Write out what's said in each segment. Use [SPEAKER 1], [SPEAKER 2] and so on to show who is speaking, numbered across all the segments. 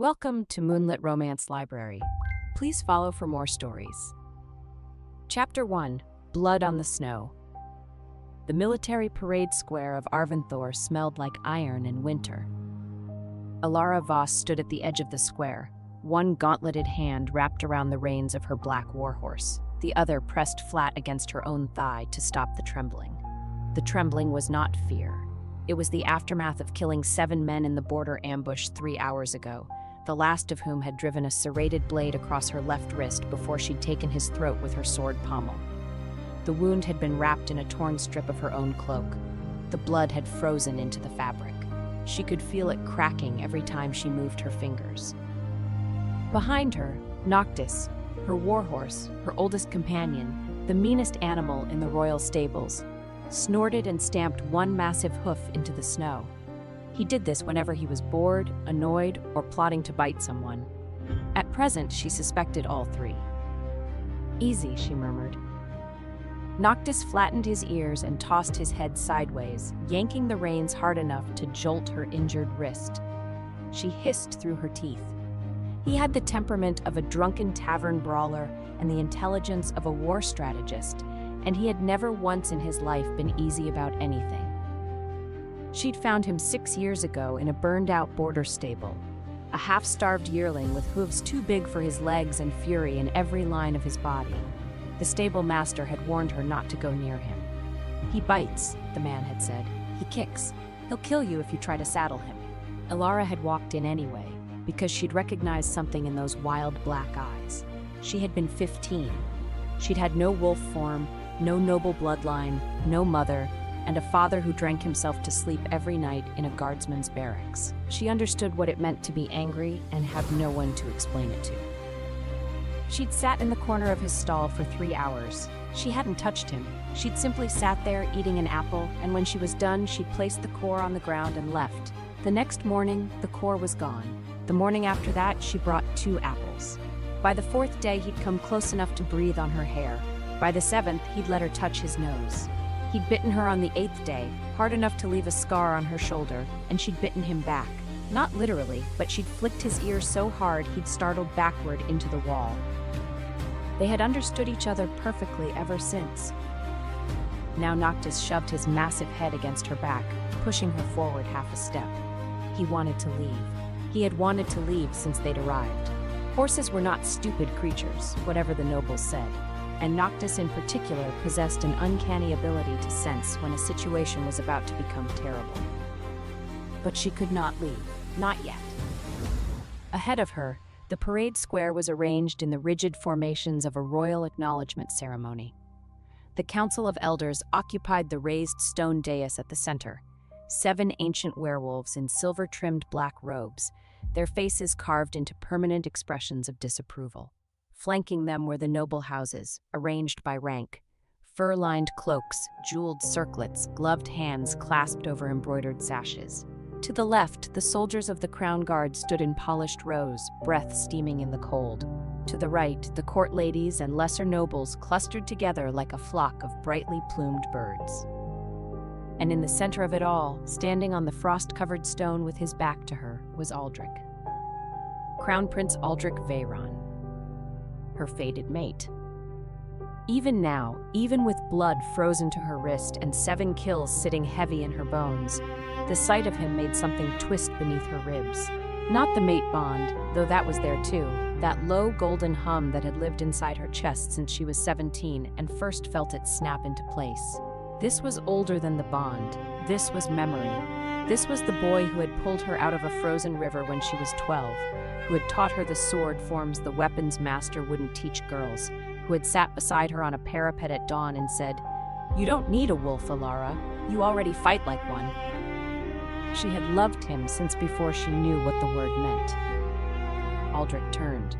[SPEAKER 1] Welcome to Moonlit Romance Library. Please follow for more stories. Chapter 1: Blood on the Snow. The military parade square of Arventhor smelled like iron in winter. Alara Voss stood at the edge of the square, one gauntleted hand wrapped around the reins of her black warhorse, the other pressed flat against her own thigh to stop the trembling. The trembling was not fear. It was the aftermath of killing 7 men in the border ambush 3 hours ago, the last of whom had driven a serrated blade across her left wrist before she'd taken his throat with her sword pommel. The wound had been wrapped in a torn strip of her own cloak. The blood had frozen into the fabric. She could feel it cracking every time she moved her fingers. Behind her, Noctis, her warhorse, her oldest companion, the meanest animal in the royal stables, snorted and stamped one massive hoof into the snow. He did this whenever he was bored, annoyed, or plotting to bite someone. At present, she suspected all three. "Easy," she murmured. Noctis flattened his ears and tossed his head sideways, yanking the reins hard enough to jolt her injured wrist. She hissed through her teeth. He had the temperament of a drunken tavern brawler and the intelligence of a war strategist, and he had never once in his life been easy about anything. She'd found him 6 years ago in a burned-out border stable, a half-starved yearling with hooves too big for his legs and fury in every line of his body. The stable master had warned her not to go near him. "He bites," the man had said. "He kicks. He'll kill you if you try to saddle him." Alara had walked in anyway, because she'd recognized something in those wild black eyes. She had been 15. She'd had no wolf form, no noble bloodline, no mother, and a father who drank himself to sleep every night in a guardsman's barracks. She understood what it meant to be angry and have no one to explain it to. She'd sat in the corner of his stall for 3 hours. She hadn't touched him. She'd simply sat there eating an apple, and when she was done, she'd placed the core on the ground and left. The next morning, the core was gone. The morning after that, she brought 2 apples. By the 4th day, he'd come close enough to breathe on her hair. By the 7th, he'd let her touch his nose. He'd bitten her on the 8th day, hard enough to leave a scar on her shoulder, and she'd bitten him back. Not literally, but she'd flicked his ear so hard he'd startled backward into the wall. They had understood each other perfectly ever since. Now Noctis shoved his massive head against her back, pushing her forward half a step. He wanted to leave. He had wanted to leave since they'd arrived. Horses were not stupid creatures, whatever the nobles said, and Noctis in particular possessed an uncanny ability to sense when a situation was about to become terrible. But she could not leave, not yet. Ahead of her, the parade square was arranged in the rigid formations of a royal acknowledgement ceremony. The Council of Elders occupied the raised stone dais at the center, 7 ancient werewolves in silver-trimmed black robes, their faces carved into permanent expressions of disapproval. Flanking them were the noble houses, arranged by rank. Fur-lined cloaks, jeweled circlets, gloved hands clasped over embroidered sashes. To the left, the soldiers of the Crown Guard stood in polished rows, breath steaming in the cold. To the right, the court ladies and lesser nobles clustered together like a flock of brightly plumed birds. And in the center of it all, standing on the frost-covered stone with his back to her, was Aldrich. Crown Prince Aldrich Veyron, her fated mate. Even now, even with blood frozen to her wrist and 7 kills sitting heavy in her bones, the sight of him made something twist beneath her ribs. Not the mate bond, though that was there too, that low golden hum that had lived inside her chest since she was 17 and first felt it snap into place. This was older than the bond. This was memory. This was the boy who had pulled her out of a frozen river when she was 12, who had taught her the sword forms the weapons master wouldn't teach girls, who had sat beside her on a parapet at dawn and said, "You don't need a wolf, Alara. You already fight like one." She had loved him since before she knew what the word meant. Aldrich turned.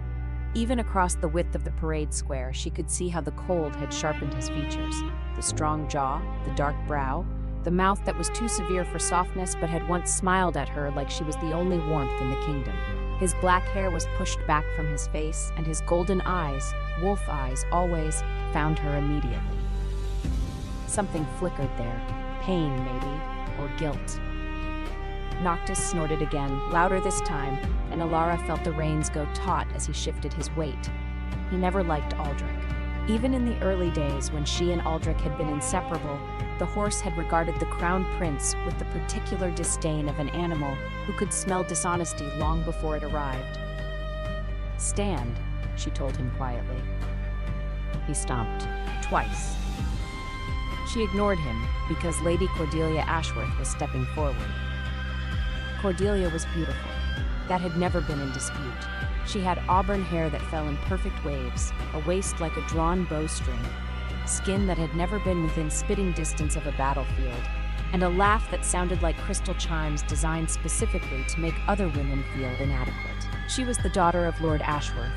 [SPEAKER 1] Even across the width of the parade square, she could see how the cold had sharpened his features. The strong jaw, the dark brow, the mouth that was too severe for softness but had once smiled at her like she was the only warmth in the kingdom. His black hair was pushed back from his face, and his golden eyes, wolf eyes always, found her immediately. Something flickered there, pain maybe, or guilt. Noctis snorted again, louder this time, and Alara felt the reins go taut as he shifted his weight. He never liked Aldrich. Even in the early days when she and Aldrich had been inseparable, the horse had regarded the crown prince with the particular disdain of an animal who could smell dishonesty long before it arrived. "Stand," she told him quietly. He stomped, twice. She ignored him because Lady Cordelia Ashworth was stepping forward. Cordelia was beautiful. That had never been in dispute. She had auburn hair that fell in perfect waves, a waist like a drawn bowstring, skin that had never been within spitting distance of a battlefield, and a laugh that sounded like crystal chimes designed specifically to make other women feel inadequate. She was the daughter of Lord Ashworth,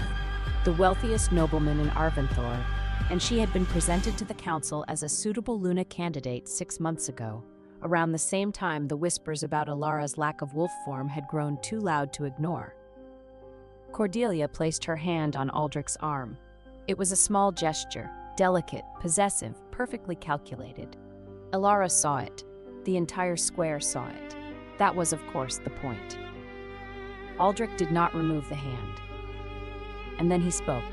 [SPEAKER 1] the wealthiest nobleman in Arventhor, and she had been presented to the council as a suitable Luna candidate 6 months ago. Around the same time, the whispers about Alara's lack of wolf form had grown too loud to ignore. Cordelia placed her hand on Aldrich's arm. It was a small gesture, delicate, possessive, perfectly calculated. Alara saw it. The entire square saw it. That was, of course, the point. Aldrich did not remove the hand. And then he spoke.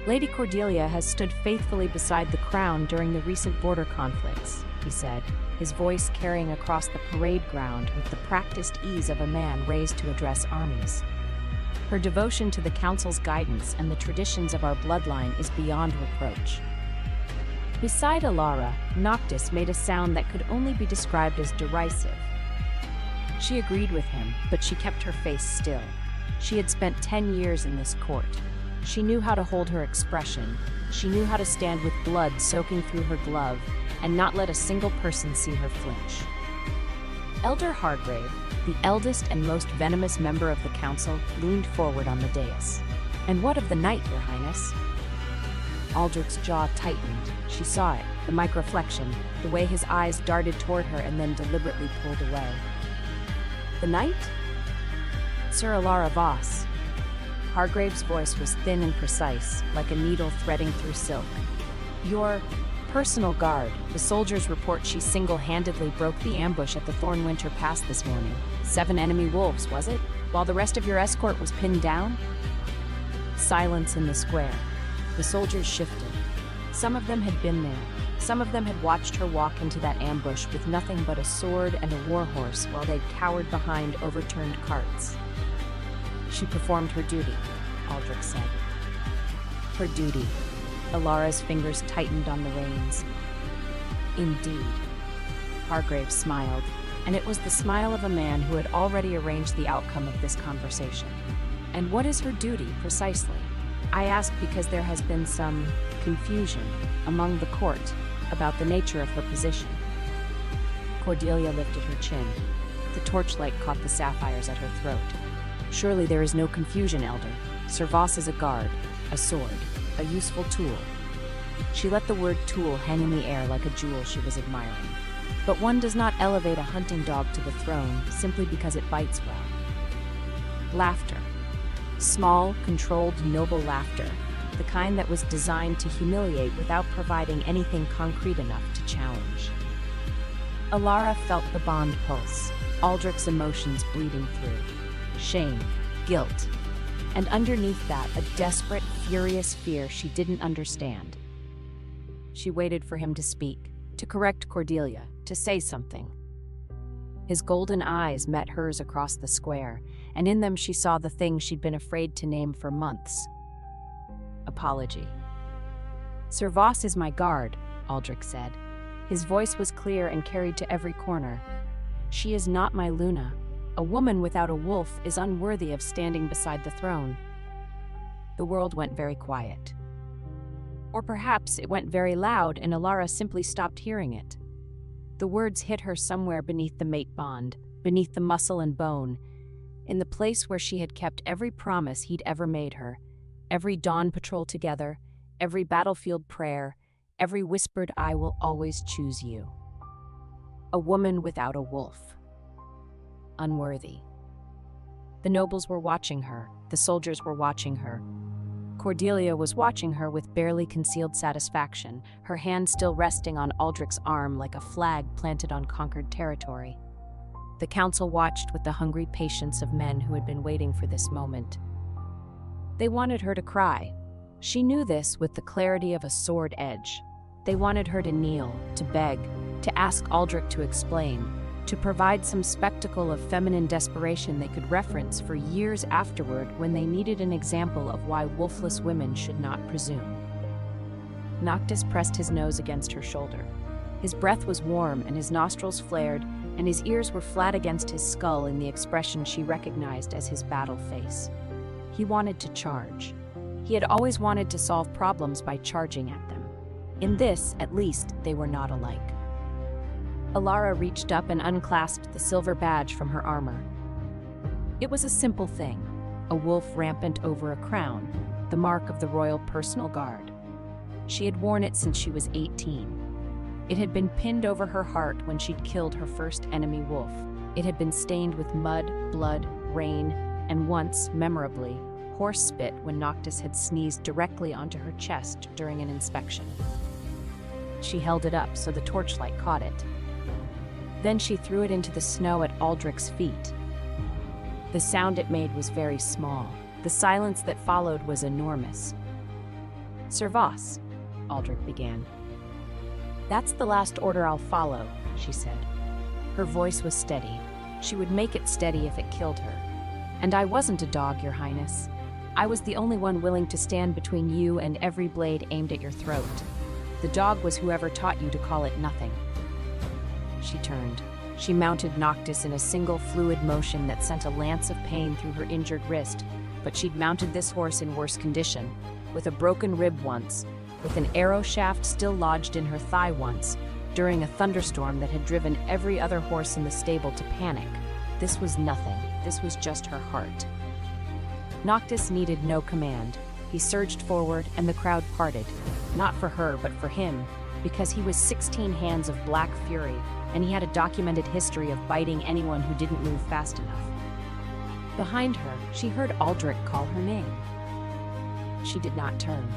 [SPEAKER 1] "Lady Cordelia has stood faithfully beside the crown during the recent border conflicts," he said, his voice carrying across the parade ground with the practiced ease of a man raised to address armies. "Her devotion to the council's guidance and the traditions of our bloodline is beyond reproach." Beside Alara, Noctis made a sound that could only be described as derisive. She agreed with him, but she kept her face still. She had spent 10 years in this court. She knew how to hold her expression. She knew how to stand with blood soaking through her glove and not let a single person see her flinch. Elder Hargrave, the eldest and most venomous member of the council, leaned forward on the dais. "And what of the knight, Your Highness?" Aldrich's jaw tightened. She saw it, the microflexion, the way his eyes darted toward her and then deliberately pulled away. "The knight?" "Sir Alara Voss." Hargrave's voice was thin and precise, like a needle threading through silk. "Your personal guard. The soldiers report she single-handedly broke the ambush at the Thornwinter Pass this morning. 7 enemy wolves, was it? While the rest of your escort was pinned down?" Silence in the square. The soldiers shifted. Some of them had been there. Some of them had watched her walk into that ambush with nothing but a sword and a warhorse while they'd cowered behind overturned carts. "She performed her duty," Aldrich said. "Her duty." Alara's fingers tightened on the reins. "Indeed." Hargrave smiled, and it was the smile of a man who had already arranged the outcome of this conversation. "And what is her duty, precisely?" "I ask because there has been some confusion among the court about the nature of her position." Cordelia lifted her chin. The torchlight caught the sapphires at her throat. "Surely there is no confusion, Elder. Sir Voss is a guard, a sword, a useful tool." She let the word tool hang in the air like a jewel she was admiring. But one does not elevate a hunting dog to the throne simply because it bites well. Laughter. Small, controlled, noble laughter. The kind that was designed to humiliate without providing anything concrete enough to challenge. Alara felt the bond pulse, Aldrich's emotions bleeding through. Shame, guilt, and underneath that, a desperate, furious fear she didn't understand. She waited for him to speak, to correct Cordelia, to say something. His golden eyes met hers across the square, and in them she saw the thing she'd been afraid to name for months. Apology. "Sir Voss is my guard," Aldrich said. His voice was clear and carried to every corner. "She is not my Luna. A woman without a wolf is unworthy of standing beside the throne." The world went very quiet. Or perhaps it went very loud and Alara simply stopped hearing it. The words hit her somewhere beneath the mate bond, beneath the muscle and bone, in the place where she had kept every promise he'd ever made her, every dawn patrol together, every battlefield prayer, every whispered "I will always choose you." A woman without a wolf. Unworthy. The nobles were watching her, the soldiers were watching her. Cordelia was watching her with barely concealed satisfaction, her hand still resting on Aldrich's arm like a flag planted on conquered territory. The council watched with the hungry patience of men who had been waiting for this moment. They wanted her to cry. She knew this with the clarity of a sword edge. They wanted her to kneel, to beg, to ask Aldrich to explain, to provide some spectacle of feminine desperation they could reference for years afterward when they needed an example of why wolfless women should not presume. Noctis pressed his nose against her shoulder. His breath was warm and his nostrils flared, and his ears were flat against his skull in the expression she recognized as his battle face. He wanted to charge. He had always wanted to solve problems by charging at them. In this, at least, they were not alike. Alara reached up and unclasped the silver badge from her armor. It was a simple thing, a wolf rampant over a crown, the mark of the royal personal guard. She had worn it since she was 18. It had been pinned over her heart when she'd killed her first enemy wolf. It had been stained with mud, blood, rain, and once, memorably, horse spit when Noctis had sneezed directly onto her chest during an inspection. She held it up so the torchlight caught it. Then she threw it into the snow at Aldrich's feet. The sound it made was very small. The silence that followed was enormous. "Servas," Aldrich began. "That's the last order I'll follow," she said. Her voice was steady. She would make it steady if it killed her. "And I wasn't a dog, Your Highness. I was the only one willing to stand between you and every blade aimed at your throat. The dog was whoever taught you to call it nothing." She turned. She mounted Noctis in a single fluid motion that sent a lance of pain through her injured wrist, but she'd mounted this horse in worse condition, with a broken rib once, with an arrow shaft still lodged in her thigh once, during a thunderstorm that had driven every other horse in the stable to panic. This was nothing. This was just her heart. Noctis needed no command. He surged forward, and the crowd parted, not for her, but for him, because he was 16 hands of black fury, and he had a documented history of biting anyone who didn't move fast enough. Behind her, she heard Aldrich call her name. She did not turn.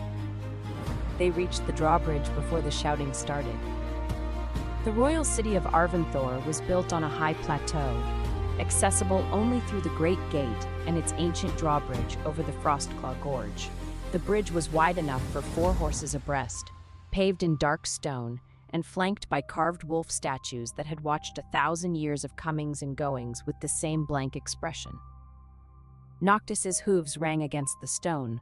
[SPEAKER 1] They reached the drawbridge before the shouting started. The royal city of Arventhor was built on a high plateau, accessible only through the Great Gate and its ancient drawbridge over the Frostclaw Gorge. The bridge was wide enough for 4 horses abreast, paved in dark stone, and flanked by carved wolf statues that had watched 1,000 years of comings and goings with the same blank expression. Noctis's hooves rang against the stone.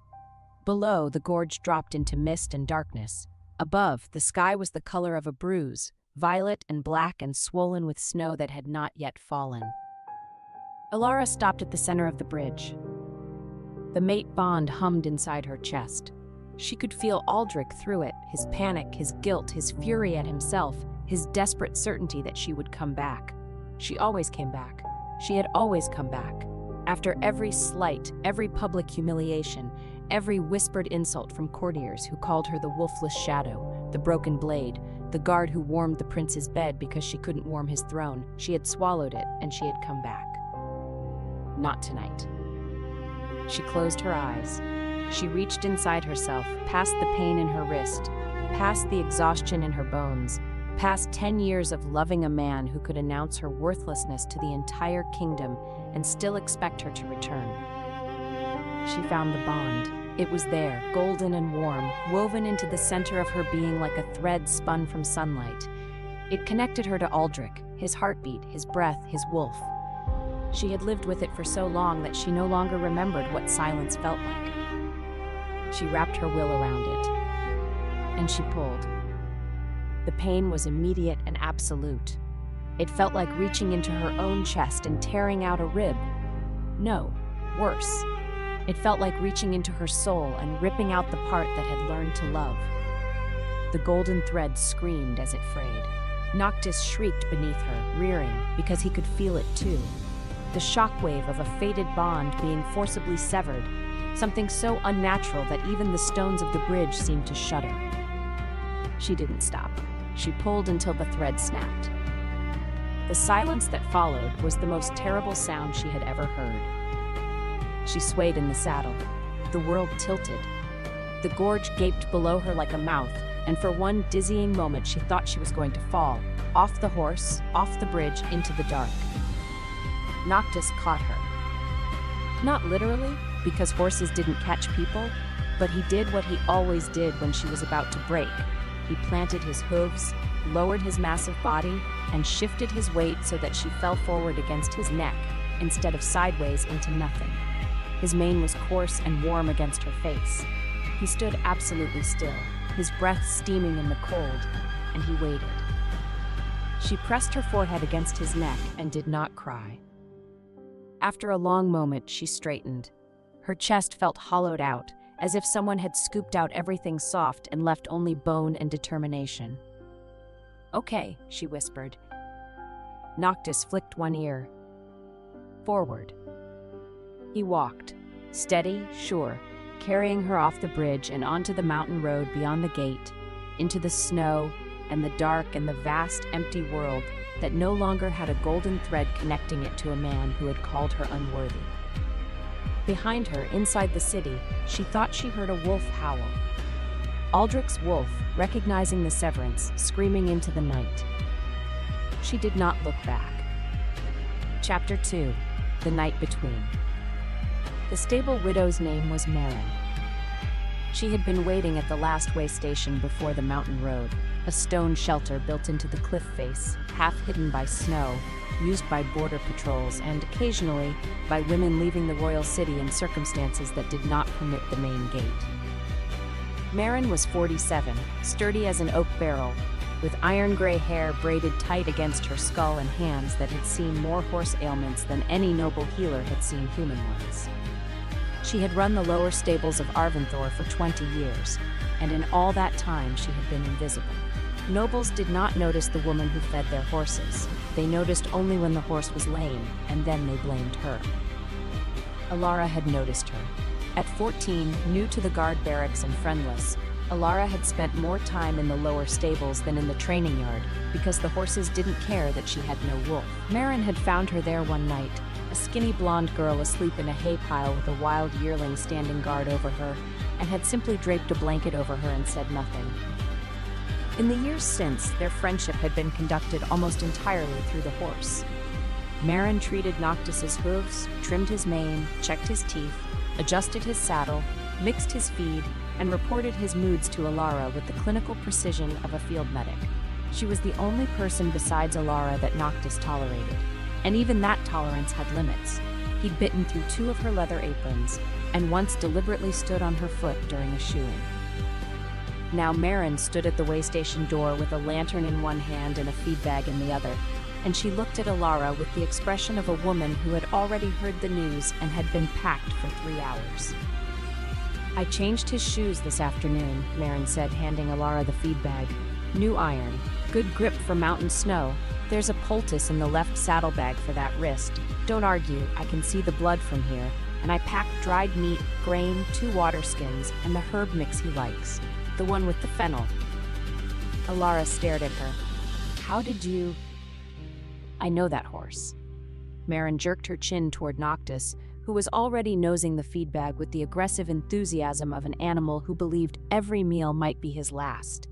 [SPEAKER 1] Below, the gorge dropped into mist and darkness. Above, the sky was the color of a bruise, violet and black and swollen with snow that had not yet fallen. Alara stopped at the center of the bridge. The mate bond hummed inside her chest. She could feel Aldrich through it, his panic, his guilt, his fury at himself, his desperate certainty that she would come back. She always came back. She had always come back. After every slight, every public humiliation, every whispered insult from courtiers who called her the wolfless shadow, the broken blade, the guard who warmed the prince's bed because she couldn't warm his throne, she had swallowed it and she had come back. Not tonight. She closed her eyes. She reached inside herself, past the pain in her wrist, past the exhaustion in her bones, past 10 years of loving a man who could announce her worthlessness to the entire kingdom and still expect her to return. She found the bond. It was there, golden and warm, woven into the center of her being like a thread spun from sunlight. It connected her to Aldrich, his heartbeat, his breath, his wolf. She had lived with it for so long that she no longer remembered what silence felt like. She wrapped her will around it, and she pulled. The pain was immediate and absolute. It felt like reaching into her own chest and tearing out a rib. No, worse. It felt like reaching into her soul and ripping out the part that had learned to love. The golden thread screamed as it frayed. Noctis shrieked beneath her, rearing, because he could feel it too. The shockwave of a fated bond being forcibly severed, something so unnatural that even the stones of the bridge seemed to shudder. She didn't stop. She pulled until the thread snapped. The silence that followed was the most terrible sound she had ever heard. She swayed in the saddle. The world tilted. The gorge gaped below her like a mouth, and for one dizzying moment she thought she was going to fall, off the horse, off the bridge, into the dark. Noctis caught her. Not literally, because horses didn't catch people, but he did what he always did when she was about to break. He planted his hooves, lowered his massive body, and shifted his weight so that she fell forward against his neck, instead of sideways into nothing. His mane was coarse and warm against her face. He stood absolutely still, his breath steaming in the cold, and he waited. She pressed her forehead against his neck and did not cry. After a long moment, she straightened. Her chest felt hollowed out, as if someone had scooped out everything soft and left only bone and determination. "Okay," she whispered. Noctis flicked one ear. Forward. He walked, steady, sure, carrying her off the bridge and onto the mountain road beyond the gate, into the snow and the dark and the vast, empty world that no longer had a golden thread connecting it to a man who had called her unworthy. Behind her, inside the city, she thought she heard a wolf howl. Aldrich's wolf, recognizing the severance, screaming into the night. She did not look back. Chapter 2. The Night Between. The stable widow's name was Marin. She had been waiting at the last way station before the mountain road, a stone shelter built into the cliff face, half hidden by snow, used by border patrols and occasionally by women leaving the royal city in circumstances that did not permit the main gate. Marin was 47, sturdy as an oak barrel, with iron-gray hair braided tight against her skull and hands that had seen more horse ailments than any noble healer had seen human ones. She had run the lower stables of Arventhor for 20 years, and in all that time she had been invisible. Nobles did not notice the woman who fed their horses. They noticed only when the horse was lame, and then they blamed her. Alara had noticed her. At 14, new to the guard barracks and friendless, Alara had spent more time in the lower stables than in the training yard because the horses didn't care that she had no wolf. Marin had found her there one night, a skinny blonde girl asleep in a hay pile with a wild yearling standing guard over her, and had simply draped a blanket over her and said nothing. In the years since, their friendship had been conducted almost entirely through the horse. Marin treated Noctis's hooves, trimmed his mane, checked his teeth, adjusted his saddle, mixed his feed, and reported his moods to Alara with the clinical precision of a field medic. She was the only person besides Alara that Noctis tolerated, and even that tolerance had limits. He'd bitten through 2 of her leather aprons, and once deliberately stood on her foot during a shoeing. Now Marin stood at the waystation door with a lantern in one hand and a feed bag in the other, and she looked at Alara with the expression of a woman who had already heard the news and had been packed for 3 hours. "I changed his shoes this afternoon," Marin said, handing Alara the feed bag. "New iron, good grip for mountain snow. There's a poultice in the left saddlebag for that wrist. Don't argue, I can see the blood from here. And I packed dried meat, grain, 2 water skins, and the herb mix he likes. The one with the fennel." Alara stared at her. "How did you—" "I know that horse." Marin jerked her chin toward Noctis, who was already nosing the feed bag with the aggressive enthusiasm of an animal who believed every meal might be his last.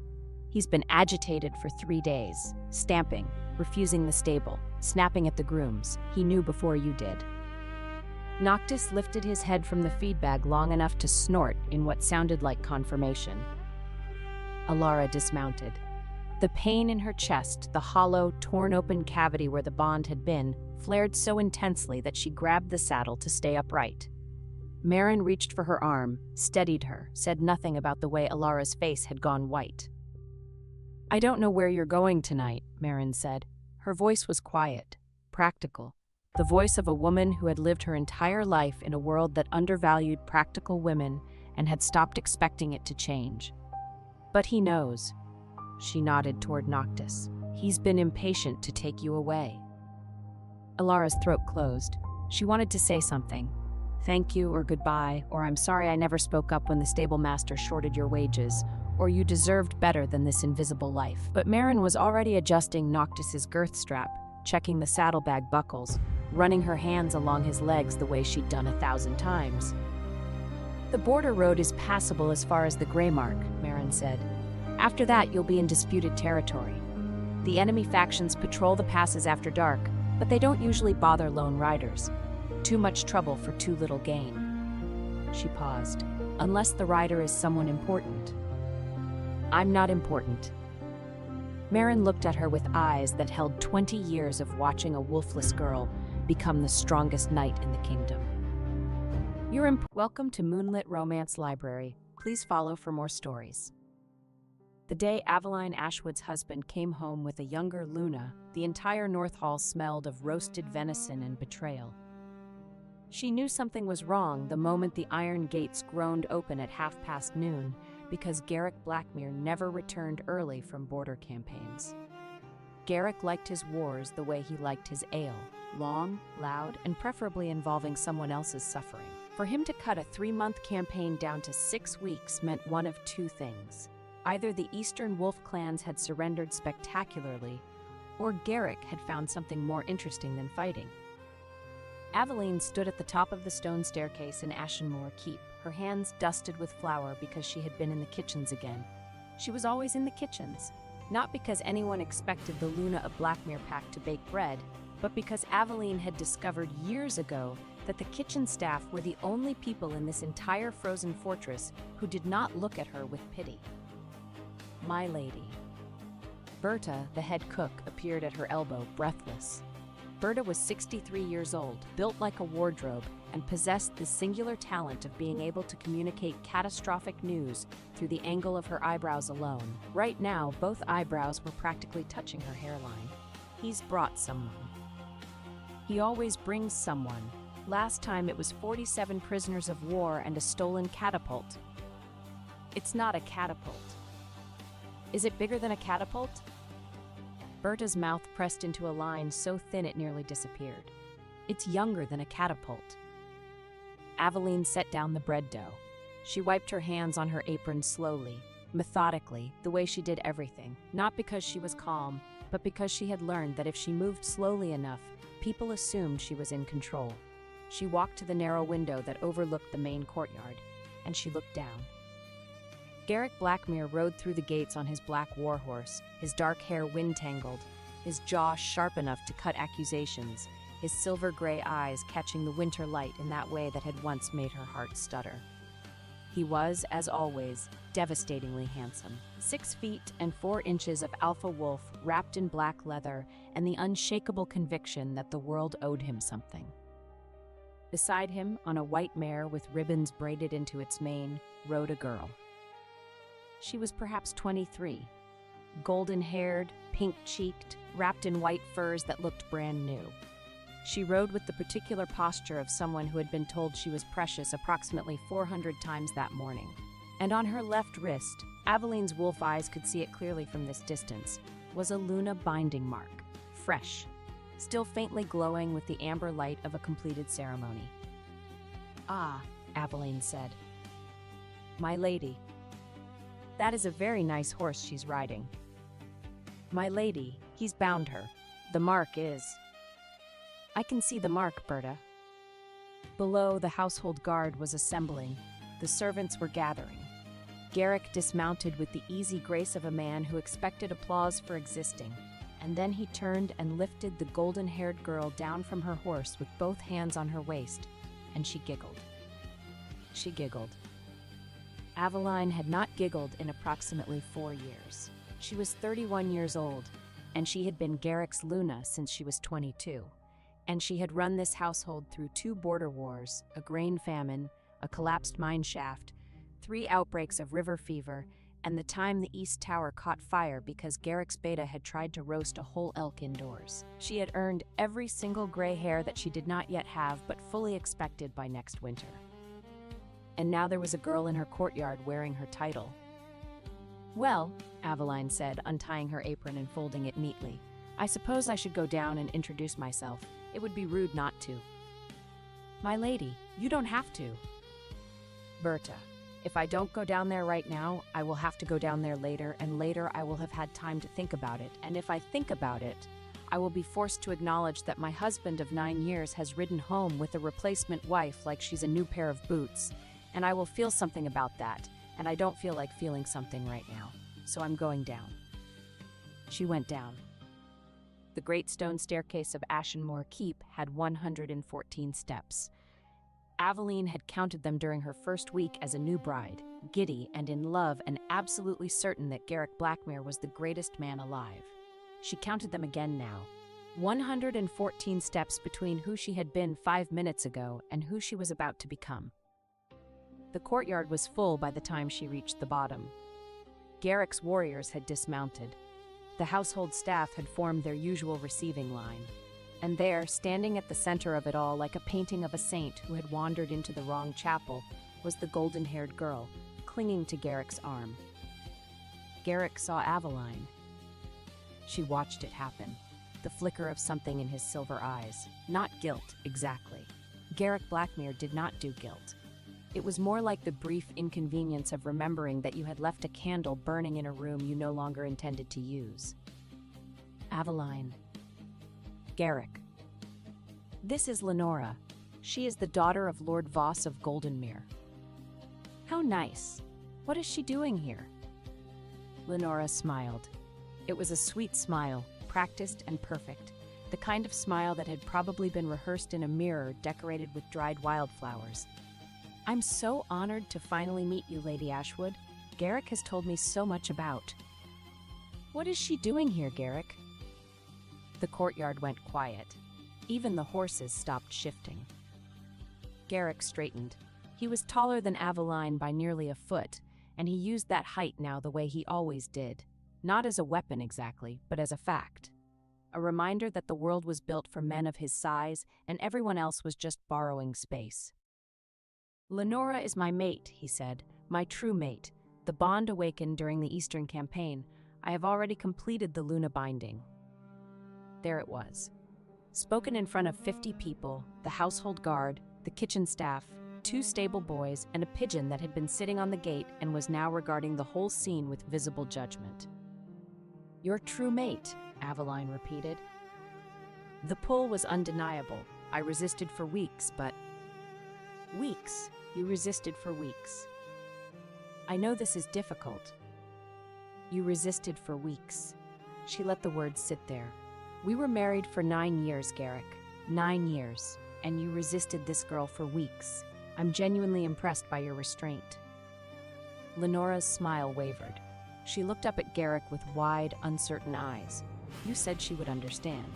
[SPEAKER 1] "He's been agitated for 3 days, stamping, refusing the stable, snapping at the grooms. He knew before you did." Noctis lifted his head from the feed bag long enough to snort in what sounded like confirmation. Alara dismounted. The pain in her chest, the hollow, torn-open cavity where the bond had been, flared so intensely that she grabbed the saddle to stay upright. Marin reached for her arm, steadied her, said nothing about the way Alara's face had gone white. "I don't know where you're going tonight," Marin said. Her voice was quiet, practical, the voice of a woman who had lived her entire life in a world that undervalued practical women and had stopped expecting it to change. "But he knows." She nodded toward Noctis. "He's been impatient to take you away." Alara's throat closed. She wanted to say something. "Thank you," or "goodbye," or "I'm sorry I never spoke up when the stable master shorted your wages," or "you deserved better than this invisible life." But Marin was already adjusting Noctis's girth strap, checking the saddlebag buckles, running her hands along his legs the way she'd done 1,000 times. "The border road is passable as far as the Grey Mark," Marin said. "After that, you'll be in disputed territory. The enemy factions patrol the passes after dark, But they don't usually bother lone riders. Too much trouble for too little gain. She paused. Unless the rider is someone important. I'm not important. Marin looked at her with eyes that held 20 years of watching a wolfless girl become the strongest knight in the kingdom. Welcome to Moonlit Romance Library. Please follow for more stories. The day Aveline Ashwood's husband came home with a younger Luna, the entire North Hall smelled of roasted venison and betrayal. She knew something was wrong the moment the iron gates groaned open at noon, because Garrick Blackmere never returned early from border campaigns. Garrick liked his wars the way he liked his ale, long, loud, and preferably involving someone else's suffering. For him to cut a 3-month campaign down to 6 weeks meant one of two things. Either the Eastern Wolf clans had surrendered spectacularly, or Garrick had found something more interesting than fighting. Aveline stood at the top of the stone staircase in Ashenmoor Keep, her hands dusted with flour because she had been in the kitchens again. She was always in the kitchens, not because anyone expected the Luna of Blackmere pack to bake bread, but because Aveline had discovered years ago that the kitchen staff were the only people in this entire frozen fortress who did not look at her with pity. My lady. Berta, the head cook, appeared at her elbow, breathless. Berta was 63 years old, built like a wardrobe, and possessed the singular talent of being able to communicate catastrophic news through the angle of her eyebrows alone. Right now, both eyebrows were practically touching her hairline. He's brought someone. He always brings someone. Last time it was 47 prisoners of war and a stolen catapult. It's not a catapult. Is it bigger than a catapult? Berta's mouth pressed into a line so thin it nearly disappeared. It's younger than a catapult. Aveline set down the bread dough. She wiped her hands on her apron slowly, methodically, the way she did everything, not because she was calm, but because she had learned that if she moved slowly enough, people assumed she was in control. She walked to the narrow window that overlooked the main courtyard, and she looked down. Garrick Blackmere rode through the gates on his black warhorse, his dark hair wind-tangled, his jaw sharp enough to cut accusations, his silver-gray eyes catching the winter light in that way that had once made her heart stutter. He was, as always, devastatingly handsome. 6 feet and 4 inches of alpha wolf wrapped in black leather and the unshakable conviction that the world owed him something. Beside him, on a white mare with ribbons braided into its mane, rode a girl. She was perhaps 23, golden-haired, pink-cheeked, wrapped in white furs that looked brand new. She rode with the particular posture of someone who had been told she was precious approximately 400 times that morning. And on her left wrist, Aveline's wolf eyes could see it clearly from this distance, was a Luna binding mark, fresh, still faintly glowing with the amber light of a completed ceremony. "Ah," Aveline said. "My lady. That is a very nice horse she's riding." "My lady, he's bound her. The mark is..." "I can see the mark, Berta." Below, the household guard was assembling. The servants were gathering. Garrick dismounted with the easy grace of a man who expected applause for existing, and then he turned and lifted the golden-haired girl down from her horse with both hands on her waist, and she giggled. She giggled. Aveline had not giggled in approximately 4 years. She was 31 years old, and she had been Garrick's Luna since she was 22. And she had run this household through 2 border wars, a grain famine, a collapsed mine shaft, 3 outbreaks of river fever, and the time the East Tower caught fire because Garrick's beta had tried to roast a whole elk indoors. She had earned every single gray hair that she did not yet have but fully expected by next winter. And now there was a girl in her courtyard wearing her title. "Well," Aveline said, untying her apron and folding it neatly, "I suppose I should go down and introduce myself. It would be rude not to." "My lady, you don't have to." "Berta, if I don't go down there right now, I will have to go down there later, and later I will have had time to think about it, and if I think about it, I will be forced to acknowledge that my husband of 9 years has ridden home with a replacement wife like she's a new pair of boots, and I will feel something about that, and I don't feel like feeling something right now, so I'm going down." She went down. The great stone staircase of Ashenmore Keep had 114 steps. Aveline had counted them during her first week as a new bride, giddy and in love and absolutely certain that Garrick Blackmere was the greatest man alive. She counted them again now. 114 steps between who she had been 5 minutes ago and who she was about to become. The courtyard was full by the time she reached the bottom. Garrick's warriors had dismounted. The household staff had formed their usual receiving line. And there, standing at the center of it all like a painting of a saint who had wandered into the wrong chapel, was the golden-haired girl, clinging to Garrick's arm. Garrick saw Aveline. She watched it happen, the flicker of something in his silver eyes. Not guilt, exactly. Garrick Blackmere did not do guilt. It was more like the brief inconvenience of remembering that you had left a candle burning in a room you no longer intended to use. Aveline. Garrick. This is Lenora. She is the daughter of Lord Voss of Goldenmere. How nice. What is she doing here? Lenora smiled. It was a sweet smile, practiced and perfect, the kind of smile that had probably been rehearsed in a mirror decorated with dried wildflowers. I'm so honored to finally meet you, Lady Ashwood. Garrick has told me so much about. What is she doing here, Garrick? The courtyard went quiet. Even the horses stopped shifting. Garrick straightened. He was taller than Aveline by nearly a foot, and he used that height now the way he always did. Not as a weapon exactly, but as a fact. A reminder that the world was built for men of his size, and everyone else was just borrowing space. Lenora is my mate, he said, my true mate. The bond awakened during the Eastern Campaign. I have already completed the Luna binding. There it was. Spoken in front of 50 people, the household guard, the kitchen staff, 2 stable boys, and a pigeon that had been sitting on the gate and was now regarding the whole scene with visible judgment. Your true mate, Aveline repeated. The pull was undeniable. I resisted for weeks, but... Weeks? You resisted for weeks. I know this is difficult. You resisted for weeks. She let the words sit there. We were married for 9 years, Garrick. 9 years. And you resisted this girl for weeks. I'm genuinely impressed by your restraint. Lenora's smile wavered. She looked up at Garrick with wide, uncertain eyes. You said she would understand.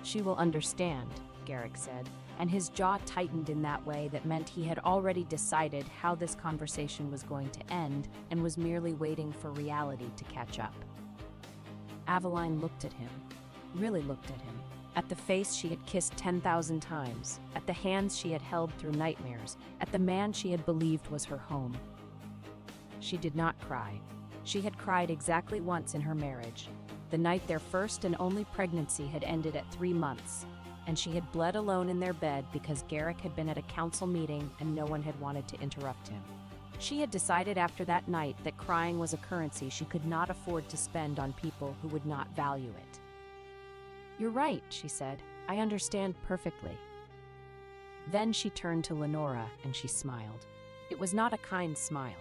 [SPEAKER 1] She will understand, Garrick said, and his jaw tightened in that way that meant he had already decided how this conversation was going to end and was merely waiting for reality to catch up. Aveline looked at him, really looked at him, at the face she had kissed 10,000 times, at the hands she had held through nightmares, at the man she had believed was her home. She did not cry. She had cried exactly once in her marriage, the night their first and only pregnancy had ended at 3 months, and she had bled alone in their bed because Garrick had been at a council meeting and no one had wanted to interrupt him. She had decided after that night that crying was a currency she could not afford to spend on people who would not value it. You're right, she said. I understand perfectly. Then she turned to Lenora and she smiled. It was not a kind smile.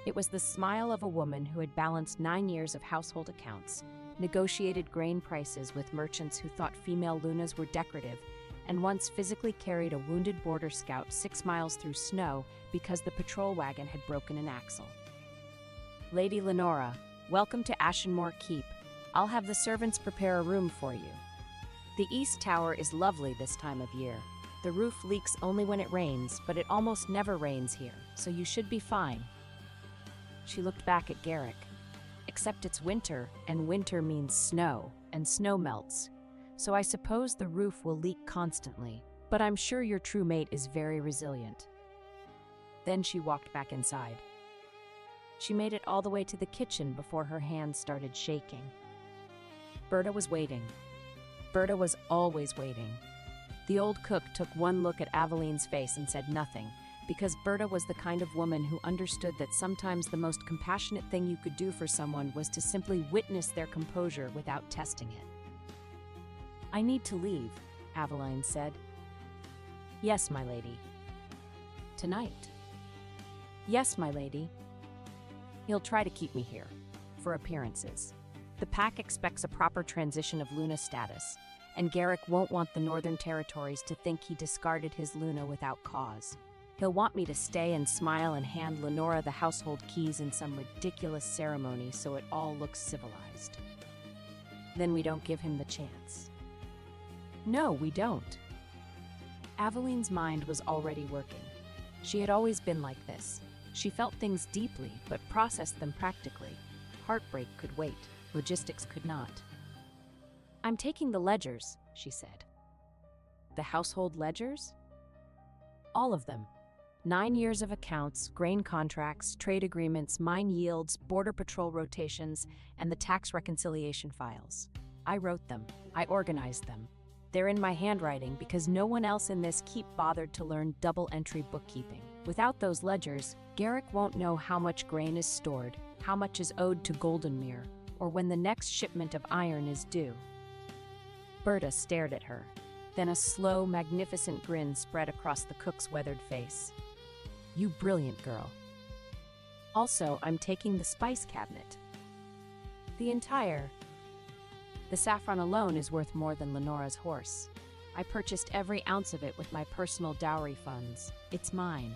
[SPEAKER 1] It was the smile of a woman who had balanced 9 years of household accounts, negotiated grain prices with merchants who thought female Lunas were decorative, and once physically carried a wounded border scout 6 miles through snow because the patrol wagon had broken an axle. Lady Lenora, welcome to Ashenmore Keep. I'll have the servants prepare a room for you. The East Tower is lovely this time of year. The roof leaks only when it rains, but it almost never rains here, so you should be fine. She looked back at Garrick. Except it's winter, and winter means snow, and snow melts. So I suppose the roof will leak constantly, but I'm sure your true mate is very resilient. Then she walked back inside. She made it all the way to the kitchen before her hands started shaking. Berta was waiting. Berta was always waiting. The old cook took one look at Aveline's face and said nothing, because Berta was the kind of woman who understood that sometimes the most compassionate thing you could do for someone was to simply witness their composure without testing it. I need to leave, Aveline said. Yes, my lady. Tonight? Yes, my lady. He'll try to keep me here, for appearances. The pack expects a proper transition of Luna status, and Garrick won't want the Northern Territories to think he discarded his Luna without cause. He'll want me to stay and smile and hand Lenora the household keys in some ridiculous ceremony so it all looks civilized. Then we don't give him the chance. No, we don't. Aveline's mind was already working. She had always been like this. She felt things deeply, but processed them practically. Heartbreak could wait. Logistics could not. I'm taking the ledgers, she said. The household ledgers? All of them. 9 years of accounts, grain contracts, trade agreements, mine yields, border patrol rotations, and the tax reconciliation files. I wrote them. I organized them. They're in my handwriting because no one else in this keep bothered to learn double-entry bookkeeping. Without those ledgers, Garrick won't know how much grain is stored, how much is owed to Goldenmere, or when the next shipment of iron is due. Berta stared at her. Then a slow, magnificent grin spread across the cook's weathered face. You brilliant girl. Also, I'm taking the spice cabinet. The saffron alone is worth more than Lenora's horse. I purchased every ounce of it with my personal dowry funds. It's mine.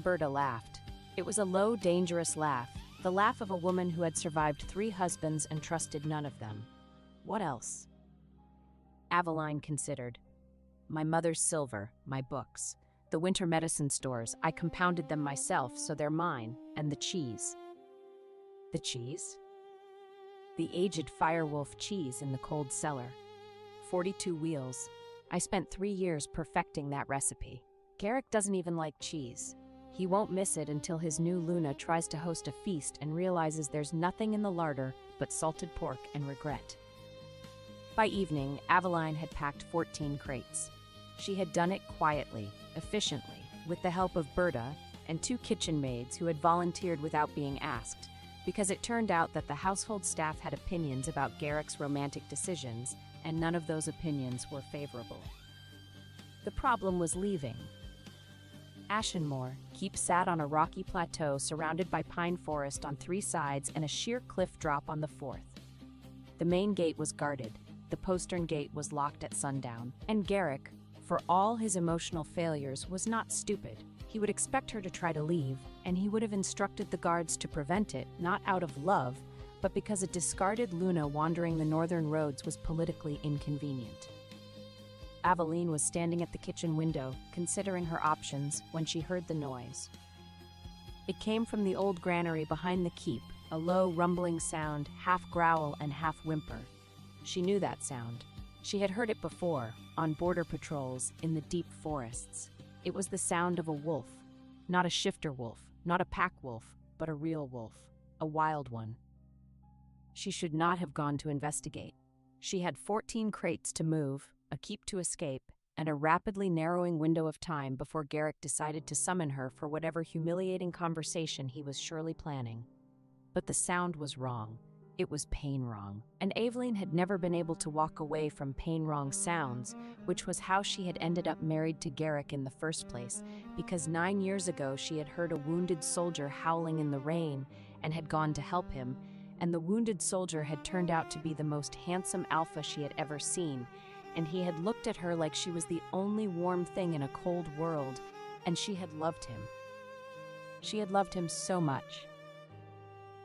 [SPEAKER 1] Berta laughed. It was a low, dangerous laugh, the laugh of a woman who had survived 3 husbands and trusted none of them. What else? Aveline considered. My mother's silver, my books. The winter medicine stores, I compounded them myself, so they're mine, and the cheese. The cheese? The aged Firewolf cheese in the cold cellar. 42 wheels. I spent 3 years perfecting that recipe. Garrick doesn't even like cheese. He won't miss it until his new Luna tries to host a feast and realizes there's nothing in the larder but salted pork and regret. By evening, Aveline had packed 14 crates. She had done it quietly, efficiently, with the help of Berta and 2 kitchen maids who had volunteered without being asked, because it turned out that the household staff had opinions about Garrick's romantic decisions, and none of those opinions were favorable. The problem was leaving. Ashenmore Keep sat on a rocky plateau surrounded by pine forest on 3 sides and a sheer cliff drop on the 4th. The main gate was guarded. The postern gate was locked at sundown, and Garrick, for all his emotional failures, was not stupid. He would expect her to try to leave, and he would have instructed the guards to prevent it, not out of love, but because a discarded Luna wandering the northern roads was politically inconvenient. Aveline was standing at the kitchen window, considering her options, when she heard the noise. It came from the old granary behind the keep, a low, rumbling sound, half growl and half whimper. She knew that sound. She had heard it before, on border patrols, in the deep forests. It was the sound of a wolf. Not a shifter wolf, not a pack wolf, but a real wolf. A wild one. She should not have gone to investigate. She had 14 crates to move, a keep to escape, and a rapidly narrowing window of time before Garrick decided to summon her for whatever humiliating conversation he was surely planning. But the sound was wrong. It was pain-wrong, and Aveline had never been able to walk away from pain-wrong sounds, which was how she had ended up married to Garrick in the first place, because 9 years ago she had heard a wounded soldier howling in the rain and had gone to help him, and the wounded soldier had turned out to be the most handsome alpha she had ever seen, and he had looked at her like she was the only warm thing in a cold world, and she had loved him. She had loved him so much.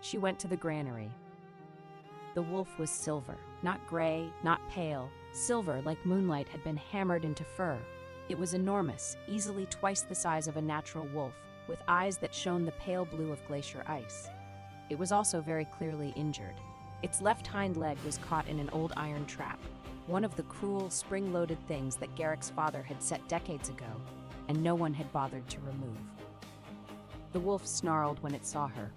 [SPEAKER 1] She went to the granary. The wolf was silver, not gray, not pale. Silver, like moonlight, had been hammered into fur. It was enormous, easily twice the size of a natural wolf, with eyes that shone the pale blue of glacier ice. It was also very clearly injured. Its left hind leg was caught in an old iron trap, one of the cruel, spring-loaded things that Garrick's father had set decades ago, and no one had bothered to remove. The wolf snarled when it saw her.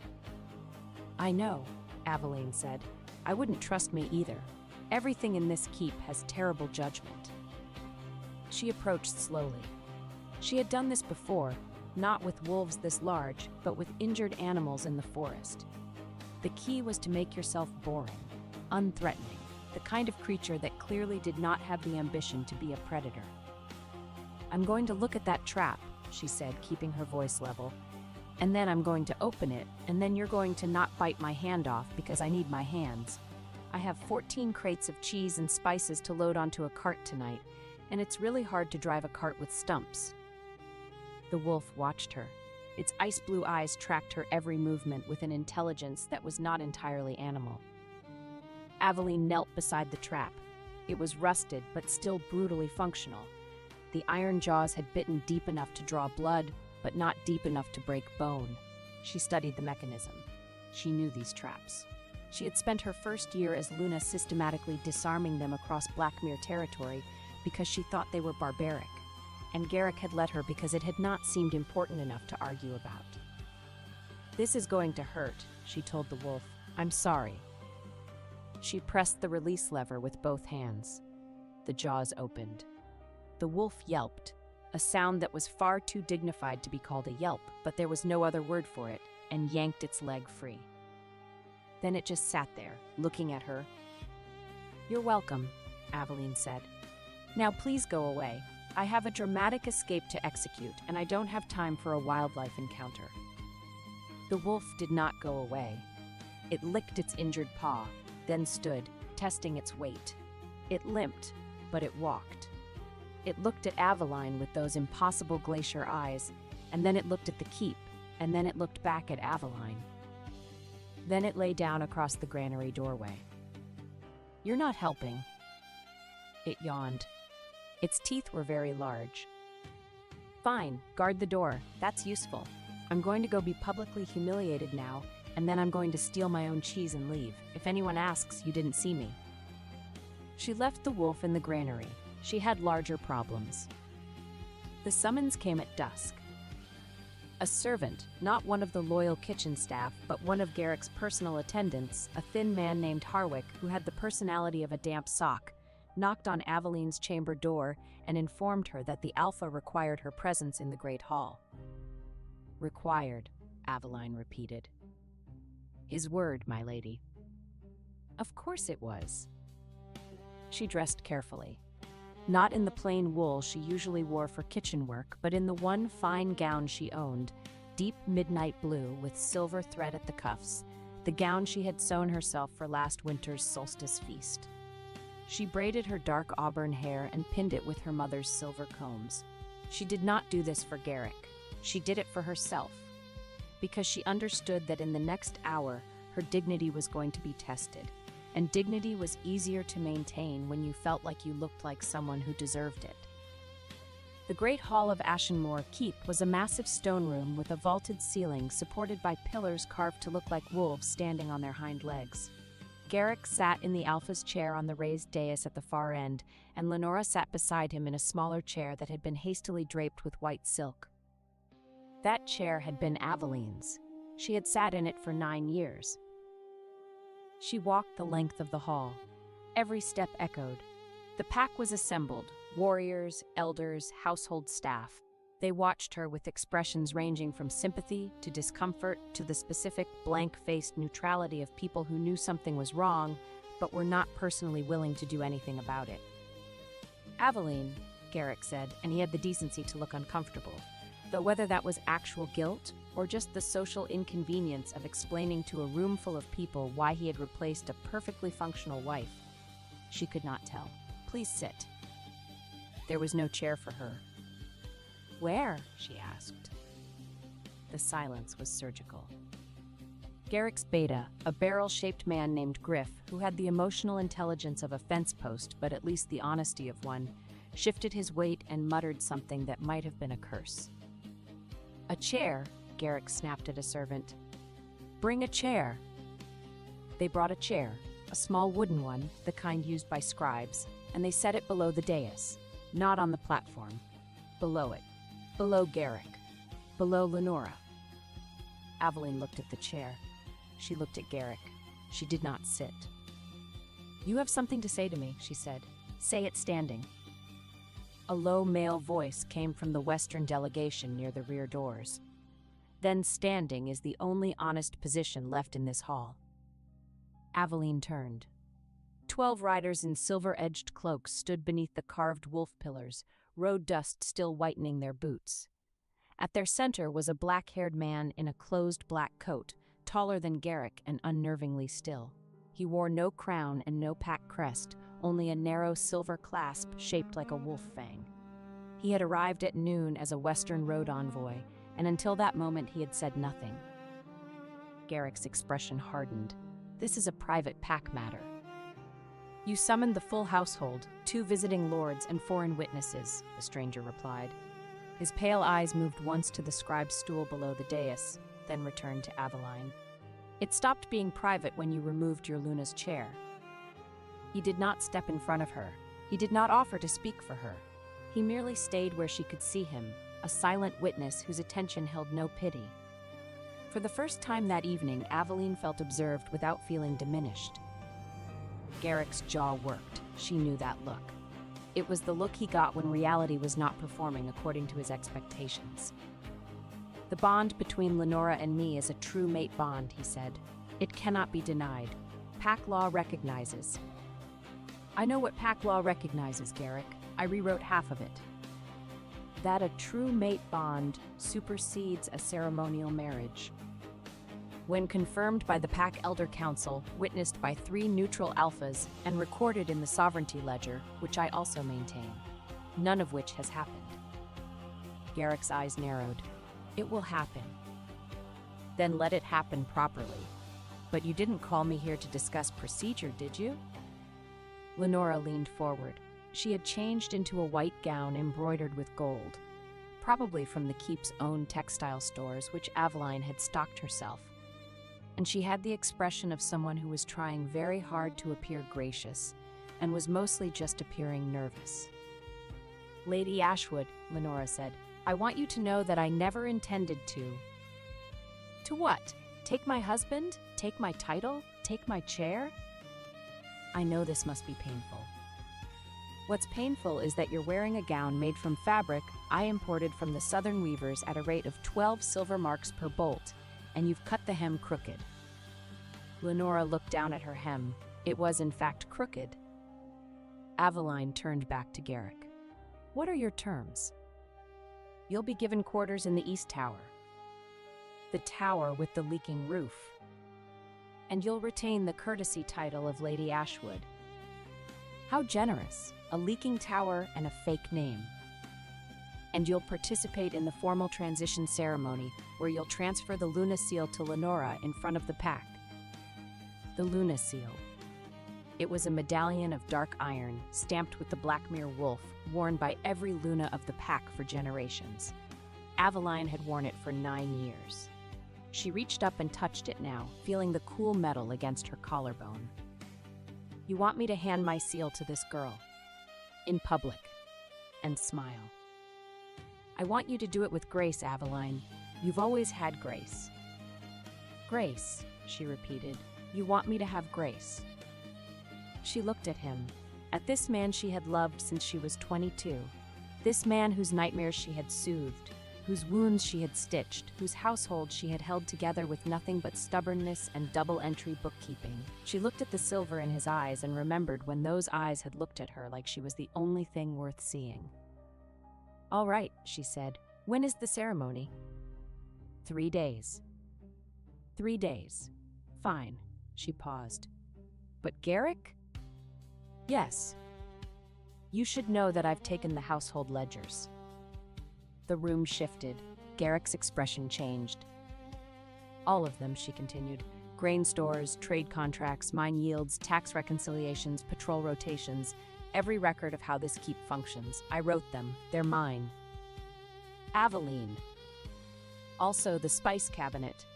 [SPEAKER 1] I know, Aveline said. I wouldn't trust me either. Everything in this keep has terrible judgment. She approached slowly. She had done this before, not with wolves this large, but with injured animals in the forest. The key was to make yourself boring, unthreatening, the kind of creature that clearly did not have the ambition to be a predator. I'm going to look at that trap, she said, keeping her voice level. And then I'm going to open it, and then you're going to not bite my hand off because I need my hands. I have 14 crates of cheese and spices to load onto a cart tonight, and it's really hard to drive a cart with stumps." The wolf watched her. Its ice blue eyes tracked her every movement with an intelligence that was not entirely animal. Aveline knelt beside the trap. It was rusted, but still brutally functional. The iron jaws had bitten deep enough to draw blood, but not deep enough to break bone. She studied the mechanism. She knew these traps. She had spent her first year as Luna systematically disarming them across Blackmere territory because she thought they were barbaric, and Garrick had let her because it had not seemed important enough to argue about. "This is going to hurt," she told the wolf. "I'm sorry." She pressed the release lever with both hands. The jaws opened. The wolf yelped, a sound that was far too dignified to be called a yelp, but there was no other word for it, and yanked its leg free. Then it just sat there, looking at her. "You're welcome," Aveline said. "Now please go away. I have a dramatic escape to execute, and I don't have time for a wildlife encounter." The wolf did not go away. It licked its injured paw, then stood, testing its weight. It limped, but it walked. It looked at Aveline with those impossible glacier eyes, and then it looked at the keep, and then it looked back at Aveline. Then it lay down across the granary doorway. "You're not helping." It yawned. Its teeth were very large. "Fine, guard the door. That's useful. I'm going to go be publicly humiliated now, and then I'm going to steal my own cheese and leave. If anyone asks, you didn't see me." She left the wolf in the granary. She had larger problems. The summons came at dusk. A servant, not one of the loyal kitchen staff, but one of Garrick's personal attendants, a thin man named Harwick, who had the personality of a damp sock, knocked on Aveline's chamber door and informed her that the Alpha required her presence in the Great Hall. "Required," Aveline repeated. "His word, my lady." Of course it was. She dressed carefully. Not in the plain wool she usually wore for kitchen work, but in the one fine gown she owned, deep midnight blue with silver thread at the cuffs, the gown she had sewn herself for last winter's solstice feast. She braided her dark auburn hair and pinned it with her mother's silver combs. She did not do this for Garrick. She did it for herself, because she understood that in the next hour her dignity was going to be tested. And dignity was easier to maintain when you felt like you looked like someone who deserved it. The Great Hall of Ashenmoor Keep was a massive stone room with a vaulted ceiling supported by pillars carved to look like wolves standing on their hind legs. Garrick sat in the Alpha's chair on the raised dais at the far end, and Lenora sat beside him in a smaller chair that had been hastily draped with white silk. That chair had been Aveline's. She had sat in it for 9 years. She walked the length of the hall. Every step echoed. The pack was assembled, warriors, elders, household staff. They watched her with expressions ranging from sympathy to discomfort to the specific blank-faced neutrality of people who knew something was wrong, but were not personally willing to do anything about it. "Aveline," Garrick said, and he had the decency to look uncomfortable, though whether that was actual guilt or just the social inconvenience of explaining to a room full of people why he had replaced a perfectly functional wife, she could not tell. "Please sit." There was no chair for her. "Where?" she asked. The silence was surgical. Garrick's beta, a barrel-shaped man named Griff, who had the emotional intelligence of a fence post but at least the honesty of one, shifted his weight and muttered something that might have been a curse. "A chair," Garrick snapped at a servant. "Bring a chair." They brought a chair, a small wooden one, the kind used by scribes, and they set it below the dais, not on the platform. Below it. Below Garrick. Below Lenora. Aveline looked at the chair. She looked at Garrick. She did not sit. "You have something to say to me," she said. "Say it standing." A low male voice came from the western delegation near the rear doors. "Then standing is the only honest position left in this hall." Aveline turned. 12 riders in silver-edged cloaks stood beneath the carved wolf pillars, road dust still whitening their boots. At their center was a black-haired man in a closed black coat, taller than Garrick and unnervingly still. He wore no crown and no pack crest, only a narrow silver clasp shaped like a wolf fang. He had arrived at noon as a Western Road envoy, and until that moment he had said nothing. Garrick's expression hardened. "This is a private pack matter." "You summoned the full household, 2 visiting lords and foreign witnesses," the stranger replied. His pale eyes moved once to the scribe's stool below the dais, then returned to Aveline. "It stopped being private when you removed your Luna's chair." He did not step in front of her. He did not offer to speak for her. He merely stayed where she could see him, a silent witness whose attention held no pity. For the first time that evening, Aveline felt observed without feeling diminished. Garrick's jaw worked. She knew that look. It was the look he got when reality was not performing according to his expectations. "The bond between Lenora and me is a true mate bond," he said. "It cannot be denied. Pack law recognizes." "I know what pack law recognizes, Garrick. I rewrote half of it. That a true mate bond supersedes a ceremonial marriage. When confirmed by the Pack Elder Council, witnessed by 3 neutral alphas, and recorded in the Sovereignty Ledger, which I also maintain, none of which has happened." Garrick's eyes narrowed. "It will happen." "Then let it happen properly. But you didn't call me here to discuss procedure, did you?" Lenora leaned forward. She had changed into a white gown embroidered with gold, probably from the keep's own textile stores, which Aveline had stocked herself. And she had the expression of someone who was trying very hard to appear gracious, and was mostly just appearing nervous. "Lady Ashwood," Lenora said, "I want you to know that I never intended to." "To what? Take my husband? Take my title? Take my chair?" "I know this must be painful. What's painful is that you're wearing a gown made from fabric I imported from the southern weavers at a rate of 12 silver marks per bolt, and you've cut the hem crooked." Lenora looked down at her hem. It was in fact crooked. Aveline turned back to Garrick. "What are your terms?" "You'll be given quarters in the East Tower. The tower with the leaking roof. And you'll retain the courtesy title of Lady Ashwood." "How generous! A leaking tower and a fake name. And you'll participate in the formal transition ceremony, where you'll transfer the Luna seal to Lenora in front of the pack." The Luna seal. It was a medallion of dark iron, stamped with the Blackmere wolf, worn by every Luna of the pack for generations. Aveline had worn it for 9 years. She reached up and touched it now, feeling the cool metal against her collarbone. "You want me to hand my seal to this girl, in public, and smile. I want you to do it with grace, Aveline. You've always had grace." "Grace," she repeated. "You want me to have grace?" She looked at him, at this man she had loved since she was 22, this man whose nightmares she had soothed, whose wounds she had stitched, whose household she had held together with nothing but stubbornness and double-entry bookkeeping. She looked at the silver in his eyes and remembered when those eyes had looked at her like she was the only thing worth seeing. "All right," she said. "When is the ceremony?" 3 days. 3 days. Fine. She paused. "But Garrick?" "Yes. You should know that I've taken the household ledgers." The room shifted. Garrick's expression changed. "All of them," she continued. "Grain stores, trade contracts, mine yields, tax reconciliations, patrol rotations, every record of how this keep functions. I wrote them. They're mine." "Aveline." "Also the spice cabinet,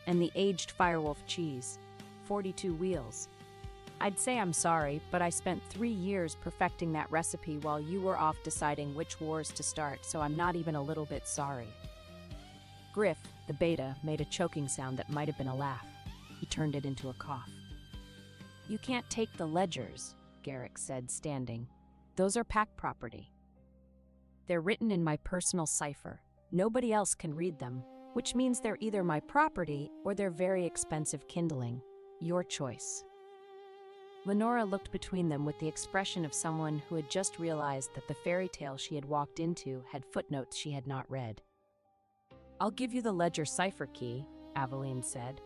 [SPEAKER 1] and the aged Firewolf cheese. 42 wheels. I'd say I'm sorry, but I spent 3 years perfecting that recipe while you were off deciding which wars to start, so I'm not even a little bit sorry." Griff, the beta, made a choking sound that might have been a laugh. He turned it into a cough. "You can't take the ledgers," Garrick said, standing. "Those are pack property. They're written in my personal cipher. Nobody else can read them, which means they're either my property or they're very expensive kindling. Your choice." Lenora looked between them with the expression of someone who had just realized that the fairy tale she had walked into had footnotes she had not read. I'll give you the ledger cipher key, Aveline said.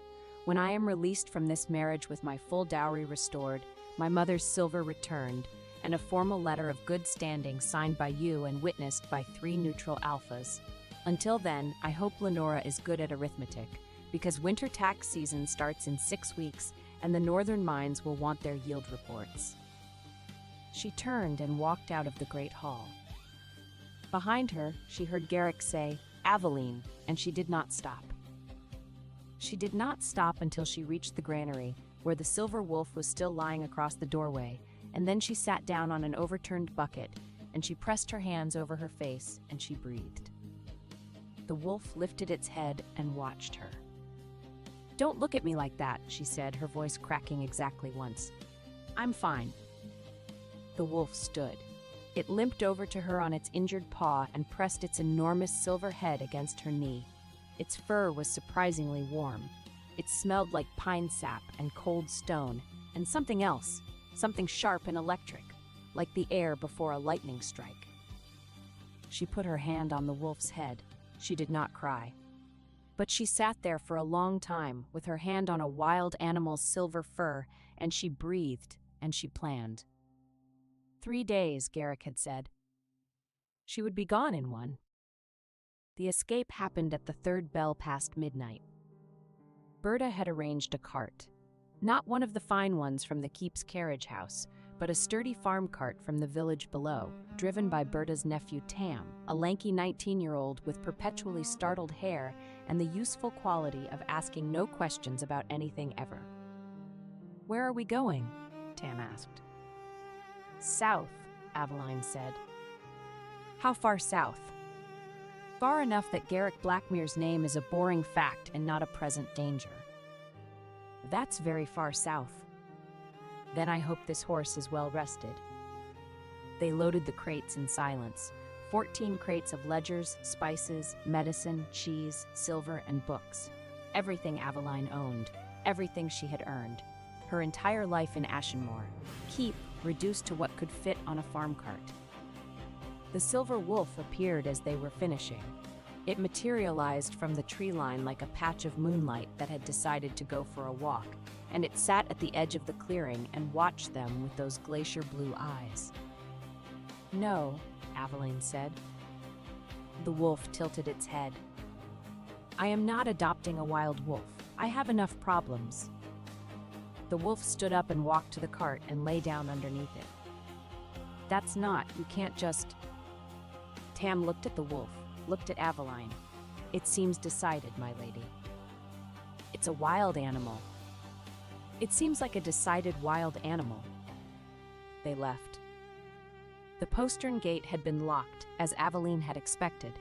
[SPEAKER 1] When I am released from this marriage with my full dowry restored, my mother's silver returned, and a formal letter of good standing signed by you and witnessed by 3 neutral alphas. Until then, I hope Lenora is good at arithmetic, because winter tax season starts in 6 weeks, and the northern mines will want their yield reports. She turned and walked out of the great hall. Behind her, she heard Garrick say, "Aveline," and she did not stop. She did not stop until she reached the granary, where the silver wolf was still lying across the doorway, and then she sat down on an overturned bucket, and she pressed her hands over her face, and she breathed. The wolf lifted its head and watched her. "Don't look at me like that," she said, her voice cracking exactly once. "I'm fine." The wolf stood. It limped over to her on its injured paw and pressed its enormous silver head against her knee. Its fur was surprisingly warm. It smelled like pine sap and cold stone, and something else, something sharp and electric, like the air before a lightning strike. She put her hand on the wolf's head. She did not cry. But she sat there for a long time, with her hand on a wild animal's silver fur, and she breathed, and she planned. 3 days, Garrick had said. She would be gone in 1. The escape happened at the 3rd bell past midnight. Berta had arranged a cart. Not one of the fine ones from the keep's carriage house, but a sturdy farm cart from the village below, driven by Berta's nephew Tam, a lanky 19-year-old with perpetually startled hair and the useful quality of asking no questions about anything ever. "Where are we going?" Tam asked. "South," Aveline said. "How far south?" "Far enough that Garrick Blackmere's name is a boring fact and not a present danger." "That's very far south." "Then I hope this horse is well rested." They loaded the crates in silence. 14 crates of ledgers, spices, medicine, cheese, silver, and books. Everything Aveline owned, everything she had earned. Her entire life in Ashenmore. Keep reduced to what could fit on a farm cart. The silver wolf appeared as they were finishing. It materialized from the tree line like a patch of moonlight that had decided to go for a walk, and it sat at the edge of the clearing and watched them with those glacier blue eyes. "No," Aveline said. The wolf tilted its head. "I am not adopting a wild wolf. I have enough problems." The wolf stood up and walked to the cart and lay down underneath it. "That's not, you can't just..." Tam looked at the wolf, looked at Aveline. "It seems decided, my lady." "It's a wild animal." "It seems like a decided wild animal." They left. The postern gate had been locked, as Aveline had expected,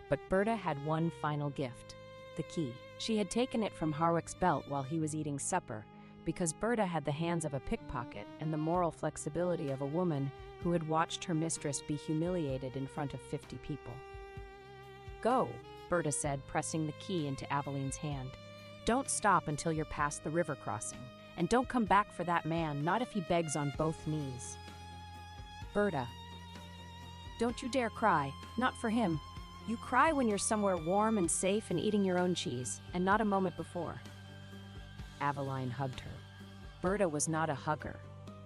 [SPEAKER 1] but Berta had one final gift, the key. She had taken it from Harwick's belt while he was eating supper, because Berta had the hands of a pickpocket and the moral flexibility of a woman who had watched her mistress be humiliated in front of 50 people. "Go," Berta said, pressing the key into Aveline's hand. "Don't stop until you're past the river crossing, and don't come back for that man, not if he begs on both knees." "Berta, don't you dare cry, not for him. You cry when you're somewhere warm and safe and eating your own cheese, and not a moment before." Aveline hugged her. Berta was not a hugger.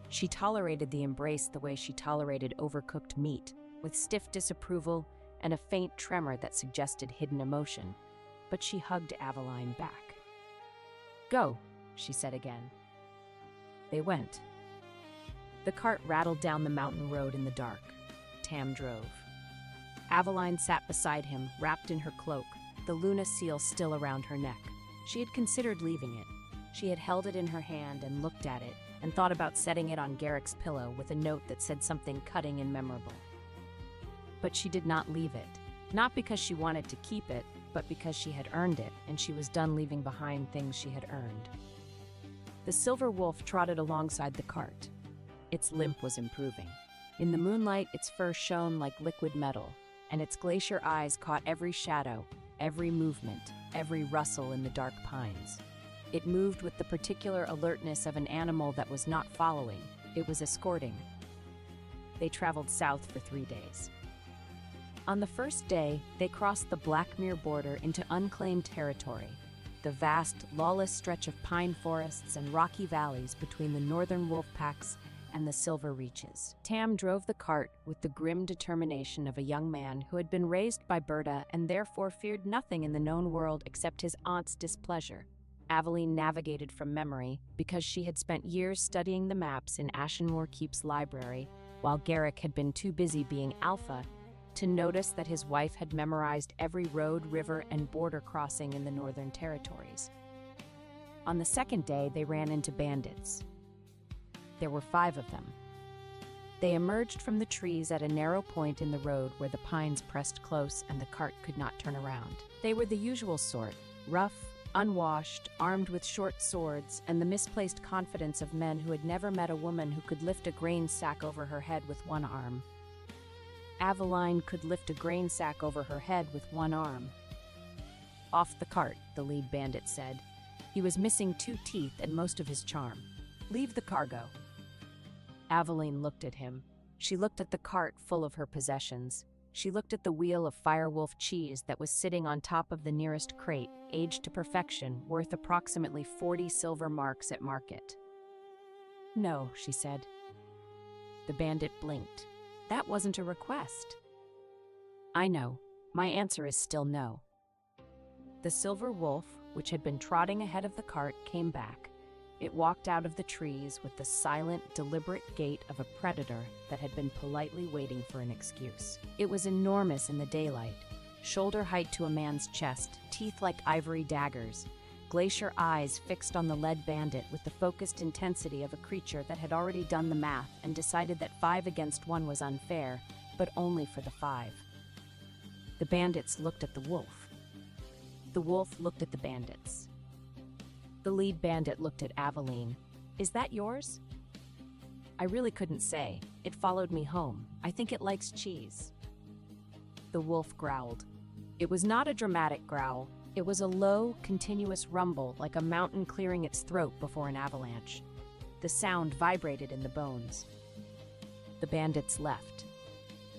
[SPEAKER 1] She tolerated the embrace the way she tolerated overcooked meat, with stiff disapproval and a faint tremor that suggested hidden emotion. But she hugged Aveline back. "Go," she said again. They went. The cart rattled down the mountain road in the dark. Tam drove. Aveline sat beside him, wrapped in her cloak, the Luna seal still around her neck. She had considered leaving it. She had held it in her hand and looked at it, and thought about setting it on Garrick's pillow with a note that said something cutting and memorable. But she did not leave it, not because she wanted to keep it, but because she had earned it, and she was done leaving behind things she had earned. The silver wolf trotted alongside the cart. Its limp was improving. In the moonlight, its fur shone like liquid metal, and its glacier eyes caught every shadow, every movement, every rustle in the dark pines. It moved with the particular alertness of an animal that was not following, it was escorting. They traveled south for 3 days. On the first day, they crossed the Blackmere border into unclaimed territory, the vast, lawless stretch of pine forests and rocky valleys between the northern wolf packs and the Silver Reaches. Tam drove the cart with the grim determination of a young man who had been raised by Berta and therefore feared nothing in the known world except his aunt's displeasure. Aveline navigated from memory because she had spent years studying the maps in Ashenmore Keep's library, while Garrick had been too busy being alpha to notice that his wife had memorized every road, river, and border crossing in the Northern Territories. On the second day, they ran into bandits. There were 5 of them. They emerged from the trees at a narrow point in the road where the pines pressed close and the cart could not turn around. They were the usual sort, rough, unwashed, armed with short swords, and the misplaced confidence of men who had never met a woman who could lift a grain sack over her head with one arm. Aveline could lift a grain sack over her head with one arm. "Off the cart," the lead bandit said. He was missing 2 teeth and most of his charm. "Leave the cargo." Aveline looked at him. She looked at the cart full of her possessions. She looked at the wheel of Firewolf cheese that was sitting on top of the nearest crate, aged to perfection, worth approximately 40 silver marks at market. "No," she said. The bandit blinked. "That wasn't a request." "I know. My answer is still no." The silver wolf, which had been trotting ahead of the cart, came back. It walked out of the trees with the silent, deliberate gait of a predator that had been politely waiting for an excuse. It was enormous in the daylight, shoulder height to a man's chest, teeth like ivory daggers, glacier eyes fixed on the lead bandit with the focused intensity of a creature that had already done the math and decided that 5 against 1 was unfair, but only for the 5. The bandits looked at the wolf. The wolf looked at the bandits. The lead bandit looked at Aveline. "Is that yours?" "I really couldn't say. It followed me home. I think it likes cheese." The wolf growled. It was not a dramatic growl. It was a low, continuous rumble like a mountain clearing its throat before an avalanche. The sound vibrated in the bones. The bandits left.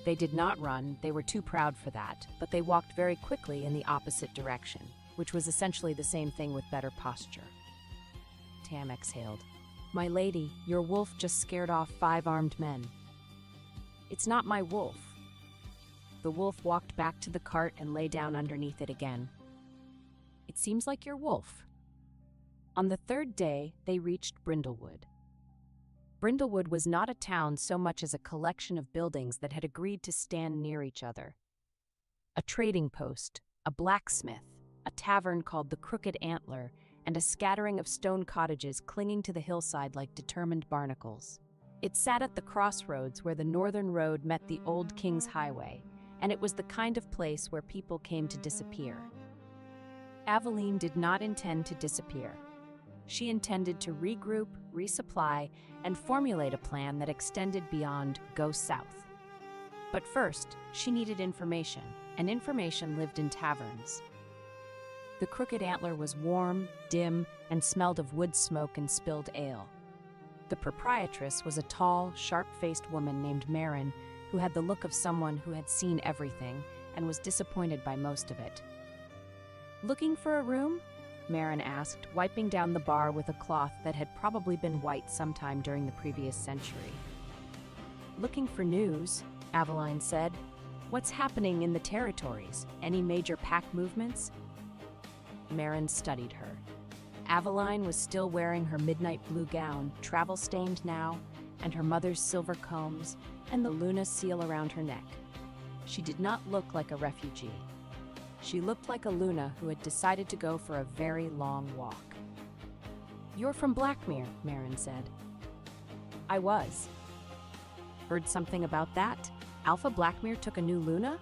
[SPEAKER 1] They did not run, they were too proud for that, but they walked very quickly in the opposite direction, which was essentially the same thing with better posture. Tam exhaled. "My lady, your wolf just scared off 5 armed men." "It's not my wolf." The wolf walked back to the cart and lay down underneath it again. "It seems like your wolf." On the 3rd day, they reached Brindlewood. Brindlewood was not a town so much as a collection of buildings that had agreed to stand near each other. A trading post, a blacksmith, a tavern called the Crooked Antler, and a scattering of stone cottages clinging to the hillside like determined barnacles. It sat at the crossroads where the northern road met the old King's Highway, and it was the kind of place where people came to disappear. Aveline did not intend to disappear. She intended to regroup, resupply, and formulate a plan that extended beyond go south. But first, she needed information, and information lived in taverns. The Crooked Antler was warm, dim, and smelled of wood smoke and spilled ale. The proprietress was a tall, sharp-faced woman named Marin, who had the look of someone who had seen everything and was disappointed by most of it. "Looking for a room?" Marin asked, wiping down the bar with a cloth that had probably been white sometime during the previous century. "Looking for news," Aveline said. "What's happening in the territories? Any major pack movements?" Marin studied her. Aveline was still wearing her midnight blue gown, travel-stained now, and her mother's silver combs, and the Luna seal around her neck. She did not look like a refugee. She looked like a Luna who had decided to go for a very long walk. "You're from Blackmere," Marin said. "I was." "Heard something about that? Alpha Blackmere took a new Luna?"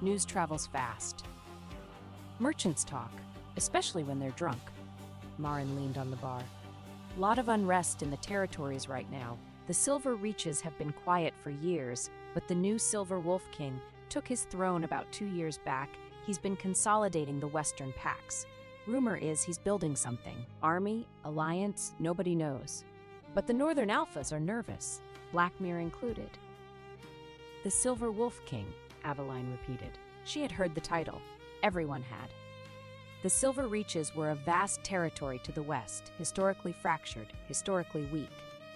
[SPEAKER 1] "News travels fast. Merchants talk, especially when they're drunk." Marin leaned on the bar. "Lot of unrest in the territories right now. The Silver Reaches have been quiet for years, but the new Silver Wolf King took his throne about 2 years back. He's been consolidating the western packs. Rumor is he's building something. Army, alliance, nobody knows. But the northern alphas are nervous, Blackmere included." "The Silver Wolf King," Aveline repeated. She had heard the title. Everyone had. The Silver Reaches were a vast territory to the west, historically fractured, historically weak.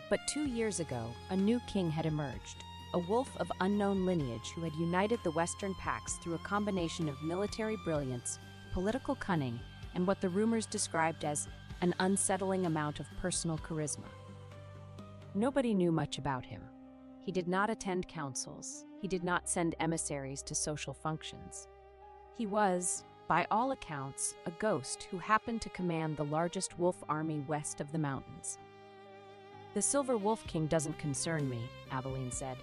[SPEAKER 1] But 2 years ago, a new king had emerged, a wolf of unknown lineage who had united the western packs through a combination of military brilliance, political cunning, and what the rumors described as an unsettling amount of personal charisma. Nobody knew much about him. He did not attend councils. He did not send emissaries to social functions. He was, by all accounts, a ghost who happened to command the largest wolf army west of the mountains. The Silver Wolf King doesn't concern me, Aveline said.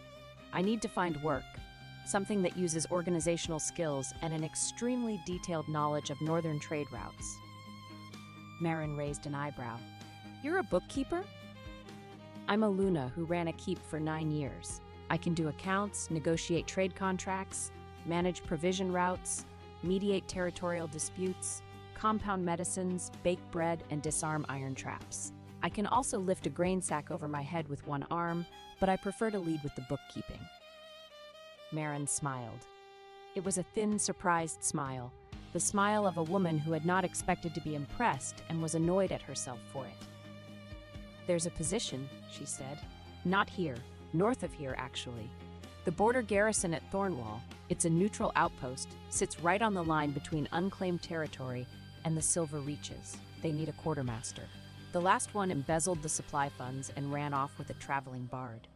[SPEAKER 1] I need to find work, something that uses organizational skills and an extremely detailed knowledge of northern trade routes. Marin raised an eyebrow. You're a bookkeeper? I'm a Luna who ran a keep for 9 years. I can do accounts, negotiate trade contracts, manage provision routes, mediate territorial disputes, compound medicines, bake bread, and disarm iron traps. I can also lift a grain sack over my head with one arm, but I prefer to lead with the bookkeeping. Marin smiled. It was a thin, surprised smile, the smile of a woman who had not expected to be impressed and was annoyed at herself for it. There's a position, she said. Not here, north of here, actually. The border garrison at Thornwall, it's a neutral outpost, sits right on the line between unclaimed territory and the Silver Reaches. They need a quartermaster. The last one embezzled the supply funds and ran off with a traveling bard.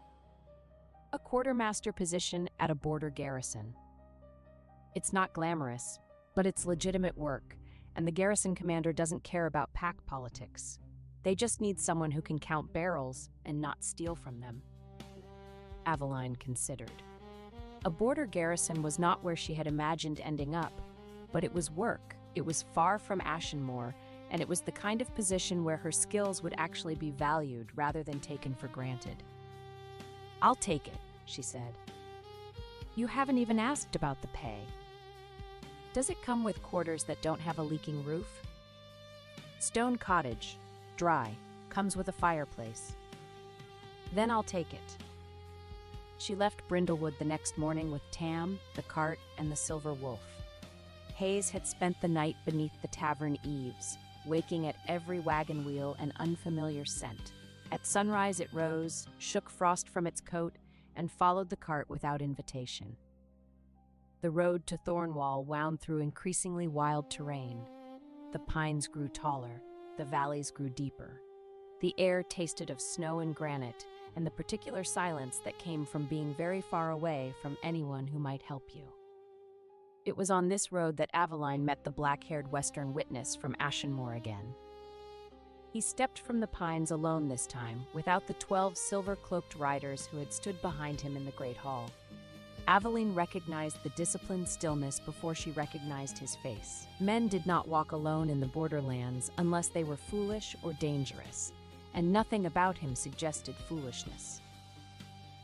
[SPEAKER 1] A quartermaster position at a border garrison. It's not glamorous, but it's legitimate work, and the garrison commander doesn't care about pack politics. They just need someone who can count barrels and not steal from them. Aveline considered. A border garrison was not where she had imagined ending up, but it was work. It was far from Ashenmoor, and it was the kind of position where her skills would actually be valued rather than taken for granted. I'll take it, she said. You haven't even asked about the pay. Does it come with quarters that don't have a leaking roof? Stone cottage, dry, comes with a fireplace. Then I'll take it. She left Brindlewood the next morning with Tam, the cart, and the Silver Wolf. Hayes had spent the night beneath the tavern eaves, waking at every wagon wheel an unfamiliar scent. At sunrise it rose, shook frost from its coat, and followed the cart without invitation. The road to Thornwall wound through increasingly wild terrain. The pines grew taller, the valleys grew deeper. The air tasted of snow and granite, and the particular silence that came from being very far away from anyone who might help you. It was on this road that Aveline met the black-haired Western witness from Ashenmoor again. He stepped from the pines alone this time, without the 12 silver-cloaked riders who had stood behind him in the Great Hall. Aveline recognized the disciplined stillness before she recognized his face. Men did not walk alone in the borderlands unless they were foolish or dangerous, and nothing about him suggested foolishness.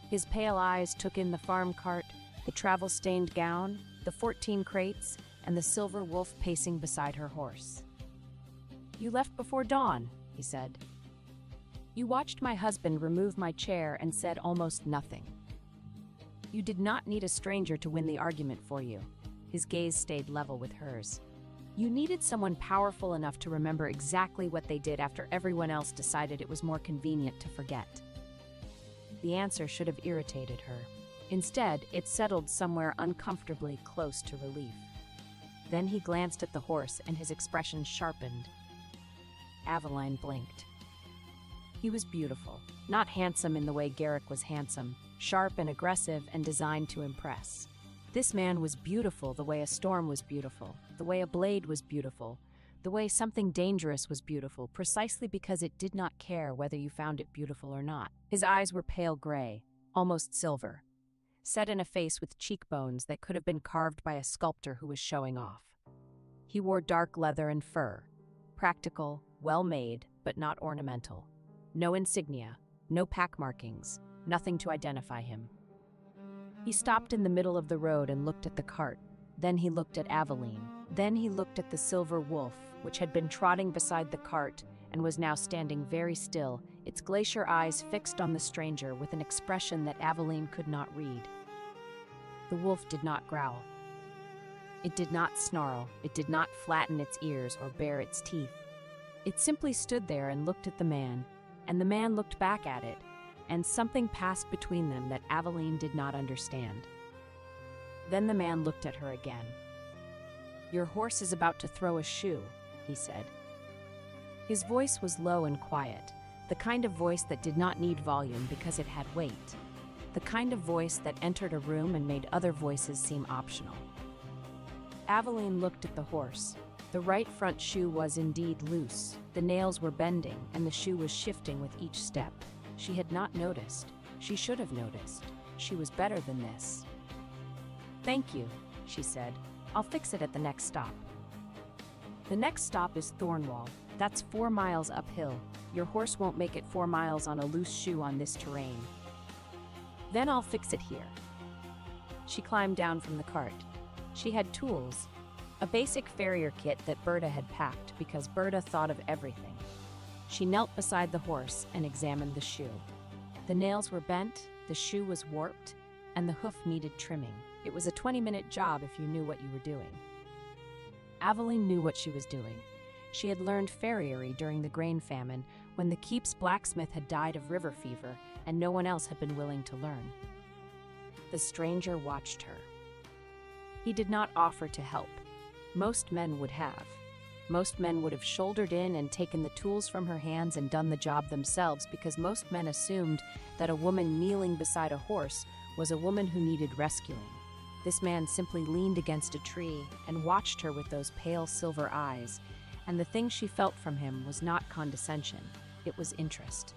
[SPEAKER 1] His pale eyes took in the farm cart, the travel-stained gown, the 14 crates, and the Silver Wolf pacing beside her horse. You left before dawn, he said. You watched my husband remove my chair and said almost nothing. You did not need a stranger to win the argument for you. His gaze stayed level with hers. You needed someone powerful enough to remember exactly what they did after everyone else decided it was more convenient to forget. The answer should have irritated her. Instead, it settled somewhere uncomfortably close to relief. Then he glanced at the horse and his expression sharpened. Aveline blinked. He was beautiful, not handsome in the way Garrick was handsome, sharp and aggressive and designed to impress. This man was beautiful the way a storm was beautiful, the way a blade was beautiful, the way something dangerous was beautiful, precisely because it did not care whether you found it beautiful or not. His eyes were pale gray, almost silver, set in a face with cheekbones that could have been carved by a sculptor who was showing off. He wore dark leather and fur, practical, well-made, but not ornamental. No insignia, no pack markings, nothing to identify him. He stopped in the middle of the road and looked at the cart. Then he looked at Aveline. Then he looked at the Silver Wolf, which had been trotting beside the cart and was now standing very still, its glacier eyes fixed on the stranger with an expression that Aveline could not read. The wolf did not growl. It did not snarl. It did not flatten its ears or bare its teeth. It simply stood there and looked at the man, and the man looked back at it, and something passed between them that Aveline did not understand. Then the man looked at her again. "Your horse is about to throw a shoe," he said. His voice was low and quiet, the kind of voice that did not need volume because it had weight, the kind of voice that entered a room and made other voices seem optional. Aveline looked at the horse. The right front shoe was indeed loose, the nails were bending, and the shoe was shifting with each step. She had not noticed. She should have noticed. She was better than this. "Thank you," she said. "I'll fix it at the next stop." "The next stop is Thornwall. That's 4 miles uphill. Your horse won't make it 4 miles on a loose shoe on this terrain." "Then I'll fix it here." She climbed down from the cart. She had tools, a basic farrier kit that Berta had packed because Berta thought of everything. She knelt beside the horse and examined the shoe. The nails were bent, the shoe was warped, and the hoof needed trimming. It was a 20-minute job if you knew what you were doing. Aveline knew what she was doing. She had learned farriery during the grain famine when the keep's blacksmith had died of river fever and no one else had been willing to learn. The stranger watched her. He did not offer to help. Most men would have. Most men would have shouldered in and taken the tools from her hands and done the job themselves because most men assumed that a woman kneeling beside a horse was a woman who needed rescuing. This man simply leaned against a tree and watched her with those pale silver eyes, and the thing she felt from him was not condescension, it was interest.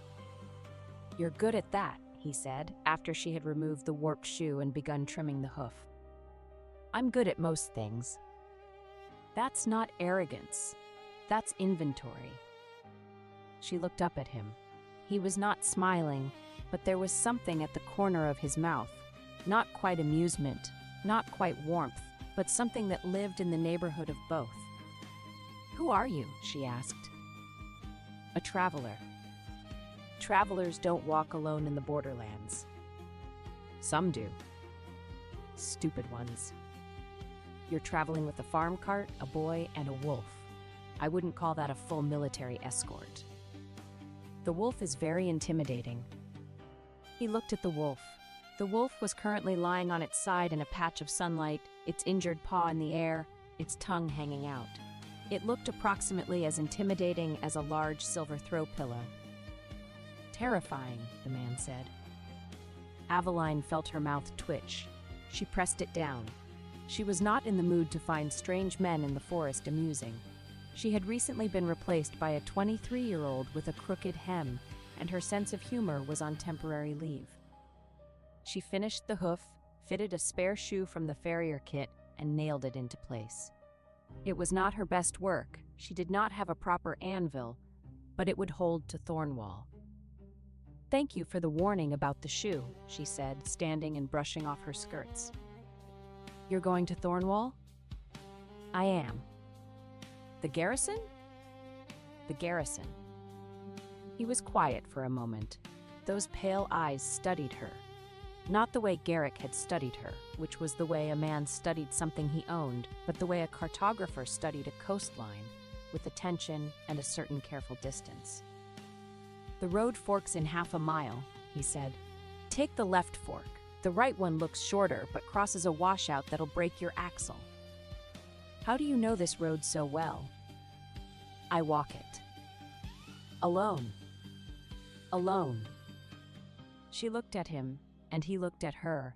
[SPEAKER 1] "You're good at that," he said, after she had removed the warped shoe and begun trimming the hoof. "I'm good at most things." "That's not arrogance. That's inventory." She looked up at him. He was not smiling, but there was something at the corner of his mouth. Not quite amusement, not quite warmth, but something that lived in the neighborhood of both. "Who are you?" she asked. "A traveler. Travelers don't walk alone in the borderlands." "Some do. Stupid ones." "You're traveling with a farm cart, a boy, and a wolf. I wouldn't call that a full military escort." "The wolf is very intimidating." He looked at the wolf. The wolf was currently lying on its side in a patch of sunlight, its injured paw in the air, its tongue hanging out. It looked approximately as intimidating as a large silver throw pillow. "Terrifying," the man said. Aveline felt her mouth twitch. She pressed it down. She was not in the mood to find strange men in the forest amusing. She had recently been replaced by a 23-year-old with a crooked hem, and her sense of humor was on temporary leave. She finished the hoof, fitted a spare shoe from the farrier kit, and nailed it into place. It was not her best work. She did not have a proper anvil, but it would hold to Thornwall. "Thank you for the warning about the shoe," she said, standing and brushing off her skirts. "You're going to Thornwall?" "I am." "The garrison?" "The garrison." He was quiet for a moment. Those pale eyes studied her. Not the way Garrick had studied her, which was the way a man studied something he owned, but the way a cartographer studied a coastline, with attention and a certain careful distance. "The road forks in half a mile," he said. "Take the left fork. The right one looks shorter, but crosses a washout that'll break your axle." "How do you know this road so well?" "I walk it." "Alone?" "Alone." She looked at him, and he looked at her,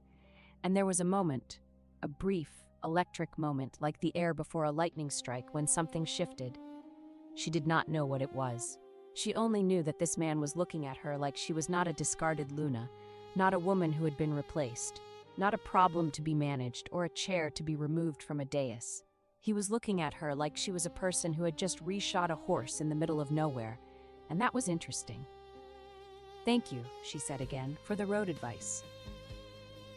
[SPEAKER 1] and there was a moment, a brief, electric moment like the air before a lightning strike when something shifted. She did not know what it was. She only knew that this man was looking at her like she was not a discarded Luna, not a woman who had been replaced, not a problem to be managed or a chair to be removed from a dais. He was looking at her like she was a person who had just reshod a horse in the middle of nowhere, and that was interesting. "Thank you," she said again, "for the road advice."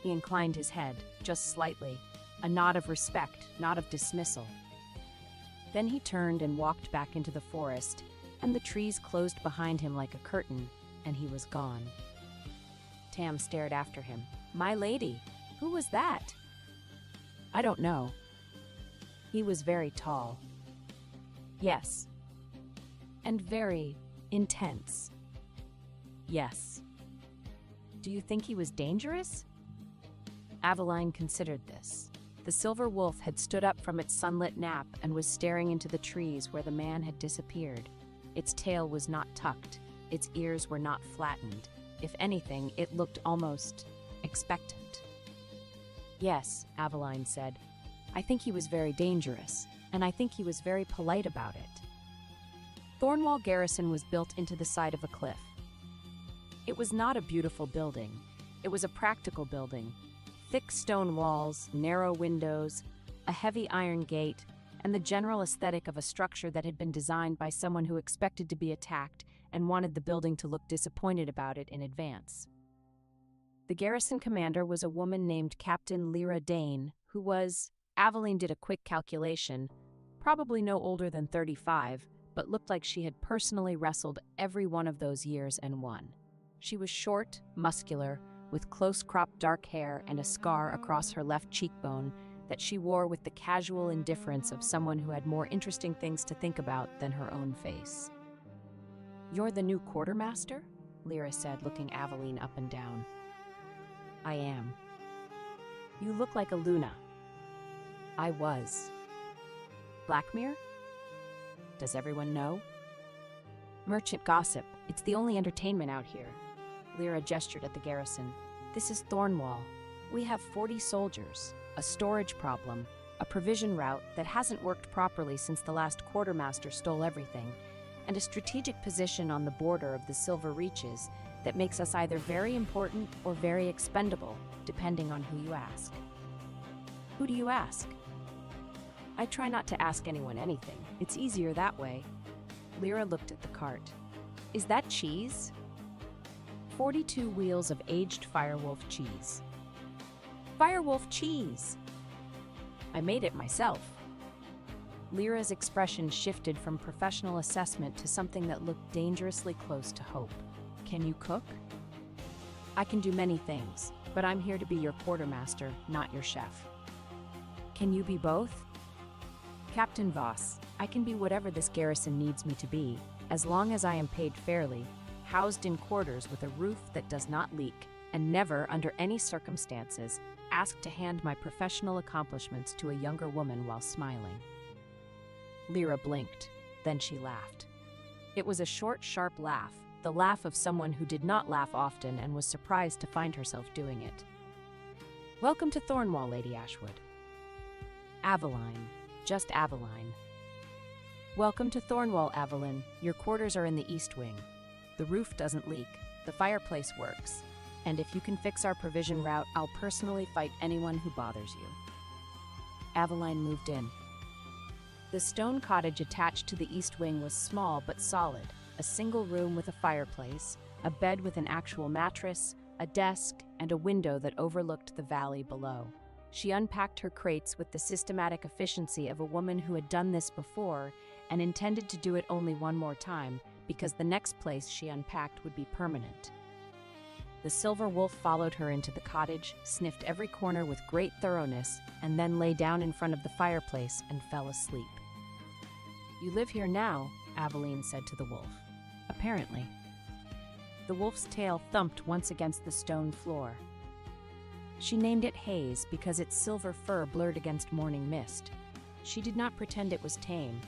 [SPEAKER 1] He inclined his head, just slightly, a nod of respect, not of dismissal. Then he turned and walked back into the forest, and the trees closed behind him like a curtain, and he was gone. Tam stared after him. "My lady, who was that?" I don't know. He was very tall. Yes. And very intense. Yes. Do you think he was dangerous? Aveline considered this. The silver wolf had stood up from its sunlit nap and was staring into the trees where the man had disappeared. Its tail was not tucked. Its ears were not flattened. If anything, it looked almost expectant. Yes, Aveline said. I think he was very dangerous, and I think he was very polite about it. Thornwall Garrison was built into the side of a cliff. It was not a beautiful building. It was a practical building. Thick stone walls, narrow windows, a heavy iron gate, and the general aesthetic of a structure that had been designed by someone who expected to be attacked and wanted the building to look disappointed about it in advance. The garrison commander was a woman named Captain Lyra Dane, who was, Aveline did a quick calculation, probably no older than 35, but looked like she had personally wrestled every one of those years and won. She was short, muscular, with close-cropped dark hair and a scar across her left cheekbone that she wore with the casual indifference of someone who had more interesting things to think about than her own face. "You're the new quartermaster?" Lyra said, looking Aveline up and down. "I am." "You look like a Luna." "I was." "Blackmere?" "Does everyone know?" "Merchant gossip. It's the only entertainment out here." Lyra gestured at the garrison. "This is Thornwall. We have 40 soldiers, a storage problem, a provision route that hasn't worked properly since the last quartermaster stole everything, and a strategic position on the border of the Silver Reaches that makes us either very important or very expendable, depending on who you ask." "Who do you ask?" "I try not to ask anyone anything. It's easier that way." Lyra looked at the cart. "Is that cheese?" 42 wheels of aged Firewolf cheese. Firewolf cheese! I made it myself. Lyra's expression shifted from professional assessment to something that looked dangerously close to hope. "Can you cook?" "I can do many things, but I'm here to be your quartermaster, not your chef." "Can you be both?" "Captain Voss, I can be whatever this garrison needs me to be, as long as I am paid fairly, housed in quarters with a roof that does not leak, and never, under any circumstances, asked to hand my professional accomplishments to a younger woman while smiling." Lyra blinked. Then she laughed. It was a short, sharp laugh, the laugh of someone who did not laugh often and was surprised to find herself doing it. "Welcome to Thornwall, Lady Ashwood." "Aveline. Just Aveline." "Welcome to Thornwall, Aveline. Your quarters are in the East Wing. The roof doesn't leak, the fireplace works, and if you can fix our provision route, I'll personally fight anyone who bothers you." Aveline moved in. The stone cottage attached to the East Wing was small but solid, a single room with a fireplace, a bed with an actual mattress, a desk, and a window that overlooked the valley below. She unpacked her crates with the systematic efficiency of a woman who had done this before and intended to do it only one more time, because the next place she unpacked would be permanent. The silver wolf followed her into the cottage, sniffed every corner with great thoroughness, and then lay down in front of the fireplace and fell asleep. "You live here now," Aveline said to the wolf. "Apparently." The wolf's tail thumped once against the stone floor. She named it Haze because its silver fur blurred against morning mist. She did not pretend it was tame.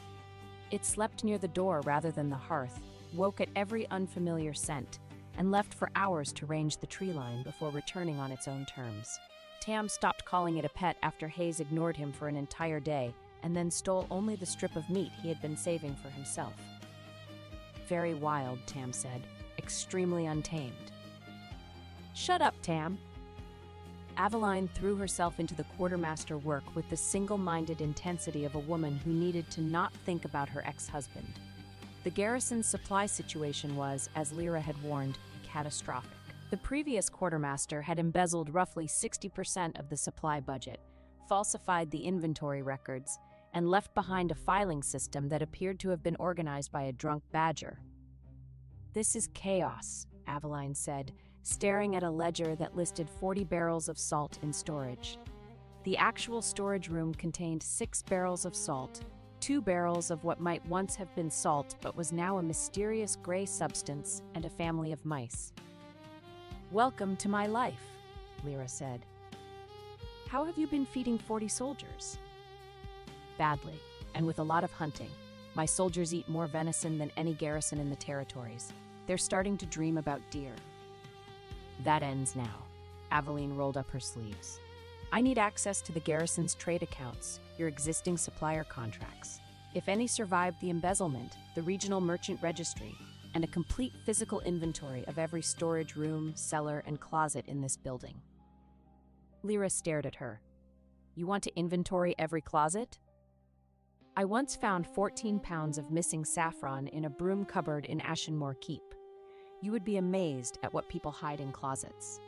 [SPEAKER 1] It slept near the door rather than the hearth, woke at every unfamiliar scent, and left for hours to range the tree line before returning on its own terms. Tam stopped calling it a pet after Hayes ignored him for an entire day and then stole only the strip of meat he had been saving for himself. "Very wild," Tam said, "extremely untamed." "Shut up, Tam." Aveline threw herself into the quartermaster work with the single-minded intensity of a woman who needed to not think about her ex-husband. The garrison's supply situation was, as Lyra had warned, catastrophic. The previous quartermaster had embezzled roughly 60% of the supply budget, falsified the inventory records, and left behind a filing system that appeared to have been organized by a drunk badger. "This is chaos," Aveline said, staring at a ledger that listed 40 barrels of salt in storage. The actual storage room contained 6 barrels of salt, 2 barrels of what might once have been salt but was now a mysterious gray substance, and a family of mice. "Welcome to my life," Lyra said. "How have you been feeding 40 soldiers?" "Badly, and with a lot of hunting. My soldiers eat more venison than any garrison in the territories. They're starting to dream about deer." "That ends now." Aveline rolled up her sleeves. "I need access to the garrison's trade accounts, your existing supplier contracts. If any survived the embezzlement, the regional merchant registry, and a complete physical inventory of every storage room, cellar, and closet in this building." Lyra stared at her. "You want to inventory every closet?" "I once found 14 pounds of missing saffron in a broom cupboard in Ashenmore Keep. You would be amazed at what people hide in closets."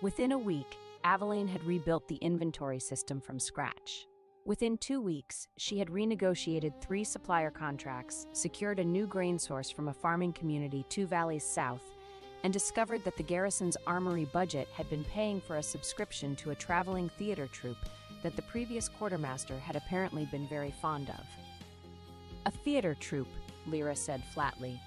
[SPEAKER 1] Within a week, Aveline had rebuilt the inventory system from scratch. Within 2 weeks, she had renegotiated 3 supplier contracts, secured a new grain source from a farming community 2 valleys south, and discovered that the garrison's armory budget had been paying for a subscription to a traveling theater troupe that the previous quartermaster had apparently been very fond of. "A theater troupe," Lyra said flatly.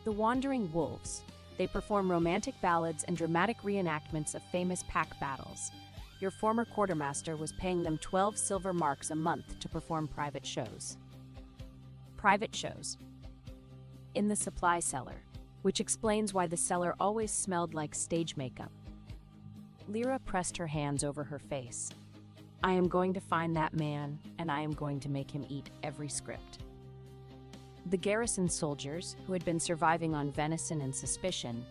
[SPEAKER 1] "The Wandering Wolves. They perform romantic ballads and dramatic reenactments of famous pack battles. Your former quartermaster was paying them 12 silver marks a month to perform private shows." "Private shows?" "In the supply cellar, which explains why the cellar always smelled like stage makeup." Lyra pressed her hands over her face. "I am going to find that man, and I am going to make him eat every script." The garrison soldiers, who had been surviving on venison and suspicion,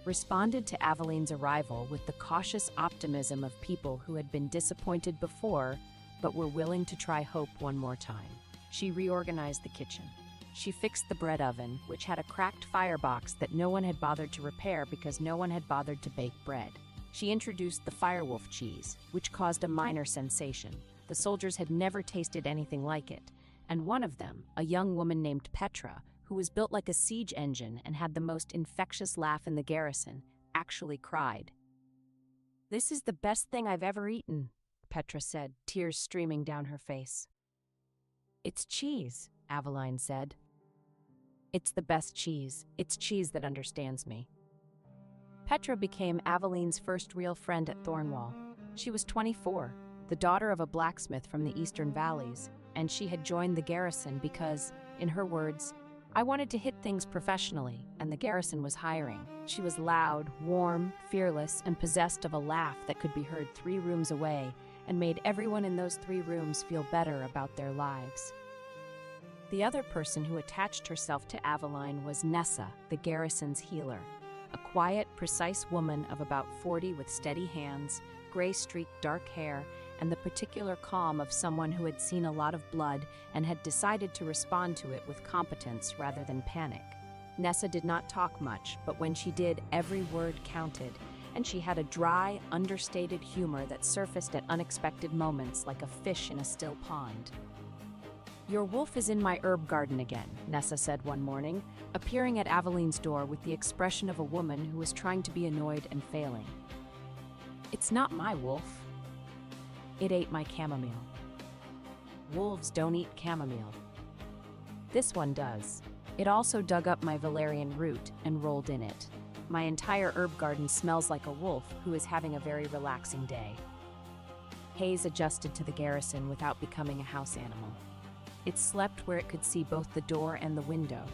[SPEAKER 1] responded to Aveline's arrival with the cautious optimism of people who had been disappointed before but were willing to try hope one more time. She reorganized the kitchen. She fixed the bread oven, which had a cracked firebox that no one had bothered to repair because no one had bothered to bake bread. She introduced the Firewolf cheese, which caused a minor sensation. The soldiers had never tasted anything like it, and one of them, a young woman named Petra, who was built like a siege engine and had the most infectious laugh in the garrison, actually cried. "This is the best thing I've ever eaten," Petra said, tears streaming down her face. "It's cheese," Aveline said. "It's the best cheese. It's cheese that understands me." Petra became Aveline's first real friend at Thornwall. She was 24, the daughter of a blacksmith from the Eastern Valleys, and she had joined the garrison because, in her words, "I wanted to hit things professionally, and the garrison was hiring." She was loud, warm, fearless, and possessed of a laugh that could be heard 3 rooms away and made everyone in those 3 rooms feel better about their lives. The other person who attached herself to Aveline was Nessa, the garrison's healer, a quiet, precise woman of about 40 with steady hands, gray-streaked dark hair, and the particular calm of someone who had seen a lot of blood and had decided to respond to it with competence rather than panic. Nessa did not talk much, but when she did, every word counted, and she had a dry, understated humor that surfaced at unexpected moments like a fish in a still pond. "Your wolf is in my herb garden again," Nessa said one morning, appearing at Aveline's door with the expression of a woman who was trying to be annoyed and failing. "It's not my wolf. It ate my chamomile." "Wolves don't eat chamomile." "This one does. It also dug up my valerian root and rolled in it. My entire herb garden smells like a wolf who is having a very relaxing day." Hayes adjusted to the garrison without becoming a house animal. It slept where it could see both the door and the window,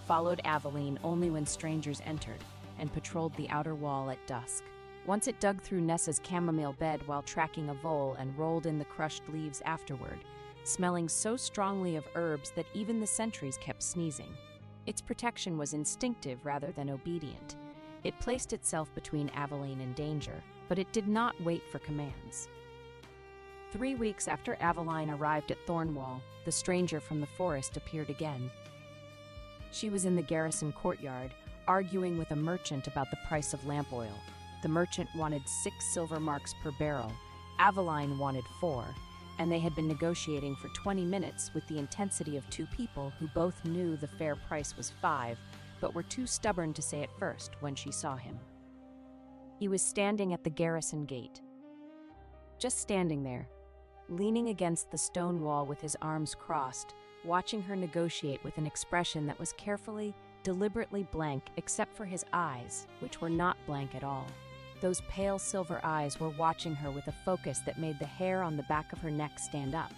[SPEAKER 1] followed Aveline only when strangers entered, and patrolled the outer wall at dusk. Once it dug through Nessa's chamomile bed while tracking a vole and rolled in the crushed leaves afterward, smelling so strongly of herbs that even the sentries kept sneezing. Its protection was instinctive rather than obedient. It placed itself between Aveline and danger, but it did not wait for commands. 3 weeks after Aveline arrived at Thornwall, the stranger from the forest appeared again. She was in the garrison courtyard, arguing with a merchant about the price of lamp oil. The merchant wanted 6 silver marks per barrel, Aveline wanted 4, and they had been negotiating for 20 minutes with the intensity of 2 people who both knew the fair price was 5, but were too stubborn to say it first when she saw him. He was standing at the garrison gate. just standing there, leaning against the stone wall with his arms crossed, watching her negotiate with an expression that was carefully, deliberately blank except for his eyes, which were not blank at all. Those pale silver eyes were watching her with a focus that made the hair on the back of her neck stand up.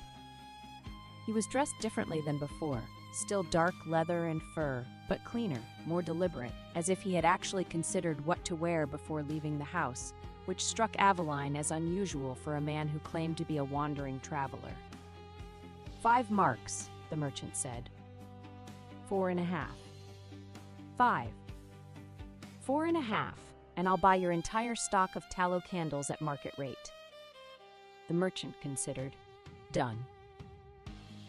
[SPEAKER 1] He was dressed differently than before, still dark leather and fur, but cleaner, more deliberate, as if he had actually considered what to wear before leaving the house, which struck Aveline as unusual for a man who claimed to be a wandering traveler. 5 marks, the merchant said. 4.5. 5. 4.5, and I'll buy your entire stock of tallow candles at market rate. The merchant considered. Done.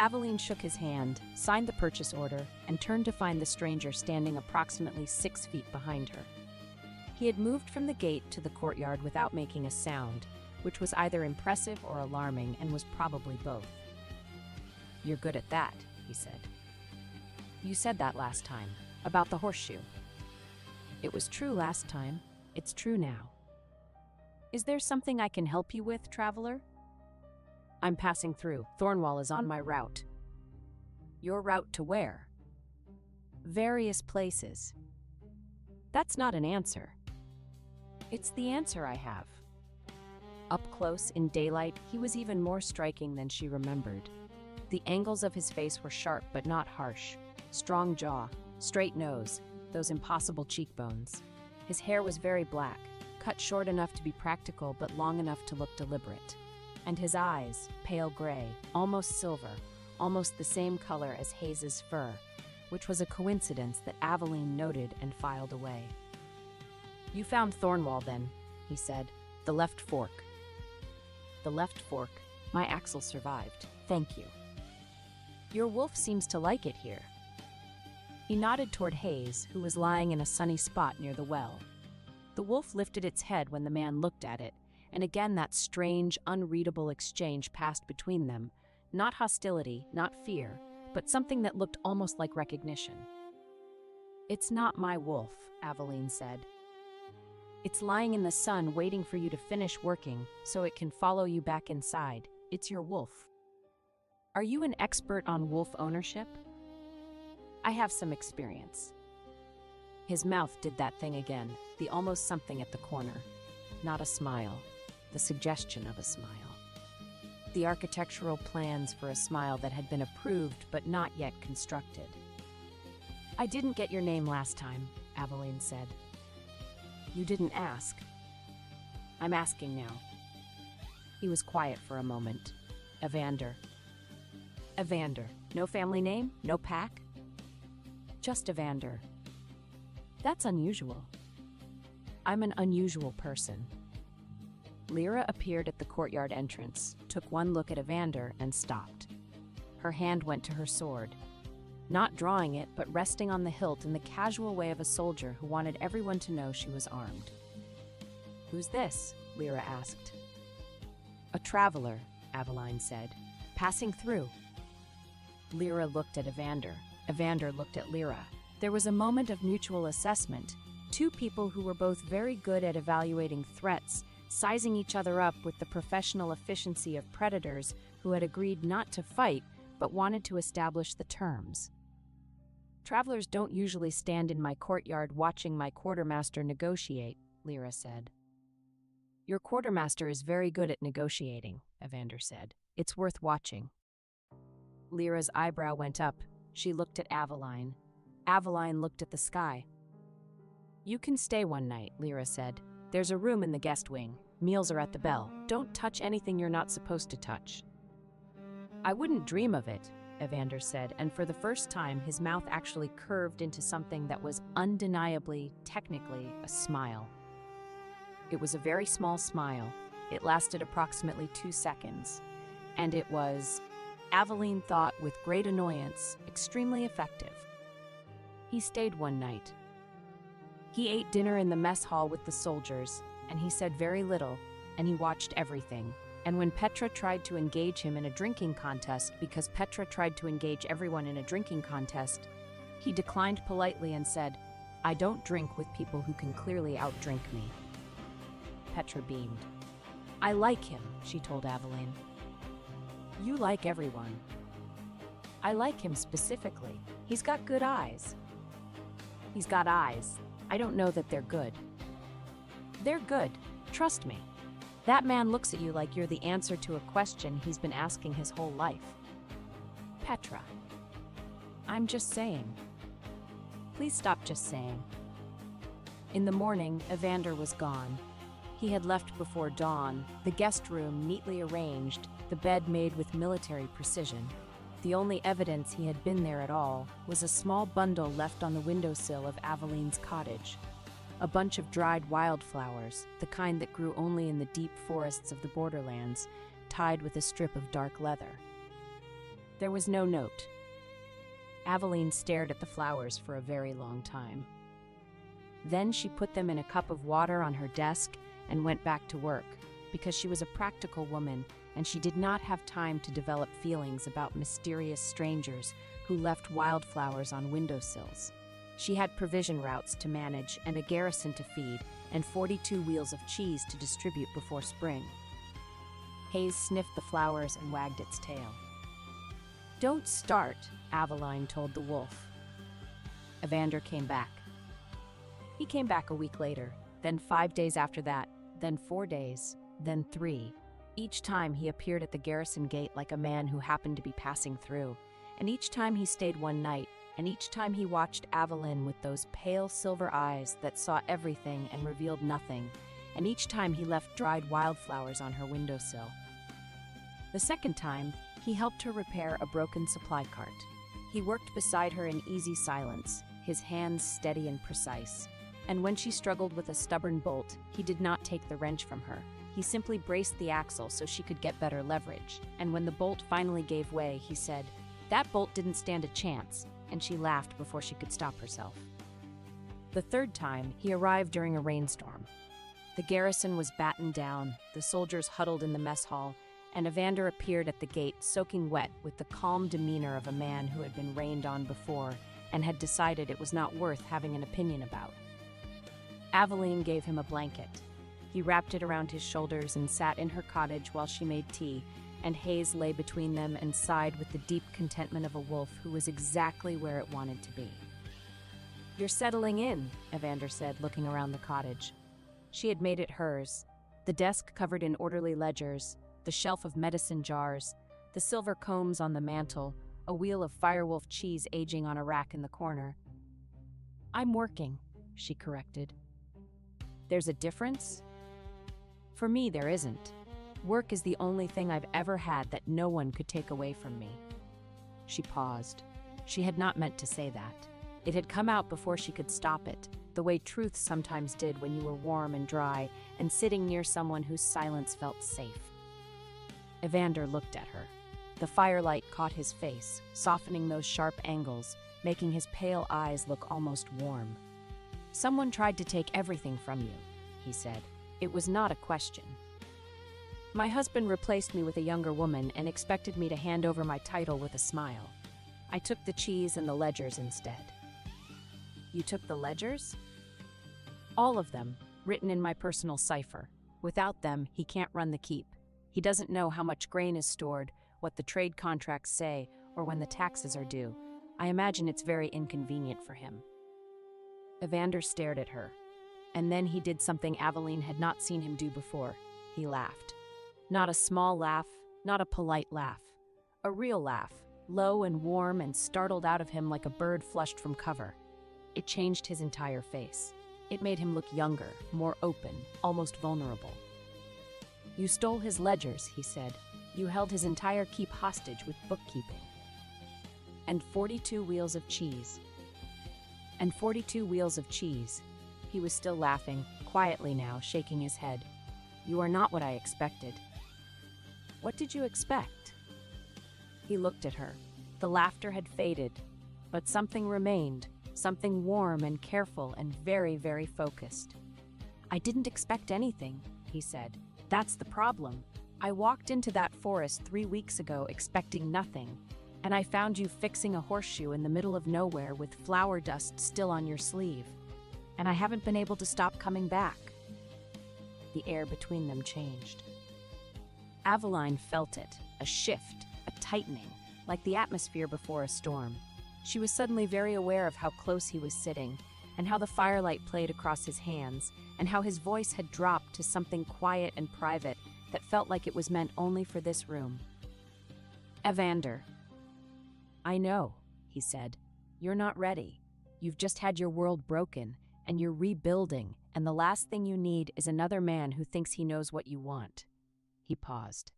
[SPEAKER 1] Aveline shook his hand, signed the purchase order, and turned to find the stranger standing approximately 6 feet behind her. He had moved from the gate to the courtyard without making a sound, which was either impressive or alarming and was probably both. You're good at that, he said. You said that last time, about the horseshoe. It was true last time. It's true now. Is there something I can help you with, traveler? I'm passing through. Thornwall is on my route. Your route to where? Various places. That's not an answer. It's the answer I have. Up close, in daylight, he was even more striking than she remembered. The angles of his face were sharp but not harsh. Strong jaw, straight nose, those impossible cheekbones. His hair was very black, cut short enough to be practical but long enough to look deliberate. And his eyes, pale gray, almost silver, almost the same color as Hayes's fur, which was a coincidence that Aveline noted and filed away. You found Thornwall then, he said. The left fork. The left fork. My axle survived. Thank you. Your wolf seems to like it here. He nodded toward Hayes, who was lying in a sunny spot near the well. The wolf lifted its head when the man looked at it, and again that strange, unreadable exchange passed between them. Not hostility, not fear, but something that looked almost like recognition. It's not my wolf, Aveline said. It's lying in the sun waiting for you to finish working so it can follow you back inside. It's your wolf. Are you an expert on wolf ownership? I have some experience. His mouth did that thing again, the almost something at the corner. Not a smile. The suggestion of a smile. The architectural plans for a smile that had been approved but not yet constructed. I didn't get your name last time, Aveline said. You didn't ask. I'm asking now. He was quiet for a moment. Evander. Evander. No family name? No pack? Just Evander. That's unusual. I'm an unusual person. Lyra appeared at the courtyard entrance, took one look at Evander, and stopped. Her hand went to her sword, not drawing it, but resting on the hilt in the casual way of a soldier who wanted everyone to know she was armed. Who's this? Lyra asked. A traveler, Aveline said, passing through. Lyra looked at Evander. Evander looked at Lyra. There was a moment of mutual assessment. Two people who were both very good at evaluating threats, sizing each other up with the professional efficiency of predators who had agreed not to fight but wanted to establish the terms. Travelers don't usually stand in my courtyard watching my quartermaster negotiate, Lyra said. Your quartermaster is very good at negotiating, Evander said. It's worth watching. Lyra's eyebrow went up. She looked at Aveline. Aveline looked at the sky. You can stay one night, Lyra said. There's a room in the guest wing. Meals are at the bell. Don't touch anything you're not supposed to touch. I wouldn't dream of it, Evander said, and for the first time his mouth actually curved into something that was undeniably, technically, a smile. It was a very small smile. It lasted approximately 2 seconds. And it was, Aveline thought with great annoyance, extremely effective. He stayed one night. He ate dinner in the mess hall with the soldiers, and he said very little, and he watched everything. And when Petra tried to engage him in a drinking contest, because Petra tried to engage everyone in a drinking contest, he declined politely and said, I don't drink with people who can clearly outdrink me. Petra beamed. I like him, she told Aveline. You like everyone. I like him specifically. He's got good eyes. He's got eyes. I don't know that they're good. They're good. Trust me. That man looks at you like you're the answer to a question he's been asking his whole life. Petra. I'm just saying. Please stop just saying. In the morning, Evander was gone. He had left before dawn, the guest room neatly arranged, the bed made with military precision. The only evidence he had been there at all was a small bundle left on the windowsill of Aveline's cottage. A bunch of dried wildflowers, the kind that grew only in the deep forests of the borderlands, tied with a strip of dark leather. There was no note. Aveline stared at the flowers for a very long time. Then she put them in a cup of water on her desk and went back to work, because she was a practical woman and she did not have time to develop feelings about mysterious strangers who left wildflowers on windowsills. She had provision routes to manage and a garrison to feed and 42 wheels of cheese to distribute before spring. Hayes sniffed the flowers and wagged its tail. Don't start, Aveline told the wolf. Evander came back. He came back a week later, then 5 days after that, then 4 days, then 3. Each time he appeared at the garrison gate like a man who happened to be passing through, and each time he stayed one night, and each time he watched Aveline with those pale silver eyes that saw everything and revealed nothing, and each time he left dried wildflowers on her windowsill. The second time, he helped her repair a broken supply cart. He worked beside her in easy silence, his hands steady and precise. And when she struggled with a stubborn bolt, he did not take the wrench from her. He simply braced the axle so she could get better leverage. And when the bolt finally gave way, he said, "That bolt didn't stand a chance," and she laughed before she could stop herself. The third time, he arrived during a rainstorm. The garrison was battened down, the soldiers huddled in the mess hall, and Evander appeared at the gate soaking wet with the calm demeanor of a man who had been rained on before and had decided it was not worth having an opinion about. Aveline gave him a blanket. He wrapped it around his shoulders and sat in her cottage while she made tea, and Hayes lay between them and sighed with the deep contentment of a wolf who was exactly where it wanted to be. You're settling in, Evander said, looking around the cottage. She had made it hers, the desk covered in orderly ledgers, the shelf of medicine jars, the silver combs on the mantel, a wheel of Firewolf cheese aging on a rack in the corner. I'm working, she corrected. There's a difference? For me, there isn't. Work is the only thing I've ever had that no one could take away from me. She paused. She had not meant to say that. It had come out before she could stop it, the way truth sometimes did when you were warm and dry and sitting near someone whose silence felt safe. Evander looked at her. The firelight caught his face, softening those sharp angles, making his pale eyes look almost warm. Someone tried to take everything from you, he said. It was not a question. My husband replaced me with a younger woman and expected me to hand over my title with a smile. I took the cheese and the ledgers instead. You took the ledgers? All of them, written in my personal cipher. Without them, he can't run the keep. He doesn't know how much grain is stored, what the trade contracts say, or when the taxes are due. I imagine it's very inconvenient for him. Evander stared at her. And then he did something Aveline had not seen him do before. He laughed. Not a small laugh, not a polite laugh. A real laugh, low and warm and startled out of him like a bird flushed from cover. It changed his entire face. It made him look younger, more open, almost vulnerable. You stole his ledgers, he said. You held his entire keep hostage with bookkeeping. And 42 wheels of cheese. And 42 wheels of cheese. He was still laughing, quietly now, shaking his head. You are not what I expected. What did you expect? He looked at her. The laughter had faded, but something remained, something warm and careful and very, very focused. I didn't expect anything, he said. That's the problem. I walked into that forest 3 weeks ago expecting nothing, and I found you fixing a horseshoe in the middle of nowhere with flour dust still on your sleeve. And I haven't been able to stop coming back. The air between them changed. Aveline felt it, a shift, a tightening, like the atmosphere before a storm. She was suddenly very aware of how close he was sitting, and how the firelight played across his hands, and how his voice had dropped to something quiet and private that felt like it was meant only for this room. "Evander." "I know," he said. "You're not ready. You've just had your world broken, and you're rebuilding, and the last thing you need is another man who thinks he knows what you want." He paused.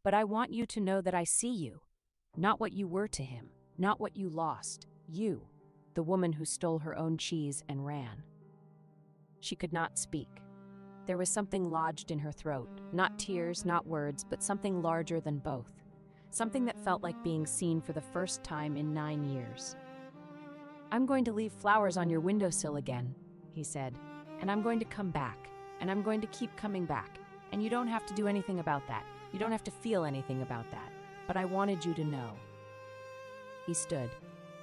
[SPEAKER 1] "But I want you to know that I see you. Not what you were to him, not what you lost. You, the woman who stole her own cheese and ran." She could not speak. There was something lodged in her throat, not tears, not words, but something larger than both. Something that felt like being seen for the first time in 9 years. "I'm going to leave flowers on your windowsill again," he said, "and I'm going to come back, and I'm going to keep coming back, and you don't have to do anything about that. You don't have to feel anything about that, but I wanted you to know." He stood.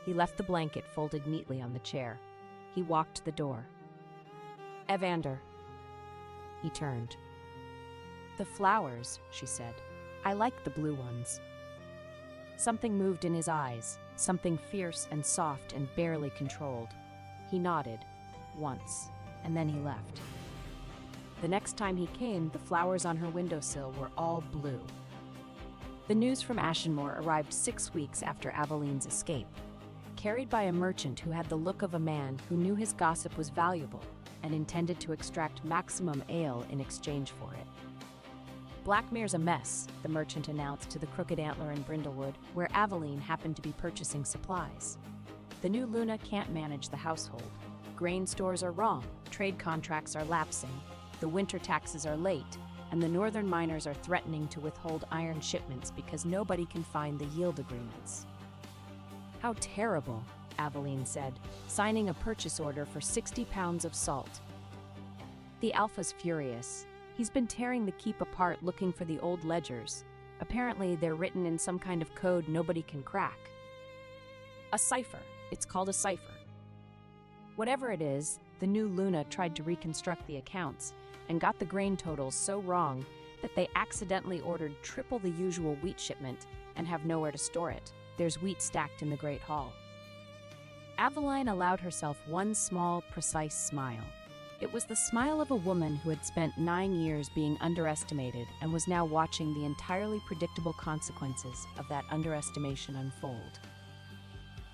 [SPEAKER 1] He left the blanket folded neatly on the chair. He walked to the door. "Evander." He turned. "The flowers," she said. "I like the blue ones." Something moved in his eyes, something fierce and soft and barely controlled. He nodded, once, and then he left. The next time he came, the flowers on her windowsill were all blue. The news from Ashenmore arrived 6 weeks after Aveline's escape, carried by a merchant who had the look of a man who knew his gossip was valuable and intended to extract maximum ale in exchange for it. "Blackmere's a mess," the merchant announced to the Crooked Antler in Brindlewood, where Aveline happened to be purchasing supplies. "The new Luna can't manage the household. Grain stores are wrong, trade contracts are lapsing, the winter taxes are late, and the northern miners are threatening to withhold iron shipments because nobody can find the yield agreements." "How terrible," Aveline said, signing a purchase order for 60 pounds of salt. "The Alpha's furious. He's been tearing the keep apart looking for the old ledgers. Apparently they're written in some kind of code nobody can crack. A cipher. It's called a cipher. Whatever it is, the new Luna tried to reconstruct the accounts and got the grain totals so wrong that they accidentally ordered triple the usual wheat shipment and have nowhere to store it. There's wheat stacked in the Great Hall." Aveline allowed herself one small, precise smile. It was the smile of a woman who had spent 9 years being underestimated and was now watching the entirely predictable consequences of that underestimation unfold.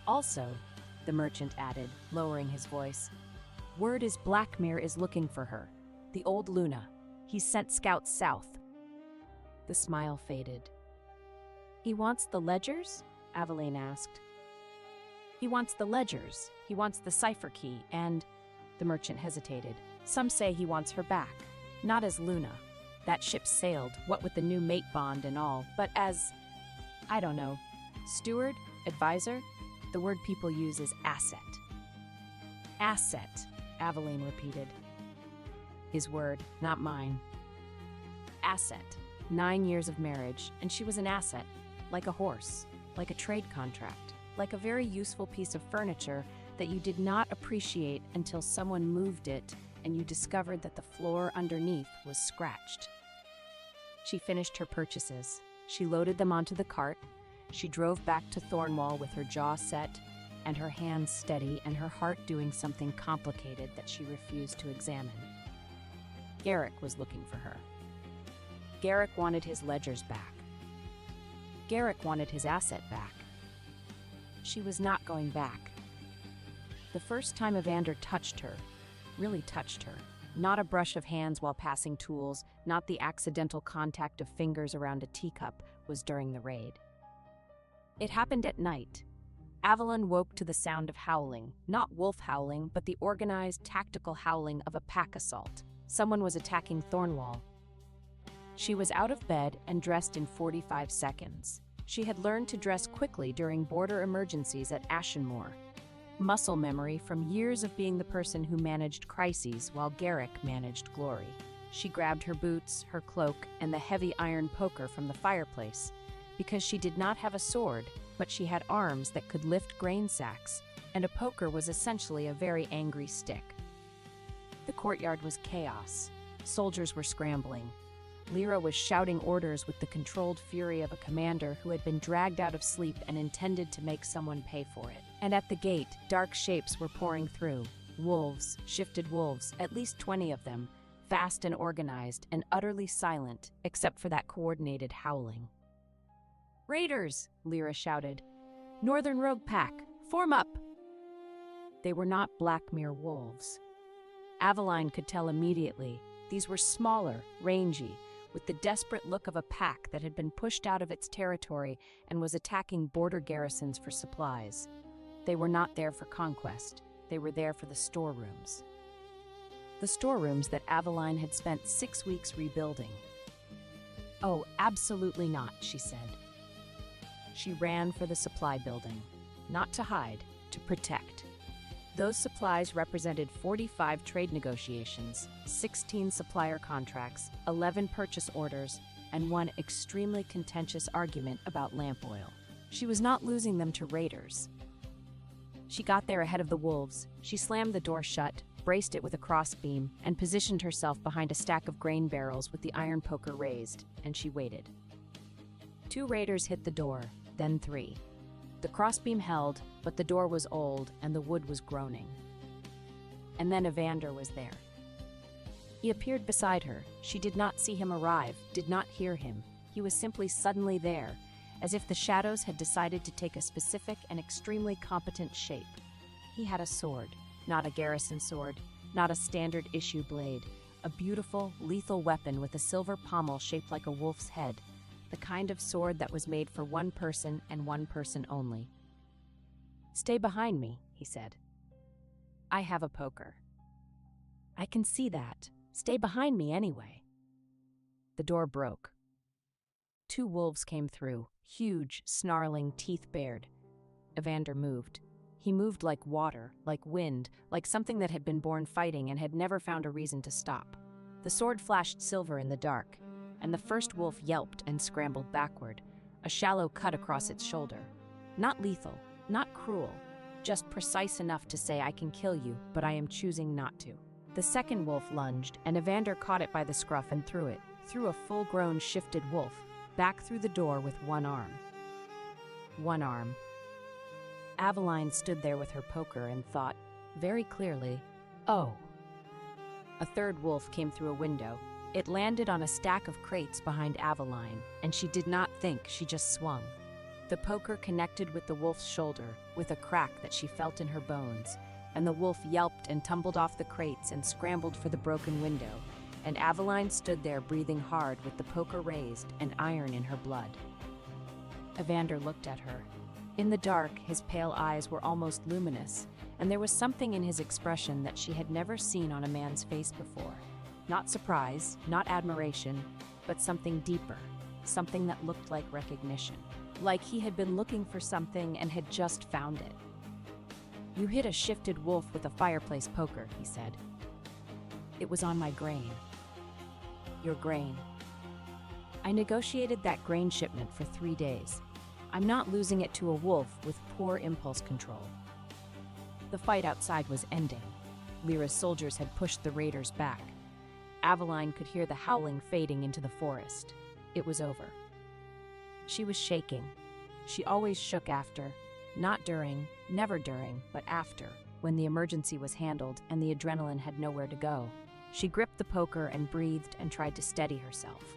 [SPEAKER 1] "Also," the merchant added, lowering his voice, "word is Blackmere is looking for her. The old Luna. He's sent scouts south." The smile faded. "He wants the ledgers?" Aveline asked. "He wants the ledgers. He wants the cipher key, and..." The merchant hesitated. "Some say he wants her back. Not as Luna. That ship sailed, what with the new mate bond and all, but as, I don't know, steward, advisor? The word people use is asset." "Asset," Aveline repeated. His word, not mine. Asset. 9 years of marriage, and she was an asset, like a horse, like a trade contract, like a very useful piece of furniture that you did not appreciate until someone moved it and you discovered that the floor underneath was scratched. She finished her purchases. She loaded them onto the cart. She drove back to Thornwall with her jaw set and her hands steady and her heart doing something complicated that she refused to examine. Garrick was looking for her. Garrick wanted his ledgers back. Garrick wanted his asset back. She was not going back. The first time Evander touched her, really touched her, not a brush of hands while passing tools, not the accidental contact of fingers around a teacup, was during the raid. It happened at night. Aveline woke to the sound of howling, not wolf howling, but the organized, tactical howling of a pack assault. Someone was attacking Thornwall. She was out of bed and dressed in 45 seconds. She had learned to dress quickly during border emergencies at Ashenmore. Muscle memory from years of being the person who managed crises while Garrick managed glory. She grabbed her boots, her cloak, and the heavy iron poker from the fireplace, because she did not have a sword, but she had arms that could lift grain sacks, and a poker was essentially a very angry stick. The courtyard was chaos. Soldiers were scrambling. Lyra was shouting orders with the controlled fury of a commander who had been dragged out of sleep and intended to make someone pay for it. And at the gate, dark shapes were pouring through. Wolves, shifted wolves, at least 20 of them, fast and organized and utterly silent, except for that coordinated howling. "Raiders!" Lyra shouted. "Northern Rogue Pack, form up!" They were not Blackmere wolves. Aveline could tell immediately. These were smaller, rangy, with the desperate look of a pack that had been pushed out of its territory and was attacking border garrisons for supplies. They were not there for conquest. They were there for the storerooms. The storerooms that Aveline had spent 6 weeks rebuilding. "Oh, absolutely not," she said. She ran for the supply building, not to hide, to protect. Those supplies represented 45 trade negotiations, 16 supplier contracts, 11 purchase orders, and one extremely contentious argument about lamp oil. She was not losing them to raiders. She got there ahead of the wolves. She slammed the door shut, braced it with a crossbeam, and positioned herself behind a stack of grain barrels with the iron poker raised, and she waited. 2 raiders hit the door, then 3. The crossbeam held, but the door was old and the wood was groaning. And then Evander was there. He appeared beside her. She did not see him arrive, did not hear him. He was simply suddenly there, as if the shadows had decided to take a specific and extremely competent shape. He had a sword, not a garrison sword, not a standard issue blade, a beautiful, lethal weapon with a silver pommel shaped like a wolf's head, the kind of sword that was made for one person and one person only. "Stay behind me," he said. "I have a poker." "I can see that. Stay behind me anyway." The door broke. 2 wolves came through, huge, snarling, teeth bared. Evander moved. He moved like water, like wind, like something that had been born fighting and had never found a reason to stop. The sword flashed silver in the dark, and the first wolf yelped and scrambled backward, a shallow cut across its shoulder. Not lethal, not cruel, just precise enough to say, "I can kill you, but I am choosing not to." The second wolf lunged, and Evander caught it by the scruff and threw a full-grown shifted wolf, back through the door with one arm. One arm. Aveline stood there with her poker and thought, very clearly, "Oh." A third wolf came through a window. It landed on a stack of crates behind Aveline, and she did not think, she just swung. The poker connected with the wolf's shoulder, with a crack that she felt in her bones, and the wolf yelped and tumbled off the crates and scrambled for the broken window, and Aveline stood there breathing hard with the poker raised and iron in her blood. Evander looked at her. In the dark, his pale eyes were almost luminous, and there was something in his expression that she had never seen on a man's face before. Not surprise, not admiration, but something deeper, something that looked like recognition. Like he had been looking for something and had just found it. "You hit a shifted wolf with a fireplace poker," he said. "It was on my grain." "Your grain." "I negotiated that grain shipment for 3 days. I'm not losing it to a wolf with poor impulse control." The fight outside was ending. Lyra's soldiers had pushed the raiders back. Aveline could hear the howling fading into the forest. It was over. She was shaking. She always shook after, not during, never during, but after, when the emergency was handled and the adrenaline had nowhere to go. She gripped the poker and breathed and tried to steady herself.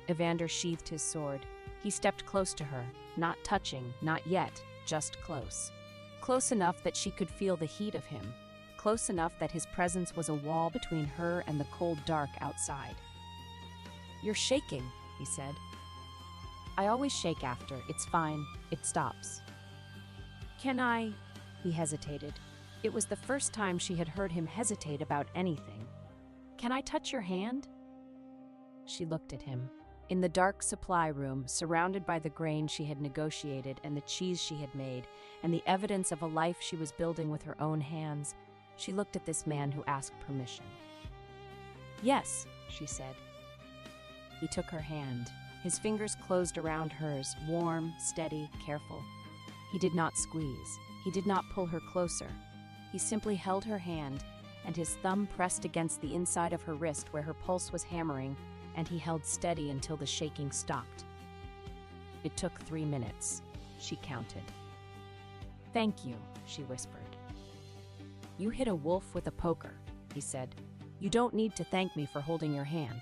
[SPEAKER 1] Evander sheathed his sword. He stepped close to her, not touching, not yet, just close. Close enough that she could feel the heat of him. Close enough that his presence was a wall between her and the cold dark outside. "You're shaking," he said. "I always shake after. It's fine. It stops." "Can I?" He hesitated. It was the first time she had heard him hesitate about anything. "Can I touch your hand?" She looked at him. In the dark supply room, surrounded by the grain she had negotiated and the cheese she had made, and the evidence of a life she was building with her own hands, she looked at this man who asked permission. "Yes," she said. He took her hand. His fingers closed around hers, warm, steady, careful. He did not squeeze. He did not pull her closer. He simply held her hand, and his thumb pressed against the inside of her wrist where her pulse was hammering, and he held steady until the shaking stopped. It took 3 minutes, she counted. "Thank you," she whispered. "You hit a wolf with a poker," he said. "You don't need to thank me for holding your hand.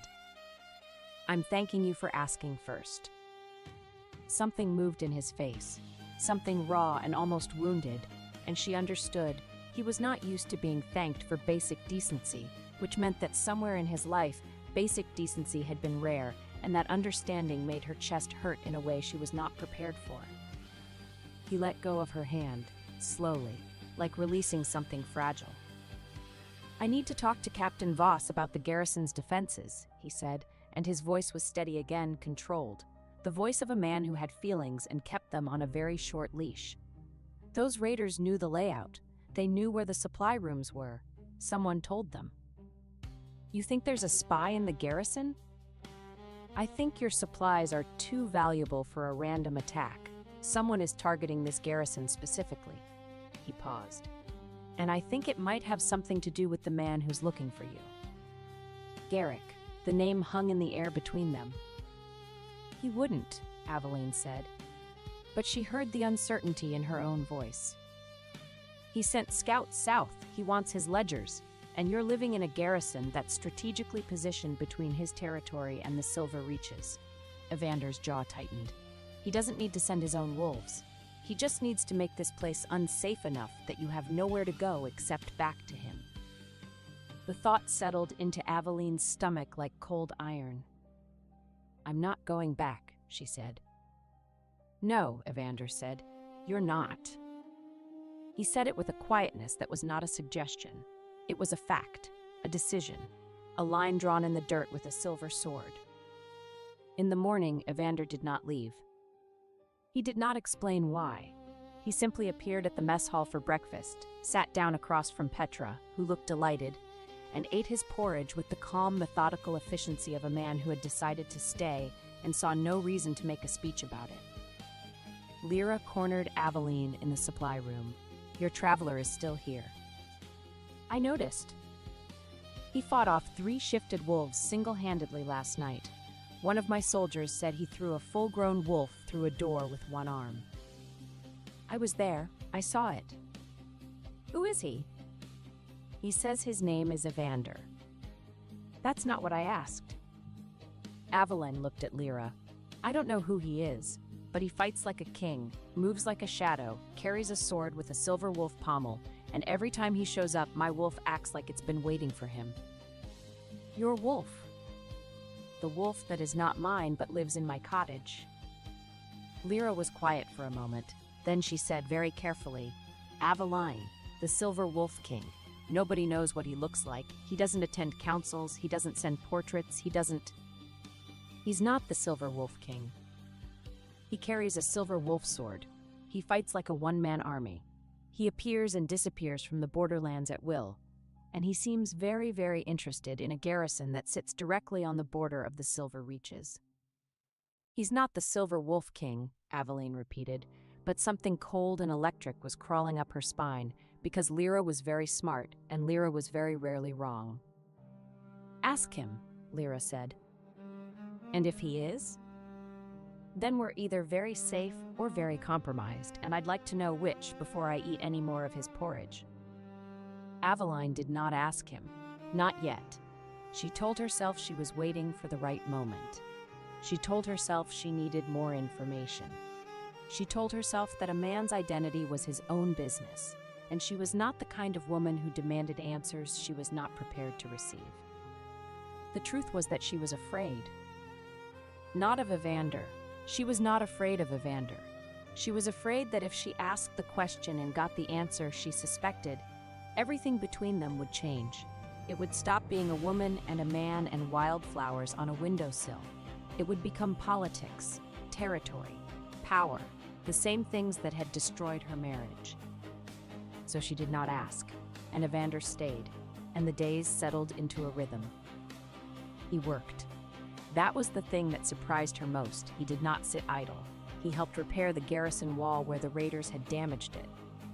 [SPEAKER 1] I'm thanking you for asking first." Something moved in his face, something raw and almost wounded, and she understood he was not used to being thanked for basic decency, which meant that somewhere in his life, basic decency had been rare, and that understanding made her chest hurt in a way she was not prepared for. He let go of her hand, slowly, like releasing something fragile. "I need to talk to Captain Voss about the garrison's defenses," he said, and his voice was steady again, controlled, the voice of a man who had feelings and kept them on a very short leash. Those raiders knew the layout. They knew where the supply rooms were. Someone told them. "You think there's a spy in the garrison?" "I think your supplies are too valuable for a random attack. Someone is targeting this garrison specifically." He paused. "And I think it might have something to do with the man who's looking for you." Garrick, the name hung in the air between them. "He wouldn't," Aveline said, but she heard the uncertainty in her own voice. "He sent scouts south. He wants his ledgers, and you're living in a garrison that's strategically positioned between his territory and the Silver Reaches." Evander's jaw tightened. "He doesn't need to send his own wolves. He just needs to make this place unsafe enough that you have nowhere to go except back to him." The thought settled into Aveline's stomach like cold iron. "I'm not going back," she said. "No," Evander said, "you're not." He said it with a quietness that was not a suggestion. It was a fact, a decision, a line drawn in the dirt with a silver sword. In the morning, Evander did not leave. He did not explain why. He simply appeared at the mess hall for breakfast, sat down across from Petra, who looked delighted, and ate his porridge with the calm, methodical efficiency of a man who had decided to stay and saw no reason to make a speech about it. Lyra cornered Aveline in the supply room. "Your traveler is still here." "I noticed. He fought off 3 shifted wolves single-handedly last night. One of my soldiers said he threw a full-grown wolf through a door with one arm." "I was there. I saw it." "Who is he?" "He says his name is Evander." "That's not what I asked." Aveline looked at Lyra. "I don't know who he is, but he fights like a king, moves like a shadow, carries a sword with a silver wolf pommel, and every time he shows up, my wolf acts like it's been waiting for him." "Your wolf?" "The wolf that is not mine but lives in my cottage." Lyra was quiet for a moment. Then she said very carefully, "Aveline, the Silver Wolf King. Nobody knows what he looks like. He doesn't attend councils. He doesn't send portraits. He's not the Silver Wolf King. He carries a silver wolf sword. He fights like a one-man army. He appears and disappears from the borderlands at will. And he seems very, very interested in a garrison that sits directly on the border of the Silver Reaches." "He's not the Silver Wolf King," Aveline repeated, but something cold and electric was crawling up her spine because Lyra was very smart and Lyra was very rarely wrong. "Ask him," Lyra said. "And if he is? Then we're either very safe or very compromised, and I'd like to know which before I eat any more of his porridge." Aveline did not ask him. Not yet. She told herself she was waiting for the right moment. She told herself she needed more information. She told herself that a man's identity was his own business, and she was not the kind of woman who demanded answers she was not prepared to receive. The truth was that she was afraid. Not of Evander. She was not afraid of Evander. She was afraid that if she asked the question and got the answer she suspected, everything between them would change. It would stop being a woman and a man and wildflowers on a windowsill. It would become politics, territory, power, the same things that had destroyed her marriage. So she did not ask, and Evander stayed, and the days settled into a rhythm. He worked. That was the thing that surprised her most. He did not sit idle. He helped repair the garrison wall where the raiders had damaged it.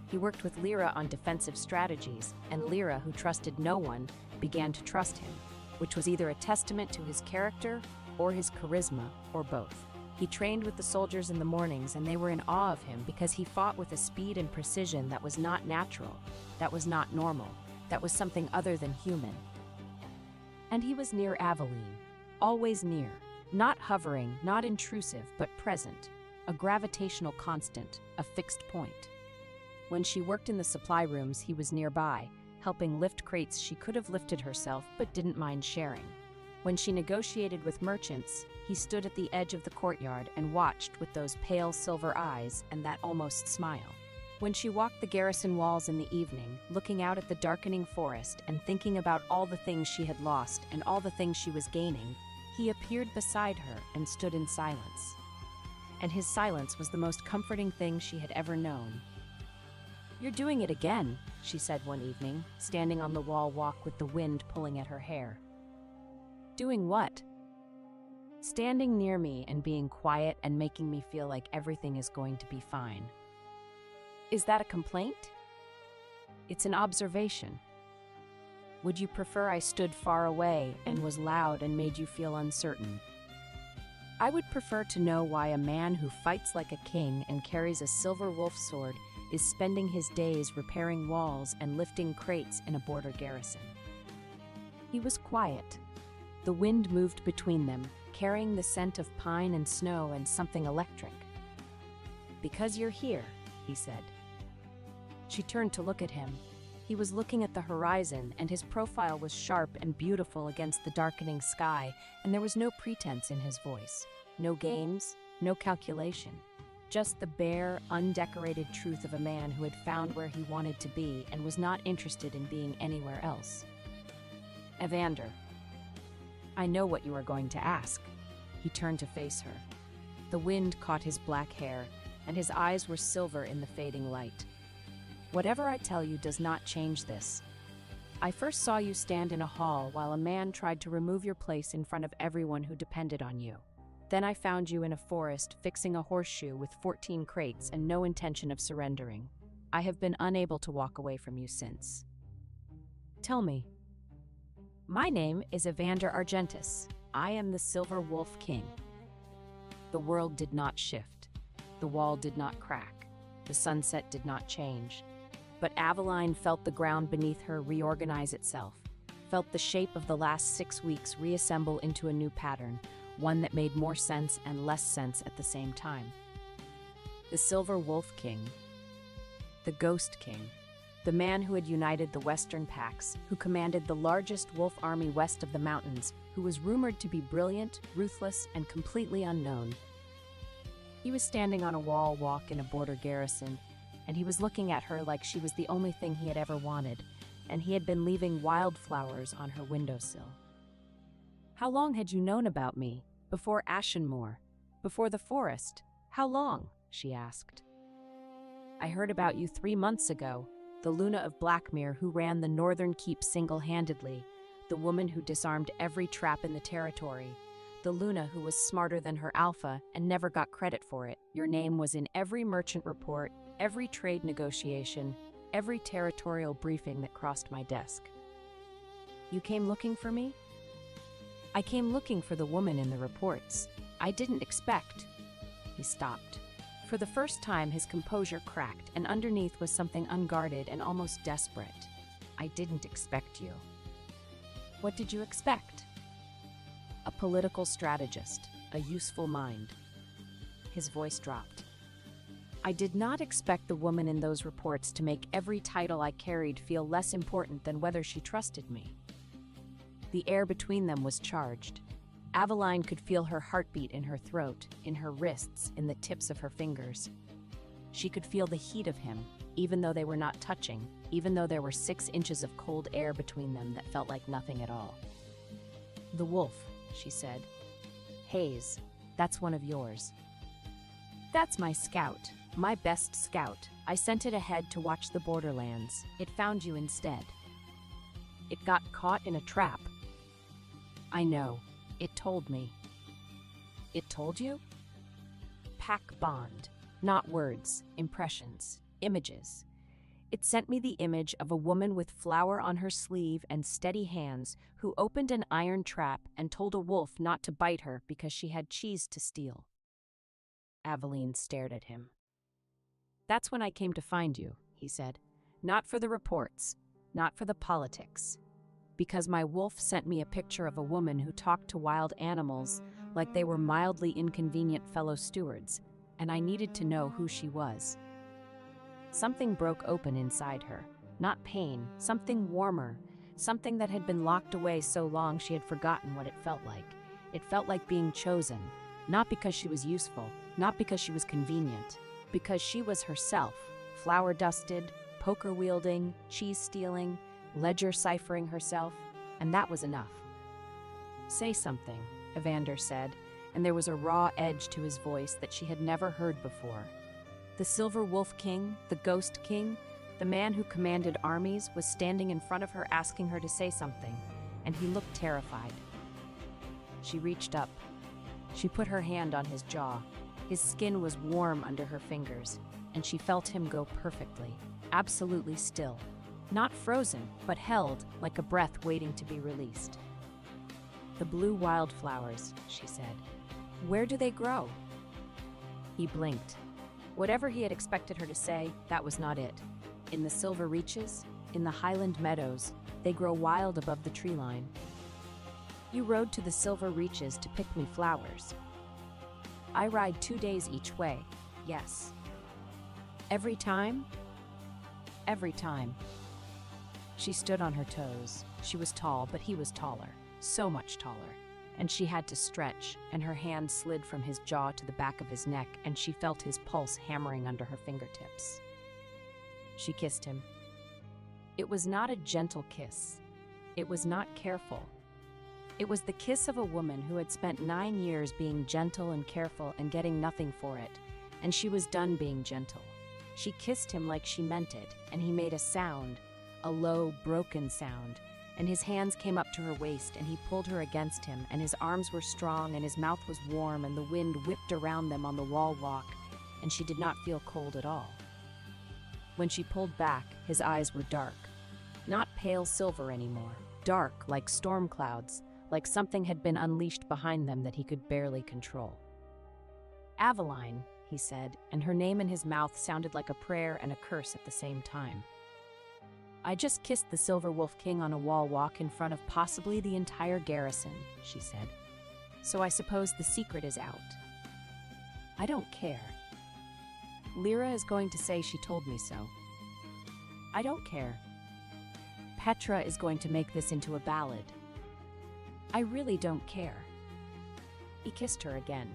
[SPEAKER 1] He worked with Lyra on defensive strategies, and Lyra, who trusted no one, began to trust him. which was either a testament to his character or his charisma, or both. He trained with the soldiers in the mornings, and they were in awe of him because he fought with a speed and precision that was not natural, that was not normal, that was something other than human. And he was near Aveline, always near, not hovering, not intrusive, but present, a gravitational constant, a fixed point. When she worked in the supply rooms, he was nearby, helping lift crates she could have lifted herself but didn't mind sharing. When she negotiated with merchants, he stood at the edge of the courtyard and watched with those pale silver eyes and that almost smile. When she walked the garrison walls in the evening, looking out at the darkening forest and thinking about all the things she had lost and all the things she was gaining, he appeared beside her and stood in silence. And his silence was the most comforting thing she had ever known. "You're doing it again," she said one evening, standing on the wall walk with the wind pulling at her hair. "Doing what?" "Standing near me and being quiet and making me feel like everything is going to be fine." "Is that a complaint?" "It's an observation." "Would you prefer I stood far away and was loud and made you feel uncertain?" "I would prefer to know why a man who fights like a king and carries a silver wolf sword is spending his days repairing walls and lifting crates in a border garrison." He was quiet. The wind moved between them, carrying the scent of pine and snow and something electric. "Because you're here," he said. She turned to look at him. He was looking at the horizon, and his profile was sharp and beautiful against the darkening sky, and there was no pretense in his voice. No games, no calculation. Just the bare, undecorated truth of a man who had found where he wanted to be and was not interested in being anywhere else. "Evander, I know what you are going to ask." He turned to face her. The wind caught his black hair, and his eyes were silver in the fading light. "Whatever I tell you does not change this. I first saw you stand in a hall while a man tried to remove your place in front of everyone who depended on you. Then I found you in a forest fixing a horseshoe with 14 crates and no intention of surrendering. I have been unable to walk away from you since." "Tell me." "My name is Evander Argentus. I am the Silver Wolf King." The world did not shift. The wall did not crack. The sunset did not change. But Aveline felt the ground beneath her reorganize itself, felt the shape of the last 6 weeks reassemble into a new pattern, one that made more sense and less sense at the same time. The Silver Wolf King. The Ghost King. The man who had united the Western Pacts, who commanded the largest wolf army west of the mountains, who was rumored to be brilliant, ruthless, and completely unknown. He was standing on a wall walk in a border garrison, and he was looking at her like she was the only thing he had ever wanted, and he had been leaving wildflowers on her windowsill. "How long had you known about me? Before Ashenmoor? Before the forest? How long?" she asked. "I heard about you 3 months ago. The Luna of Blackmere who ran the northern keep single-handedly, the woman who disarmed every trap in the territory, the Luna who was smarter than her alpha and never got credit for it. Your name was in every merchant report, every trade negotiation, every territorial briefing that crossed my desk. You came looking for me?" "I came looking for the woman in the reports. I didn't expect." He stopped. For the first time, his composure cracked, and underneath was something unguarded and almost desperate. "I didn't expect you." "What did you expect?" "A political strategist, a useful mind." His voice dropped. "I did not expect the woman in those reports to make every title I carried feel less important than whether she trusted me." The air between them was charged. Aveline could feel her heartbeat in her throat, in her wrists, in the tips of her fingers. She could feel the heat of him, even though they were not touching, even though there were 6 inches of cold air between them that felt like nothing at all. "The wolf," she said. "Hayes, that's one of yours." "That's my scout, my best scout. I sent it ahead to watch the borderlands. It found you instead." "It got caught in a trap." "I know. It told me." "It told you?" "Pack bond. Not words, impressions, images. It sent me the image of a woman with flour on her sleeve and steady hands who opened an iron trap and told a wolf not to bite her because she had cheese to steal. Aveline stared at him. "That's when I came to find you," he said. "Not for the reports, not for the politics. Because my wolf sent me a picture of a woman who talked to wild animals like they were mildly inconvenient fellow stewards, and I needed to know who she was." Something broke open inside her. Not pain, something warmer, something that had been locked away so long she had forgotten what it felt like. It felt like being chosen, not because she was useful, not because she was convenient, because she was herself, flour-dusted, poker-wielding, cheese-stealing, ledger-ciphering herself, and that was enough. "Say something," Evander said, and there was a raw edge to his voice that she had never heard before. The Silver Wolf King, the Ghost King, the man who commanded armies, was standing in front of her asking her to say something, and he looked terrified. She reached up. She put her hand on his jaw. His skin was warm under her fingers, and she felt him go perfectly, absolutely still. Not frozen, but held like a breath waiting to be released. "The blue wildflowers," she said. "Where do they grow?" He blinked. Whatever he had expected her to say, that was not it. In the silver reaches, in the highland meadows, they grow wild above the tree line. "You rode to the silver reaches to pick me flowers." "I ride 2 days each way, yes." "Every time?" "Every time." She stood on her toes. She was tall, but he was taller, so much taller. And she had to stretch, and her hand slid from his jaw to the back of his neck, and she felt his pulse hammering under her fingertips. She kissed him. It was not a gentle kiss. It was not careful. It was the kiss of a woman who had spent 9 years being gentle and careful and getting nothing for it, and she was done being gentle. She kissed him like she meant it, and he made a sound, a low, broken sound, and his hands came up to her waist, and he pulled her against him, and his arms were strong, and his mouth was warm, and the wind whipped around them on the wall walk, and she did not feel cold at all. When she pulled back, his eyes were dark. Not pale silver anymore. Dark, like storm clouds, like something had been unleashed behind them that he could barely control. "Aveline," he said, and her name in his mouth sounded like a prayer and a curse at the same time. "I just kissed the Silver Wolf King on a wall walk in front of possibly the entire garrison," she said. "So I suppose the secret is out." "I don't care." "Lyra is going to say she told me so." "I don't care." "Petra is going to make this into a ballad." "I really don't care." He kissed her again.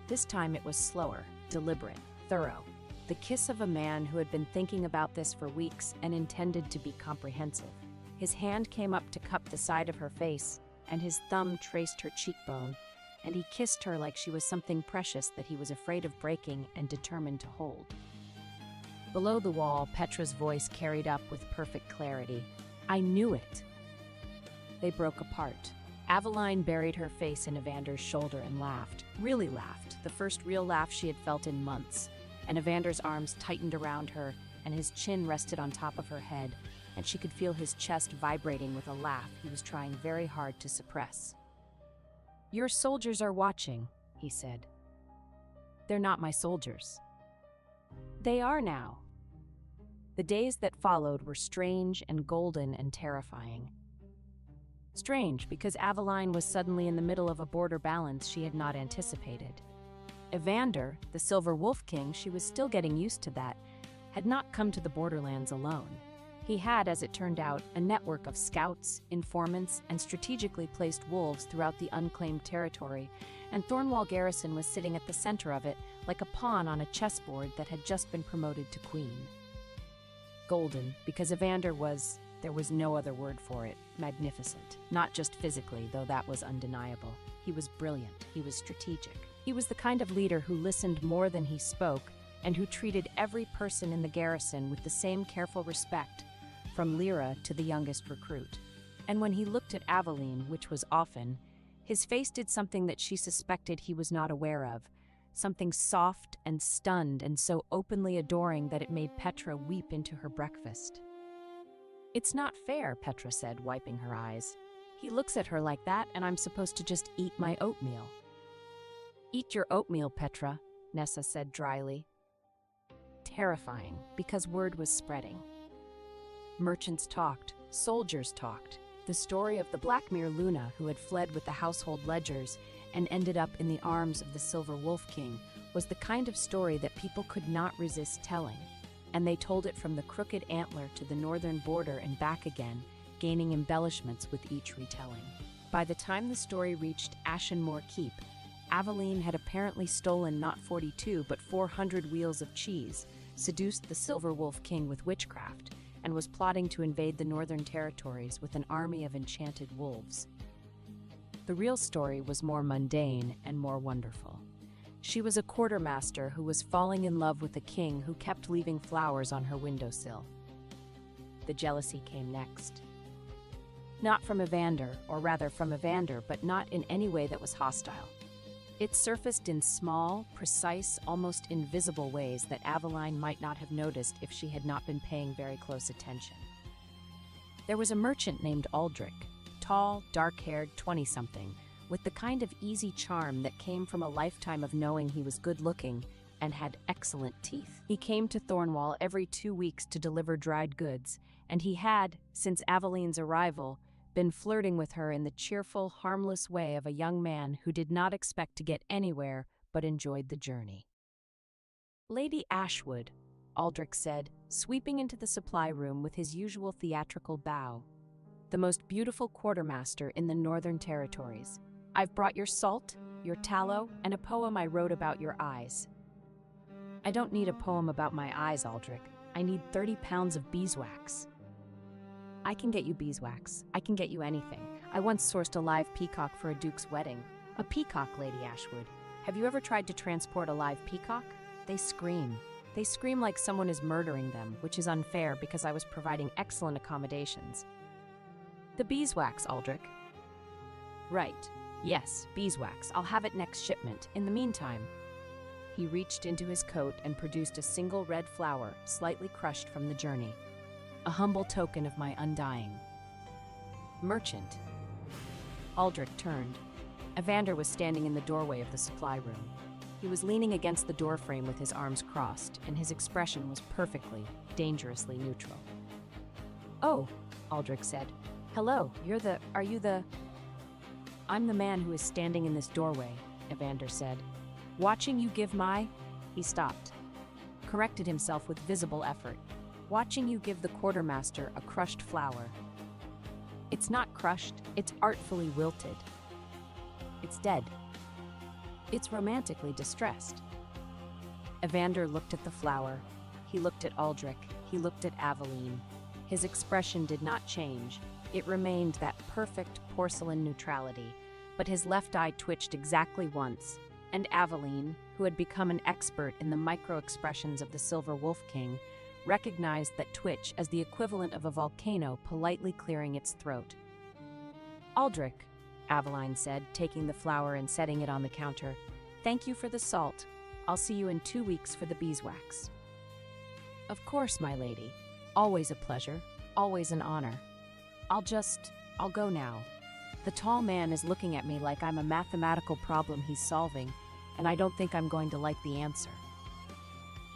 [SPEAKER 1] This time it was slower, deliberate, thorough. The kiss of a man who had been thinking about this for weeks and intended to be comprehensive. His hand came up to cup the side of her face, and his thumb traced her cheekbone, and he kissed her like she was something precious that he was afraid of breaking and determined to hold. Below the wall, Petra's voice carried up with perfect clarity. "I knew it." They broke apart. Aveline buried her face in Evander's shoulder and laughed, really laughed, the first real laugh she had felt in months. And Evander's arms tightened around her, and his chin rested on top of her head, and she could feel his chest vibrating with a laugh he was trying very hard to suppress. "Your soldiers are watching," he said. "They're not my soldiers." "They are now." The days that followed were strange and golden and terrifying. Strange, because Aveline was suddenly in the middle of a border balance she had not anticipated. Evander, the Silver Wolf King, she was still getting used to that, had not come to the borderlands alone. He had, as it turned out, a network of scouts, informants, and strategically placed wolves throughout the unclaimed territory, and Thornwall Garrison was sitting at the center of it, like a pawn on a chessboard that had just been promoted to queen. Golden, because Evander was, there was no other word for it, magnificent. Not just physically, though that was undeniable. He was brilliant. He was strategic. He was the kind of leader who listened more than he spoke, and who treated every person in the garrison with the same careful respect, from Lyra to the youngest recruit. And when he looked at Aveline, which was often, his face did something that she suspected he was not aware of, something soft and stunned and so openly adoring that it made Petra weep into her breakfast. "It's not fair," Petra said, wiping her eyes. "He looks at her like that, and I'm supposed to just eat my oatmeal." "Eat your oatmeal, Petra," Nessa said dryly. Terrifying, because word was spreading. Merchants talked, soldiers talked. The story of the Blackmere Luna who had fled with the household ledgers and ended up in the arms of the Silver Wolf King was the kind of story that people could not resist telling, and they told it from the Crooked Antler to the northern border and back again, gaining embellishments with each retelling. By the time the story reached Ashenmore Keep, Aveline had apparently stolen not 42 but 400 wheels of cheese, seduced the Silver Wolf King with witchcraft, and was plotting to invade the northern territories with an army of enchanted wolves. The real story was more mundane and more wonderful. She was a quartermaster who was falling in love with a king who kept leaving flowers on her windowsill. The jealousy came next. Not from Evander, or rather from Evander, but not in any way that was hostile. It surfaced in small, precise, almost invisible ways that Aveline might not have noticed if she had not been paying very close attention. There was a merchant named Aldrich, tall, dark-haired 20-something, with the kind of easy charm that came from a lifetime of knowing he was good-looking and had excellent teeth. He came to Thornwall every 2 weeks to deliver dried goods, and he had, since Aveline's arrival, been flirting with her in the cheerful, harmless way of a young man who did not expect to get anywhere but enjoyed the journey. "Lady Ashwood," Aldrich said, sweeping into the supply room with his usual theatrical bow. "The most beautiful quartermaster in the Northern Territories. I've brought your salt, your tallow, and a poem I wrote about your eyes." "I don't need a poem about my eyes, Aldrich. I need 30 pounds of beeswax." "I can get you beeswax. I can get you anything. I once sourced a live peacock for a duke's wedding." "A peacock, Lady Ashwood. Have you ever tried to transport a live peacock? They scream. They scream like someone is murdering them, which is unfair because I was providing excellent accommodations." "The beeswax, Aldrich." "Right. Yes, beeswax. I'll have it next shipment. In the meantime..." He reached into his coat and produced a single red flower, slightly crushed from the journey. "A humble token of my undying." "Merchant." Aldrich turned. Evander was standing in the doorway of the supply room. He was leaning against the doorframe with his arms crossed, and his expression was perfectly, dangerously neutral. "Oh," Aldrich said. "Hello, are you the..." "I'm the man who is standing in this doorway," Evander said. "Watching you give my..." He stopped, corrected himself with visible effort. "Watching you give the quartermaster a crushed flower. It's not crushed, it's artfully wilted. It's dead. It's romantically distressed." Evander looked at the flower. He looked at Aldrich. He looked at Aveline. His expression did not change. It remained that perfect porcelain neutrality, but his left eye twitched exactly once, and Aveline, who had become an expert in the micro-expressions of the Silver Wolf King, recognized that twitch as the equivalent of a volcano politely clearing its throat. "Aldrich," Aveline said, taking the flower and setting it on the counter, "thank you for the salt. I'll see you in 2 weeks for the beeswax." "Of course, my lady. Always a pleasure, always an honor. I'll go now. The tall man is looking at me like I'm a mathematical problem he's solving, and I don't think I'm going to like the answer."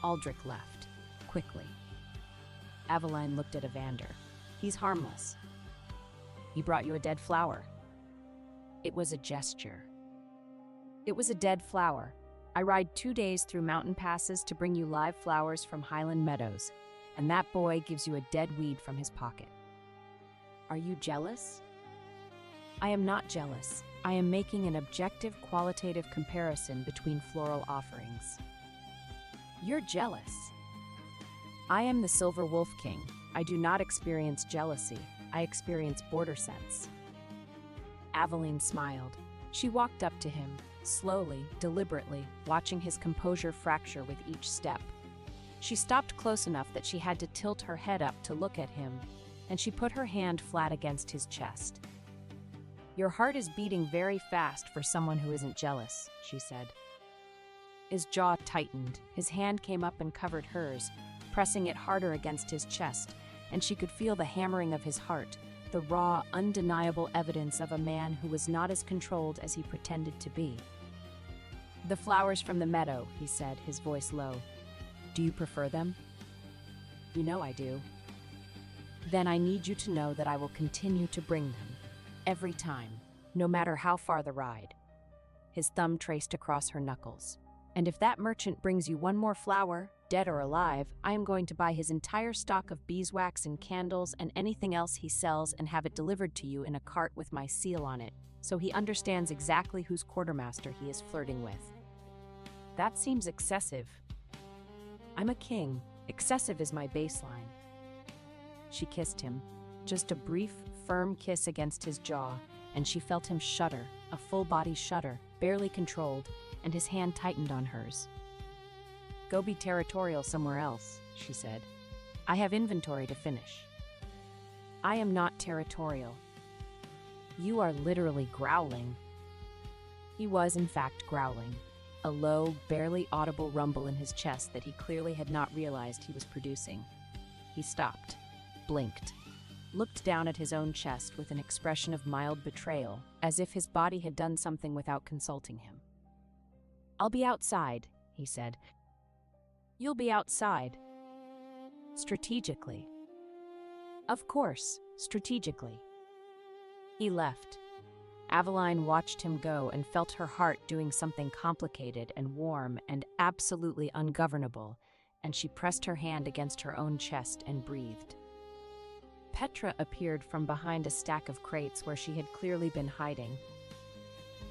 [SPEAKER 1] Aldrich left, quickly. Aveline looked at Evander. "He's harmless." "He brought you a dead flower." It was a gesture. "It was a dead flower. I ride 2 days through mountain passes to bring you live flowers from Highland meadows, and that boy gives you a dead weed from his pocket." "Are you jealous?" "I am not jealous. I am making an objective qualitative comparison between floral offerings." "You're jealous." "I am the Silver Wolf King. I do not experience jealousy. I experience border sense." Aveline smiled. She walked up to him, slowly, deliberately, watching his composure fracture with each step. She stopped close enough that she had to tilt her head up to look at him, and she put her hand flat against his chest. "Your heart is beating very fast for someone who isn't jealous," she said. His jaw tightened, his hand came up and covered hers, pressing it harder against his chest, and she could feel the hammering of his heart, the raw, undeniable evidence of a man who was not as controlled as he pretended to be. "The flowers from the meadow," he said, his voice low. "Do you prefer them?" "You know I do." "Then I need you to know that I will continue to bring them. Every time, no matter how far the ride." His thumb traced across her knuckles. "And if that merchant brings you one more flower, dead or alive, I am going to buy his entire stock of beeswax and candles and anything else he sells and have it delivered to you in a cart with my seal on it, so he understands exactly whose quartermaster he is flirting with." "That seems excessive." "I'm a king. Excessive is my baseline." She kissed him, just a brief, firm kiss against his jaw, and she felt him shudder, a full-body shudder, barely controlled, and his hand tightened on hers. "Go be territorial somewhere else," she said. "I have inventory to finish." "I am not territorial." "You are literally growling." He was, in fact, growling, a low, barely audible rumble in his chest that he clearly had not realized he was producing. He stopped, blinked, looked down at his own chest with an expression of mild betrayal, as if his body had done something without consulting him. "I'll be outside," he said. "You'll be outside." "Strategically." "Of course, strategically." He left. Aveline watched him go and felt her heart doing something complicated and warm and absolutely ungovernable, and she pressed her hand against her own chest and breathed. Petra appeared from behind a stack of crates where she had clearly been hiding.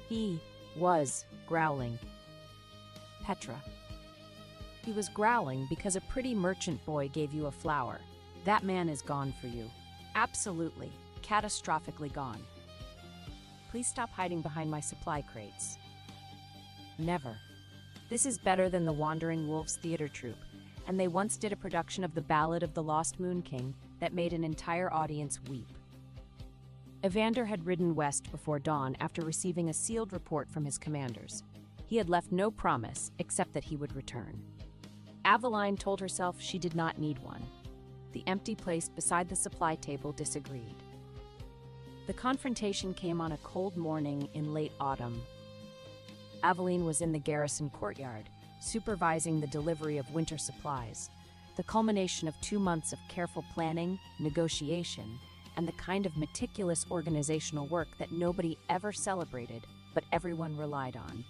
[SPEAKER 1] He was growling. "Petra." "He was growling because a pretty merchant boy gave you a flower. That man is gone for you. Absolutely, catastrophically gone. Please stop hiding behind my supply crates." "Never. This is better than the Wandering Wolves theater troupe, and they once did a production of The Ballad of the Lost Moon King that made an entire audience weep." Evander had ridden west before dawn after receiving a sealed report from his commanders. He had left no promise except that he would return. Aveline told herself she did not need one. The empty place beside the supply table disagreed. The confrontation came on a cold morning in late autumn. Aveline was in the garrison courtyard, supervising the delivery of winter supplies, the culmination of 2 months of careful planning, negotiation, and the kind of meticulous organizational work that nobody ever celebrated, but everyone relied on.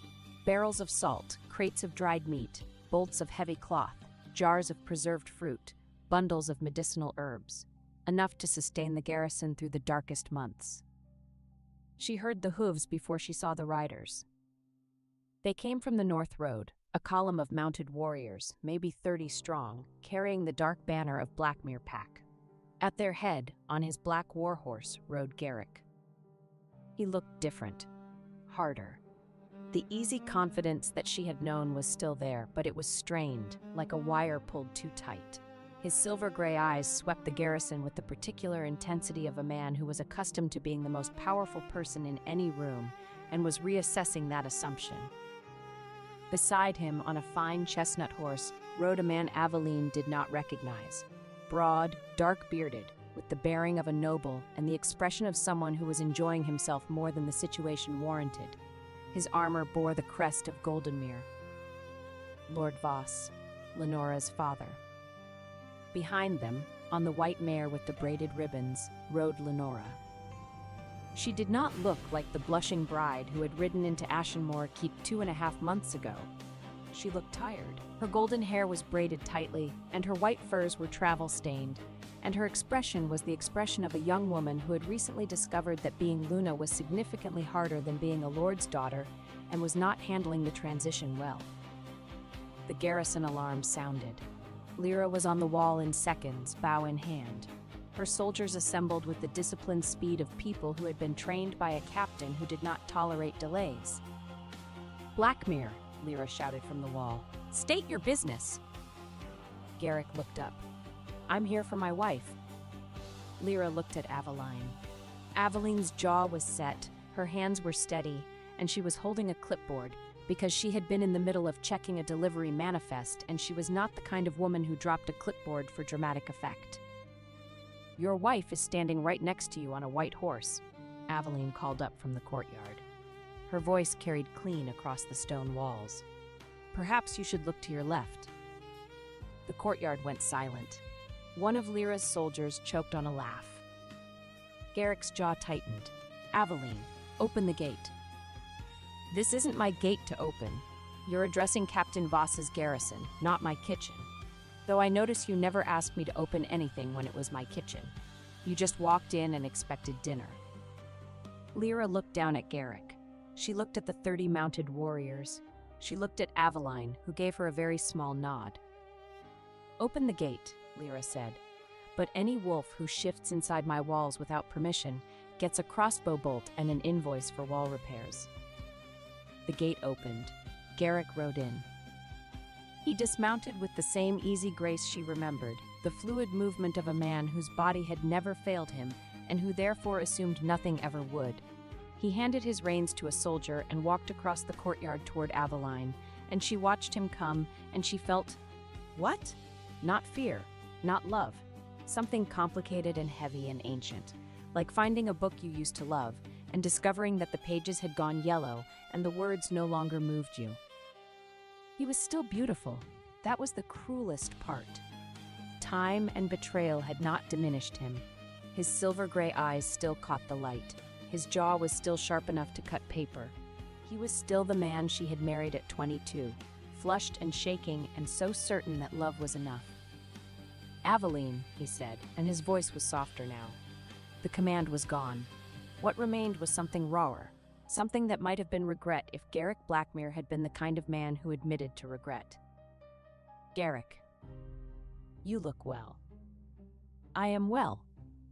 [SPEAKER 1] Barrels of salt, crates of dried meat, bolts of heavy cloth, jars of preserved fruit, bundles of medicinal herbs, enough to sustain the garrison through the darkest months. She heard the hooves before she saw the riders. They came from the North Road, a column of mounted warriors, maybe 30 strong, carrying the dark banner of Blackmere Pack. At their head, on his black warhorse, rode Garrick. He looked different, harder. The easy confidence that she had known was still there, but it was strained, like a wire pulled too tight. His silver-gray eyes swept the garrison with the particular intensity of a man who was accustomed to being the most powerful person in any room and was reassessing that assumption. Beside him, on a fine chestnut horse, rode a man Aveline did not recognize. Broad, dark-bearded, with the bearing of a noble and the expression of someone who was enjoying himself more than the situation warranted. His armor bore the crest of Goldenmere. Lord Voss, Lenora's father. Behind them, on the white mare with the braided ribbons, rode Lenora. She did not look like the blushing bride who had ridden into Ashenmore Keep 2.5 months ago. She looked tired. Her golden hair was braided tightly, and her white furs were travel-stained, and her expression was the expression of a young woman who had recently discovered that being Luna was significantly harder than being a lord's daughter and was not handling the transition well. The garrison alarm sounded. Lyra was on the wall in seconds, bow in hand. Her soldiers assembled with the disciplined speed of people who had been trained by a captain who did not tolerate delays. "Blackmere," Lyra shouted from the wall. "State your business." Garrick looked up. "I'm here for my wife." Lyra looked at Aveline. Aveline's jaw was set, her hands were steady, and she was holding a clipboard, because she had been in the middle of checking a delivery manifest and she was not the kind of woman who dropped a clipboard for dramatic effect. "Your wife is standing right next to you on a white horse," Aveline called up from the courtyard. Her voice carried clean across the stone walls. "Perhaps you should look to your left." The courtyard went silent. One of Lyra's soldiers choked on a laugh. Garrick's jaw tightened. "Aveline, open the gate." "This isn't my gate to open. You're addressing Captain Voss's garrison, not my kitchen. Though I notice you never asked me to open anything when it was my kitchen. You just walked in and expected dinner." Lyra looked down at Garrick. She looked at the 30 mounted warriors. She looked at Aveline, who gave her a very small nod. "Open the gate," Lyra said. "But any wolf who shifts inside my walls without permission gets a crossbow bolt and an invoice for wall repairs." The gate opened. Garrick rode in. He dismounted with the same easy grace she remembered, the fluid movement of a man whose body had never failed him and who therefore assumed nothing ever would. He handed his reins to a soldier and walked across the courtyard toward Aveline, and she watched him come, and she felt, what? Not fear, not love. Something complicated and heavy and ancient, like finding a book you used to love and discovering that the pages had gone yellow and the words no longer moved you. He was still beautiful. That was the cruelest part. Time and betrayal had not diminished him. His silver-gray eyes still caught the light. His jaw was still sharp enough to cut paper. He was still the man she had married at 22, flushed and shaking and so certain that love was enough. "Aveline," he said, and his voice was softer now. The command was gone. What remained was something rawer, something that might have been regret if Garrick Blackmere had been the kind of man who admitted to regret. "Garrick, you look well." "I am well.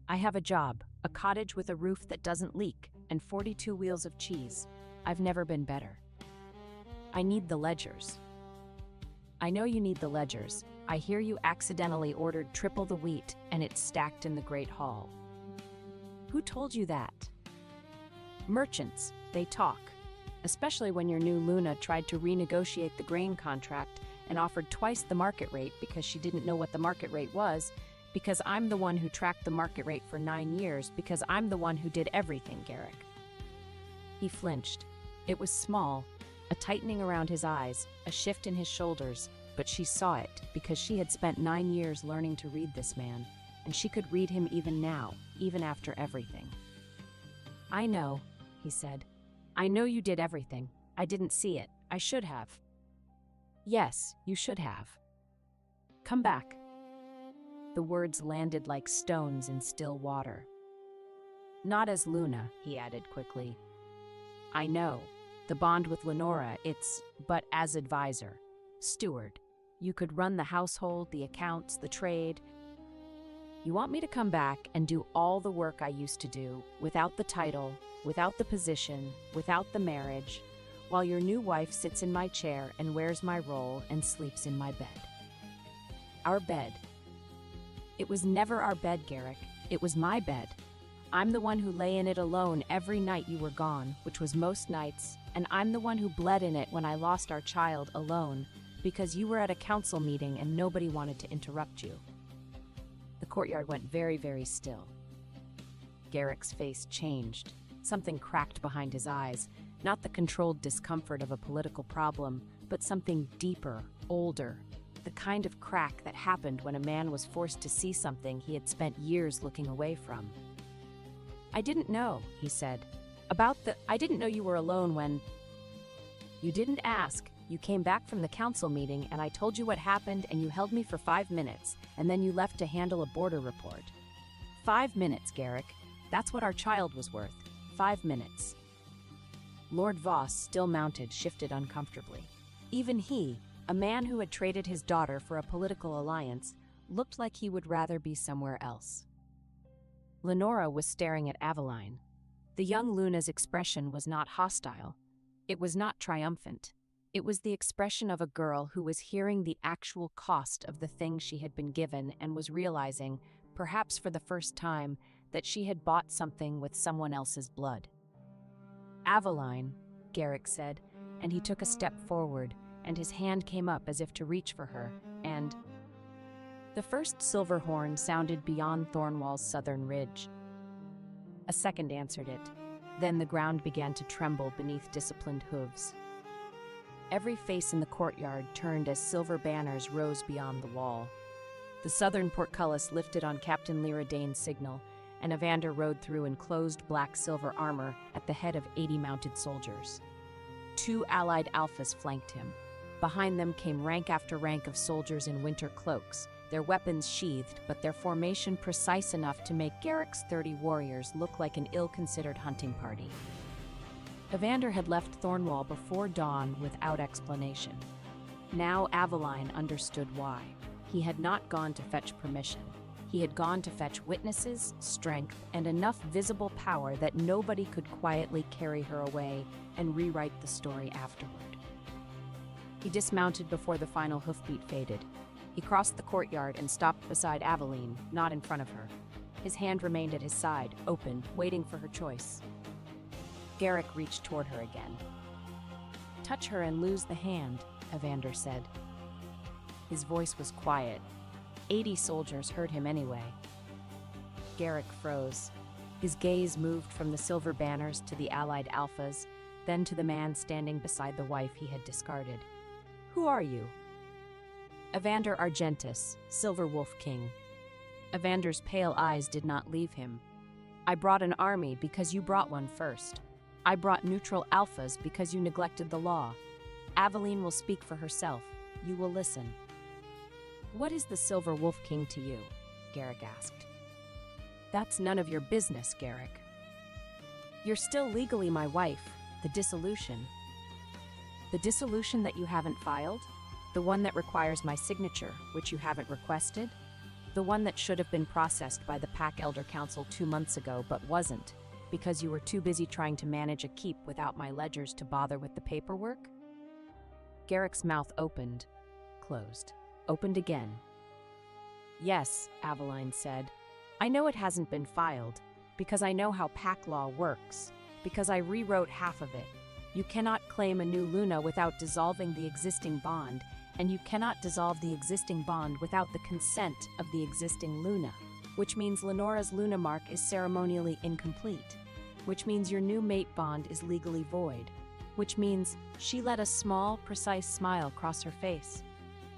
[SPEAKER 1] I have a job, a cottage with a roof that doesn't leak, and 42 wheels of cheese. I've never been better." "I need the ledgers." "I know you need the ledgers. I hear you accidentally ordered triple the wheat, and it's stacked in the Great Hall." "Who told you that?" "Merchants. They talk. Especially when your new Luna tried to renegotiate the grain contract and offered twice the market rate because she didn't know what the market rate was, because I'm the one who tracked the market rate for 9 years, because I'm the one who did everything, Garrick." He flinched. It was small, a tightening around his eyes, a shift in his shoulders, but she saw it because she had spent 9 years learning to read this man, and she could read him even now, even after everything. "I know," he said. "I know you did everything. I didn't see it. I should have." "Yes, you should have. Come back." The words landed like stones in still water. "Not as Luna," he added quickly. "I know. The bond with Lenora, but as advisor. Steward. You could run the household, the accounts, the trade. You want me to come back and do all the work I used to do, without the title, without the position, without the marriage, while your new wife sits in my chair and wears my role and sleeps in my bed." "Our bed." "It was never our bed, Garrick. It was my bed. I'm the one who lay in it alone every night you were gone, which was most nights, and I'm the one who bled in it when I lost our child alone, because you were at a council meeting and nobody wanted to interrupt you." The courtyard went very, very still. Garrick's face changed. Something cracked behind his eyes, not the controlled discomfort of a political problem, but something deeper, older, the kind of crack that happened when a man was forced to see something he had spent years looking away from. "I didn't know," he said. I didn't know you were alone when—" "You didn't ask. You came back from the council meeting and I told you what happened and you held me for 5 minutes and then you left to handle a border report. 5 minutes, Garrick. That's what our child was worth. 5 minutes." Lord Voss, still mounted, shifted uncomfortably. Even he, a man who had traded his daughter for a political alliance, looked like he would rather be somewhere else. Lenora was staring at Aveline. The young Luna's expression was not hostile. It was not triumphant. It was the expression of a girl who was hearing the actual cost of the thing she had been given and was realizing, perhaps for the first time, that she had bought something with someone else's blood. "Aveline," Garrick said, and he took a step forward, and his hand came up as if to reach for her, and the first silver horn sounded beyond Thornwall's southern ridge. A second answered it. Then the ground began to tremble beneath disciplined hooves. Every face in the courtyard turned as silver banners rose beyond the wall. The southern portcullis lifted on Captain Lyra Dane's signal, and Evander rode through in closed black-silver armor at the head of 80 mounted soldiers. 2 allied alphas flanked him. Behind them came rank after rank of soldiers in winter cloaks, their weapons sheathed, but their formation precise enough to make Garrick's 30 warriors look like an ill-considered hunting party. Evander had left Thornwall before dawn without explanation. Now Aveline understood why. He had not gone to fetch permission. He had gone to fetch witnesses, strength, and enough visible power that nobody could quietly carry her away and rewrite the story afterward. He dismounted before the final hoofbeat faded. He crossed the courtyard and stopped beside Aveline, not in front of her. His hand remained at his side, open, waiting for her choice. Garrick reached toward her again. "Touch her and lose the hand," Evander said. His voice was quiet. 80 soldiers heard him anyway. Garrick froze. His gaze moved from the silver banners to the allied alphas, then to the man standing beside the wife he had discarded. "Who are you?" "Evander Argentus, Silver Wolf King." Evander's pale eyes did not leave him. "I brought an army because you brought one first. I brought neutral alphas because you neglected the law. Aveline will speak for herself. You will listen." "What is the Silver Wolf King to you?" Garrick asked. "That's none of your business, Garrick. You're still legally my wife. The dissolution." "The dissolution that you haven't filed? The one that requires my signature, which you haven't requested? The one that should have been processed by the Pack Elder Council 2 months ago but wasn't, because you were too busy trying to manage a keep without my ledgers to bother with the paperwork?" Garrick's mouth opened, closed, opened again. "Yes," Aveline said. "I know it hasn't been filed, because I know how Pack law works, because I rewrote half of it. You cannot claim a new Luna without dissolving the existing bond, and you cannot dissolve the existing bond without the consent of the existing Luna, which means Lenora's Luna mark is ceremonially incomplete, which means your new mate bond is legally void, which means she let a small, precise smile cross her face.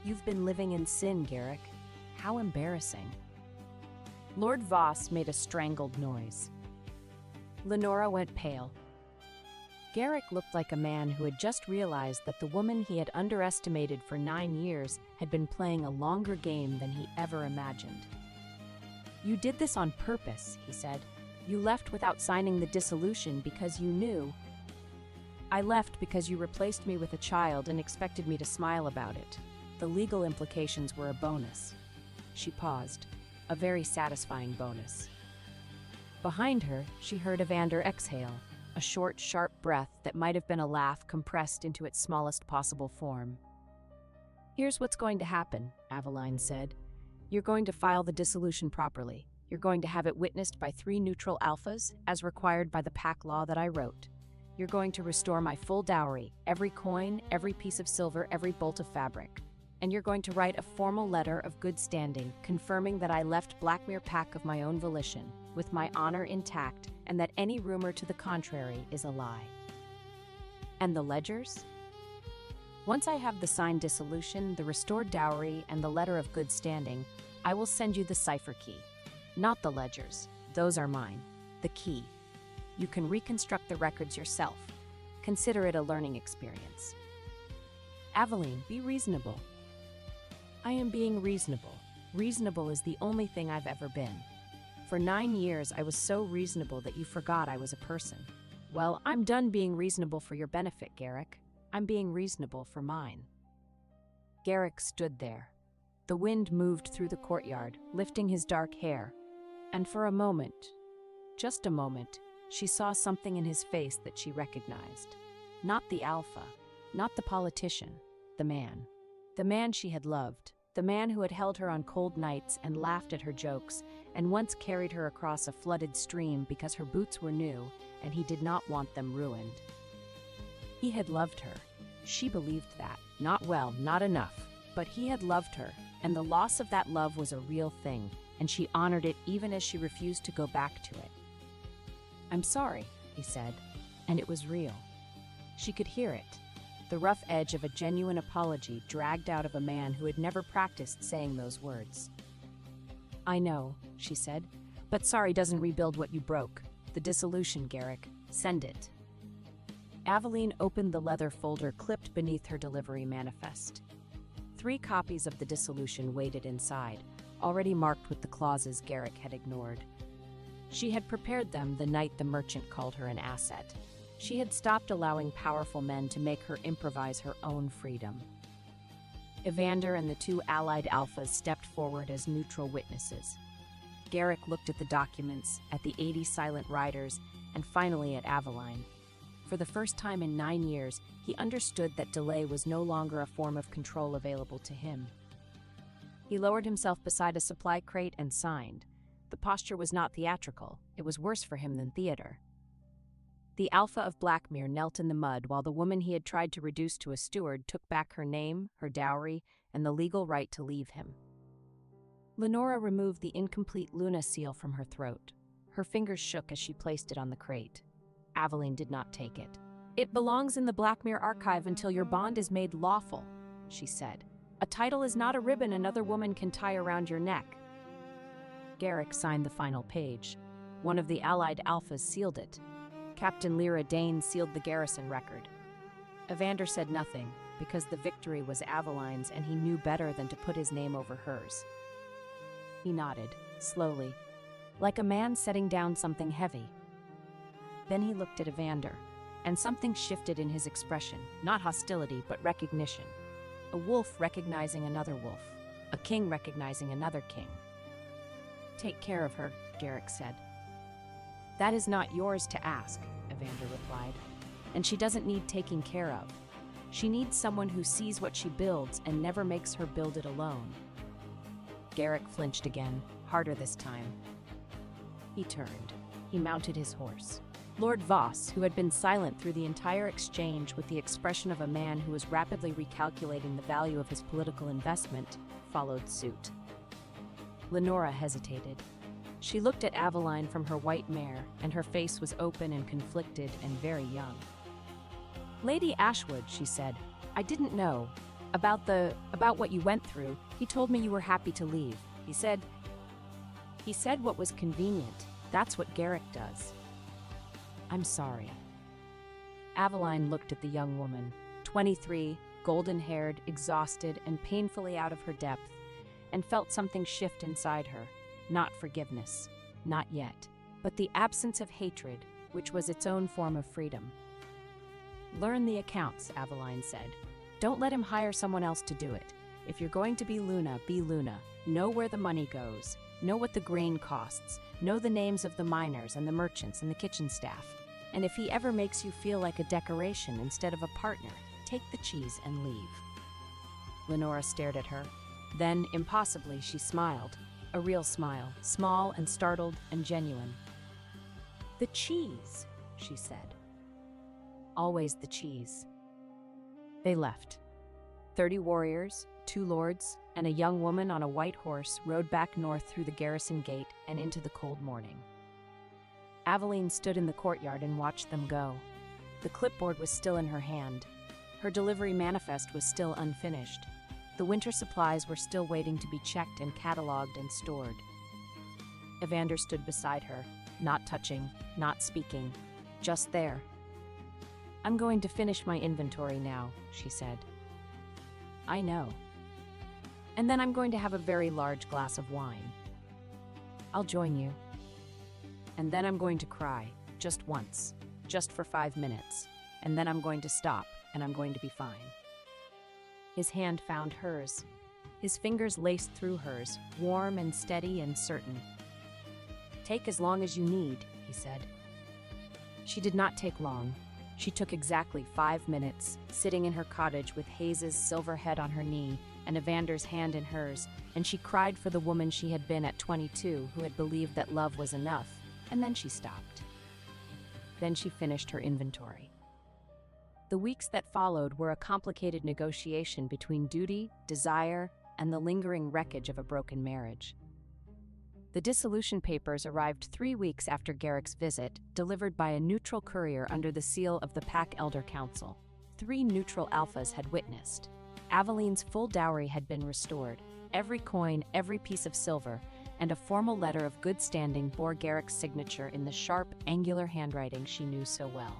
[SPEAKER 1] You've been living in sin, Garrick. How embarrassing." Lord Voss made a strangled noise. Lenora went pale. Garrick looked like a man who had just realized that the woman he had underestimated for 9 years had been playing a longer game than he ever imagined. "You did this on purpose," he said. "You left without signing the dissolution because you knew." "I left because you replaced me with a child and expected me to smile about it. The legal implications were a bonus." She paused. A very satisfying bonus. Behind her, she heard Evander exhale, a short, sharp breath that might have been a laugh compressed into its smallest possible form. "Here's what's going to happen," Aveline said. "You're going to file the dissolution properly. You're going to have it witnessed by 3 neutral alphas, as required by the Pack law that I wrote. You're going to restore my full dowry, every coin, every piece of silver, every bolt of fabric. And you're going to write a formal letter of good standing, confirming that I left Blackmere Pack of my own volition, with my honor intact, and that any rumor to the contrary is a lie." "And the ledgers?" "Once I have the signed dissolution, the restored dowry, and the letter of good standing, I will send you the cipher key. Not the ledgers. Those are mine. The key. You can reconstruct the records yourself. Consider it a learning experience." "Aveline, be reasonable." "I am being reasonable. Reasonable is the only thing I've ever been. For 9 years, I was so reasonable that you forgot I was a person. Well, I'm done being reasonable for your benefit, Garrick. I'm being reasonable for mine." Garrick stood there. The wind moved through the courtyard, lifting his dark hair. And for a moment, just a moment, she saw something in his face that she recognized. Not the alpha, not the politician, the man. The man she had loved, the man who had held her on cold nights and laughed at her jokes, and once carried her across a flooded stream because her boots were new and he did not want them ruined. He had loved her. She believed that. Not well, not enough. But he had loved her, and the loss of that love was a real thing, and she honored it even as she refused to go back to it. "I'm sorry," he said, and it was real. She could hear it, the rough edge of a genuine apology dragged out of a man who had never practiced saying those words. "I know," she said, "but sorry doesn't rebuild what you broke. The dissolution, Garrick. Send it." Aveline opened the leather folder clipped beneath her delivery manifest. 3 copies of the dissolution waited inside, already marked with the clauses Garrick had ignored. She had prepared them the night the merchant called her an asset. She had stopped allowing powerful men to make her improvise her own freedom. Evander and the 2 allied alphas stepped forward as neutral witnesses. Garrick looked at the documents, at the 80 silent riders, and finally at Aveline. For the first time in 9 years, he understood that delay was no longer a form of control available to him. He lowered himself beside a supply crate and signed. The posture was not theatrical. It was worse for him than theater. The Alpha of Blackmere knelt in the mud while the woman he had tried to reduce to a steward took back her name, her dowry, and the legal right to leave him. Lenora removed the incomplete Luna seal from her throat. Her fingers shook as she placed it on the crate. Aveline did not take it. "It belongs in the Blackmere archive until your bond is made lawful," she said. "A title is not a ribbon another woman can tie around your neck." Garrick signed the final page. One of the allied alphas sealed it. Captain Lyra Dane sealed the garrison record. Evander said nothing, because the victory was Aveline's and he knew better than to put his name over hers. He nodded, slowly, like a man setting down something heavy. Then he looked at Evander, and something shifted in his expression, not hostility, but recognition. A wolf recognizing another wolf, a king recognizing another king. "Take care of her," Garrick said. "That is not yours to ask," Evander replied. "And she doesn't need taking care of. She needs someone who sees what she builds and never makes her build it alone." Garrick flinched again, harder this time. He turned. He mounted his horse. Lord Voss, who had been silent through the entire exchange with the expression of a man who was rapidly recalculating the value of his political investment, followed suit. Lenora hesitated. She looked at Aveline from her white mare, and her face was open and conflicted and very young. "Lady Ashwood," she said, "I didn't know. About what you went through. He told me you were happy to leave. He said what was convenient. That's what Garrick does." "I'm sorry." Aveline looked at the young woman, 23, golden-haired, exhausted, and painfully out of her depth, and felt something shift inside her. Not forgiveness, not yet, but the absence of hatred, which was its own form of freedom. "Learn the accounts," Aveline said. "Don't let him hire someone else to do it. If you're going to be Luna, be Luna. Know where the money goes. Know what the grain costs. Know the names of the miners and the merchants and the kitchen staff. And if he ever makes you feel like a decoration instead of a partner, take the cheese and leave." Lenora stared at her. Then, impossibly, she smiled. A real smile, small and startled and genuine. "The cheese," she said. "Always the cheese." They left. 30 warriors, 2 lords, and a young woman on a white horse rode back north through the garrison gate and into the cold morning. Aveline stood in the courtyard and watched them go. The clipboard was still in her hand. Her delivery manifest was still unfinished. The winter supplies were still waiting to be checked and catalogued and stored. Evander stood beside her, not touching, not speaking, just there. "I'm going to finish my inventory now," she said. "I know. And then I'm going to have a very large glass of wine. I'll join you. And then I'm going to cry, just once, just for 5 minutes. And then I'm going to stop, and I'm going to be fine." His hand found hers. His fingers laced through hers, warm and steady and certain. "Take as long as you need," he said. She did not take long. She took exactly 5 minutes, sitting in her cottage with Hayes's silver head on her knee and Evander's hand in hers, and she cried for the woman she had been at 22 who had believed that love was enough, and then she stopped. Then she finished her inventory. The weeks that followed were a complicated negotiation between duty, desire, and the lingering wreckage of a broken marriage. The dissolution papers arrived 3 weeks after Garrick's visit, delivered by a neutral courier under the seal of the Pack Elder Council. 3 neutral alphas had witnessed. Aveline's full dowry had been restored, every coin, every piece of silver, and a formal letter of good standing bore Garrick's signature in the sharp, angular handwriting she knew so well.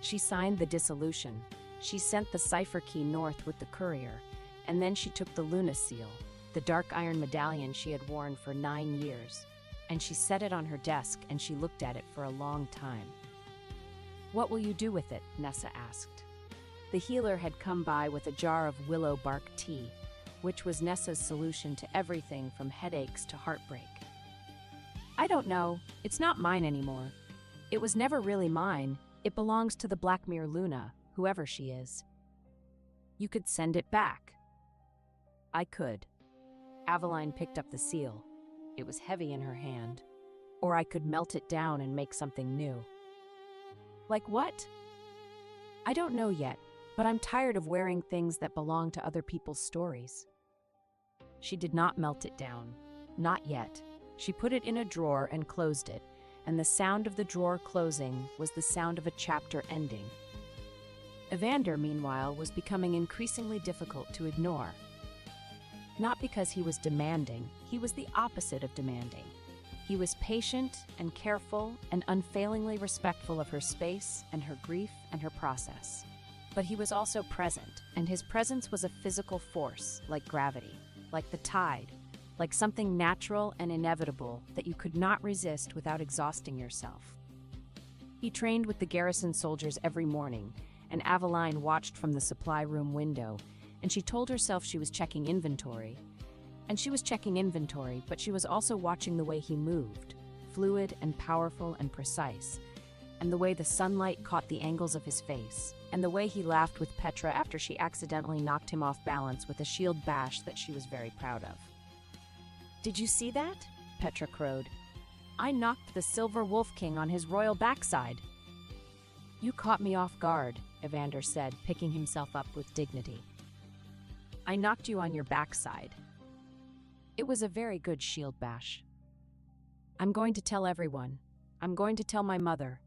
[SPEAKER 1] She signed the dissolution. She sent the cipher key north with the courier, and then she took the Luna seal, the dark iron medallion she had worn for 9 years, and she set it on her desk and she looked at it for a long time. "What will you do with it?" Nessa asked. The healer had come by with a jar of willow bark tea, which was Nessa's solution to everything from headaches to heartbreak. "I don't know. It's not mine anymore. It was never really mine. It belongs to the Blackmere Luna, whoever she is." "You could send it back." "I could." Aveline picked up the seal. It was heavy in her hand. "Or I could melt it down and make something new." "Like what?" "I don't know yet, but I'm tired of wearing things that belong to other people's stories." She did not melt it down. Not yet. She put it in a drawer and closed it, and the sound of the drawer closing was the sound of a chapter ending. Evander, meanwhile, was becoming increasingly difficult to ignore. Not because he was demanding, he was the opposite of demanding. He was patient and careful and unfailingly respectful of her space and her grief and her process. But he was also present, and his presence was a physical force, like gravity, like the tide, like something natural and inevitable that you could not resist without exhausting yourself. He trained with the garrison soldiers every morning, and Aveline watched from the supply room window, and she told herself she was checking inventory. And she was checking inventory, but she was also watching the way he moved, fluid and powerful and precise, and the way the sunlight caught the angles of his face, and the way he laughed with Petra after she accidentally knocked him off balance with a shield bash that she was very proud of. "Did you see that?" Petra crowed. "I knocked the Silver Wolf King on his royal backside." "You caught me off guard," Evander said, picking himself up with dignity. "I knocked you on your backside." It was a very good shield bash. "I'm going to tell everyone. I'm going to tell my mother.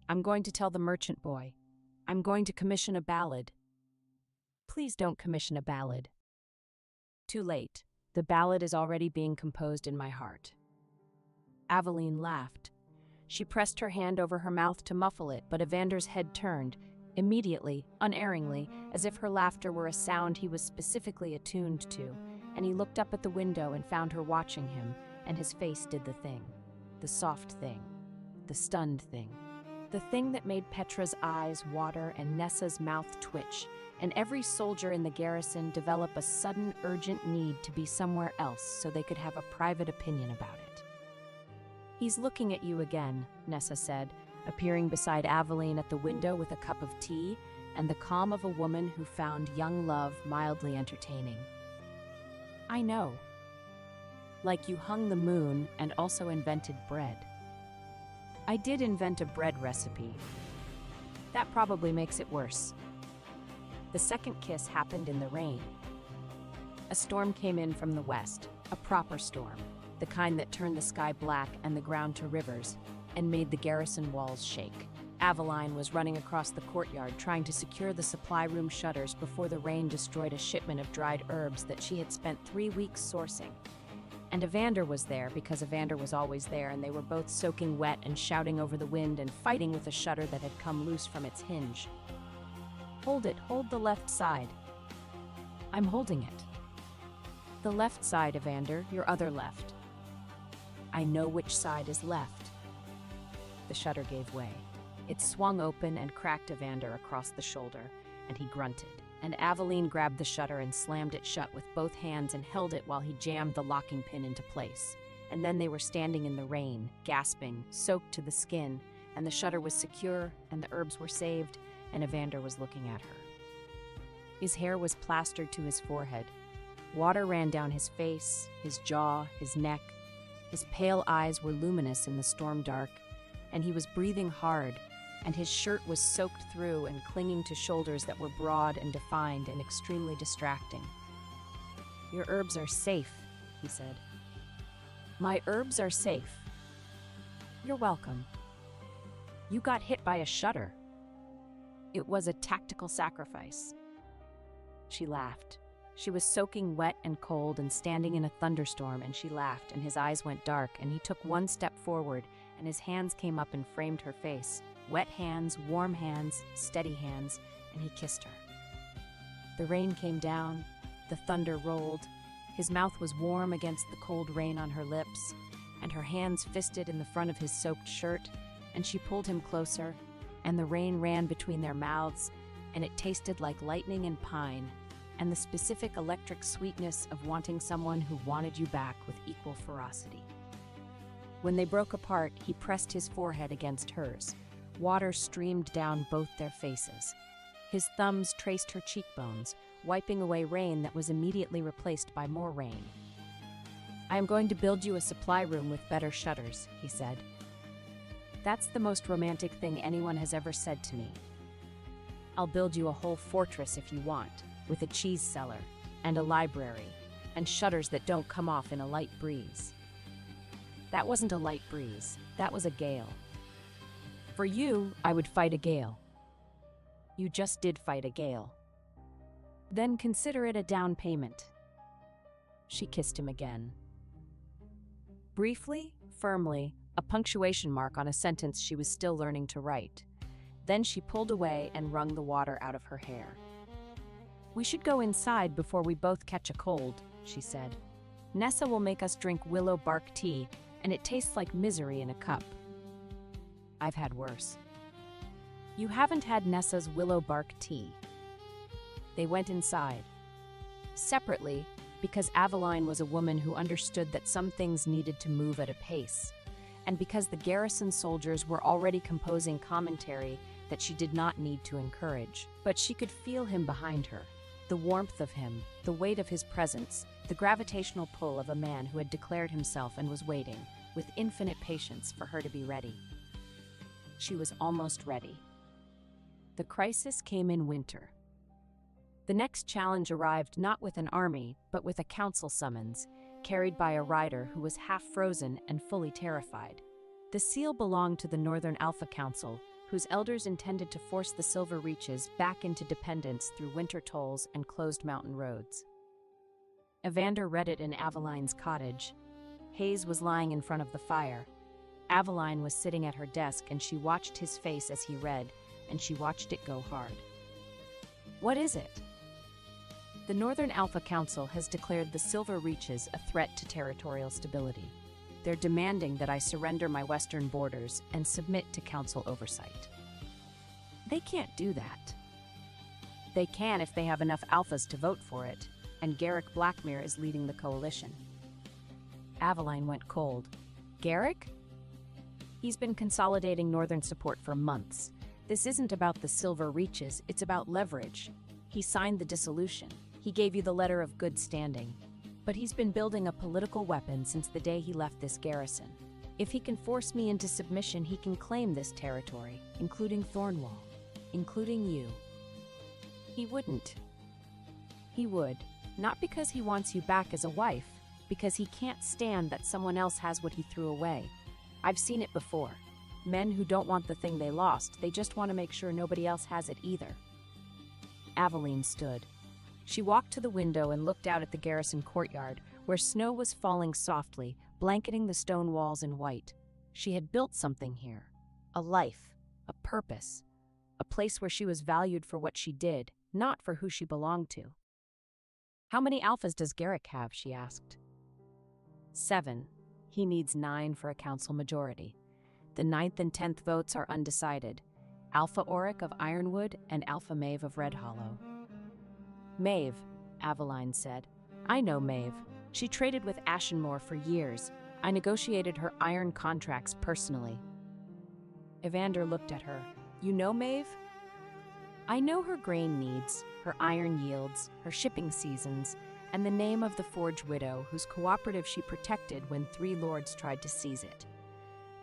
[SPEAKER 1] I'm going to tell the merchant boy. I'm going to commission a ballad." "Please don't commission a ballad." "Too late. The ballad is already being composed in my heart." Aveline laughed. She pressed her hand over her mouth to muffle it, but Evander's head turned, immediately, unerringly, as if her laughter were a sound he was specifically attuned to, and he looked up at the window and found her watching him, and his face did the thing. The soft thing. The stunned thing. The thing that made Petra's eyes water and Nessa's mouth twitch, and every soldier in the garrison develop a sudden, urgent need to be somewhere else so they could have a private opinion about it. "He's looking at you again," Nessa said, appearing beside Aveline at the window with a cup of tea and the calm of a woman who found young love mildly entertaining. "I know. Like you hung the moon and also invented bread." "I did invent a bread recipe. That probably makes it worse." The second kiss happened in the rain. A storm came in from the west, a proper storm, the kind that turned the sky black and the ground to rivers, and made the garrison walls shake. Aveline was running across the courtyard trying to secure the supply room shutters before the rain destroyed a shipment of dried herbs that she had spent 3 weeks sourcing. And Evander was there because Evander was always there, and they were both soaking wet and shouting over the wind and fighting with a shutter that had come loose from its hinge. "Hold it, hold the left side." "I'm holding it." "The left side, Evander, your other left." "I know which side is left." The shutter gave way. It swung open and cracked Evander across the shoulder, and he grunted. And Aveline grabbed the shutter and slammed it shut with both hands and held it while he jammed the locking pin into place. And then they were standing in the rain, gasping, soaked to the skin, and the shutter was secure, and the herbs were saved, and Evander was looking at her. His hair was plastered to his forehead. Water ran down his face, his jaw, his neck. His pale eyes were luminous in the storm dark, and he was breathing hard, and his shirt was soaked through and clinging to shoulders that were broad and defined and extremely distracting. "Your herbs are safe," he said. "My herbs are safe." "You're welcome." "You got hit by a shutter." "It was a tactical sacrifice." She laughed. She was soaking wet and cold and standing in a thunderstorm, and she laughed, and his eyes went dark, and he took one step forward, and his hands came up and framed her face. Wet hands, warm hands, steady hands, and he kissed her. The rain came down, the thunder rolled. His mouth was warm against the cold rain on her lips, and her hands fisted in the front of his soaked shirt, and she pulled him closer, and the rain ran between their mouths, and it tasted like lightning and pine, and the specific electric sweetness of wanting someone who wanted you back with equal ferocity. When they broke apart, he pressed his forehead against hers. Water streamed down both their faces. His thumbs traced her cheekbones, wiping away rain that was immediately replaced by more rain. "I am going to build you a supply room with better shutters," he said. "That's the most romantic thing anyone has ever said to me. I'll build you a whole fortress if you want, with a cheese cellar, and a library, and shutters that don't come off in a light breeze." That wasn't a light breeze, that was a gale. "For you, I would fight a gale." "You just did fight a gale." "Then consider it a down payment." She kissed him again. Briefly, firmly, a punctuation mark on a sentence she was still learning to write. Then she pulled away and wrung the water out of her hair. "We should go inside before we both catch a cold," she said. "Nessa will make us drink willow bark tea, and it tastes like misery in a cup." "I've had worse." "You haven't had Nessa's willow bark tea." They went inside. Separately, because Aveline was a woman who understood that some things needed to move at a pace, and because the garrison soldiers were already composing commentary that she did not need to encourage. But she could feel him behind her, the warmth of him, the weight of his presence, the gravitational pull of a man who had declared himself and was waiting, with infinite patience, for her to be ready. She was almost ready. The crisis came in winter. The next challenge arrived not with an army, but with a council summons, carried by a rider who was half frozen and fully terrified. The seal belonged to the Northern Alpha Council, whose elders intended to force the Silver Reaches back into dependence through winter tolls and closed mountain roads. Evander read it in Aveline's cottage. Hayes was lying in front of the fire. Aveline was sitting at her desk, and she watched his face as he read, and she watched it go hard. "What is it?" "The Northern Alpha Council has declared the Silver Reaches a threat to territorial stability. They're demanding that I surrender my western borders and submit to council oversight." "They can't do that." "They can if they have enough alphas to vote for it, and Garrick Blackmere is leading the coalition." Aveline went cold. "Garrick?" "He's been consolidating Northern support for months. This isn't about the Silver Reaches, it's about leverage. He signed the dissolution. He gave you the letter of good standing. But he's been building a political weapon since the day he left this garrison. If he can force me into submission, he can claim this territory, including Thornwall, including you." "He wouldn't." "He would, not because he wants you back as a wife, because he can't stand that someone else has what he threw away. I've seen it before. Men who don't want the thing they lost, they just want to make sure nobody else has it either." Aveline stood. She walked to the window and looked out at the garrison courtyard, where snow was falling softly, blanketing the stone walls in white. She had built something here. A life, a purpose, a place where she was valued for what she did, not for who she belonged to. "How many alphas does Garrick have?" she asked. 7. He needs 9 for a council majority. The 9th and 10th votes are undecided. Alpha Auric of Ironwood and Alpha Maeve of Red Hollow. "Maeve," Aveline said. "I know Maeve. She traded with Ashenmore for years. I negotiated her iron contracts personally." Evander looked at her. "You know Maeve?" "I know her grain needs, her iron yields, her shipping seasons, and the name of the Forge widow whose cooperative she protected when 3 lords tried to seize it.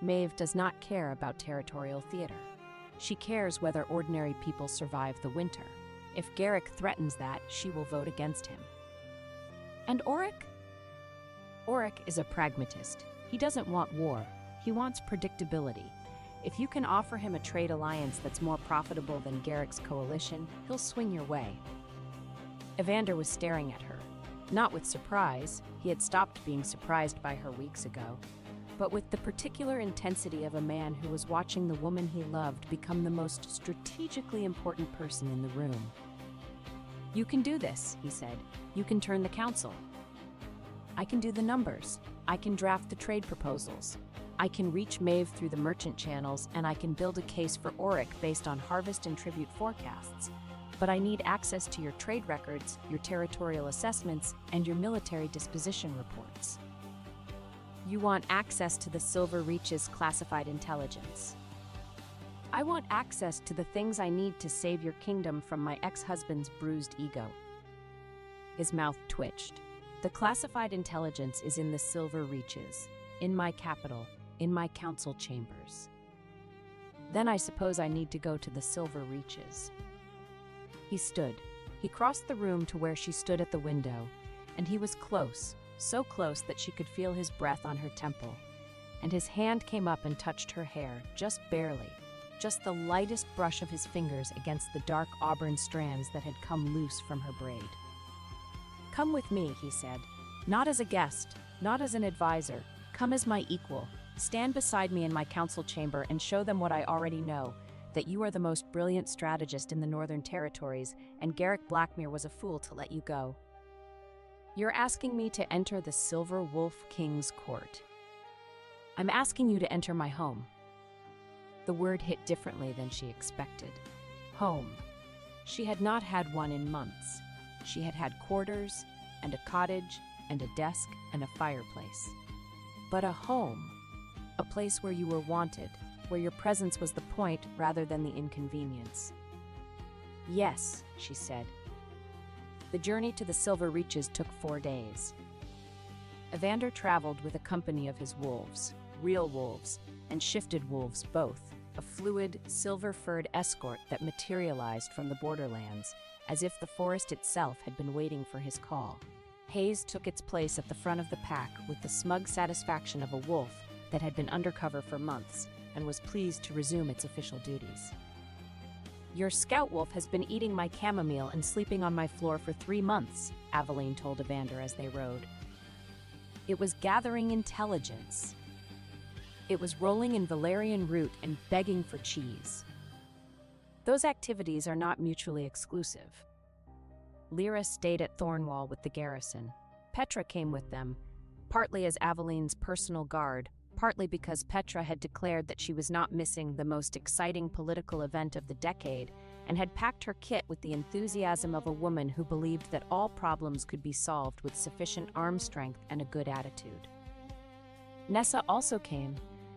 [SPEAKER 1] Maeve does not care about territorial theater. She cares whether ordinary people survive the winter. If Garrick threatens that, she will vote against him. And Auric? Auric is a pragmatist. He doesn't want war. He wants predictability. If you can offer him a trade alliance that's more profitable than Garrick's coalition, he'll swing your way. Evander was staring at her. Not with surprise. He had stopped being surprised by her weeks ago. But with the particular intensity of a man who was watching the woman he loved become the most strategically important person in the room. "You can do this," he said. "You can turn the council. I can do the numbers. I can draft the trade proposals. I can reach Maeve through the merchant channels, and I can build a case for Auric based on harvest and tribute forecasts. But I need access to your trade records, your territorial assessments, and your military disposition reports." "You want access to the Silver Reach's classified intelligence." "I want access to the things I need to save your kingdom from my ex-husband's bruised ego." His mouth twitched. "The classified intelligence is in the Silver Reaches, in my capital, in my council chambers." "Then I suppose I need to go to the Silver Reaches." He stood. He crossed the room to where she stood at the window, and he was close, so close that she could feel his breath on her temple, and his hand came up and touched her hair, just barely, just the lightest brush of his fingers against the dark auburn strands that had come loose from her braid. "Come with me," he said. "Not as a guest, not as an advisor. Come as my equal. Stand beside me in my council chamber and show them what I already know, that you are the most brilliant strategist in the Northern Territories, and Garrick Blackmere was a fool to let you go. You're asking me to enter the Silver Wolf King's court. I'm asking you to enter my home." The word hit differently than she expected. Home. She had not had one in months. She had had quarters, and a cottage, and a desk, and a fireplace. But a home. A place where you were wanted, where your presence was the point rather than the inconvenience. "Yes," she said. The journey to the Silver Reaches took 4 days. Evander traveled with a company of his wolves, real wolves, and shifted wolves both, a fluid, silver-furred escort that materialized from the borderlands, as if the forest itself had been waiting for his call. Hayes took its place at the front of the pack with the smug satisfaction of a wolf that had been undercover for months and was pleased to resume its official duties. "Your scout wolf has been eating my chamomile and sleeping on my floor for 3 months, Aveline told Evander as they rode. It was gathering intelligence. It was rolling in valerian root and begging for cheese. Those activities are not mutually exclusive. Lyra stayed at Thornwall with the garrison. Petra came with them, partly as Aveline's personal guard, partly because Petra had declared that she was not missing the most exciting political event of the decade and had packed her kit with the enthusiasm of a woman who believed that all problems could be solved with sufficient arm strength and a good attitude. Nessa also came,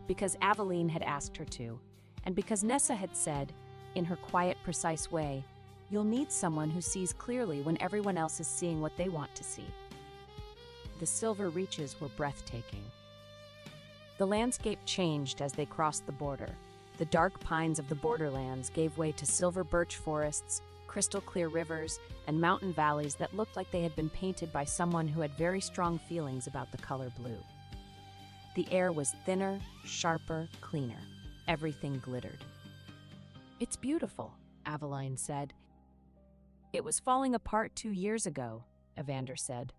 [SPEAKER 1] because Aveline had asked her to, and because Nessa had said, in her quiet, precise way, "You'll need someone who sees clearly when everyone else is seeing what they want to see." The Silver Reaches were breathtaking. The landscape changed as they crossed the border. The dark pines of the borderlands gave way to silver birch forests, crystal-clear rivers, and mountain valleys that looked like they had been painted by someone who had very strong feelings about the color blue. The air was thinner, sharper, cleaner. Everything glittered. "It's beautiful," Aveline said. "It was falling apart 2 years ago," Evander said.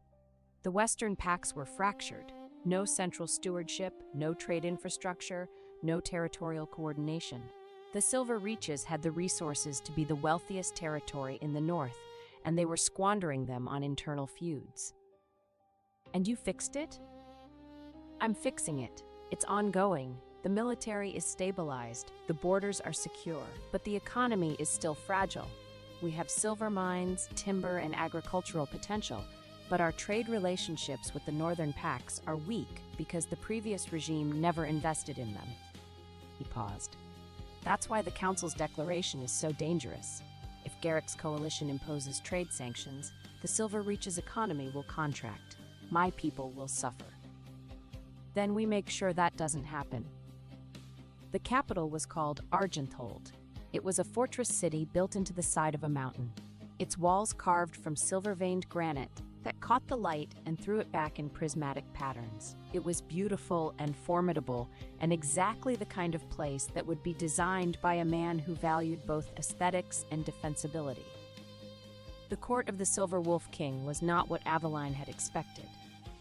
[SPEAKER 1] "The Western packs were fractured. No central stewardship, no trade infrastructure, no territorial coordination. The Silver Reaches had the resources to be the wealthiest territory in the north, and they were squandering them on internal feuds." "And you fixed it?" "I'm fixing it. It's ongoing. The military is stabilized, the borders are secure, but the economy is still fragile. We have silver mines, timber, and agricultural potential, but our trade relationships with the northern packs are weak because the previous regime never invested in them." He paused. "That's why the Council's declaration is so dangerous. If Garrick's coalition imposes trade sanctions, the Silver Reaches economy will contract. My people will suffer. Then we make sure that doesn't happen." The capital was called Argenthold. It was a fortress city built into the side of a mountain, its walls carved from silver-veined granite that caught the light and threw it back in prismatic patterns. It was beautiful and formidable, and exactly the kind of place that would be designed by a man who valued both aesthetics and defensibility. The court of the Silver Wolf King was not what Aveline had expected.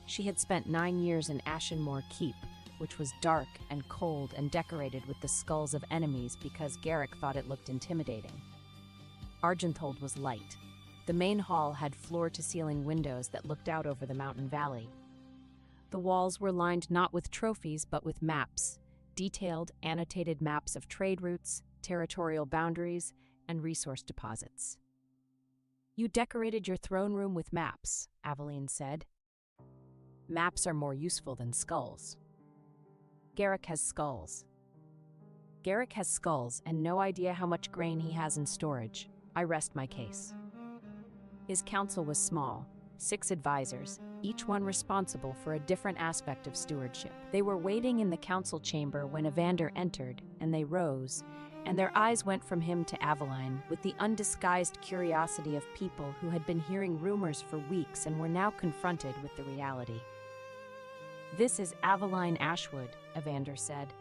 [SPEAKER 1] She had spent 9 years in Ashenmoor Keep, which was dark and cold and decorated with the skulls of enemies because Garrick thought it looked intimidating. Argenthold was light. The main hall had floor-to-ceiling windows that looked out over the mountain valley. The walls were lined not with trophies but with maps, detailed, annotated maps of trade routes, territorial boundaries, and resource deposits. "You decorated your throne room with maps," Aveline said. "Maps are more useful than skulls." Garrick has skulls. Garrick has skulls and no idea how much grain he has in storage. I rest my case. His council was small, 6 advisors, each one responsible for a different aspect of stewardship. They were waiting in the council chamber when Evander entered, and they rose, and their eyes went from him to Aveline with the undisguised curiosity of people who had been hearing rumors for weeks and were now confronted with the reality. "This is Aveline Ashwood," Evander said,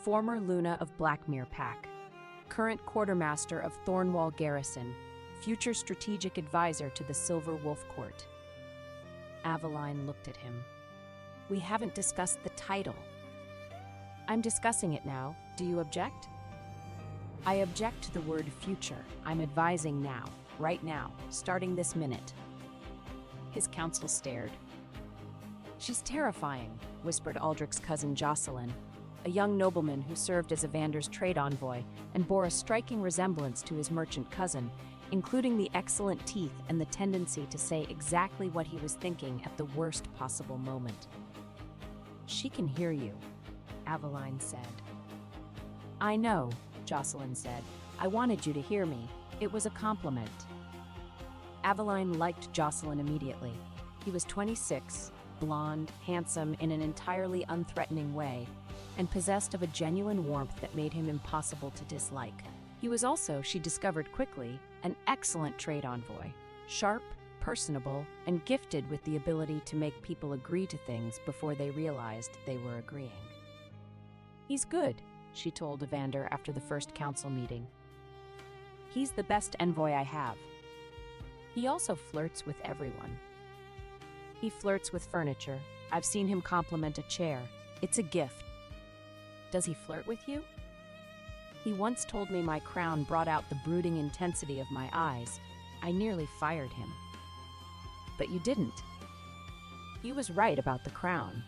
[SPEAKER 1] "former Luna of Blackmere Pack, current quartermaster of Thornwall Garrison, future strategic advisor to the Silver Wolf Court." Aveline looked at him. "We haven't discussed the title." "I'm discussing it now. Do you object?" "I object to the word future. I'm advising now, right now, starting this minute." His counsel stared. "She's terrifying," whispered Aldrich's cousin Jocelyn, a young nobleman who served as Evander's trade envoy and bore a striking resemblance to his merchant cousin, including the excellent teeth and the tendency to say exactly what he was thinking at the worst possible moment. "She can hear you," Aveline said. "I know," Jocelyn said. "I wanted you to hear me. It was a compliment." Aveline liked Jocelyn immediately. He was 26, blonde, handsome in an entirely unthreatening way, and possessed of a genuine warmth that made him impossible to dislike. He was also, she discovered quickly, an excellent trade envoy, sharp, personable, and gifted with the ability to make people agree to things before they realized they were agreeing. "He's good," she told Evander after the first council meeting. "He's the best envoy I have. He also flirts with everyone. He flirts with furniture. I've seen him compliment a chair. It's a gift." "Does he flirt with you?" "He once told me my crown brought out the brooding intensity of my eyes. I nearly fired him." "But you didn't." "He was right about the crown."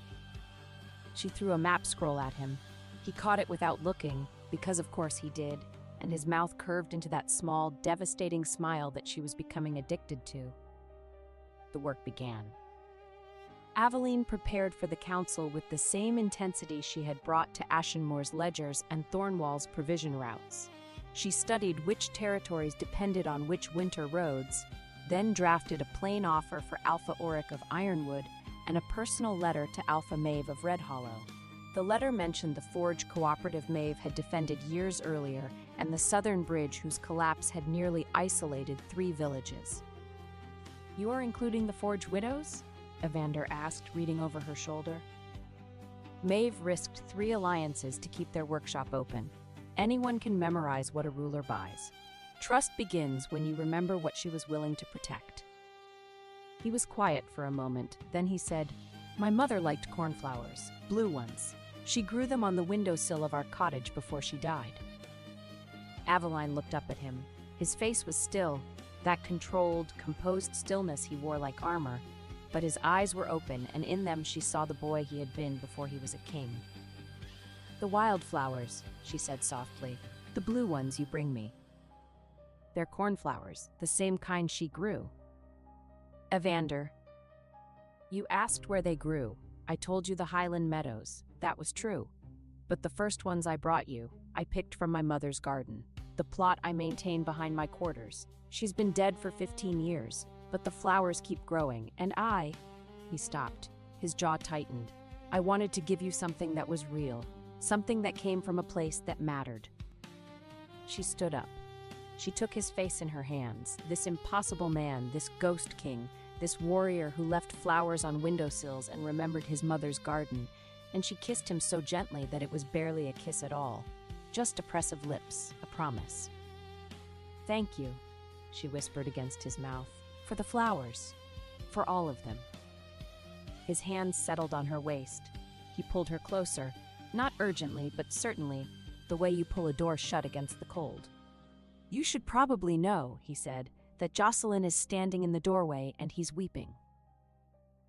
[SPEAKER 1] She threw a map scroll at him. He caught it without looking, because of course he did, and his mouth curved into that small, devastating smile that she was becoming addicted to. The work began. Aveline prepared for the council with the same intensity she had brought to Ashenmoor's ledgers and Thornwall's provision routes. She studied which territories depended on which winter roads, then drafted a plain offer for Alpha Auric of Ironwood and a personal letter to Alpha Maeve of Red Hollow. The letter mentioned the forge cooperative Maeve had defended years earlier and the southern bridge whose collapse had nearly isolated 3 villages. "You are including the Forge Widows?" Evander asked, reading over her shoulder. "Maeve risked 3 alliances to keep their workshop open. Anyone can memorize what a ruler buys. Trust begins when you remember what she was willing to protect." He was quiet for a moment, then he said, "My mother liked cornflowers, blue ones. She grew them on the windowsill of our cottage before she died." Aveline looked up at him. His face was still, that controlled, composed stillness he wore like armor, but his eyes were open, and in them she saw the boy he had been before he was a king. "The wildflowers," she said softly, "the blue ones you bring me. They're cornflowers, the same kind she grew." "Evander, you asked where they grew. I told you the Highland Meadows. That was true. But the first ones I brought you, I picked from my mother's garden, the plot I maintain behind my quarters. She's been dead for 15 years. But the flowers keep growing, and He stopped. His jaw tightened. "I wanted to give you something that was real, something that came from a place that mattered." She stood up. She took his face in her hands, this impossible man, this ghost king, this warrior who left flowers on windowsills and remembered his mother's garden, and she kissed him so gently that it was barely a kiss at all, just a press of lips, a promise. "Thank you," she whispered against his mouth, "for the flowers, for all of them." His hands settled on her waist. He pulled her closer, not urgently, but certainly, the way you pull a door shut against the cold. "You should probably know," he said, "that Jocelyn is standing in the doorway and he's weeping."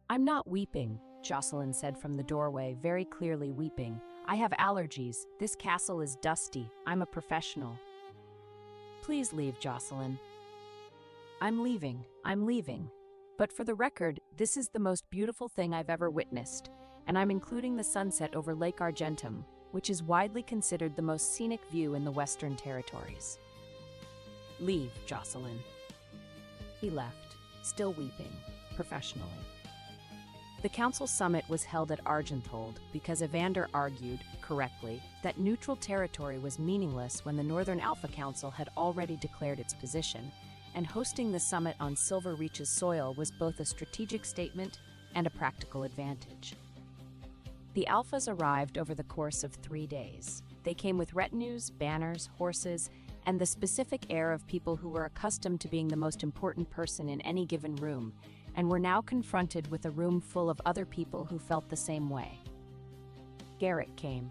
[SPEAKER 1] "I'm not weeping," Jocelyn said from the doorway, very clearly weeping. "I have allergies. This castle is dusty. I'm a professional." "Please leave, Jocelyn." I'm leaving. But for the record, this is the most beautiful thing I've ever witnessed, and I'm including the sunset over Lake Argentum, which is widely considered the most scenic view in the Western Territories." "Leave, Jocelyn." He left, still weeping, professionally. The council summit was held at Argenthold because Evander argued, correctly, that neutral territory was meaningless when the Northern Alpha Council had already declared its position, and hosting the summit on Silver Reach's soil was both a strategic statement and a practical advantage. The Alphas arrived over the course of 3 days. They came with retinues, banners, horses, and the specific air of people who were accustomed to being the most important person in any given room, and were now confronted with a room full of other people who felt the same way. Garrick came.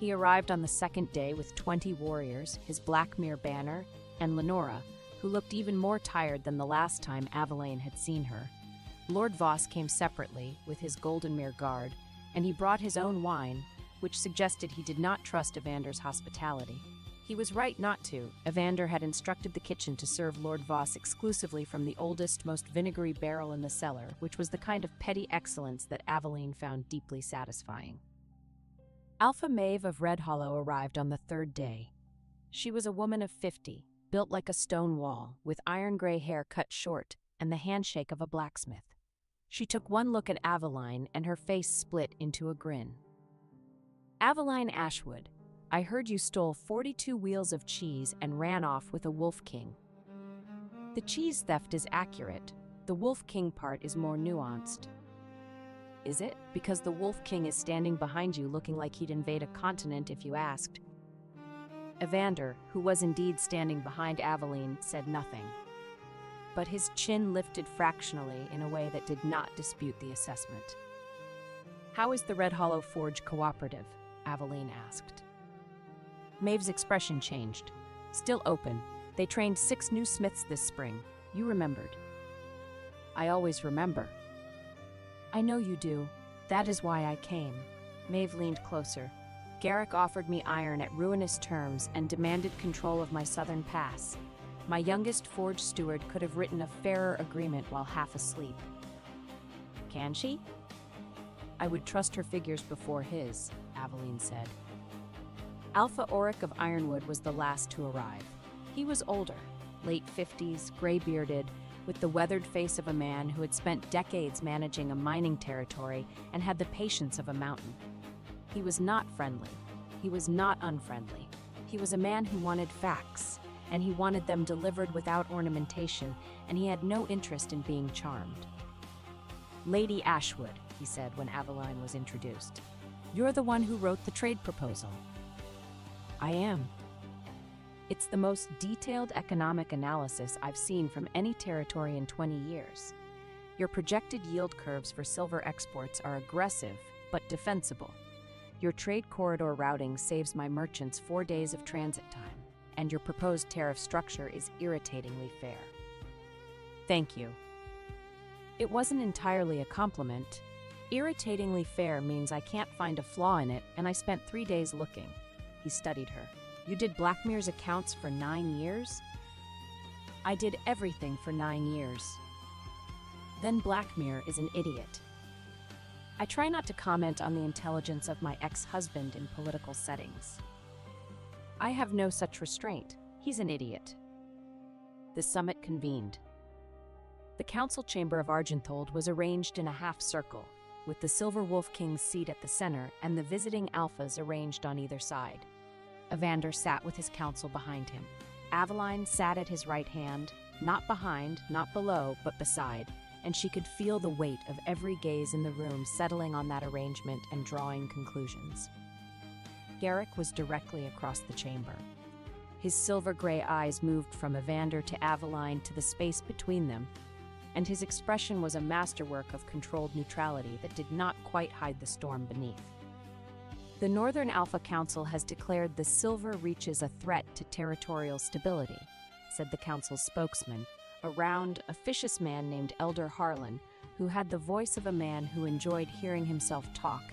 [SPEAKER 1] He arrived on the second day with 20 warriors, his Blackmere banner, and Lenora, who looked even more tired than the last time Aveline had seen her. Lord Voss came separately, with his Goldenmere guard, and he brought his own wine, which suggested he did not trust Evander's hospitality. He was right not to. Evander had instructed the kitchen to serve Lord Voss exclusively from the oldest, most vinegary barrel in the cellar, which was the kind of petty excellence that Aveline found deeply satisfying. Alpha Maeve of Red Hollow arrived on the third day. She was a woman of 50, built like a stone wall, with iron-gray hair cut short and the handshake of a blacksmith. She took one look at Aveline, and her face split into a grin. "Aveline Ashwood, I heard you stole 42 wheels of cheese and ran off with a Wolf King." "The cheese theft is accurate. The Wolf King part is more nuanced." "Is it? Because the Wolf King is standing behind you looking like he'd invade a continent if you asked." Evander, who was indeed standing behind Aveline, said nothing. But his chin lifted fractionally in a way that did not dispute the assessment. "How is the Red Hollow Forge cooperative?" Aveline asked. Maeve's expression changed. "Still open. They trained 6 new smiths this spring. You remembered." "I always remember." "I know you do. That is why I came." Maeve leaned closer. "Garrick offered me iron at ruinous terms and demanded control of my southern pass. My youngest forge steward could have written a fairer agreement while half asleep." "Can she?" "I would trust her figures before his," Aveline said. Alpha Auric of Ironwood was the last to arrive. He was older, late 50s, gray-bearded, with the weathered face of a man who had spent decades managing a mining territory and had the patience of a mountain. He was not friendly. He was not unfriendly. He was a man who wanted facts, and he wanted them delivered without ornamentation, and he had no interest in being charmed. "Lady Ashwood," he said when Aveline was introduced. "You're the one who wrote the trade proposal." "I am." "It's the most detailed economic analysis I've seen from any territory in 20 years. Your projected yield curves for silver exports are aggressive, but defensible. Your trade corridor routing saves my merchants 4 days of transit time, and your proposed tariff structure is irritatingly fair." "Thank you." It wasn't entirely a compliment. Irritatingly fair means I can't find a flaw in it, and I spent 3 days looking. He studied her. "You did Blackmere's accounts for 9 years?" "I did everything for 9 years." "Then Blackmere is an idiot." I try not to comment on the intelligence of my ex-husband in political settings. I have no such restraint. He's an idiot. The summit convened. The council chamber of Argenthold was arranged in a half-circle, with the Silver Wolf King's seat at the center and the visiting alphas arranged on either side. Evander sat with his council behind him. Aveline sat at his right hand, not behind, not below, but beside, and she could feel the weight of every gaze in the room settling on that arrangement and drawing conclusions. Garrick was directly across the chamber. His silver-gray eyes moved from Evander to Aveline to the space between them, and his expression was a masterwork of controlled neutrality that did not quite hide the storm beneath. The Northern Alpha Council has declared the Silver Reaches a threat to territorial stability, said the council's spokesman, a round, officious man named Elder Harlan, who had the voice of a man who enjoyed hearing himself talk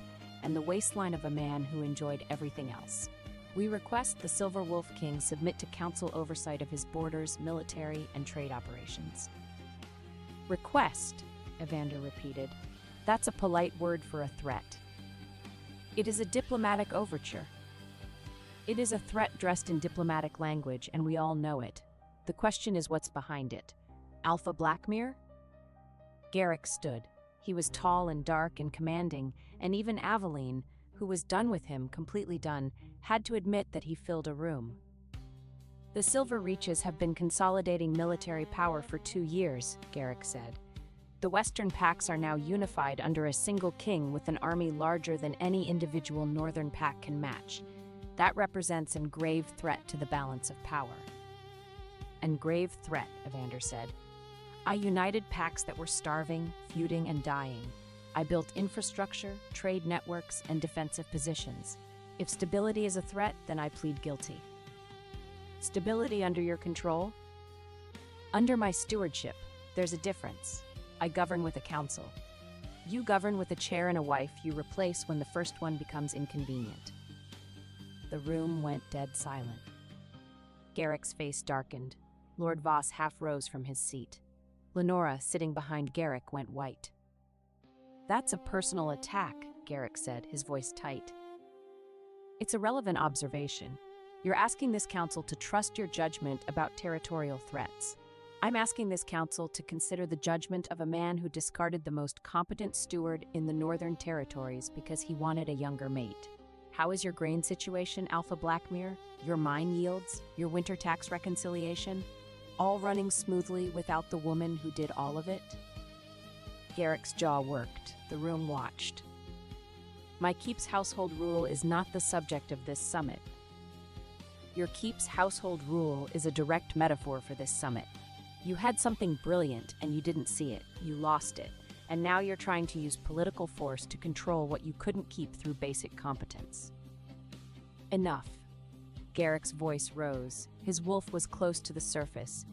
[SPEAKER 1] and the waistline of a man who enjoyed everything else. We request the Silver Wolf King submit to council oversight of his borders, military, and trade operations. Request, Evander repeated. That's a polite word for a threat. It is a diplomatic overture. It is a threat dressed in diplomatic language, and we all know it. The question is what's behind it. Alpha Blackmere? Garrick stood. He was tall and dark and commanding, and even Aveline, who was done with him, completely done, had to admit that he filled a room. The Silver Reaches have been consolidating military power for 2 years, Garrick said. The Western Pacts are now unified under a single king with an army larger than any individual Northern Pact can match. That represents a grave threat to the balance of power. And grave threat, Evander said. I united pacts that were starving, feuding, and dying. I built infrastructure, trade networks, and defensive positions. If stability is a threat, then I plead guilty. Stability under your control? Under my stewardship, there's a difference. I govern with a council. You govern with a chair and a wife you replace when the first one becomes inconvenient. The room went dead silent. Garrick's face darkened. Lord Voss half rose from his seat. Lenora, sitting behind Garrick, went white. That's a personal attack, Garrick said, his voice tight. It's a relevant observation. You're asking this council to trust your judgment about territorial threats. I'm asking this council to consider the judgment of a man who discarded the most competent steward in the Northern Territories because he wanted a younger mate. How is your grain situation, Alpha Blackmere? Your mine yields? Your winter tax reconciliation? All running smoothly without the woman who did all of it? Garrick's jaw worked. The room watched. My keep's household rule is not the subject of this summit. Your keep's household rule is a direct metaphor for this summit. You had something brilliant and you didn't see it. You lost it. And now you're trying to use political force to control what you couldn't keep through basic competence. Enough. Garrick's voice rose. His wolf was close to the surface.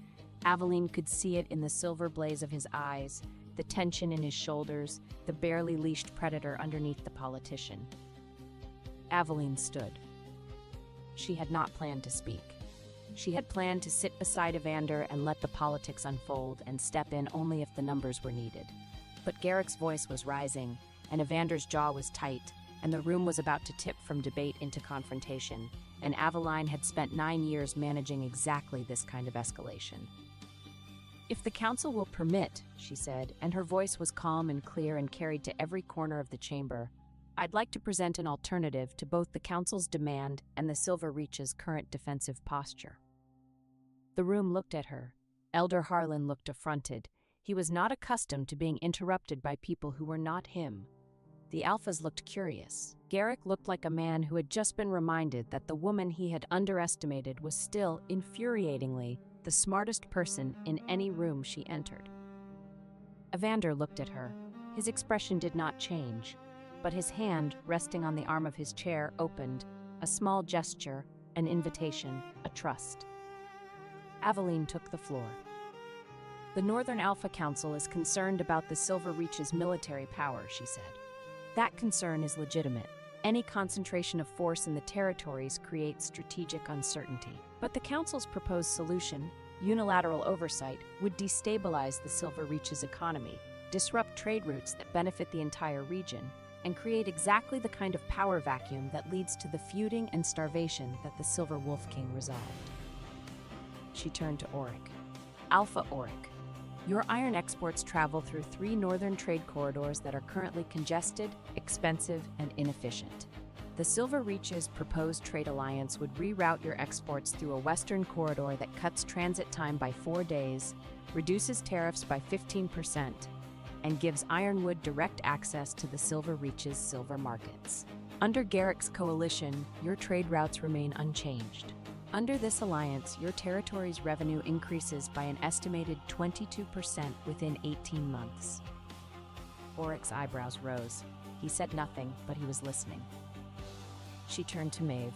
[SPEAKER 1] Aveline could see it in the silver blaze of his eyes, the tension in his shoulders, the barely leashed predator underneath the politician. Aveline stood. She had not planned to speak. She had planned to sit beside Evander and let the politics unfold and step in only if the numbers were needed. But Garrick's voice was rising, and Evander's jaw was tight, and the room was about to tip from debate into confrontation, and Aveline had spent 9 years managing exactly this kind of escalation. If the council will permit, she said, and her voice was calm and clear and carried to every corner of the chamber, I'd like to present an alternative to both the council's demand and the Silver Reach's current defensive posture. The room looked at her. Elder Harlan looked affronted. He was not accustomed to being interrupted by people who were not him. The Alphas looked curious. Garrick looked like a man who had just been reminded that the woman he had underestimated was still, infuriatingly, the smartest person in any room she entered. Evander looked at her. His expression did not change, but his hand, resting on the arm of his chair, opened, a small gesture, an invitation, a trust. Aveline took the floor. The Northern Alpha Council is concerned about the Silver Reach's military power, she said. That concern is legitimate. Any concentration of force in the territories creates strategic uncertainty. But the Council's proposed solution, unilateral oversight, would destabilize the Silver Reach's economy, disrupt trade routes that benefit the entire region, and create exactly the kind of power vacuum that leads to the feuding and starvation that the Silver Wolf King resolved. She turned to Auric. Alpha Auric, your iron exports travel through 3 northern trade corridors that are currently congested, expensive, and inefficient. The Silver Reach's proposed trade alliance would reroute your exports through a western corridor that cuts transit time by 4 days, reduces tariffs by 15%, and gives Ironwood direct access to the Silver Reach's silver markets. Under Garrick's coalition, your trade routes remain unchanged. Under this alliance, your territory's revenue increases by an estimated 22% within 18 months. Oryx's eyebrows rose. He said nothing, but he was listening. She turned to Maeve.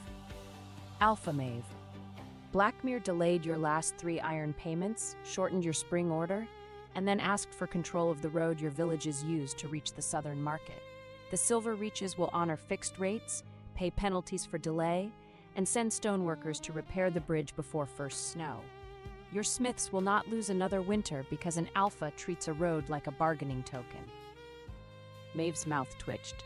[SPEAKER 1] Alpha Maeve. Blackmere delayed your last 3 iron payments, shortened your spring order, and then asked for control of the road your villages use to reach the southern market. The Silver Reaches will honor fixed rates, pay penalties for delay, and send stoneworkers to repair the bridge before first snow. Your smiths will not lose another winter because an alpha treats a road like a bargaining token. Maeve's mouth twitched.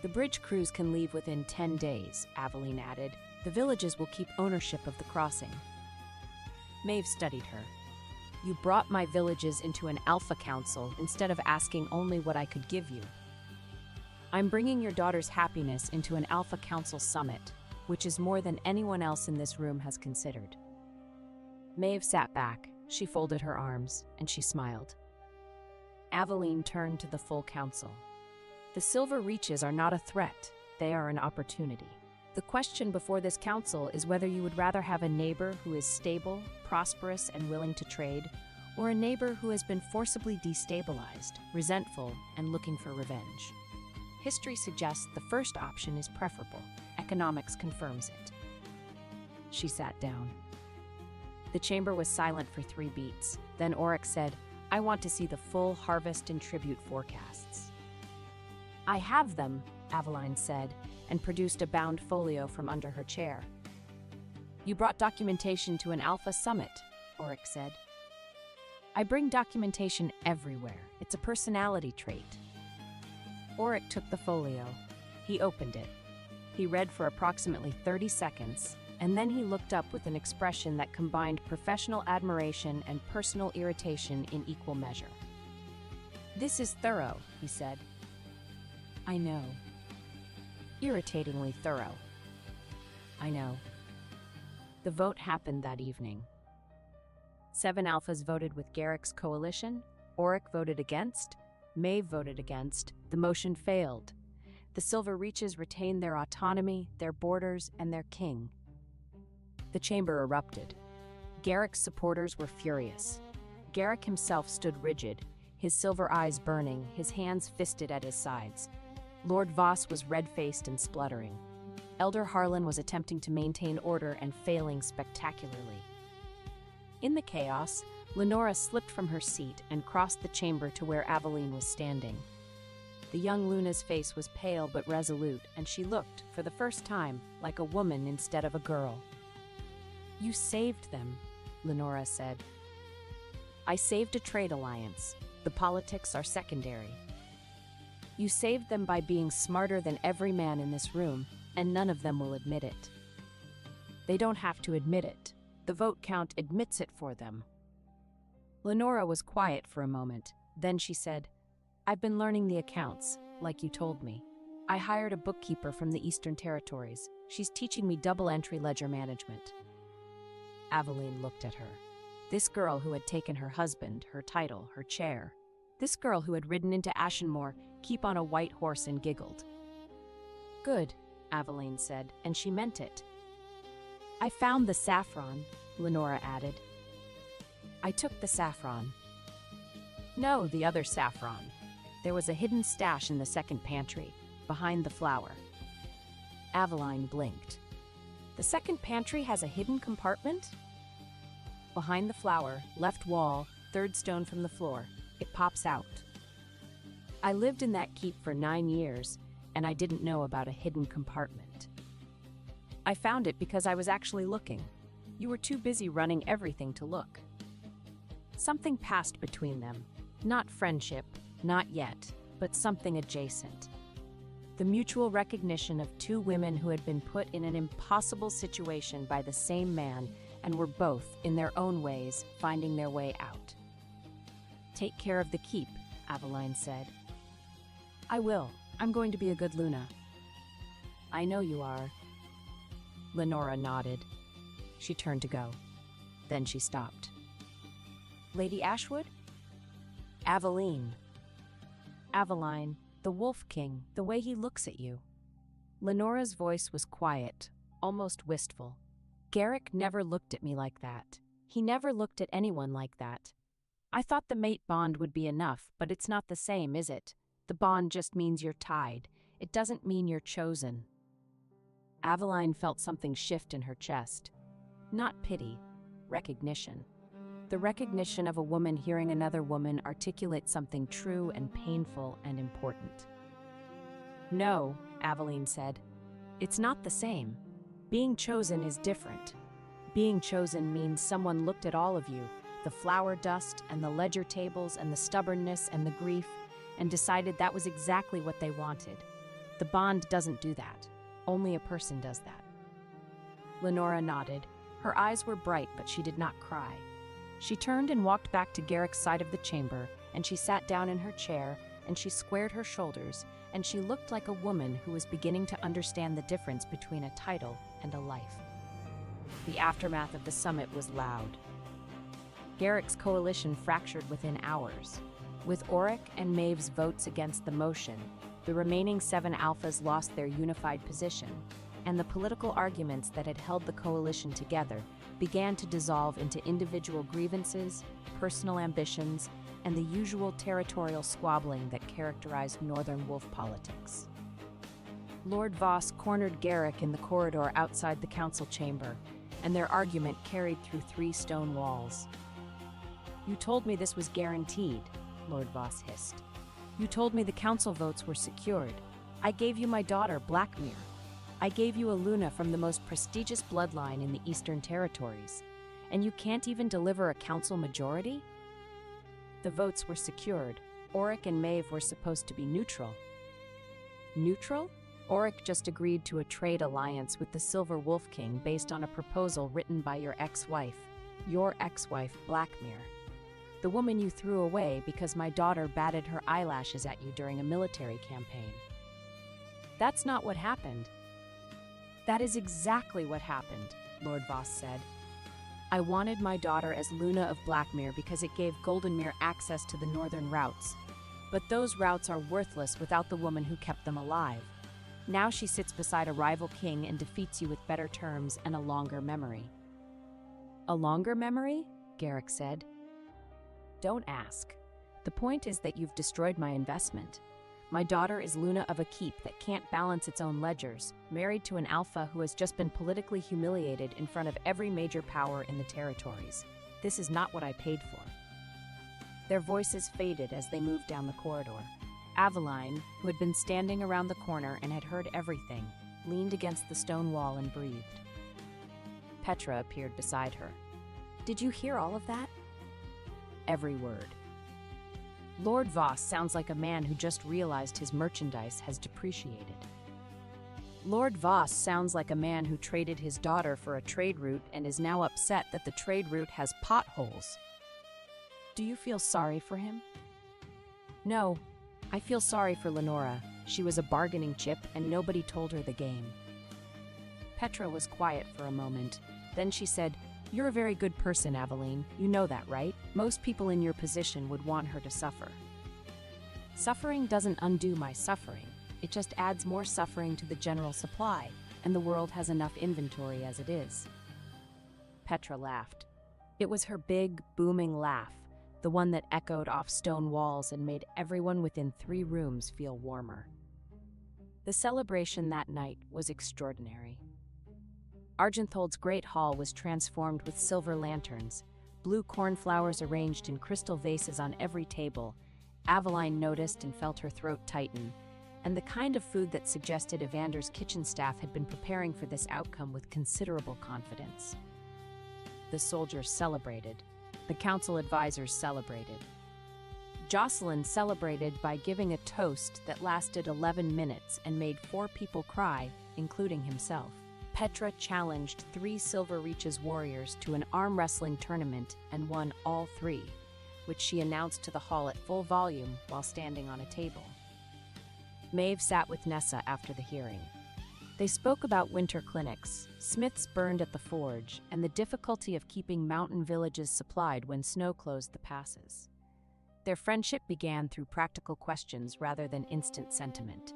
[SPEAKER 1] The bridge crews can leave within 10 days, Aveline added. The villages will keep ownership of the crossing. Maeve studied her. You brought my villages into an alpha council instead of asking only what I could give you. I'm bringing your daughter's happiness into an alpha council summit, which is more than anyone else in this room has considered. Maeve sat back, she folded her arms, and she smiled. Aveline turned to the full council. The Silver Reaches are not a threat, they are an opportunity. The question before this council is whether you would rather have a neighbor who is stable, prosperous, and willing to trade, or a neighbor who has been forcibly destabilized, resentful, and looking for revenge. History suggests the first option is preferable. Economics confirms it. She sat down. The chamber was silent for 3 beats. Then Oryx said, I want to see the full harvest and tribute forecasts. I have them, Aveline said, and produced a bound folio from under her chair. You brought documentation to an alpha summit, Oryx said. I bring documentation everywhere. It's a personality trait. Oryx took the folio. He opened it. He read for approximately 30 seconds, and then he looked up with an expression that combined professional admiration and personal irritation in equal measure. This is thorough, he said. I know. Irritatingly thorough. I know. The vote happened that evening. 7 alphas voted with Garrick's coalition, Oryx voted against, Maeve voted against. The motion failed. The Silver Reaches retained their autonomy, their borders, and their king. The chamber erupted. Garrick's supporters were furious. Garrick himself stood rigid, his silver eyes burning, his hands fisted at his sides. Lord Voss was red-faced and spluttering. Elder Harlan was attempting to maintain order and failing spectacularly. In the chaos, Lenora slipped from her seat and crossed the chamber to where Aveline was standing. The young Luna's face was pale but resolute, and she looked, for the first time, like a woman instead of a girl. You saved them, Lenora said. I saved a trade alliance. The politics are secondary. You saved them by being smarter than every man in this room, and none of them will admit it. They don't have to admit it. The vote count admits it for them. Lenora was quiet for a moment. Then she said, I've been learning the accounts, like you told me. I hired a bookkeeper from the Eastern Territories. She's teaching me double-entry ledger management. Aveline looked at her. This girl who had taken her husband, her title, her chair. This girl who had ridden into Ashenmore, keep on a white horse and giggled. Good, Aveline said, and she meant it. I found the saffron, Lenora added. I took the saffron. No, the other saffron. There was a hidden stash in the second pantry, behind the flour. Aveline blinked. The second pantry has a hidden compartment? Behind the flour, left wall, 3rd stone from the floor. It pops out. I lived in that keep for 9 years, and I didn't know about a hidden compartment. I found it because I was actually looking. You were too busy running everything to look. Something passed between them. Not friendship, not yet, but something adjacent. The mutual recognition of 2 women who had been put in an impossible situation by the same man and were both, in their own ways, finding their way out. Take care of the keep, Aveline said. I will. I'm going to be a good Luna. I know you are. Lenora nodded. She turned to go. Then she stopped. Lady Ashwood? Aveline. Aveline, the Wolf King, the way he looks at you. Lenora's voice was quiet, almost wistful. Garrick never looked at me like that. He never looked at anyone like that. I thought the mate bond would be enough, but it's not the same, is it? The bond just means you're tied. It doesn't mean you're chosen. Aveline felt something shift in her chest. Not pity, recognition. The recognition of a woman hearing another woman articulate something true and painful and important. No, Aveline said. It's not the same. Being chosen is different. Being chosen means someone looked at all of you, the flower dust and the ledger tables and the stubbornness and the grief, and decided that was exactly what they wanted. The bond doesn't do that. Only a person does that. Lenora nodded. Her eyes were bright, but she did not cry. She turned and walked back to Garrick's side of the chamber, and she sat down in her chair, and she squared her shoulders, and she looked like a woman who was beginning to understand the difference between a title and a life. The aftermath of the summit was loud. Garrick's coalition fractured within hours. With Auric and Maeve's votes against the motion, the remaining 7 alphas lost their unified position, and the political arguments that had held the coalition together began to dissolve into individual grievances, personal ambitions, and the usual territorial squabbling that characterized Northern Wolf politics. Lord Voss cornered Garrick in the corridor outside the council chamber, and their argument carried through 3 stone walls. You told me this was guaranteed, Lord Voss hissed. You told me the council votes were secured. I gave you my daughter, Blackmere. I gave you a Luna from the most prestigious bloodline in the Eastern Territories, and you can't even deliver a council majority? The votes were secured. Auric and Maeve were supposed to be neutral. Neutral? Auric just agreed to a trade alliance with the Silver Wolf King based on a proposal written by your ex-wife, Blackmere. The woman you threw away because my daughter batted her eyelashes at you during a military campaign. That's not what happened. That is exactly what happened, Lord Voss said. I wanted my daughter as Luna of Blackmere because it gave Goldenmere access to the northern routes. But those routes are worthless without the woman who kept them alive. Now she sits beside a rival king and defeats you with better terms and a longer memory. A longer memory? Garrick said. Don't ask. The point is that you've destroyed my investment. My daughter is Luna of a keep that can't balance its own ledgers, married to an alpha who has just been politically humiliated in front of every major power in the territories. This is not what I paid for. Their voices faded as they moved down the corridor. Aveline, who had been standing around the corner and had heard everything, leaned against the stone wall and breathed. Petra appeared beside her. Did you hear all of that? Every word. Lord Voss sounds like a man who just realized his merchandise has depreciated. Lord Voss sounds like a man who traded his daughter for a trade route and is now upset that the trade route has potholes. Do you feel sorry for him? No, I feel sorry for Lenora. She was a bargaining chip and nobody told her the game. Petra was quiet for a moment. Then she said, You're a very good person, Aveline. You know that, right? Most people in your position would want her to suffer. Suffering doesn't undo my suffering. It just adds more suffering to the general supply, and the world has enough inventory as it is. Petra laughed. It was her big, booming laugh, the one that echoed off stone walls and made everyone within 3 rooms feel warmer. The celebration that night was extraordinary. Argenthold's great hall was transformed with silver lanterns, blue cornflowers arranged in crystal vases on every table. Aveline noticed and felt her throat tighten, and the kind of food that suggested Evander's kitchen staff had been preparing for this outcome with considerable confidence. The soldiers celebrated. The council advisors celebrated. Jocelyn celebrated by giving a toast that lasted 11 minutes and made 4 people cry, including himself. Petra challenged 3 Silver Reaches warriors to an arm wrestling tournament and won all 3, which she announced to the hall at full volume while standing on a table. Maeve sat with Nessa after the hearing. They spoke about winter clinics, smiths burned at the forge, and the difficulty of keeping mountain villages supplied when snow closed the passes. Their friendship began through practical questions rather than instant sentiment.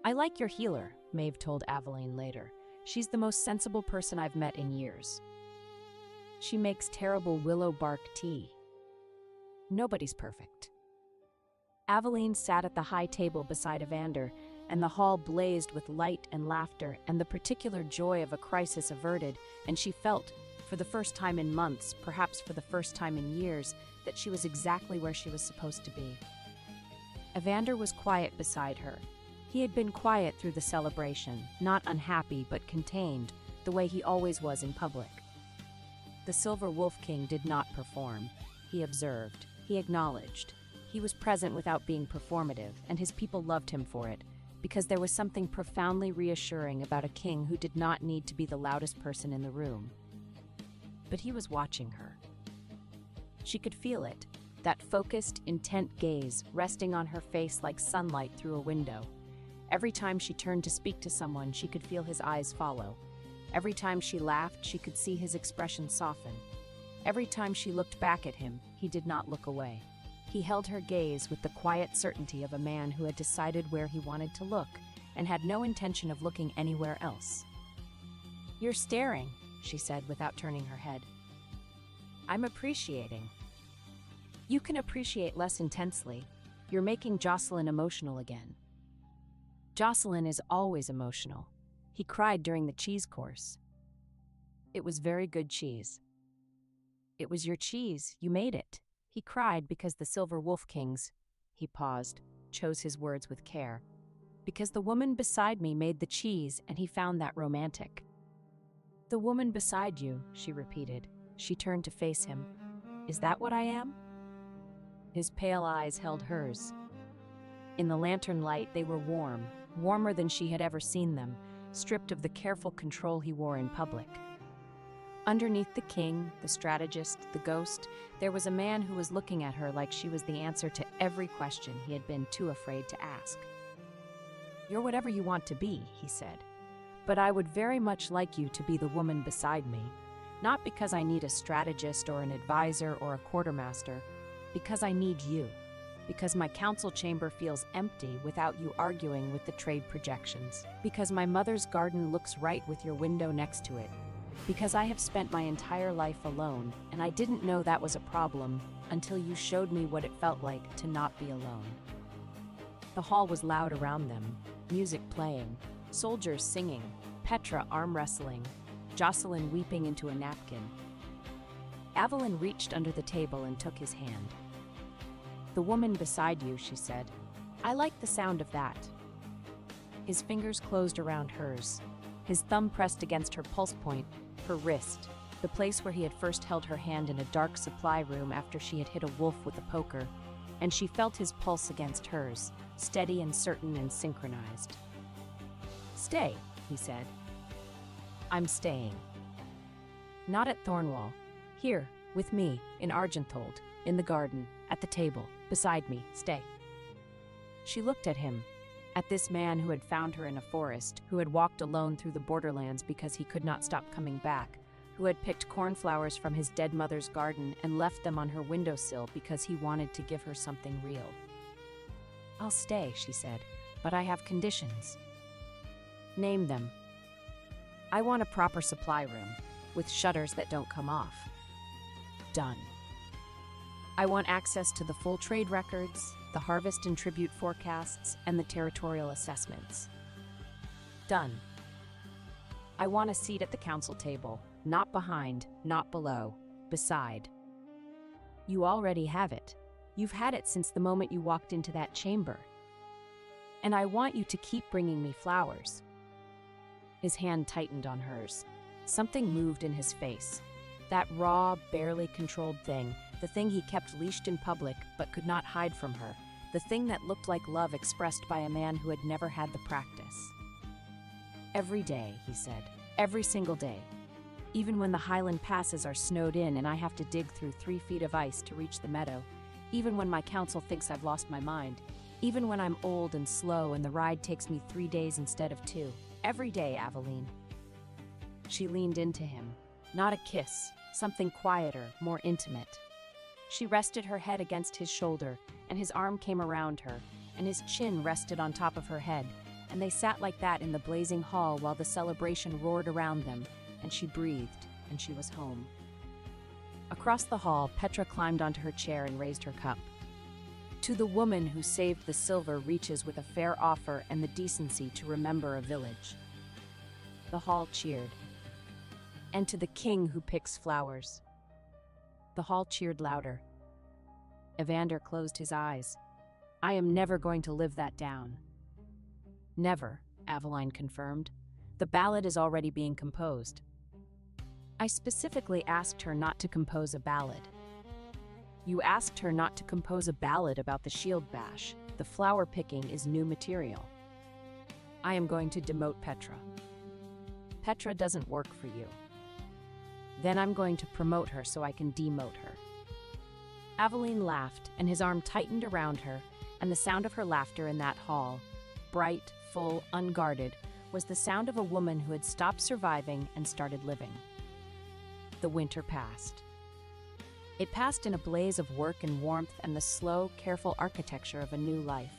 [SPEAKER 1] "I like your healer," Maeve told Aveline later. "She's the most sensible person I've met in years. She makes terrible willow bark tea." Nobody's perfect. Aveline sat at the high table beside Evander, and the hall blazed with light and laughter and the particular joy of a crisis averted, and she felt, for the first time in months, perhaps for the first time in years, that she was exactly where she was supposed to be. Evander was quiet beside her. He had been quiet through the celebration, not unhappy but contained, the way he always was in public. The Silver Wolf King did not perform. He observed. He acknowledged. He was present without being performative, and his people loved him for it, because there was something profoundly reassuring about a king who did not need to be the loudest person in the room. But he was watching her. She could feel it, that focused, intent gaze resting on her face like sunlight through a window. Every time she turned to speak to someone, she could feel his eyes follow. Every time she laughed, she could see his expression soften. Every time she looked back at him, he did not look away. He held her gaze with the quiet certainty of a man who had decided where he wanted to look and had no intention of looking anywhere else. "You're staring," she said without turning her head. "I'm appreciating." "You can appreciate less intensely. You're making Jocelyn emotional again." "Jocelyn is always emotional. He cried during the cheese course." "It was very good cheese." "It was your cheese. You made it." "He cried because the Silver Wolf Kings," he paused, chose his words with care, "because the woman beside me made the cheese and he found that romantic." "The woman beside you," she repeated. She turned to face him. "Is that what I am?" His pale eyes held hers. In the lantern light, they were warm, warmer than she had ever seen them, stripped of the careful control he wore in public. Underneath the king, the strategist, the ghost, there was a man who was looking at her like she was the answer to every question he had been too afraid to ask. "You're whatever you want to be," he said. "But I would very much like you to be the woman beside me, not because I need a strategist or an advisor or a quartermaster, because I need you, because my council chamber feels empty without you arguing with the trade projections, because my mother's garden looks right with your window next to it, because I have spent my entire life alone, and I didn't know that was a problem until you showed me what it felt like to not be alone." The hall was loud around them, music playing, soldiers singing, Petra arm wrestling, Jocelyn weeping into a napkin. Aveline reached under the table and took his hand. "The woman beside you," she said. "I like the sound of that." His fingers closed around hers. His thumb pressed against her pulse point, her wrist, the place where he had first held her hand in a dark supply room after she had hit a wolf with a poker, and she felt his pulse against hers, steady and certain and synchronized. "Stay," he said. "I'm staying." "Not at Thornwall. Here, with me, in Argenthold, in the garden, at the table, beside me. Stay." She looked at him, at this man who had found her in a forest, who had walked alone through the borderlands because he could not stop coming back, who had picked cornflowers from his dead mother's garden and left them on her windowsill because he wanted to give her something real. "I'll stay," she said, "but I have conditions." "Name them." "I want a proper supply room, with shutters that don't come off." "Done." "I want access to the full trade records, the harvest and tribute forecasts, and the territorial assessments." "Done." "I want a seat at the council table, not behind, not below, beside." "You already have it. You've had it since the moment you walked into that chamber. And I want you to keep bringing me flowers." His hand tightened on hers. Something moved in his face. That raw, barely controlled thing, the thing he kept leashed in public but could not hide from her, the thing that looked like love expressed by a man who had never had the practice. "Every day," he said, "every single day. Even when the Highland passes are snowed in and I have to dig through 3 feet of ice to reach the meadow, even when my council thinks I've lost my mind, even when I'm old and slow and the ride takes me 3 days instead of 2. every day, Aveline." She leaned into him. Not a kiss, something quieter, more intimate. She rested her head against his shoulder, and his arm came around her, and his chin rested on top of her head, and they sat like that in the blazing hall while the celebration roared around them, and she breathed, and she was home. Across the hall, Petra climbed onto her chair and raised her cup. "To the woman who saved the silver reaches with a fair offer and the decency to remember a village." The hall cheered. "And to the king who picks flowers." The hall cheered louder. Evander closed his eyes. "I am never going to live that down." "Never," Aveline confirmed. "The ballad is already being composed." "I specifically asked her not to compose a ballad." "You asked her not to compose a ballad about the shield bash. The flower picking is new material." "I am going to demote Petra." "Petra doesn't work for you." "Then I'm going to promote her so I can demote her." Aveline laughed, and his arm tightened around her, and the sound of her laughter in that hall, bright, full, unguarded, was the sound of a woman who had stopped surviving and started living. The winter passed. It passed in a blaze of work and warmth and the slow, careful architecture of a new life.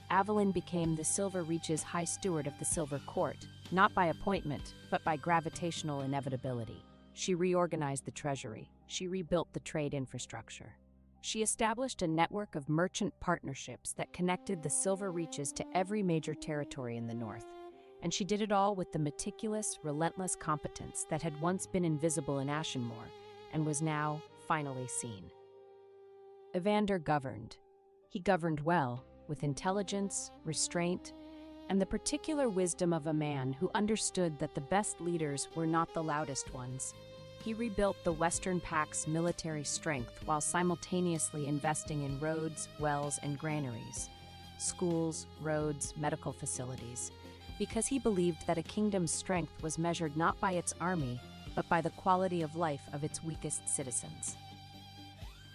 [SPEAKER 1] Aveline became the Silver Reach's High Steward of the Silver Court, not by appointment, but by gravitational inevitability. She reorganized the treasury. She rebuilt the trade infrastructure. She established a network of merchant partnerships that connected the Silver Reaches to every major territory in the north. And she did it all with the meticulous, relentless competence that had once been invisible in Ashenmoor and was now finally seen. Evander governed. He governed well, with intelligence, restraint, and the particular wisdom of a man who understood that the best leaders were not the loudest ones. He rebuilt the Western Pact's military strength while simultaneously investing in roads, wells, and granaries, schools, roads, medical facilities, because he believed that a kingdom's strength was measured not by its army, but by the quality of life of its weakest citizens.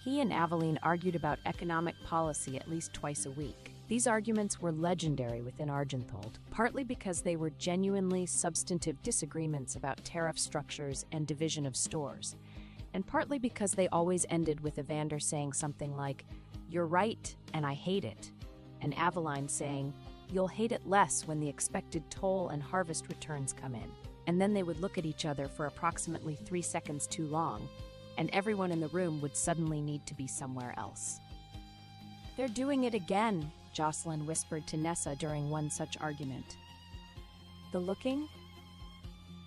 [SPEAKER 1] He and Aveline argued about economic policy at least twice a week. These arguments were legendary within Argenthold, partly because they were genuinely substantive disagreements about tariff structures and division of stores, and partly because they always ended with Evander saying something like, "You're right, and I hate it," and Aveline saying, "You'll hate it less when the expected toll and harvest returns come in." And then they would look at each other for approximately 3 seconds too long, and everyone in the room would suddenly need to be somewhere else. "They're doing it again," Jocelyn whispered to Nessa during one such argument. "The looking?"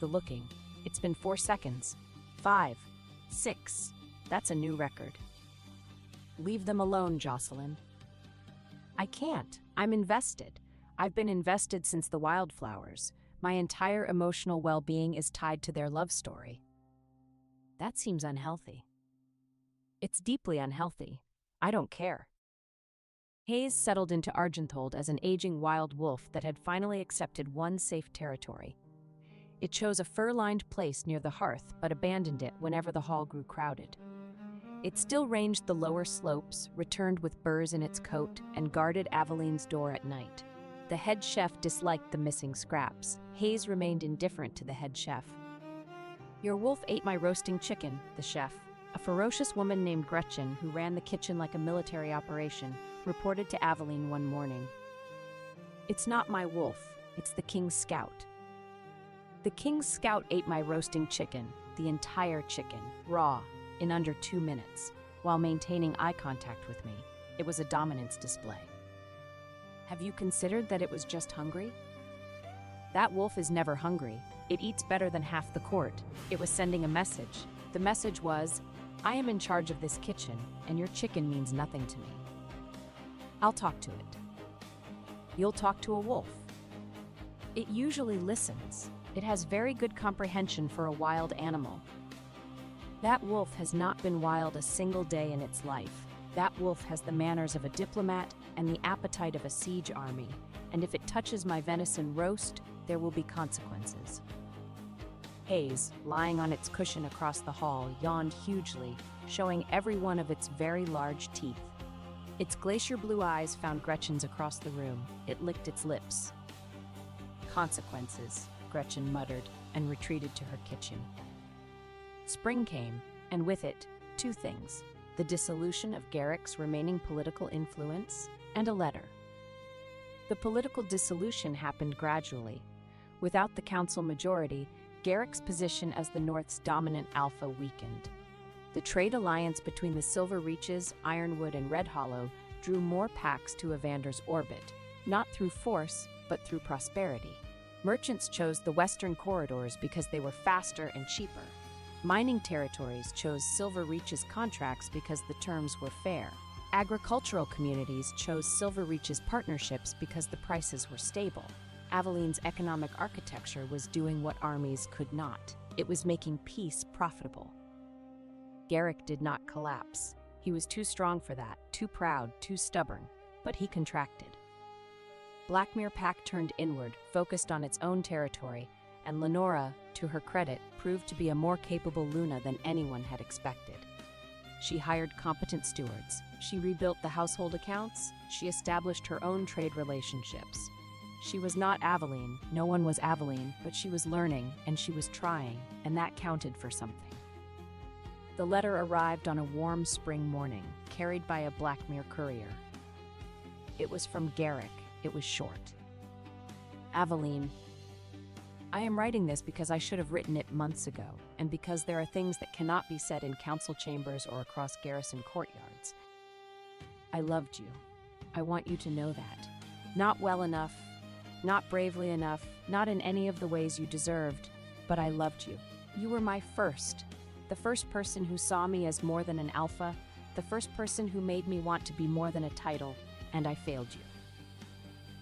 [SPEAKER 1] "The looking. It's been 4 seconds. 5. 6. That's a new record." "Leave them alone, Jocelyn." "I can't. I'm invested. I've been invested since the wildflowers. My entire emotional well-being is tied to their love story." "That seems unhealthy." "It's deeply unhealthy. I don't care." Hayes settled into Argenthold as an aging wild wolf that had finally accepted one safe territory. It chose a fur-lined place near the hearth but abandoned it whenever the hall grew crowded. It still ranged the lower slopes, returned with burrs in its coat, and guarded Aveline's door at night. The head chef disliked the missing scraps. Hayes remained indifferent to the head chef. "Your wolf ate my roasting chicken," the chef, a ferocious woman named Gretchen who ran the kitchen like a military operation, reported to Aveline one morning. "It's not my wolf, it's the king's scout." "The king's scout ate my roasting chicken, the entire chicken, raw, in under 2 minutes, while maintaining eye contact with me. It was a dominance display." "Have you considered that it was just hungry?" "That wolf is never hungry. It eats better than half the court." It was sending a message. The message was, "I am in charge of this kitchen, and your chicken means nothing to me." "I'll talk to it." "You'll talk to a wolf." "It usually listens. It has very good comprehension for a wild animal." "That wolf has not been wild a single day in its life. That wolf has the manners of a diplomat and the appetite of a siege army, and if it touches my venison roast, there will be consequences." Hayes, lying on its cushion across the hall, yawned hugely, showing every one of its very large teeth. Its glacier blue eyes found Gretchen's across the room. It licked its lips. Consequences, Gretchen muttered and retreated to her kitchen. Spring came, and with it, two things: the dissolution of Garrick's remaining political influence and a letter. The political dissolution happened gradually. Without the council majority, Garrick's position as the North's dominant alpha weakened. The trade alliance between the Silver Reaches, Ironwood, and Red Hollow drew more packs to Evander's orbit, not through force, but through prosperity. Merchants chose the western corridors because they were faster and cheaper. Mining territories chose Silver Reaches contracts because the terms were fair. Agricultural communities chose Silver Reaches partnerships because the prices were stable. Aveline's economic architecture was doing what armies could not. It was making peace profitable. Garrick did not collapse. He was too strong for that, too proud, too stubborn, but he contracted. Blackmere Pack turned inward, focused on its own territory, and Lenora, to her credit, proved to be a more capable Luna than anyone had expected. She hired competent stewards. She rebuilt the household accounts. She established her own trade relationships. She was not Aveline, no one was Aveline, but she was learning, and she was trying, and that counted for something. The letter arrived on a warm spring morning, carried by a Blackmere courier. It was from Garrick. It was short. Aveline, I am writing this because I should have written it months ago, and because there are things that cannot be said in council chambers or across garrison courtyards. I loved you. I want you to know that. Not well enough, not bravely enough, not in any of the ways you deserved, but I loved you. You were my first. The first person who saw me as more than an alpha, the first person who made me want to be more than a title, and I failed you.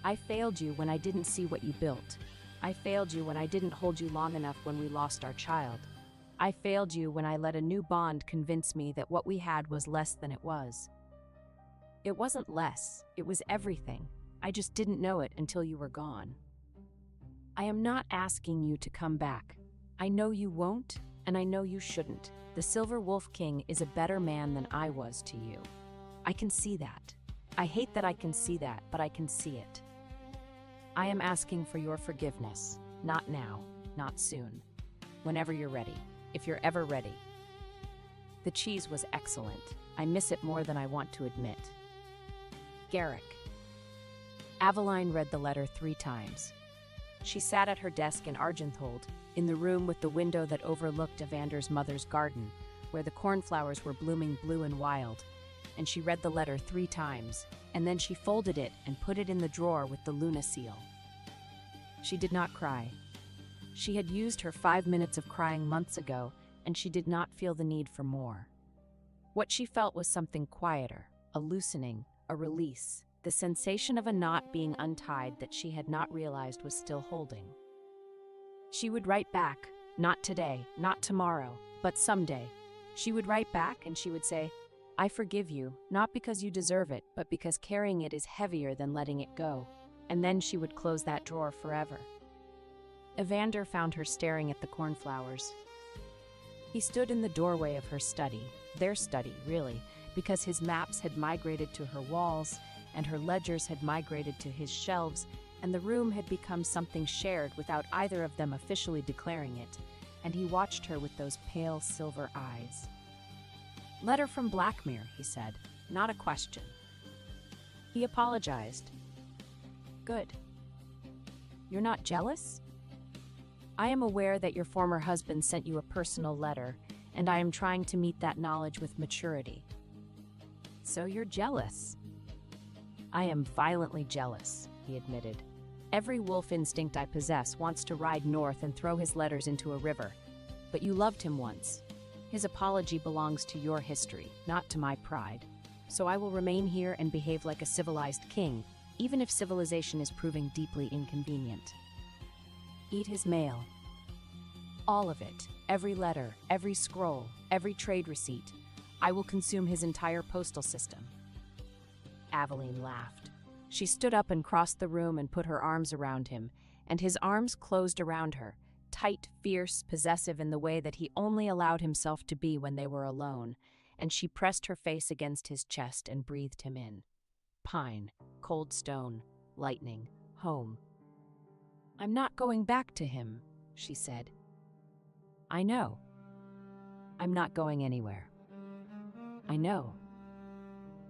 [SPEAKER 1] I failed you when I didn't see what you built. I failed you when I didn't hold you long enough when we lost our child. I failed you when I let a new bond convince me that what we had was less than it was. It wasn't less, it was everything. I just didn't know it until you were gone. I am not asking you to come back. I know you won't, and I know you shouldn't. The Silver Wolf King is a better man than I was to you. I can see that. I hate that I can see that, but I can see it. I am asking for your forgiveness. Not now, not soon. Whenever you're ready, if you're ever ready. The cheese was excellent. I miss it more than I want to admit. Garrick. Aveline read the letter 3 times. She sat at her desk in Argenthold, in the room with the window that overlooked Evander's mother's garden, where the cornflowers were blooming blue and wild, and she read the letter 3 times, and then she folded it and put it in the drawer with the Luna seal. She did not cry. She had used her 5 minutes of crying months ago, and she did not feel the need for more. What she felt was something quieter, a loosening, a release, the sensation of a knot being untied that she had not realized was still holding. She would write back, not today, not tomorrow, but someday. She would write back and she would say, I forgive you, not because you deserve it, but because carrying it is heavier than letting it go. And then she would close that drawer forever. Evander found her staring at the cornflowers. He stood in the doorway of her study, their study, really, because his maps had migrated to her walls, and her ledgers had migrated to his shelves, and the room had become something shared without either of them officially declaring it, and he watched her with those pale silver eyes. Letter from Blackmere, he said, not a question. He apologized. Good. You're not jealous? I am aware that your former husband sent you a personal letter, and I am trying to meet that knowledge with maturity. So you're jealous. I am violently jealous, he admitted. Every wolf instinct I possess wants to ride north and throw his letters into a river. But you loved him once. His apology belongs to your history, not to my pride. So I will remain here and behave like a civilized king, even if civilization is proving deeply inconvenient. Eat his mail. All of it, every letter, every scroll, every trade receipt. I will consume his entire postal system. Aveline laughed. She stood up and crossed the room and put her arms around him, and his arms closed around her, tight, fierce, possessive in the way that he only allowed himself to be when they were alone, and she pressed her face against his chest and breathed him in. Pine, cold stone, lightning, home. "I'm not going back to him," she said. "I know. I'm not going anywhere." "I know.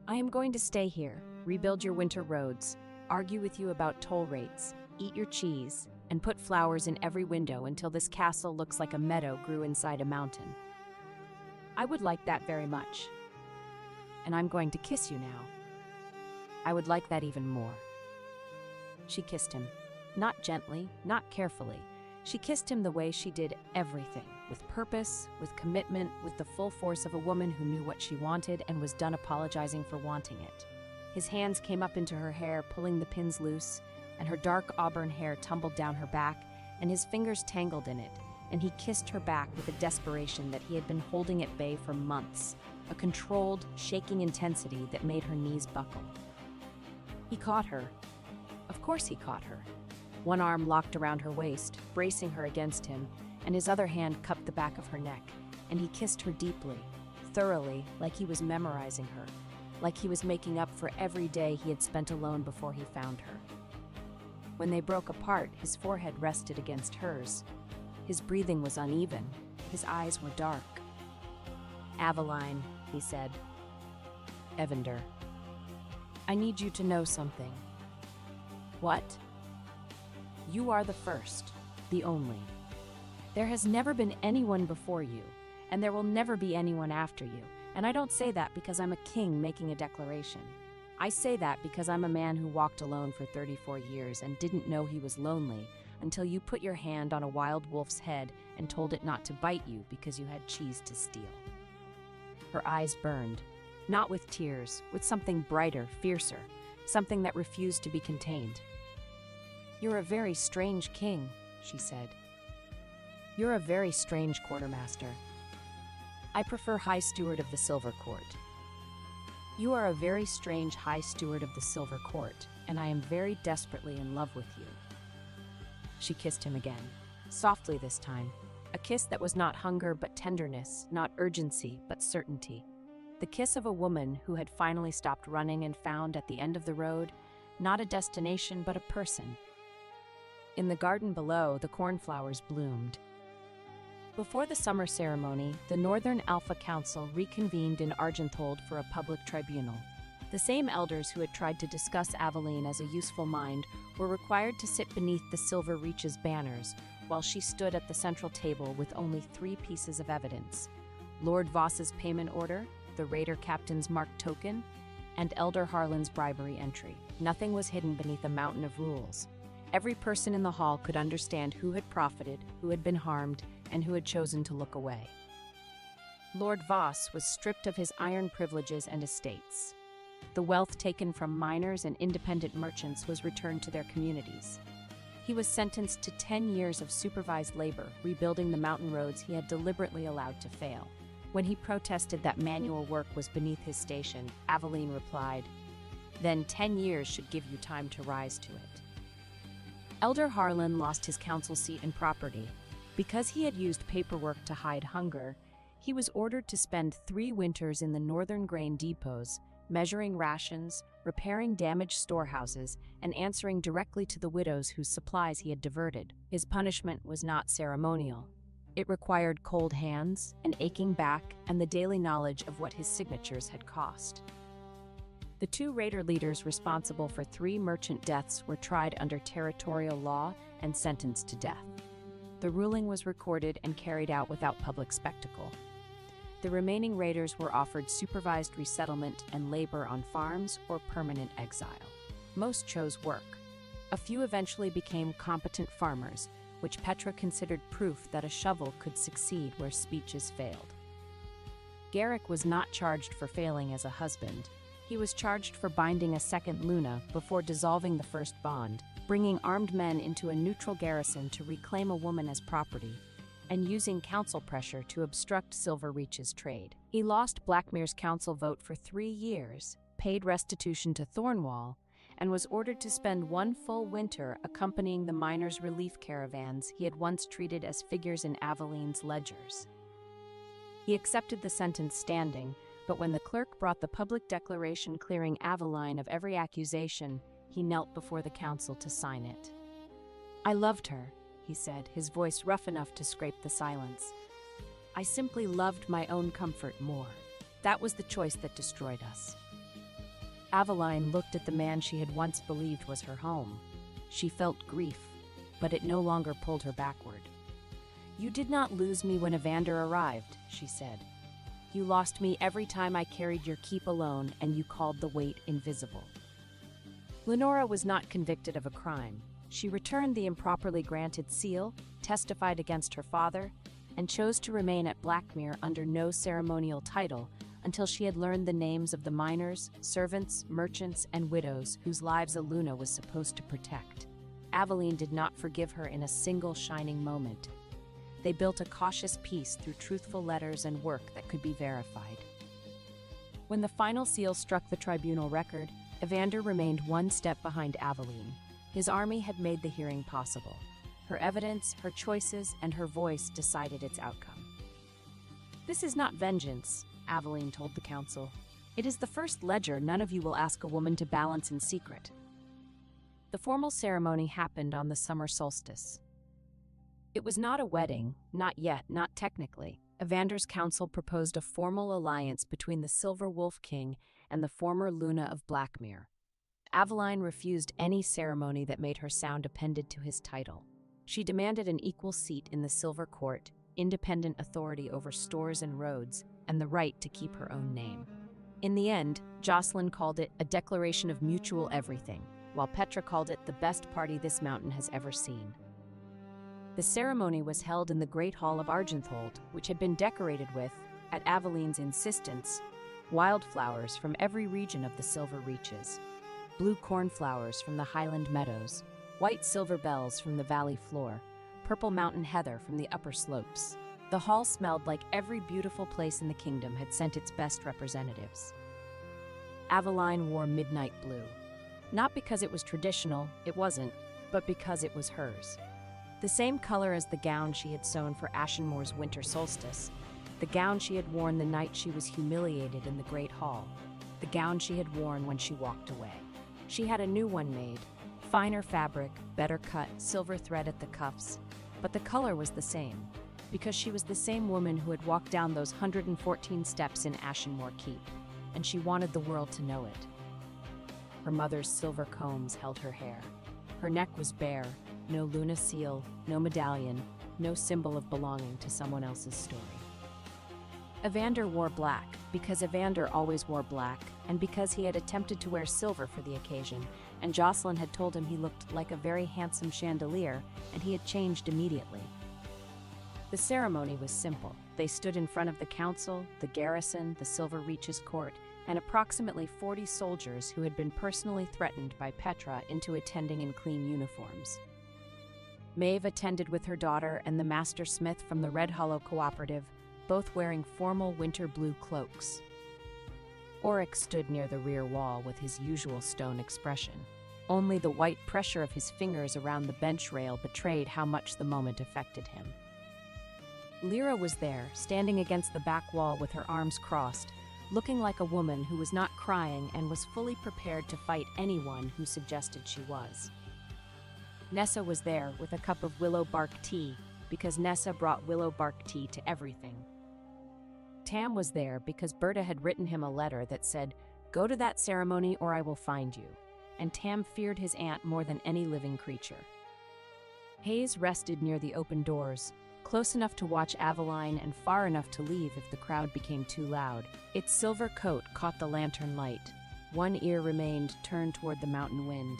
[SPEAKER 1] I am going to stay here, rebuild your winter roads, argue with you about toll rates, eat your cheese, and put flowers in every window until this castle looks like a meadow grew inside a mountain. I would like that very much. And I'm going to kiss you now. I would like that even more." She kissed him. Not gently, not carefully. She kissed him the way she did everything, with purpose, with commitment, with the full force of a woman who knew what she wanted and was done apologizing for wanting it. His hands came up into her hair, pulling the pins loose, and her dark auburn hair tumbled down her back, and his fingers tangled in it, and he kissed her back with a desperation that he had been holding at bay for months, a controlled, shaking intensity that made her knees buckle. He caught her. Of course he caught her. One arm locked around her waist, bracing her against him, and his other hand cupped the back of her neck, and he kissed her deeply, thoroughly, like he was memorizing her, like he was making up for every day he had spent alone before he found her. When they broke apart, his forehead rested against hers. His breathing was uneven. His eyes were dark. "Aveline," he said. "Evander, I need you to know something." "What?" "You are the first, the only. There has never been anyone before you, and there will never be anyone after you. And I don't say that because I'm a king making a declaration. I say that because I'm a man who walked alone for 34 years and didn't know he was lonely until you put your hand on a wild wolf's head and told it not to bite you because you had cheese to steal." Her eyes burned, not with tears, with something brighter, fiercer, something that refused to be contained. "You're a very strange king," she said. "You're a very strange quartermaster. I prefer High Steward of the Silver Court. You are a very strange High Steward of the Silver Court, and I am very desperately in love with you." She kissed him again, softly this time, a kiss that was not hunger but tenderness, not urgency but certainty. The kiss of a woman who had finally stopped running and found at the end of the road not a destination but a person. In the garden below, the cornflowers bloomed. Before the summer ceremony, the Northern Alpha Council reconvened in Argenthold for a public tribunal. The same elders who had tried to discuss Aveline as a useful mind were required to sit beneath the Silver Reach's banners, while she stood at the central table with only 3 pieces of evidence: Lord Voss's payment order, the raider captain's marked token, and Elder Harlan's bribery entry. Nothing was hidden beneath a mountain of rules. Every person in the hall could understand who had profited, who had been harmed, and who had chosen to look away. Lord Voss was stripped of his iron privileges and estates. The wealth taken from miners and independent merchants was returned to their communities. He was sentenced to 10 years of supervised labor, rebuilding the mountain roads he had deliberately allowed to fail. When he protested that manual work was beneath his station, Aveline replied, "Then 10 years should give you time to rise to it." Elder Harlan lost his council seat and property. Because he had used paperwork to hide hunger, he was ordered to spend 3 winters in the northern grain depots, measuring rations, repairing damaged storehouses, and answering directly to the widows whose supplies he had diverted. His punishment was not ceremonial. It required cold hands, an aching back, and the daily knowledge of what his signatures had cost. The 2 raider leaders responsible for 3 merchant deaths were tried under territorial law and sentenced to death. The ruling was recorded and carried out without public spectacle. The remaining raiders were offered supervised resettlement and labor on farms or permanent exile. Most chose work. A few eventually became competent farmers, which Petra considered proof that a shovel could succeed where speeches failed. Garrick was not charged for failing as a husband. He was charged for binding a second Luna before dissolving the first bond, bringing armed men into a neutral garrison to reclaim a woman as property, and using council pressure to obstruct Silver Reach's trade. He lost Blackmere's council vote for 3 years, paid restitution to Thornwall, and was ordered to spend 1 full winter accompanying the miners' relief caravans he had once treated as figures in Aveline's ledgers. He accepted the sentence standing, but when the clerk brought the public declaration clearing Aveline of every accusation, he knelt before the council to sign it. I loved her, he said, his voice rough enough to scrape the silence. I simply loved my own comfort more. That was the choice that destroyed us. Aveline looked at the man she had once believed was her home. She felt grief, but it no longer pulled her backward. You did not lose me when Evander arrived, she said. You lost me every time I carried your keep alone and you called the weight invisible. Lenora was not convicted of a crime. She returned the improperly granted seal, testified against her father, and chose to remain at Blackmere under no ceremonial title until she had learned the names of the miners, servants, merchants, and widows whose lives Aluna was supposed to protect. Aveline did not forgive her in a single shining moment. They built a cautious peace through truthful letters and work that could be verified. When the final seal struck the tribunal record, Evander remained one step behind Aveline. His army had made the hearing possible. Her evidence, her choices, and her voice decided its outcome. This is not vengeance, Aveline told the council. It is the first ledger none of you will ask a woman to balance in secret. The formal ceremony happened on the summer solstice. It was not a wedding, not yet, not technically. Evander's council proposed a formal alliance between the Silver Wolf King and the former Luna of Blackmere. Aveline refused any ceremony that made her sound appended to his title. She demanded an equal seat in the Silver Court, independent authority over stores and roads, and the right to keep her own name. In the end, Jocelyn called it a declaration of mutual everything, while Petra called it the best party this mountain has ever seen. The ceremony was held in the Great Hall of Argenthold, which had been decorated with, at Aveline's insistence, wildflowers from every region of the Silver Reaches. Blue cornflowers from the highland meadows, white silver bells from the valley floor, purple mountain heather from the upper slopes. The hall smelled like every beautiful place in the kingdom had sent its best representatives. Aveline wore midnight blue. Not because it was traditional, it wasn't, but because it was hers. The same color as the gown she had sewn for Ashenmoor's winter solstice, the gown she had worn the night she was humiliated in the Great Hall, the gown she had worn when she walked away. She had a new one made, finer fabric, better cut, silver thread at the cuffs, but the color was the same, because she was the same woman who had walked down those 114 steps in Ashenmoor Keep, and she wanted the world to know it. Her mother's silver combs held her hair. Her neck was bare, no Luna seal, no medallion, no symbol of belonging to someone else's story. Evander wore black, because Evander always wore black, and because he had attempted to wear silver for the occasion, and Jocelyn had told him he looked like a very handsome chandelier, and he had changed immediately. The ceremony was simple. They stood in front of the council, the garrison, the Silver Reaches court, and approximately 40 soldiers who had been personally threatened by Petra into attending in clean uniforms. Maeve attended with her daughter and the master smith from the Red Hollow Cooperative, both wearing formal winter blue cloaks. Oryx stood near the rear wall with his usual stone expression. Only the white pressure of his fingers around the bench rail betrayed how much the moment affected him. Lyra was there, standing against the back wall with her arms crossed, looking like a woman who was not crying and was fully prepared to fight anyone who suggested she was. Nessa was there with a cup of willow bark tea, because Nessa brought willow bark tea to everything. Tam was there because Berta had written him a letter that said, "Go to that ceremony or I will find you," and Tam feared his aunt more than any living creature. Hayes rested near the open doors, close enough to watch Aveline and far enough to leave if the crowd became too loud. Its silver coat caught the lantern light. One ear remained turned toward the mountain wind.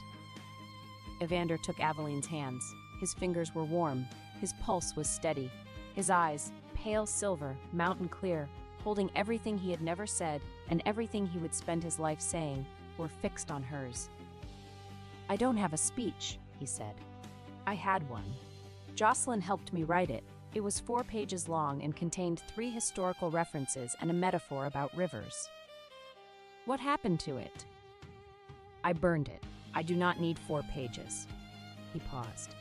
[SPEAKER 1] Evander took Aveline's hands. His fingers were warm. His pulse was steady. His eyes, pale silver, mountain clear, holding everything he had never said and everything he would spend his life saying, were fixed on hers. "I don't have a speech," he said. "I had one. Jocelyn helped me write it. It was 4 pages long and contained 3 historical references and a metaphor about rivers." "What happened to it?" "I burned it. I do not need 4 pages. He paused.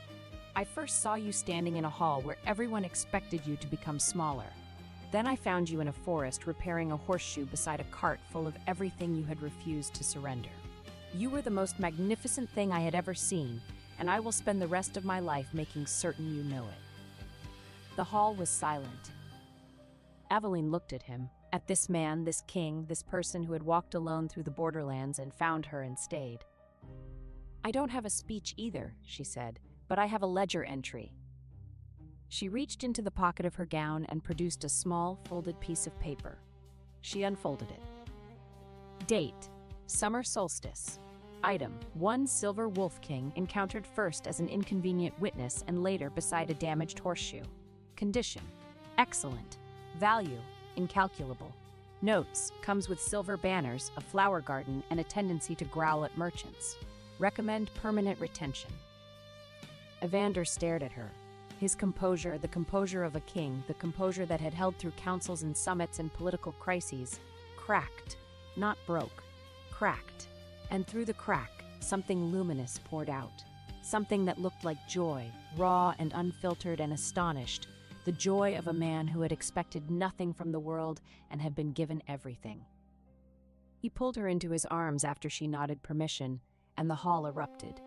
[SPEAKER 1] "I first saw you standing in a hall where everyone expected you to become smaller. Then I found you in a forest repairing a horseshoe beside a cart full of everything you had refused to surrender. You were the most magnificent thing I had ever seen, and I will spend the rest of my life making certain you know it." The hall was silent. Aveline looked at him, at this man, this king, this person who had walked alone through the borderlands and found her and stayed. "I don't have a speech either," she said, "but I have a ledger entry." She reached into the pocket of her gown and produced a small, folded piece of paper. She unfolded it. Date: summer solstice. Item: 1 silver wolf king encountered first as an inconvenient witness and later beside a damaged horseshoe. Condition: excellent. Value: incalculable. Notes: comes with silver banners, a flower garden, and a tendency to growl at merchants. Recommend permanent retention. Evander stared at her. His composure, the composure of a king, the composure that had held through councils and summits and political crises, cracked, not broke, cracked. And through the crack, something luminous poured out. Something that looked like joy, raw and unfiltered and astonished. The joy of a man who had expected nothing from the world and had been given everything. He pulled her into his arms after she nodded permission, and the hall erupted.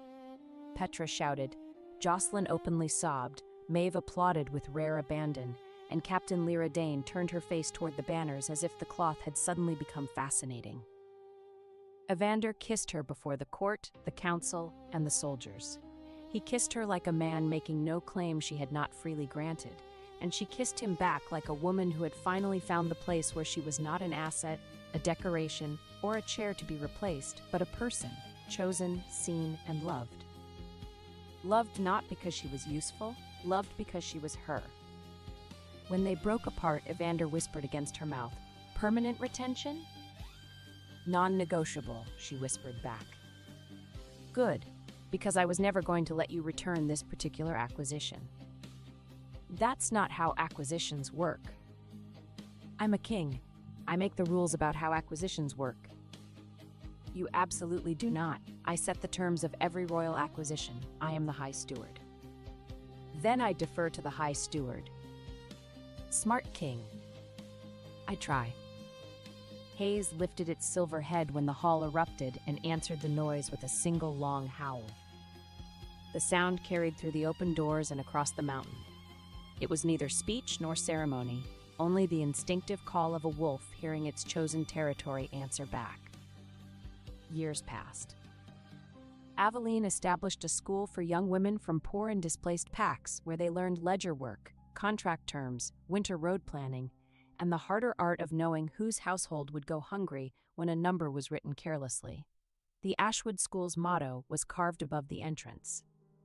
[SPEAKER 1] Petra shouted, Jocelyn openly sobbed, Maeve applauded with rare abandon, and Captain Lyra Dane turned her face toward the banners as if the cloth had suddenly become fascinating. Evander kissed her before the court, the council, and the soldiers. He kissed her like a man making no claim she had not freely granted, and she kissed him back like a woman who had finally found the place where she was not an asset, a decoration, or a chair to be replaced, but a person, chosen, seen, and loved. Loved not because she was useful, loved because she was her. When they broke apart, Evander whispered against her mouth, "Permanent retention?" "Non-negotiable," she whispered back. "Good, because I was never going to let you return this particular acquisition." "That's not how acquisitions work." "I'm a king. I make the rules about how acquisitions work." "You absolutely do not. I set the terms of every royal acquisition. I am the High Steward." "Then I defer to the High Steward." "Smart king." "I try." Hayes lifted its silver head when the hall erupted and answered the noise with a single long howl. The sound carried through the open doors and across the mountain. It was neither speech nor ceremony, only the instinctive call of a wolf hearing its chosen territory answer back. Years passed. Aveline established a school for young women from poor and displaced packs where they learned ledger work, contract terms, winter road planning, and the harder art of knowing whose household would go hungry when a number was written carelessly. The Ashwood School's motto was carved above the entrance.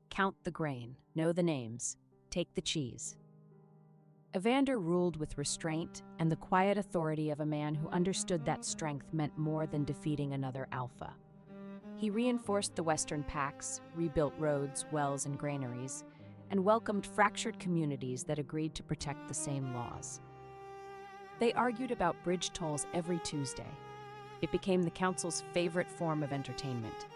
[SPEAKER 1] Count the grain, know the names, take the cheese. Evander ruled with restraint and the quiet authority of a man who understood that strength meant more than defeating another alpha. He reinforced the western packs, rebuilt roads, wells, and granaries, and welcomed fractured communities that agreed to protect the same laws. They argued about bridge tolls every Tuesday. It became the council's favorite form of entertainment.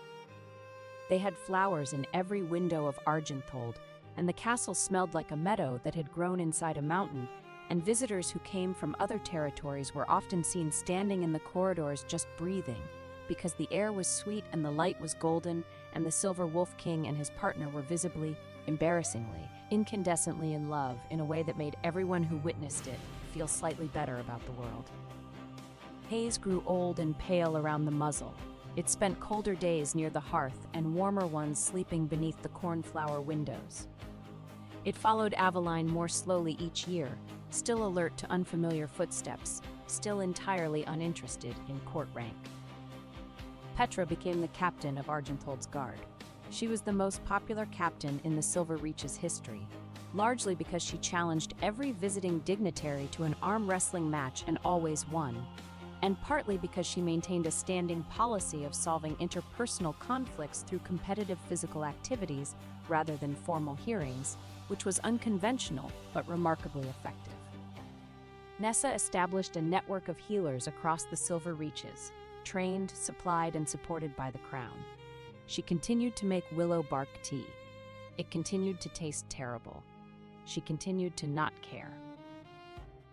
[SPEAKER 1] They had flowers in every window of Argenthold, and the castle smelled like a meadow that had grown inside a mountain, and visitors who came from other territories were often seen standing in the corridors just breathing, because the air was sweet and the light was golden, and the Silver Wolf King and his partner were visibly, embarrassingly, incandescently in love in a way that made everyone who witnessed it feel slightly better about the world. Hayes grew old and pale around the muzzle. It spent colder days near the hearth and warmer ones sleeping beneath the cornflower windows. It followed Aveline more slowly each year, still alert to unfamiliar footsteps, still entirely uninterested in court rank. Petra became the captain of Argenthold's guard. She was the most popular captain in the Silver Reach's history, largely because she challenged every visiting dignitary to an arm wrestling match and always won, and partly because she maintained a standing policy of solving interpersonal conflicts through competitive physical activities rather than formal hearings, which was unconventional but remarkably effective. Nessa established a network of healers across the Silver Reaches, trained, supplied, and supported by the Crown. She continued to make willow bark tea. It continued to taste terrible. She continued to not care.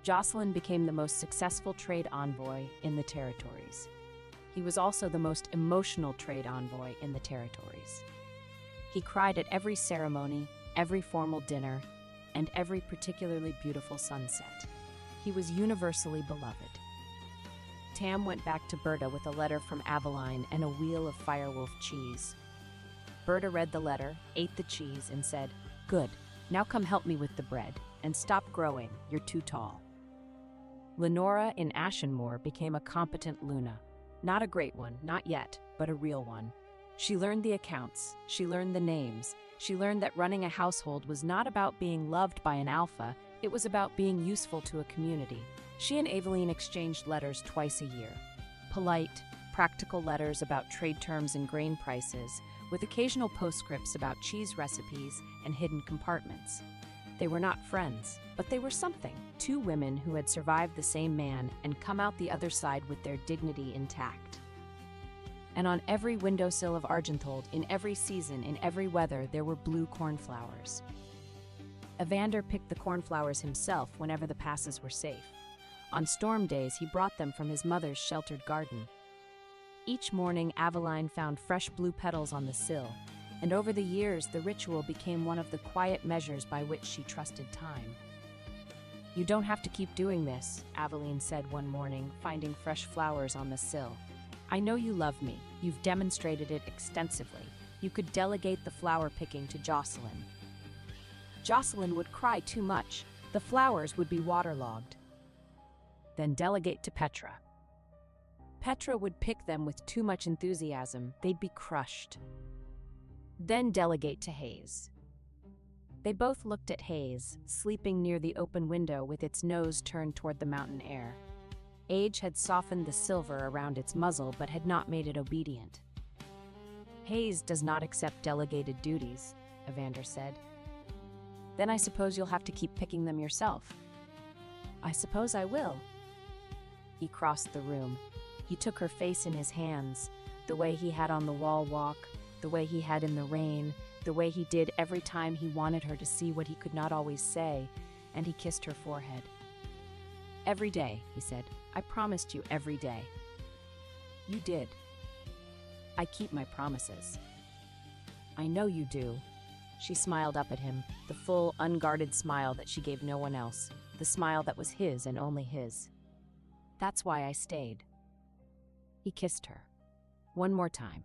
[SPEAKER 1] Jocelyn became the most successful trade envoy in the territories. He was also the most emotional trade envoy in the territories. He cried at every ceremony, every formal dinner, and every particularly beautiful sunset. He was universally beloved. Tam went back to Berta with a letter from Aveline and a wheel of firewolf cheese. Berta read the letter, ate the cheese, and said, "Good, now come help me with the bread, and stop growing, you're too tall." Lenora in Ashenmoor became a competent Luna. Not a great one, not yet, but a real one. She learned the accounts, she learned the names, she learned that running a household was not about being loved by an alpha, it was about being useful to a community. She and Aveline exchanged letters twice a year. Polite, practical letters about trade terms and grain prices, with occasional postscripts about cheese recipes and hidden compartments. They were not friends, but they were something. Two women who had survived the same man and come out the other side with their dignity intact. And on every windowsill of Argenthold, in every season, in every weather, there were blue cornflowers. Evander picked the cornflowers himself whenever the passes were safe. On storm days, he brought them from his mother's sheltered garden. Each morning, Aveline found fresh blue petals on the sill, and over the years, the ritual became one of the quiet measures by which she trusted time. "You don't have to keep doing this," Aveline said one morning, finding fresh flowers on the sill. "I know you love me. You've demonstrated it extensively. You could delegate the flower picking to Jocelyn." Jocelyn would cry too much. The flowers would be waterlogged. Then delegate to Petra. Petra would pick them with too much enthusiasm. They'd be crushed. Then delegate to Hayes. They both looked at Hayes, sleeping near the open window with its nose turned toward the mountain air. Age had softened the silver around its muzzle but had not made it obedient. "Hayes does not accept delegated duties," Evander said. "Then I suppose you'll have to keep picking them yourself." "I suppose I will." He crossed the room. He took her face in his hands, the way he had on the wall walk, the way he had in the rain, the way he did every time he wanted her to see what he could not always say, and he kissed her forehead. "Every day," he said. "I promised you every day." "You did." "I keep my promises." "I know you do." She smiled up at him, the full, unguarded smile that she gave no one else, the smile that was his and only his. "That's why I stayed." He kissed her. One more time.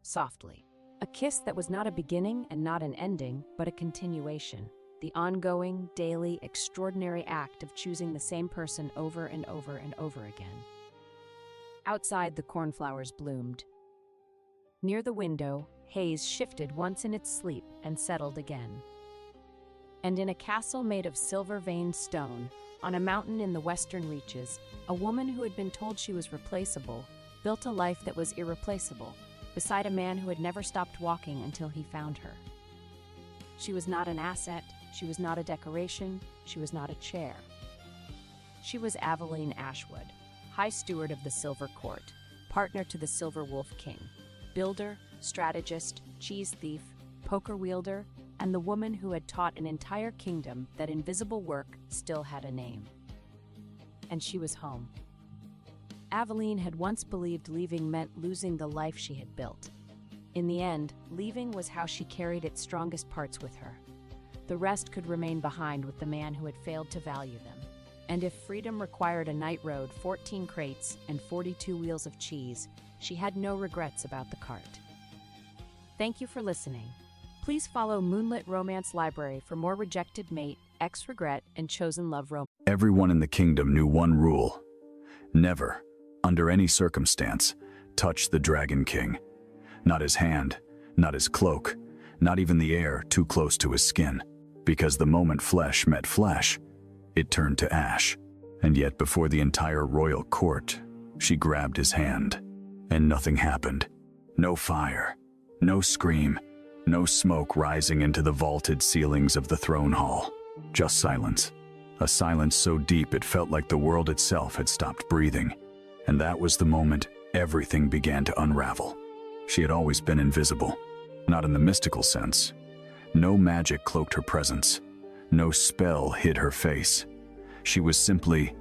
[SPEAKER 1] Softly. A kiss that was not a beginning and not an ending, but a continuation. The ongoing, daily, extraordinary act of choosing the same person over and over and over again. Outside, the cornflowers bloomed. Near the window, Hayes shifted once in its sleep and settled again. And in a castle made of silver-veined stone, on a mountain in the western reaches, a woman who had been told she was replaceable built a life that was irreplaceable, beside a man who had never stopped walking until he found her. She was not an asset, she was not a decoration, she was not a chair. She was Aveline Ashwood, High Steward of the Silver Court, partner to the Silver Wolf King, builder, strategist, cheese thief, poker wielder, and the woman who had taught an entire kingdom that invisible work still had a name. And she was home. Aveline had once believed leaving meant losing the life she had built. In the end, leaving was how she carried its strongest parts with her. The rest could remain behind with the man who had failed to value them. And if freedom required a night road, 14 crates, and 42 wheels of cheese, she had no regrets about the cart. Thank you for listening. Please follow Moonlit Romance Library for more Rejected Mate, Ex-Regret, and Chosen Love romance.
[SPEAKER 2] Everyone in the kingdom knew one rule. Never, under any circumstance, touch the Dragon King. Not his hand, not his cloak, not even the air too close to his skin. Because the moment flesh met flesh, it turned to ash. And yet before the entire royal court, she grabbed his hand. And nothing happened. No fire, no scream, no smoke rising into the vaulted ceilings of the throne hall. Just silence. A silence so deep it felt like the world itself had stopped breathing. And that was the moment everything began to unravel. She had always been invisible, not in the mystical sense. No magic cloaked her presence. No spell hid her face. She was simply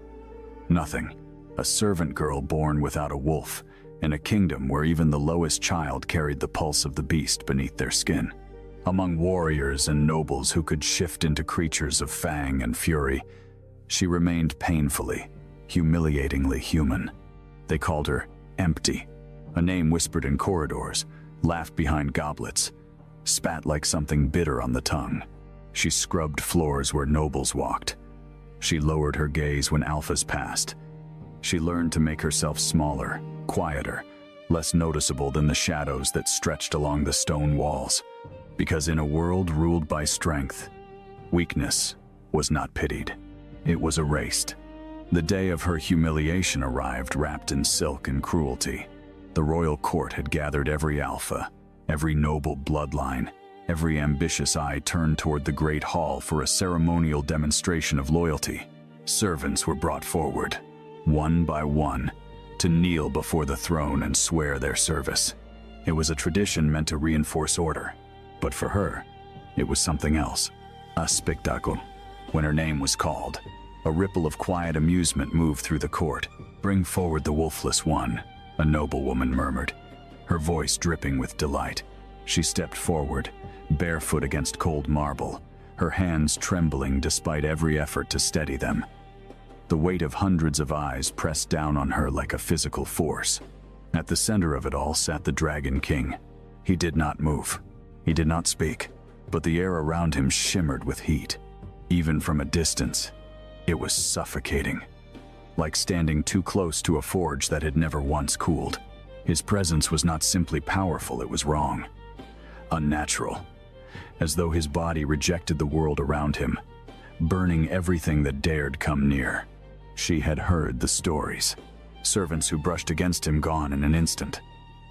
[SPEAKER 2] nothing. A servant girl born without a wolf, in a kingdom where even the lowest child carried the pulse of the beast beneath their skin. Among warriors and nobles who could shift into creatures of fang and fury, she remained painfully, humiliatingly human. They called her Empty, a name whispered in corridors, laughed behind goblets, spat like something bitter on the tongue. She scrubbed floors where nobles walked. She lowered her gaze when alphas passed. She learned to make herself smaller, quieter, less noticeable than the shadows that stretched along the stone walls. Because in a world ruled by strength, weakness was not pitied. It was erased. The day of her humiliation arrived wrapped in silk and cruelty. The royal court had gathered every alpha, every noble bloodline, every ambitious eye turned toward the great hall for a ceremonial demonstration of loyalty. Servants were brought forward, one by one, to kneel before the throne and swear their service. It was a tradition meant to reinforce order, but for her, it was something else. A spectacle. When her name was called, a ripple of quiet amusement moved through the court. "Bring forward the wolfless one," a noblewoman murmured, her voice dripping with delight. She stepped forward, barefoot against cold marble, her hands trembling despite every effort to steady them. The weight of hundreds of eyes pressed down on her like a physical force. At the center of it all sat the Dragon King. He did not move. He did not speak, but the air around him shimmered with heat. Even from a distance, it was suffocating, like standing too close to a forge that had never once cooled. His presence was not simply powerful, it was wrong, unnatural, as though his body rejected the world around him, burning everything that dared come near. She had heard the stories. Servants who brushed against him gone in an instant.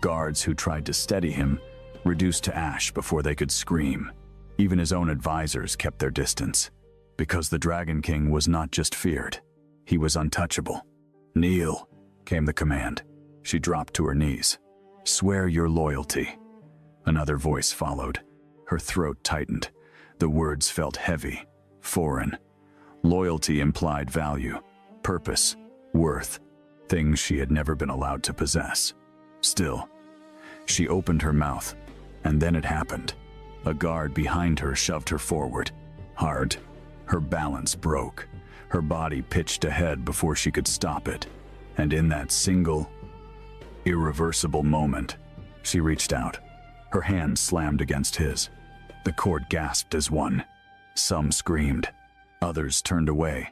[SPEAKER 2] Guards who tried to steady him, reduced to ash before they could scream. Even his own advisors kept their distance, because the Dragon King was not just feared, he was untouchable. "Kneel," came the command. She dropped to her knees. "Swear your loyalty." Another voice followed. Her throat tightened. The words felt heavy, foreign. Loyalty implied value, purpose, worth, things she had never been allowed to possess. Still, she opened her mouth, and then it happened. A guard behind her shoved her forward, hard. Her balance broke. Her body pitched ahead before she could stop it. And in that single, irreversible moment, she reached out. Her hand slammed against his. The court gasped as one. Some screamed. Others turned away,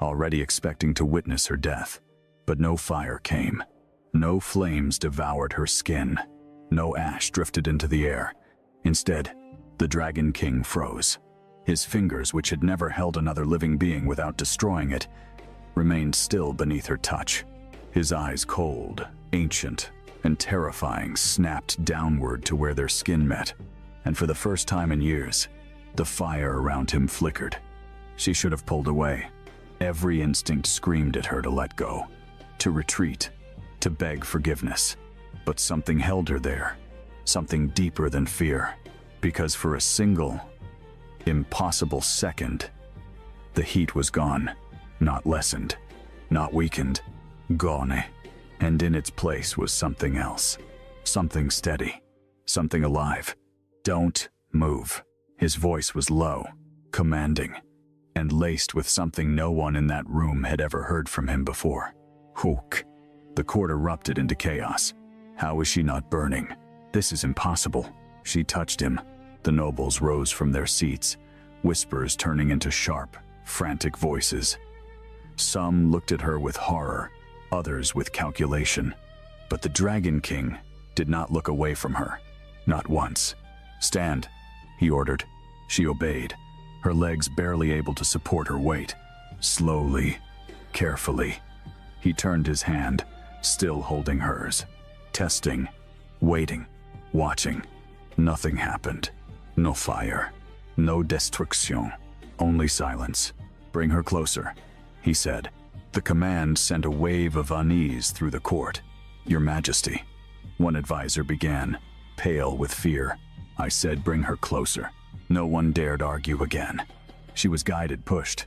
[SPEAKER 2] already expecting to witness her death. But no fire came. No flames devoured her skin. No ash drifted into the air. Instead, the Dragon King froze. His fingers, which had never held another living being without destroying it, remained still beneath her touch. His eyes, cold, ancient, and terrifying, snapped downward to where their skin met. And for the first time in years, the fire around him flickered. She should have pulled away. Every instinct screamed at her to let go, to retreat, to beg forgiveness. But something held her there, something deeper than fear. Because for a single, impossible second, the heat was gone, not lessened, not weakened, gone. And in its place was something else, something steady, something alive. "Don't move." His voice was low, commanding, and laced with something no one in that room had ever heard from him before. Hook. The court erupted into chaos. How is she not burning? This is impossible. She touched him. The nobles rose from their seats, whispers turning into sharp, frantic voices. Some looked at her with horror, others with calculation. But the Dragon King did not look away from her. Not once. "Stand," he ordered. She obeyed, her legs barely able to support her weight. Slowly, carefully, he turned his hand, still holding hers. Testing, waiting, watching. Nothing happened. No fire, no destruction, only silence. "Bring her closer," he said. The command sent a wave of unease through the court. "Your Majesty," one advisor began, pale with fear. "I said bring her closer." No one dared argue again. She was guided, pushed,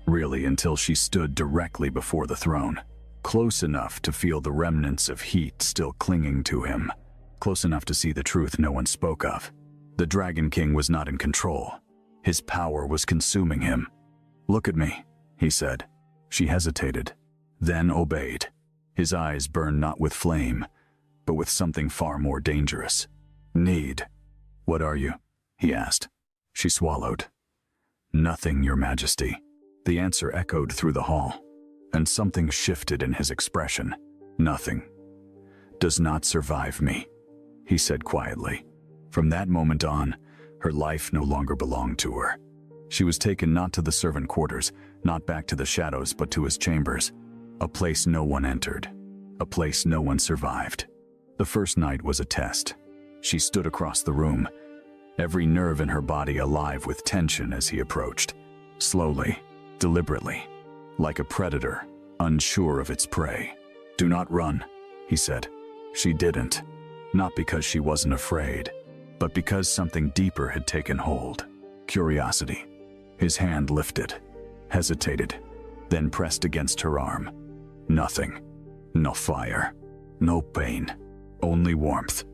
[SPEAKER 2] really until she stood directly before the throne. Close enough to feel the remnants of heat still clinging to him. Close enough to see the truth no one spoke of. The Dragon King was not in control. His power was consuming him. "Look at me," he said. She hesitated, then obeyed. His eyes burned not with flame, but with something far more dangerous. "Need. What are you?" he asked. She swallowed. "Nothing, Your Majesty." The answer echoed through the hall, and something shifted in his expression. "Nothing does not survive me," he said quietly. From that moment on, her life no longer belonged to her. She was taken not to the servant quarters, not back to the shadows, but to his chambers, a place no one entered, a place no one survived. The first night was a test. She stood across the room, every nerve in her body alive with tension as he approached. Slowly, deliberately, like a predator, unsure of its prey. "Do not run," he said. She didn't, not because she wasn't afraid, but because something deeper had taken hold. Curiosity. His hand lifted, hesitated, then pressed against her arm. Nothing. No fire. No pain. Only warmth.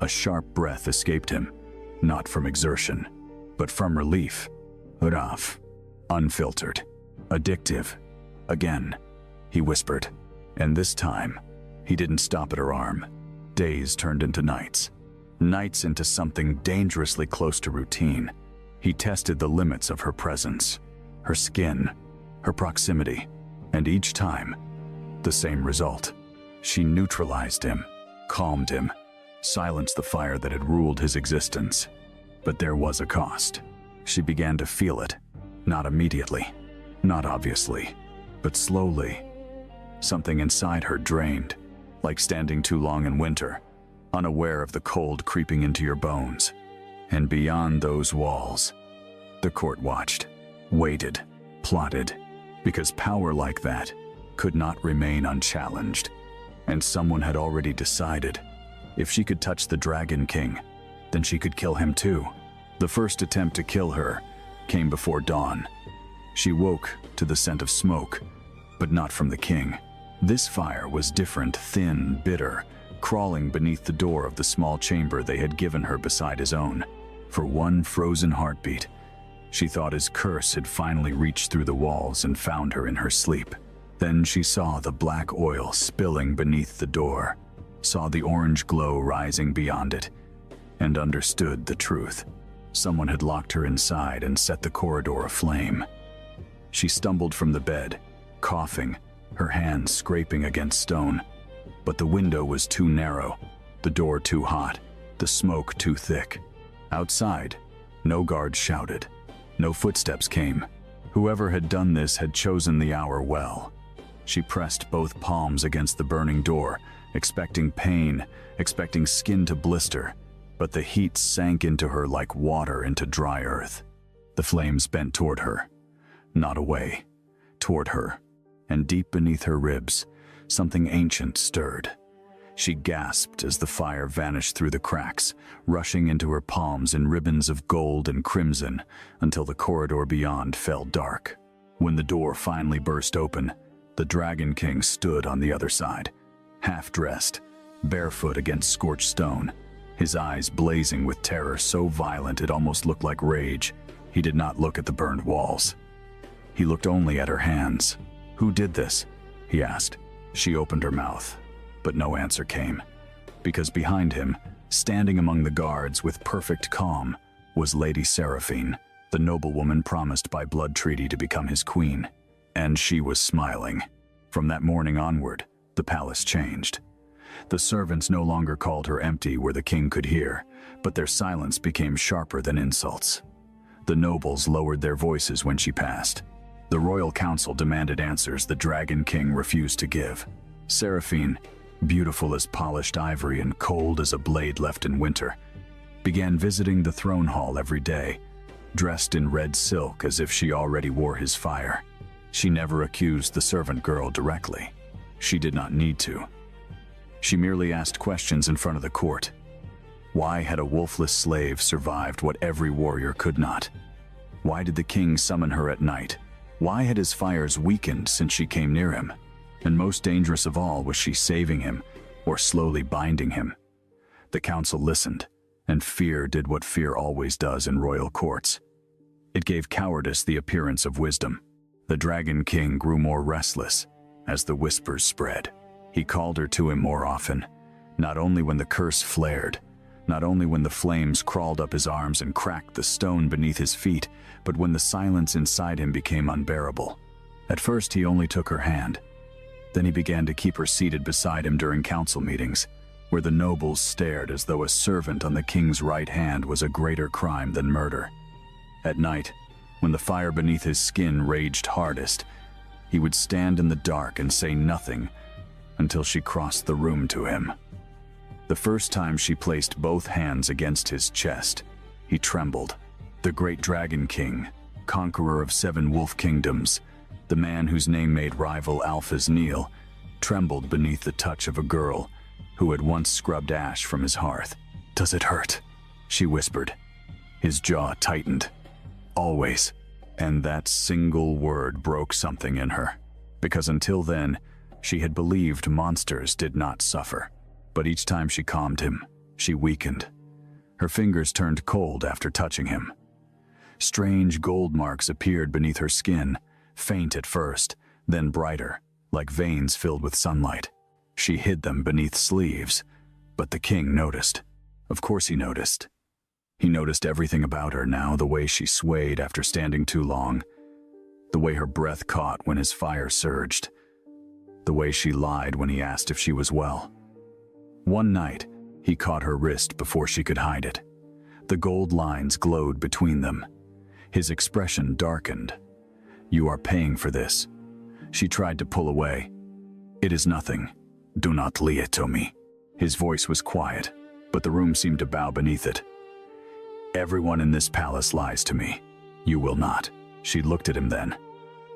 [SPEAKER 2] A sharp breath escaped him, not from exertion, but from relief. Rav. Unfiltered. Addictive. Again, he whispered. And this time, he didn't stop at her arm. Days turned into nights. Nights into something dangerously close to routine. He tested the limits of her presence, her skin, her proximity, and each time, the same result. She neutralized him, calmed him, silenced the fire that had ruled his existence. But there was a cost. She began to feel it, not immediately, not obviously, but slowly. Something inside her drained, like standing too long in winter, unaware of the cold creeping into your bones. And beyond those walls, the court watched, waited, plotted, because power like that could not remain unchallenged. And someone had already decided, if she could touch the Dragon King, then she could kill him too. The first attempt to kill her came before dawn. She woke to the scent of smoke, but not from the king. This fire was different, thin, bitter, crawling beneath the door of the small chamber they had given her beside his own. For one frozen heartbeat, she thought his curse had finally reached through the walls and found her in her sleep. Then she saw the black oil spilling beneath the door, saw the orange glow rising beyond it, and understood the truth. Someone had locked her inside and set the corridor aflame. She stumbled from the bed, coughing, her hands scraping against stone. But the window was too narrow, the door too hot, the smoke too thick. Outside, no guards shouted, no footsteps came. Whoever had done this had chosen the hour well. She pressed both palms against the burning door, expecting pain, expecting skin to blister, but the heat sank into her like water into dry earth. The flames bent toward her, not away, toward her, and deep beneath her ribs, something ancient stirred. She gasped as the fire vanished through the cracks, rushing into her palms in ribbons of gold and crimson until the corridor beyond fell dark. When the door finally burst open, the Dragon King stood on the other side, half-dressed, barefoot against scorched stone, his eyes blazing with terror so violent it almost looked like rage. He did not look at the burned walls. He looked only at her hands. "Who did this?" he asked. She opened her mouth, but no answer came, because behind him, standing among the guards with perfect calm, was Lady Seraphine, the noblewoman promised by blood treaty to become his queen. And she was smiling. From that morning onward, the palace changed. The servants no longer called her empty where the king could hear, but their silence became sharper than insults. The nobles lowered their voices when she passed. The royal council demanded answers the Dragon King refused to give. Seraphine, beautiful as polished ivory and cold as a blade left in winter, began visiting the throne hall every day, dressed in red silk as if she already wore his fire. She never accused the servant girl directly. She did not need to. She merely asked questions in front of the court. Why had a wolfless slave survived what every warrior could not? Why did the king summon her at night? Why had his fires weakened since she came near him? And most dangerous of all, was she saving him or slowly binding him? The council listened, and fear did what fear always does in royal courts. It gave cowardice the appearance of wisdom. The Dragon King grew more restless as the whispers spread. He called her to him more often, not only when the curse flared, not only when the flames crawled up his arms and cracked the stone beneath his feet, but when the silence inside him became unbearable. At first he only took her hand. Then he began to keep her seated beside him during council meetings, where the nobles stared as though a servant on the king's right hand was a greater crime than murder. At night, when the fire beneath his skin raged hardest, he would stand in the dark and say nothing until she crossed the room to him. The first time she placed both hands against his chest, he trembled. The great Dragon King, conqueror of 7 wolf kingdoms, the man whose name made rival alphas kneel, trembled beneath the touch of a girl who had once scrubbed ash from his hearth. "Does it hurt?" she whispered. His jaw tightened. "Always." And that single word broke something in her, because until then, she had believed monsters did not suffer. But each time she calmed him, she weakened. Her fingers turned cold after touching him. Strange gold marks appeared beneath her skin, faint at first, then brighter, like veins filled with sunlight. She hid them beneath sleeves, but the king noticed. Of course he noticed. He noticed everything about her now, the way she swayed after standing too long, the way her breath caught when his fire surged, the way she lied when he asked if she was well. One night, he caught her wrist before she could hide it. The gold lines glowed between them. His expression darkened. "You are paying for this." She tried to pull away. "It is nothing. Do not lie to me." His voice was quiet, but the room seemed to bow beneath it. "Everyone in this palace lies to me. You will not." She looked at him then,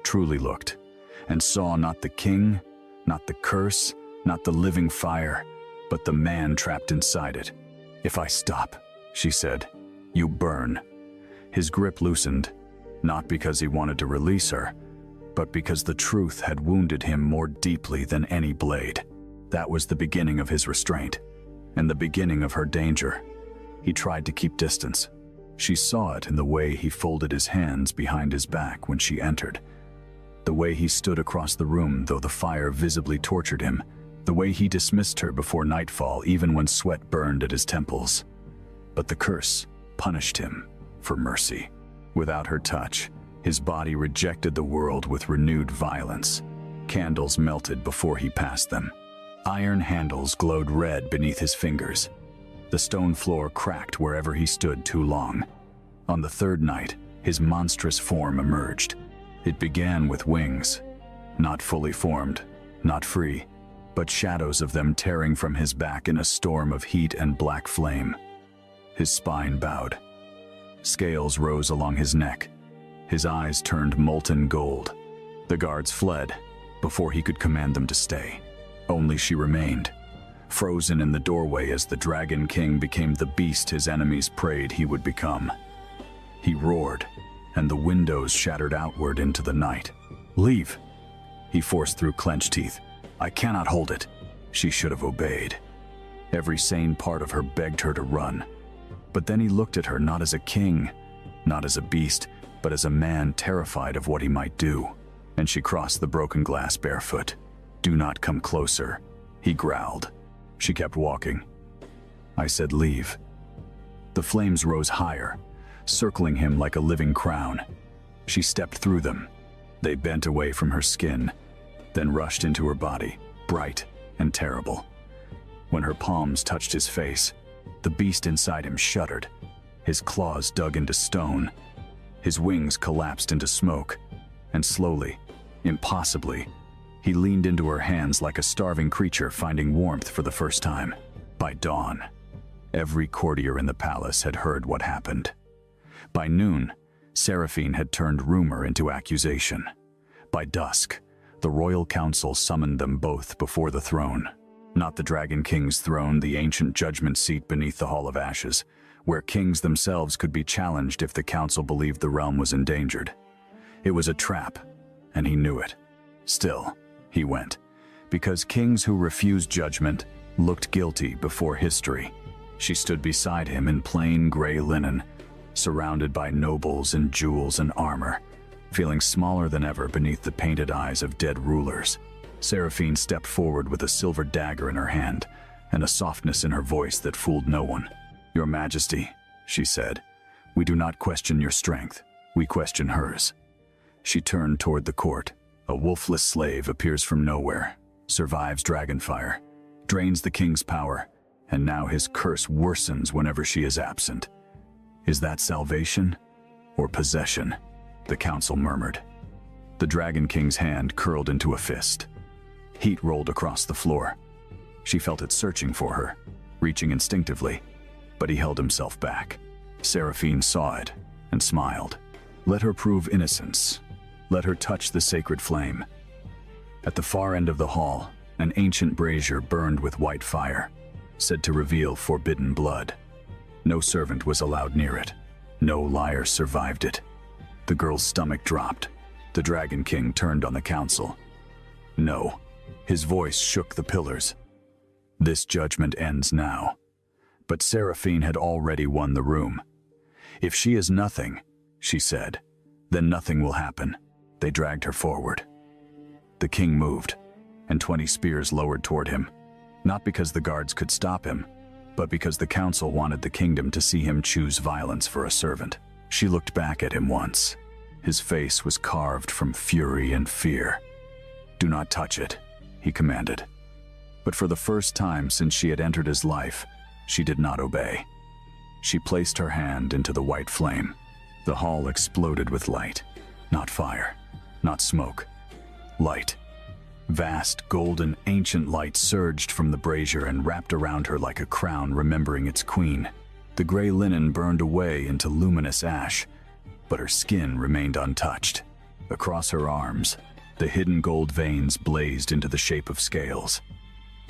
[SPEAKER 2] truly looked, and saw not the king, not the curse, not the living fire, but the man trapped inside it. "If I stop," she said, "you burn." His grip loosened, not because he wanted to release her, but because the truth had wounded him more deeply than any blade. That was the beginning of his restraint, and the beginning of her danger. He tried to keep distance. She saw it in the way he folded his hands behind his back when she entered, the way he stood across the room though the fire visibly tortured him, the way he dismissed her before nightfall even when sweat burned at his temples. But the curse punished him for mercy. Without her touch, his body rejected the world with renewed violence. Candles melted before he passed them. Iron handles glowed red beneath his fingers. The stone floor cracked wherever he stood too long. On the third night, his monstrous form emerged. It began with wings, not fully formed, not free, but shadows of them tearing from his back in a storm of heat and black flame. His spine bowed. Scales rose along his neck. His eyes turned molten gold. The guards fled before he could command them to stay. Only she remained, frozen in the doorway as the Dragon King became the beast his enemies prayed he would become. He roared, and the windows shattered outward into the night. "Leave," he forced through clenched teeth. "I cannot hold it." She should have obeyed. Every sane part of her begged her to run. But then he looked at her not as a king, not as a beast, but as a man terrified of what he might do. And she crossed the broken glass barefoot. "Do not come closer," he growled. She kept walking. I said, "Leave." The flames rose higher, circling him like a living crown. She stepped through them. They bent away from her skin, then rushed into her body, bright and terrible. When her palms touched his face, the beast inside him shuddered. His claws dug into stone. His wings collapsed into smoke. And slowly, impossibly, he leaned into her hands like a starving creature finding warmth for the first time. By dawn, every courtier in the palace had heard what happened. By noon, Seraphine had turned rumor into accusation. By dusk, the royal council summoned them both before the throne. Not the Dragon King's throne, the ancient judgment seat beneath the Hall of Ashes, where kings themselves could be challenged if the council believed the realm was endangered. It was a trap, and he knew it. Still, he went, because kings who refused judgment looked guilty before history. She stood beside him in plain gray linen, surrounded by nobles in jewels and armor, feeling smaller than ever beneath the painted eyes of dead rulers. Seraphine stepped forward with a silver dagger in her hand and a softness in her voice that fooled no one. "Your Majesty," she said, "we do not question your strength, we question hers." She turned toward the court. A wolfless slave appears from nowhere, survives dragonfire, drains the king's power, and now his curse worsens whenever she is absent. "Is that salvation or possession?" the council murmured. The Dragon King's hand curled into a fist. Heat rolled across the floor. She felt it searching for her, reaching instinctively, but he held himself back. Seraphine saw it and smiled. Let her prove innocence. Let her touch the sacred flame. At the far end of the hall, an ancient brazier burned with white fire, said to reveal forbidden blood. No servant was allowed near it. No liar survived it. The girl's stomach dropped. The Dragon King turned on the council. "No." His voice shook the pillars. "This judgment ends now." But Seraphine had already won the room. "If she is nothing," she said, "then nothing will happen." They dragged her forward. The king moved, and 20 spears lowered toward him, not because the guards could stop him, but because the council wanted the kingdom to see him choose violence for a servant. She looked back at him once. His face was carved from fury and fear. "Do not touch it," he commanded. But for the first time since she had entered his life, she did not obey. She placed her hand into the white flame. The hall exploded with light, not fire, not smoke. Light. Vast, golden, ancient light surged from the brazier and wrapped around her like a crown remembering its queen. The gray linen burned away into luminous ash, but her skin remained untouched. Across her arms, the hidden gold veins blazed into the shape of scales.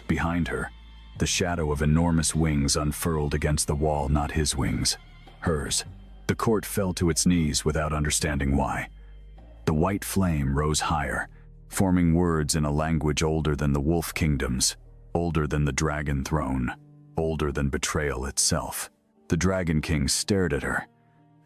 [SPEAKER 2] Behind her, the shadow of enormous wings unfurled against the wall, not his wings, hers. The court fell to its knees without understanding why. The white flame rose higher, forming words in a language older than the wolf kingdoms, older than the dragon throne, older than betrayal itself. The Dragon King stared at her,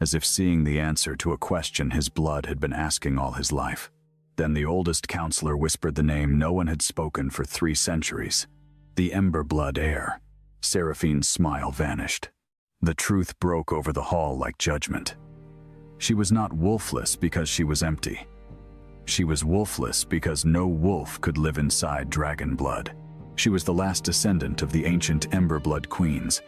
[SPEAKER 2] as if seeing the answer to a question his blood had been asking all his life. Then the oldest counselor whispered the name no one had spoken for 3 centuries. The Ember Blood heir. Seraphine's smile vanished. The truth broke over the hall like judgment. She was not wolfless because she was empty. She was wolfless because no wolf could live inside dragon blood. She was the last descendant of the ancient Ember Blood queens,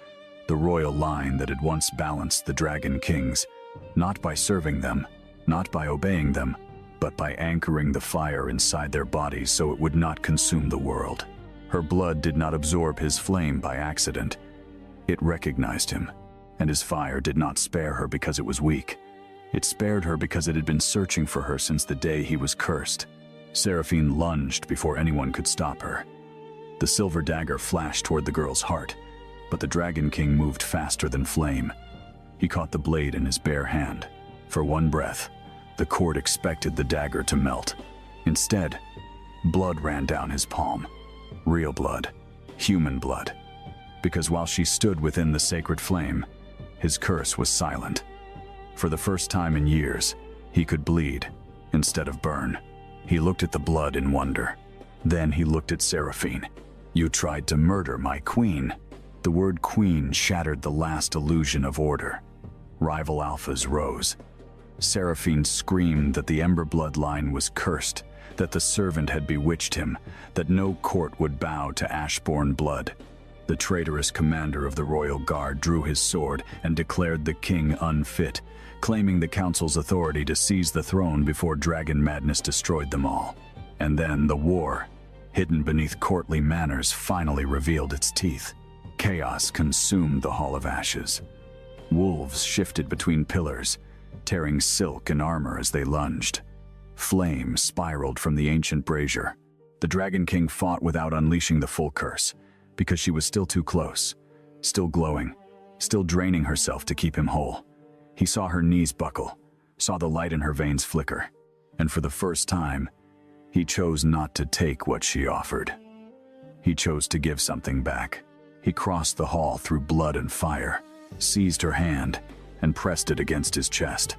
[SPEAKER 2] the royal line that had once balanced the Dragon Kings, not by serving them, not by obeying them, but by anchoring the fire inside their bodies so it would not consume the world. Her blood did not absorb his flame by accident. It recognized him, and his fire did not spare her because it was weak. It spared her because it had been searching for her since the day he was cursed. Seraphine lunged before anyone could stop her. The silver dagger flashed toward the girl's heart, but the Dragon King moved faster than flame. He caught the blade in his bare hand. For one breath, the court expected the dagger to melt. Instead, blood ran down his palm. Real blood. Human blood. Because while she stood within the sacred flame, his curse was silent. For the first time in years, he could bleed instead of burn. He looked at the blood in wonder. Then he looked at Seraphine. "You tried to murder my queen." The word queen shattered the last illusion of order. Rival alphas rose. Seraphine screamed that the Ember bloodline was cursed, that the servant had bewitched him, that no court would bow to Ashborn blood. The traitorous commander of the royal guard drew his sword and declared the king unfit, claiming the council's authority to seize the throne before dragon madness destroyed them all. And then the war, hidden beneath courtly manners, finally revealed its teeth. Chaos consumed the Hall of Ashes. Wolves shifted between pillars, tearing silk and armor as they lunged. Flame spiraled from the ancient brazier. The Dragon King fought without unleashing the full curse, because she was still too close, still glowing, still draining herself to keep him whole. He saw her knees buckle, saw the light in her veins flicker, and for the first time, he chose not to take what she offered. He chose to give something back. He crossed the hall through blood and fire, seized her hand, and pressed it against his chest.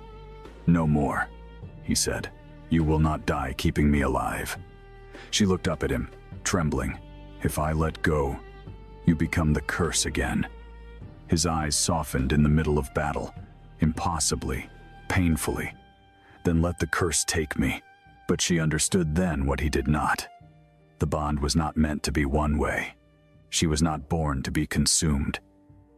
[SPEAKER 2] "No more," he said. "You will not die keeping me alive." She looked up at him, trembling. "If I let go, you become the curse again." His eyes softened in the middle of battle, impossibly, painfully. "Then let the curse take me." But she understood then what he did not. The bond was not meant to be one way. She was not born to be consumed.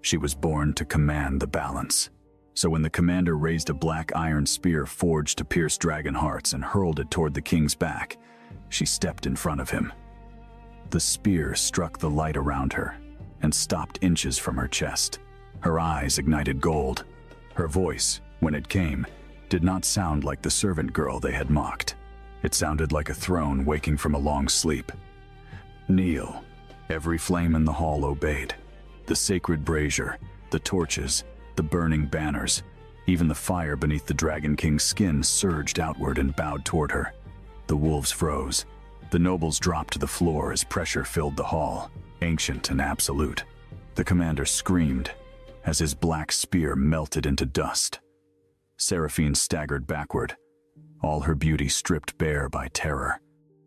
[SPEAKER 2] She was born to command the balance. So when the commander raised a black iron spear forged to pierce dragon hearts and hurled it toward the king's back, she stepped in front of him. The spear struck the light around her and stopped inches from her chest. Her eyes ignited gold. Her voice, when it came, did not sound like the servant girl they had mocked. It sounded like a throne waking from a long sleep. "Kneel." Every flame in the hall obeyed. The sacred brazier, the torches, the burning banners, even the fire beneath the Dragon King's skin surged outward and bowed toward her. The wolves froze. The nobles dropped to the floor as pressure filled the hall, ancient and absolute. The commander screamed as his black spear melted into dust. Seraphine staggered backward, all her beauty stripped bare by terror.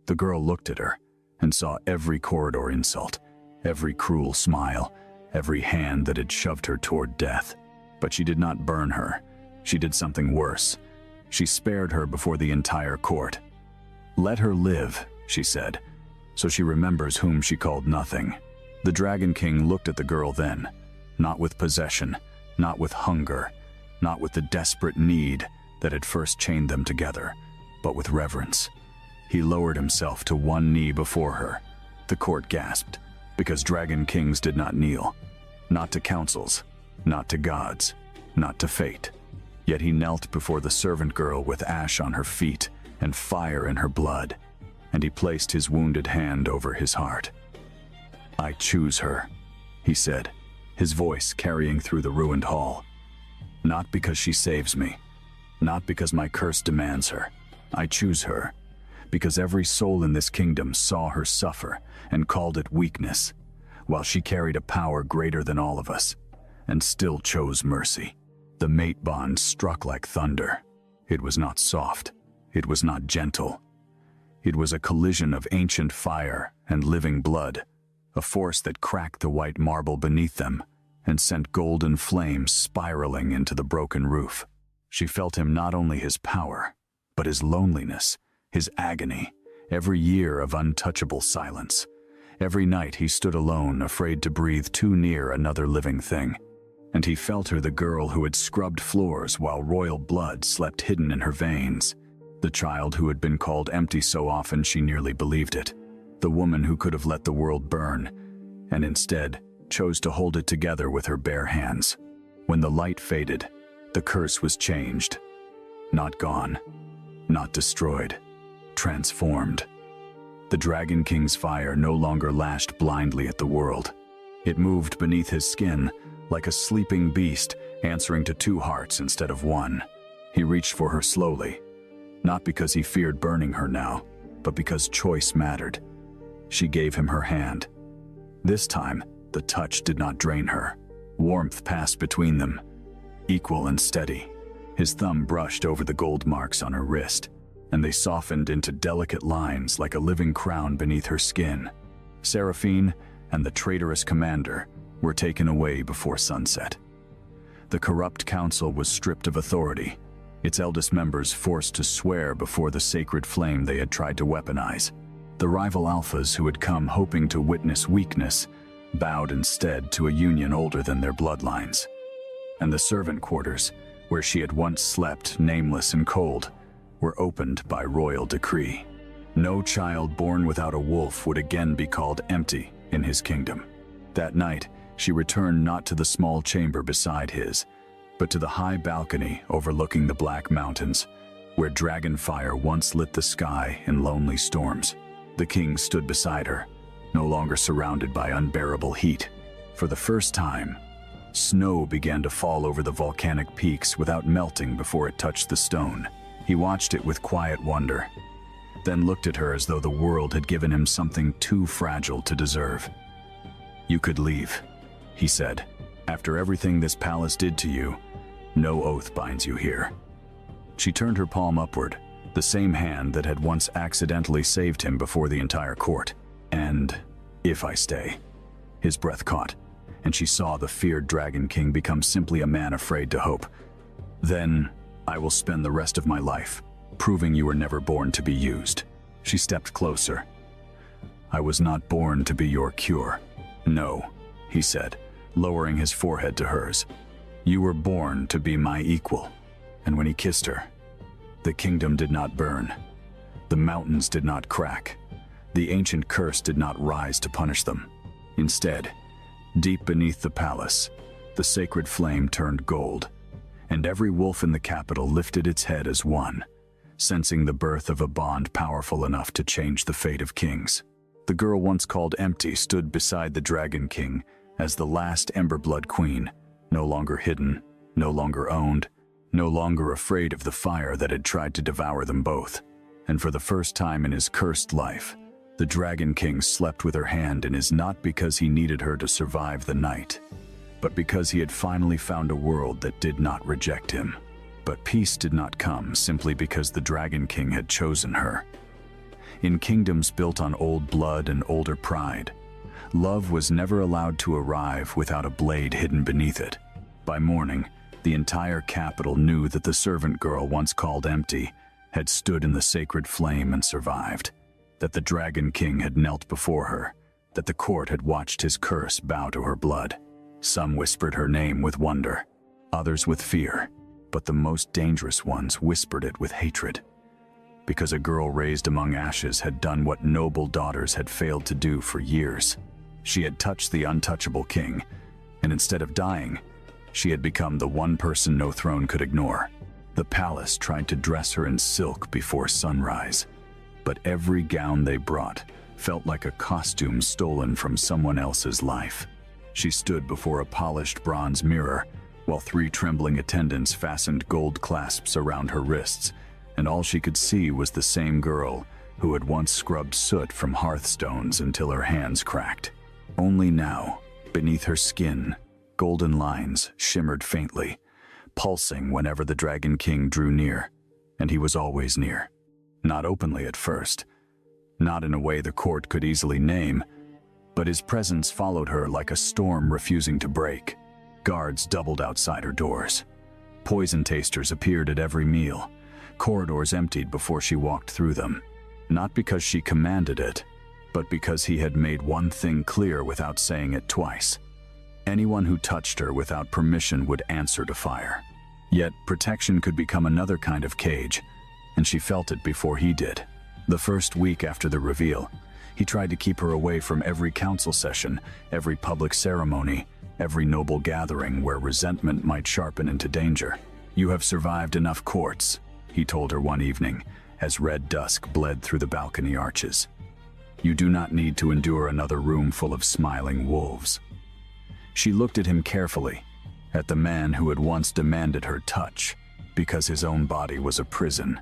[SPEAKER 2] The girl looked at her and saw every corridor insult, every cruel smile, every hand that had shoved her toward death. But she did not burn her. She did something worse. She spared her before the entire court. "Let her live," she said, "so she remembers whom she called nothing." The Dragon King looked at the girl then, not with possession, not with hunger, not with the desperate need that had first chained them together, but with reverence. He lowered himself to one knee before her. The court gasped, because Dragon Kings did not kneel. Not to councils, not to gods, not to fate. Yet he knelt before the servant girl with ash on her feet and fire in her blood, and he placed his wounded hand over his heart. "I choose her," he said, his voice carrying through the ruined hall. "Not because she saves me, not because my curse demands her. I choose her because every soul in this kingdom saw her suffer and called it weakness, while she carried a power greater than all of us, and still chose mercy." The mate bond struck like thunder. It was not soft. It was not gentle. It was a collision of ancient fire and living blood, a force that cracked the white marble beneath them and sent golden flames spiraling into the broken roof. She felt him not only his power, but his loneliness, his agony, every year of untouchable silence. Every night he stood alone, afraid to breathe too near another living thing. And he felt her the girl who had scrubbed floors while royal blood slept hidden in her veins. The child who had been called empty so often she nearly believed it. The woman who could have let the world burn, and instead chose to hold it together with her bare hands. When the light faded, the curse was changed. Not gone, not destroyed, transformed. The Dragon King's fire no longer lashed blindly at the world. It moved beneath his skin, like a sleeping beast answering to two hearts instead of one. He reached for her slowly, not because he feared burning her now, but because choice mattered. She gave him her hand. This time, the touch did not drain her. Warmth passed between them, equal and steady. His thumb brushed over the gold marks on her wrist, and they softened into delicate lines like a living crown beneath her skin. Seraphine and the traitorous commander were taken away before sunset. The corrupt council was stripped of authority, its eldest members forced to swear before the sacred flame they had tried to weaponize. The rival alphas who had come hoping to witness weakness bowed instead to a union older than their bloodlines. And the servant quarters, where she had once slept nameless and cold, were opened by royal decree. No child born without a wolf would again be called empty in his kingdom. That night, she returned not to the small chamber beside his, but to the high balcony overlooking the Black Mountains, where dragon fire once lit the sky in lonely storms. The king stood beside her, no longer surrounded by unbearable heat. For the first time, snow began to fall over the volcanic peaks without melting before it touched the stone. He watched it with quiet wonder, then looked at her as though the world had given him something too fragile to deserve. "You could leave," he said. "After everything this palace did to you, no oath binds you here." She turned her palm upward, the same hand that had once accidentally saved him before the entire court. "And if I stay." His breath caught, and she saw the feared Dragon King become simply a man afraid to hope. "Then I will spend the rest of my life proving you were never born to be used." She stepped closer. "I was not born to be your cure." "No," he said, lowering his forehead to hers. "You were born to be my equal." And when he kissed her, the kingdom did not burn. The mountains did not crack. The ancient curse did not rise to punish them. Instead, deep beneath the palace, the sacred flame turned gold, and every wolf in the capital lifted its head as one, sensing the birth of a bond powerful enough to change the fate of kings. The girl once called Empty stood beside the Dragon King as the last Emberblood Queen, no longer hidden, no longer owned, no longer afraid of the fire that had tried to devour them both. And for the first time in his cursed life, the Dragon King slept with her hand in his, not because he needed her to survive the night, but because he had finally found a world that did not reject him. But peace did not come simply because the Dragon King had chosen her. In kingdoms built on old blood and older pride, love was never allowed to arrive without a blade hidden beneath it. By morning, the entire capital knew that the servant girl once called Empty had stood in the sacred flame and survived, that the Dragon King had knelt before her, that the court had watched his curse bow to her blood. Some whispered her name with wonder, others with fear, but the most dangerous ones whispered it with hatred. Because a girl raised among ashes had done what noble daughters had failed to do for years. She had touched the untouchable king, and instead of dying, she had become the one person no throne could ignore. The palace tried to dress her in silk before sunrise, but every gown they brought felt like a costume stolen from someone else's life. She stood before a polished bronze mirror, while 3 trembling attendants fastened gold clasps around her wrists, and all she could see was the same girl who had once scrubbed soot from hearthstones until her hands cracked. Only now, beneath her skin, golden lines shimmered faintly, pulsing whenever the Dragon King drew near, and he was always near. Not openly at first, not in a way the court could easily name, but his presence followed her like a storm refusing to break. Guards doubled outside her doors. Poison tasters appeared at every meal. Corridors emptied before she walked through them, not because she commanded it, but because he had made one thing clear without saying it twice. Anyone who touched her without permission would answer to fire. Yet protection could become another kind of cage, and she felt it before he did. The first week after the reveal, he tried to keep her away from every council session, every public ceremony, every noble gathering where resentment might sharpen into danger. "You have survived enough courts," he told her one evening, as red dusk bled through the balcony arches. "You do not need to endure another room full of smiling wolves." She looked at him carefully, at the man who had once demanded her touch, because his own body was a prison,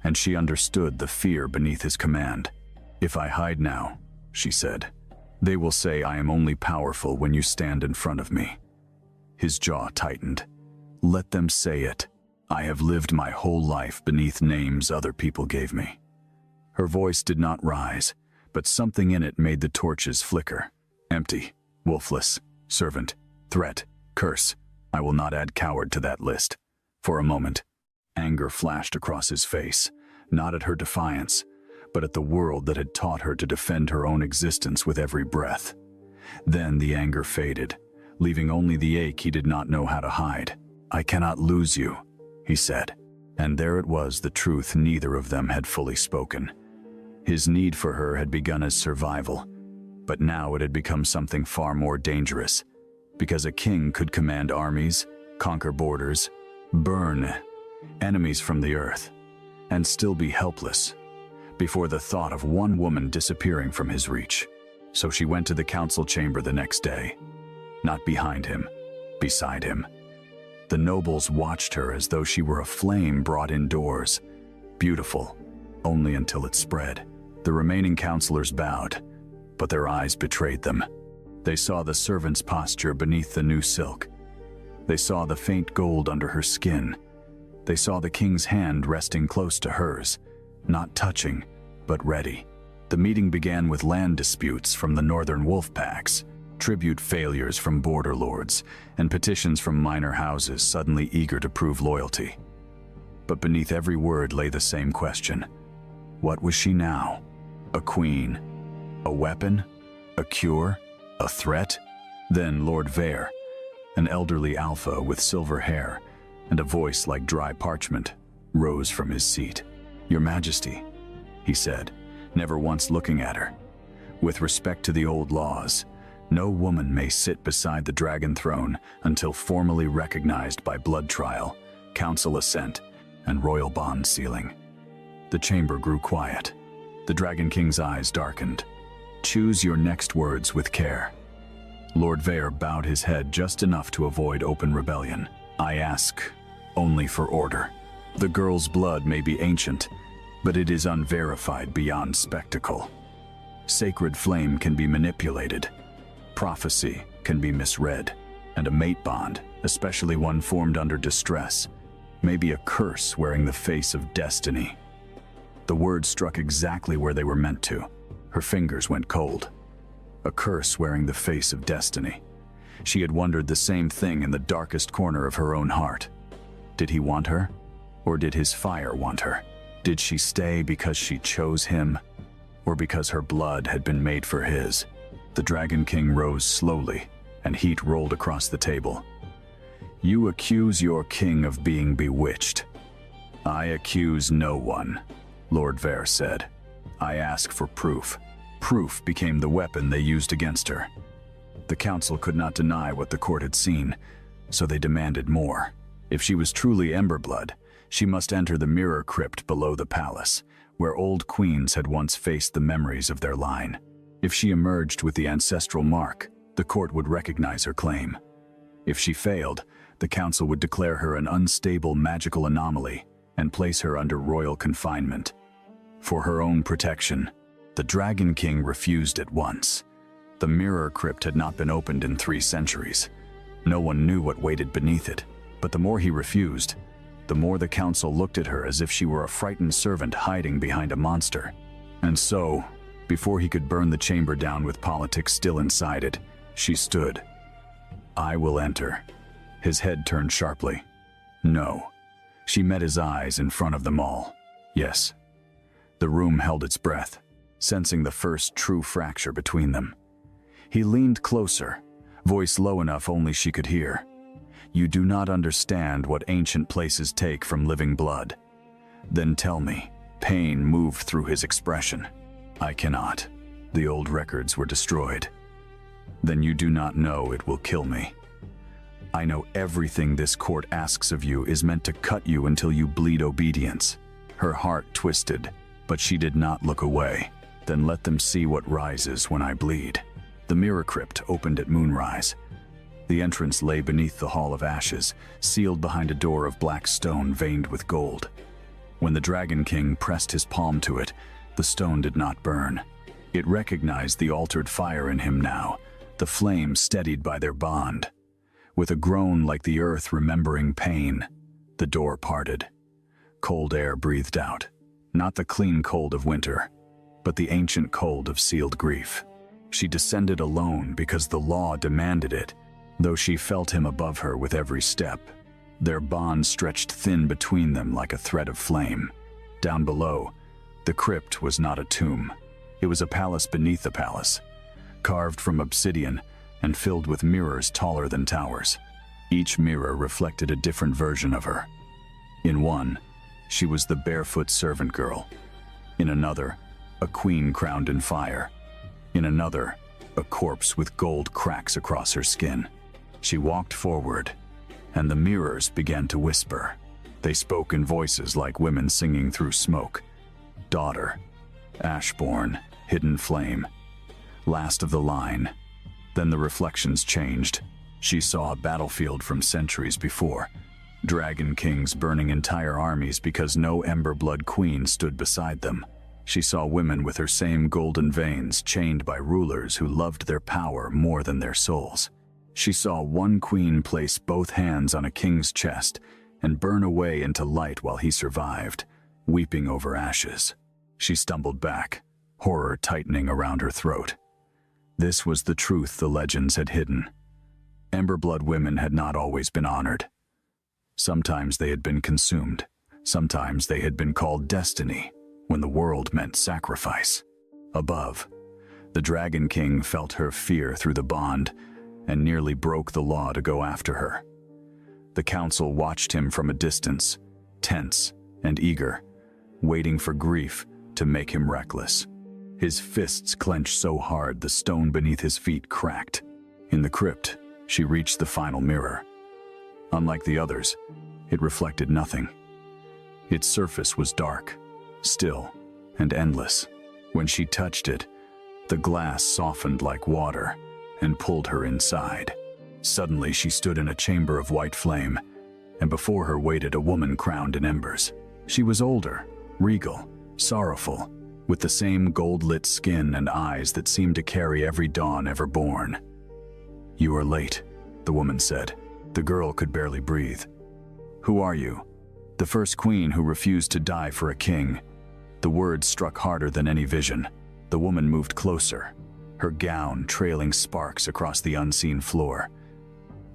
[SPEAKER 2] and she understood the fear beneath his command. "If I hide now," she said, "they will say I am only powerful when you stand in front of me." His jaw tightened. "Let them say it. I have lived my whole life beneath names other people gave me." Her voice did not rise, but something in it made the torches flicker. "Empty, wolfless, servant, threat, curse. I will not add coward to that list." For a moment, anger flashed across his face, not at her defiance, but at the world that had taught her to defend her own existence with every breath. Then the anger faded, leaving only the ache he did not know how to hide. "I cannot lose you," he said. And there it was, the truth neither of them had fully spoken. His need for her had begun as survival, but now it had become something far more dangerous, because a king could command armies, conquer borders, burn enemies from the earth, and still be helpless before the thought of one woman disappearing from his reach. So she went to the council chamber the next day, not behind him, beside him. The nobles watched her as though she were a flame brought indoors, beautiful, only until it spread. The remaining counselors bowed, but their eyes betrayed them. They saw the servant's posture beneath the new silk. They saw the faint gold under her skin. They saw the king's hand resting close to hers, not touching, but ready. The meeting began with land disputes from the northern wolf packs, tribute failures from border lords, and petitions from minor houses suddenly eager to prove loyalty. But beneath every word lay the same question. What was she now? A queen? A weapon? A cure? A threat? Then Lord Vare, an elderly alpha with silver hair and a voice like dry parchment, rose from his seat. "Your Majesty," he said, never once looking at her. "With respect to the old laws, no woman may sit beside the dragon throne until formally recognized by blood trial, council assent, and royal bond sealing." The chamber grew quiet. The Dragon King's eyes darkened. "Choose your next words with care." Lord Vare bowed his head just enough to avoid open rebellion. "I ask only for order. The girl's blood may be ancient, but it is unverified beyond spectacle. Sacred flame can be manipulated. Prophecy can be misread, and a mate bond, especially one formed under distress, may be a curse wearing the face of destiny." The words struck exactly where they were meant to. Her fingers went cold. A curse wearing the face of destiny. She had wondered the same thing in the darkest corner of her own heart. Did he want her? Or did his fire want her? Did she stay because she chose him? Or because her blood had been made for his? The Dragon King rose slowly, and heat rolled across the table. "You accuse your king of being bewitched." "I accuse no one," Lord Vare said. "I ask for proof." Proof became the weapon they used against her. The council could not deny what the court had seen, so they demanded more. If she was truly Emberblood, she must enter the mirror crypt below the palace, where old queens had once faced the memories of their line. If she emerged with the ancestral mark, the court would recognize her claim. If she failed, the council would declare her an unstable magical anomaly and place her under royal confinement. For her own protection, the Dragon King refused at once. The mirror crypt had not been opened in 3 centuries. No one knew what waited beneath it, but the more he refused, the more the council looked at her as if she were a frightened servant hiding behind a monster. And so, before he could burn the chamber down with politics still inside it, she stood. "I will enter." His head turned sharply. "No." She met his eyes in front of them all. "Yes." The room held its breath, sensing the first true fracture between them. He leaned closer, voice low enough only she could hear. "You do not understand what ancient places take from living blood." "Then tell me." Pain moved through his expression. "I cannot. The old records were destroyed." "Then you do not know it will kill me." "I know everything this court asks of you is meant to cut you until you bleed obedience." Her heart twisted, but she did not look away. "Then let them see what rises when I bleed." The mirror crypt opened at moonrise. The entrance lay beneath the Hall of Ashes, sealed behind a door of black stone veined with gold. When the Dragon King pressed his palm to it, the stone did not burn. It recognized the altered fire in him now, the flame steadied by their bond. With a groan like the earth remembering pain, the door parted. Cold air breathed out, not the clean cold of winter, but the ancient cold of sealed grief. She descended alone because the law demanded it, though she felt him above her with every step. Their bond stretched thin between them like a thread of flame. Down below, the crypt was not a tomb. It was a palace beneath a palace, carved from obsidian and filled with mirrors taller than towers. Each mirror reflected a different version of her. In one, she was the barefoot servant girl. In another, a queen crowned in fire. In another, a corpse with gold cracks across her skin. She walked forward, and the mirrors began to whisper. They spoke in voices like women singing through smoke. Daughter, Ashborn, hidden flame, last of the line. Then the reflections changed. She saw a battlefield from centuries before. Dragon kings burning entire armies because no Emberblood queen stood beside them. She saw women with her same golden veins chained by rulers who loved their power more than their souls. She saw one queen place both hands on a king's chest and burn away into light while he survived, weeping over ashes. She stumbled back, horror tightening around her throat. This was the truth the legends had hidden. Emberblood women had not always been honored. Sometimes they had been consumed. Sometimes they had been called destiny, when the world meant sacrifice. Above, the Dragon King felt her fear through the bond and nearly broke the law to go after her. The council watched him from a distance, tense and eager, waiting for grief to make him reckless. His fists clenched so hard the stone beneath his feet cracked. In the crypt, she reached the final mirror. Unlike the others, it reflected nothing. Its surface was dark, still, and endless. When she touched it, the glass softened like water and pulled her inside. Suddenly she stood in a chamber of white flame, and before her waited a woman crowned in embers. She was older, regal, sorrowful, with the same gold-lit skin and eyes that seemed to carry every dawn ever born. "You are late," the woman said. The girl could barely breathe. "Who are you?" "The first queen who refused to die for a king." The words struck harder than any vision. The woman moved closer, her gown trailing sparks across the unseen floor.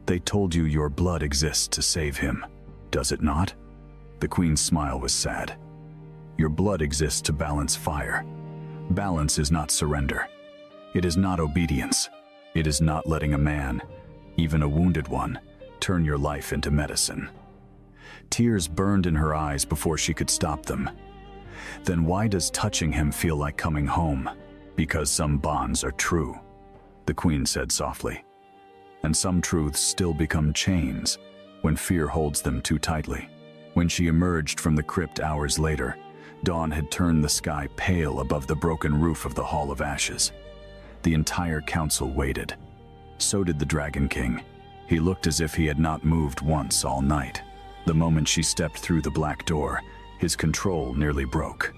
[SPEAKER 2] "They told you your blood exists to save him. Does it not?" The queen's smile was sad. "Your blood exists to balance fire. Balance is not surrender. It is not obedience. It is not letting a man, even a wounded one, turn your life into medicine." Tears burned in her eyes before she could stop them. "Then why does touching him feel like coming home?" "Because some bonds are true," the queen said softly. "And some truths still become chains when fear holds them too tightly." When she emerged from the crypt hours later, dawn had turned the sky pale above the broken roof of the Hall of Ashes. The entire council waited. So did the Dragon King. He looked as if he had not moved once all night. The moment she stepped through the black door, his control nearly broke.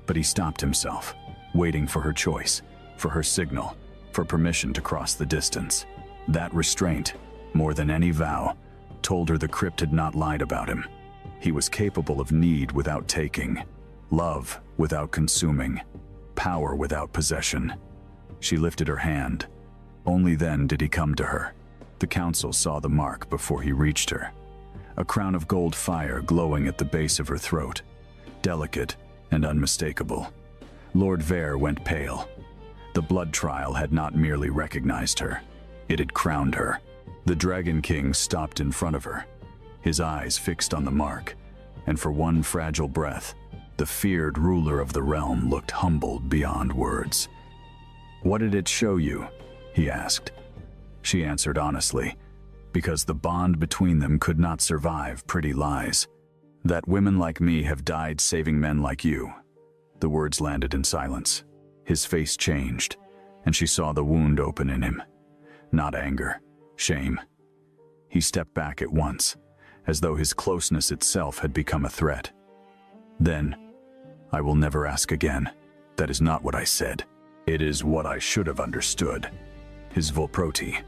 [SPEAKER 2] But he stopped himself, waiting for her choice, for her signal, for permission to cross the distance. That restraint, more than any vow, told her the crypt had not lied about him. He was capable of need without taking, love without consuming, power without possession. She lifted her hand. Only then did he come to her. The council saw the mark before he reached her. A crown of gold fire glowing at the base of her throat, delicate and unmistakable. Lord Vare went pale. The blood trial had not merely recognized her, it had crowned her. The Dragon King stopped in front of her, his eyes fixed on the mark, and for one fragile breath, the feared ruler of the realm looked humbled beyond words. "What did it show you?" he asked. She answered honestly, because the bond between them could not survive pretty lies. "That women like me have died saving men like you." The words landed in silence. His face changed, and she saw the wound open in him. Not anger, shame. He stepped back at once, as though his closeness itself had become a threat. Then, "I will never ask again. That is not what I said. It is what I should have understood." His volproti.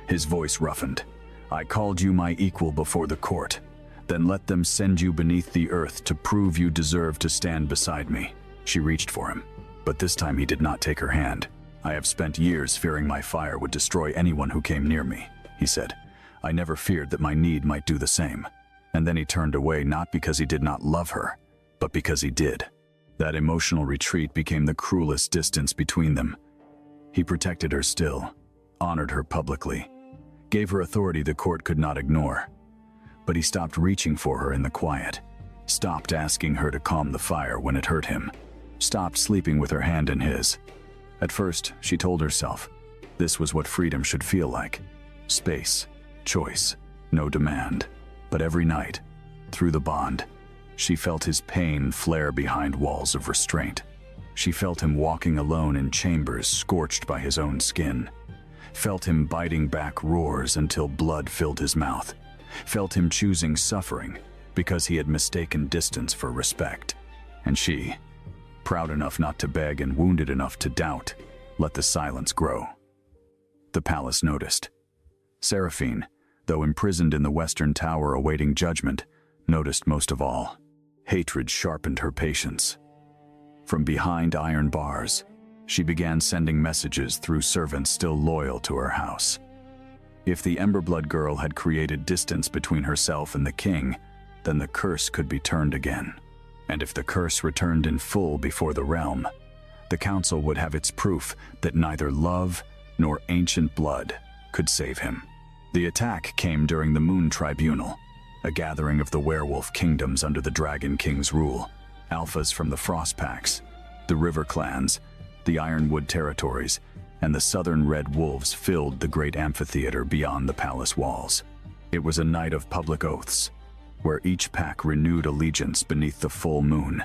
[SPEAKER 2] His voice roughened. "I called you my equal before the court. Then let them send you beneath the earth to prove you deserve to stand beside me." She reached for him, but this time he did not take her hand. "I have spent years fearing my fire would destroy anyone who came near me," he said. "I never feared that my need might do the same." And then he turned away, not because he did not love her, but because he did. That emotional retreat became the cruelest distance between them. He protected her still, honored her publicly, gave her authority the court could not ignore. But he stopped reaching for her in the quiet, stopped asking her to calm the fire when it hurt him, stopped sleeping with her hand in his. At first, she told herself, this was what freedom should feel like. Space, choice, no demand. But every night, through the bond, she felt his pain flare behind walls of restraint. She felt him walking alone in chambers scorched by his own skin. Felt him biting back roars until blood filled his mouth. Felt him choosing suffering because he had mistaken distance for respect. And she proud enough not to beg and wounded enough to doubt, let the silence grow. The palace noticed. Seraphine, though imprisoned in the western tower awaiting judgment, noticed most of all. Hatred sharpened her patience. From behind iron bars, she began sending messages through servants still loyal to her house. If the Emberblood girl had created distance between herself and the king, then the curse could be turned again. And if the curse returned in full before the realm, the council would have its proof that neither love nor ancient blood could save him. The attack came during the Moon Tribunal, a gathering of the werewolf kingdoms under the Dragon King's rule, alphas from the Frost Packs, the River Clans, the Ironwood territories, and the Southern Red Wolves filled the great amphitheater beyond the palace walls. It was a night of public oaths, where each pack renewed allegiance beneath the full moon.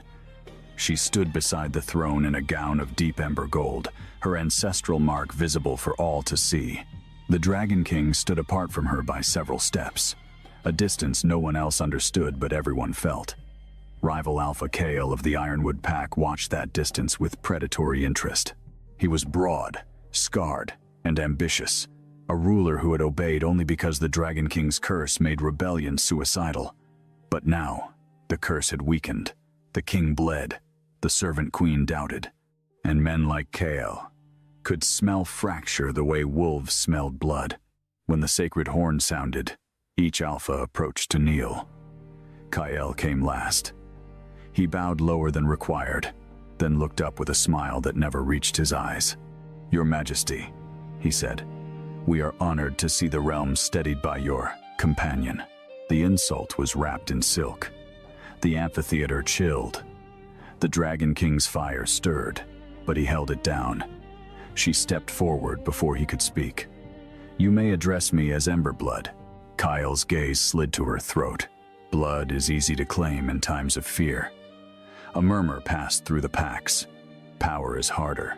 [SPEAKER 2] She stood beside the throne in a gown of deep ember gold, her ancestral mark visible for all to see. The Dragon King stood apart from her by several steps, a distance no one else understood but everyone felt. Rival Alpha Kale of the Ironwood pack watched that distance with predatory interest. He was broad, scarred, and ambitious, a ruler who had obeyed only because the Dragon King's curse made rebellion suicidal. But now, the curse had weakened. The king bled, the servant queen doubted, and men like Kale could smell fracture the way wolves smelled blood. When the sacred horn sounded, each alpha approached to kneel. Kael came last. He bowed lower than required, then looked up with a smile that never reached his eyes. "Your Majesty," he said, "we are honored to see the realm steadied by your companion." The insult was wrapped in silk. The amphitheater chilled. The Dragon King's fire stirred, but he held it down. She stepped forward before he could speak. "You may address me as Emberblood." Kyle's gaze slid to her throat. Blood is easy to claim in times of fear. A murmur passed through the packs. Power is harder.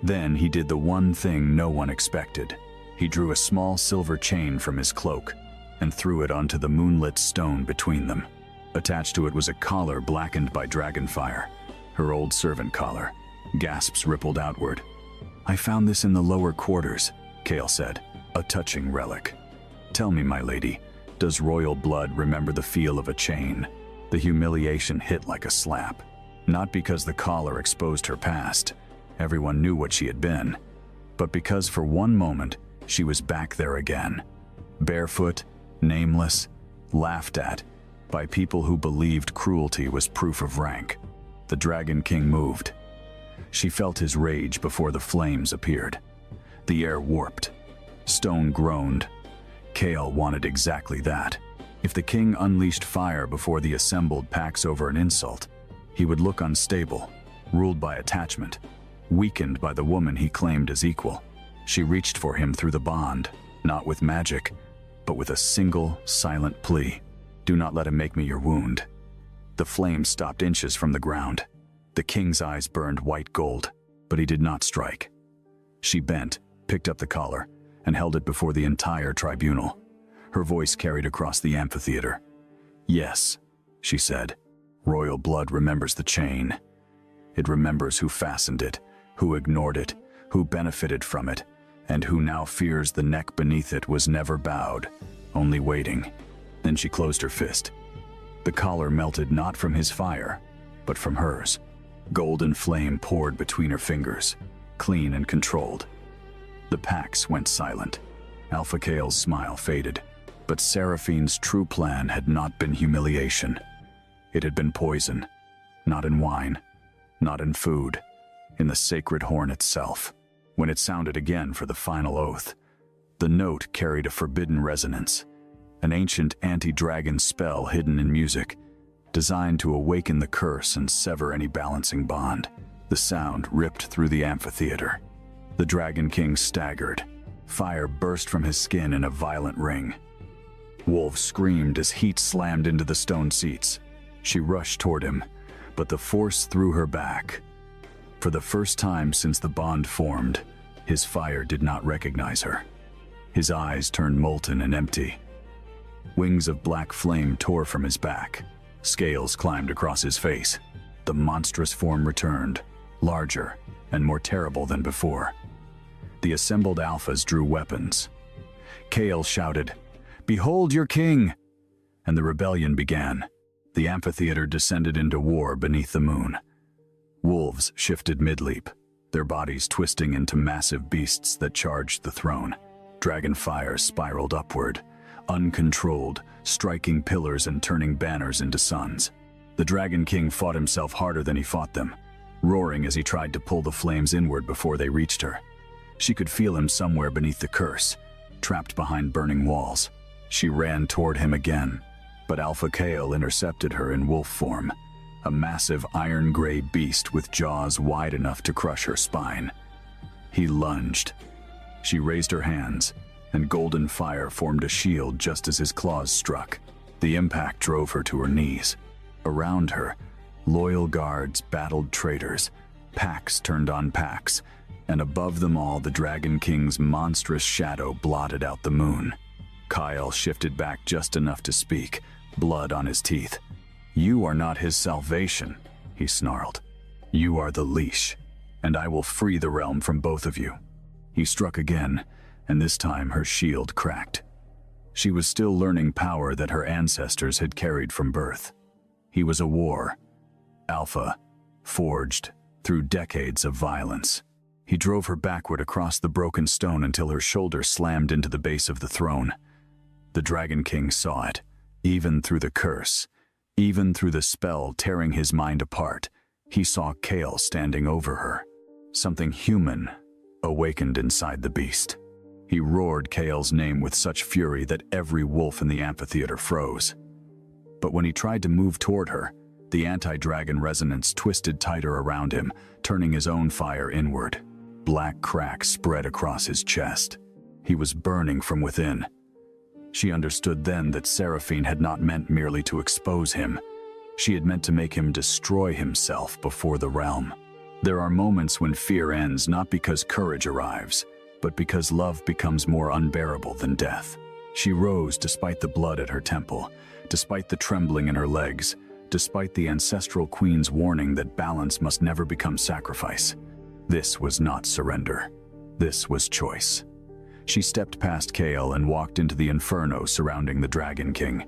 [SPEAKER 2] Then he did the one thing no one expected. He drew a small silver chain from his cloak and threw it onto the moonlit stone between them. Attached to it was a collar blackened by dragonfire, her old servant collar. Gasps rippled outward. "I found this in the lower quarters," Kale said, "a touching relic. Tell me, my lady, does royal blood remember the feel of a chain?" The humiliation hit like a slap. Not because the collar exposed her past. Everyone knew what she had been. But because for one moment, she was back there again. Barefoot, nameless, laughed at, by people who believed cruelty was proof of rank. The Dragon King moved. She felt his rage before the flames appeared. The air warped. Stone groaned. Kale wanted exactly that. If the king unleashed fire before the assembled packs over an insult, he would look unstable, ruled by attachment, weakened by the woman he claimed as equal. She reached for him through the bond, not with magic, but with a single, silent plea. "Do not let him make me your wound." The flame stopped inches from the ground. The king's eyes burned white gold, but he did not strike. She bent, picked up the collar, and held it before the entire tribunal. Her voice carried across the amphitheater. "Yes," she said, "royal blood remembers the chain. It remembers who fastened it, who ignored it, who benefited from it, and who now fears the neck beneath it was never bowed, only waiting." Then she closed her fist. The collar melted not from his fire, but from hers. Golden flame poured between her fingers, clean and controlled. The packs went silent. Alpha Kale's smile faded. But Seraphine's true plan had not been humiliation. It had been poison, not in wine, not in food, in the sacred horn itself. When it sounded again for the final oath, the note carried a forbidden resonance, an ancient anti-dragon spell hidden in music, designed to awaken the curse and sever any balancing bond. The sound ripped through the amphitheater. The Dragon King staggered. Fire burst from his skin in a violent ring. Wolves screamed as heat slammed into the stone seats. She rushed toward him, but the force threw her back. For the first time since the bond formed, his fire did not recognize her. His eyes turned molten and empty. Wings of black flame tore from his back. Scales climbed across his face. the monstrous form returned, larger and more terrible than before. The assembled alphas drew weapons. Kale shouted, "Behold your king!" And the rebellion began. The amphitheater descended into war beneath the moon. Wolves shifted mid-leap, their bodies twisting into massive beasts that charged the throne. Dragon fires spiraled upward, uncontrolled, striking pillars and turning banners into suns. The Dragon King fought himself harder than he fought them, roaring as he tried to pull the flames inward before they reached her. She could feel him somewhere beneath the curse, trapped behind burning walls. She ran toward him again, but Alpha Kale intercepted her in wolf form, a massive iron-gray beast with jaws wide enough to crush her spine. He lunged. She raised her hands, and golden fire formed a shield just as his claws struck. The impact drove her to her knees. Around her, loyal guards battled traitors, packs turned on packs, and above them all the Dragon King's monstrous shadow blotted out the moon. Kyle shifted back just enough to speak, blood on his teeth. "You are not his salvation," he snarled. "You are the leash, and I will free the realm from both of you." He struck again, and this time her shield cracked. She was still learning power that her ancestors had carried from birth. He was a war, Alpha, forged through decades of violence. He drove her backward across the broken stone until her shoulder slammed into the base of the throne. The Dragon King saw it, even through the curse, even through the spell tearing his mind apart. He saw Kale standing over her. Something human awakened inside the beast. He roared Kale's name with such fury that every wolf in the amphitheater froze. But when he tried to move toward her, the anti-dragon resonance twisted tighter around him, turning his own fire inward. Black cracks spread across his chest. He was burning from within. She understood then that Seraphine had not meant merely to expose him. She had meant to make him destroy himself before the realm. There are moments when fear ends not because courage arrives, but because love becomes more unbearable than death. She rose despite the blood at her temple, despite the trembling in her legs, despite the ancestral queen's warning that balance must never become sacrifice. This was not surrender. This was choice. She stepped past Kale and walked into the inferno surrounding the Dragon King.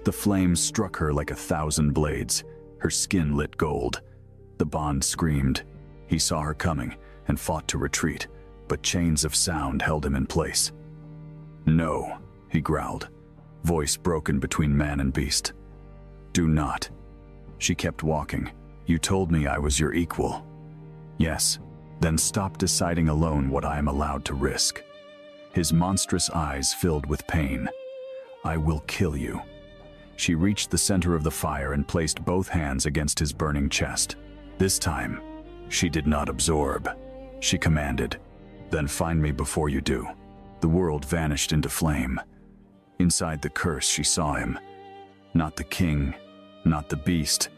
[SPEAKER 2] The flames struck her like 1,000 blades. Her skin lit gold. The Bond screamed. He saw her coming and fought to retreat, but chains of sound held him in place. "No," he growled, voice broken between man and beast. "Do not." She kept walking. "You told me I was your equal." "Yes, then stop deciding alone what I am allowed to risk." His monstrous eyes filled with pain. "I will kill you." She reached the center of the fire and placed both hands against his burning chest. This time, she did not absorb. She commanded, "Then find me before you do." The world vanished into flame. Inside the curse, she saw him. Not the king, not the beast,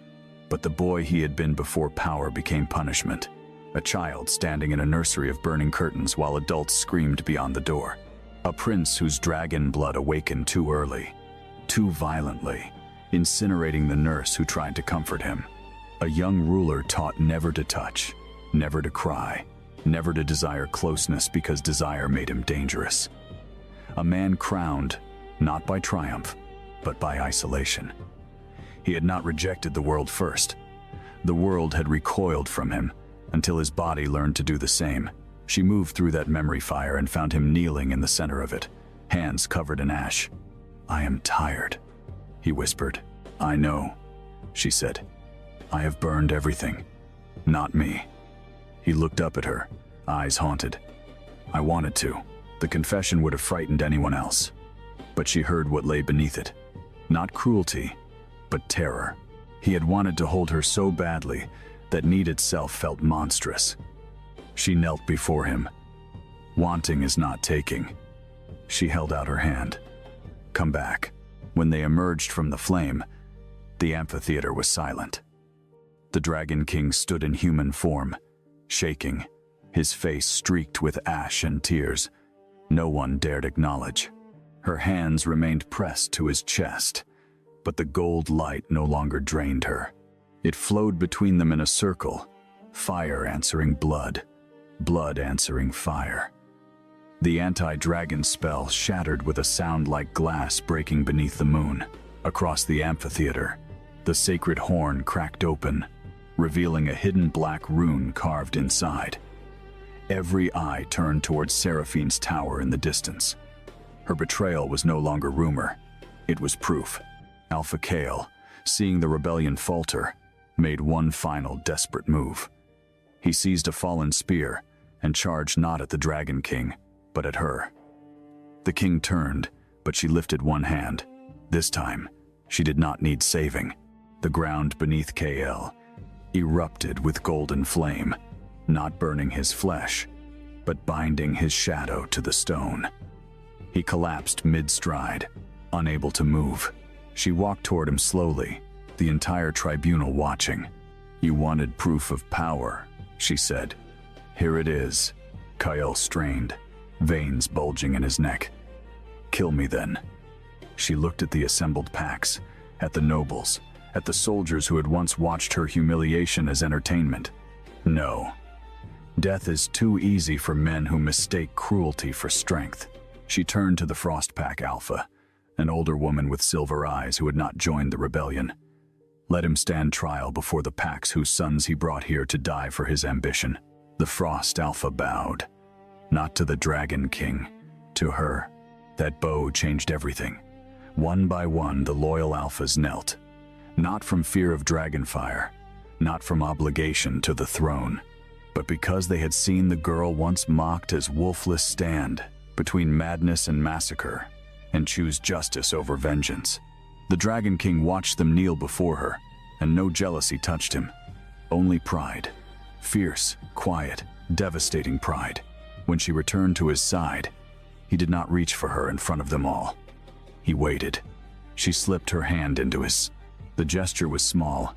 [SPEAKER 2] but the boy he had been before power became punishment. A child standing in a nursery of burning curtains while adults screamed beyond the door. A prince whose dragon blood awakened too early, too violently, incinerating the nurse who tried to comfort him. A young ruler taught never to touch, never to cry, never to desire closeness because desire made him dangerous. A man crowned, not by triumph, but by isolation. He had not rejected the world first. The world had recoiled from him, until his body learned to do the same. She moved through that memory fire and found him kneeling in the center of it, hands covered in ash. "I am tired," he whispered. "I know," she said. "I have burned everything. Not me." He looked up at her, eyes haunted. "I wanted to. The confession would have frightened anyone else." But she heard what lay beneath it. Not cruelty, but terror. He had wanted to hold her so badly that need itself felt monstrous. She knelt before him. "Wanting is not taking." She held out her hand. "Come back." When they emerged from the flame, the amphitheater was silent. The Dragon King stood in human form, shaking, his face streaked with ash and tears. No one dared acknowledge. Her hands remained pressed to his chest, but the gold light no longer drained her. It flowed between them in a circle, fire answering blood, blood answering fire. The anti-dragon spell shattered with a sound like glass breaking beneath the moon. Across the amphitheater, the sacred horn cracked open, revealing a hidden black rune carved inside. Every eye turned towards Seraphine's tower in the distance. Her betrayal was no longer rumor. It was proof. Alpha Kale, seeing the rebellion falter, made one final desperate move. He seized a fallen spear and charged not at the Dragon King, but at her. The king turned, but she lifted one hand. This time, she did not need saving. The ground beneath KL erupted with golden flame, not burning his flesh, but binding his shadow to the stone. He collapsed mid-stride, unable to move. She walked toward him slowly, the entire tribunal watching. "You wanted proof of power," she said. "Here it is." Kyle strained, veins bulging in his neck. "Kill me then." She looked at the assembled packs, at the nobles, at the soldiers who had once watched her humiliation as entertainment. No. Death is too easy for men who mistake cruelty for strength. She turned to the Frostpack Alpha, an older woman with silver eyes who had not joined the rebellion. Let him stand trial before the packs whose sons he brought here to die for his ambition. The Frost Alpha bowed, not to the Dragon King, to her. That bow changed everything. One by one, the loyal Alphas knelt, not from fear of dragonfire, not from obligation to the throne, but because they had seen the girl once mocked as wolfless stand between madness and massacre and choose justice over vengeance. The Dragon King watched them kneel before her, and no jealousy touched him, only pride. Fierce, quiet, devastating pride. When she returned to his side, he did not reach for her in front of them all. He waited. She slipped her hand into his. The gesture was small,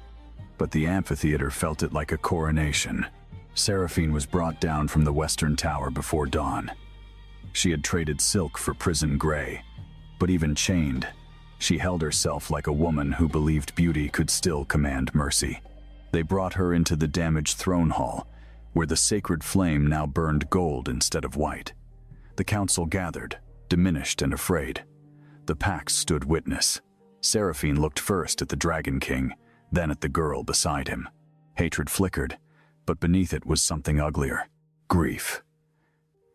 [SPEAKER 2] but the amphitheater felt it like a coronation. Seraphine was brought down from the western tower before dawn. She had traded silk for prison gray, but even chained, she held herself like a woman who believed beauty could still command mercy. They brought her into the damaged throne hall, where the sacred flame now burned gold instead of white. The council gathered, diminished and afraid. The packs stood witness. Seraphine looked first at the Dragon King, then at the girl beside him. Hatred flickered, but beneath it was something uglier. Grief.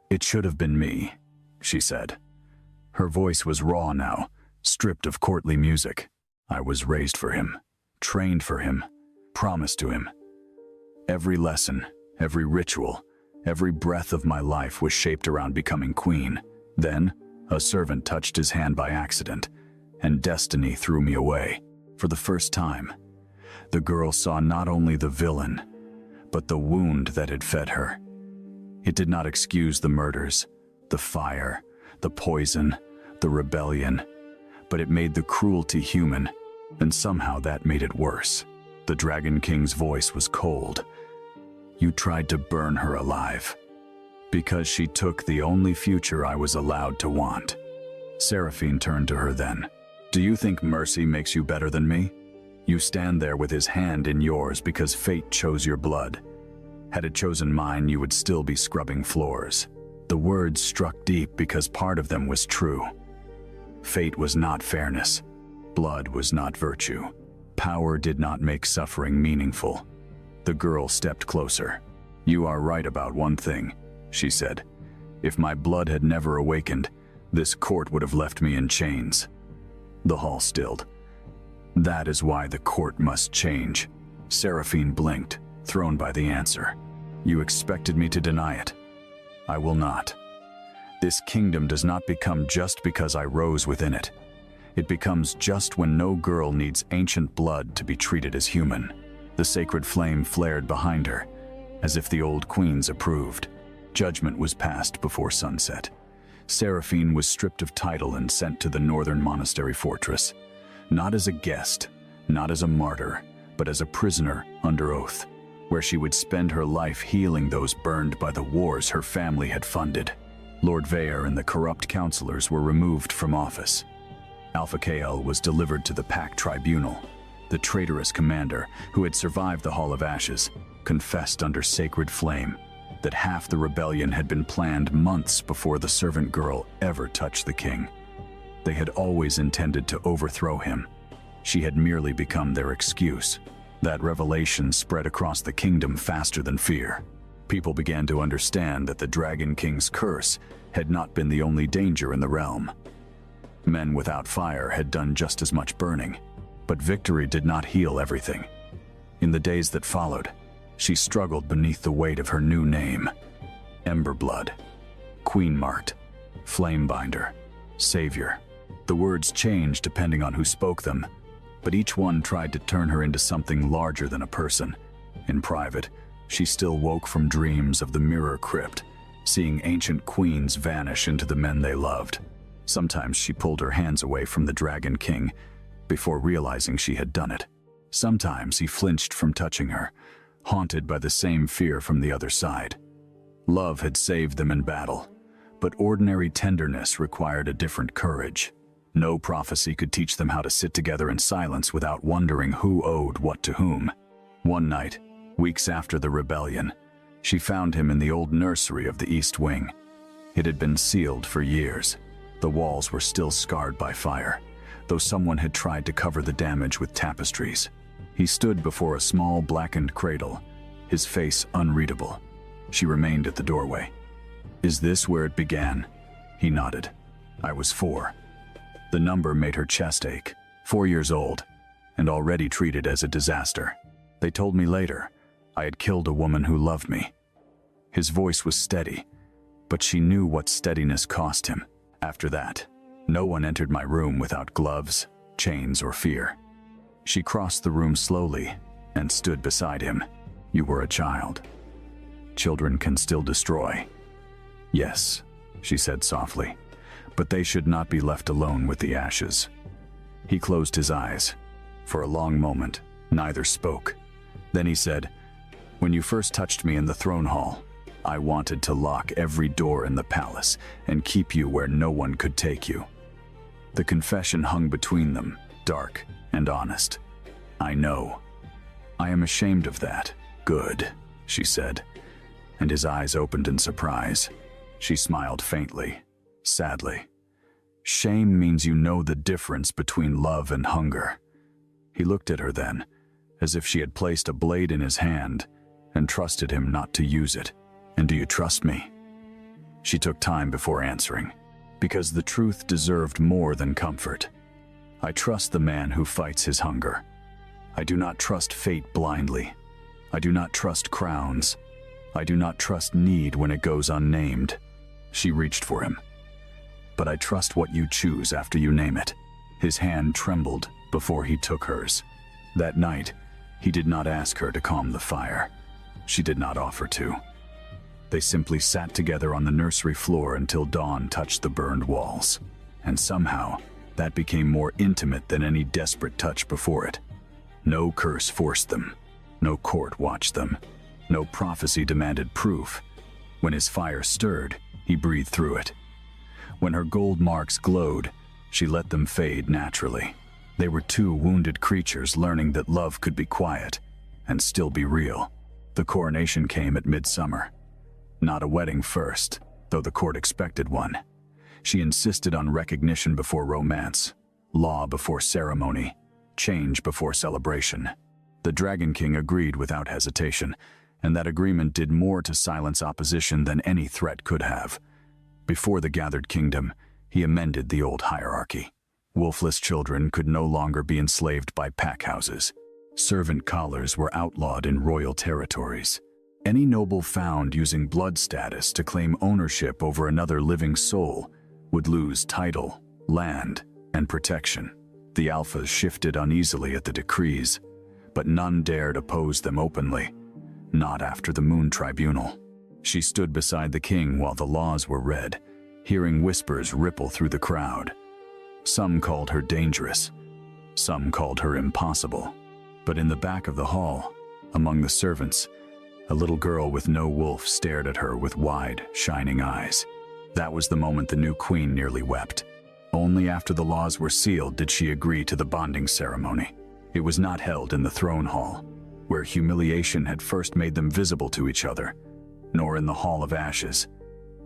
[SPEAKER 2] "It should have been me," she said. Her voice was raw now, stripped of courtly music. "I was raised for him, trained for him, promised to him. Every lesson, every ritual, every breath of my life was shaped around becoming queen. Then, a servant touched his hand by accident, and destiny threw me away. For the first time, the girl saw not only the villain, but the wound that had fed her. It did not excuse the murders, the fire, the poison, the rebellion, but it made the cruelty human, and somehow that made it worse. The Dragon King's voice was cold. You tried to burn her alive, because she took the only future I was allowed to want." Seraphine turned to her then. "Do you think mercy makes you better than me? You stand there with his hand in yours because fate chose your blood. Had it chosen mine, you would still be scrubbing floors." The words struck deep because part of them was true. Fate was not fairness. Blood was not virtue. Power did not make suffering meaningful. The girl stepped closer. "You are right about one thing," she said. "If my blood had never awakened, this court would have left me in chains." The hall stilled. "That is why the court must change." Seraphine blinked, thrown by the answer. "You expected me to deny it. I will not. This kingdom does not become just because I rose within it. It becomes just when no girl needs ancient blood to be treated as human." The sacred flame flared behind her, as if the old queens approved. Judgment was passed before sunset. Seraphine was stripped of title and sent to the northern monastery fortress, not as a guest, not as a martyr, but as a prisoner under oath, where she would spend her life healing those burned by the wars her family had funded. Lord Vare and the corrupt counselors were removed from office. Alpha Kale was delivered to the Pack Tribunal, The traitorous commander, who had survived the Hall of Ashes, confessed under sacred flame that half the rebellion had been planned months before the servant girl ever touched the king. They had always intended to overthrow him. She had merely become their excuse. That revelation spread across the kingdom faster than fear. People began to understand that the Dragon King's curse had not been the only danger in the realm. Men without fire had done just as much burning, but victory did not heal everything. In the days that followed, she struggled beneath the weight of her new name: Emberblood, Queen-marked, Flamebinder, Savior. The words changed depending on who spoke them, but each one tried to turn her into something larger than a person. In private, she still woke from dreams of the Mirror Crypt, seeing ancient queens vanish into the men they loved. Sometimes she pulled her hands away from the Dragon King before realizing she had done it. Sometimes he flinched from touching her, haunted by the same fear from the other side. Love had saved them in battle, but ordinary tenderness required a different courage. No prophecy could teach them how to sit together in silence without wondering who owed what to whom. One night, weeks after the rebellion, she found him in the old nursery of the East Wing. It had been sealed for years. The walls were still scarred by fire, though someone had tried to cover the damage with tapestries. He stood before a small blackened cradle, his face unreadable. She remained at the doorway. "Is this where it began?" He nodded. "I was 4. The number made her chest ache. 4 years old, and already treated as a disaster. They told me later I had killed a woman who loved me." His voice was steady, but she knew what steadiness cost him. After that, no one entered my room without gloves, chains, or fear. She crossed the room slowly and stood beside him. "You were a child. Children can still destroy." "Yes," she said softly, "but they should not be left alone with the ashes." He closed his eyes. For a long moment, neither spoke. Then he said, "When you first touched me in the throne hall, I wanted to lock every door in the palace and keep you where no one could take you." The confession hung between them, dark and honest. "I know. I am ashamed of that." "Good," she said, and his eyes opened in surprise. She smiled faintly, sadly. "Shame means you know the difference between love and hunger." He looked at her then, as if she had placed a blade in his hand and trusted him not to use it. "And do you trust me?" She took time before answering, because the truth deserved more than comfort. "I trust the man who fights his hunger. I do not trust fate blindly. I do not trust crowns. I do not trust need when it goes unnamed." She reached for him. "But I trust what you choose after you name it." His hand trembled before he took hers. That night, he did not ask her to calm the fire. She did not offer to. They simply sat together on the nursery floor until dawn touched the burned walls. And somehow, that became more intimate than any desperate touch before it. No curse forced them. No court watched them. No prophecy demanded proof. When his fire stirred, he breathed through it. When her gold marks glowed, she let them fade naturally. They were two wounded creatures learning that love could be quiet and still be real. The coronation came at midsummer. Not a wedding first, though the court expected one. She insisted on recognition before romance, law before ceremony, change before celebration. The Dragon King agreed without hesitation, and that agreement did more to silence opposition than any threat could have. Before the gathered kingdom, he amended the old hierarchy. Wolfless children could no longer be enslaved by packhouses. Servant collars were outlawed in royal territories. Any noble found using blood status to claim ownership over another living soul would lose title, land, and protection. The alphas shifted uneasily at the decrees, but none dared oppose them openly, not after the Moon Tribunal. She stood beside the king while the laws were read, hearing whispers ripple through the crowd. Some called her dangerous, some called her impossible. But in the back of the hall, among the servants, a little girl with no wolf stared at her with wide, shining eyes. That was the moment the new queen nearly wept. Only after the laws were sealed did she agree to the bonding ceremony. It was not held in the throne hall, where humiliation had first made them visible to each other, nor in the Hall of Ashes,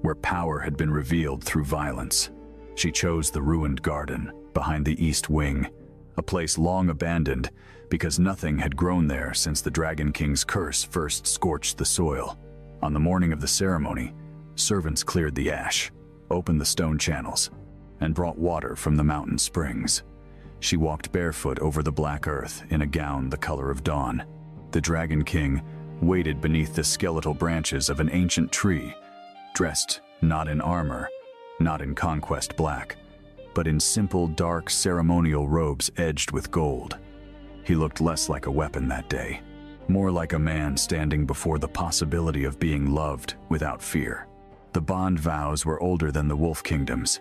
[SPEAKER 2] where power had been revealed through violence. She chose the ruined garden behind the east wing, a place long abandoned because nothing had grown there since the Dragon King's curse first scorched the soil. On the morning of the ceremony, servants cleared the ash, opened the stone channels, and brought water from the mountain springs. She walked barefoot over the black earth in a gown the color of dawn. The Dragon King waited beneath the skeletal branches of an ancient tree, dressed not in armor, not in conquest black, but in simple, dark ceremonial robes edged with gold. He looked less like a weapon that day, more like a man standing before the possibility of being loved without fear. The bond vows were older than the Wolf Kingdoms.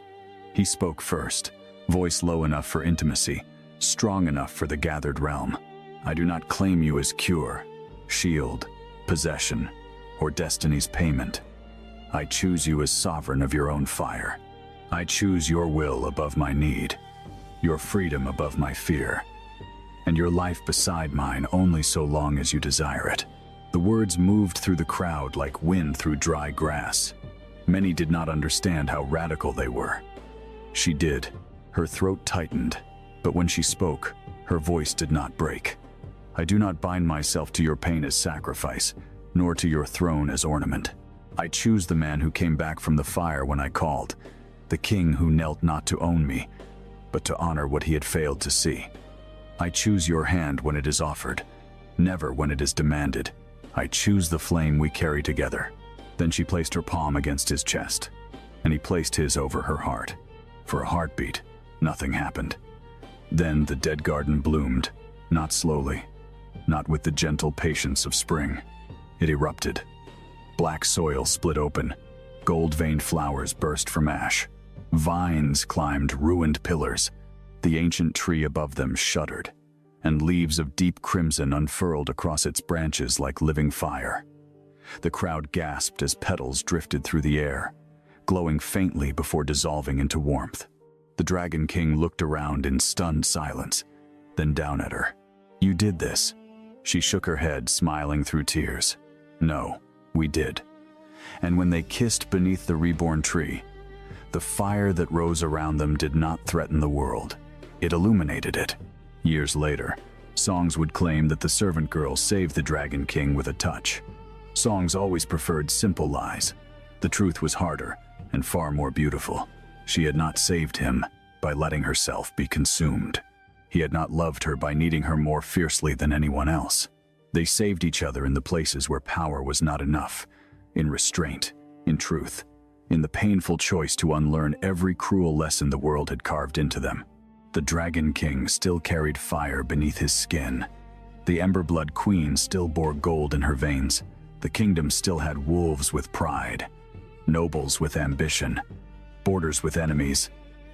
[SPEAKER 2] He spoke first, voice low enough for intimacy, strong enough for the gathered realm. I do not claim you as cure, shield, possession, or destiny's payment. I choose you as sovereign of your own fire. I choose your will above my need, your freedom above my fear, and your life beside mine only so long as you desire it. The words moved through the crowd like wind through dry grass. Many did not understand how radical they were. She did. Her throat tightened, but when she spoke, her voice did not break. I do not bind myself to your pain as sacrifice, nor to your throne as ornament. I choose the man who came back from the fire when I called, the king who knelt not to own me, but to honor what he had failed to see. I choose your hand when it is offered, never when it is demanded. I choose the flame we carry together. Then she placed her palm against his chest, and he placed his over her heart. For a heartbeat, nothing happened. Then the dead garden bloomed, not slowly, not with the gentle patience of spring. It erupted. Black soil split open, gold-veined flowers burst from ash. Vines climbed ruined pillars. The ancient tree above them shuddered, and leaves of deep crimson unfurled across its branches like living fire. The crowd gasped as petals drifted through the air, glowing faintly before dissolving into warmth. The Dragon King looked around in stunned silence, then down at her. You did this. She shook her head, smiling through tears. No, we did. And when they kissed beneath the reborn tree, the fire that rose around them did not threaten the world. It illuminated it. Years later, songs would claim that the servant girl saved the Dragon King with a touch. Songs always preferred simple lies. The truth was harder and far more beautiful. She had not saved him by letting herself be consumed. He had not loved her by needing her more fiercely than anyone else. They saved each other in the places where power was not enough, in restraint, in truth, in the painful choice to unlearn every cruel lesson the world had carved into them. The Dragon King still carried fire beneath his skin. The Emberblood Queen still bore gold in her veins. The kingdom still had wolves with pride, nobles with ambition, borders with enemies,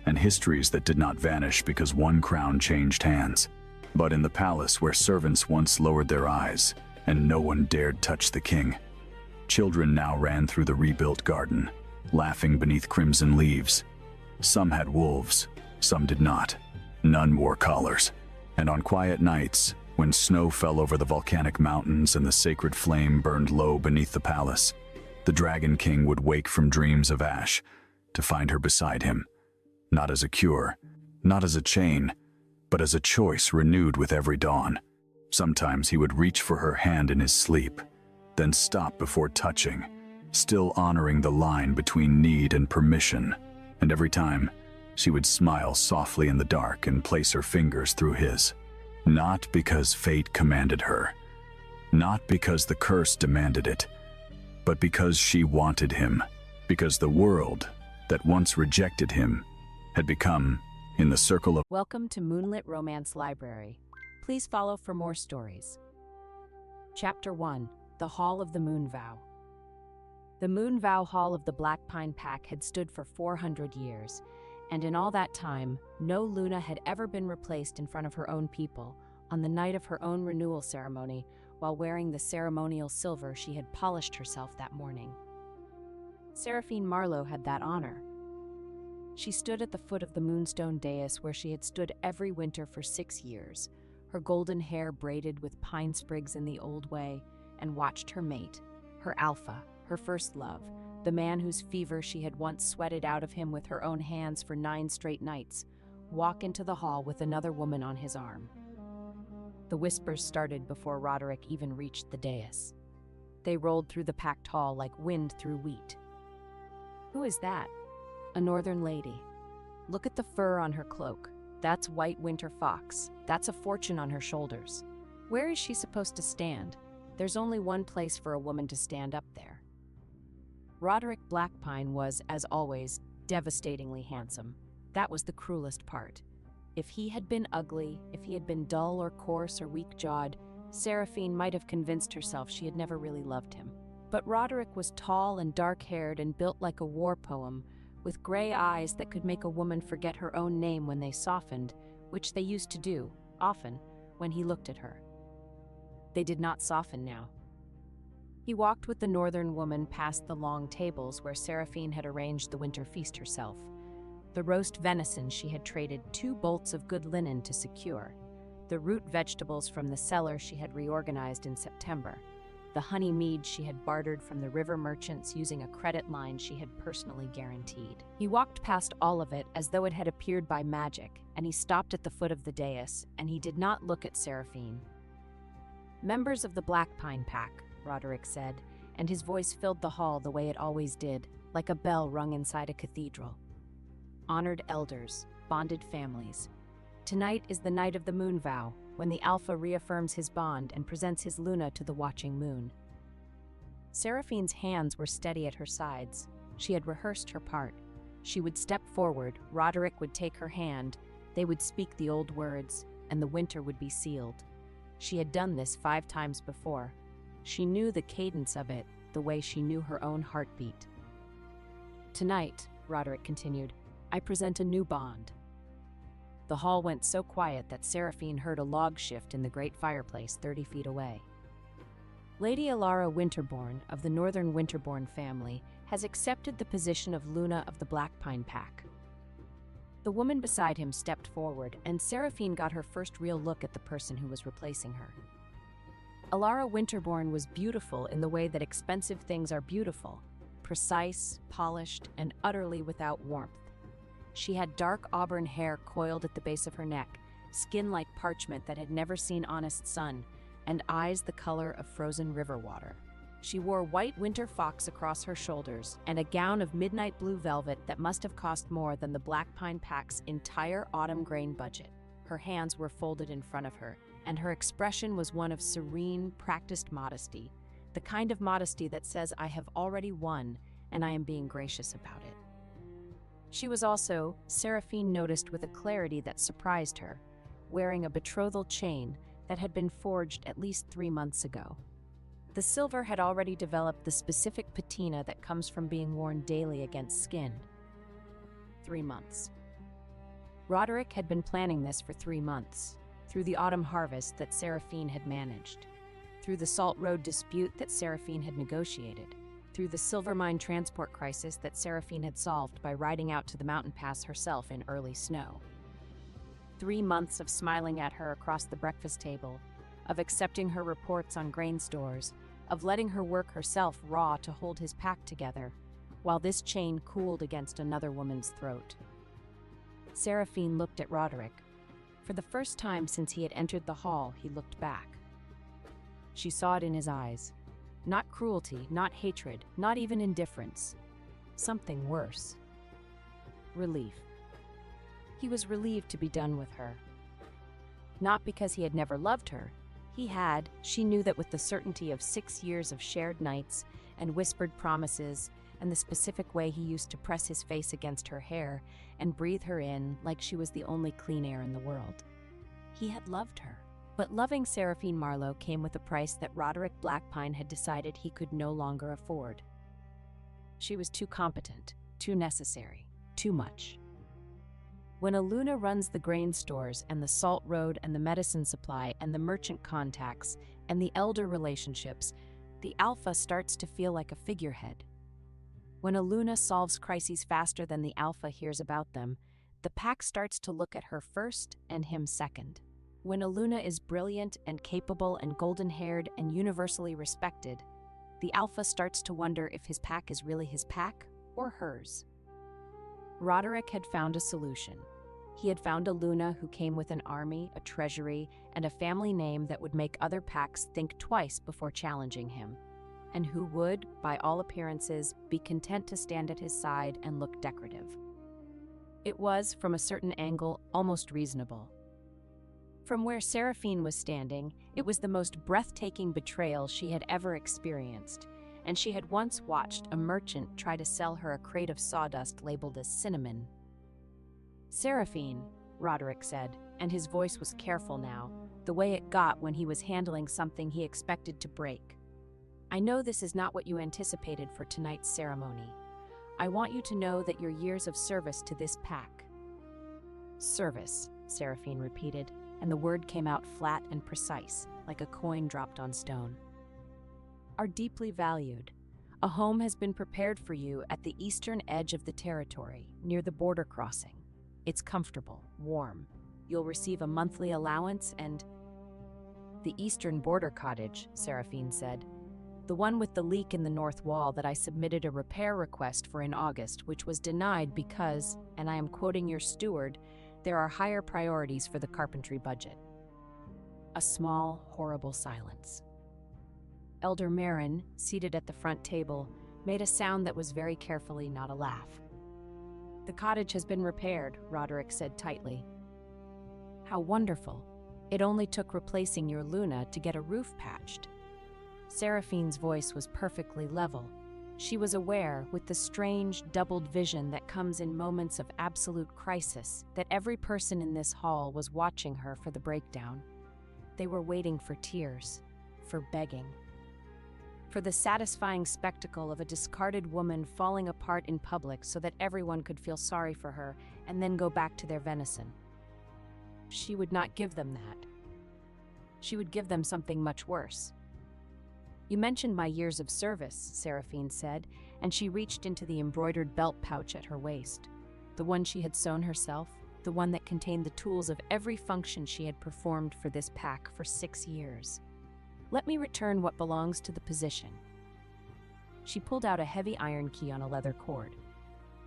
[SPEAKER 2] and histories that did not vanish because one crown changed hands. But in the palace where servants once lowered their eyes and no one dared touch the king, children now ran through the rebuilt garden, laughing beneath crimson leaves. Some had wolves, some did not. None wore collars. And on quiet nights, when snow fell over the volcanic mountains and the sacred flame burned low beneath the palace, the Dragon King would wake from dreams of ash to find her beside him, not as a cure, not as a chain, but as a choice renewed with every dawn. Sometimes he would reach for her hand in his sleep, then stop before touching, still honoring the line between need and permission. And every time, she would smile softly in the dark and place her fingers through his. Not because fate commanded her, not because the curse demanded it, but because she wanted him, because the world that once rejected him had become, in the circle of...
[SPEAKER 1] Welcome to Moonlit Romance Library. Please follow for more stories. Chapter 1. The Hall of the Moon Vow. The Moon Vow Hall of the Black Pine Pack had stood for 400 years, and in all that time, no Luna had ever been replaced in front of her own people on the night of her own renewal ceremony while wearing the ceremonial silver she had polished herself that morning. Seraphine Marlowe had that honor. She stood at the foot of the moonstone dais where she had stood every winter for 6 years, her golden hair braided with pine sprigs in the old way, and watched her mate, her alpha, her first love, the man whose fever she had once sweated out of him with her own hands for 9 straight nights, walk into the hall with another woman on his arm. The whispers started before Roderick even reached the dais. They rolled through the packed hall like wind through wheat. "Who is that?" "A northern lady. Look at the fur on her cloak. That's white winter fox. That's a fortune on her shoulders. Where is she supposed to stand? There's only one place for a woman to stand up there." Roderick Blackpine was, as always, devastatingly handsome. That was the cruelest part. If he had been ugly, if he had been dull or coarse or weak-jawed, Seraphine might have convinced herself she had never really loved him. But Roderick was tall and dark-haired and built like a war poem, with gray eyes that could make a woman forget her own name when they softened, which they used to do, often, when he looked at her. They did not soften now. He walked with the northern woman past the long tables where Seraphine had arranged the winter feast herself. The roast venison she had traded 2 bolts of good linen to secure, the root vegetables from the cellar she had reorganized in September, the honey mead she had bartered from the river merchants using a credit line she had personally guaranteed. He walked past all of it as though it had appeared by magic, and he stopped at the foot of the dais, and he did not look at Seraphine. "Members of the Blackpine Pack," Roderick said, and his voice filled the hall the way it always did, like a bell rung inside a cathedral. "Honored elders, bonded families. Tonight is the night of the moon vow, when the Alpha reaffirms his bond and presents his Luna to the watching moon." Seraphine's hands were steady at her sides. She had rehearsed her part. She would step forward, Roderick would take her hand, they would speak the old words, and the winter would be sealed. She had done this 5 times before. She knew the cadence of it, the way she knew her own heartbeat. "Tonight," Roderick continued, "I present a new bond." The hall went so quiet that Seraphine heard a log shift in the great fireplace 30 feet away. "Lady Alara Winterbourne, of the Northern Winterbourne family, has accepted the position of Luna of the Blackpine Pack." The woman beside him stepped forward, and Seraphine got her first real look at the person who was replacing her. Alara Winterbourne was beautiful in the way that expensive things are beautiful, precise, polished, and utterly without warmth. She had dark auburn hair coiled at the base of her neck, skin like parchment that had never seen honest sun, and eyes the color of frozen river water. She wore white winter fox across her shoulders and a gown of midnight blue velvet that must have cost more than the Blackpine Pack's entire autumn grain budget. Her hands were folded in front of her, and her expression was one of serene, practiced modesty, the kind of modesty that says, "I have already won, and I am being gracious about it." She was also, Seraphine noticed with a clarity that surprised her, wearing a betrothal chain that had been forged at least 3 months ago. The silver had already developed the specific patina that comes from being worn daily against skin. 3 months. Roderick had been planning this for 3 months, through the autumn harvest that Seraphine had managed, through the Salt Road dispute that Seraphine had negotiated, through the silver mine transport crisis that Seraphine had solved by riding out to the mountain pass herself in early snow. 3 months of smiling at her across the breakfast table, of accepting her reports on grain stores, of letting her work herself raw to hold his pack together, while this chain cooled against another woman's throat. Seraphine looked at Roderick. For the first time since he had entered the hall, he looked back. She saw it in his eyes. Not cruelty, not hatred, not even indifference. Something worse. Relief. He was relieved to be done with her. Not because he had never loved her. He had, she knew that with the certainty of 6 years of shared nights and whispered promises and the specific way he used to press his face against her hair and breathe her in like she was the only clean air in the world. He had loved her. But loving Seraphine Marlowe came with a price that Roderick Blackpine had decided he could no longer afford. She was too competent, too necessary, too much. When a Luna runs the grain stores and the salt road and the medicine supply and the merchant contacts and the elder relationships, the Alpha starts to feel like a figurehead. When a Luna solves crises faster than the Alpha hears about them, the pack starts to look at her first and him second. When a Luna is brilliant and capable and golden-haired and universally respected, the Alpha starts to wonder if his pack is really his pack or hers. Roderick had found a solution. He had found a Luna who came with an army, a treasury, and a family name that would make other packs think twice before challenging him, and who would, by all appearances, be content to stand at his side and look decorative. It was, from a certain angle, almost reasonable. From where Seraphine was standing, it was the most breathtaking betrayal she had ever experienced, and she had once watched a merchant try to sell her a crate of sawdust labeled as cinnamon. "Seraphine," Roderick said, and his voice was careful now, the way it got when he was handling something he expected to break. "I know this is not what you anticipated for tonight's ceremony. I want you to know that your years of service to this pack—" "Service," Seraphine repeated, and the word came out flat and precise, like a coin dropped on stone. "Are deeply valued. A home has been prepared for you at the eastern edge of the territory, near the border crossing. It's comfortable, warm. You'll receive a monthly allowance and—" "The eastern border cottage," Seraphine said. "The one with the leak in the north wall that I submitted a repair request for in August, which was denied because, and I am quoting your steward, there are higher priorities for the carpentry budget." A small, horrible silence. Elder Marin, seated at the front table, made a sound that was very carefully not a laugh. "The cottage has been repaired," Roderick said tightly. "How wonderful. It only took replacing your Luna to get a roof patched." Seraphine's voice was perfectly level. She was aware, with the strange, doubled vision that comes in moments of absolute crisis, that every person in this hall was watching her for the breakdown. They were waiting for tears, for begging, for the satisfying spectacle of a discarded woman falling apart in public so that everyone could feel sorry for her and then go back to their venison. She would not give them that. She would give them something much worse. "You mentioned my years of service," Seraphine said, and she reached into the embroidered belt pouch at her waist, the one she had sewn herself, the one that contained the tools of every function she had performed for this pack for 6 years. "Let me return what belongs to the position." She pulled out a heavy iron key on a leather cord.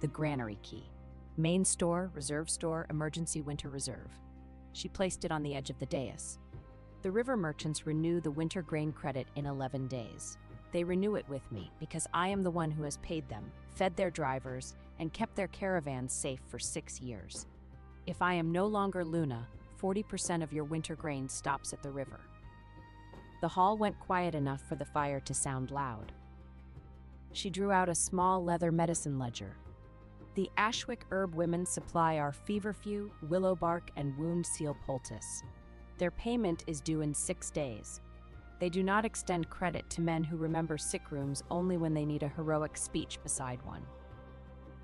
[SPEAKER 1] The granary key. Main store, reserve store, emergency winter reserve. She placed it on the edge of the dais. "The river merchants renew the winter grain credit in 11 days. They renew it with me because I am the one who has paid them, fed their drivers, and kept their caravans safe for 6 years. If I am no longer Luna, 40% of your winter grain stops at the river." The hall went quiet enough for the fire to sound loud. She drew out a small leather medicine ledger. "The Ashwick herb women supply our feverfew, willow bark, and wound seal poultice. Their payment is due in 6 days. They do not extend credit to men who remember sick rooms only when they need a heroic speech beside one."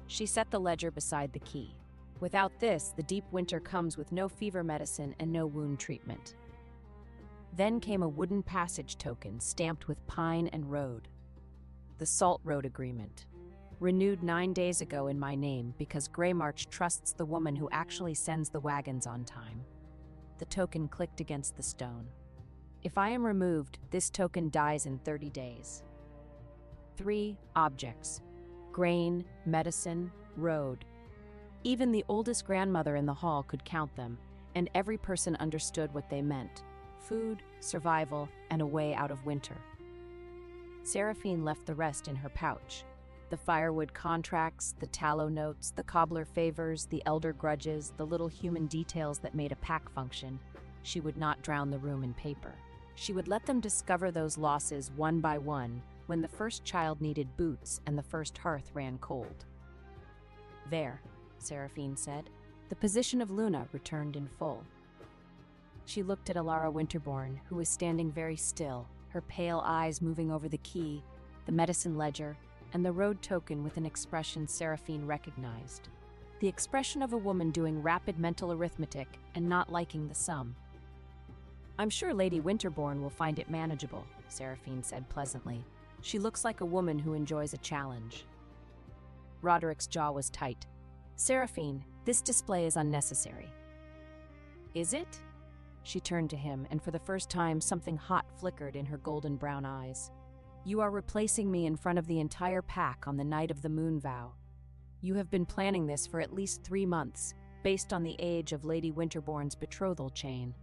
[SPEAKER 1] She set the ledger beside the key. "Without this, the deep winter comes with no fever medicine and no wound treatment." Then came a wooden passage token stamped with pine and road. "The Salt Road Agreement. Renewed 9 days ago in my name because Greymarch trusts the woman who actually sends the wagons on time." The token clicked against the stone. "If I am removed, this token dies in 30 days. 3 objects. Grain, medicine, road. Even the oldest grandmother in the hall could count them, and every person understood what they meant. Food, survival, and a way out of winter." Seraphine left the rest in her pouch. The firewood contracts, the tallow notes, the cobbler favors, the elder grudges, the little human details that made a pack function. She would not drown the room in paper. She would let them discover those losses one by one when the first child needed boots and the first hearth ran cold. "There," Seraphine said. The position of Luna returned in full. She looked at Alara Winterbourne, who was standing very still, her pale eyes moving over the key, the medicine ledger, and the road token with an expression Seraphine recognized. The expression of a woman doing rapid mental arithmetic and not liking the sum. "I'm sure Lady Winterbourne will find it manageable," Seraphine said pleasantly. "She looks like a woman who enjoys a challenge." Roderick's jaw was tight. "Seraphine, this display is unnecessary." "Is it?" She turned to him, and for the first time, something hot flickered in her golden brown eyes. "You are replacing me in front of the entire pack on the night of the moon vow. You have been planning this for at least 3 months, based on the age of Lady Winterbourne's betrothal chain.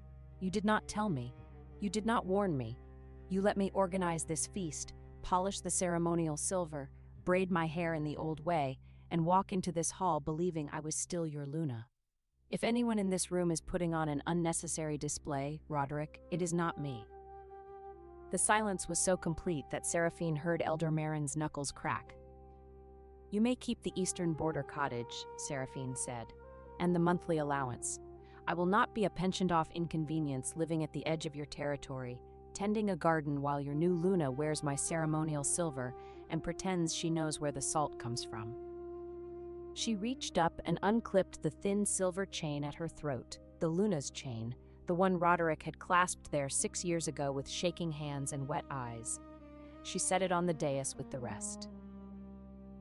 [SPEAKER 1] You did not tell me. You did not warn me. You let me organize this feast, polish the ceremonial silver, braid my hair in the old way, and walk into this hall believing I was still your Luna. If anyone in this room is putting on an unnecessary display, Roderick, it is not me." The silence was so complete that Seraphine heard Elder Marin's knuckles crack. "You may keep the eastern border cottage," Seraphine said, "and the monthly allowance. I will not be a pensioned-off inconvenience living at the edge of your territory, tending a garden while your new Luna wears my ceremonial silver and pretends she knows where the salt comes from." She reached up and unclipped the thin silver chain at her throat, the Luna's chain, the one Roderick had clasped there 6 years ago with shaking hands and wet eyes. She set it on the dais with the rest.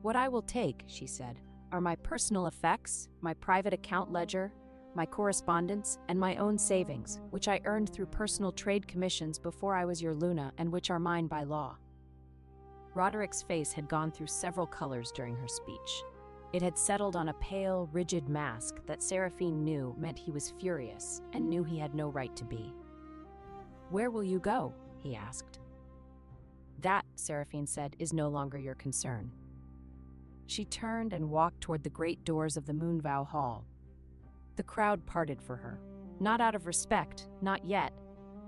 [SPEAKER 1] "What I will take," she said, "are my personal effects, my private account ledger, my correspondence, and my own savings, which I earned through personal trade commissions before I was your Luna and which are mine by law." Roderick's face had gone through several colors during her speech. It had settled on a pale, rigid mask that Seraphine knew meant he was furious and knew he had no right to be. "Where will you go?" he asked. "That," Seraphine said, "is no longer your concern." She turned and walked toward the great doors of the Moonvow Hall. The crowd parted for her, not out of respect, not yet,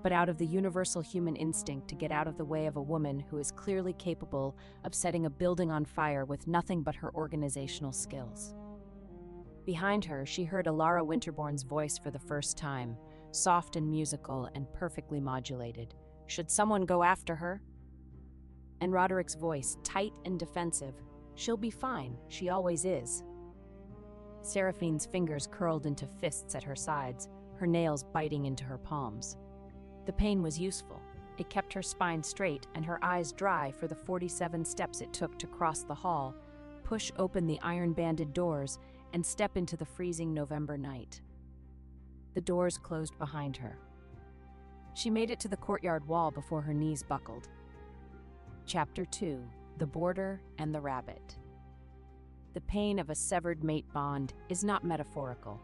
[SPEAKER 1] but out of the universal human instinct to get out of the way of a woman who is clearly capable of setting a building on fire with nothing but her organizational skills. Behind her, she heard Alara Winterbourne's voice for the first time, soft and musical and perfectly modulated. "Should someone go after her?" And Roderick's voice, tight and defensive. "She'll be fine, she always is." Seraphine's fingers curled into fists at her sides, her nails biting into her palms. The pain was useful. It kept her spine straight and her eyes dry for the 47 steps it took to cross the hall, push open the iron-banded doors, and step into the freezing November night. The doors closed behind her. She made it to the courtyard wall before her knees buckled. Chapter 2: The Border and the Rabbit. The pain of a severed mate bond is not metaphorical.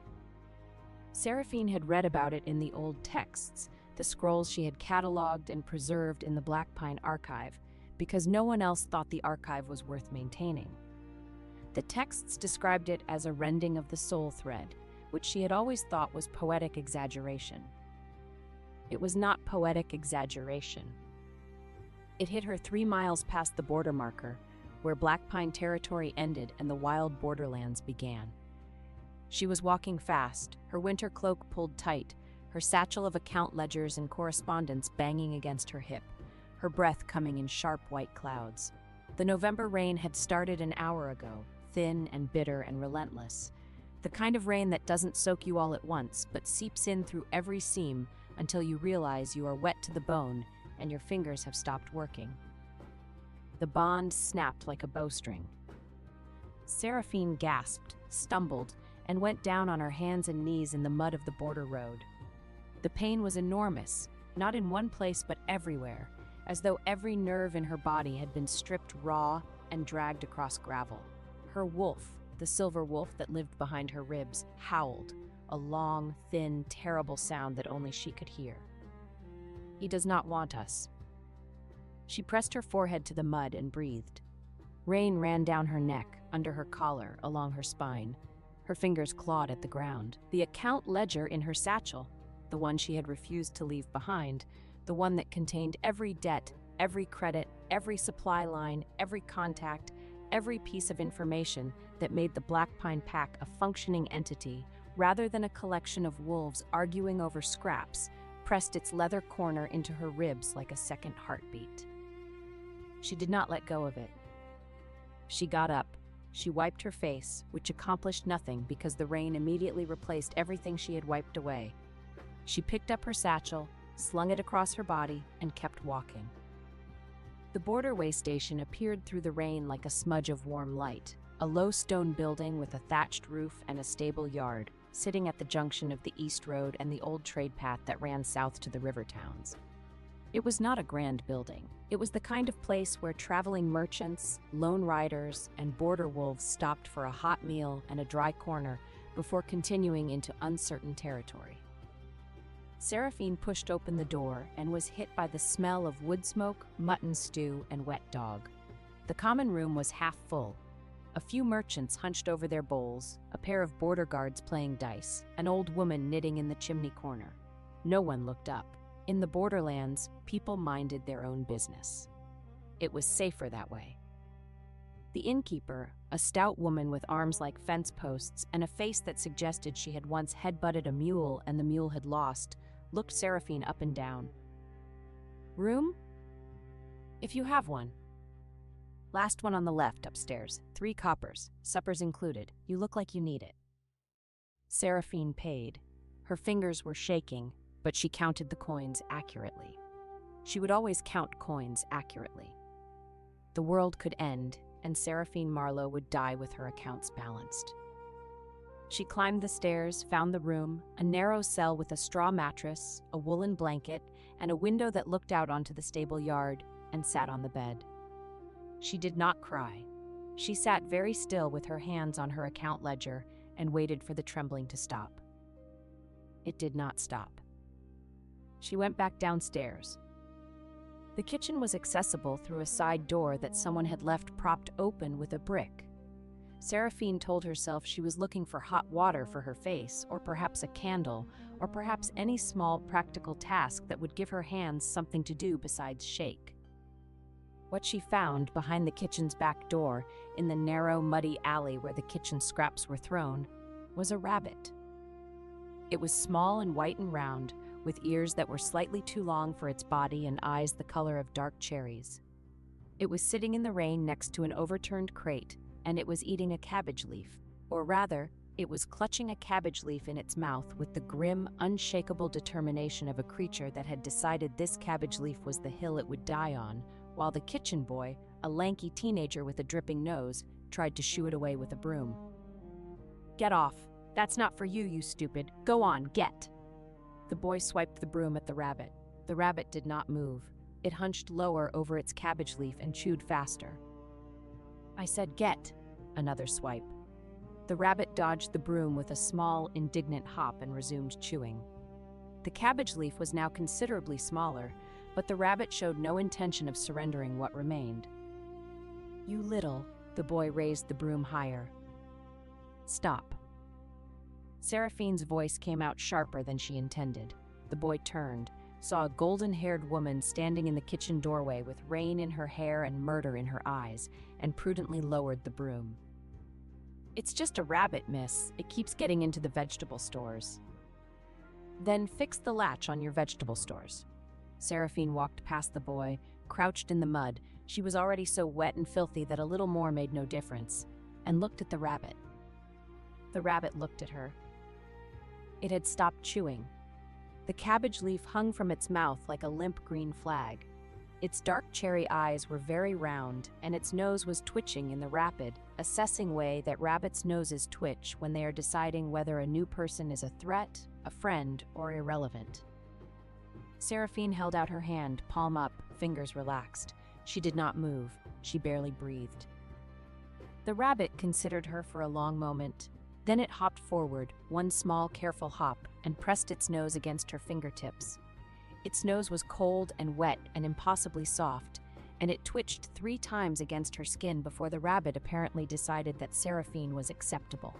[SPEAKER 1] Seraphine had read about it in the old texts, the scrolls she had cataloged and preserved in the Black Pine archive, because no one else thought the archive was worth maintaining. The texts described it as a rending of the soul thread, which she had always thought was poetic exaggeration. It was not poetic exaggeration. It hit her 3 miles past the border marker, where Black Pine territory ended and the wild borderlands began. She was walking fast, her winter cloak pulled tight, her satchel of account ledgers and correspondence banging against her hip, her breath coming in sharp white clouds. The November rain had started an hour ago, thin and bitter and relentless. The kind of rain that doesn't soak you all at once, but seeps in through every seam until you realize you are wet to the bone and your fingers have stopped working. The bond snapped like a bowstring. Seraphine gasped, stumbled, and went down on her hands and knees in the mud of the border road. The pain was enormous, not in one place but everywhere, as though every nerve in her body had been stripped raw and dragged across gravel. Her wolf, the silver wolf that lived behind her ribs, howled, a long, thin, terrible sound that only she could hear. "He does not want us." She pressed her forehead to the mud and breathed. Rain ran down her neck, under her collar, along her spine. Her fingers clawed at the ground. The account ledger in her satchel, the one she had refused to leave behind, the one that contained every debt, every credit, every supply line, every contact, every piece of information that made the Black Pine Pack a functioning entity, rather than a collection of wolves arguing over scraps, pressed its leather corner into her ribs like a second heartbeat. She did not let go of it. She got up. She wiped her face, which accomplished nothing because the rain immediately replaced everything she had wiped away. She picked up her satchel, slung it across her body, and kept walking. The borderway station appeared through the rain like a smudge of warm light, a low stone building with a thatched roof and a stable yard, sitting at the junction of the East Road and the old trade path that ran south to the river towns. It was not a grand building. It was the kind of place where traveling merchants, lone riders, and border wolves stopped for a hot meal and a dry corner before continuing into uncertain territory. Seraphine pushed open the door and was hit by the smell of wood smoke, mutton stew, and wet dog. The common room was half full. A few merchants hunched over their bowls, a pair of border guards playing dice, an old woman knitting in the chimney corner. No one looked up. In the borderlands, people minded their own business. It was safer that way. The innkeeper, a stout woman with arms like fence posts and a face that suggested she had once headbutted a mule and the mule had lost, looked Seraphine up and down. "Room? If you have one." "Last one on the left, upstairs. 3 coppers, suppers included. You look like you need it." Seraphine paid. Her fingers were shaking, but she counted the coins accurately. She would always count coins accurately. The world could end, and Seraphine Marlowe would die with her accounts balanced. She climbed the stairs, found the room, a narrow cell with a straw mattress, a woolen blanket, and a window that looked out onto the stable yard, and sat on the bed. She did not cry. She sat very still with her hands on her account ledger and waited for the trembling to stop. It did not stop. She went back downstairs. The kitchen was accessible through a side door that someone had left propped open with a brick. Seraphine told herself she was looking for hot water for her face, or perhaps a candle, or perhaps any small practical task that would give her hands something to do besides shake. What she found behind the kitchen's back door, in the narrow, muddy alley where the kitchen scraps were thrown, was a rabbit. It was small and white and round, with ears that were slightly too long for its body and eyes the color of dark cherries. It was sitting in the rain next to an overturned crate, and it was eating a cabbage leaf, or rather, it was clutching a cabbage leaf in its mouth with the grim, unshakable determination of a creature that had decided this cabbage leaf was the hill it would die on, while the kitchen boy, a lanky teenager with a dripping nose, tried to shoo it away with a broom. "Get off. That's not for you, you stupid. Go on, get." The boy swiped the broom at the rabbit. The rabbit did not move. It hunched lower over its cabbage leaf and chewed faster. "I said get." Another swipe. The rabbit dodged the broom with a small, indignant hop and resumed chewing. The cabbage leaf was now considerably smaller, but the rabbit showed no intention of surrendering what remained. "You little," the boy raised the broom higher. "Stop." Seraphine's voice came out sharper than she intended. The boy turned, saw a golden-haired woman standing in the kitchen doorway with rain in her hair and murder in her eyes, and prudently lowered the broom. "It's just a rabbit, miss. It keeps getting into the vegetable stores." "Then fix the latch on your vegetable stores." Seraphine walked past the boy, crouched in the mud. She was already so wet and filthy that a little more made no difference, and looked at the rabbit. The rabbit looked at her. It had stopped chewing. The cabbage leaf hung from its mouth like a limp green flag. Its dark cherry eyes were very round, and its nose was twitching in the rapid, assessing way that rabbits' noses twitch when they are deciding whether a new person is a threat, a friend, or irrelevant. Seraphine held out her hand, palm up, fingers relaxed. She did not move. She barely breathed. The rabbit considered her for a long moment. Then it hopped forward, one small, careful hop, and pressed its nose against her fingertips. Its nose was cold and wet and impossibly soft, and it twitched 3 times against her skin before the rabbit apparently decided that Seraphine was acceptable.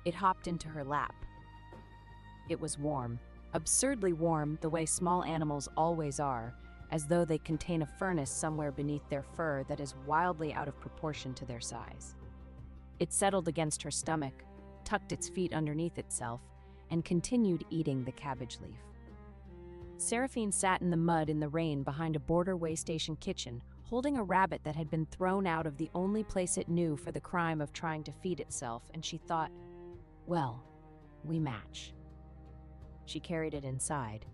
[SPEAKER 1] It hopped into her lap. It was warm, absurdly warm the way small animals always are, as though they contain a furnace somewhere beneath their fur that is wildly out of proportion to their size. It settled against her stomach, tucked its feet underneath itself, and continued eating the cabbage leaf. Seraphine sat in the mud in the rain behind a border way station kitchen, holding a rabbit that had been thrown out of the only place it knew for the crime of trying to feed itself, and she thought, well, we match. She carried it inside.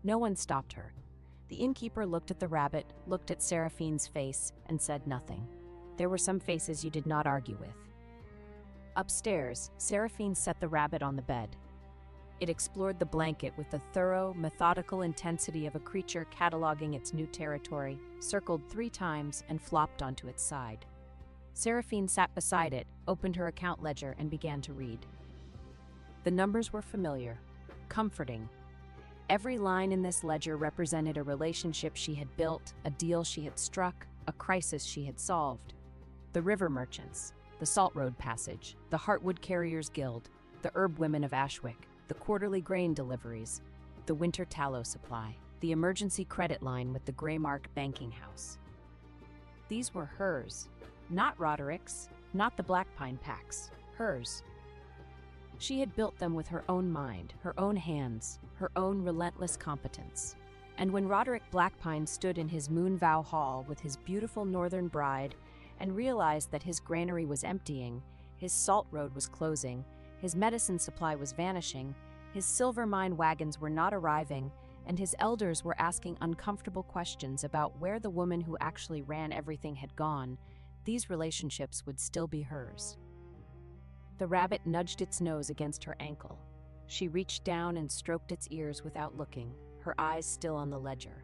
[SPEAKER 1] No one stopped her. The innkeeper looked at the rabbit, looked at Seraphine's face, and said nothing. There were some faces you did not argue with. Upstairs, Seraphine set the rabbit on the bed. It explored the blanket with the thorough, methodical intensity of a creature cataloging its new territory, circled 3 times, and flopped onto its side. Seraphine sat beside it, opened her account ledger, and began to read. The numbers were familiar, comforting. Every line in this ledger represented a relationship she had built, a deal she had struck, a crisis she had solved. The river merchants, the Salt Road Passage, the Heartwood Carriers Guild, the Herb Women of Ashwick, the quarterly grain deliveries, the winter tallow supply, the emergency credit line with the Greymark banking house. These were hers, not Roderick's, not the Blackpine Pack's, hers. She had built them with her own mind, her own hands, her own relentless competence. And when Roderick Blackpine stood in his Moonvow Hall with his beautiful northern bride and realized that his granary was emptying, his salt road was closing, his medicine supply was vanishing, his silver mine wagons were not arriving, and his elders were asking uncomfortable questions about where the woman who actually ran everything had gone, these relationships would still be hers. The rabbit nudged its nose against her ankle. She reached down and stroked its ears without looking, her eyes still on the ledger.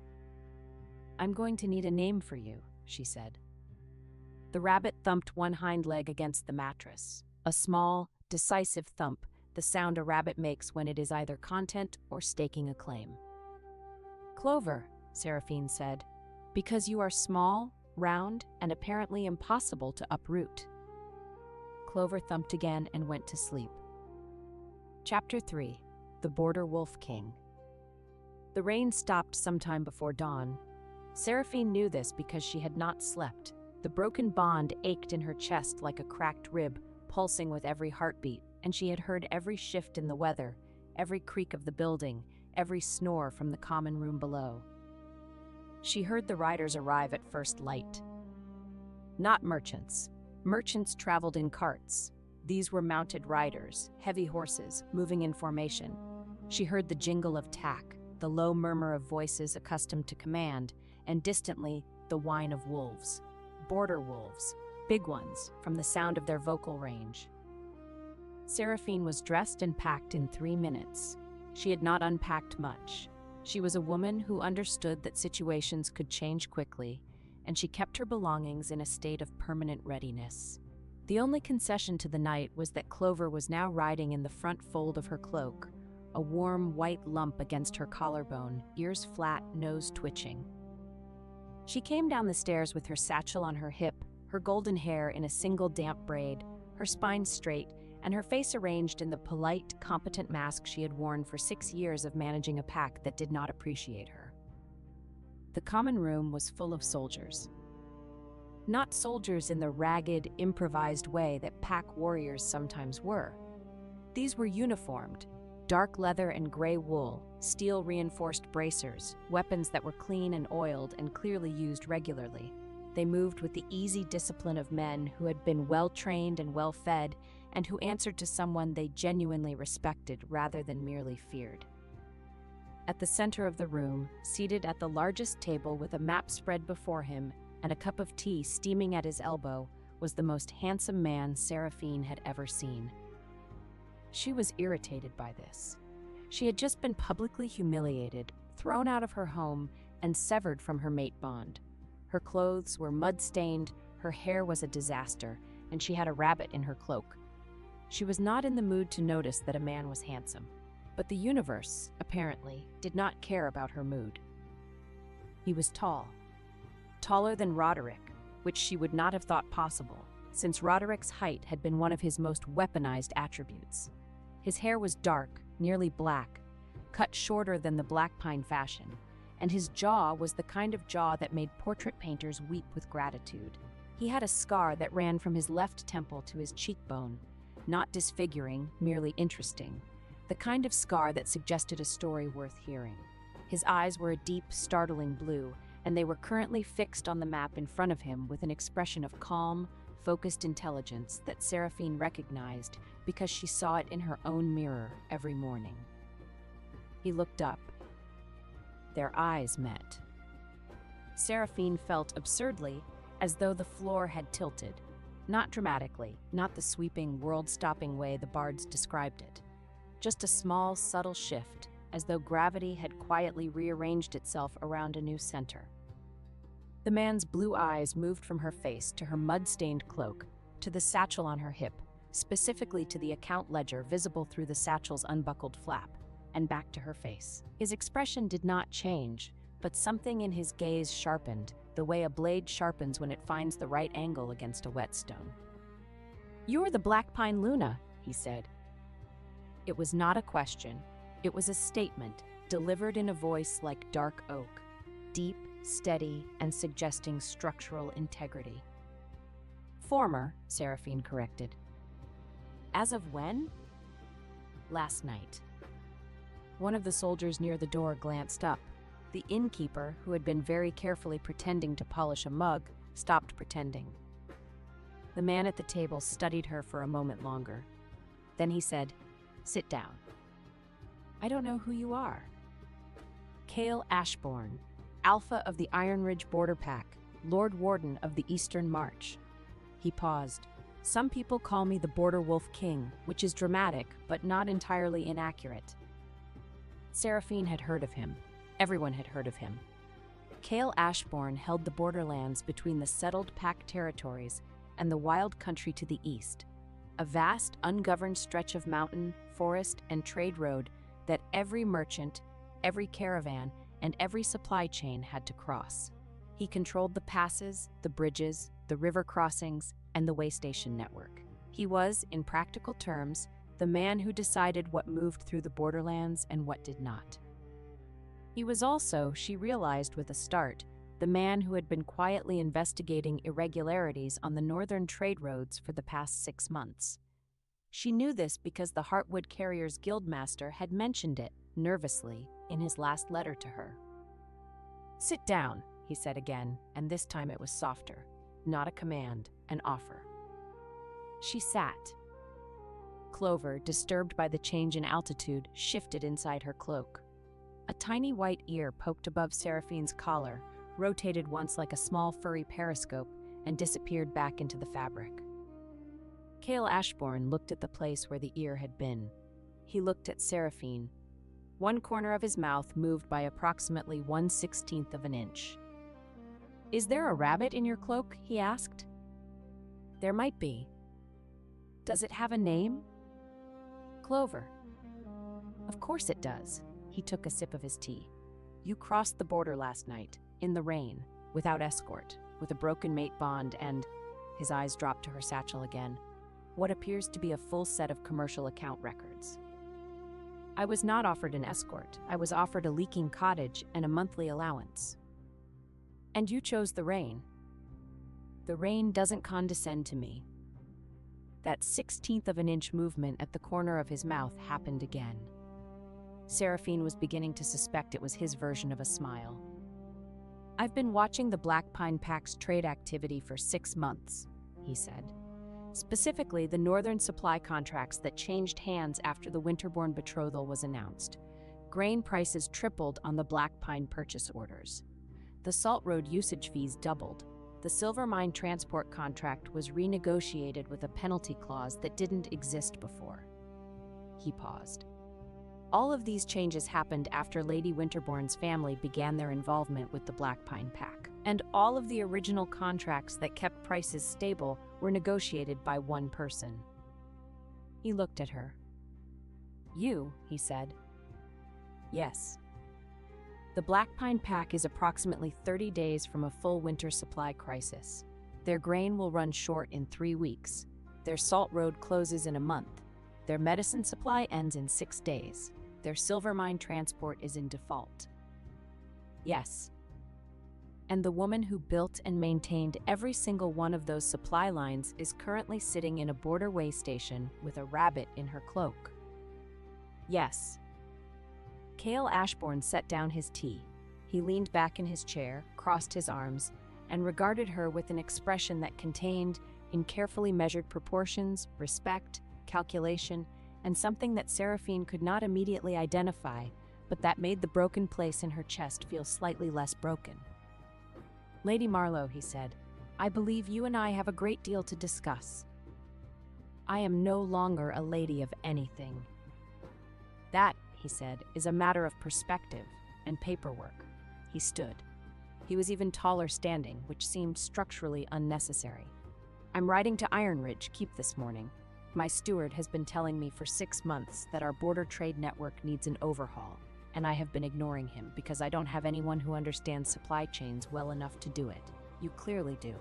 [SPEAKER 1] "I'm going to need a name for you," she said. The rabbit thumped one hind leg against the mattress, a small, decisive thump, the sound a rabbit makes when it is either content or staking a claim. "Clover," Seraphine said, "because you are small, round, and apparently impossible to uproot." Clover thumped again and went to sleep. Chapter 3. The Border Wolf King. The rain stopped sometime before dawn. Seraphine knew this because she had not slept. The broken bond ached in her chest like a cracked rib, pulsing with every heartbeat, and she had heard every shift in the weather, every creak of the building, every snore from the common room below. She heard the riders arrive at first light. Not merchants. Merchants traveled in carts. These were mounted riders, heavy horses, moving in formation. She heard the jingle of tack, the low murmur of voices accustomed to command, and distantly, the whine of wolves. Border wolves, big ones, from the sound of their vocal range. Seraphine was dressed and packed in 3 minutes. She had not unpacked much. She was a woman who understood that situations could change quickly, and she kept her belongings in a state of permanent readiness. The only concession to the night was that Clover was now riding in the front fold of her cloak, a warm white lump against her collarbone, ears flat, nose twitching. She came down the stairs with her satchel on her hip, her golden hair in a single damp braid, her spine straight, and her face arranged in the polite, competent mask she had worn for 6 years of managing a pack that did not appreciate her. The common room was full of soldiers. Not soldiers in the ragged, improvised way that pack warriors sometimes were. These were uniformed, dark leather and gray wool, steel-reinforced bracers, weapons that were clean and oiled and clearly used regularly. They moved with the easy discipline of men who had been well-trained and well-fed, and who answered to someone they genuinely respected rather than merely feared. At the center of the room, seated at the largest table with a map spread before him and a cup of tea steaming at his elbow, was the most handsome man Seraphine had ever seen. She was irritated by this. She had just been publicly humiliated, thrown out of her home, and severed from her mate bond. Her clothes were mud-stained, her hair was a disaster, and she had a rabbit in her cloak. She was not in the mood to notice that a man was handsome, but the universe, apparently, did not care about her mood. He was tall. Taller than Roderick, which she would not have thought possible, since Roderick's height had been one of his most weaponized attributes. His hair was dark, nearly black, cut shorter than the Blackpine fashion, and his jaw was the kind of jaw that made portrait painters weep with gratitude. He had a scar that ran from his left temple to his cheekbone, not disfiguring, merely interesting, the kind of scar that suggested a story worth hearing. His eyes were a deep, startling blue, and they were currently fixed on the map in front of him with an expression of calm, focused intelligence that Seraphine recognized because she saw it in her own mirror every morning. He looked up. Their eyes met. Seraphine felt absurdly as though the floor had tilted. Not dramatically, not the sweeping, world-stopping way the bards described it. Just a small, subtle shift, as though gravity had quietly rearranged itself around a new center. The man's blue eyes moved from her face to her mud-stained cloak, to the satchel on her hip, specifically to the account ledger visible through the satchel's unbuckled flap, and back to her face. His expression did not change, but something in his gaze sharpened, the way a blade sharpens when it finds the right angle against a whetstone. "You're the Black Pine Luna," he said. It was not a question. It was a statement, delivered in a voice like dark oak, deep, steady, and suggesting structural integrity. "Former," Seraphine corrected. "As of when?" "Last night." One of the soldiers near the door glanced up. The innkeeper, who had been very carefully pretending to polish a mug, stopped pretending. The man at the table studied her for a moment longer. Then he said, "Sit down." "I don't know who you are." "Cale Ashbourne, Alpha of the Iron Ridge Border Pack, Lord Warden of the Eastern March." He paused. "Some people call me the Border Wolf King, which is dramatic, but not entirely inaccurate." Seraphine had heard of him. Everyone had heard of him. Cale Ashbourne held the borderlands between the settled Pack territories and the wild country to the east, a vast, ungoverned stretch of mountain, forest, and trade road that every merchant, every caravan, and every supply chain had to cross. He controlled the passes, the bridges, the river crossings, and the way station network. He was, in practical terms, the man who decided what moved through the borderlands and what did not. He was also, she realized with a start, the man who had been quietly investigating irregularities on the northern trade roads for the past 6 months. She knew this because the Heartwood Carriers Guildmaster had mentioned it, nervously, in his last letter to her. "Sit down," he said again, and this time it was softer. Not a command, an offer. She sat. Clover, disturbed by the change in altitude, shifted inside her cloak. A tiny white ear poked above Seraphine's collar, rotated once like a small furry periscope, and disappeared back into the fabric. Cale Ashbourne looked at the place where the ear had been. He looked at Seraphine. One corner of his mouth moved by approximately 1/16 of an inch. "Is there a rabbit in your cloak?" he asked. "There might be." "Does it have a name?" "Clover." "Of course it does." He took a sip of his tea. "You crossed the border last night, in the rain, without escort, with a broken mate bond and—" his eyes dropped to her satchel again, "what appears to be a full set of commercial account records." "I was not offered an escort. I was offered a leaking cottage and a monthly allowance." "And you chose the rain." "The rain doesn't condescend to me." That 1/16 of an inch movement at the corner of his mouth happened again. Seraphine was beginning to suspect it was his version of a smile. "I've been watching the Black Pine Pack's trade activity for 6 months, he said. "Specifically, the northern supply contracts that changed hands after the Winterborn betrothal was announced. Grain prices tripled on the Black Pine purchase orders. The Salt Road usage fees doubled. The Silver Mine transport contract was renegotiated with a penalty clause that didn't exist before." He paused. All of these changes happened after Lady Winterborn's family began their involvement with the Black Pine Pack, and all of the original contracts that kept prices stable were negotiated by one person. He looked at her. "You," he said. "Yes." The Black Pine Pack is approximately 30 days from a full winter supply crisis. Their grain will run short in 3 weeks. Their Salt Road closes in a month. Their medicine supply ends in 6 days. Their silver mine transport is in default. "Yes." "And the woman who built and maintained every single one of those supply lines is currently sitting in a border way station with a rabbit in her cloak." "Yes." Cale Ashbourne set down his tea. He leaned back in his chair, crossed his arms, and regarded her with an expression that contained, in carefully measured proportions, respect, calculation, and something that Seraphine could not immediately identify, but that made the broken place in her chest feel slightly less broken. "Lady Marlowe," he said, I believe you and I have a great deal to discuss. I am no longer a lady of anything. That, he said, is a matter of perspective and paperwork. He stood. He was even taller standing, which seemed structurally unnecessary. I'm riding to Iron Ridge Keep this morning. My steward has been telling me for 6 months that our border trade network needs an overhaul, and I have been ignoring him because I don't have anyone who understands supply chains well enough to do it. You clearly do.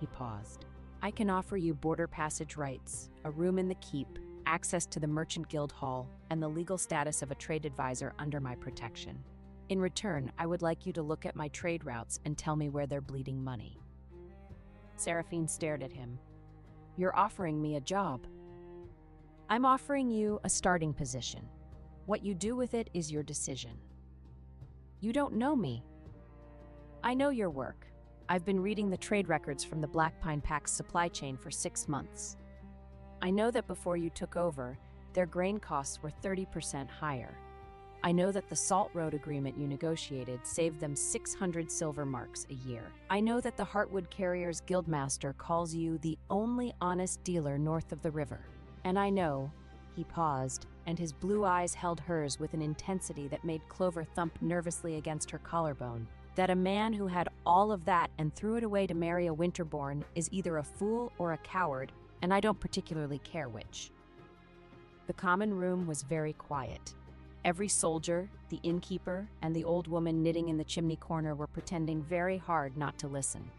[SPEAKER 1] He paused. I can offer you border passage rights, a room in the keep, access to the Merchant Guild Hall, and the legal status of a trade advisor under my protection. In return, I would like you to look at my trade routes and tell me where they're bleeding money. Seraphine stared at him. You're offering me a job. I'm offering you a starting position. What you do with it is your decision. You don't know me. I know your work. I've been reading the trade records from the Black Pine Pack's supply chain for 6 months. I know that before you took over, their grain costs were 30% higher. I know that the Salt Road agreement you negotiated saved them 600 silver marks a year. I know that the Heartwood Carriers Guildmaster calls you the only honest dealer north of the river. And I know, he paused, and his blue eyes held hers with an intensity that made Clover thump nervously against her collarbone, that a man who had all of that and threw it away to marry a Winterborn is either a fool or a coward, and I don't particularly care which. The common room was very quiet. Every soldier, the innkeeper, and the old woman knitting in the chimney corner were pretending very hard not to listen.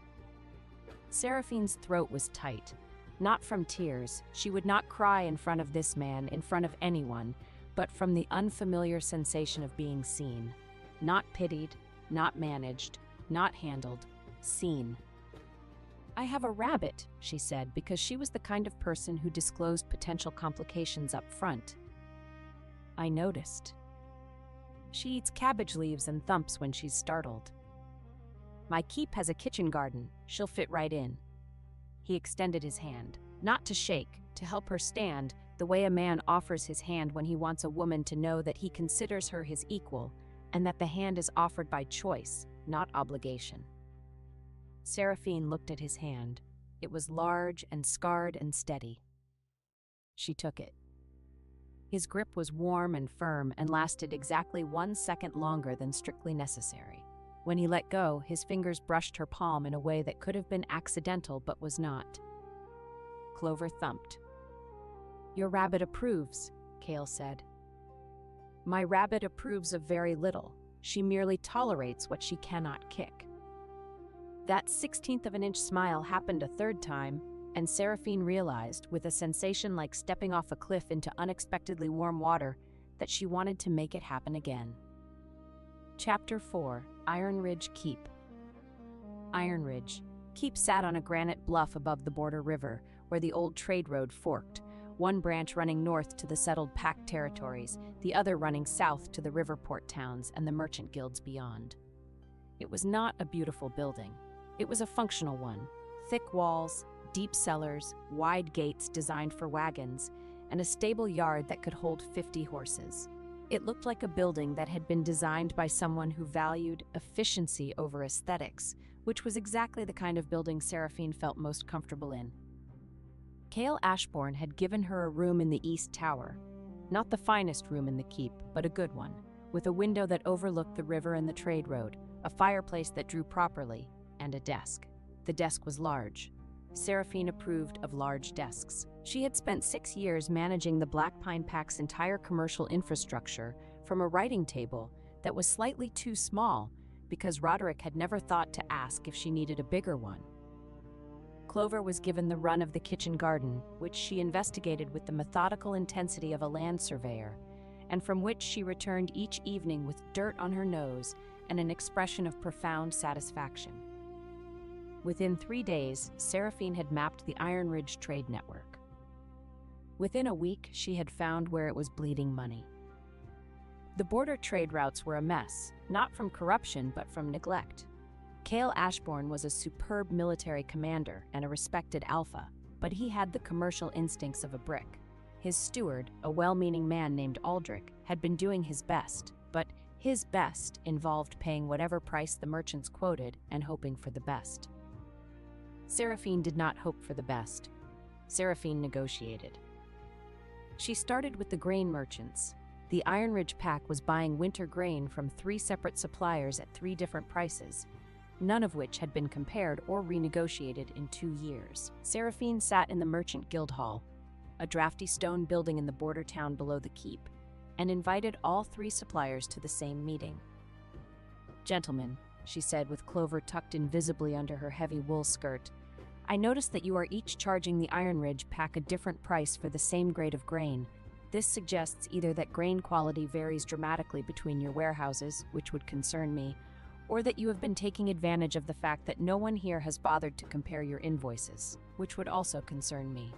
[SPEAKER 1] Seraphine's throat was tight. Not from tears, she would not cry in front of this man, in front of anyone, but from the unfamiliar sensation of being seen. Not pitied, not managed, not handled, seen. I have a rabbit, she said, because she was the kind of person who disclosed potential complications up front. I noticed. She eats cabbage leaves and thumps when she's startled. My keep has a kitchen garden. She'll fit right in. He extended his hand, not to shake, to help her stand, the way a man offers his hand when he wants a woman to know that he considers her his equal, and that the hand is offered by choice, not obligation. Seraphine looked at his hand. It was large and scarred and steady. She took it. His grip was warm and firm and lasted exactly 1 second longer than strictly necessary. When he let go, his fingers brushed her palm in a way that could have been accidental but was not. Clover thumped. Your rabbit approves, Cale said. My rabbit approves of very little. She merely tolerates what she cannot kick. That 1/16 of an inch smile happened a third time, and Seraphine realized, with a sensation like stepping off a cliff into unexpectedly warm water, that she wanted to make it happen again. Chapter 4: Iron Ridge Keep. Iron Ridge Keep sat on a granite bluff above the border river, where the old trade road forked, one branch running north to the settled Pack territories, the other running south to the riverport towns and the merchant guilds beyond. It was not a beautiful building. It was a functional one. Thick walls, deep cellars, wide gates designed for wagons, and a stable yard that could hold 50 horses. It looked like a building that had been designed by someone who valued efficiency over aesthetics, which was exactly the kind of building Seraphine felt most comfortable in. Cale Ashbourne had given her a room in the East Tower. Not the finest room in the keep, but a good one, with a window that overlooked the river and the trade road, a fireplace that drew properly, and a desk. The desk was large. Seraphine approved of large desks. She had spent 6 years managing the Black Pine Pack's entire commercial infrastructure from a writing table that was slightly too small because Roderick had never thought to ask if she needed a bigger one. Clover was given the run of the kitchen garden, which she investigated with the methodical intensity of a land surveyor, and from which she returned each evening with dirt on her nose and an expression of profound satisfaction. Within 3 days, Seraphine had mapped the Iron Ridge trade network. Within a week, she had found where it was bleeding money. The border trade routes were a mess, not from corruption but from neglect. Cale Ashbourne was a superb military commander and a respected alpha, but he had the commercial instincts of a brick. His steward, a well-meaning man named Aldrich, had been doing his best, but his best involved paying whatever price the merchants quoted and hoping for the best. Seraphine did not hope for the best. Seraphine negotiated. She started with the grain merchants. The Iron Ridge pack was buying winter grain from 3 separate suppliers at 3 different prices, none of which had been compared or renegotiated in 2 years. Seraphine sat in the Merchant Guild Hall, a drafty stone building in the border town below the keep, and invited all 3 suppliers to the same meeting. "Gentlemen," she said with Clover tucked invisibly under her heavy wool skirt, "I notice that you are each charging the Iron Ridge pack a different price for the same grade of grain. This suggests either that grain quality varies dramatically between your warehouses, which would concern me, or that you have been taking advantage of the fact that no one here has bothered to compare your invoices, which would also concern me."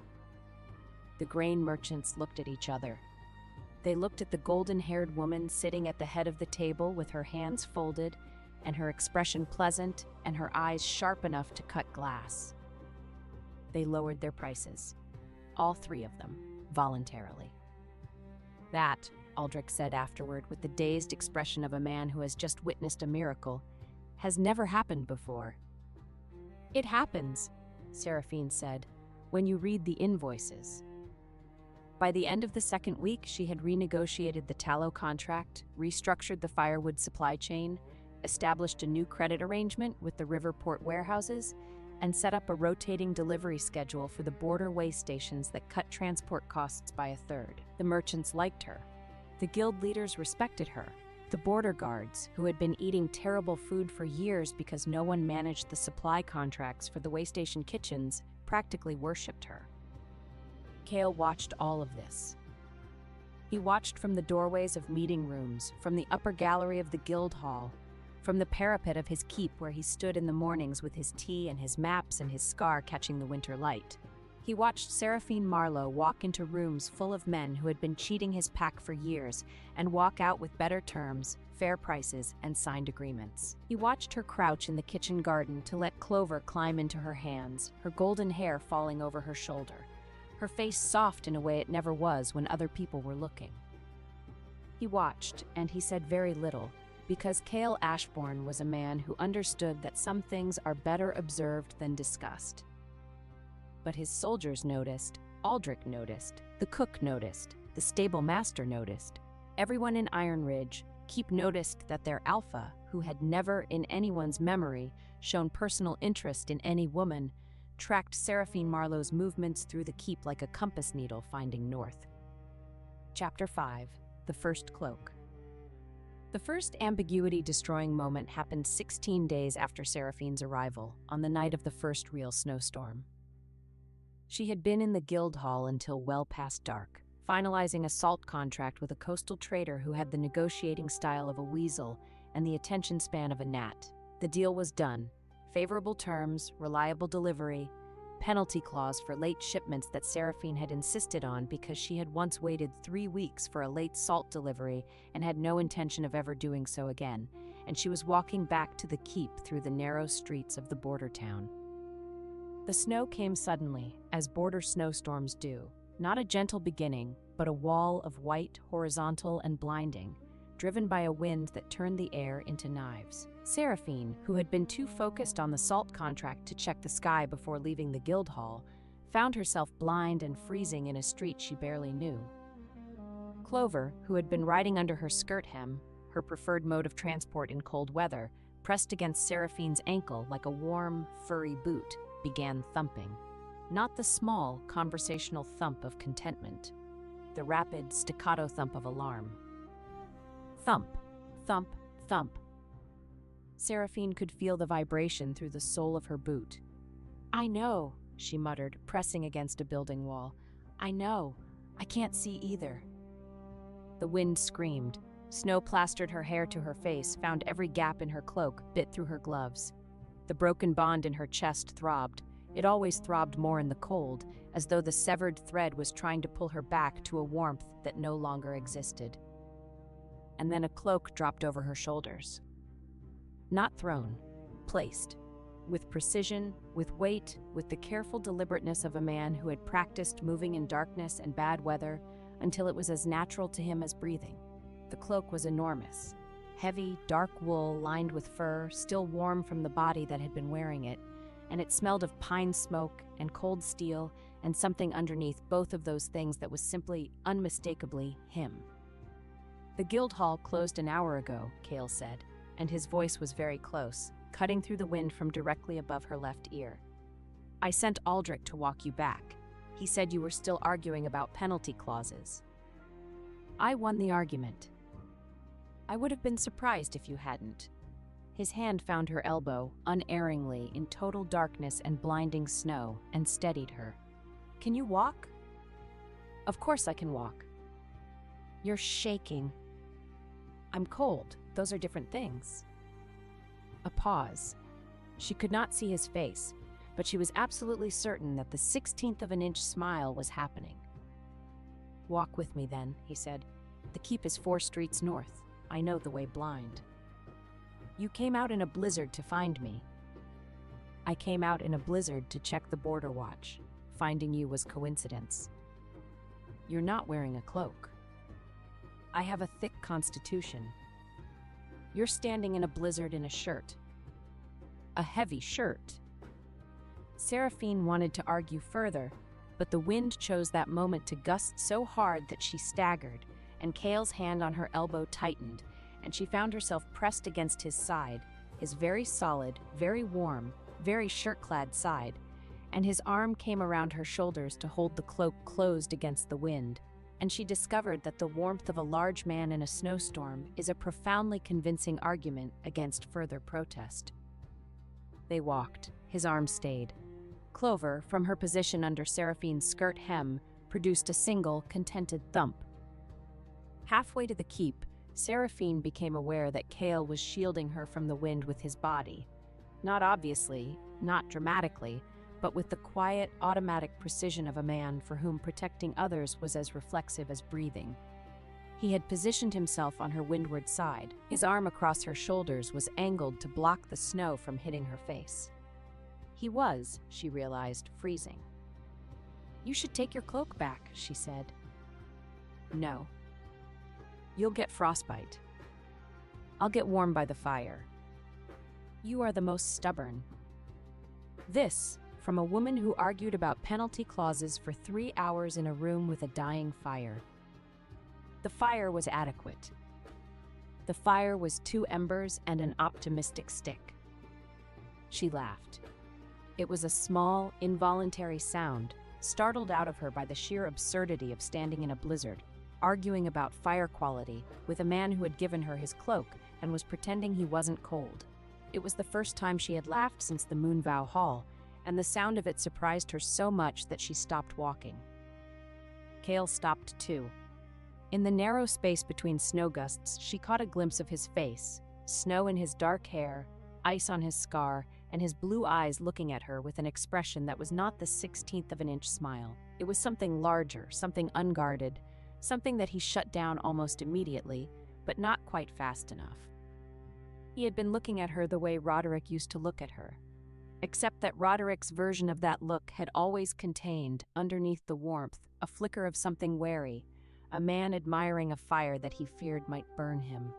[SPEAKER 1] The grain merchants looked at each other. They looked at the golden-haired woman sitting at the head of the table with her hands folded and her expression pleasant and her eyes sharp enough to cut glass. They lowered their prices, all 3 of them, voluntarily. "That," Aldrich said afterward with the dazed expression of a man who has just witnessed a miracle, "has never happened before." "It happens," Seraphine said, "when you read the invoices." By the end of the 2nd week, she had renegotiated the tallow contract, restructured the firewood supply chain, established a new credit arrangement with the Riverport warehouses, and set up a rotating delivery schedule for the border way stations that cut transport costs by 1/3. The merchants liked her. The guild leaders respected her. The border guards, who had been eating terrible food for years because no one managed the supply contracts for the way station kitchens, practically worshipped her. Cale watched all of this. He watched from the doorways of meeting rooms, from the upper gallery of the guild hall, from the parapet of his keep where he stood in the mornings with his tea and his maps and his scar catching the winter light. He watched Seraphine Marlowe walk into rooms full of men who had been cheating his pack for years and walk out with better terms, fair prices, and signed agreements. He watched her crouch in the kitchen garden to let Clover climb into her hands, her golden hair falling over her shoulder, her face soft in a way it never was when other people were looking. He watched, and he said very little, because Cale Ashbourne was a man who understood that some things are better observed than discussed. But his soldiers noticed, Aldrich noticed, the cook noticed, the stable master noticed. Everyone in Iron Ridge, Keep noticed that their alpha, who had never in anyone's memory shown personal interest in any woman, tracked Seraphine Marlowe's movements through the keep like a compass needle finding north. Chapter 5. The First Cloak. The first ambiguity-destroying moment happened 16 days after Seraphine's arrival, on the night of the first real snowstorm. She had been in the guild hall until well past dark, finalizing a salt contract with a coastal trader who had the negotiating style of a weasel and the attention span of a gnat. The deal was done. Favorable terms, reliable delivery, penalty clause for late shipments that Seraphine had insisted on because she had once waited 3 weeks for a late salt delivery and had no intention of ever doing so again, and she was walking back to the keep through the narrow streets of the border town. The snow came suddenly, as border snowstorms do, not a gentle beginning, but a wall of white, horizontal, and blinding, driven by a wind that turned the air into knives. Seraphine, who had been too focused on the salt contract to check the sky before leaving the guild hall, found herself blind and freezing in a street she barely knew. Clover, who had been riding under her skirt hem, her preferred mode of transport in cold weather, pressed against Seraphine's ankle like a warm, furry boot, began thumping. Not the small, conversational thump of contentment, the rapid, staccato thump of alarm. Thump, thump, thump. Seraphine could feel the vibration through the sole of her boot. "I know," she muttered, pressing against a building wall. "I know. I can't see either." The wind screamed. Snow plastered her hair to her face, found every gap in her cloak, bit through her gloves. The broken bond in her chest throbbed. It always throbbed more in the cold, as though the severed thread was trying to pull her back to a warmth that no longer existed. And then a cloak dropped over her shoulders. Not thrown, placed. With precision, with weight, with the careful deliberateness of a man who had practiced moving in darkness and bad weather until it was as natural to him as breathing. The cloak was enormous. Heavy, dark wool lined with fur, still warm from the body that had been wearing it, and it smelled of pine smoke and cold steel and something underneath both of those things that was simply, unmistakably, him. "The guild hall closed an hour ago," Cale said, and his voice was very close, cutting through the wind from directly above her left ear. "I sent Aldrich to walk you back. He said you were still arguing about penalty clauses." "I won the argument." "I would have been surprised if you hadn't." His hand found her elbow, unerringly, in total darkness and blinding snow, and steadied her. "Can you walk?" "Of course I can walk." "You're shaking." "I'm cold. Those are different things." A pause. She could not see his face, but she was absolutely certain that the 16th of an inch smile was happening. "Walk with me then," he said. "The keep is 4 streets north. I know the way blind." "You came out in a blizzard to find me." "I came out in a blizzard to check the border watch. Finding you was coincidence." "You're not wearing a cloak." "I have a thick constitution." "You're standing in a blizzard in a shirt." "A heavy shirt." Seraphine wanted to argue further, but the wind chose that moment to gust so hard that she staggered, and Cale's hand on her elbow tightened, and she found herself pressed against his side, his very solid, very warm, very shirt-clad side, and his arm came around her shoulders to hold the cloak closed against the wind, and she discovered that the warmth of a large man in a snowstorm is a profoundly convincing argument against further protest. They walked. His arm stayed. Clover, from her position under Seraphine's skirt hem, produced a single, contented thump. Halfway to the keep, Seraphine became aware that Cale was shielding her from the wind with his body. Not obviously, not dramatically, but with the quiet, automatic precision of a man for whom protecting others was as reflexive as breathing. He had positioned himself on her windward side. His arm across her shoulders was angled to block the snow from hitting her face. He was, she realized, freezing. "You should take your cloak back," she said. "No. You'll get frostbite. I'll get warm by the fire." "You are the most stubborn." This, from a woman who argued about penalty clauses for 3 hours in a room with a dying fire. The fire was adequate. The fire was 2 embers and an optimistic stick. She laughed. It was a small, involuntary sound, startled out of her by the sheer absurdity of standing in a blizzard, arguing about fire quality with a man who had given her his cloak and was pretending he wasn't cold. It was the first time she had laughed since the Moonvow Hall, and the sound of it surprised her so much that she stopped walking. Cale stopped too. In the narrow space between snow gusts, she caught a glimpse of his face, snow in his dark hair, ice on his scar, and his blue eyes looking at her with an expression that was not the 16th of an inch smile. It was something larger, something unguarded, something that he shut down almost immediately, but not quite fast enough. He had been looking at her the way Roderick used to look at her, except that Roderick's version of that look had always contained, underneath the warmth, a flicker of something wary, a man admiring a fire that he feared might burn him.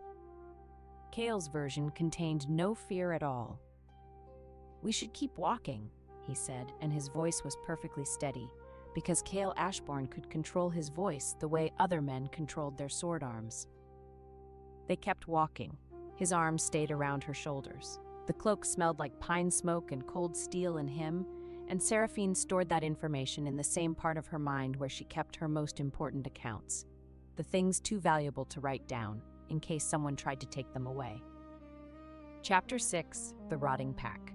[SPEAKER 1] Cale's version contained no fear at all. "We should keep walking," he said, and his voice was perfectly steady, because Cale Ashbourne could control his voice the way other men controlled their sword arms. They kept walking. His arms stayed around her shoulders. The cloak smelled like pine smoke and cold steel in him, and Seraphine stored that information in the same part of her mind where she kept her most important accounts, the things too valuable to write down, in case someone tried to take them away. Chapter 6: The Rotting Pack.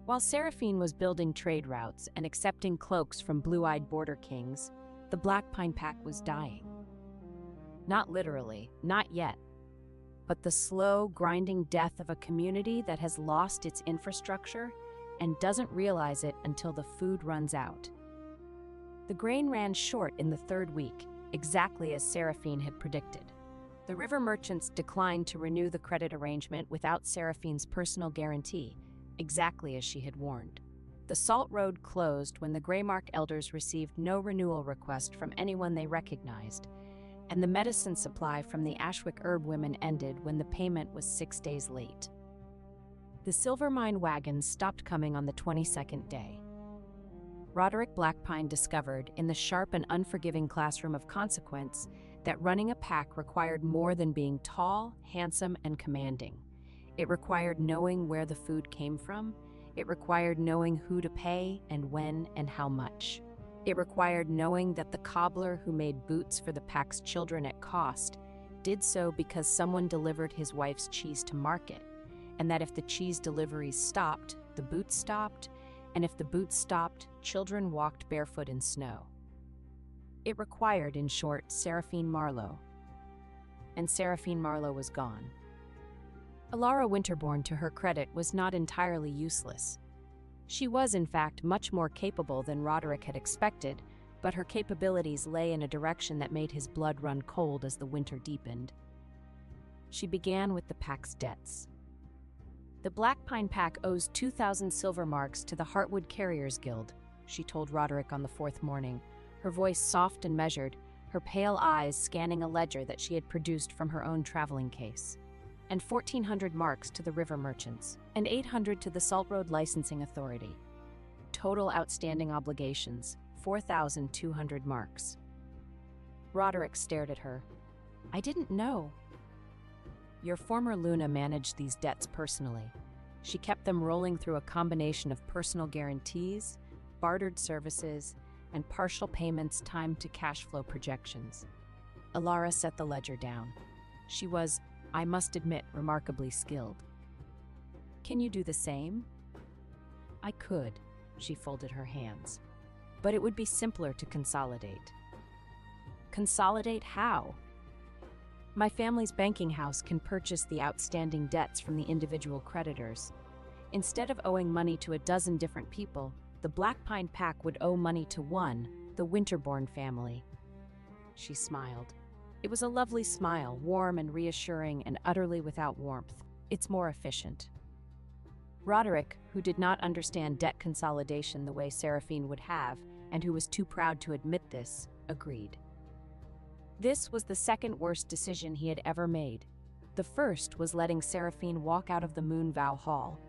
[SPEAKER 1] While Seraphine was building trade routes and accepting cloaks from blue-eyed border kings, the Black Pine Pack was dying. Not literally, not yet, but the slow, grinding death of a community that has lost its infrastructure and doesn't realize it until the food runs out. The grain ran short in the 3rd week, exactly as Seraphine had predicted. The river merchants declined to renew the credit arrangement without Seraphine's personal guarantee, exactly as she had warned. The Salt Road closed when the Greymark elders received no renewal request from anyone they recognized, and the medicine supply from the Ashwick herb women ended when the payment was 6 days late. The silver mine wagons stopped coming on the 22nd day. Roderick Blackpine discovered, in the sharp and unforgiving classroom of consequence, that running a pack required more than being tall, handsome, and commanding. It required knowing where the food came from. It required knowing who to pay and when and how much. It required knowing that the cobbler who made boots for the pack's children at cost did so because someone delivered his wife's cheese to market, and that if the cheese deliveries stopped, the boots stopped, and if the boots stopped, children walked barefoot in snow. It required, in short, Seraphine Marlowe. And Seraphine Marlowe was gone. Alara Winterbourne, to her credit, was not entirely useless. She was, in fact, much more capable than Roderick had expected, but her capabilities lay in a direction that made his blood run cold as the winter deepened. She began with the pack's debts. The Blackpine Pack owes 2,000 silver marks to the Heartwood Carriers Guild, she told Roderick on the fourth morning, her voice soft and measured, her pale eyes scanning a ledger that she had produced from her own traveling case. And 1,400 marks to the river merchants, and 800 to the Salt Road Licensing Authority. Total outstanding obligations, 4,200 marks. Roderick stared at her. I didn't know. Your former Luna managed these debts personally. She kept them rolling through a combination of personal guarantees, bartered services, and partial payments timed to cash flow projections. Alara set the ledger down. She was, I must admit, remarkably skilled. Can you do the same? I could, she folded her hands. But it would be simpler to consolidate. Consolidate how? My family's banking house can purchase the outstanding debts from the individual creditors. Instead of owing money to a dozen different people, the Blackpine Pack would owe money to one, the Winterbourne family. She smiled. It was a lovely smile, warm and reassuring and utterly without warmth. It's more efficient. Roderick, who did not understand debt consolidation the way Seraphine would have, and who was too proud to admit this, agreed. This was the second worst decision he had ever made. The first was letting Seraphine walk out of the Moonvow Hall.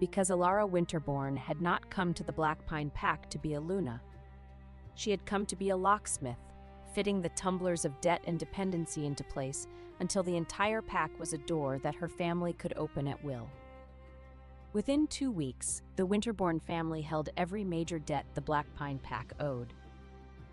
[SPEAKER 1] Because Alara Winterbourne had not come to the Blackpine Pack to be a Luna. She had come to be a locksmith, fitting the tumblers of debt and dependency into place until the entire pack was a door that her family could open at will. Within 2 weeks, the Winterbourne family held every major debt the Blackpine Pack owed.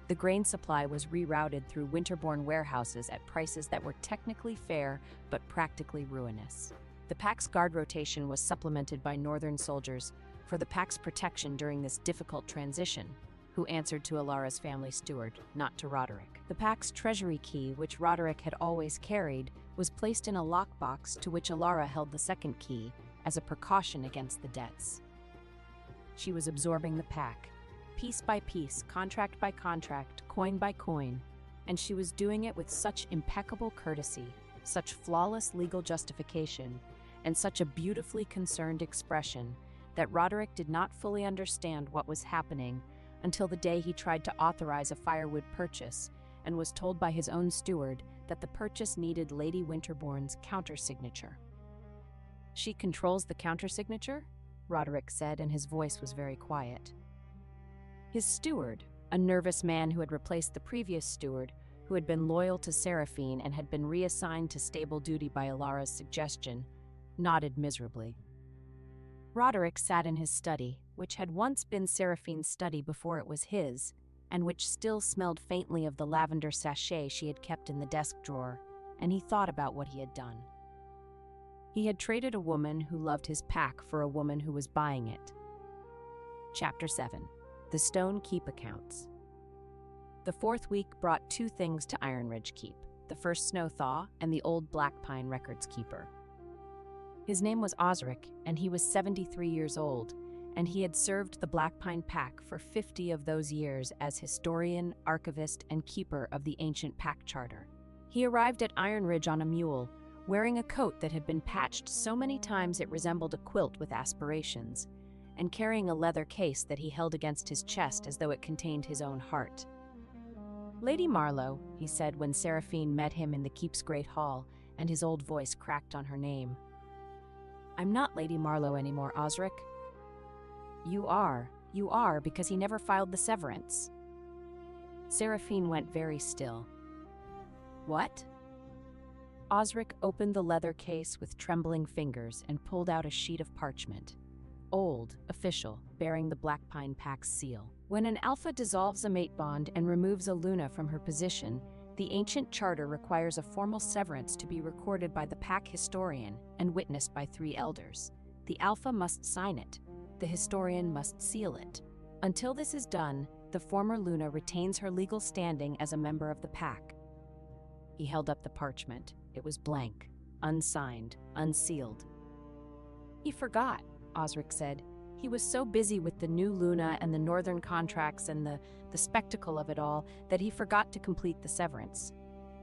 [SPEAKER 1] The grain supply was rerouted through Winterbourne warehouses at prices that were technically fair but practically ruinous. The pack's guard rotation was supplemented by northern soldiers for the pack's protection during this difficult transition, who answered to Alara's family steward, not to Roderick. The pack's treasury key, which Roderick had always carried, was placed in a lockbox to which Alara held the second key as a precaution against the debts. She was absorbing the pack, piece by piece, contract by contract, coin by coin, and she was doing it with such impeccable courtesy, such flawless legal justification, and such a beautifully concerned expression that Roderick did not fully understand what was happening until the day he tried to authorize a firewood purchase and was told by his own steward that the purchase needed Lady Winterbourne's countersignature. She controls the countersignature? Roderick said, and his voice was very quiet. His steward, a nervous man who had replaced the previous steward, who had been loyal to Seraphine and had been reassigned to stable duty by Alara's suggestion, nodded miserably. Roderick sat in his study, which had once been Seraphine's study before it was his, and which still smelled faintly of the lavender sachet she had kept in the desk drawer, and he thought about what he had done. He had traded a woman who loved his pack for a woman who was buying it. Chapter 7. The Stone Keep Accounts. The fourth week brought 2 things to Iron Ridge Keep, the first snow thaw and the old Blackpine records keeper. His name was Osric, and he was 73 years old, and he had served the Blackpine Pack for 50 of those years as historian, archivist, and keeper of the ancient pack charter. He arrived at Iron Ridge on a mule, wearing a coat that had been patched so many times it resembled a quilt with aspirations, and carrying a leather case that he held against his chest as though it contained his own heart. Lady Marlowe, he said when Seraphine met him in the keep's great hall, and his old voice cracked on her name. I'm not Lady Marlowe anymore, Osric. You are, because he never filed the severance. Seraphine went very still. What? Osric opened the leather case with trembling fingers and pulled out a sheet of parchment. Old, official, bearing the Black Pine Pact's seal. When an alpha dissolves a mate bond and removes a Luna from her position, the ancient charter requires a formal severance to be recorded by the pack historian and witnessed by 3 elders. The alpha must sign it. The historian must seal it. Until this is done, the former Luna retains her legal standing as a member of the pack. He held up the parchment. It was blank, unsigned, unsealed. He forgot, Osric said. He was so busy with the new Luna and the northern contracts and the spectacle of it all that he forgot to complete the severance.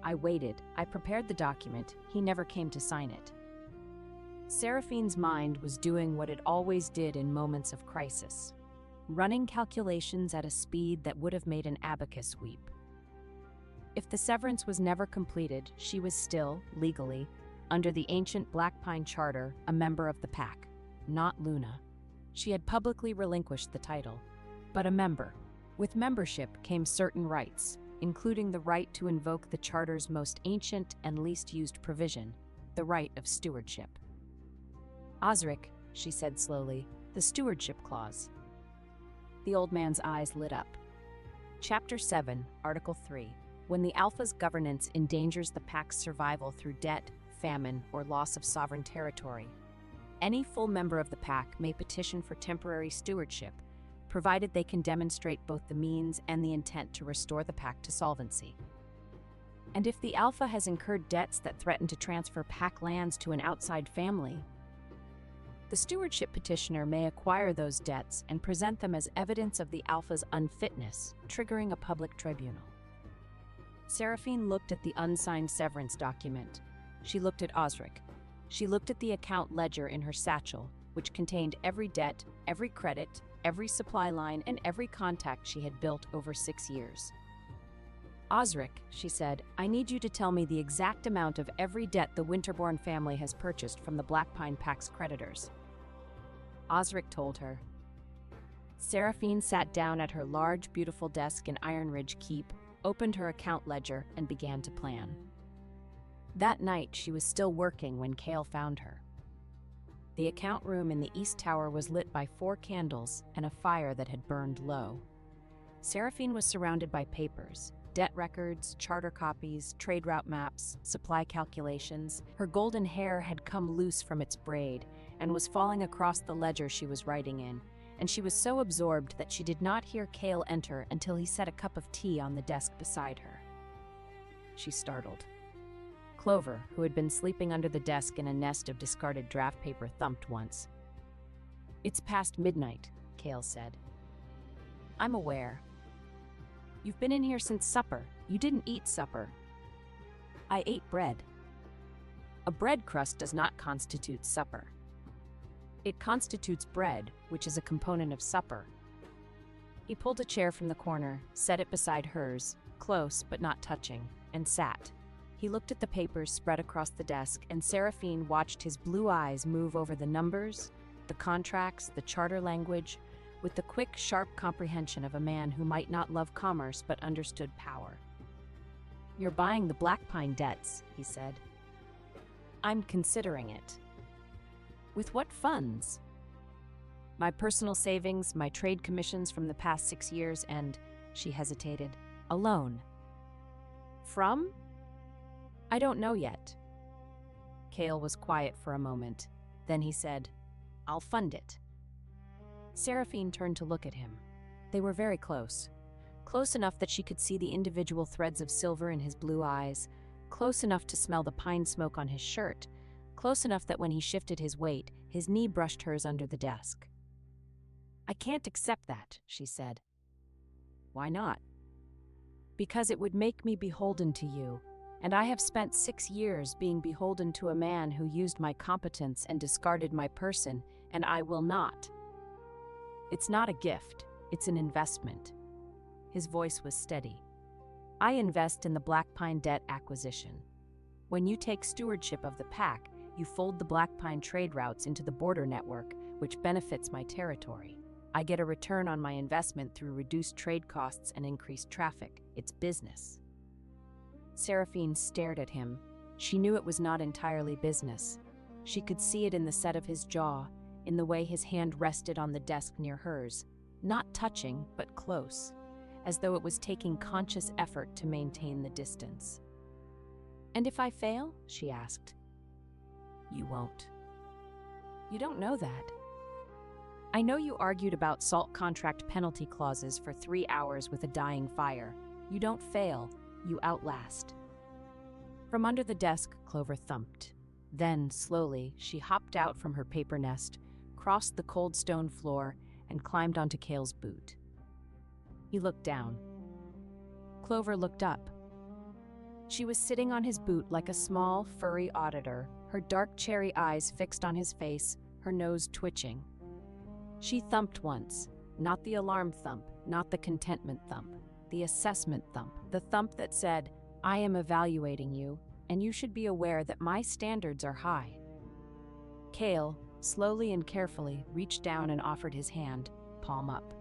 [SPEAKER 1] I waited. I prepared the document. He never came to sign it. Seraphine's mind was doing what it always did in moments of crisis, running calculations at a speed that would have made an abacus weep. If the severance was never completed, she was still, legally, under the ancient Black Pine Charter, a member of the pack, not Luna. She had publicly relinquished the title, but a member. With membership came certain rights, including the right to invoke the Charter's most ancient and least used provision, the right of stewardship. Osric, she said slowly, the stewardship clause. The old man's eyes lit up. Chapter 7, Article 3. When the Alpha's governance endangers the pack's survival through debt, famine, or loss of sovereign territory, any full member of the pack may petition for temporary stewardship, provided they can demonstrate both the means and the intent to restore the pack to solvency. And if the Alpha has incurred debts that threaten to transfer pack lands to an outside family, the stewardship petitioner may acquire those debts and present them as evidence of the Alpha's unfitness, triggering a public tribunal. Seraphine looked at the unsigned severance document. She looked at Osric. She looked at the account ledger in her satchel, which contained every debt, every credit, every supply line, and every contact she had built over 6 years. Osric, she said, I need you to tell me the exact amount of every debt the Winterbourne family has purchased from the Black Pine Pack's creditors. Osric told her. Seraphine sat down at her large, beautiful desk in Iron Ridge Keep, opened her account ledger, and began to plan. That night, she was still working when Cale found her. The account room in the East Tower was lit by 4 candles and a fire that had burned low. Seraphine was surrounded by papers, debt records, charter copies, trade route maps, supply calculations. Her golden hair had come loose from its braid and was falling across the ledger she was writing in, and she was so absorbed that she did not hear Cale enter until he set a cup of tea on the desk beside her. She startled. Clover, who had been sleeping under the desk in a nest of discarded draft paper, thumped once. It's past midnight, Cale said. I'm aware. You've been in here since supper. You didn't eat supper. I ate bread. A bread crust does not constitute supper. It constitutes bread, which is a component of supper. He pulled a chair from the corner, set it beside hers, close but not touching, and sat. He looked at the papers spread across the desk, and Seraphine watched his blue eyes move over the numbers, the contracts, the charter language, with the quick, sharp comprehension of a man who might not love commerce but understood power. You're buying the Black Pine debts, he said. I'm considering it. With what funds? My personal savings, my trade commissions from the past 6 years, and, she hesitated, a loan. From? I don't know yet. Cale was quiet for a moment. Then he said, I'll fund it. Seraphine turned to look at him. They were very close. Close enough that she could see the individual threads of silver in his blue eyes, close enough to smell the pine smoke on his shirt, close enough that when he shifted his weight, his knee brushed hers under the desk. I can't accept that, she said. Why not? Because it would make me beholden to you, and I have spent 6 years being beholden to a man who used my competence and discarded my person, and I will not. It's not a gift, it's an investment. His voice was steady. I invest in the Black Pine debt acquisition. When you take stewardship of the pack, You fold the Black Pine trade routes into the border network, which benefits my territory. I get a return on my investment through reduced trade costs and increased traffic. It's business. Seraphine stared at him. She knew it was not entirely business. She could see it in the set of his jaw, in the way his hand rested on the desk near hers, not touching, but close, as though it was taking conscious effort to maintain the distance. "And if I fail?" she asked. "You won't." "You don't know that." "I know you argued about salt contract penalty clauses for 3 hours with a dying fire. You don't fail, you outlast." From under the desk, Clover thumped. Then, slowly, she hopped out from her paper nest, crossed the cold stone floor, and climbed onto Cale's boot. He looked down. Clover looked up. She was sitting on his boot like a small, furry auditor, her dark cherry eyes fixed on his face, her nose twitching. She thumped once, not the alarm thump, not the contentment thump, the assessment thump, the thump that said, "I am evaluating you, and you should be aware that my standards are high." Cale, slowly and carefully, reached down and offered his hand, palm up.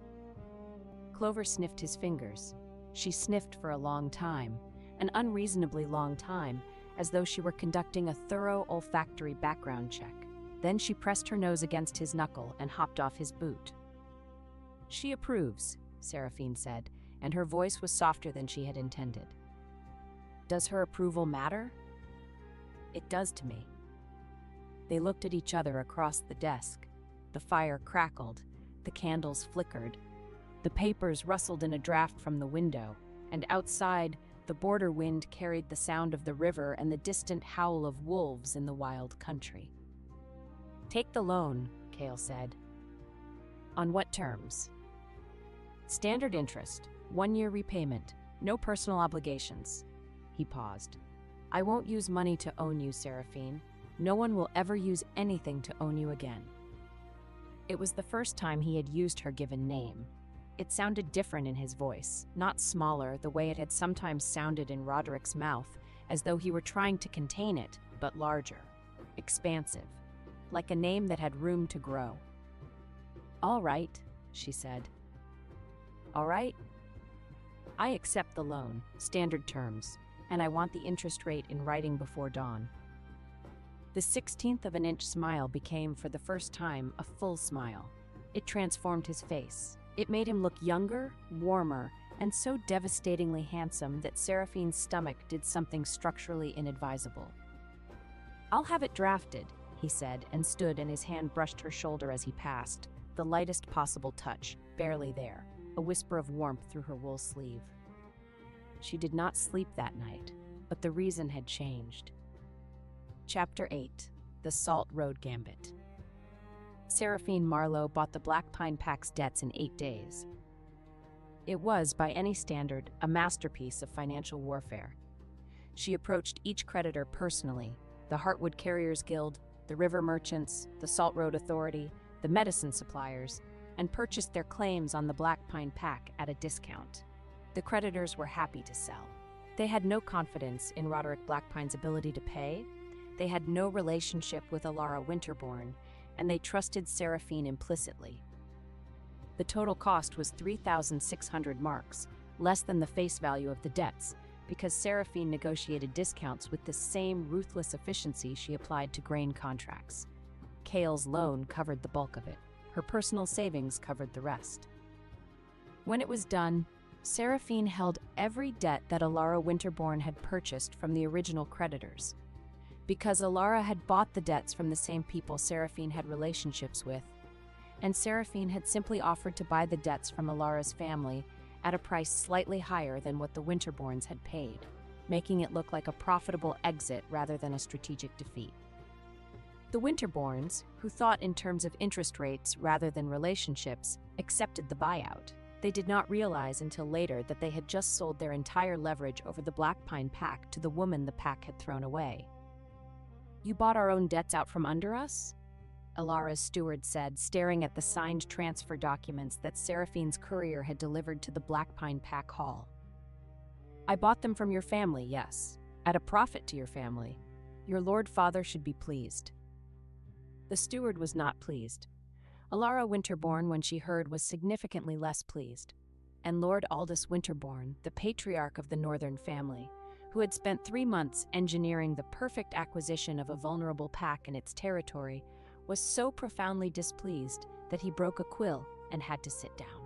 [SPEAKER 1] Clover sniffed his fingers. She sniffed for a long time, an unreasonably long time, as though she were conducting a thorough olfactory background check. Then she pressed her nose against his knuckle and hopped off his boot. "She approves," Seraphine said, and her voice was softer than she had intended. "Does her approval matter?" "It does to me." They looked at each other across the desk. The fire crackled, the candles flickered, the papers rustled in a draft from the window, and outside, the border wind carried the sound of the river and the distant howl of wolves in the wild country. "Take the loan," Cale said. "On what terms?" "Standard interest, 1-year repayment, no personal obligations." He paused. "I won't use money to own you, Seraphine. No one will ever use anything to own you again." It was the first time he had used her given name. It sounded different in his voice, not smaller the way it had sometimes sounded in Roderick's mouth, as though he were trying to contain it, but larger, expansive, like a name that had room to grow. "All right," she said. "All right? I accept the loan, standard terms, and I want the interest rate in writing before dawn." The 16th of an inch smile became, for the first time, a full smile. It transformed his face. It made him look younger, warmer, and so devastatingly handsome that Seraphine's stomach did something structurally inadvisable. "I'll have it drafted," he said, and stood, and his hand brushed her shoulder as he passed, the lightest possible touch, barely there, a whisper of warmth through her wool sleeve. She did not sleep that night, but the reason had changed. Chapter 8. The Salt Road Gambit. Seraphine Marlowe bought the Black Pine Pack's debts in 8 days. It was, by any standard, a masterpiece of financial warfare. She approached each creditor personally, the Heartwood Carriers Guild, the river merchants, the Salt Road Authority, the medicine suppliers, and purchased their claims on the Black Pine Pack at a discount. The creditors were happy to sell. They had no confidence in Roderick Blackpine's ability to pay. They had no relationship with Alara Winterbourne, and they trusted Seraphine implicitly. The total cost was 3,600 marks, less than the face value of the debts, because Seraphine negotiated discounts with the same ruthless efficiency she applied to grain contracts. Cale's loan covered the bulk of it. Her personal savings covered the rest. When it was done, Seraphine held every debt that Alara Winterbourne had purchased from the original creditors. Because Alara had bought the debts from the same people Seraphine had relationships with, and Seraphine had simply offered to buy the debts from Alara's family at a price slightly higher than what the Winterbournes had paid, making it look like a profitable exit rather than a strategic defeat. The Winterbournes, who thought in terms of interest rates rather than relationships, accepted the buyout. They did not realize until later that they had just sold their entire leverage over the Black Pine Pack to the woman the pack had thrown away. "You bought our own debts out from under us?" Alara's steward said, staring at the signed transfer documents that Seraphine's courier had delivered to the Black Pine Pack Hall. "I bought them from your family, yes. At a profit to your family. Your Lord Father should be pleased." The steward was not pleased. Alara Winterbourne, when she heard, was significantly less pleased. And Lord Aldous Winterbourne, the patriarch of the northern family, who had spent 3 months engineering the perfect acquisition of a vulnerable pack in its territory, was so profoundly displeased that he broke a quill and had to sit down.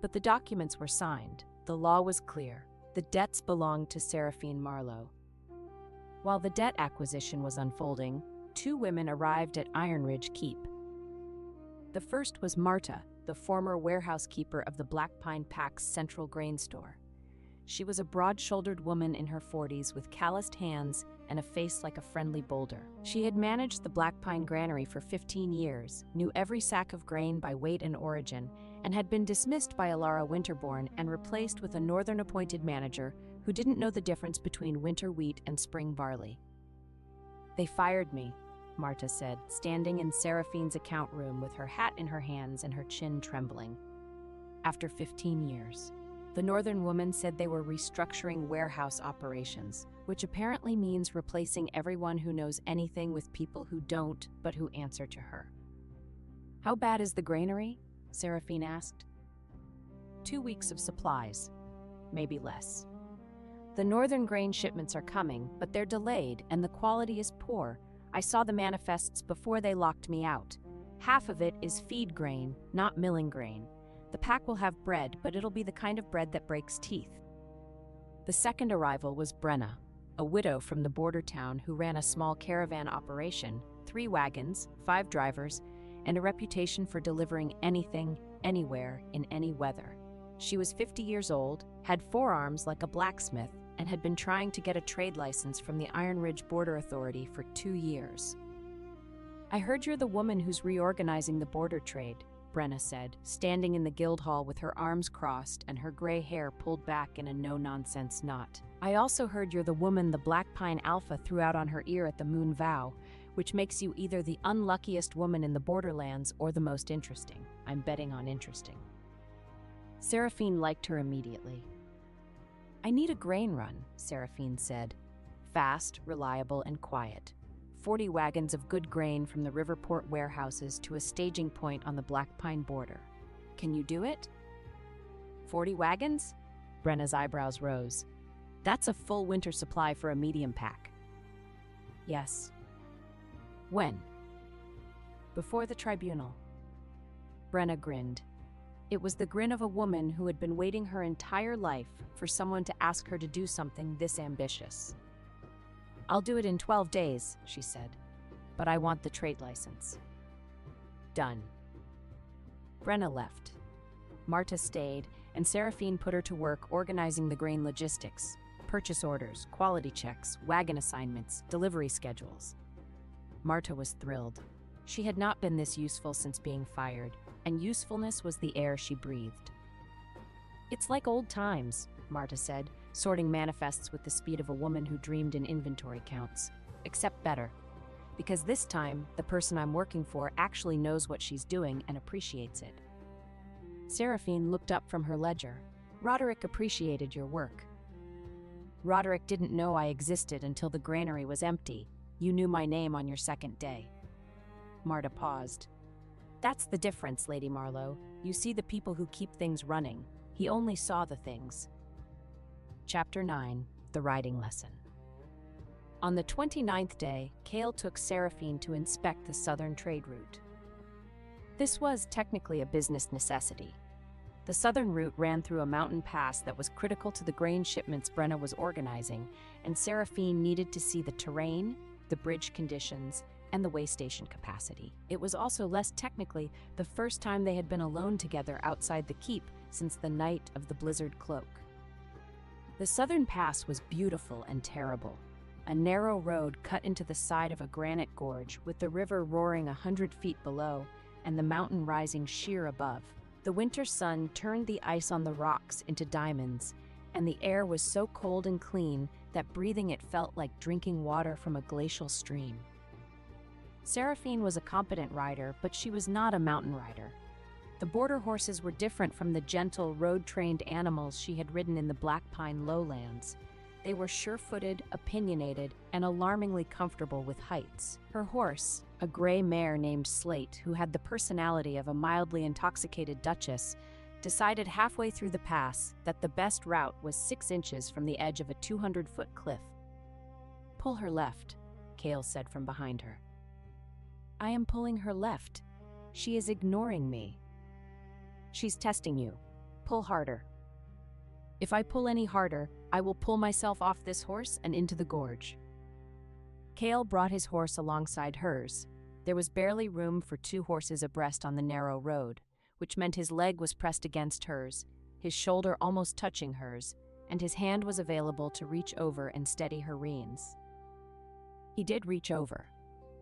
[SPEAKER 1] But the documents were signed. The law was clear. The debts belonged to Seraphine Marlowe. While the debt acquisition was unfolding, 2 women arrived at Iron Ridge Keep. The first was Marta, the former warehouse keeper of the Black Pine Pack's central grain store. She was a broad-shouldered woman in her 40s with calloused hands and a face like a friendly boulder. She had managed the Black Pine granary for 15 years, knew every sack of grain by weight and origin, and had been dismissed by Alara Winterbourne and replaced with a northern-appointed manager who didn't know the difference between winter wheat and spring barley. "They fired me," Marta said, standing in Seraphine's account room with her hat in her hands and her chin trembling. "After 15 years. The northern woman said they were restructuring warehouse operations, which apparently means replacing everyone who knows anything with people who don't, but who answer to her." "How bad is the granary?" Seraphine asked. 2 weeks of supplies, maybe less. The northern grain shipments are coming, but they're delayed and the quality is poor. I saw the manifests before they locked me out. Half of it is feed grain, not milling grain. The pack will have bread, but it'll be the kind of bread that breaks teeth. The second arrival was Brenna, a widow from the border town who ran a small caravan operation, 3 wagons, 5 drivers, and a reputation for delivering anything, anywhere, in any weather. She was 50 years old, had 4 arms like a blacksmith, and had been trying to get a trade license from the Iron Ridge Border Authority for 2 years. "I heard you're the woman who's reorganizing the border trade," Brenna said, standing in the guild hall with her arms crossed and her gray hair pulled back in a no-nonsense knot. "I also heard you're the woman the Black Pine Alpha threw out on her ear at the Moon Vow, which makes you either the unluckiest woman in the borderlands or the most interesting. I'm betting on interesting." Seraphine liked her immediately. "I need a grain run," Seraphine said. "Fast, reliable, and quiet. 40 wagons of good grain from the Riverport warehouses to a staging point on the Black Pine border. Can you do it?" 40 wagons? Brenna's eyebrows rose. "That's a full winter supply for a medium pack." "Yes." "When?" "Before the tribunal." Brenna grinned. It was the grin of a woman who had been waiting her entire life for someone to ask her to do something this ambitious. "I'll do it in 12 days, she said, "but I want the trade license." "Done." Brenna left. Marta stayed, and Seraphine put her to work organizing the grain logistics, purchase orders, quality checks, wagon assignments, delivery schedules. Marta was thrilled. She had not been this useful since being fired, and usefulness was the air she breathed. "It's like old times," Marta said, sorting manifests with the speed of a woman who dreamed in inventory counts. "Except better. Because this time, the person I'm working for actually knows what she's doing and appreciates it." Seraphine looked up from her ledger. "Roderick appreciated your work." "Roderick didn't know I existed until the granary was empty. You knew my name on your second day." Marta paused. "That's the difference, Lady Marlowe. You see the people who keep things running. He only saw the things." Chapter 9. The Riding Lesson. On the 29th day, Cale took Seraphine to inspect the southern trade route. This was technically a business necessity. The southern route ran through a mountain pass that was critical to the grain shipments Brenna was organizing, and Seraphine needed to see the terrain, the bridge conditions, and the way station capacity. It was also less technically the first time they had been alone together outside the keep since the night of the blizzard cloak. The southern pass was beautiful and terrible. A narrow road cut into the side of a granite gorge with the river roaring 100 feet below and the mountain rising sheer above. The winter sun turned the ice on the rocks into diamonds, and the air was so cold and clean that breathing it felt like drinking water from a glacial stream. Seraphine was a competent rider, but she was not a mountain rider. The border horses were different from the gentle, road-trained animals she had ridden in the Black Pine lowlands. They were sure-footed, opinionated, and alarmingly comfortable with heights. Her horse, a gray mare named Slate, who had the personality of a mildly intoxicated duchess, decided halfway through the pass that the best route was 6 inches from the edge of a 200-foot cliff. "Pull her left," Kale said from behind her. "I am pulling her left. She is ignoring me." "She's testing you. Pull harder." "If I pull any harder, I will pull myself off this horse and into the gorge." Kale brought his horse alongside hers. There was barely room for 2 horses abreast on the narrow road, which meant his leg was pressed against hers, his shoulder almost touching hers, and his hand was available to reach over and steady her reins. He did reach over.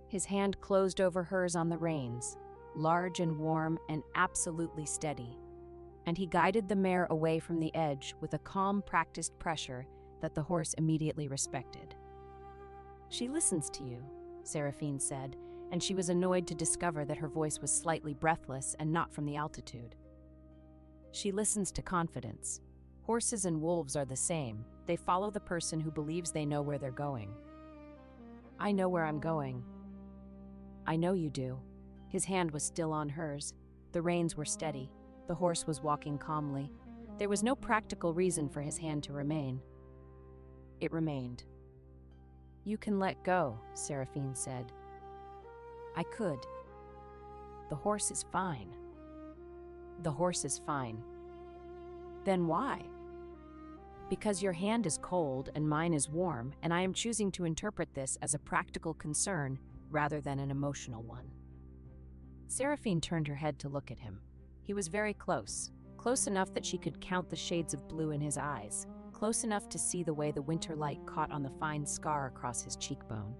[SPEAKER 1] His hand closed over hers on the reins, large and warm and absolutely steady, and he guided the mare away from the edge with a calm, practiced pressure that the horse immediately respected. "She listens to you," Seraphine said, and she was annoyed to discover that her voice was slightly breathless and not from the altitude. "She listens to confidence. Horses and wolves are the same. They follow the person who believes they know where they're going." "I know where I'm going." "I know you do." His hand was still on hers. The reins were steady. The horse was walking calmly. There was no practical reason for his hand to remain. It remained. "You can let go," Seraphine said. "I could." "The horse is fine." "The horse is fine." "Then why?" "Because your hand is cold and mine is warm, and I am choosing to interpret this as a practical concern rather than an emotional one." Seraphine turned her head to look at him. He was very close, close enough that she could count the shades of blue in his eyes, close enough to see the way the winter light caught on the fine scar across his cheekbone.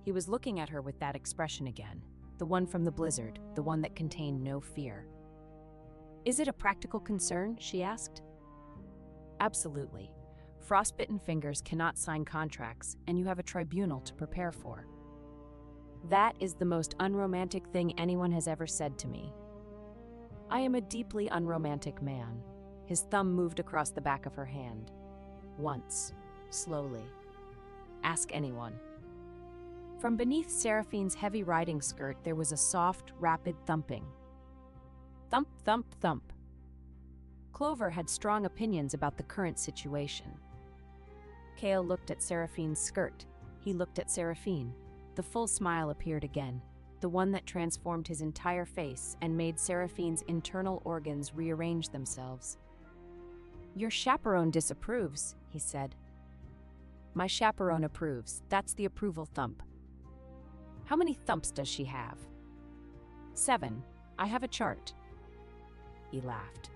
[SPEAKER 1] He was looking at her with that expression again, the one from the blizzard, the one that contained no fear. "Is it a practical concern?" she asked. "Absolutely. Frostbitten fingers cannot sign contracts, and you have a tribunal to prepare for." "That is the most unromantic thing anyone has ever said to me." "I am a deeply unromantic man." His thumb moved across the back of her hand. Once, slowly. "Ask anyone." From beneath Seraphine's heavy riding skirt there was a soft, rapid thumping. Thump, thump, thump. Clover had strong opinions about the current situation. Kale looked at Seraphine's skirt. He looked at Seraphine. The full smile appeared again, the one that transformed his entire face and made Seraphine's internal organs rearrange themselves. "Your chaperone disapproves," he said. "My chaperone approves. That's the approval thump." "How many thumps does she have?" 7. I have a chart." He laughed.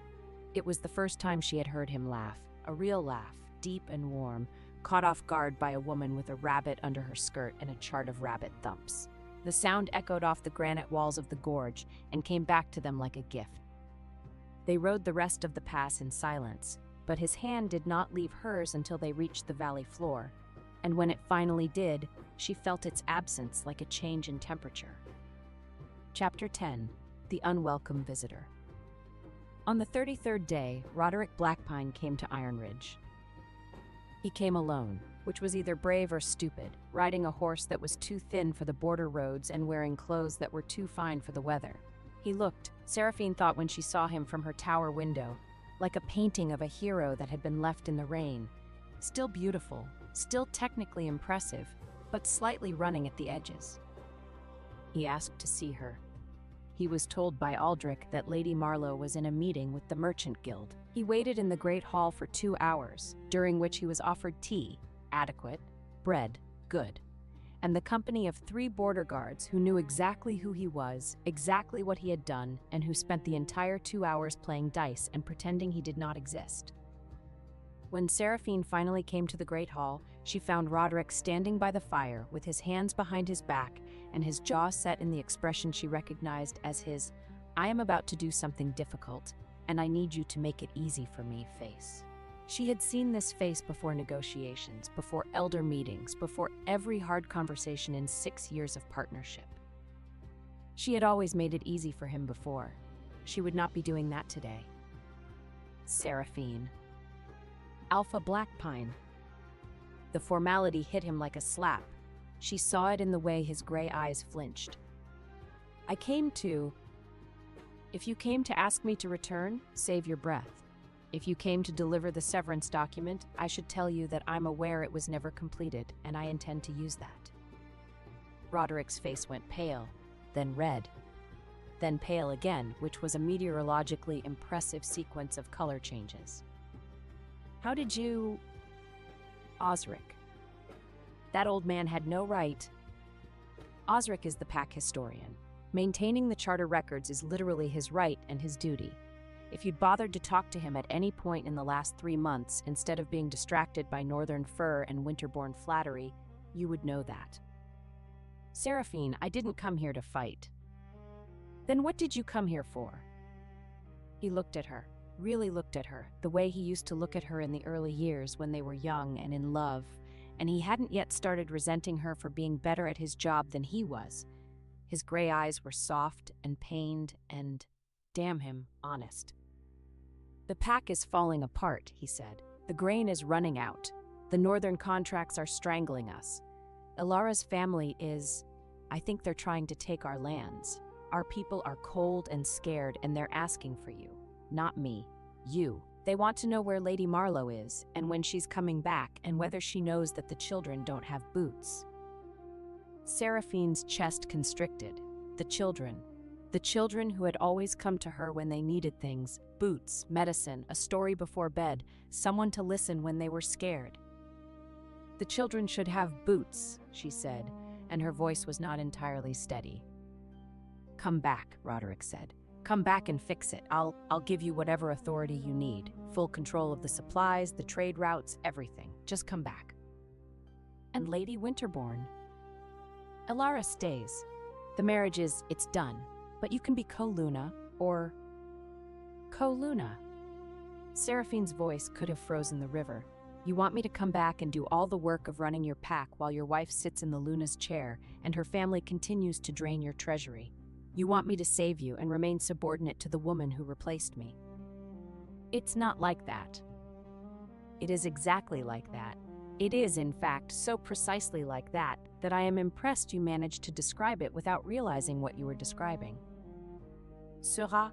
[SPEAKER 1] It was the first time she had heard him laugh, a real laugh, deep and warm, caught off guard by a woman with a rabbit under her skirt and a chart of rabbit thumps. The sound echoed off the granite walls of the gorge and came back to them like a gift. They rode the rest of the pass in silence, but his hand did not leave hers until they reached the valley floor, and when it finally did, she felt its absence like a change in temperature. Chapter 10. The Unwelcome Visitor. On the 33rd day, Roderick Blackpine came to Iron Ridge. He came alone, which was either brave or stupid, riding a horse that was too thin for the border roads and wearing clothes that were too fine for the weather. He looked, Seraphine thought when she saw him from her tower window, like a painting of a hero that had been left in the rain. Still beautiful, still technically impressive, but slightly running at the edges. He asked to see her. He was told by Aldrich that Lady Marlowe was in a meeting with the Merchant Guild. He waited in the Great Hall for 2 hours, during which he was offered tea, adequate, bread, good, and the company of 3 border guards who knew exactly who he was, exactly what he had done, and who spent the entire 2 hours playing dice and pretending he did not exist. When Seraphine finally came to the Great Hall, she found Roderick standing by the fire with his hands behind his back and his jaw set in the expression she recognized as his, "I am about to do something difficult, and I need you to make it easy for me" face. She had seen this face before negotiations, before elder meetings, before every hard conversation in 6 years of partnership. She had always made it easy for him before. She would not be doing that today. Seraphine. Alpha Blackpine. The formality hit him like a slap. She saw it in the way his gray eyes flinched. If you came to ask me to return, save your breath. If you came to deliver the severance document, I should tell you that I'm aware it was never completed, and I intend to use that." Roderick's face went pale, then red, then pale again, which was a meteorologically impressive sequence of color changes. "How did you—" "Osric. That old man had no right." Osric is the pack historian. Maintaining the charter records is literally his right and his duty. If you'd bothered to talk to him at any point in the last 3 months, instead of being distracted by northern fur and winterborn flattery, you would know that. "Seraphine, I didn't come here to fight." "Then what did you come here for?" He looked at her, really looked at her, the way he used to look at her in the early years when they were young and in love, and he hadn't yet started resenting her for being better at his job than he was. His gray eyes were soft and pained and, damn him, honest. "The pack is falling apart," he said. "The grain is running out. The northern contracts are strangling us. Ilara's family I think they're trying to take our lands. Our people are cold and scared, and they're asking for you. Not me. You. They want to know where Lady Marlowe is, and when she's coming back, and whether she knows that the children don't have boots." Seraphine's chest constricted. The children who had always come to her when they needed things, boots, medicine, a story before bed, someone to listen when they were scared. "The children should have boots," she said, and her voice was not entirely steady. "Come back," Roderick said. "Come back and fix it. I'll give you whatever authority you need. Full control of the supplies, the trade routes, everything. Just come back." "And Lady Winterborn?" "Ilara stays. The marriage it's done. But you can be co-Luna, or—" "Co-Luna?" Seraphine's voice could have frozen the river. "You want me to come back and do all the work of running your pack while your wife sits in the Luna's chair and her family continues to drain your treasury. You want me to save you and remain subordinate to the woman who replaced me." "It's not like that." "It is exactly like that. It is, in fact, so precisely like that I am impressed you managed to describe it without realizing what you were describing." "Sera?"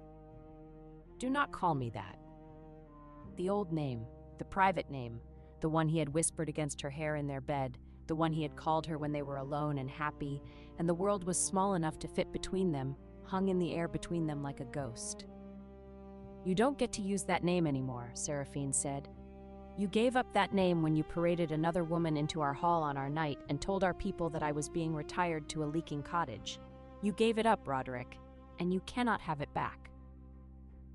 [SPEAKER 1] "Do not call me that." The old name, the private name, the one he had whispered against her hair in their bed, the one he had called her when they were alone and happy, and the world was small enough to fit between them, hung in the air between them like a ghost. "You don't get to use that name anymore," Seraphine said. "You gave up that name when you paraded another woman into our hall on our night and told our people that I was being retired to a leaking cottage. You gave it up, Roderick, and you cannot have it back."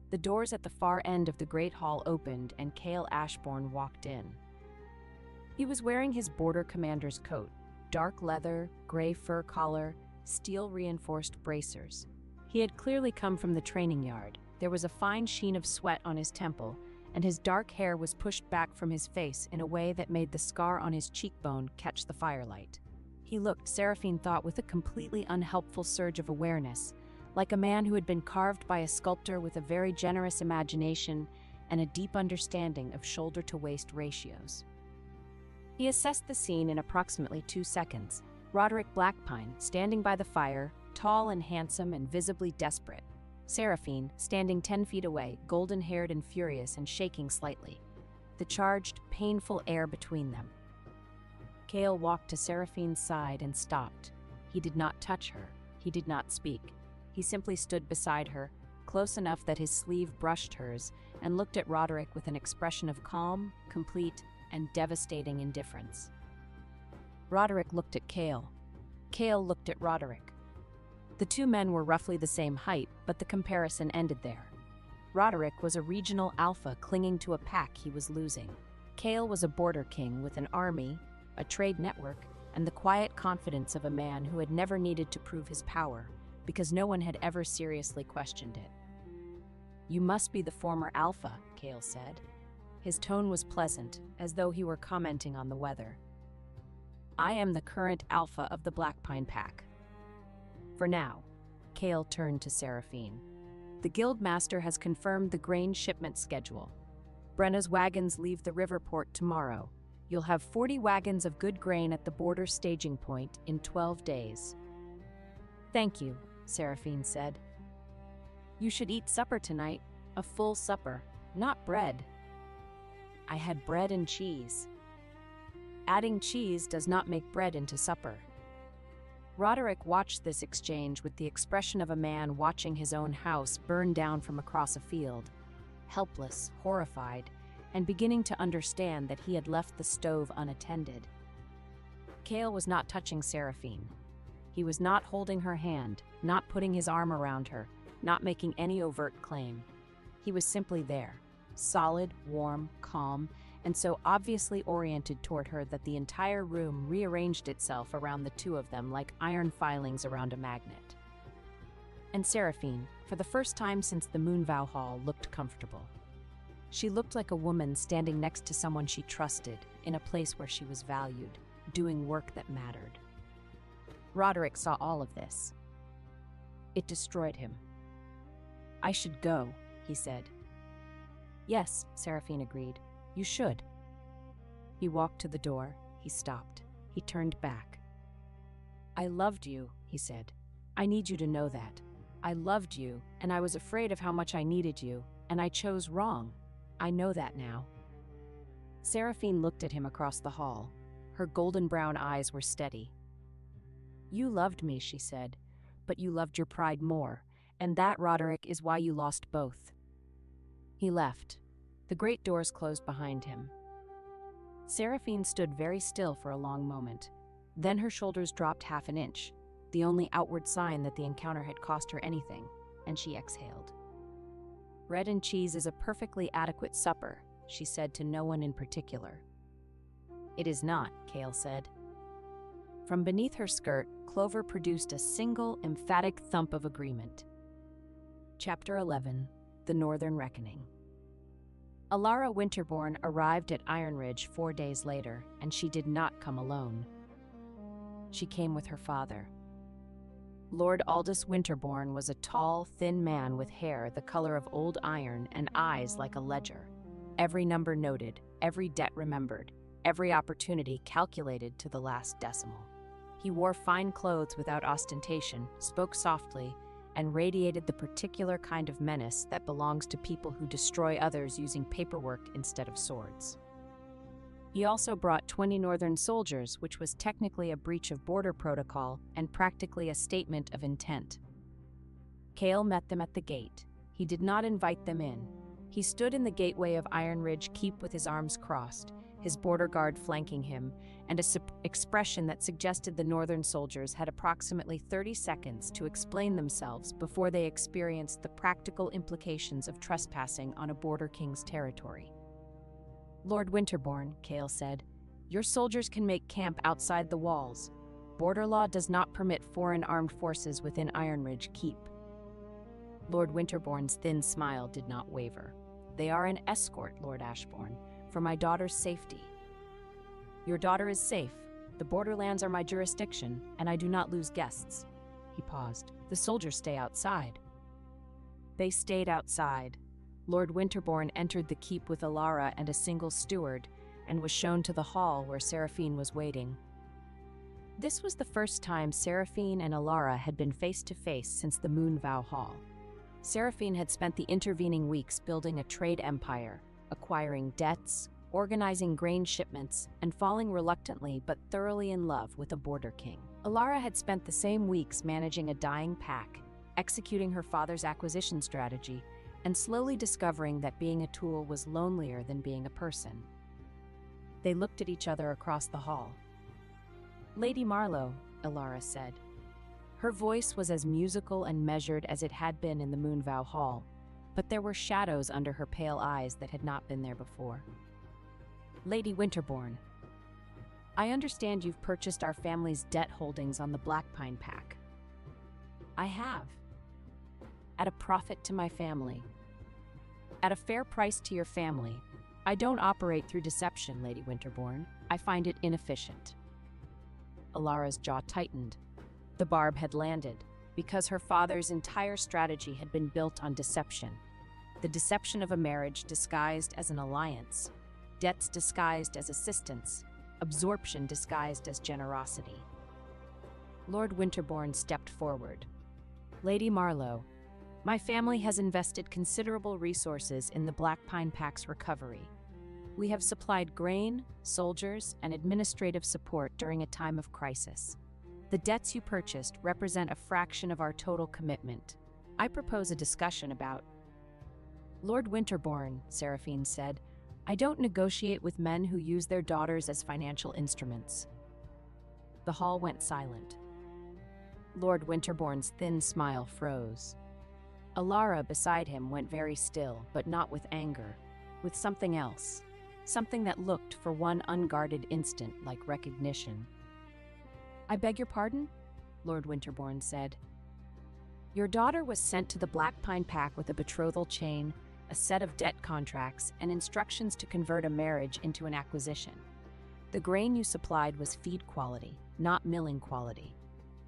[SPEAKER 1] The doors at the far end of the great hall opened and Cale Ashbourne walked in. He was wearing his border commander's coat, dark leather, gray fur collar, steel-reinforced bracers. He had clearly come from the training yard. There was a fine sheen of sweat on his temple, and his dark hair was pushed back from his face in a way that made the scar on his cheekbone catch the firelight. He looked, Seraphine thought, with a completely unhelpful surge of awareness, like a man who had been carved by a sculptor with a very generous imagination and a deep understanding of shoulder-to-waist ratios. He assessed the scene in approximately 2 seconds. Roderick Blackpine, standing by the fire, tall and handsome and visibly desperate. Seraphine, standing 10 feet away, golden-haired and furious and shaking slightly. The charged, painful air between them. Cale walked to Seraphine's side and stopped. He did not touch her. He did not speak. He simply stood beside her, close enough that his sleeve brushed hers, and looked at Roderick with an expression of calm, complete, and devastating indifference. Roderick looked at Cale. Cale looked at Roderick. The two men were roughly the same height, but the comparison ended there. Roderick was a regional alpha clinging to a pack he was losing. Cale was a border king with an army, a trade network, and the quiet confidence of a man who had never needed to prove his power, because no one had ever seriously questioned it. "You must be the former alpha," Cale said. His tone was pleasant, as though he were commenting on the weather. "I am the current alpha of the Blackpine pack. For now." Cale turned to Seraphine. "The guildmaster has confirmed the grain shipment schedule. Brenna's wagons leave the river port tomorrow. You'll have 40 wagons of good grain at the border staging point in 12 days. Thank you, Seraphine said. You should eat supper tonight, a full supper, not bread. I had bread and cheese. Adding cheese does not make bread into supper. Roderick watched this exchange with the expression of a man watching his own house burn down from across a field, helpless, horrified, and beginning to understand that he had left the stove unattended. Cale was not touching Seraphine. He was not holding her hand, not putting his arm around her, not making any overt claim. He was simply there, solid, warm, calm, and so obviously oriented toward her that the entire room rearranged itself around the two of them like iron filings around a magnet. And Seraphine, for the first time since the Moonvow Hall, looked comfortable. She looked like a woman standing next to someone she trusted, in a place where she was valued, doing work that mattered. Roderick saw all of this. It destroyed him. I should go, he said. Yes, Seraphine agreed. You should. He walked to the door. He stopped. He turned back. I loved you, he said. I need you to know that. I loved you, and I was afraid of how much I needed you, and I chose wrong. I know that now. Seraphine looked at him across the hall. Her golden brown eyes were steady. You loved me, she said, but you loved your pride more, and that, Roderick, is why you lost both. He left. The great doors closed behind him. Seraphine stood very still for a long moment. Then her shoulders dropped half an inch, the only outward sign that the encounter had cost her anything, and she exhaled. Bread and cheese is a perfectly adequate supper, she said to no one in particular. It is not, Cale said. From beneath her skirt, Clover produced a single, emphatic thump of agreement. Chapter 11, The Northern Reckoning. Alara Winterbourne arrived at Iron Ridge 4 days later, and she did not come alone. She came with her father. Lord Aldous Winterbourne was a tall, thin man with hair the color of old iron and eyes like a ledger. Every number noted, every debt remembered, every opportunity calculated to the last decimal. He wore fine clothes without ostentation, spoke softly, and radiated the particular kind of menace that belongs to people who destroy others using paperwork instead of swords. He also brought 20 Northern soldiers, which was technically a breach of border protocol and practically a statement of intent. Cale met them at the gate. He did not invite them in. He stood in the gateway of Iron Ridge Keep with his arms crossed, his border guard flanking him, and an expression that suggested the Northern soldiers had approximately 30 seconds to explain themselves before they experienced the practical implications of trespassing on a border king's territory. Lord Winterbourne, Cale said, your soldiers can make camp outside the walls. Border law does not permit foreign armed forces within Iron Ridge Keep. Lord Winterbourne's thin smile did not waver. They are an escort, Lord Ashbourne, for my daughter's safety. Your daughter is safe. The borderlands are my jurisdiction, and I do not lose guests. He paused. The soldiers stay outside. They stayed outside. Lord Winterbourne entered the keep with Alara and a single steward, and was shown to the hall where Seraphine was waiting. This was the first time Seraphine and Alara had been face to face since the Moonvow Hall. Seraphine had spent the intervening weeks building a trade empire, acquiring debts, organizing grain shipments, and falling reluctantly but thoroughly in love with a border king. Alara had spent the same weeks managing a dying pack, executing her father's acquisition strategy, and slowly discovering that being a tool was lonelier than being a person. They looked at each other across the hall. Lady Marlowe, Alara said. Her voice was as musical and measured as it had been in the Moonvow Hall, but there were shadows under her pale eyes that had not been there before. Lady Winterbourne, I understand you've purchased our family's debt holdings on the Blackpine Pack. I have. At a profit to my family. At a fair price to your family. I don't operate through deception, Lady Winterbourne. I find it inefficient. Alara's jaw tightened. The barb had landed, because her father's entire strategy had been built on deception. The deception of a marriage disguised as an alliance. debts disguised as assistance, absorption disguised as generosity. Lord Winterbourne stepped forward. Lady Marlowe, my family has invested considerable resources in the Black Pine Pack's recovery. We have supplied grain, soldiers, and administrative support during a time of crisis. The debts you purchased represent a fraction of our total commitment. I propose a discussion about... Lord Winterbourne, Seraphine said, I don't negotiate with men who use their daughters as financial instruments. The hall went silent. Lord Winterbourne's thin smile froze. Alara beside him went very still, but not with anger, with something else, something that looked for one unguarded instant like recognition. I beg your pardon? Lord Winterbourne said. Your daughter was sent to the Black Pine Pack with a betrothal chain, a set of debt contracts, and instructions to convert a marriage into an acquisition. The grain you supplied was feed quality, not milling quality.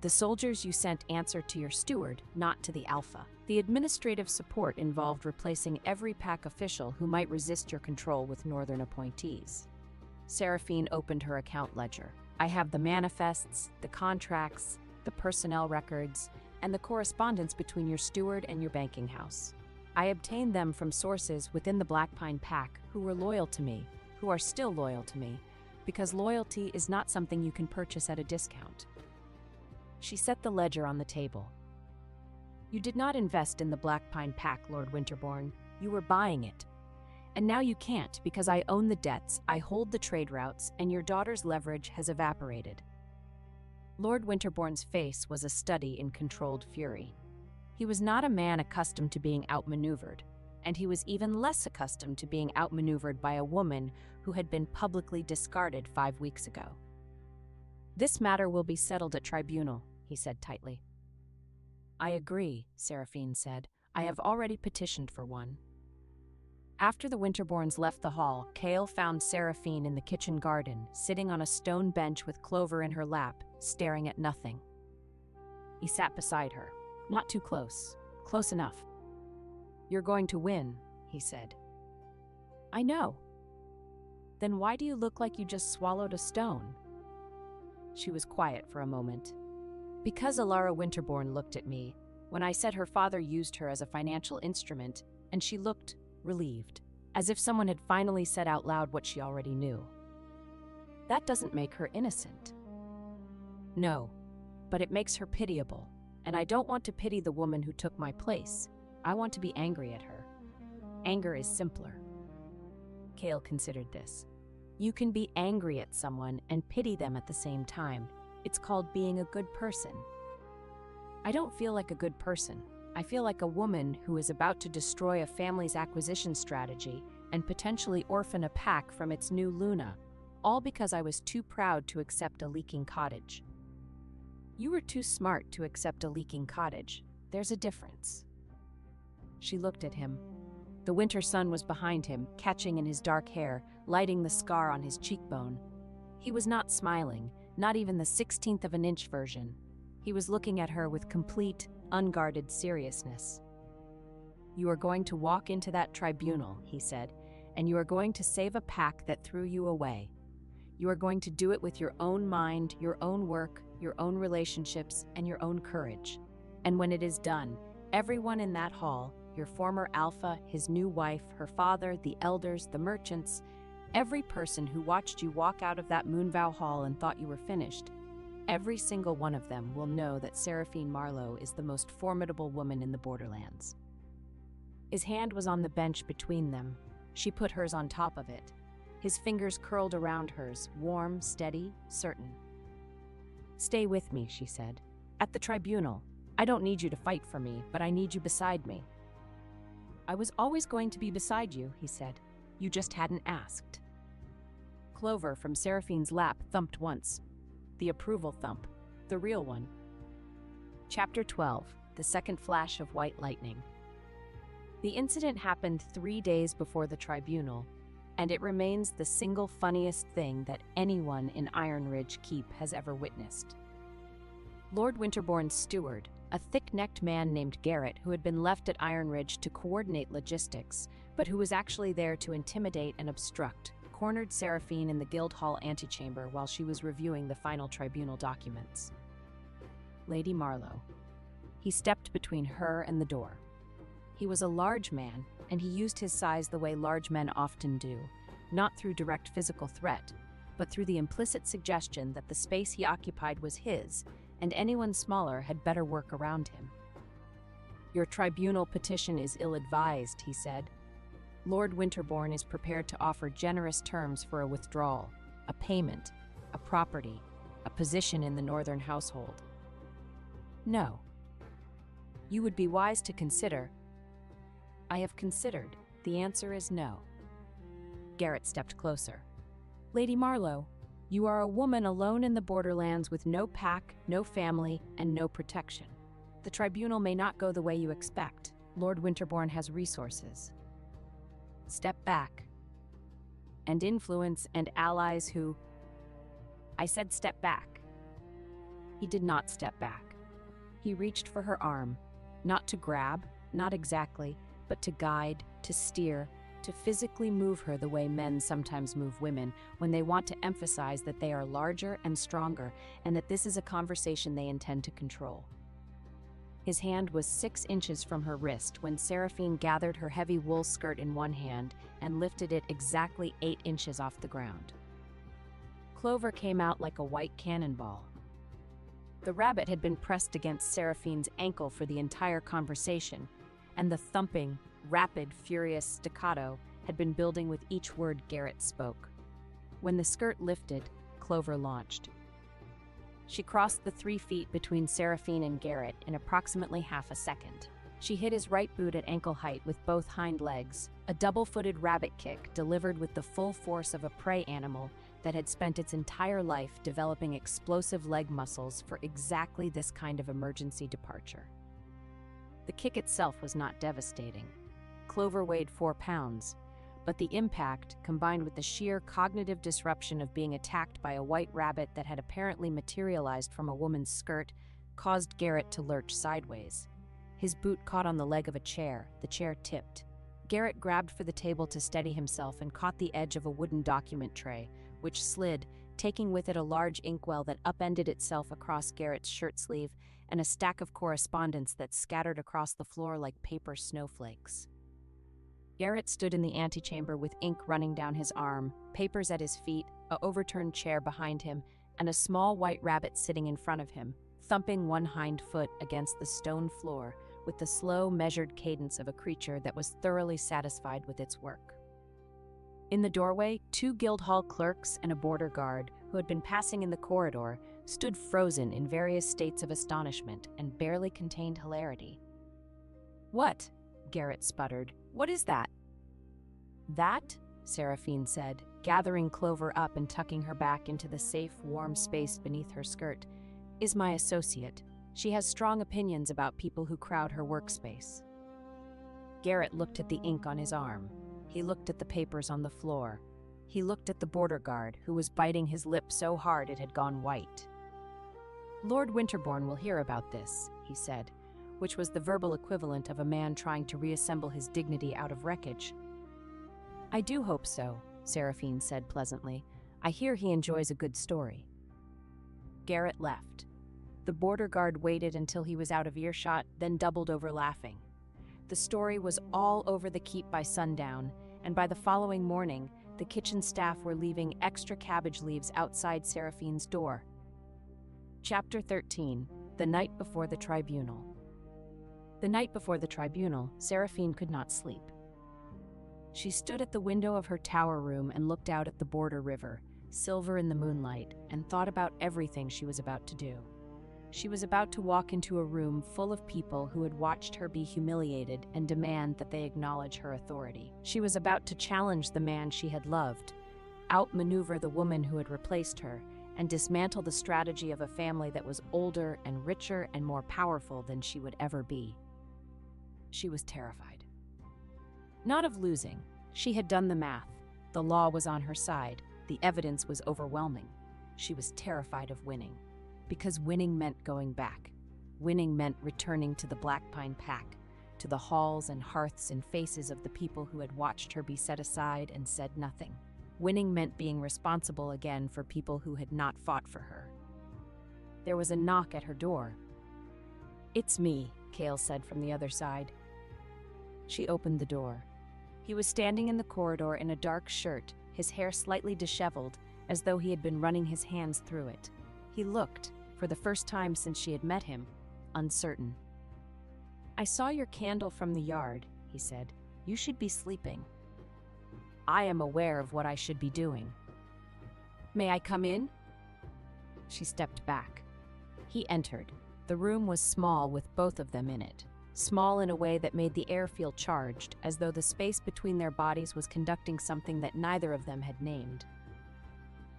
[SPEAKER 1] The soldiers you sent answered to your steward, not to the Alpha. The administrative support involved replacing every pack official who might resist your control with northern appointees. Seraphine opened her account ledger. I have the manifests, the contracts, the personnel records, and the correspondence between your steward and your banking house. I obtained them from sources within the Black Pine Pack who were loyal to me, who are still loyal to me, because loyalty is not something you can purchase at a discount. She set the ledger on the table. You did not invest in the Black Pine Pack, Lord Winterbourne. You were buying it. And now you can't because I own the debts, I hold the trade routes, and your daughter's leverage has evaporated. Lord Winterbourne's face was a study in controlled fury. He was not a man accustomed to being outmaneuvered, and he was even less accustomed to being outmaneuvered by a woman who had been publicly discarded 5 weeks ago. This matter will be settled at tribunal, he said tightly. I agree, Seraphine said. I have already petitioned for one. After the Winterbournes left the hall, Cale found Seraphine in the kitchen garden, sitting on a stone bench with Clover in her lap, staring at nothing. He sat beside her. Not too close. Close enough. You're going to win, he said. I know. Then why do you look like you just swallowed a stone? She was quiet for a moment. Because Alara Winterbourne looked at me, when I said her father used her as a financial instrument, and she looked relieved, as if someone had finally said out loud what she already knew. That doesn't make her innocent. No, but it makes her pitiable, and I don't want to pity the woman who took my place. I want to be angry at her. Anger is simpler. Cale considered this. You can be angry at someone and pity them at the same time. It's called being a good person. I don't feel like a good person. I feel like a woman who is about to destroy a family's acquisition strategy and potentially orphan a pack from its new Luna, all because I was too proud to accept a leaking cottage. You were too smart to accept a leaking cottage. There's a difference. She looked at him. The winter sun was behind him, catching in his dark hair, lighting the scar on his cheekbone. He was not smiling, not even the 16th of an inch version. He was looking at her with complete, unguarded seriousness. You are going to walk into that tribunal, he said, and you are going to save a pack that threw you away. You are going to do it with your own mind, your own work, your own relationships, and your own courage. And when it is done, everyone in that hall, your former Alpha, his new wife, her father, the elders, the merchants, every person who watched you walk out of that Moonvow Hall and thought you were finished, every single one of them will know that Seraphine Marlowe is the most formidable woman in the Borderlands. His hand was on the bench between them. She put hers on top of it. His fingers curled around hers, warm, steady, certain. Stay with me, she said. At the tribunal. I don't need you to fight for me, but I need you beside me. I was always going to be beside you, he said. You just hadn't asked. Clover from Seraphine's lap thumped once. The approval thump. The real one. Chapter 12. The second flash of white lightning. The incident happened 3 days before the tribunal, and it remains the single funniest thing that anyone in Iron Ridge Keep has ever witnessed. Lord Winterbourne's steward, a thick-necked man named Garrett who had been left at Iron Ridge to coordinate logistics, but who was actually there to intimidate and obstruct, cornered Seraphine in the Guildhall antechamber while she was reviewing the final tribunal documents. Lady Marlowe. He stepped between her and the door. He was a large man, and he used his size the way large men often do, not through direct physical threat, but through the implicit suggestion that the space he occupied was his, and anyone smaller had better work around him. "Your tribunal petition is ill-advised," he said. "Lord Winterbourne is prepared to offer generous terms for a withdrawal, a payment, a property, a position in the northern household." "No. You would be wise to consider." "I have considered. The answer is no." Garrett stepped closer. "Lady Marlowe, you are a woman alone in the borderlands with no pack, no family, and no protection. The tribunal may not go the way you expect. Lord Winterbourne has resources. Step back. And influence and allies who—" "I said step back." He did not step back. He reached for her arm, not to grab, not exactly, but to guide, to steer, to physically move her the way men sometimes move women when they want to emphasize that they are larger and stronger and that this is a conversation they intend to control. His hand was 6 inches from her wrist when Seraphine gathered her heavy wool skirt in one hand and lifted it exactly 8 inches off the ground. Clover came out like a white cannonball. The rabbit had been pressed against Seraphine's ankle for the entire conversation, and the thumping, rapid, furious staccato had been building with each word Garrett spoke. When the skirt lifted, Clover launched. She crossed the 3 feet between Seraphine and Garrett in approximately half a second. She hit his right boot at ankle height with both hind legs, a double-footed rabbit kick delivered with the full force of a prey animal that had spent its entire life developing explosive leg muscles for exactly this kind of emergency departure. The kick itself was not devastating. Clover weighed 4 pounds, but the impact, combined with the sheer cognitive disruption of being attacked by a white rabbit that had apparently materialized from a woman's skirt, caused Garrett to lurch sideways. His boot caught on the leg of a chair. The chair tipped. Garrett grabbed for the table to steady himself and caught the edge of a wooden document tray, which slid, taking with it a large inkwell that upended itself across Garrett's shirt sleeve and a stack of correspondence that scattered across the floor like paper snowflakes. Garrett stood in the antechamber with ink running down his arm, papers at his feet, an overturned chair behind him, and a small white rabbit sitting in front of him, thumping one hind foot against the stone floor with the slow, measured cadence of a creature that was thoroughly satisfied with its work. In the doorway, 2 Guildhall clerks and a border guard, who had been passing in the corridor, stood frozen in various states of astonishment and barely contained hilarity. "What?" Garrett sputtered. "What is that?" "That," Seraphine said, gathering Clover up and tucking her back into the safe, warm space beneath her skirt, "is my associate. She has strong opinions about people who crowd her workspace." Garrett looked at the ink on his arm. He looked at the papers on the floor. He looked at the border guard, who was biting his lip so hard it had gone white. "Lord Winterbourne will hear about this," he said, which was the verbal equivalent of a man trying to reassemble his dignity out of wreckage. "I do hope so," Seraphine said pleasantly. "I hear he enjoys a good story." Garrett left. The border guard waited until he was out of earshot, then doubled over laughing. The story was all over the keep by sundown, and by the following morning, the kitchen staff were leaving extra cabbage leaves outside Seraphine's door. Chapter 13. The Night Before the Tribunal. The night before the tribunal, Seraphine could not sleep. She stood at the window of her tower room and looked out at the border river, silver in the moonlight, and thought about everything she was about to do. She was about to walk into a room full of people who had watched her be humiliated and demand that they acknowledge her authority. She was about to challenge the man she had loved, outmaneuver the woman who had replaced her, and dismantle the strategy of a family that was older and richer and more powerful than she would ever be. She was terrified. Not of losing. She had done the math. The law was on her side. The evidence was overwhelming. She was terrified of winning. Because winning meant going back. Winning meant returning to the Black Pine Pack, to the halls and hearths and faces of the people who had watched her be set aside and said nothing. Winning meant being responsible again for people who had not fought for her. There was a knock at her door. "It's me," Kale said from the other side. She opened the door. He was standing in the corridor in a dark shirt, his hair slightly disheveled, as though he had been running his hands through it. He looked, for the first time since she had met him, uncertain. "I saw your candle from the yard," he said. "You should be sleeping." "I am aware of what I should be doing." "May I come in?" She stepped back. He entered. The room was small with both of them in it. Small in a way that made the air feel charged, as though the space between their bodies was conducting something that neither of them had named.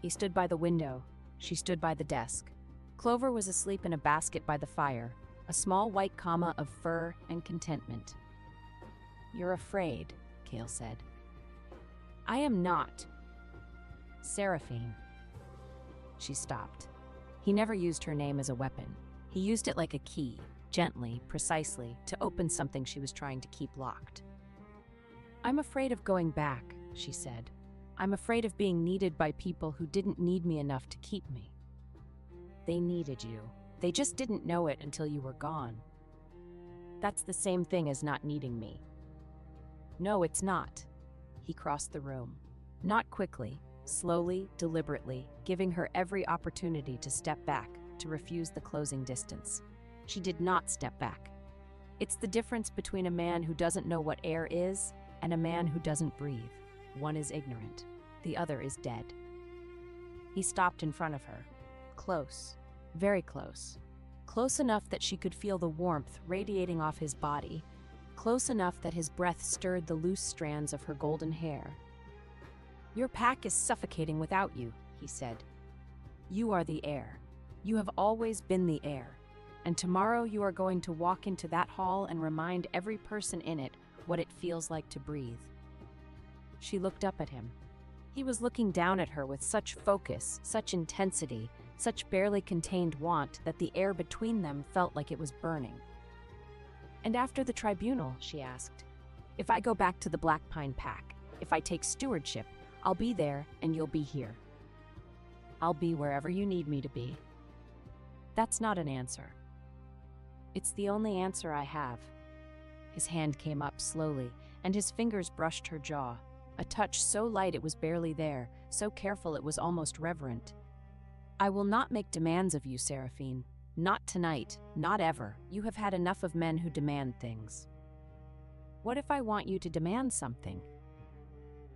[SPEAKER 1] He stood by the window. She stood by the desk. Clover was asleep in a basket by the fire, a small white comma of fur and contentment. "You're afraid," Kale said. "I am not." "Seraphine." She stopped. He never used her name as a weapon. He used it like a key, gently, precisely, to open something she was trying to keep locked. "I'm afraid of going back," she said. "I'm afraid of being needed by people who didn't need me enough to keep me." "They needed you. They just didn't know it until you were gone." "That's the same thing as not needing me." "No, it's not." He crossed the room. Not quickly, slowly, deliberately, giving her every opportunity to step back, to refuse the closing distance. She did not step back. It's the difference between a man who doesn't know what air is and a man who doesn't breathe. One is ignorant. The other is dead. He stopped in front of her. Close. Very close. Close enough that she could feel the warmth radiating off his body. Close enough that his breath stirred the loose strands of her golden hair. "Your pack is suffocating without you," he said. "You are the air. You have always been the air. And tomorrow you are going to walk into that hall and remind every person in it what it feels like to breathe." She looked up at him. He was looking down at her with such focus, such intensity, such barely contained want that the air between them felt like it was burning. "And after the tribunal," she asked, "if I go back to the Black Pine Pack, if I take stewardship, I'll be there and you'll be here. I'll be wherever you need me to be." "That's not an answer." "It's the only answer I have." His hand came up slowly, and his fingers brushed her jaw, a touch so light it was barely there, so careful it was almost reverent. "I will not make demands of you, Seraphine. Not tonight, not ever. You have had enough of men who demand things." "What if I want you to demand something?"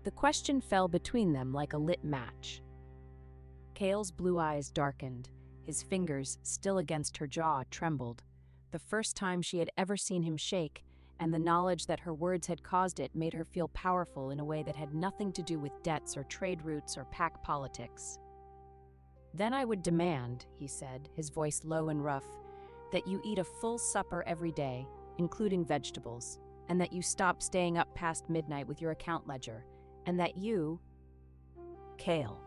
[SPEAKER 1] The question fell between them like a lit match. Kale's blue eyes darkened. His fingers, still against her jaw, trembled. The first time she had ever seen him shake, and the knowledge that her words had caused it made her feel powerful in a way that had nothing to do with debts or trade routes or pack politics. "Then I would demand," he said, his voice low and rough, "that you eat a full supper every day, including vegetables, and that you stop staying up past midnight with your account ledger, and that you—" "Kale."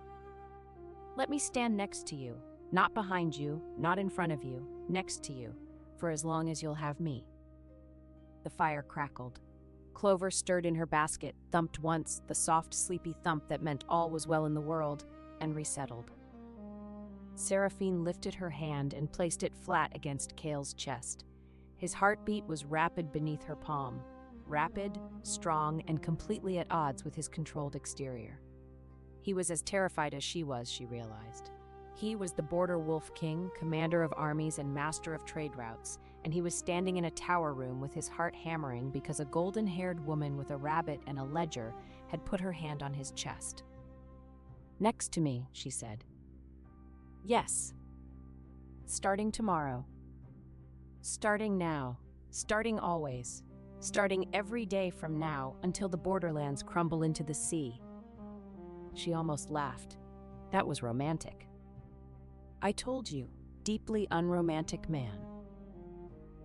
[SPEAKER 1] "Let me stand next to you, not behind you, not in front of you, next to you, for as long as you'll have me." The fire crackled. Clover stirred in her basket, thumped once, the soft, sleepy thump that meant all was well in the world, and resettled. Seraphine lifted her hand and placed it flat against Kale's chest. His heartbeat was rapid beneath her palm, rapid, strong, and completely at odds with his controlled exterior. He was as terrified as she was, she realized. He was the border wolf king, commander of armies and master of trade routes, and he was standing in a tower room with his heart hammering because a golden-haired woman with a rabbit and a ledger had put her hand on his chest. "Next to me," she said. "Yes. Starting tomorrow. Starting now. Starting always. Starting every day from now until the borderlands crumble into the sea." She almost laughed. That was romantic. "I told you, deeply unromantic man.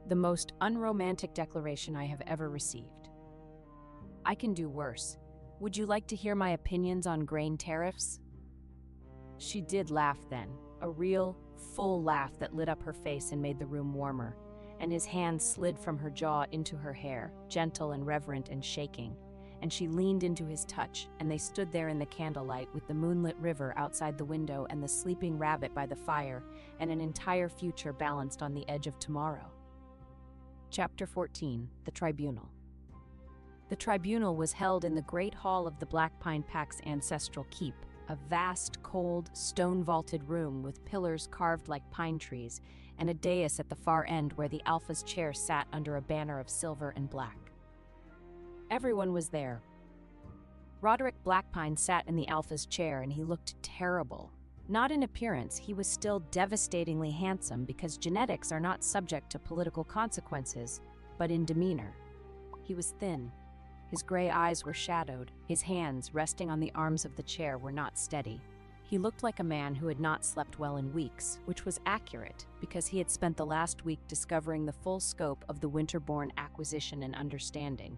[SPEAKER 1] The most unromantic declaration I have ever received. I can do worse. Would you like to hear my opinions on grain tariffs?" She did laugh then, a real, full laugh that lit up her face and made the room warmer, and his hand slid from her jaw into her hair, gentle and reverent and shaking, and she leaned into his touch, and they stood there in the candlelight with the moonlit river outside the window and the sleeping rabbit by the fire, and an entire future balanced on the edge of tomorrow. Chapter 14. The Tribunal. The tribunal was held in the great hall of the Black Pine Pack's ancestral keep, a vast, cold, stone-vaulted room with pillars carved like pine trees, and a dais at the far end where the Alpha's chair sat under a banner of silver and black. Everyone was there. Roderick Blackpine sat in the Alpha's chair, and he looked terrible. Not in appearance, he was still devastatingly handsome because genetics are not subject to political consequences, but in demeanor. He was thin. His gray eyes were shadowed. His hands, resting on the arms of the chair, were not steady. He looked like a man who had not slept well in weeks, which was accurate because he had spent the last week discovering the full scope of the Winterborn acquisition and understanding,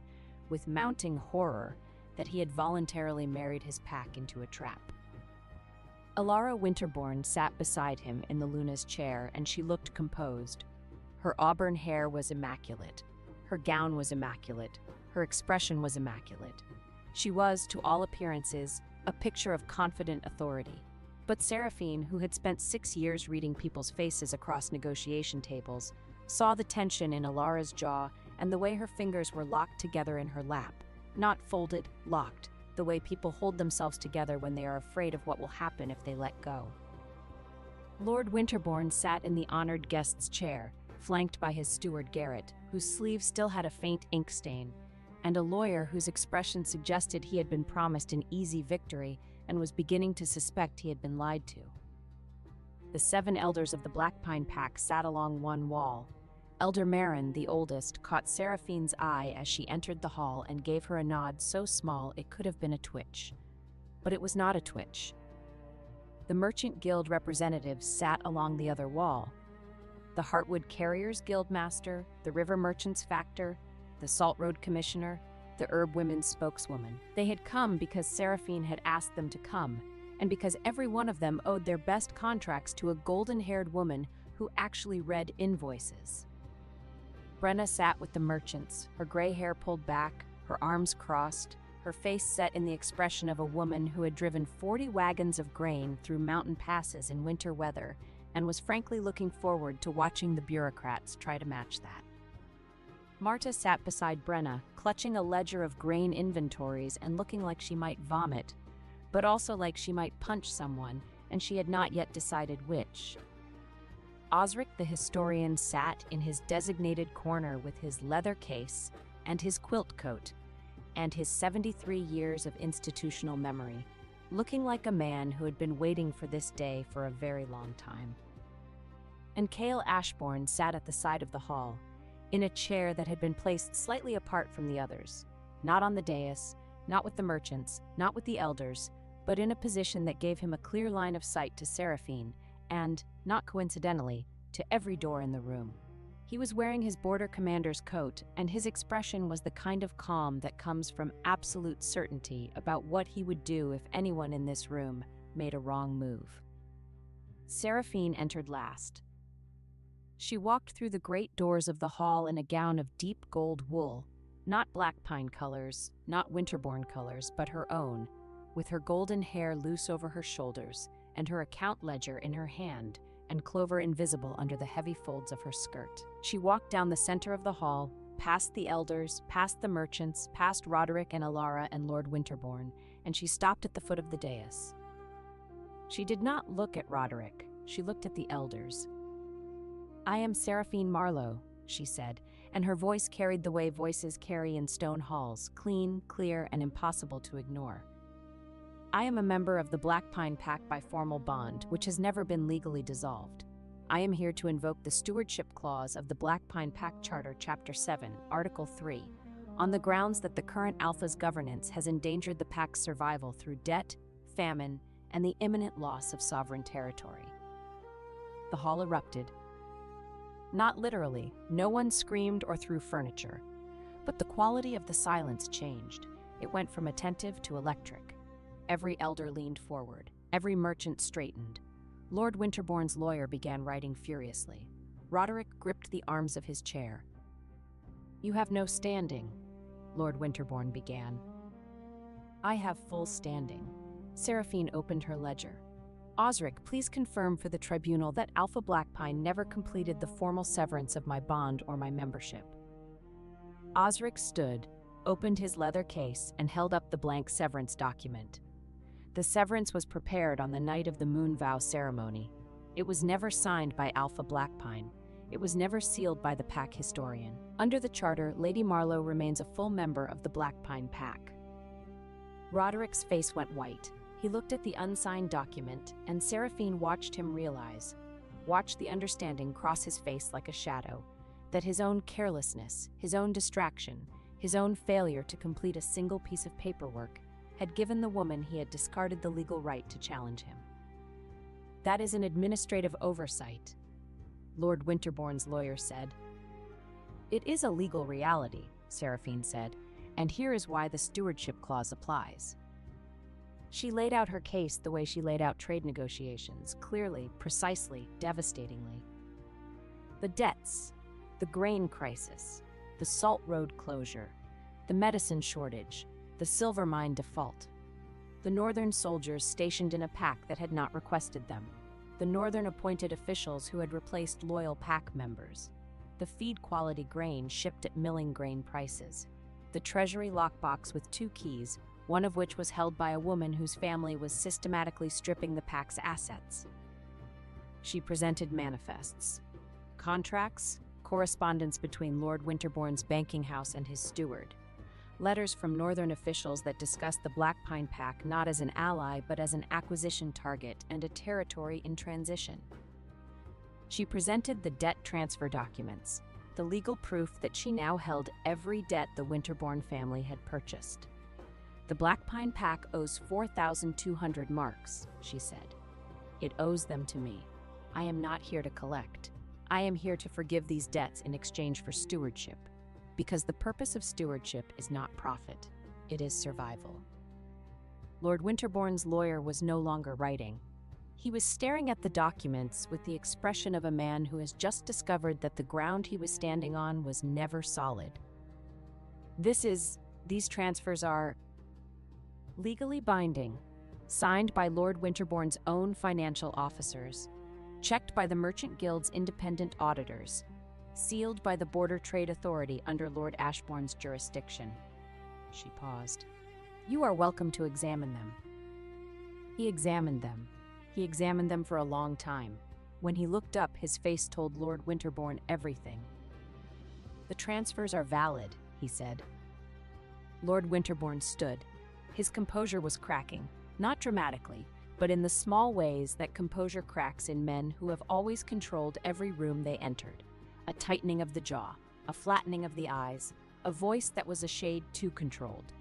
[SPEAKER 1] with mounting horror that he had voluntarily married his pack into a trap. Alara Winterborn sat beside him in the Luna's chair, and she looked composed. Her auburn hair was immaculate. Her gown was immaculate. Her expression was immaculate. She was, to all appearances, a picture of confident authority. But Seraphine, who had spent 6 years reading people's faces across negotiation tables, saw the tension in Alara's jaw and the way her fingers were locked together in her lap. Not folded, locked, the way people hold themselves together when they are afraid of what will happen if they let go. Lord Winterborn sat in the honored guest's chair, flanked by his steward Garrett, whose sleeve still had a faint ink stain, and a lawyer whose expression suggested he had been promised an easy victory and was beginning to suspect he had been lied to. The 7 elders of the Black Pine Pack sat along one wall. Elder Marin, the oldest, caught Seraphine's eye as she entered the hall and gave her a nod so small it could have been a twitch. But it was not a twitch. The Merchant Guild representatives sat along the other wall. The Heartwood Carriers Guild Master, the River Merchants Factor, the Salt Road Commissioner, the Herb Women's spokeswoman. They had come because Seraphine had asked them to come, and because every one of them owed their best contracts to a golden-haired woman who actually read invoices. Brenna sat with the merchants, her gray hair pulled back, her arms crossed, her face set in the expression of a woman who had driven 40 wagons of grain through mountain passes in winter weather and was frankly looking forward to watching the bureaucrats try to match that. Marta sat beside Brenna, clutching a ledger of grain inventories and looking like she might vomit, but also like she might punch someone, and she had not yet decided which. Osric the historian sat in his designated corner with his leather case and his quilt coat and his 73 years of institutional memory, looking like a man who had been waiting for this day for a very long time. And Cale Ashbourne sat at the side of the hall, in a chair that had been placed slightly apart from the others, not on the dais, not with the merchants, not with the elders, but in a position that gave him a clear line of sight to Seraphine and, not coincidentally, to every door in the room. He was wearing his border commander's coat, and his expression was the kind of calm that comes from absolute certainty about what he would do if anyone in this room made a wrong move. Seraphine entered last. She walked through the great doors of the hall in a gown of deep gold wool, not black pine colors, not Winterborn colors, but her own, with her golden hair loose over her shoulders and her account ledger in her hand and Clover invisible under the heavy folds of her skirt. She walked down the center of the hall, past the elders, past the merchants, past Roderick and Alara and Lord Winterborn, and she stopped at the foot of the dais. She did not look at Roderick, she looked at the elders. "I am Seraphine Marlowe," she said, and her voice carried the way voices carry in stone halls, clean, clear, and impossible to ignore. "I am a member of the Black Pine Pack by formal bond, which has never been legally dissolved. I am here to invoke the Stewardship Clause of the Black Pine Pack Charter, Chapter 7, Article 3, on the grounds that the current Alpha's governance has endangered the Pack's survival through debt, famine, and the imminent loss of sovereign territory." The hall erupted. Not literally, no one screamed or threw furniture, but the quality of the silence changed. It went from attentive to electric. Every elder leaned forward. Every merchant straightened. Lord Winterborn's lawyer began writing furiously. Roderick gripped the arms of his chair. "You have no standing," Lord Winterborn began. I have full standing. Seraphine opened her ledger. Osric, please confirm for the tribunal that Alpha Blackpine never completed the formal severance of my bond or my membership. Osric stood, opened his leather case, and held up the blank severance document. The severance was prepared on the night of the moon vow ceremony. It was never signed by Alpha Blackpine. It was never sealed by the pack historian. Under the charter, Lady Marlowe remains a full member of the Blackpine pack. Roderick's face went white. He looked at the unsigned document, and Seraphine watched him realize, watched the understanding cross his face like a shadow, that his own carelessness, his own distraction, his own failure to complete a single piece of paperwork had given the woman he had discarded the legal right to challenge him. That is an administrative oversight, Lord Winterbourne's lawyer said. It is a legal reality, Seraphine said, and here is why the stewardship clause applies. She laid out her case the way she laid out trade negotiations, clearly, precisely, devastatingly. The debts, the grain crisis, the salt road closure, the medicine shortage, the silver mine default, the northern soldiers stationed in a pack that had not requested them, the northern appointed officials who had replaced loyal pack members, the feed quality grain shipped at milling grain prices, the treasury lockbox with 2 keys, one of which was held by a woman whose family was systematically stripping the pack's assets. She presented manifests, contracts, correspondence between Lord Winterbourne's banking house and his steward, letters from northern officials that discussed the Blackpine pack not as an ally but as an acquisition target and a territory in transition. She presented the debt transfer documents, the legal proof that she now held every debt the Winterbourne family had purchased. The Blackpine pack owes 4,200 marks, she said. It owes them to me. I am not here to collect. I am here to forgive these debts in exchange for stewardship, because the purpose of stewardship is not profit, it is survival. Lord Winterbourne's lawyer was no longer writing. He was staring at the documents with the expression of a man who has just discovered that the ground he was standing on was never solid. These transfers are legally binding, signed by Lord Winterbourne's own financial officers, checked by the Merchant Guild's independent auditors, sealed by the Border Trade Authority under Lord Ashbourne's jurisdiction. She paused. You are welcome to examine them. He examined them. He examined them for a long time. When he looked up, his face told Lord Winterbourne everything. The transfers are valid, he said. Lord Winterbourne stood. His composure was cracking, not dramatically, but in the small ways that composure cracks in men who have always controlled every room they entered. A tightening of the jaw, a flattening of the eyes, a voice that was a shade too controlled.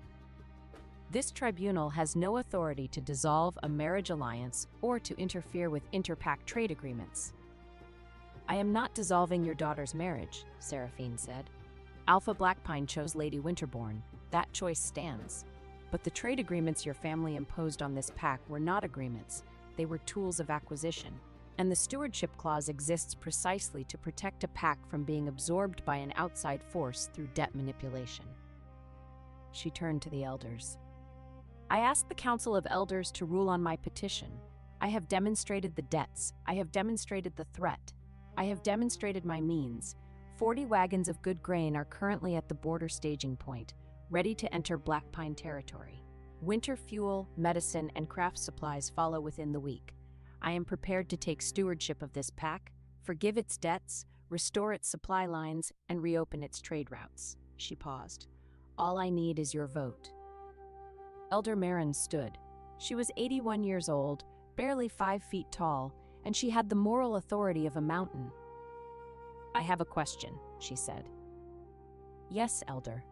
[SPEAKER 1] This tribunal has no authority to dissolve a marriage alliance or to interfere with inter-pack trade agreements. I am not dissolving your daughter's marriage, Seraphine said. Alpha Blackpine chose Lady Winterbourne. That choice stands. But the trade agreements your family imposed on this pack were not agreements. They were tools of acquisition. And the stewardship clause exists precisely to protect a pack from being absorbed by an outside force through debt manipulation. She turned to the elders. I ask the Council of Elders to rule on my petition. I have demonstrated the debts. I have demonstrated the threat. I have demonstrated my means. 40 wagons of good grain are currently at the border staging point, ready to enter Blackpine territory. Winter fuel, medicine, and craft supplies follow within the week. I am prepared to take stewardship of this pack, forgive its debts, restore its supply lines, and reopen its trade routes. She paused. All I need is your vote. Elder Marin stood. She was 81 years old, barely 5 feet tall, and she had the moral authority of a mountain. I have a question, she said. Yes, Elder.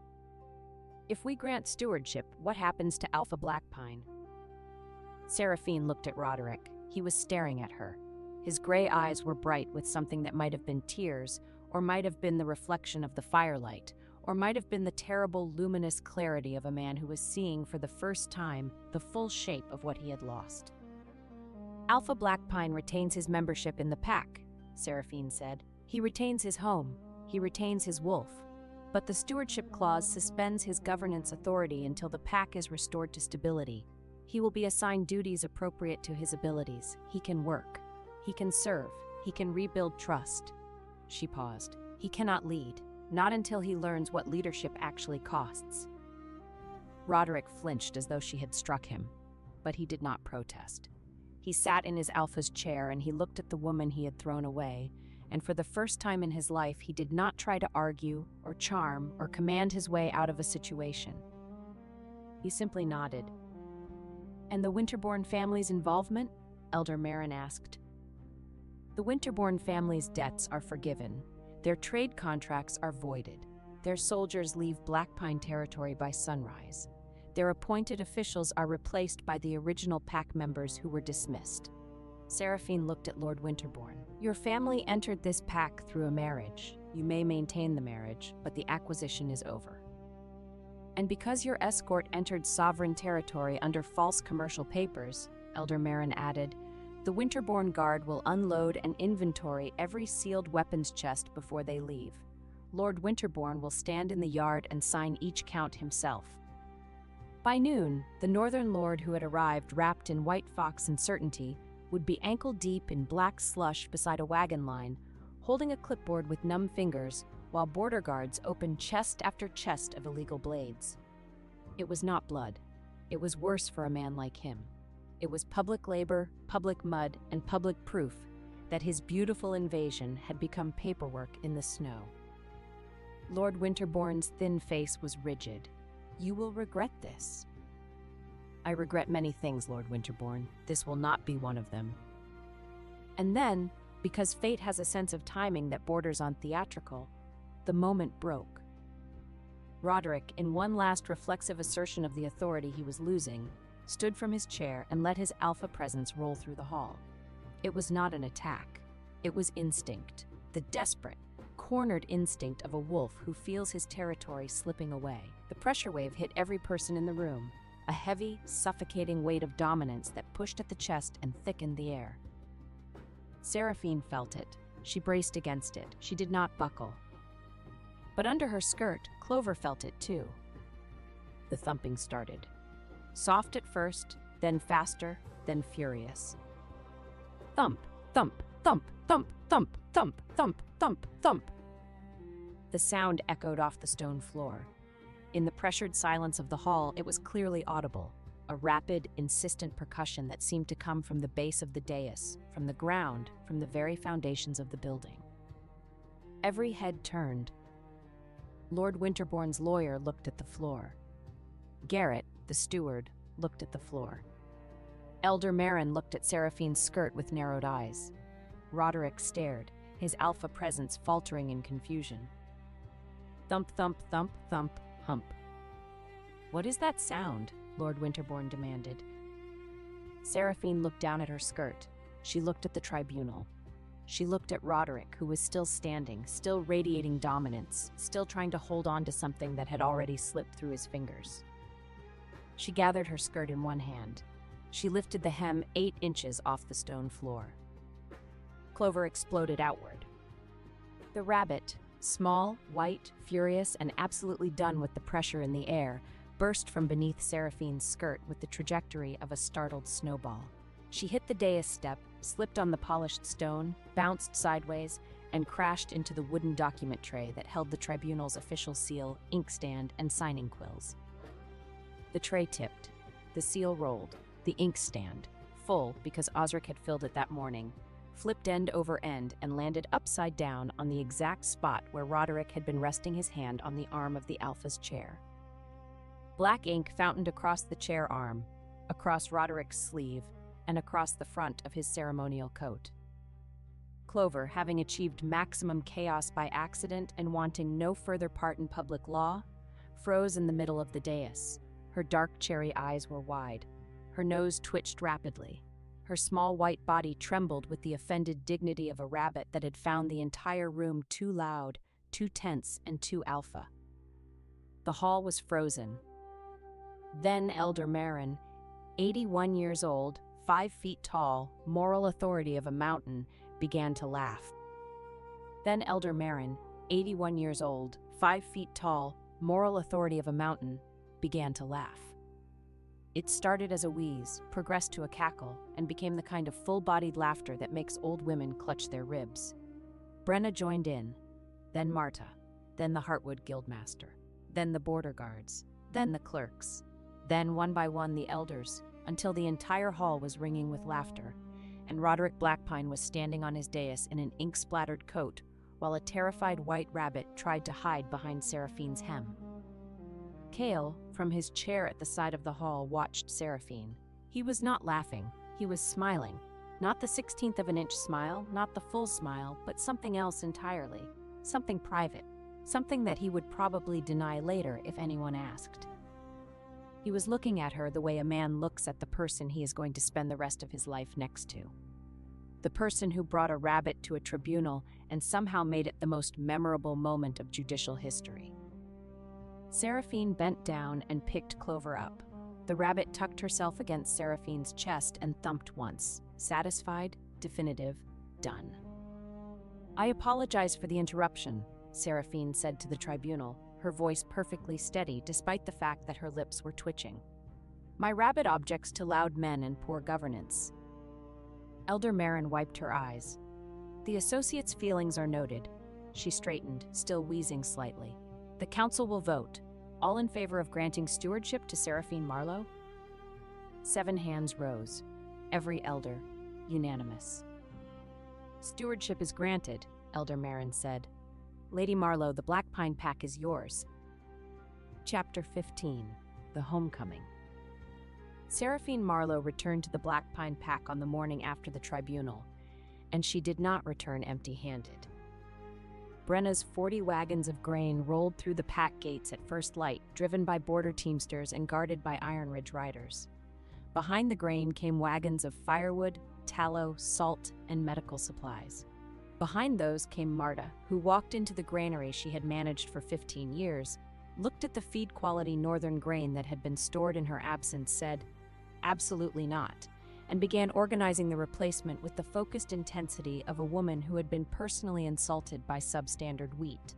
[SPEAKER 1] If we grant stewardship, what happens to Alpha Blackpine? Seraphine looked at Roderick. He was staring at her. His gray eyes were bright with something that might have been tears, or might have been the reflection of the firelight, or might have been the terrible, luminous clarity of a man who was seeing for the first time the full shape of what he had lost. Alpha Blackpine retains his membership in the pack, Seraphine said. He retains his home. He retains his wolf. But the stewardship clause suspends his governance authority until the pack is restored to stability. He will be assigned duties appropriate to his abilities. He can work. He can serve. He can rebuild trust. She paused. He cannot lead, not until he learns what leadership actually costs. Roderick flinched as though she had struck him, but he did not protest. He sat in his alpha's chair and he looked at the woman he had thrown away, and for the first time in his life he did not try to argue or charm or command his way out of a situation. He simply nodded. "And the Winterbourne family's involvement?" Elder Marin asked. "The Winterbourne family's debts are forgiven. Their trade contracts are voided. Their soldiers leave Black Pine territory by sunrise. Their appointed officials are replaced by the original pack members who were dismissed." Seraphine looked at Lord Winterbourne. "Your family entered this pack through a marriage. You may maintain the marriage, but the acquisition is over. And because your escort entered sovereign territory under false commercial papers," Elder Marin added, "the Winterbourne Guard will unload and inventory every sealed weapons chest before they leave. Lord Winterbourne will stand in the yard and sign each count himself." By noon, the northern lord who had arrived wrapped in white fox and certainty would be ankle-deep in black slush beside a wagon line, holding a clipboard with numb fingers, while border guards opened chest after chest of illegal blades. It was not blood. It was worse for a man like him. It was public labor, public mud, and public proof that his beautiful invasion had become paperwork in the snow. Lord Winterbourne's thin face was rigid. "You will regret this." "I regret many things, Lord Winterbourne. This will not be one of them." And then, because fate has a sense of timing that borders on theatrical, the moment broke. Roderick, in one last reflexive assertion of the authority he was losing, stood from his chair and let his alpha presence roll through the hall. It was not an attack. It was instinct, the desperate, cornered instinct of a wolf who feels his territory slipping away. The pressure wave hit every person in the room, a heavy, suffocating weight of dominance that pushed at the chest and thickened the air. Seraphine felt it. She braced against it. She did not buckle. But under her skirt, Clover felt it too. The thumping started. Soft at first, then faster, then furious. Thump, thump, thump, thump, thump, thump, thump, thump, thump. The sound echoed off the stone floor. In the pressured silence of the hall, it was clearly audible, a rapid, insistent percussion that seemed to come from the base of the dais, from the ground, from the very foundations of the building. Every head turned. Lord Winterbourne's lawyer looked at the floor. Garrett, the steward, looked at the floor. Elder Marin looked at Seraphine's skirt with narrowed eyes. Roderick stared, his alpha presence faltering in confusion. Thump, thump, thump, thump, hump. "What is that sound?" Lord Winterbourne demanded. Seraphine looked down at her skirt. She looked at the tribunal. She looked at Roderick, who was still standing, still radiating dominance, still trying to hold on to something that had already slipped through his fingers. She gathered her skirt in one hand. She lifted the hem 8 inches off the stone floor. Clover exploded outward. The rabbit, small, white, furious, and absolutely done with the pressure in the air, burst from beneath Seraphine's skirt with the trajectory of a startled snowball. She hit the dais step, slipped on the polished stone, bounced sideways, and crashed into the wooden document tray that held the tribunal's official seal, inkstand, and signing quills. The tray tipped. The seal rolled. The inkstand, full because Osric had filled it that morning, flipped end over end and landed upside down on the exact spot where Roderick had been resting his hand on the arm of the Alpha's chair. Black ink fountained across the chair arm, across Roderick's sleeve, and across the front of his ceremonial coat. Clover, having achieved maximum chaos by accident and wanting no further part in public law, froze in the middle of the dais. Her dark cherry eyes were wide. Her nose twitched rapidly. Her small white body trembled with the offended dignity of a rabbit that had found the entire room too loud, too tense, and too alpha. The hall was frozen. Then Elder Marin, 81 years old, 5 feet tall, moral authority of a mountain, began to laugh. Then Elder Marin, 81 years old, 5 feet tall, moral authority of a mountain, began to laugh. It started as a wheeze, progressed to a cackle, and became the kind of full-bodied laughter that makes old women clutch their ribs. Brenna joined in, then Marta, then the Heartwood Guildmaster, then the border guards, then the clerks, then one by one the elders, until the entire hall was ringing with laughter, and Roderick Blackpine was standing on his dais in an ink-splattered coat, while a terrified white rabbit tried to hide behind Seraphine's hem. Cale, from his chair at the side of the hall, watched Seraphine. He was not laughing, he was smiling. Not the 16th of an inch smile, not the full smile, but something else entirely. Something private. Something that he would probably deny later if anyone asked. He was looking at her the way a man looks at the person he is going to spend the rest of his life next to. The person who brought a rabbit to a tribunal and somehow made it the most memorable moment of judicial history. Seraphine bent down and picked Clover up. The rabbit tucked herself against Seraphine's chest and thumped once. Satisfied, definitive, done. "I apologize for the interruption," Seraphine said to the tribunal, her voice perfectly steady despite the fact that her lips were twitching. "My rabbit objects to loud men and poor governance." Elder Marin wiped her eyes. "The associate's feelings are noted." She straightened, still wheezing slightly. "The council will vote. All in favor of granting stewardship to Seraphine Marlowe?" 7 hands rose. Every elder, unanimous. "Stewardship is granted," Elder Marin said. "Lady Marlowe, the Blackpine Pack is yours." Chapter 15. The Homecoming. Seraphine Marlowe returned to the Blackpine Pack on the morning after the tribunal, and she did not return empty-handed. Brenna's 40 wagons of grain rolled through the pack gates at first light, driven by border teamsters and guarded by Iron Ridge riders. Behind the grain came wagons of firewood, tallow, salt, and medical supplies. Behind those came Marta, who walked into the granary she had managed for 15 years, looked at the feed-quality northern grain that had been stored in her absence, said, "Absolutely not," and began organizing the replacement with the focused intensity of a woman who had been personally insulted by substandard wheat.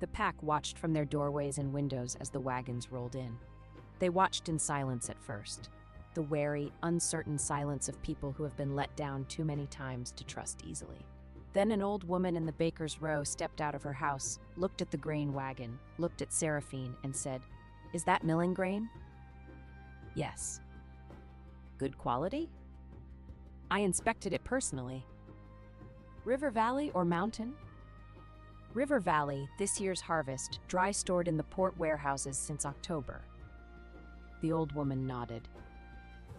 [SPEAKER 1] The pack watched from their doorways and windows as the wagons rolled in. They watched in silence at first, the wary, uncertain silence of people who have been let down too many times to trust easily. Then an old woman in the baker's row stepped out of her house, looked at the grain wagon, looked at Seraphine, and said, "Is that milling grain?" "Yes." "Good quality?" "I inspected it personally." "River Valley or mountain?" "River Valley, this year's harvest, dry stored in the port warehouses since October." The old woman nodded.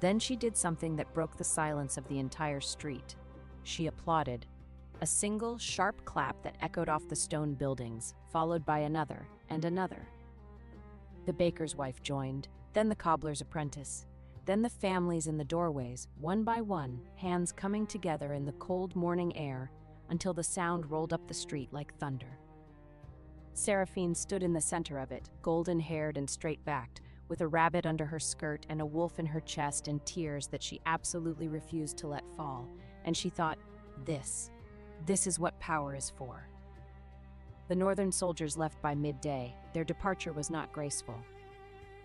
[SPEAKER 1] Then she did something that broke the silence of the entire street. She applauded. A single, sharp clap that echoed off the stone buildings, followed by another and another. The baker's wife joined, then the cobbler's apprentice, then the families in the doorways, one by one, hands coming together in the cold morning air until the sound rolled up the street like thunder. Seraphine stood in the center of it, golden-haired and straight-backed, with a rabbit under her skirt and a wolf in her chest and tears that she absolutely refused to let fall, and she thought, This is what power is for. The northern soldiers left by midday. Their departure was not graceful.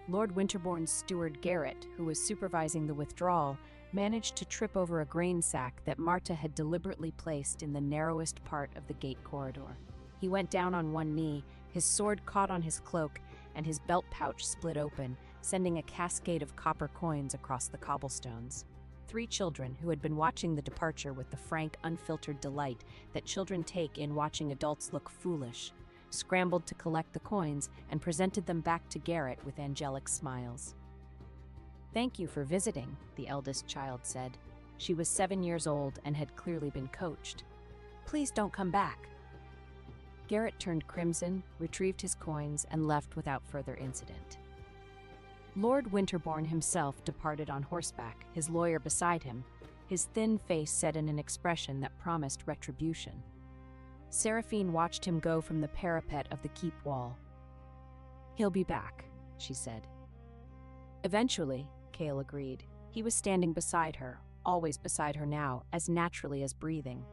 [SPEAKER 1] Lord Winterbourne's steward Garrett, who was supervising the withdrawal, managed to trip over a grain sack that Marta had deliberately placed in the narrowest part of the gate corridor. He went down on one knee, his sword caught on his cloak, and his belt pouch split open, sending a cascade of copper coins across the cobblestones. 3 children, who had been watching the departure with the frank, unfiltered delight that children take in watching adults look foolish, scrambled to collect the coins and presented them back to Garrett with angelic smiles. "Thank you for visiting," the eldest child said. She was 7 years old and had clearly been coached. "Please don't come back." Garrett turned crimson, retrieved his coins, and left without further incident. Lord Winterbourne himself departed on horseback, his lawyer beside him, his thin face set in an expression that promised retribution. Seraphine watched him go from the parapet of the keep wall. "He'll be back," she said. "Eventually," Cale agreed. He was standing beside her, always beside her now, as naturally as breathing.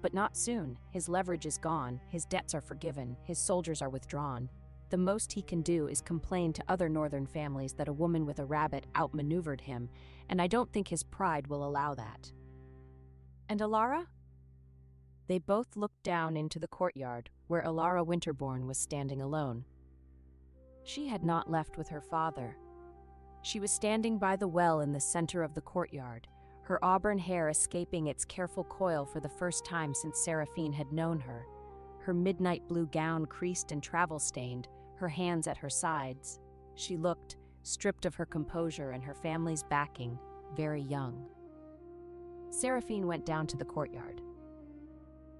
[SPEAKER 1] But not soon. His leverage is gone, his debts are forgiven, his soldiers are withdrawn. The most he can do is complain to other northern families that a woman with a rabbit outmaneuvered him, and I don't think his pride will allow that. And Alara? They both looked down into the courtyard, where Alara Winterbourne was standing alone. She had not left with her father. She was standing by the well in the center of the courtyard, her auburn hair escaping its careful coil for the first time since Seraphine had known her, her midnight blue gown creased and travel-stained, her hands at her sides. She looked, stripped of her composure and her family's backing, very young. Seraphine went down to the courtyard.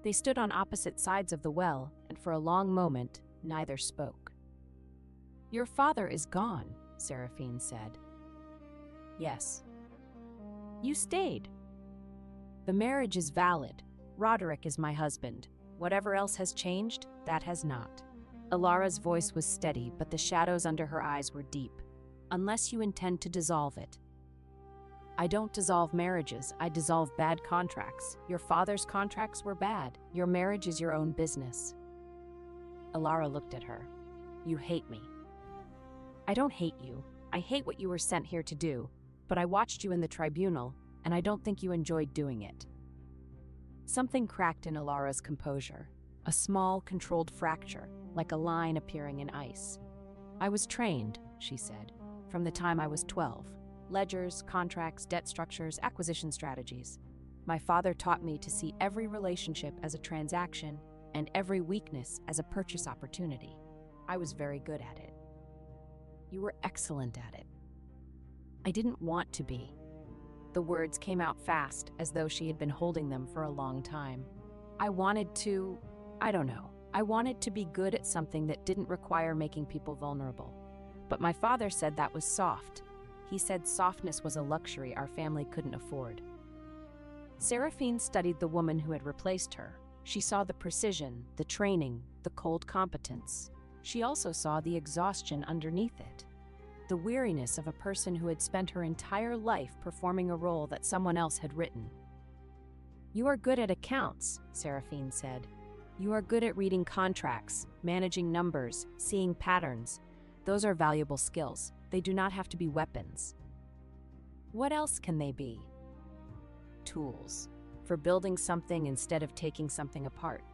[SPEAKER 1] They stood on opposite sides of the well, and for a long moment, neither spoke. "Your father is gone," Seraphine said. "Yes." "You stayed." "The marriage is valid. Roderick is my husband. Whatever else has changed, that has not." Alara's voice was steady, but the shadows under her eyes were deep. "Unless you intend to dissolve it." "I don't dissolve marriages, I dissolve bad contracts. Your father's contracts were bad. Your marriage is your own business." Alara looked at her. "You hate me." "I don't hate you. I hate what you were sent here to do, but I watched you in the tribunal, and I don't think you enjoyed doing it." Something cracked in Alara's composure, a small, controlled fracture, like a line appearing in ice. "I was trained," she said, "from the time I was 12. Ledgers, contracts, debt structures, acquisition strategies. My father taught me to see every relationship as a transaction and every weakness as a purchase opportunity. I was very good at it." "You were excellent at it." "I didn't want to be." The words came out fast, as though she had been holding them for a long time. "I wanted to, I don't know, I wanted to be good at something that didn't require making people vulnerable. But my father said that was soft. He said softness was a luxury our family couldn't afford." Seraphine studied the woman who had replaced her. She saw the precision, the training, the cold competence. She also saw the exhaustion underneath it, the weariness of a person who had spent her entire life performing a role that someone else had written. "You are good at accounts," Seraphine said. "You are good at reading contracts, managing numbers, seeing patterns. Those are valuable skills. They do not have to be weapons." "What else can they be?" "Tools. For building something instead of taking something apart."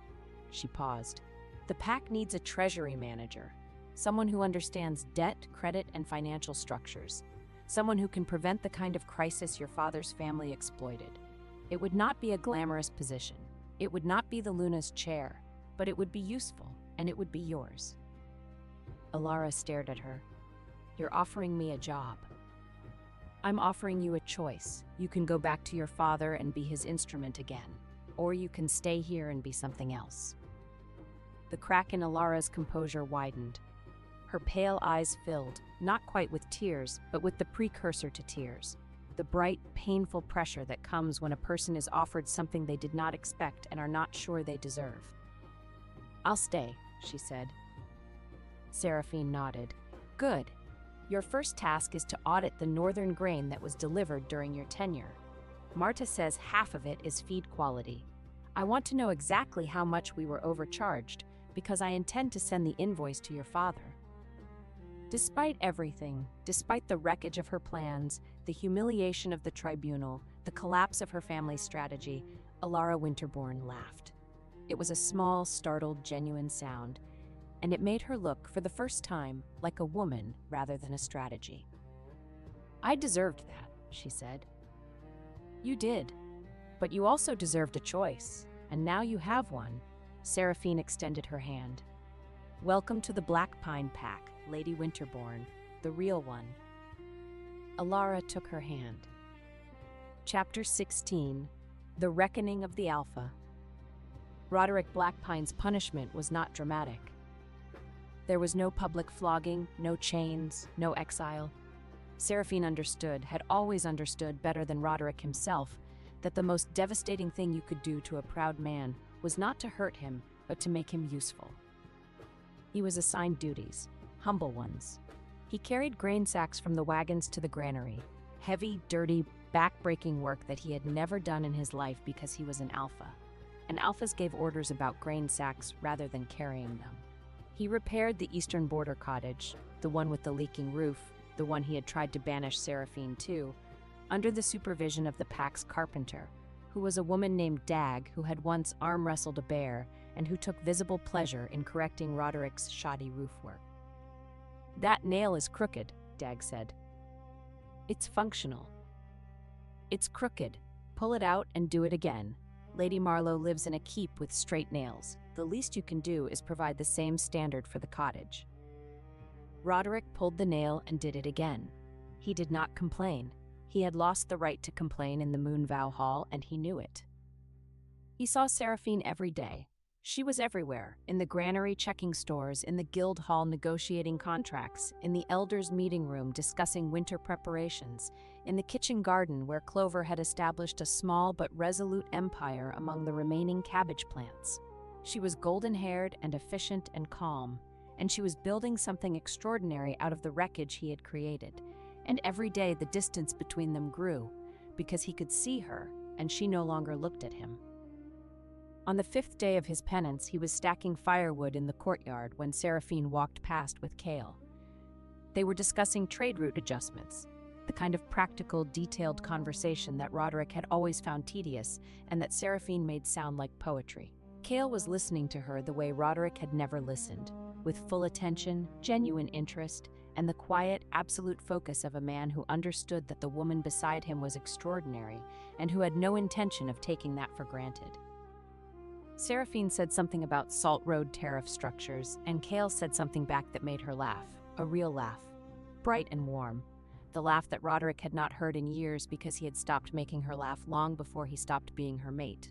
[SPEAKER 1] She paused. "The pack needs a treasury manager. Someone who understands debt, credit, and financial structures. Someone who can prevent the kind of crisis your father's family exploited. It would not be a glamorous position. It would not be the Luna's chair, but it would be useful, and it would be yours." Alara stared at her. "You're offering me a job." "I'm offering you a choice. You can go back to your father and be his instrument again, or you can stay here and be something else." The crack in Alara's composure widened. Her pale eyes filled, not quite with tears, but with the precursor to tears, the bright, painful pressure that comes when a person is offered something they did not expect and are not sure they deserve. "I'll stay," she said. Seraphine nodded. "Good. Your first task is to audit the northern grain that was delivered during your tenure. Marta says half of it is feed quality. I want to know exactly how much we were overcharged, because I intend to send the invoice to your father." Despite everything, despite the wreckage of her plans, the humiliation of the tribunal, the collapse of her family's strategy, Alara Winterbourne laughed. It was a small, startled, genuine sound, and it made her look, for the first time, like a woman rather than a strategy. "I deserved that," she said. "You did. But you also deserved a choice, and now you have one." Seraphine extended her hand. "Welcome to the Black Pine Pack, Lady Winterbourne, the real one." Alara took her hand. Chapter 16. The Reckoning of the Alpha. Roderick Blackpine's punishment was not dramatic. There was no public flogging, no chains, no exile. Seraphine understood, had always understood better than Roderick himself, that the most devastating thing you could do to a proud man was not to hurt him, but to make him useful. He was assigned duties, humble ones. He carried grain sacks from the wagons to the granary, heavy, dirty, back-breaking work that he had never done in his life because he was an alpha. and alphas gave orders about grain sacks rather than carrying them. He repaired the eastern border cottage, the one with the leaking roof, the one he had tried to banish Seraphine to, under the supervision of the pack's carpenter, who was a woman named Dag who had once arm-wrestled a bear and who took visible pleasure in correcting Roderick's shoddy roofwork. "That nail is crooked," Dag said. "It's functional." "It's crooked. Pull it out and do it again. Lady Marlowe lives in a keep with straight nails. The least you can do is provide the same standard for the cottage." Roderick pulled the nail and did it again. He did not complain. He had lost the right to complain in the Moonvow Hall, and he knew it. He saw Seraphine every day. She was everywhere, in the granary checking stores, in the guild hall negotiating contracts, in the elders' meeting room discussing winter preparations, in the kitchen garden where Clover had established a small but resolute empire among the remaining cabbage plants. She was golden-haired and efficient and calm, and she was building something extraordinary out of the wreckage he had created. And every day the distance between them grew, because he could see her, and she no longer looked at him. On the 5th day of his penance, he was stacking firewood in the courtyard when Seraphine walked past with Kale. They were discussing trade route adjustments, the kind of practical, detailed conversation that Roderick had always found tedious and that Seraphine made sound like poetry. Kale was listening to her the way Roderick had never listened, with full attention, genuine interest, and the quiet, absolute focus of a man who understood that the woman beside him was extraordinary and who had no intention of taking that for granted. Seraphine said something about Salt Road tariff structures, and Kale said something back that made her laugh, a real laugh, bright and warm, the laugh that Roderick had not heard in years because he had stopped making her laugh long before he stopped being her mate.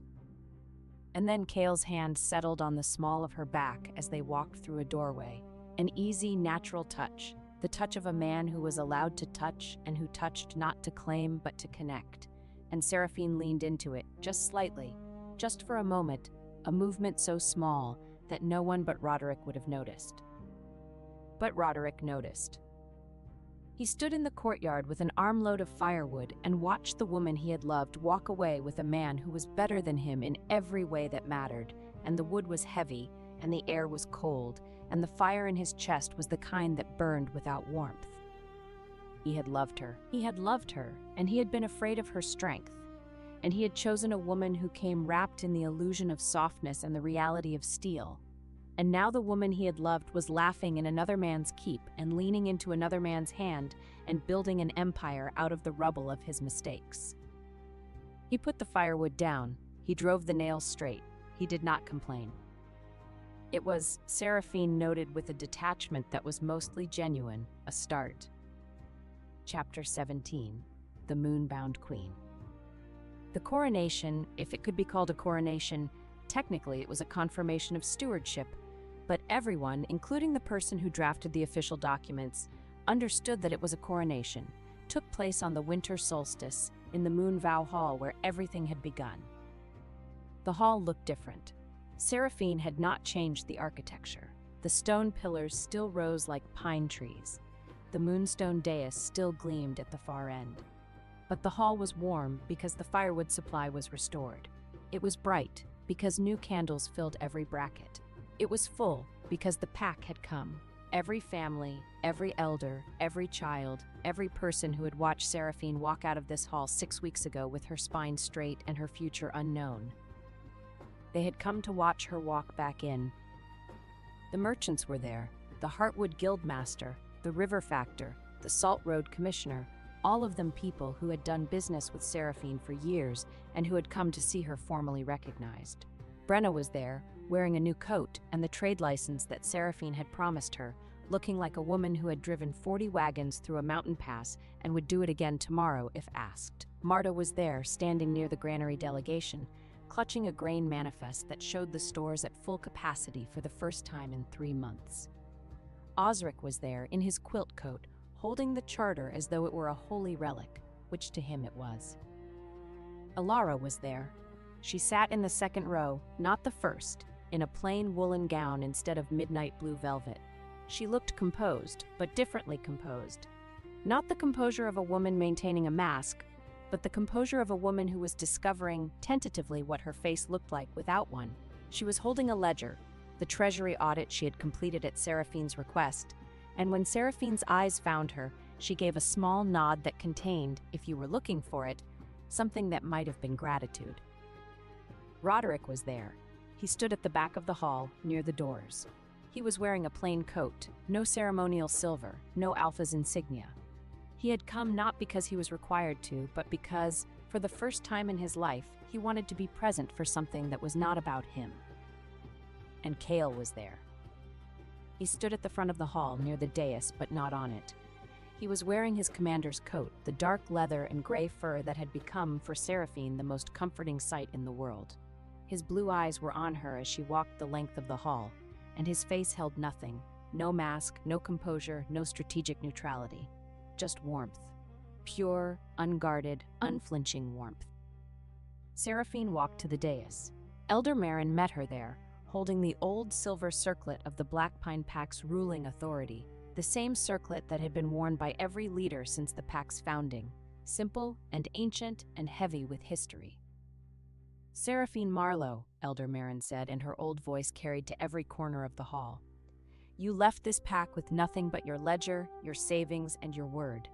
[SPEAKER 1] And then Kale's hand settled on the small of her back as they walked through a doorway, an easy, natural touch, the touch of a man who was allowed to touch and who touched not to claim but to connect. And Seraphine leaned into it, just slightly, just for a moment, a movement so small that no one but Roderick would have noticed. But Roderick noticed. He stood in the courtyard with an armload of firewood and watched the woman he had loved walk away with a man who was better than him in every way that mattered, and the wood was heavy, and the air was cold, and the fire in his chest was the kind that burned without warmth. He had loved her, and he had been afraid of her strength. And he had chosen a woman who came wrapped in the illusion of softness and the reality of steel. And now the woman he had loved was laughing in another man's keep and leaning into another man's hand and building an empire out of the rubble of his mistakes. He put the firewood down. He drove the nails straight. He did not complain. It was, Seraphine noted with a detachment that was mostly genuine, a start. Chapter 17. The Moonbound Queen. The coronation, if it could be called a coronation, technically it was a confirmation of stewardship, but everyone, including the person who drafted the official documents, understood that it was a coronation, took place on the winter solstice in the Moonvow Hall where everything had begun. The hall looked different. Seraphine had not changed the architecture. The stone pillars still rose like pine trees. The moonstone dais still gleamed at the far end. But the hall was warm because the firewood supply was restored. It was bright because new candles filled every bracket. It was full because the pack had come. Every family, every elder, every child, every person who had watched Seraphine walk out of this hall 6 weeks ago with her spine straight and her future unknown. They had come to watch her walk back in. The merchants were there, the Heartwood Guildmaster, the River Factor, the Salt Road Commissioner, all of them people who had done business with Seraphine for years and who had come to see her formally recognized. Brenna was there, wearing a new coat and the trade license that Seraphine had promised her, looking like a woman who had driven 40 wagons through a mountain pass and would do it again tomorrow if asked. Marta was there, standing near the granary delegation, clutching a grain manifest that showed the stores at full capacity for the first time in 3 months. Osric was there, in his quilt coat, holding the charter as though it were a holy relic, which to him it was. Alara was there. She sat in the second row, not the first, in a plain woolen gown instead of midnight blue velvet. She looked composed, but differently composed. Not the composure of a woman maintaining a mask, but the composure of a woman who was discovering tentatively what her face looked like without one. She was holding a ledger, the treasury audit she had completed at Seraphine's request, and when Seraphine's eyes found her, she gave a small nod that contained, if you were looking for it, something that might have been gratitude. Roderick was there. He stood at the back of the hall, near the doors. He was wearing a plain coat, no ceremonial silver, no Alpha's insignia. He had come not because he was required to, but because, for the first time in his life, he wanted to be present for something that was not about him. And Kale was there. He stood at the front of the hall, near the dais, but not on it. He was wearing his commander's coat, the dark leather and gray fur that had become, for Seraphine, the most comforting sight in the world. His blue eyes were on her as she walked the length of the hall, and his face held nothing, no mask, no composure, no strategic neutrality. Just warmth. Pure, unguarded, unflinching warmth. Seraphine walked to the dais. Elder Marin met her there, holding the old silver circlet of the Black Pine Pack's ruling authority, the same circlet that had been worn by every leader since the pack's founding, simple and ancient and heavy with history. "Seraphine Marlowe," Elder Marin said, and her old voice carried to every corner of the hall. "You left this pack with nothing but your ledger, your savings, and your word.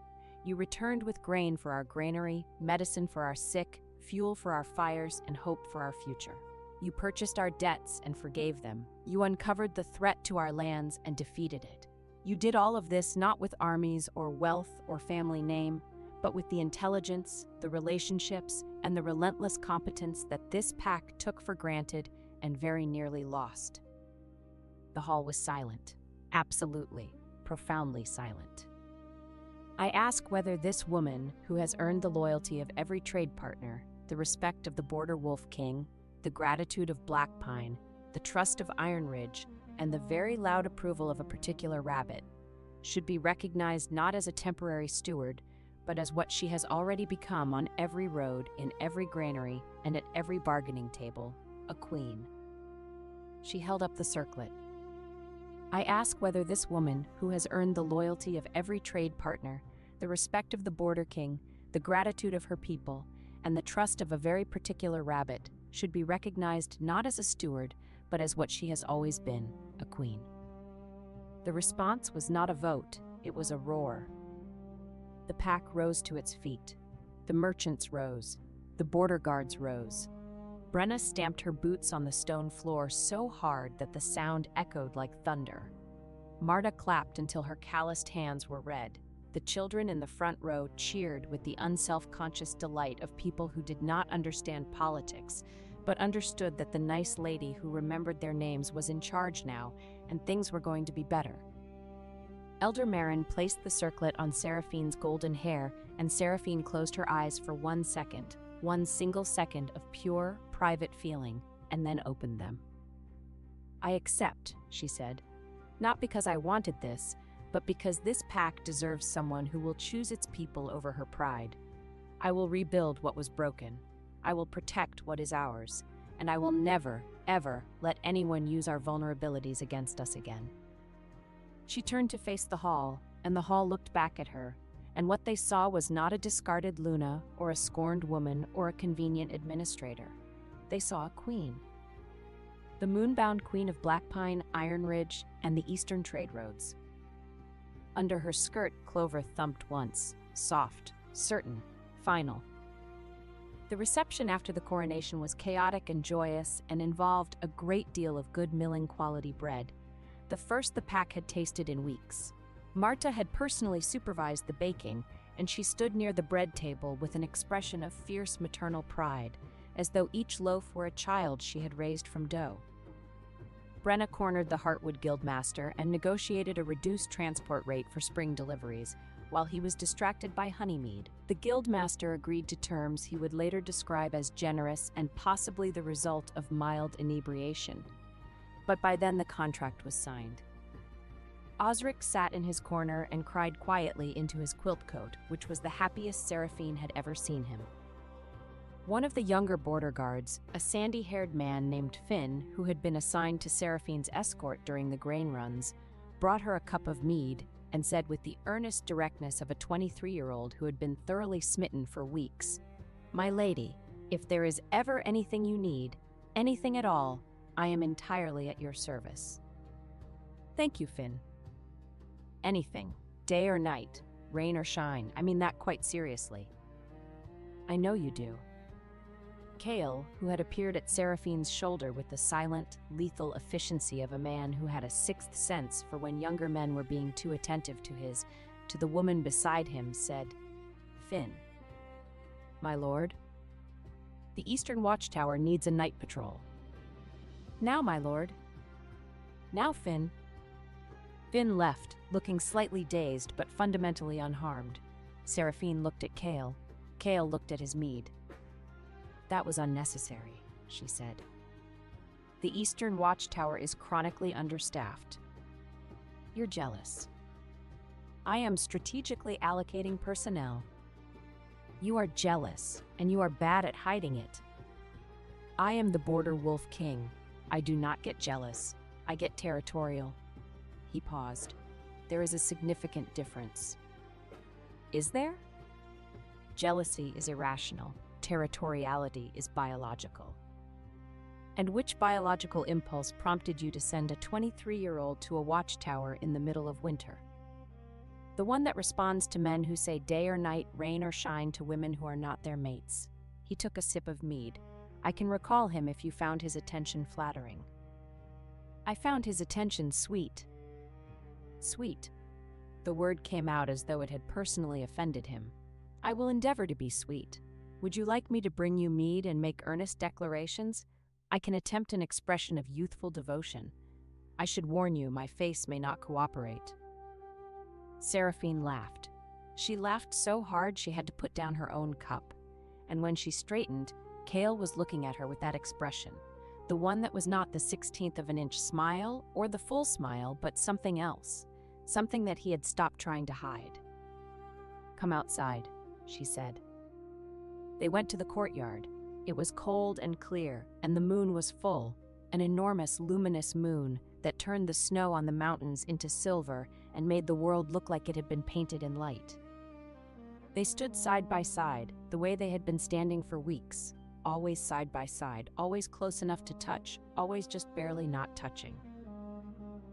[SPEAKER 1] You returned with grain for our granary, medicine for our sick, fuel for our fires, and hope for our future. You purchased our debts and forgave them. You uncovered the threat to our lands and defeated it. You did all of this not with armies or wealth or family name, but with the intelligence, the relationships, and the relentless competence that this pack took for granted and very nearly lost." The hall was silent. Absolutely, profoundly silent. "I ask whether this woman, who has earned the loyalty of every trade partner, the respect of the Border Wolf King, the gratitude of Black Pine, the trust of Iron Ridge, and the very loud approval of a particular rabbit, should be recognized not as a temporary steward, but as what she has already become on every road, in every granary, and at every bargaining table, a queen." She held up the circlet. "I ask whether this woman, who has earned the loyalty of every trade partner, the respect of the Border King, the gratitude of her people, and the trust of a very particular rabbit, should be recognized not as a steward, but as what she has always been, a queen." The response was not a vote, it was a roar. The pack rose to its feet. The merchants rose. The border guards rose. Brenna stamped her boots on the stone floor so hard that the sound echoed like thunder. Marta clapped until her calloused hands were red. The children in the front row cheered with the unself-conscious delight of people who did not understand politics, but understood that the nice lady who remembered their names was in charge now, and things were going to be better. Elder Marin placed the circlet on Seraphine's golden hair, and Seraphine closed her eyes for 1 second, one single second of pure, private feeling, and then opened them. "I accept," she said, "not because I wanted this, but because this pack deserves someone who will choose its people over her pride. I will rebuild what was broken. I will protect what is ours, and I will never, ever let anyone use our vulnerabilities against us again." She turned to face the hall, and the hall looked back at her, and what they saw was not a discarded Luna, or a scorned woman, or a convenient administrator. They saw a queen. The moonbound queen of Black Pine, Iron Ridge, and the eastern trade roads. Under her skirt, Clover thumped once, soft, certain, final. The reception after the coronation was chaotic and joyous and involved a great deal of good milling quality bread, the first the pack had tasted in weeks. Marta had personally supervised the baking, and she stood near the bread table with an expression of fierce maternal pride, as though each loaf were a child she had raised from dough. Brenna cornered the Heartwood Guildmaster and negotiated a reduced transport rate for spring deliveries, while he was distracted by Honeymead. The Guildmaster agreed to terms he would later describe as generous and possibly the result of mild inebriation. But by then the contract was signed. Osric sat in his corner and cried quietly into his quilt coat, which was the happiest Seraphine had ever seen him. One of the younger border guards, a sandy-haired man named Finn, who had been assigned to Seraphine's escort during the grain runs, brought her a cup of mead and said with the earnest directness of a 23-year-old who had been thoroughly smitten for weeks, My lady, if there is ever anything you need, anything at all, I am entirely at your service. Thank you, Finn. Anything, day or night, rain or shine, I mean that quite seriously. I know you do. Kale, who had appeared at Seraphine's shoulder with the silent, lethal efficiency of a man who had a sixth sense for when younger men were being too attentive to the woman beside him, said, Finn. My lord? The Eastern Watchtower needs a night patrol. Now, my lord. Now, Finn. Finn left, looking slightly dazed but fundamentally unharmed. Seraphine looked at Kale. Kale looked at his mead. That was unnecessary, she said. The Eastern Watchtower is chronically understaffed. You're jealous. I am strategically allocating personnel. You are jealous, and you are bad at hiding it. I am the Border Wolf King. I do not get jealous. I get territorial. He paused. There is a significant difference. Is there? Jealousy is irrational. Territoriality is biological. And which biological impulse prompted you to send a 23-year-old to a watchtower in the middle of winter? The one that responds to men who say day or night, rain or shine to women who are not their mates. He took a sip of mead. I can recall him if you found his attention flattering. I found his attention sweet. Sweet. The word came out as though it had personally offended him. I will endeavor to be sweet. Would you like me to bring you mead and make earnest declarations? I can attempt an expression of youthful devotion. I should warn you, my face may not cooperate. Seraphine laughed. She laughed so hard she had to put down her own cup. And when she straightened, Kale was looking at her with that expression. The one that was not the 16th of an inch smile or the full smile, but something else. Something that he had stopped trying to hide. Come outside, she said. They went to the courtyard. It was cold and clear, and the moon was full, an enormous luminous moon that turned the snow on the mountains into silver and made the world look like it had been painted in light. They stood side by side, the way they had been standing for weeks, always side by side, always close enough to touch, always just barely not touching.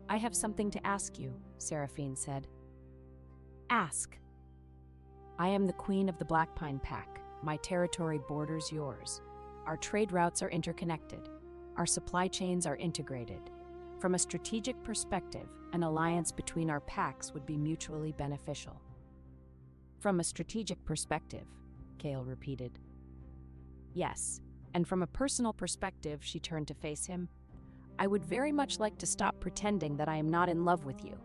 [SPEAKER 1] I have something to ask you, Seraphine said. Ask. I am the queen of the Black Pine Pack. My territory borders yours. Our trade routes are interconnected. Our supply chains are integrated. From a strategic perspective, an alliance between our packs would be mutually beneficial. From a strategic perspective, Kale repeated. Yes, and from a personal perspective, she turned to face him. I would very much like to stop pretending that I am not in love with you.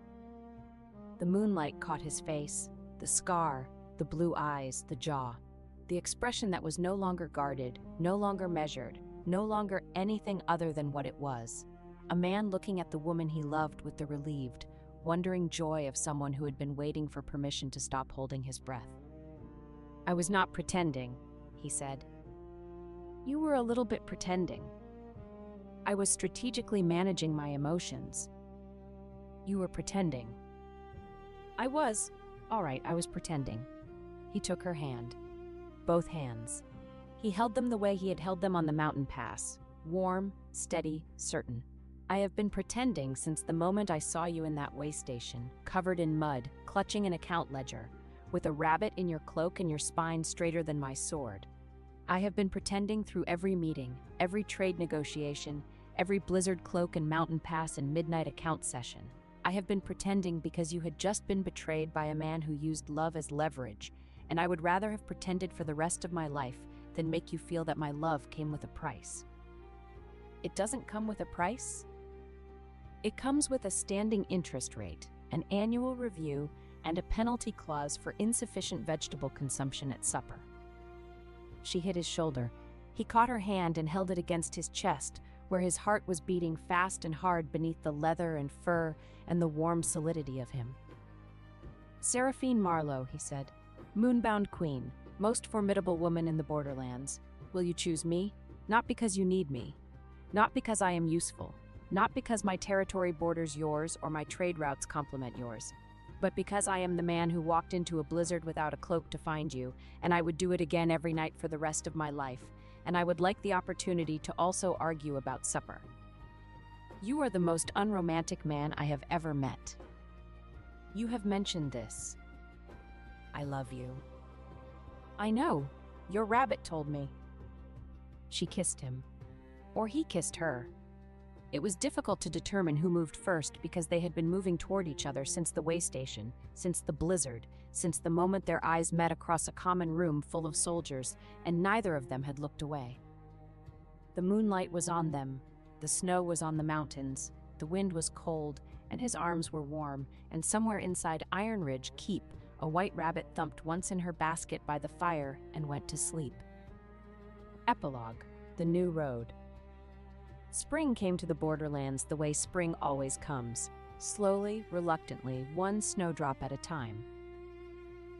[SPEAKER 1] The moonlight caught his face, the scar, the blue eyes, the jaw. The expression that was no longer guarded, no longer measured, no longer anything other than what it was. A man looking at the woman he loved with the relieved, wondering joy of someone who had been waiting for permission to stop holding his breath. I was not pretending, he said. You were a little bit pretending. I was strategically managing my emotions. You were pretending. I was. All right, I was pretending. He took her hand. Both hands. He held them the way he had held them on the mountain pass, warm, steady, certain. I have been pretending since the moment I saw you in that way station, covered in mud, clutching an account ledger, with a rabbit in your cloak and your spine straighter than my sword. I have been pretending through every meeting, every trade negotiation, every blizzard cloak and mountain pass and midnight account session. I have been pretending because you had just been betrayed by a man who used love as leverage, and I would rather have pretended for the rest of my life than make you feel that my love came with a price. It doesn't come with a price? It comes with a standing interest rate, an annual review, and a penalty clause for insufficient vegetable consumption at supper. She hit his shoulder. He caught her hand and held it against his chest, where his heart was beating fast and hard beneath the leather and fur and the warm solidity of him. Seraphine Marlowe, he said. Moonbound queen, most formidable woman in the borderlands. Will you choose me? Not because you need me. Not because I am useful. Not because my territory borders yours or my trade routes complement yours. But because I am the man who walked into a blizzard without a cloak to find you, and I would do it again every night for the rest of my life, and I would like the opportunity to also argue about supper. You are the most unromantic man I have ever met. You have mentioned this. I love you. I know. Your rabbit told me. She kissed him. Or he kissed her. It was difficult to determine who moved first because they had been moving toward each other since the way station, since the blizzard, since the moment their eyes met across a common room full of soldiers, and neither of them had looked away. The moonlight was on them, the snow was on the mountains, the wind was cold, and his arms were warm, and somewhere inside Iron Ridge Keep, a white rabbit thumped once in her basket by the fire and went to sleep. Epilogue: The New Road. Spring came to the borderlands the way spring always comes, slowly, reluctantly, one snowdrop at a time.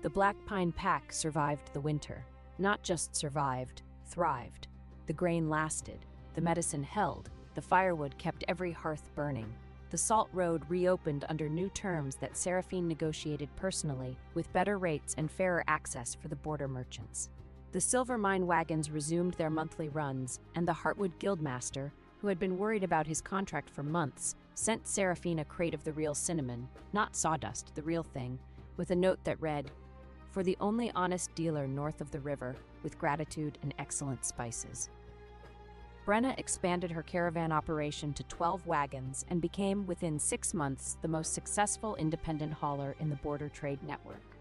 [SPEAKER 1] The Black Pine Pack survived the winter. Not just survived, thrived. The grain lasted, the medicine held, the firewood kept every hearth burning. The Salt Road reopened under new terms that Seraphine negotiated personally, with better rates and fairer access for the border merchants. The silver mine wagons resumed their monthly runs, and the Heartwood Guildmaster, who had been worried about his contract for months, sent Seraphine a crate of the real cinnamon, not sawdust, the real thing, with a note that read, "For the only honest dealer north of the river, with gratitude and excellent spices." Brenna expanded her caravan operation to 12 wagons and became, within 6 months, the most successful independent hauler in the border trade network.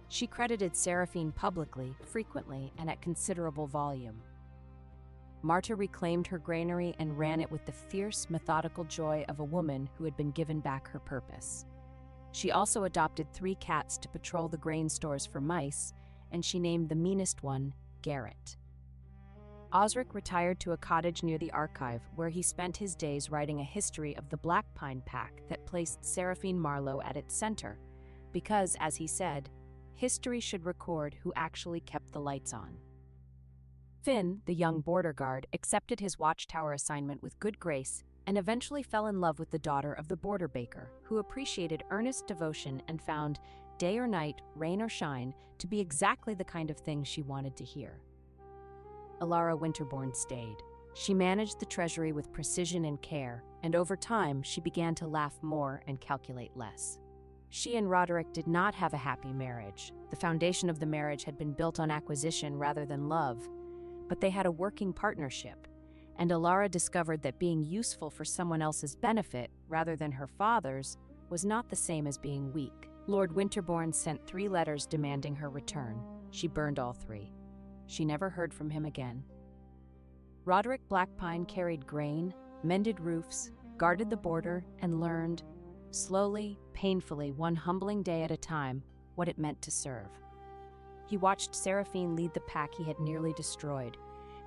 [SPEAKER 1] She credited Seraphine publicly, frequently, and at considerable volume. Marta reclaimed her granary and ran it with the fierce, methodical joy of a woman who had been given back her purpose. She also adopted 3 cats to patrol the grain stores for mice, and she named the meanest one Garrett. Osric retired to a cottage near the archive, where he spent his days writing a history of the Black Pine Pack that placed Seraphine Marlowe at its center, because, as he said, history should record who actually kept the lights on. Finn, the young border guard, accepted his watchtower assignment with good grace and eventually fell in love with the daughter of the border baker, who appreciated earnest devotion and found, day or night, rain or shine, to be exactly the kind of thing she wanted to hear. Alara Winterbourne stayed. She managed the treasury with precision and care, and over time she began to laugh more and calculate less. She and Roderick did not have a happy marriage. The foundation of the marriage had been built on acquisition rather than love, but they had a working partnership, and Alara discovered that being useful for someone else's benefit rather than her father's was not the same as being weak. Lord Winterbourne sent 3 letters demanding her return. She burned all 3. She never heard from him again. Roderick Blackpine carried grain, mended roofs, guarded the border, and learned, slowly, painfully, one humbling day at a time, what it meant to serve. He watched Seraphine lead the pack he had nearly destroyed,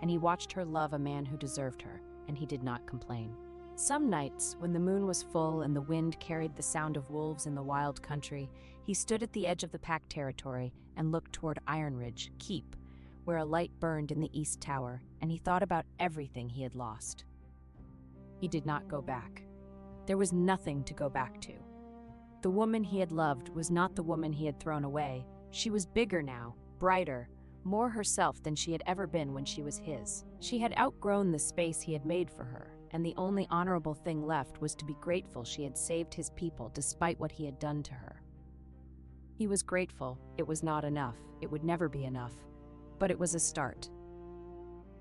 [SPEAKER 1] and he watched her love a man who deserved her, and he did not complain. Some nights, when the moon was full and the wind carried the sound of wolves in the wild country, he stood at the edge of the pack territory and looked toward Iron Ridge Keep, where a light burned in the east tower, and he thought about everything he had lost. He did not go back. There was nothing to go back to. The woman he had loved was not the woman he had thrown away. She was bigger now, brighter, more herself than she had ever been when she was his. She had outgrown the space he had made for her, and the only honorable thing left was to be grateful she had saved his people despite what he had done to her. He was grateful. It was not enough. It would never be enough. But it was a start.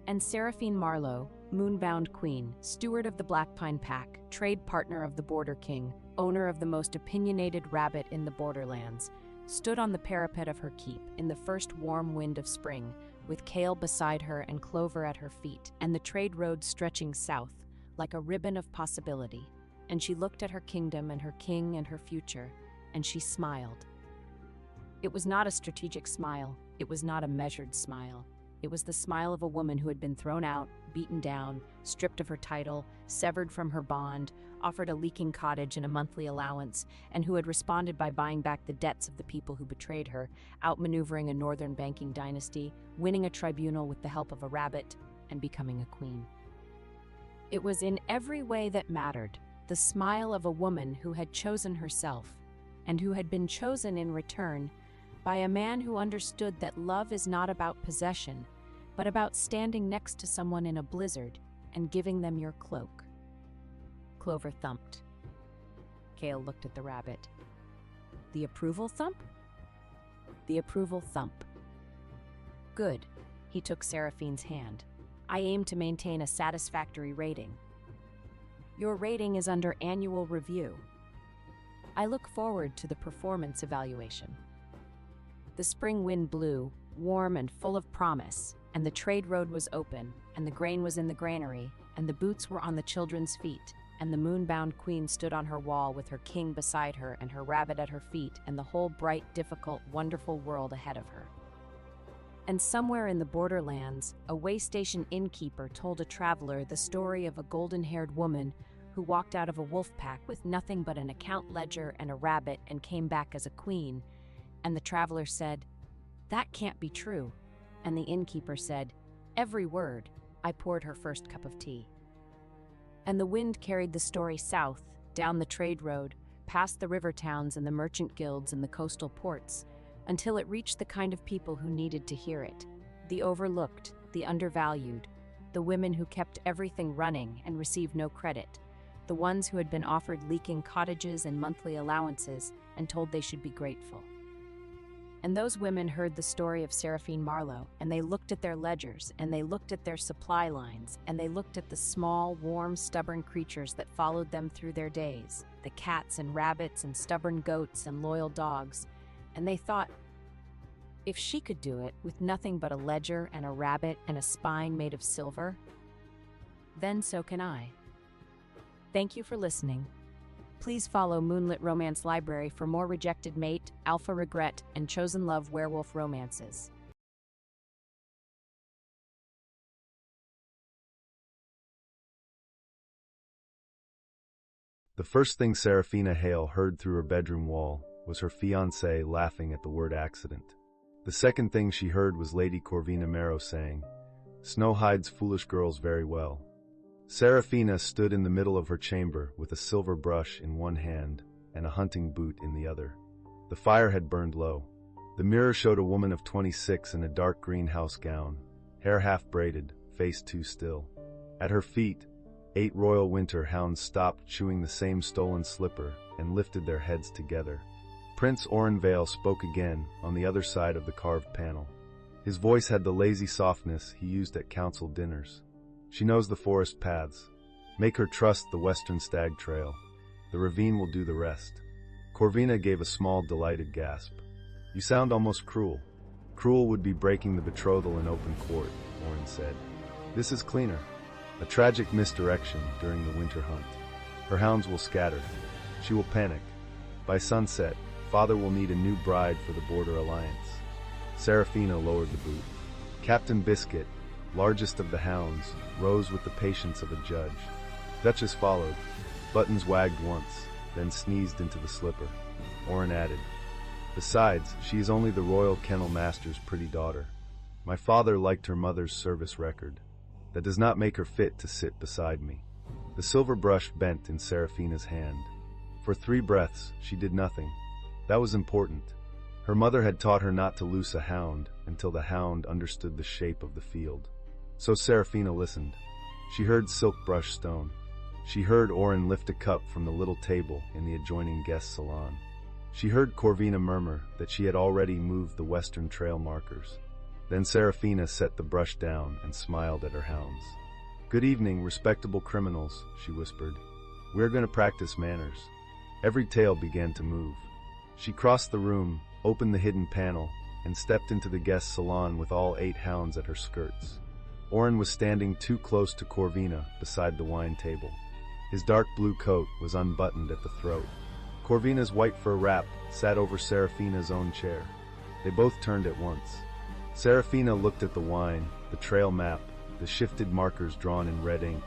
[SPEAKER 1] And Seraphine Marlowe, moonbound queen, steward of the Black Pine Pack, trade partner of the Border King, owner of the most opinionated rabbit in the borderlands, stood on the parapet of her keep in the first warm wind of spring, with kale beside her and clover at her feet, and the trade road stretching south, like a ribbon of possibility. And she looked at her kingdom and her king and her future, and she smiled. It was not a strategic smile. It was not a measured smile. It was the smile of a woman who had been thrown out, beaten down, stripped of her title, severed from her bond, offered a leaking cottage and a monthly allowance, and who had responded by buying back the debts of the people who betrayed her, outmaneuvering a northern banking dynasty, winning a tribunal with the help of a rabbit, and becoming a queen. It was in every way that mattered, the smile of a woman who had chosen herself, and who had been chosen in return by a man who understood that love is not about possession, but about standing next to someone in a blizzard and giving them your cloak. Clover thumped. Kale looked at the rabbit. The approval thump? The approval thump. Good. He took Seraphine's hand. I aim to maintain a satisfactory rating. Your rating is under annual review. I look forward to the performance evaluation. The spring wind blew, warm and full of promise, and the trade road was open, and the grain was in the granary, and the boots were on the children's feet, and the moon-bound queen stood on her wall with her king beside her and her rabbit at her feet, and the whole bright, difficult, wonderful world ahead of her. And somewhere in the borderlands, a waystation innkeeper told a traveler the story of a golden-haired woman who walked out of a wolf pack with nothing but an account ledger and a rabbit and came back as a queen. And the traveler said, "That can't be true." And the innkeeper said, "Every word." I poured her first cup of tea. And the wind carried the story south, down the trade road, past the river towns and the merchant guilds and the coastal ports, until it reached the kind of people who needed to hear it. The overlooked, the undervalued, the women who kept everything running and received no credit, the ones who had been offered leaking cottages and monthly allowances and told they should be grateful. And those women heard the story of Seraphine Marlowe, and they looked at their ledgers, and they looked at their supply lines, and they looked at the small, warm, stubborn creatures that followed them through their days, the cats and rabbits and stubborn goats and loyal dogs, and they thought, if she could do it with nothing but a ledger and a rabbit and a spine made of silver, then so can I. Thank you for listening. Please follow Moonlit Romance Library for more Rejected Mate, Alpha Regret, and Chosen Love werewolf romances.
[SPEAKER 3] The first thing Seraphina Hale heard through her bedroom wall was her fiancé laughing at the word accident. The second thing she heard was Lady Corvina Marrow saying, "Snow hides foolish girls very well." Seraphina stood in the middle of her chamber with a silver brush in one hand and a hunting boot in the other. The fire had burned low. The mirror showed a woman of 26 in a dark green house gown, hair half braided, face too still. At her feet, 8 royal winter hounds stopped chewing the same stolen slipper and lifted their heads together. Prince Orenvale spoke again on the other side of the carved panel. His voice had the lazy softness he used at council dinners. She knows the forest paths. Make her trust the western stag trail. The ravine will do the rest. Corvina gave a small, delighted gasp. You sound almost cruel. Cruel would be breaking the betrothal in open court, Oren said. This is cleaner. A tragic misdirection during the winter hunt. Her hounds will scatter. She will panic. By sunset, father will need a new bride for the border alliance. Seraphina lowered the boot. Captain Biscuit, largest of the hounds, rose with the patience of a judge. Duchess followed. Buttons wagged once, then sneezed into the slipper. Oren added, Besides, she is only the royal kennel master's pretty daughter. My father liked her mother's service record. That does not make her fit to sit beside me. The silver brush bent in Seraphina's hand. For 3 breaths, she did nothing. That was important. Her mother had taught her not to loose a hound until the hound understood the shape of the field. So Seraphina listened. She heard silk brush stone. She heard Oren lift a cup from the little table in the adjoining guest salon. She heard Corvina murmur that she had already moved the western trail markers. Then Seraphina set the brush down and smiled at her hounds. Good evening, respectable criminals, she whispered. We're going to practice manners. Every tail began to move. She crossed the room, opened the hidden panel, and stepped into the guest salon with all 8 hounds at her skirts. Oren was standing too close to Corvina beside the wine table. His dark blue coat was unbuttoned at the throat. Corvina's white fur wrap sat over Seraphina's own chair. They both turned at once. Seraphina looked at the wine, the trail map, the shifted markers drawn in red ink,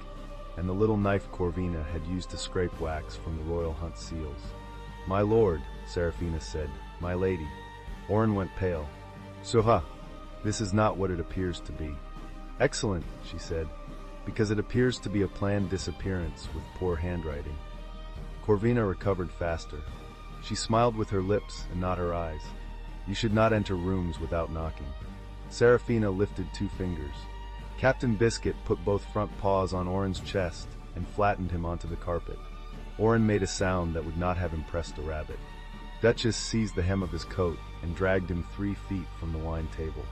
[SPEAKER 3] and the little knife Corvina had used to scrape wax from the royal hunt seals. My lord, Seraphina said, my lady. Oren went pale. Soha, this is not what it appears to be. Excellent, she said, because it appears to be a planned disappearance with poor handwriting. Corvina recovered faster. She smiled with her lips and not her eyes. You should not enter rooms without knocking. Serafina lifted 2 fingers. Captain Biscuit put both front paws on Oren's chest and flattened him onto the carpet. Oren made a sound that would not have impressed a rabbit. Duchess seized the hem of his coat and dragged him 3 feet from the wine table.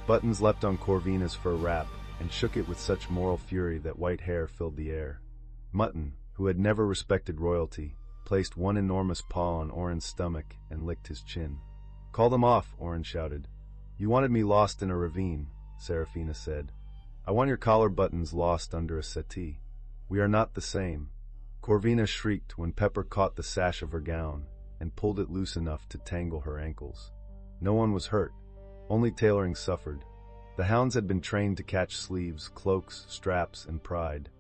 [SPEAKER 3] Buttons leapt on Corvina's fur wrap and shook it with such moral fury that white hair filled the air. Mutton, who had never respected royalty, placed one enormous paw on Oren's stomach and licked his chin. "Call them off," Oren shouted. "You wanted me lost in a ravine," Serafina said. "I want your collar buttons lost under a settee. We are not the same." Corvina shrieked when Pepper caught the sash of her gown and pulled it loose enough to tangle her ankles. No one was hurt. Only tailoring suffered. The hounds had been trained to catch sleeves, cloaks, straps, and pride.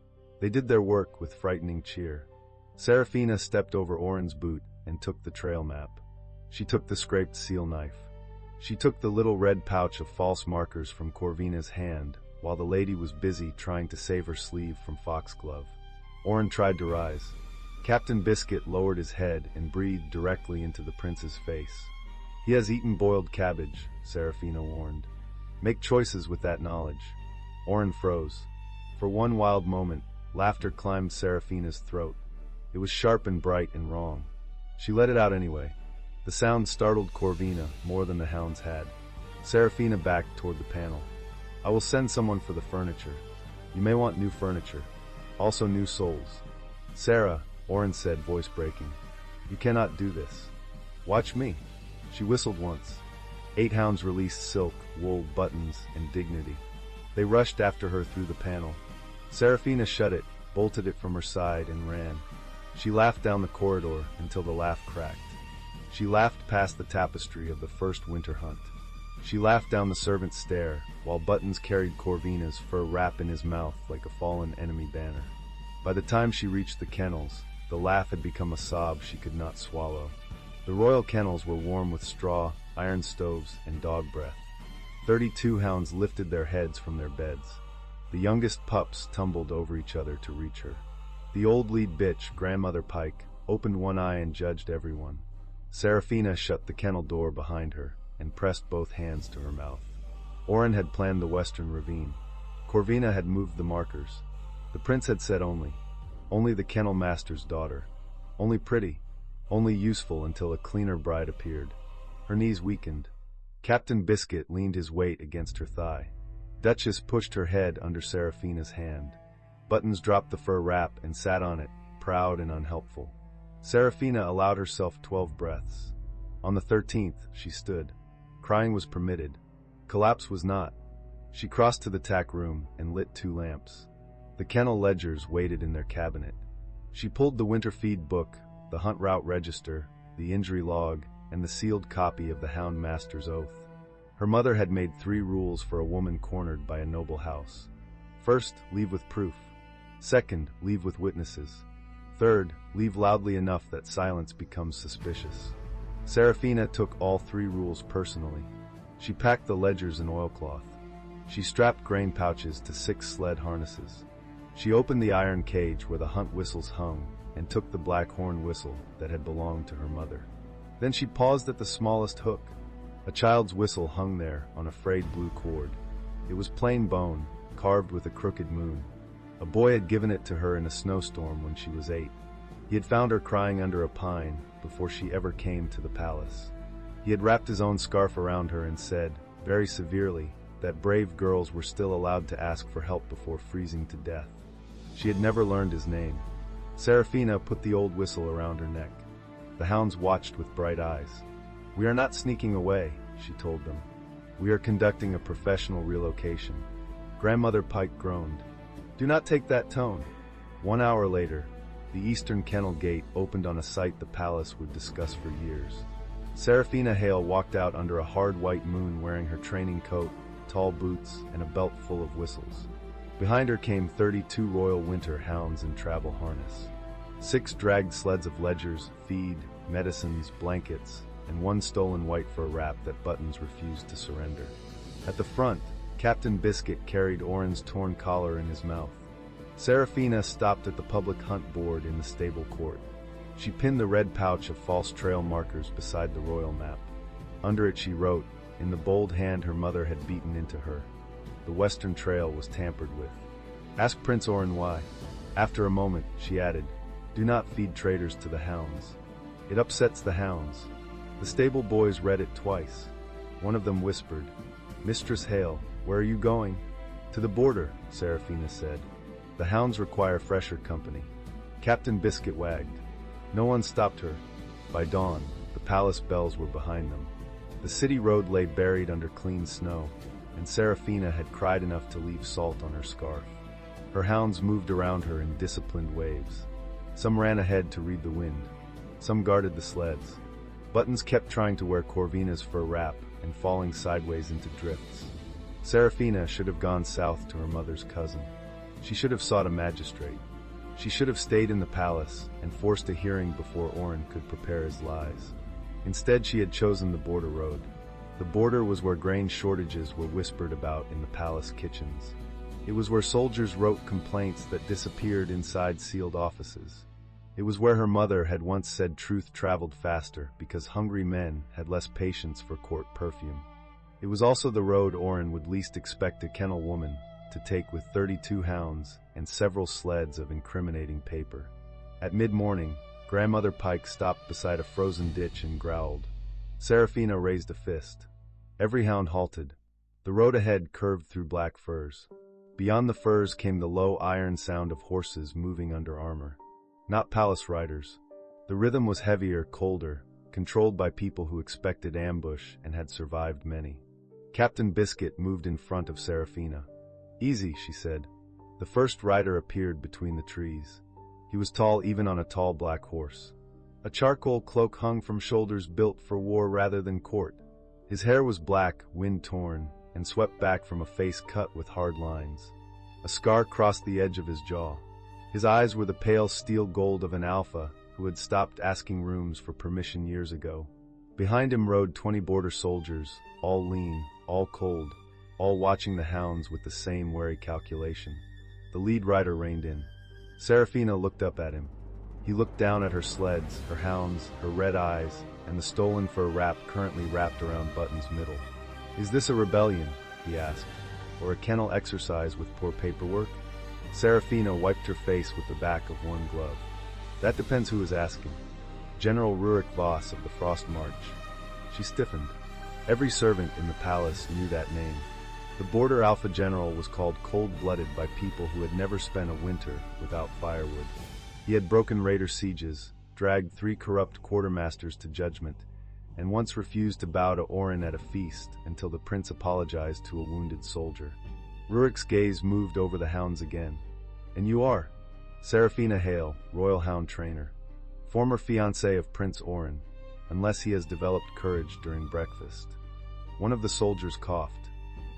[SPEAKER 3] They did their work with frightening cheer. Serafina stepped over Oren's boot and took the trail map. She took the scraped seal knife. She took the little red pouch of false markers from Corvina's hand while the lady was busy trying to save her sleeve from foxglove. Oren tried to rise. Captain Biscuit lowered his head and breathed directly into the prince's face. "He has eaten boiled cabbage," Serafina warned. "Make choices with that knowledge." Oren froze. For one wild moment, laughter climbed Serafina's throat. It was sharp and bright and wrong. She let it out anyway. The sound startled Corvina more than the hounds had. Serafina backed toward the panel. "I will send someone for the furniture. You may want new furniture. Also new souls." "Sarah," Oren said, voice breaking. "You cannot do this. Watch me." She whistled once. 8 hounds released silk, wool, buttons, and dignity. They rushed after her through the panel. Serafina shut it, bolted it from her side, and ran. She laughed down the corridor until the laugh cracked. She laughed past the tapestry of the first winter hunt. She laughed down the servant's stair, while Buttons carried Corvina's fur wrap in his mouth like a fallen enemy banner. By the time she reached the kennels, the laugh had become a sob she could not swallow. The royal kennels were warm with straw, iron stoves, and dog breath. 32 hounds lifted their heads from their beds. The youngest pups tumbled over each other to reach her. The old lead bitch, Grandmother Pike, opened one eye and judged everyone. Serafina shut the kennel door behind her and pressed both hands to her mouth. Oren had planned the western ravine. Corvina had moved the markers. The prince had said only the kennel master's daughter. Only pretty, only useful until a cleaner bride appeared. Her knees weakened. Captain Biscuit leaned his weight against her thigh. Duchess pushed her head under Serafina's hand. Buttons dropped the fur wrap and sat on it, proud and unhelpful. Serafina allowed herself 12 breaths. On the 13th, she stood. Crying was permitted. Collapse was not. She crossed to the tack room and lit 2 lamps. The kennel ledgers waited in their cabinet. She pulled the winter feed book, the hunt route register, the injury log, and the sealed copy of the hound master's oath. Her mother had made 3 rules for a woman cornered by a noble house. First, leave with proof. Second, leave with witnesses. Third, leave loudly enough that silence becomes suspicious. Serafina took all 3 rules personally. She packed the ledgers in oilcloth. She strapped grain pouches to 6 sled harnesses. She opened the iron cage where the hunt whistles hung and took the black horn whistle that had belonged to her mother. Then she paused at the smallest hook. A child's whistle hung there on a frayed blue cord. It was plain bone, carved with a crooked moon. A boy had given it to her in a snowstorm when she was 8. He had found her crying under a pine before she ever came to the palace. He had wrapped his own scarf around her and said, very severely, that brave girls were still allowed to ask for help before freezing to death. She had never learned his name. Serafina put the old whistle around her neck. The hounds watched with bright eyes. "We are not sneaking away," she told them. "We are conducting a professional relocation." Grandmother Pike groaned. "Do not take that tone." 1 hour later, the eastern kennel gate opened on a sight the palace would discuss for years. Serafina Hale walked out under a hard white moon wearing her training coat, tall boots, and a belt full of whistles. Behind her came 32 royal winter hounds in travel harness. 6 dragged sleds of ledgers, feed, medicines, blankets, and 1 stolen white fur wrap that Buttons refused to surrender. At the front, Captain Biscuit carried Oren's torn collar in his mouth. Serafina stopped at the public hunt board in the stable court. She pinned the red pouch of false trail markers beside the royal map. Under it she wrote, in the bold hand her mother had beaten into her, "The Western Trail was tampered with. Ask Prince Orin why." After a moment, she added, "Do not feed traitors to the hounds. It upsets the hounds." The stable boys read it twice. One of them whispered, "Mistress Hale, where are you going?" "To the border," Seraphina said. "The hounds require fresher company." Captain Biscuit wagged. No one stopped her. By dawn, the palace bells were behind them. The city road lay buried under clean snow, and Seraphina had cried enough to leave salt on her scarf. Her hounds moved around her in disciplined waves. Some ran ahead to read the wind. Some guarded the sleds. Buttons kept trying to wear Corvina's fur wrap and falling sideways into drifts. Seraphina should have gone south to her mother's cousin. She should have sought a magistrate. She should have stayed in the palace and forced a hearing before Orin could prepare his lies. Instead, she had chosen the border road. The border was where grain shortages were whispered about in the palace kitchens. It was where soldiers wrote complaints that disappeared inside sealed offices. It was where her mother had once said truth traveled faster because hungry men had less patience for court perfume. It was also the road Orin would least expect a kennel woman to take with 32 hounds and several sleds of incriminating paper. At mid-morning, Grandmother Pike stopped beside a frozen ditch and growled. Seraphina raised a fist. Every hound halted. The road ahead curved through black firs. Beyond the firs came the low iron sound of horses moving under armor. Not palace riders. The rhythm was heavier, colder, controlled by people who expected ambush and had survived many. Captain Biscuit moved in front of Seraphina. "Easy," she said. The first rider appeared between the trees. He was tall even on a tall black horse. A charcoal cloak hung from shoulders built for war rather than court. His hair was black, wind-torn, and swept back from a face cut with hard lines. A scar crossed the edge of his jaw. His eyes were the pale steel gold of an alpha who had stopped asking rooms for permission years ago. Behind him rode 20 border soldiers, all lean, all cold, all watching the hounds with the same wary calculation. The lead rider reined in. Seraphina looked up at him. He looked down at her sleds, her hounds, her red eyes, and the stolen fur wrap currently wrapped around Button's middle. "Is this a rebellion?" he asked, "or a kennel exercise with poor paperwork?" Seraphina wiped her face with the back of one glove. "That depends who is asking. General Rurik Voss of the Frost March." She stiffened. Every servant in the palace knew that name. The border alpha general was called cold-blooded by people who had never spent a winter without firewood. He had broken raider sieges, dragged 3 corrupt quartermasters to judgment, and once refused to bow to Orin at a feast until the prince apologized to a wounded soldier. Rurik's gaze moved over the hounds again. "And you are?" "Seraphina Hale, royal hound trainer. Former fiancée of Prince Orin, unless he has developed courage during breakfast." One of the soldiers coughed.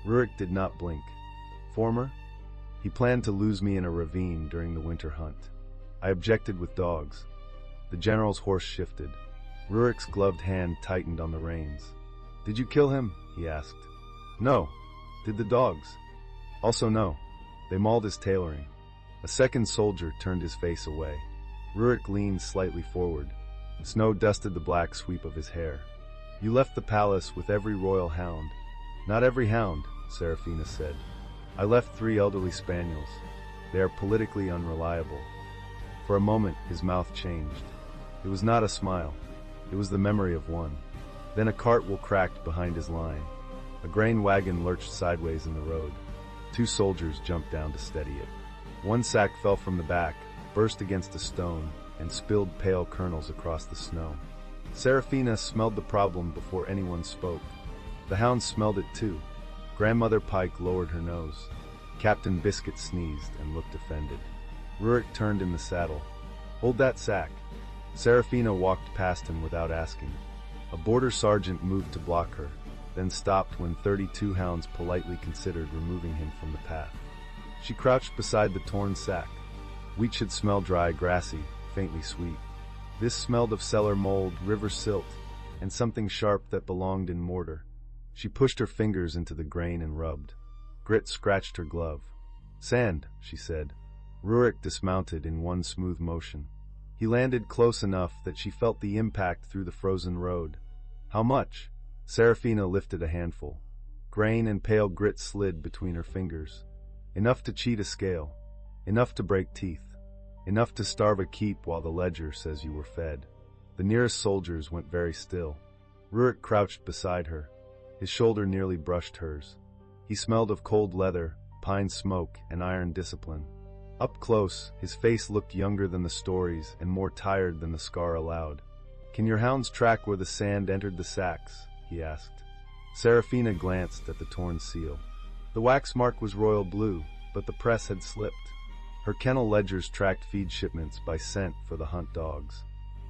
[SPEAKER 3] Rurik did not blink. "Former? He planned to lose me in a ravine during the winter hunt. I objected with dogs." The general's horse shifted. Rurik's gloved hand tightened on the reins. "Did you kill him?" he asked. "No." "Did the dogs?" "Also no. They mauled his tailoring." A second soldier turned his face away. Rurik leaned slightly forward. Snow dusted the black sweep of his hair. "You left the palace with every royal hound." "Not every hound," Seraphina said. "I left 3 elderly spaniels. They are politically unreliable." For a moment, his mouth changed. It was not a smile. It was the memory of one. Then a cartwheel cracked behind his line. A grain wagon lurched sideways in the road. 2 soldiers jumped down to steady it. One sack fell from the back, burst against a stone, and spilled pale kernels across the snow. Seraphina smelled the problem before anyone spoke. The hounds smelled it too. Grandmother Pike lowered her nose. Captain Biscuit sneezed and looked offended. Rurik turned in the saddle. "Hold that sack." Seraphina walked past him without asking. A border sergeant moved to block her, then stopped when 32 hounds politely considered removing him from the path. She crouched beside the torn sack. Wheat should smell dry, grassy, faintly sweet. This smelled of cellar mold, river silt, and something sharp that belonged in mortar. She pushed her fingers into the grain and rubbed. Grit scratched her glove. "Sand," she said. Rurik dismounted in one smooth motion. He landed close enough that she felt the impact through the frozen road. How much? Serafina lifted a handful. Grain and pale grit slid between her fingers. Enough to cheat a scale. Enough to break teeth. Enough to starve a keep while the ledger says you were fed. The nearest soldiers went very still. Rurik crouched beside her. His shoulder nearly brushed hers. He smelled of cold leather, pine smoke, and iron discipline. Up close, his face looked younger than the stories and more tired than the scar allowed. "Can your hounds track where the sand entered the sacks?" he asked. Serafina glanced at the torn seal. The wax mark was royal blue, but the press had slipped. Her kennel ledgers tracked feed shipments by scent for the hunt dogs.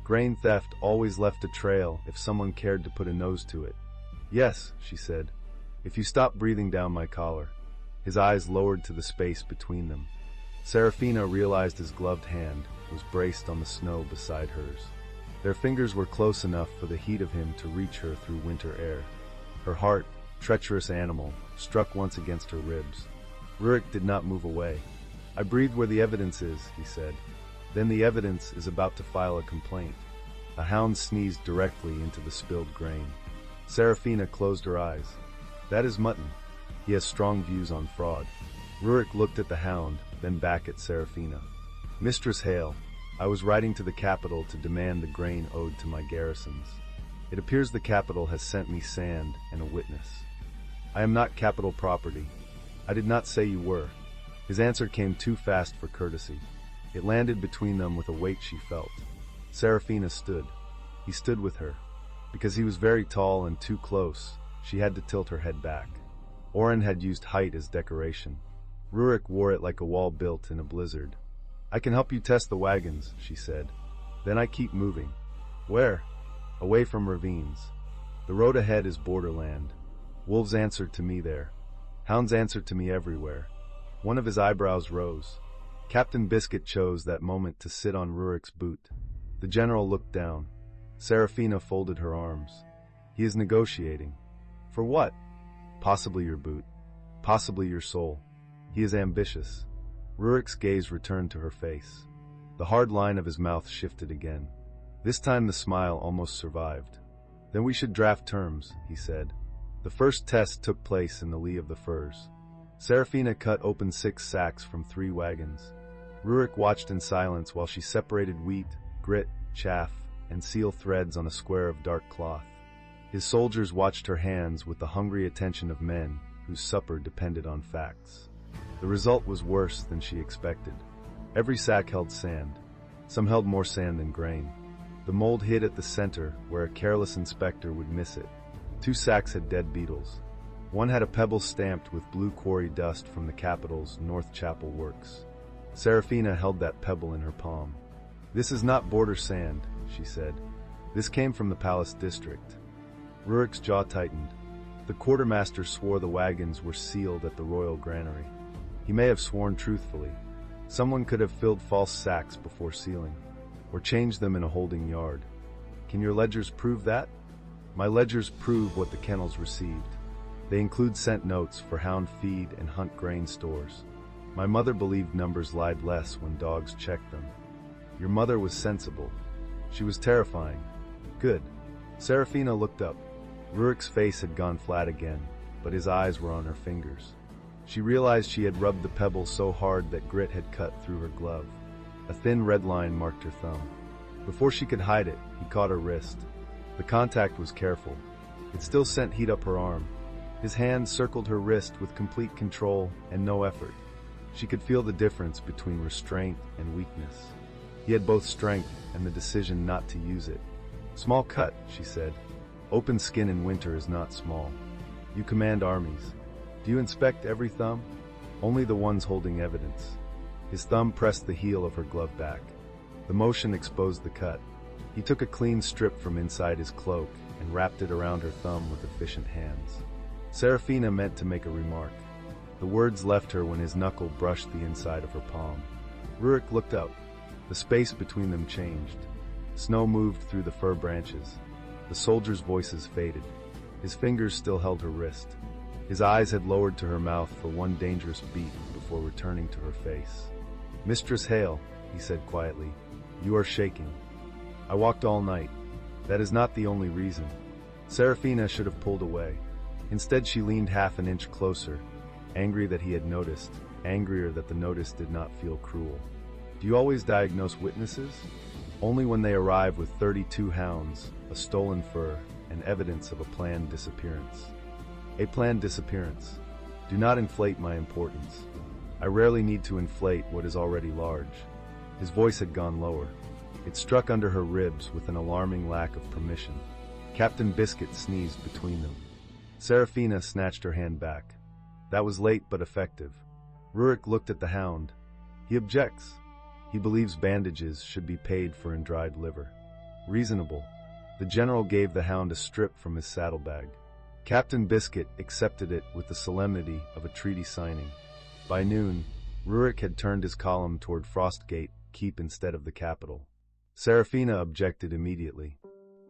[SPEAKER 3] Grain theft always left a trail if someone cared to put a nose to it. "Yes," she said, "if you stop breathing down my collar." His eyes lowered to the space between them. Serafina realized his gloved hand was braced on the snow beside hers. Their fingers were close enough for the heat of him to reach her through winter air. Her heart, treacherous animal, struck once against her ribs. Rurik did not move away. "I breathed where the evidence is," he said. "Then the evidence is about to file a complaint." A hound sneezed directly into the spilled grain. Serafina closed her eyes. "That is Mutton. He has strong views on fraud." Rurik looked at the hound, then back at Serafina. "Mistress Hale, I was writing to the capital to demand the grain owed to my garrisons. It appears the capital has sent me sand and a witness. I am not capital property. I did not say you were." His answer came too fast for courtesy. It landed between them with a weight she felt. Serafina stood. He stood with her. Because he was very tall and too close, she had to tilt her head back. Oren had used height as decoration. Rurik wore it like a wall built in a blizzard. "I can help you test the wagons," she said. "Then I keep moving." "Where?" "Away from ravines. The road ahead is borderland. Wolves answer to me there. Hounds answer to me everywhere." One of his eyebrows rose. Captain Biscuit chose that moment to sit on Rurik's boot. The general looked down. Serafina folded her arms. "He is negotiating." "For what?" "Possibly your boot. Possibly your soul. He is ambitious." Rurik's gaze returned to her face. The hard line of his mouth shifted again. This time the smile almost survived. "Then we should draft terms," he said. The first test took place in the lee of the firs. Serafina cut open 6 sacks from 3 wagons. Rurik watched in silence while she separated wheat, grit, chaff, and seal threads on a square of dark cloth. His soldiers watched her hands with the hungry attention of men whose supper depended on facts. The result was worse than she expected. Every sack held sand. Some held more sand than grain. The mold hid at the center, where a careless inspector would miss it. 2 sacks had dead beetles. One had a pebble stamped with blue quarry dust from the capital's North Chapel works. Serafina held that pebble in her palm. "This is not border sand," she said. "This came from the Palace District." Rurik's jaw tightened. The quartermaster swore the wagons were sealed at the royal granary. He may have sworn truthfully. Someone could have filled false sacks before sealing, or changed them in a holding yard. "Can your ledgers prove that?" "My ledgers prove what the kennels received. They include cent notes for hound feed and hunt grain stores. My mother believed numbers lied less when dogs checked them. Your mother was sensible. She was terrifying." "Good." Serafina looked up. Rurik's face had gone flat again, but his eyes were on her fingers. She realized she had rubbed the pebble so hard that grit had cut through her glove. A thin red line marked her thumb. Before she could hide it, he caught her wrist. The contact was careful. It still sent heat up her arm. His hand circled her wrist with complete control and no effort. She could feel the difference between restraint and weakness. He had both strength and the decision not to use it. "Small cut," she said. "Open skin in winter is not small. You command armies. Do you inspect every thumb?" "Only the ones holding evidence." His thumb pressed the heel of her glove back. The motion exposed the cut. He took a clean strip from inside his cloak and wrapped it around her thumb with efficient hands. Serafina meant to make a remark. The words left her when his knuckle brushed the inside of her palm. Rurik looked up. The space between them changed. Snow moved through the fir branches. The soldiers' voices faded. His fingers still held her wrist. His eyes had lowered to her mouth for one dangerous beat before returning to her face. "Mistress Hale," he said quietly, You are shaking. I walked all night. That is not the only reason. Serafina should have pulled away. Instead, she leaned half an inch closer, angry that he had noticed, angrier that the notice did not feel cruel. Do you always diagnose witnesses? Only when they arrive with 32 hounds, a stolen fur, and evidence of a planned disappearance. A planned disappearance. Do not inflate my importance. I rarely need to inflate what is already large. His voice had gone lower. It struck under her ribs with an alarming lack of permission. Captain Biscuit sneezed between them. Serafina snatched her hand back. That was late but effective. Rurik looked at the hound. He objects. He believes bandages should be paid for in dried liver. Reasonable. The general gave the hound a strip from his saddlebag. Captain Biscuit accepted it with the solemnity of a treaty signing. By noon, Rurik had turned his column toward Frostgate Keep instead of the capital. Serafina objected immediately.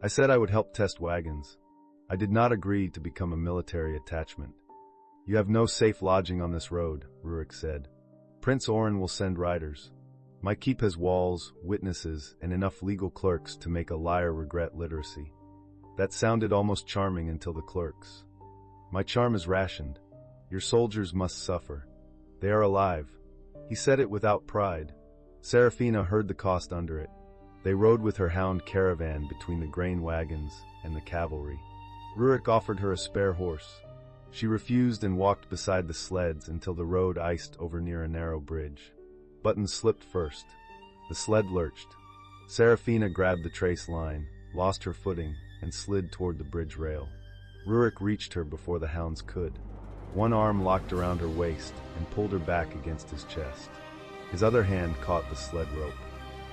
[SPEAKER 3] I said I would help test wagons. I did not agree to become a military attachment. You have no safe lodging on this road, Rurik said. Prince Oren will send riders. My keep has walls, witnesses, and enough legal clerks to make a liar regret literacy. That sounded almost charming until the clerks. My charm is rationed. Your soldiers must suffer. They are alive. He said it without pride. Serafina heard the cost under it. They rode with her hound caravan between the grain wagons and the cavalry. Rurik offered her a spare horse. She refused and walked beside the sleds until the road iced over near a narrow bridge. Buttons slipped first. The sled lurched. Serafina grabbed the trace line, lost her footing, and slid toward the bridge rail. Rurik reached her before the hounds could. One arm locked around her waist and pulled her back against his chest. His other hand caught the sled rope.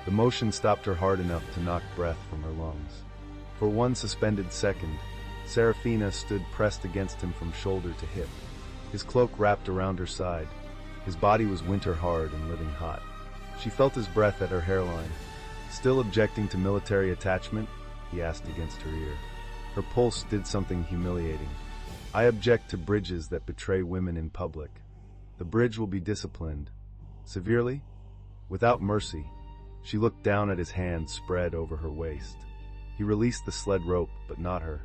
[SPEAKER 3] The motion stopped her hard enough to knock breath from her lungs. For one suspended second, Serafina stood pressed against him from shoulder to hip. His cloak wrapped around her side. His body was winter hard and living hot. She felt his breath at her hairline. Still objecting to military attachment? He asked against her ear. Her pulse did something humiliating. I object to bridges that betray women in public. The bridge will be disciplined. Severely? Without mercy. She looked down at his hand spread over her waist. He released the sled rope, but not her.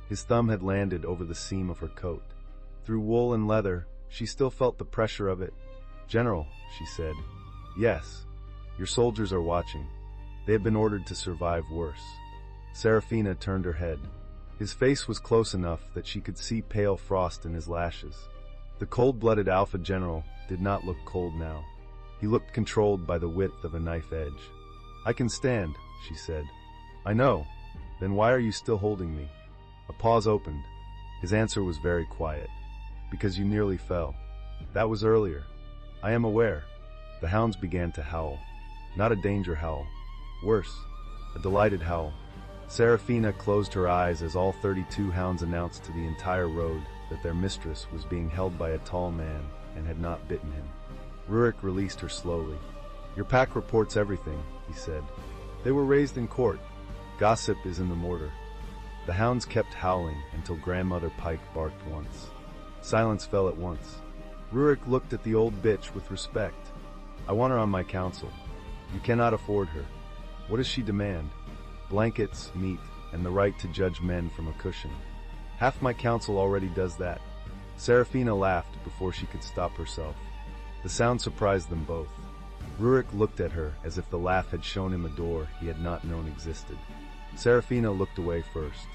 [SPEAKER 3] His thumb had landed over the seam of her coat. Through wool and leather, she still felt the pressure of it. General, she said. Yes. Your soldiers are watching. They have been ordered to survive worse. Serafina turned her head. His face was close enough that she could see pale frost in his lashes. The cold-blooded Alpha General did not look cold now. He looked controlled by the width of a knife edge. I can stand, she said. I know. Then why are you still holding me? A pause opened. His answer was very quiet. Because you nearly fell. That was earlier. I am aware. The hounds began to howl. Not a danger howl. Worse, a delighted howl. Serafina closed her eyes as all 32 hounds announced to the entire road that their mistress was being held by a tall man and had not bitten him. Rurik released her slowly. Your pack reports everything, he said. They were raised in court. Gossip is in the mortar. The hounds kept howling until Grandmother Pike barked once. Silence fell at once. Rurik looked at the old bitch with respect. I want her on my council. You cannot afford her. What does she demand? Blankets, meat, and the right to judge men from a cushion. Half my council already does that. Serafina laughed before she could stop herself. The sound surprised them both. Rurik looked at her as if the laugh had shown him a door he had not known existed. Serafina looked away first.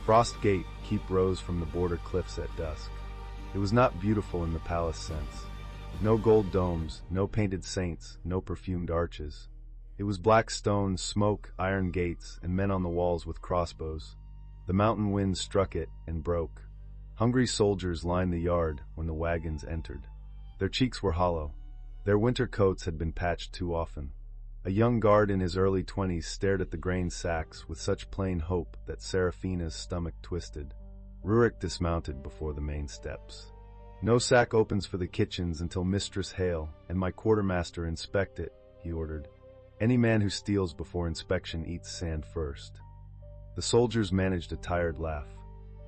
[SPEAKER 3] Frostgate Keep rose from the border cliffs at dusk. It was not beautiful in the palace sense. No gold domes, no painted saints, no perfumed arches. It was black stone, smoke, iron gates, and men on the walls with crossbows. The mountain wind struck it and broke. Hungry soldiers lined the yard when the wagons entered. Their cheeks were hollow. Their winter coats had been patched too often. A young guard in his early 20s stared at the grain sacks with such plain hope that Serafina's stomach twisted. Rurik dismounted before the main steps. No sack opens for the kitchens until Mistress hail and my quartermaster inspect it, he ordered. Any man who steals before inspection eats sand first. The soldiers managed a tired laugh.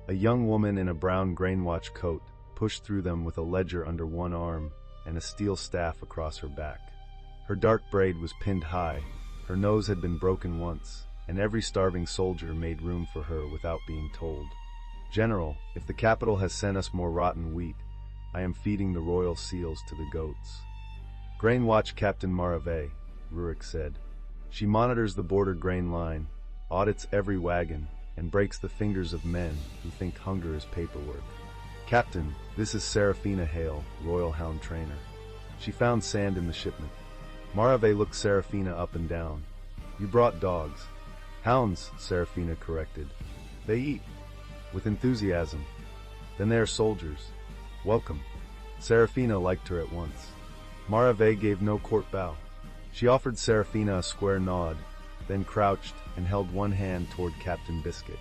[SPEAKER 3] A young woman in a brown grain-watch coat pushed through them with a ledger under one arm and a steel staff across her back. Her dark braid was pinned high, Her nose had been broken once, and every starving soldier made room for her without being told. "General, if the capital has sent us more rotten wheat, I am feeding the royal seals to the goats." "Grain Watch Captain Marave," Rurik said. "She monitors the border grain line, audits every wagon, and breaks the fingers of men who think hunger is paperwork." "Captain, this is Serafina Hale, Royal Hound Trainer. She found sand in the shipment." Marave looked Serafina up and down. "You brought dogs." "Hounds," Serafina corrected. "They eat." "With enthusiasm." "Then they are soldiers. Welcome." Serafina liked her at once. Marave gave no court bow. She offered Serafina a square nod, then crouched and held one hand toward Captain Biscuit.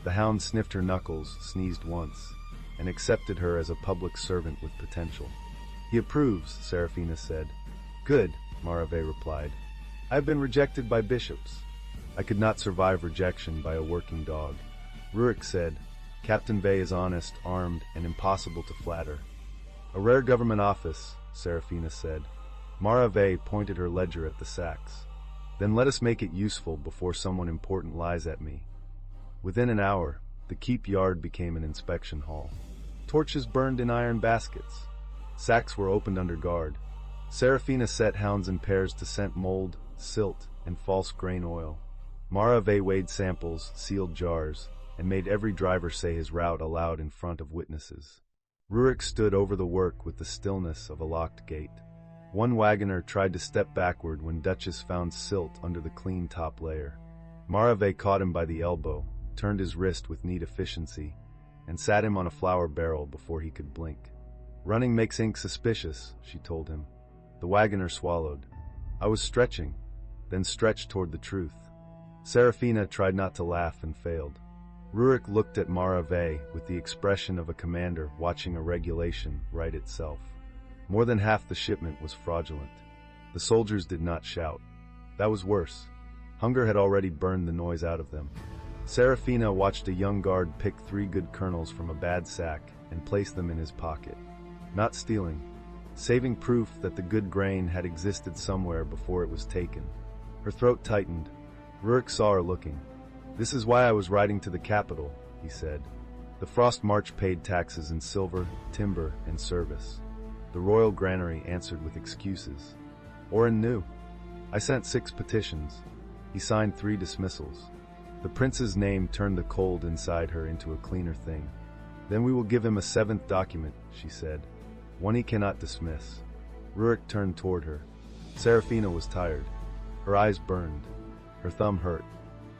[SPEAKER 3] The hound sniffed her knuckles, sneezed once, and accepted her as a public servant with potential. "He approves," Serafina said. "Good," Marave replied. "I have been rejected by bishops. I could not survive rejection by a working dog." Rurik said, "Captain Vey is honest, armed, and impossible to flatter." "A rare government office," Serafina said. Marave pointed her ledger at the sacks. "Then let us make it useful before someone important lies at me." Within an hour, the keep yard became an inspection hall. Torches burned in iron baskets. Sacks were opened under guard. Serafina set hounds in pairs to scent mold, silt, and false grain oil. Marave weighed samples, sealed jars, and made every driver say his route aloud in front of witnesses. Rurik stood over the work with the stillness of a locked gate. One wagoner tried to step backward when Duchess found silt under the clean top layer. Marave caught him by the elbow, turned his wrist with neat efficiency, and sat him on a flour barrel before he could blink. "Running makes ink suspicious," she told him. The wagoner swallowed. "I was stretching, then stretched toward the truth." Serafina tried not to laugh and failed. Rurik looked at Marave with the expression of a commander watching a regulation write itself. More than half the shipment was fraudulent. The soldiers did not shout. That was worse. Hunger had already burned the noise out of them. Serafina watched a young guard pick 3 good kernels from a bad sack and place them in his pocket. Not stealing, saving proof that the good grain had existed somewhere before it was taken. Her throat tightened. Rurik saw her looking. "This is why I was riding to the capital," he said. "The Frost March paid taxes in silver, timber, and service. The royal granary answered with excuses. Oren knew. I sent 6 petitions. He signed 3 dismissals. The prince's name turned the cold inside her into a cleaner thing. Then we will give him a 7th document," she said. "One he cannot dismiss." Rurik turned toward her. Serafina was tired. Her eyes burned. Her thumb hurt.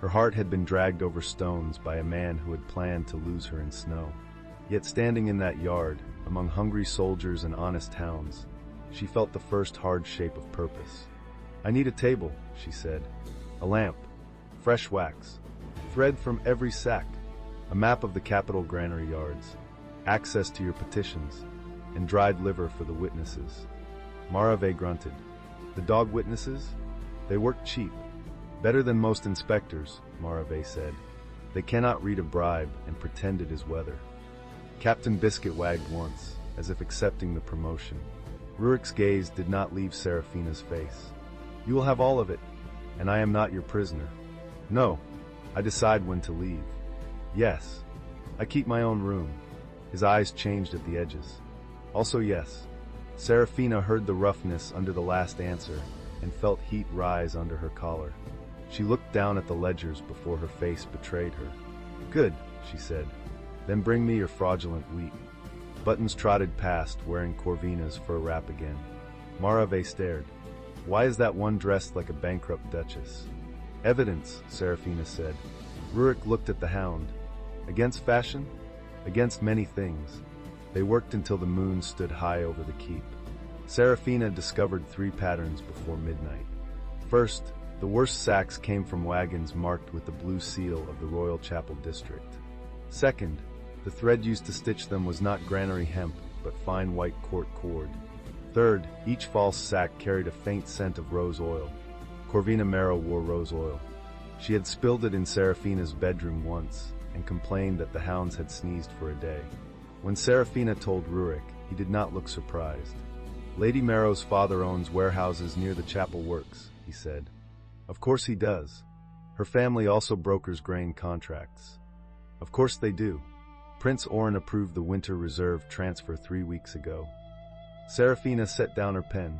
[SPEAKER 3] Her heart had been dragged over stones by a man who had planned to lose her in snow. Yet standing in that yard, among hungry soldiers and honest hounds, she felt the first hard shape of purpose. "I need a table," she said. "A lamp, fresh wax, thread from every sack, a map of the capital granary yards, access to your petitions, and dried liver for the witnesses." Marave grunted. "The dog witnesses? They work cheap. Better than most inspectors," Marave said. "They cannot read a bribe and pretend it is weather." Captain Biscuit wagged once, as if accepting the promotion. Rurik's gaze did not leave Serafina's face. "You will have all of it, and I am not your prisoner." "No, I decide when to leave." "Yes, I keep my own room." His eyes changed at the edges. "Also yes." Serafina heard the roughness under the last answer and felt heat rise under her collar. She looked down at the ledgers before her face betrayed her. "Good," she said. "Then bring me your fraudulent wheat." Buttons trotted past, wearing Corvina's fur wrap again. Marave stared. "Why is that one dressed like a bankrupt duchess?" "Evidence," Serafina said. Rurik looked at the hound. "Against fashion? Against many things." They worked until the moon stood high over the keep. Serafina discovered 3 patterns before midnight. First, the worst sacks came from wagons marked with the blue seal of the Royal Chapel District. Second, the thread used to stitch them was not granary hemp, but fine white court cord. Third, each false sack carried a faint scent of rose oil. Corvina Mero wore rose oil. She had spilled it in Serafina's bedroom once, and complained that the hounds had sneezed for a day. When Serafina told Rurik, he did not look surprised. "Lady Mero's father owns warehouses near the chapel works," he said. Of course he does. Her family also brokers grain contracts. Of course they do. Prince Oren approved the Winter Reserve transfer 3 weeks ago. Serafina set down her pen.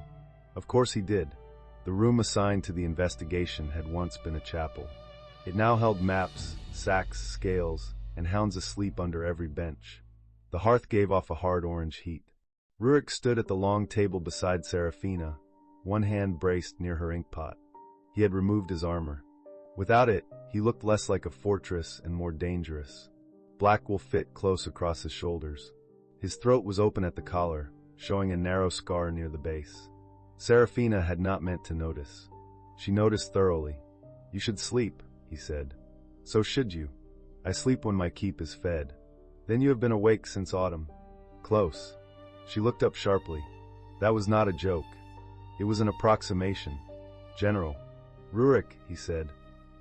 [SPEAKER 3] Of course he did. The room assigned to the investigation had once been a chapel. It now held maps, sacks, scales, and hounds asleep under every bench. The hearth gave off a hard orange heat. Rurik stood at the long table beside Serafina, one hand braced near her inkpot. He had removed his armor. Without it, he looked less like a fortress and more dangerous. Black wool fit close across his shoulders. His throat was open at the collar, showing a narrow scar near the base. Serafina had not meant to notice. She noticed thoroughly. "You should sleep," he said. "So should you. I sleep when my keep is fed. Then you have been awake since autumn." "Close." She looked up sharply. That was not a joke. It was an approximation. "General." "Rurik," he said.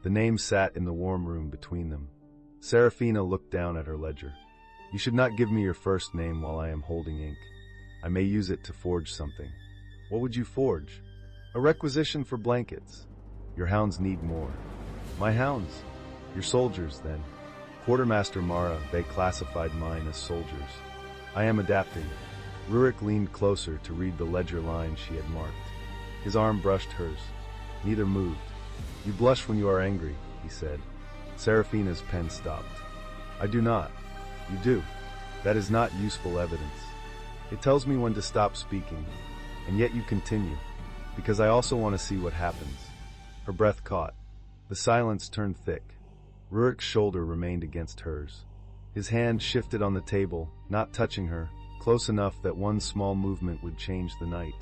[SPEAKER 3] The name sat in the warm room between them. Serafina looked down at her ledger. "You should not give me your first name while I am holding ink. I may use it to forge something." "What would you forge?" "A requisition for blankets." "Your hounds need more." "My hounds?" "Your soldiers, then." Quartermaster Mara, they classified mine as soldiers. "I am adapting." Rurik leaned closer to read the ledger line she had marked. His arm brushed hers. Neither moved. "You blush when you are angry," he said. Serafina's pen stopped. "I do not." "You do. That is not useful evidence. It tells me when to stop speaking. And yet you continue, because I also want to see what happens." Her breath caught. The silence turned thick. Rurik's shoulder remained against hers. His hand shifted on the table, not touching her, close enough that one small movement would change the night.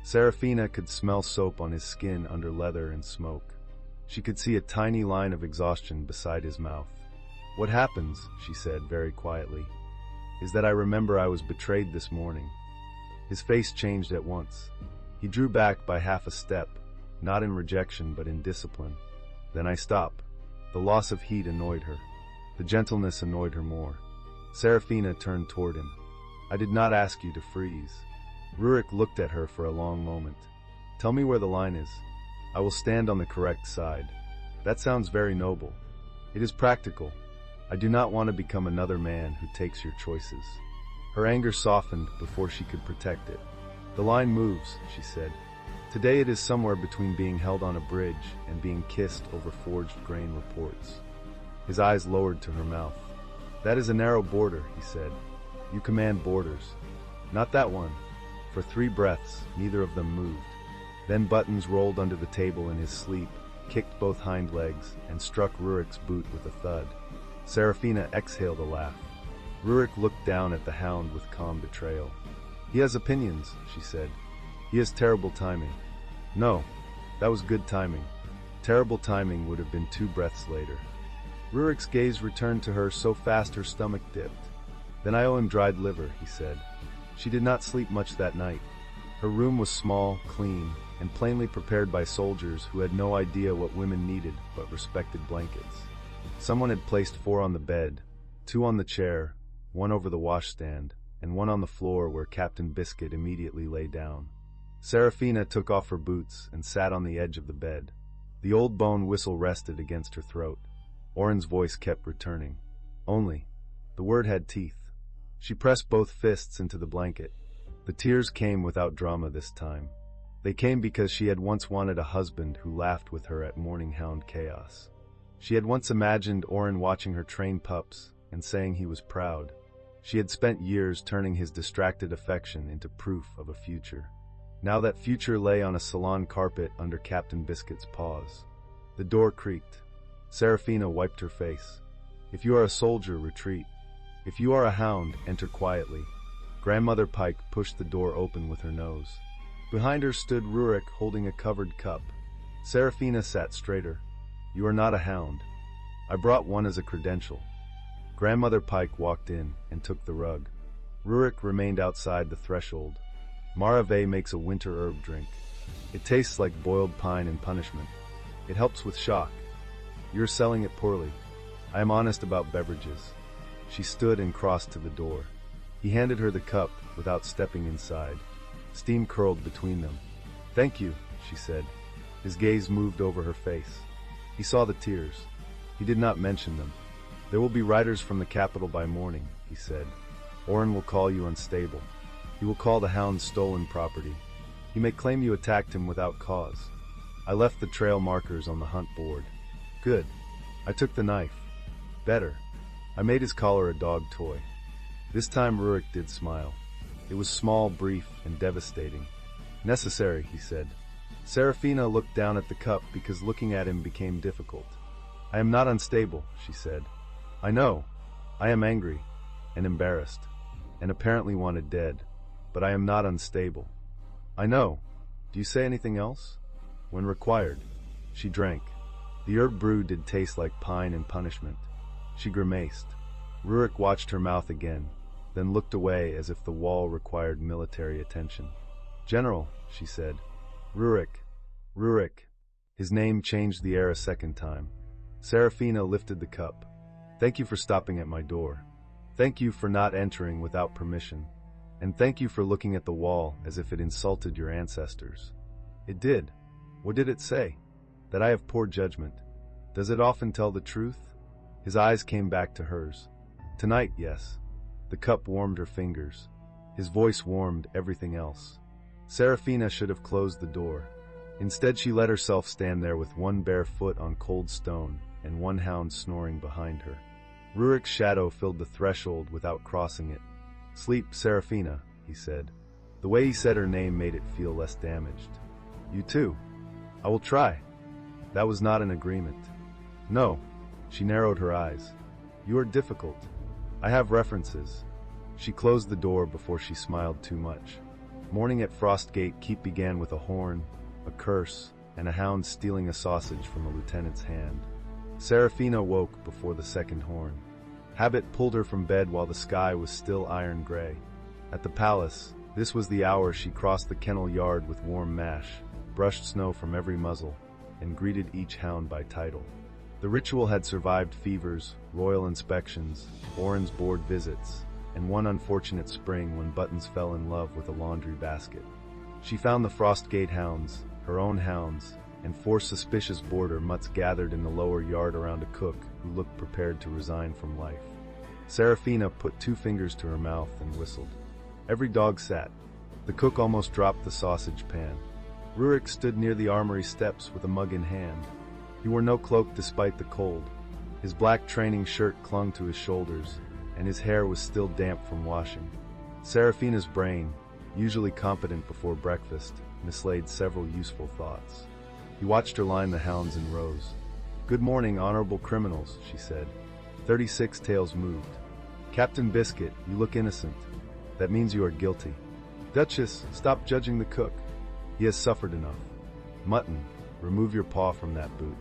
[SPEAKER 3] Serafina could smell soap on his skin under leather and smoke. She could see a tiny line of exhaustion beside his mouth. "What happens," she said very quietly, "is that I remember I was betrayed this morning." His face changed at once. He drew back by half a step, not in rejection but in discipline. "Then I stop." The loss of heat annoyed her. The gentleness annoyed her more. Serafina turned toward him. "I did not ask you to freeze." Rurik looked at her for a long moment. "Tell me where the line is. I will stand on the correct side." "That sounds very noble." "It is practical. I do not want to become another man who takes your choices." Her anger softened before she could protect it. "The line moves," she said. "Today it is somewhere between being held on a bridge and being kissed over forged grain reports." His eyes lowered to her mouth. "That is a narrow border," he said. "You command borders." "Not that one." For 3 breaths, neither of them moved. Then Buttons rolled under the table in his sleep, kicked both hind legs, and struck Rurik's boot with a thud. Serafina exhaled a laugh. Rurik looked down at the hound with calm betrayal. "He has opinions," she said. "He has terrible timing." "No, that was good timing. Terrible timing would have been 2 breaths later." Rurik's gaze returned to her so fast her stomach dipped. "Then I owe him dried liver," he said. She did not sleep much that night. Her room was small, clean, and plainly prepared by soldiers who had no idea what women needed but respected blankets. Someone had placed 4 on the bed, 2 on the chair, 1 over the washstand, and 1 on the floor where Captain Biscuit immediately lay down. Serafina took off her boots and sat on the edge of the bed. The old bone whistle rested against her throat. Oren's voice kept returning. "Only." The word had teeth. She pressed both fists into the blanket. The tears came without drama this time. They came because she had once wanted a husband who laughed with her at morning hound chaos. She had once imagined Oren watching her train pups and saying he was proud. She had spent years turning his distracted affection into proof of a future. Now that future lay on a salon carpet under Captain Biscuit's paws. The door creaked. Serafina wiped her face. "If you are a soldier, retreat. If you are a hound, enter quietly." Grandmother Pike pushed the door open with her nose. Behind her stood Rurik holding a covered cup. Serafina sat straighter. "You are not a hound. I brought one as a credential." Grandmother Pike walked in and took the rug. Rurik remained outside the threshold. Marave makes a winter herb drink. It tastes like boiled pine in punishment. It helps with shock. You're selling it poorly. I am honest about beverages. She stood and crossed to the door. He handed her the cup without stepping inside. Steam curled between them. "Thank you," she said. His gaze moved over her face. He saw the tears. He did not mention them. "There will be riders from the capital by morning," he said. "Oren will call you unstable. He will call the hound stolen property. He may claim you attacked him without cause. I left the trail markers on the hunt board." "Good. I took the knife." "Better. I made his collar a dog toy." This time Rurik did smile. It was small, brief, and devastating. "Necessary," he said. Serafina looked down at the cup because looking at him became difficult. "I am not unstable," she said. "I know. I am angry and embarrassed and apparently wanted dead, but I am not unstable. I know. Do you say anything else?" "When required." She drank. The herb brew did taste like pine and punishment. She grimaced. Rurik watched her mouth again, then looked away as if the wall required military attention. "General," she said. "Rurik. Rurik." His name changed the air a second time. Serafina lifted the cup. "Thank you for stopping at my door. Thank you for not entering without permission. And thank you for looking at the wall as if it insulted your ancestors." "It did. What did it say?" "That I have poor judgment." "Does it often tell the truth?" His eyes came back to hers. "Tonight, yes." The cup warmed her fingers. His voice warmed everything else. Serafina should have closed the door. Instead, she let herself stand there with one bare foot on cold stone and one hound snoring behind her. Rurik's shadow filled the threshold without crossing it. "Sleep, Serafina," he said. The way he said her name made it feel less damaged. "You too." "I will try." That was not an agreement. "No." She narrowed her eyes. "You are difficult. I have references." She closed the door before she smiled too much. Morning at Frostgate Keep began with a horn, a curse, and a hound stealing a sausage from a lieutenant's hand. Serafina woke before the second horn. Habit pulled her from bed while the sky was still iron gray. At the palace, this was the hour she crossed the kennel yard with warm mash, brushed snow from every muzzle, and greeted each hound by title. The ritual had survived fevers, royal inspections, Oren's board visits, and one unfortunate spring when Buttons fell in love with a laundry basket. She found the Frostgate hounds, her own hounds, and 4 suspicious border mutts gathered in the lower yard around a cook who looked prepared to resign from life. Serafina put 2 fingers to her mouth and whistled. Every dog sat. The cook almost dropped the sausage pan. Rurik stood near the armory steps with a mug in hand. He wore no cloak despite the cold. His black training shirt clung to his shoulders, and his hair was still damp from washing. Serafina's brain, usually competent before breakfast, mislaid several useful thoughts. He watched her line the hounds in rows. "Good morning, honorable criminals," she said. 36 tails moved. "Captain Biscuit, you look innocent. That means you are guilty." "Duchess, stop judging the cook. He has suffered enough." "Mutton, remove your paw from that boot.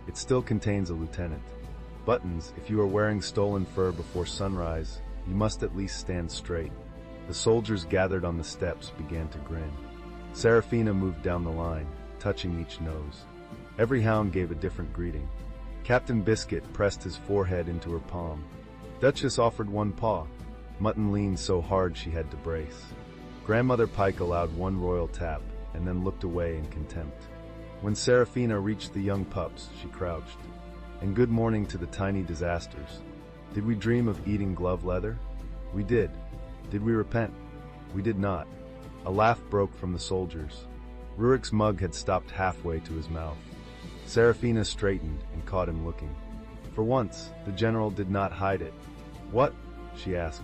[SPEAKER 3] It still contains a lieutenant." "Buttons, if you are wearing stolen fur before sunrise, you must at least stand straight." The soldiers gathered on the steps began to grin. Serafina moved down the line, touching each nose. Every hound gave a different greeting. Captain Biscuit pressed his forehead into her palm. Duchess offered one paw. Mutton leaned so hard she had to brace. Grandmother Pike allowed one royal tap, and then looked away in contempt. When Serafina reached the young pups, she crouched. "And good morning to the tiny disasters. Did we dream of eating glove leather? We did. Did we repent? We did not." A laugh broke from the soldiers. Rurik's mug had stopped halfway to his mouth. Serafina straightened and caught him looking. For once, the general did not hide it. "What?" she asked.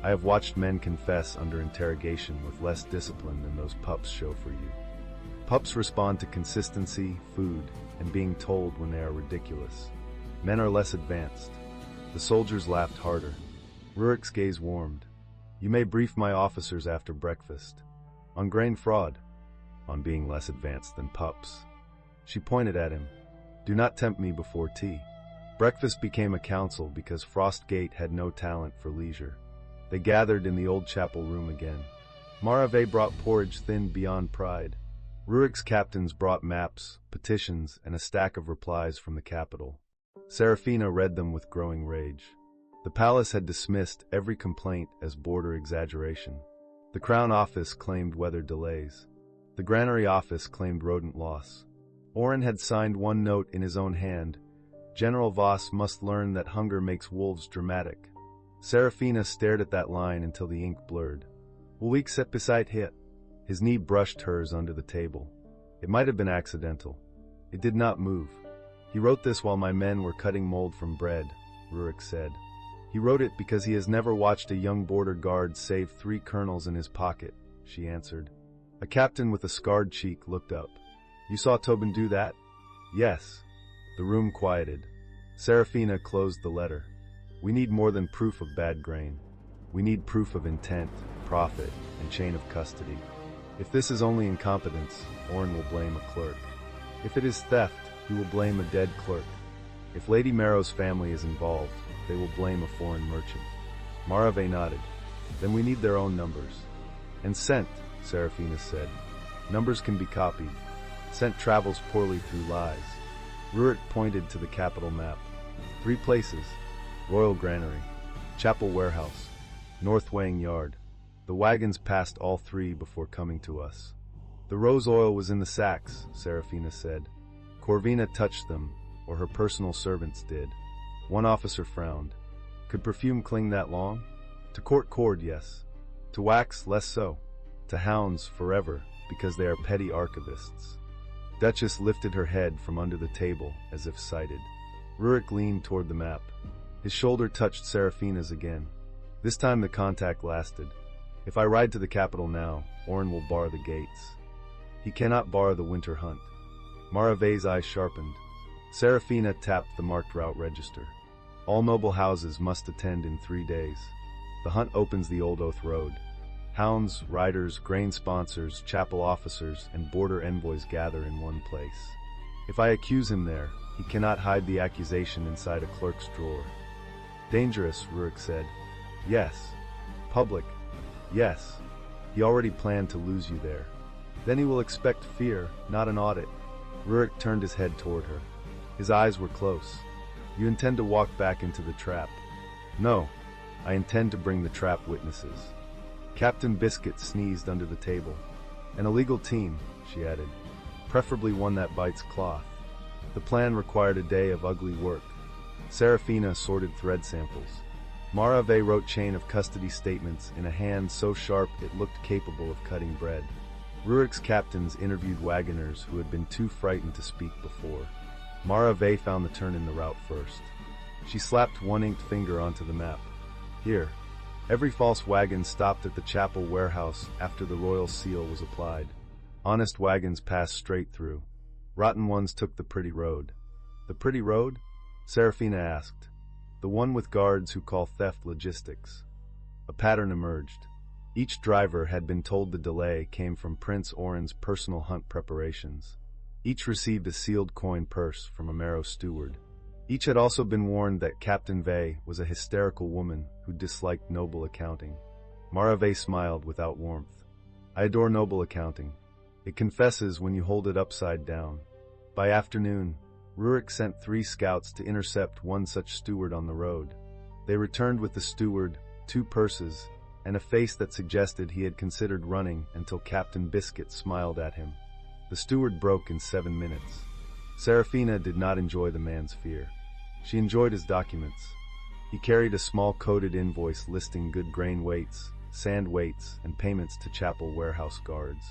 [SPEAKER 3] "I have watched men confess under interrogation with less discipline than those pups show for you. Pups respond to consistency, food, and being told when they are ridiculous. Men are less advanced." The soldiers laughed harder. Rurik's gaze warmed. "You may brief my officers after breakfast. On grain fraud. On being less advanced than pups." She pointed at him. "Do not tempt me before tea." Breakfast became a council because Frostgate had no talent for leisure. They gathered in the old chapel room again. Marave brought porridge thinned beyond pride. Rurik's captains brought maps, petitions, and a stack of replies from the capital. Serafina read them with growing rage. The palace had dismissed every complaint as border exaggeration. The Crown Office claimed weather delays. The Granary Office claimed rodent loss. Oren had signed one note in his own hand. General Voss must learn that hunger makes wolves dramatic. Serafina stared at that line until the ink blurred. Week set beside hit. His knee brushed hers under the table. It might have been accidental. It did not move. He wrote this while my men were cutting mold from bread, Rurik said. He wrote it because he has never watched a young border guard save 3 kernels in his pocket, she answered. A captain with a scarred cheek looked up. You saw Tobin do that? Yes. The room quieted. Serafina closed the letter. We need more than proof of bad grain. We need proof of intent, profit, and chain of custody. If this is only incompetence, Oren will blame a clerk. If it is theft, he will blame a dead clerk. If Lady Marrow's family is involved, they will blame a foreign merchant. Marave nodded. Then we need their own numbers. And scent, Serafina said. Numbers can be copied. Scent travels poorly through lies. Rurik pointed to the capital map. 3 places. Royal Granary, Chapel Warehouse, North Weighing Yard. The wagons passed all 3 before coming to us. The rose oil was in the sacks, Serafina said. Corvina touched them, or her personal servants did. One officer frowned. Could perfume cling that long? To court cord, yes. To wax, less so. To hounds, forever, because they are petty archivists. Duchess lifted her head from under the table, as if sighted. Rurik leaned toward the map. His shoulder touched Serafina's again. This time the contact lasted. If I ride to the capital now, Oren will bar the gates. He cannot bar the winter hunt. Marave's eyes sharpened. Serafina tapped the marked route register. All noble houses must attend in 3 days. The hunt opens the Old Oath Road. Hounds, riders, grain sponsors, chapel officers, and border envoys gather in one place. If I accuse him there, he cannot hide the accusation inside a clerk's drawer. Dangerous, Rurik said. Yes. Public. Yes. He already planned to lose you there. Then he will expect fear, not an audit. Rurik turned his head toward her. His eyes were close. You intend to walk back into the trap? No. I intend to bring the trap witnesses. Captain Biscuit sneezed under the table. An illegal team, she added. Preferably one that bites cloth. The plan required a day of ugly work. Serafina sorted thread samples. Marave wrote chain of custody statements in a hand so sharp it looked capable of cutting bread. Rurik's captains interviewed wagoners who had been too frightened to speak before. Marave found the turn in the route first. She slapped one inked finger onto the map. Here. Every false wagon stopped at the chapel warehouse after the royal seal was applied. Honest wagons passed straight through. Rotten ones took the pretty road. The pretty road? Serafina asked. The one with guards who call theft logistics. A pattern emerged. Each driver had been told the delay came from Prince Oren's personal hunt preparations. Each received a sealed coin purse from a Marrow steward. Each had also been warned that Captain Vey was a hysterical woman who disliked noble accounting. Marave smiled without warmth. I adore noble accounting. It confesses when you hold it upside down. By afternoon, Rurik sent 3 scouts to intercept one such steward on the road. They returned with the steward, 2 purses, and a face that suggested he had considered running until Captain Biscuit smiled at him. The steward broke in 7 minutes. Serafina did not enjoy the man's fear. She enjoyed his documents. He carried a small coded invoice listing good grain weights, sand weights, and payments to chapel warehouse guards.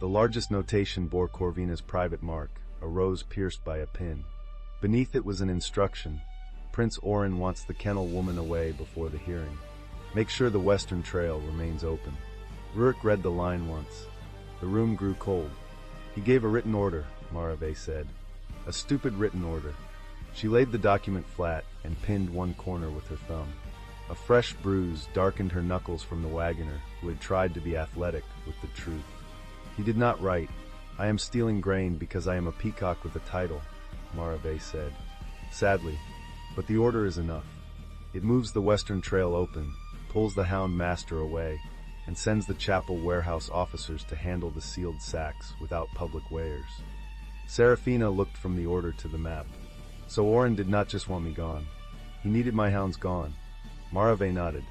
[SPEAKER 3] The largest notation bore Corvina's private mark, a rose pierced by a pin. Beneath it was an instruction. Prince Oren wants the kennel woman away before the hearing. Make sure the western trail remains open. Rurik read the line once. The room grew cold. He gave a written order, Marave said. A stupid written order. She laid the document flat and pinned one corner with her thumb. A fresh bruise darkened her knuckles from the wagoner who had tried to be athletic with the truth. He did not write, I am stealing grain because I am a peacock with a title, Marave said. Sadly, but the order is enough. It moves the western trail open, pulls the hound master away, and sends the chapel warehouse officers to handle the sealed sacks without public weighers. Serafina looked from the order to the map. So Oren did not just want me gone. He needed my hounds gone. Marave nodded.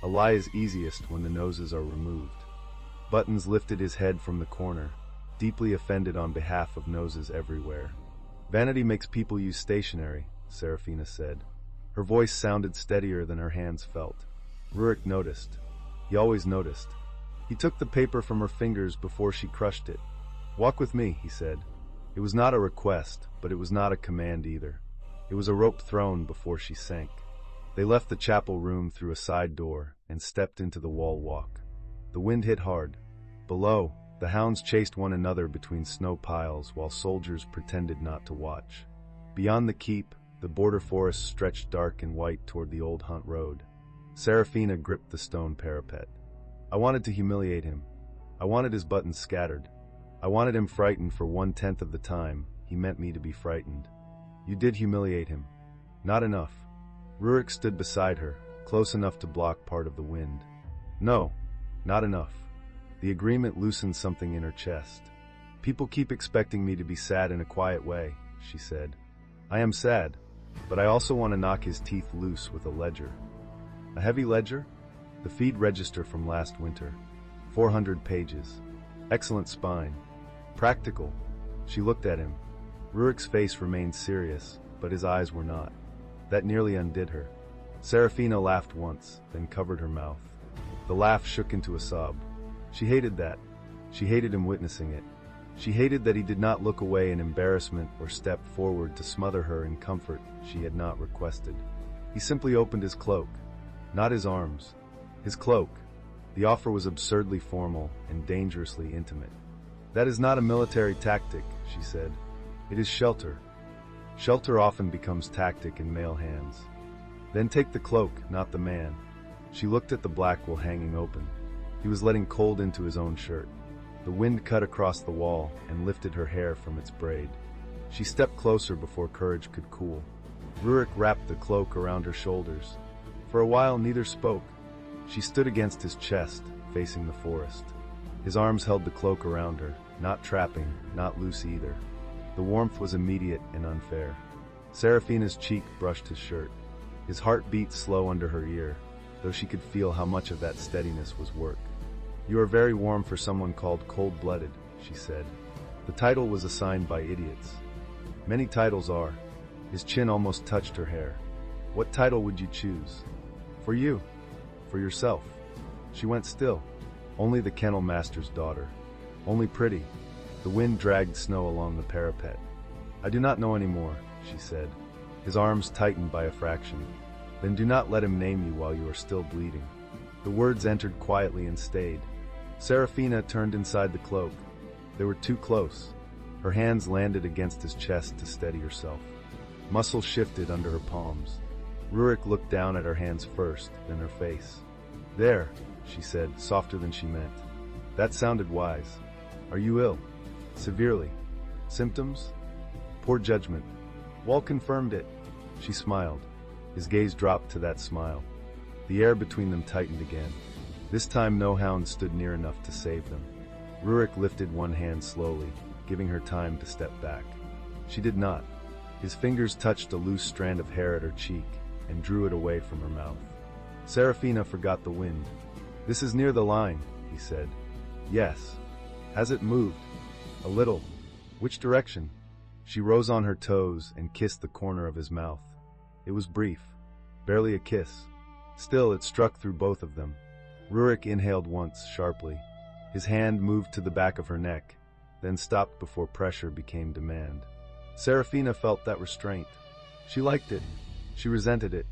[SPEAKER 3] A lie is easiest when the noses are removed. Buttons lifted his head from the corner. deeply offended on behalf of noses everywhere. Vanity makes people use stationery, Serafina said. Her voice sounded steadier than her hands felt. Rurik noticed. He always noticed. He took the paper from her fingers before she crushed it. "Walk with me," he said. It was not a request, but it was not a command either. It was a rope thrown before she sank. They left the chapel room through a side door and stepped into the wall walk. The wind hit hard. Below, the hounds chased one another between snow piles while soldiers pretended not to watch. Beyond the keep, the border forest stretched dark and white toward the old hunt road. Serafina gripped the stone parapet. I wanted to humiliate him. I wanted his buttons scattered. I wanted him frightened for 1/10 of the time he meant me to be frightened. You did humiliate him. Not enough. Rurik stood beside her, close enough to block part of the wind. No, not enough. The agreement loosened something in her chest. People keep expecting me to be sad in a quiet way, she said. I am sad, but I also want to knock his teeth loose with a ledger. A heavy ledger? The feed register from last winter. 400 pages. Excellent spine. Practical. She looked at him. Rurik's face remained serious, but his eyes were not. That nearly undid her. Serafina laughed once, then covered her mouth. The laugh shook into a sob. She hated that. She hated him witnessing it. She hated that he did not look away in embarrassment or step forward to smother her in comfort she had not requested. He simply opened his cloak. Not his arms. His cloak. The offer was absurdly formal and dangerously intimate. That is not a military tactic, she said. It is shelter. Shelter often becomes tactic in male hands. Then take the cloak, not the man. She looked at the black wool hanging open. He was letting cold into his own shirt. The wind cut across the wall and lifted her hair from its braid. She stepped closer before courage could cool. Rurik wrapped the cloak around her shoulders. For a while neither spoke. She stood against his chest, facing the forest. His arms held the cloak around her, not trapping, not loose either. The warmth was immediate and unfair. Serafina's cheek brushed his shirt. His heart beat slow under her ear, though she could feel how much of that steadiness was work. You are very warm for someone called cold-blooded, she said. The title was assigned by idiots. Many titles are. His chin almost touched her hair. What title would you choose? For you. For yourself. She went still. Only the kennel master's daughter. Only pretty. The wind dragged snow along the parapet. I do not know anymore, she said. His arms tightened by a fraction. Then do not let him name you while you are still bleeding. The words entered quietly and stayed. Serafina turned inside the cloak. They were too close. Her hands landed against his chest to steady herself. Muscles shifted under her palms. Rurik looked down at her hands first, then her face. There, she said, softer than she meant. That sounded wise. Are you ill? Severely. Symptoms? Poor judgment. Wall confirmed it. She smiled. His gaze dropped to that smile. The air between them tightened again. This time no hound stood near enough to save them. Rurik lifted one hand slowly, giving her time to step back. She did not. His fingers touched a loose strand of hair at her cheek and drew it away from her mouth. Serafina forgot the wind. This is near the line, he said. Yes. Has it moved? A little. Which direction? She rose on her toes and kissed the corner of his mouth. It was brief. Barely a kiss. Still, it struck through both of them. Rurik inhaled once, sharply. His hand moved to the back of her neck, then stopped before pressure became demand. Serafina felt that restraint. She liked it. She resented it.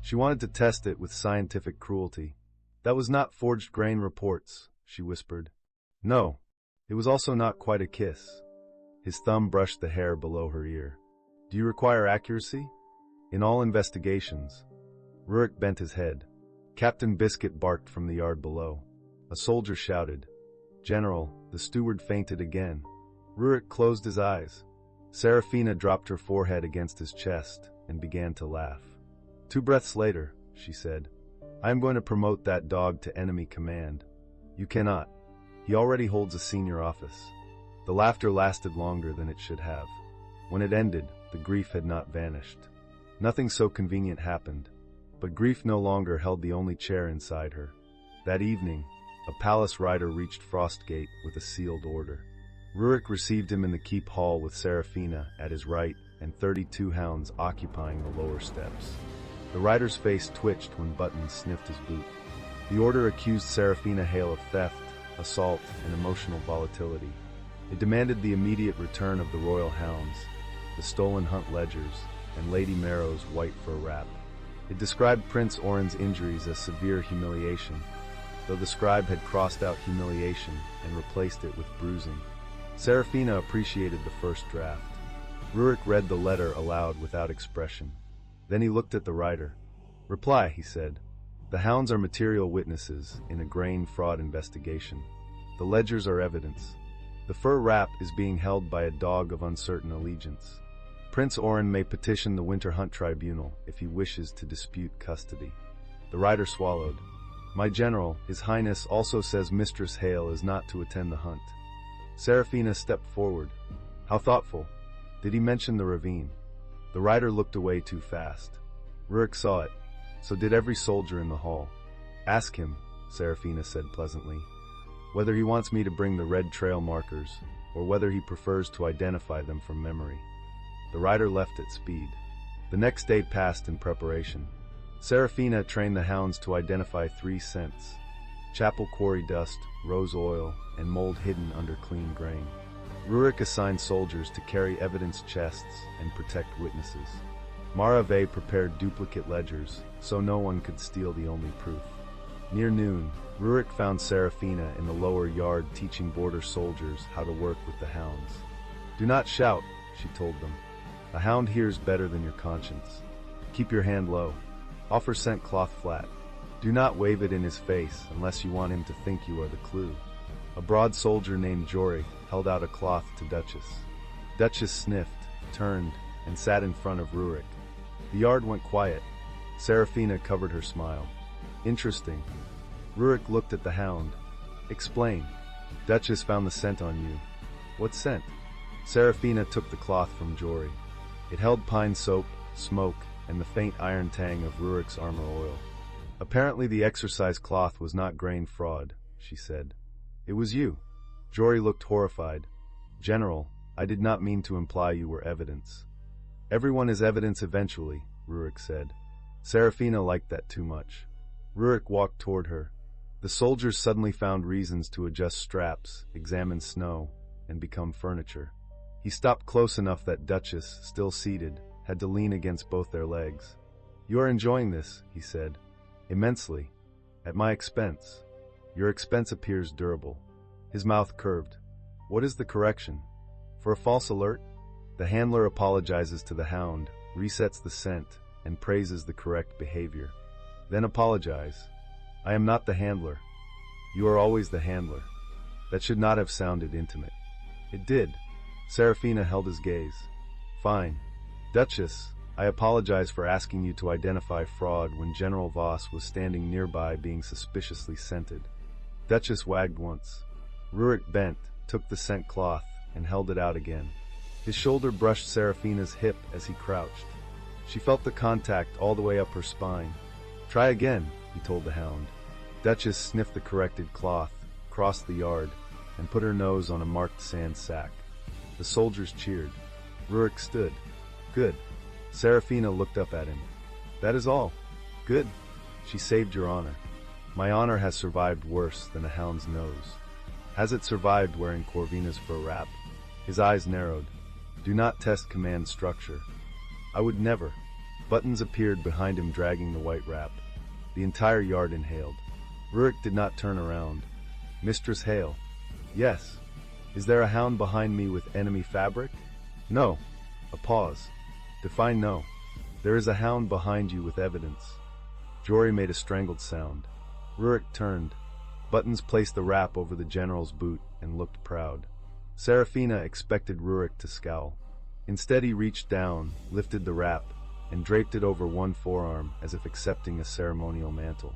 [SPEAKER 3] She wanted to test it with scientific cruelty. That was not forged grain reports, she whispered. No. It was also not quite a kiss. His thumb brushed the hair below her ear. Do you require accuracy? In all investigations. Rurik bent his head. Captain Biscuit barked from the yard below. A soldier shouted. General, the steward fainted again. Rurik closed his eyes. Serafina dropped her forehead against his chest and began to laugh. 2 breaths later, she said, I am going to promote that dog to enemy command. You cannot. He already holds a senior office. The laughter lasted longer than it should have. When it ended, the grief had not vanished. Nothing so convenient happened, but grief no longer held the only chair inside her. That evening, a palace rider reached Frostgate with a sealed order. Rurik received him in the keep hall with Seraphina at his right and 32 hounds occupying the lower steps. The rider's face twitched when Buttons sniffed his boot. The order accused Seraphina Hale of theft, assault, and emotional volatility. It demanded the immediate return of the royal hounds, the stolen hunt ledgers, and Lady Marrow's white fur wrap. It described Prince Orin's injuries as severe humiliation, though the scribe had crossed out humiliation and replaced it with bruising. Seraphina appreciated the first draft. Rurik read the letter aloud without expression. Then he looked at the rider. "Reply," he said. "The hounds are material witnesses in a grain fraud investigation. The ledgers are evidence. The fur wrap is being held by a dog of uncertain allegiance. Prince Orin may petition the Winter Hunt Tribunal if he wishes to dispute custody." The rider swallowed. "My general, His Highness, also says Mistress Hale is not to attend the hunt." Seraphina stepped forward. "How thoughtful. Did he mention the ravine?" The rider looked away too fast. Rurik saw it. So did every soldier in the hall. "Ask him," Seraphina said pleasantly, "whether he wants me to bring the red trail markers, or whether he prefers to identify them from memory." The rider left at speed. The next day passed in preparation. Seraphina trained the hounds to identify 3 scents: chapel quarry dust, rose oil, and mold hidden under clean grain. Rurik assigned soldiers to carry evidence chests and protect witnesses. Marave prepared duplicate ledgers, so no one could steal the only proof. Near noon, Rurik found Seraphina in the lower yard teaching border soldiers how to work with the hounds. "Do not shout," she told them. "A hound hears better than your conscience. Keep your hand low. Offer scent cloth flat. Do not wave it in his face unless you want him to think you are the clue." A broad soldier named Jory held out a cloth to Duchess. Duchess sniffed, turned, and sat in front of Rurik. The yard went quiet. Seraphina covered her smile. "Interesting." Rurik looked at the hound. "Explain." "Duchess found the scent on you." "What scent?" Seraphina took the cloth from Jory. It held pine soap, smoke, and the faint iron tang of Rurik's armor oil. "Apparently the exercise cloth was not grain fraud," she said. "It was you." Jory looked horrified. "General, I did not mean to imply you were evidence." "Everyone is evidence eventually," Rurik said. Seraphina liked that too much. Rurik walked toward her. The soldiers suddenly found reasons to adjust straps, examine snow, and become furniture. He stopped close enough that Duchess, still seated, had to lean against both their legs. "You are enjoying this," he said. "Immensely. At my expense. Your expense appears durable." His mouth curved. "What is the correction? For a false alert?" The handler apologizes to the hound, resets the scent, and praises the correct behavior. "Then apologize." "I am not the handler." "You are always the handler." That should not have sounded intimate. It did. Seraphina held his gaze. "Fine. Duchess, I apologize for asking you to identify fraud when General Voss was standing nearby being suspiciously scented." Duchess wagged once. Rurik bent, took the scent cloth, and held it out again. His shoulder brushed Seraphina's hip as he crouched. She felt the contact all the way up her spine. "Try again," he told the hound. Duchess sniffed the corrected cloth, crossed the yard, and put her nose on a marked sand sack. The soldiers cheered. Rurik stood. "Good." Seraphina looked up at him. "That is all. Good. She saved your honor. My honor has survived worse than a hound's nose." "Has it survived wearing Corvina's fur wrap?" His eyes narrowed. "Do not test command structure." "I would never." Buttons appeared behind him dragging the white wrap. The entire yard inhaled. Rurik did not turn around. "Mistress Hale." "Yes." "Is there a hound behind me with enemy fabric?" "No." A pause. "Define no." "There is a hound behind you with evidence." Jory made a strangled sound. Rurik turned. Buttons placed the wrap over the general's boot and looked proud. Seraphina expected Rurik to scowl. Instead he reached down, lifted the wrap, and draped it over one forearm as if accepting a ceremonial mantle.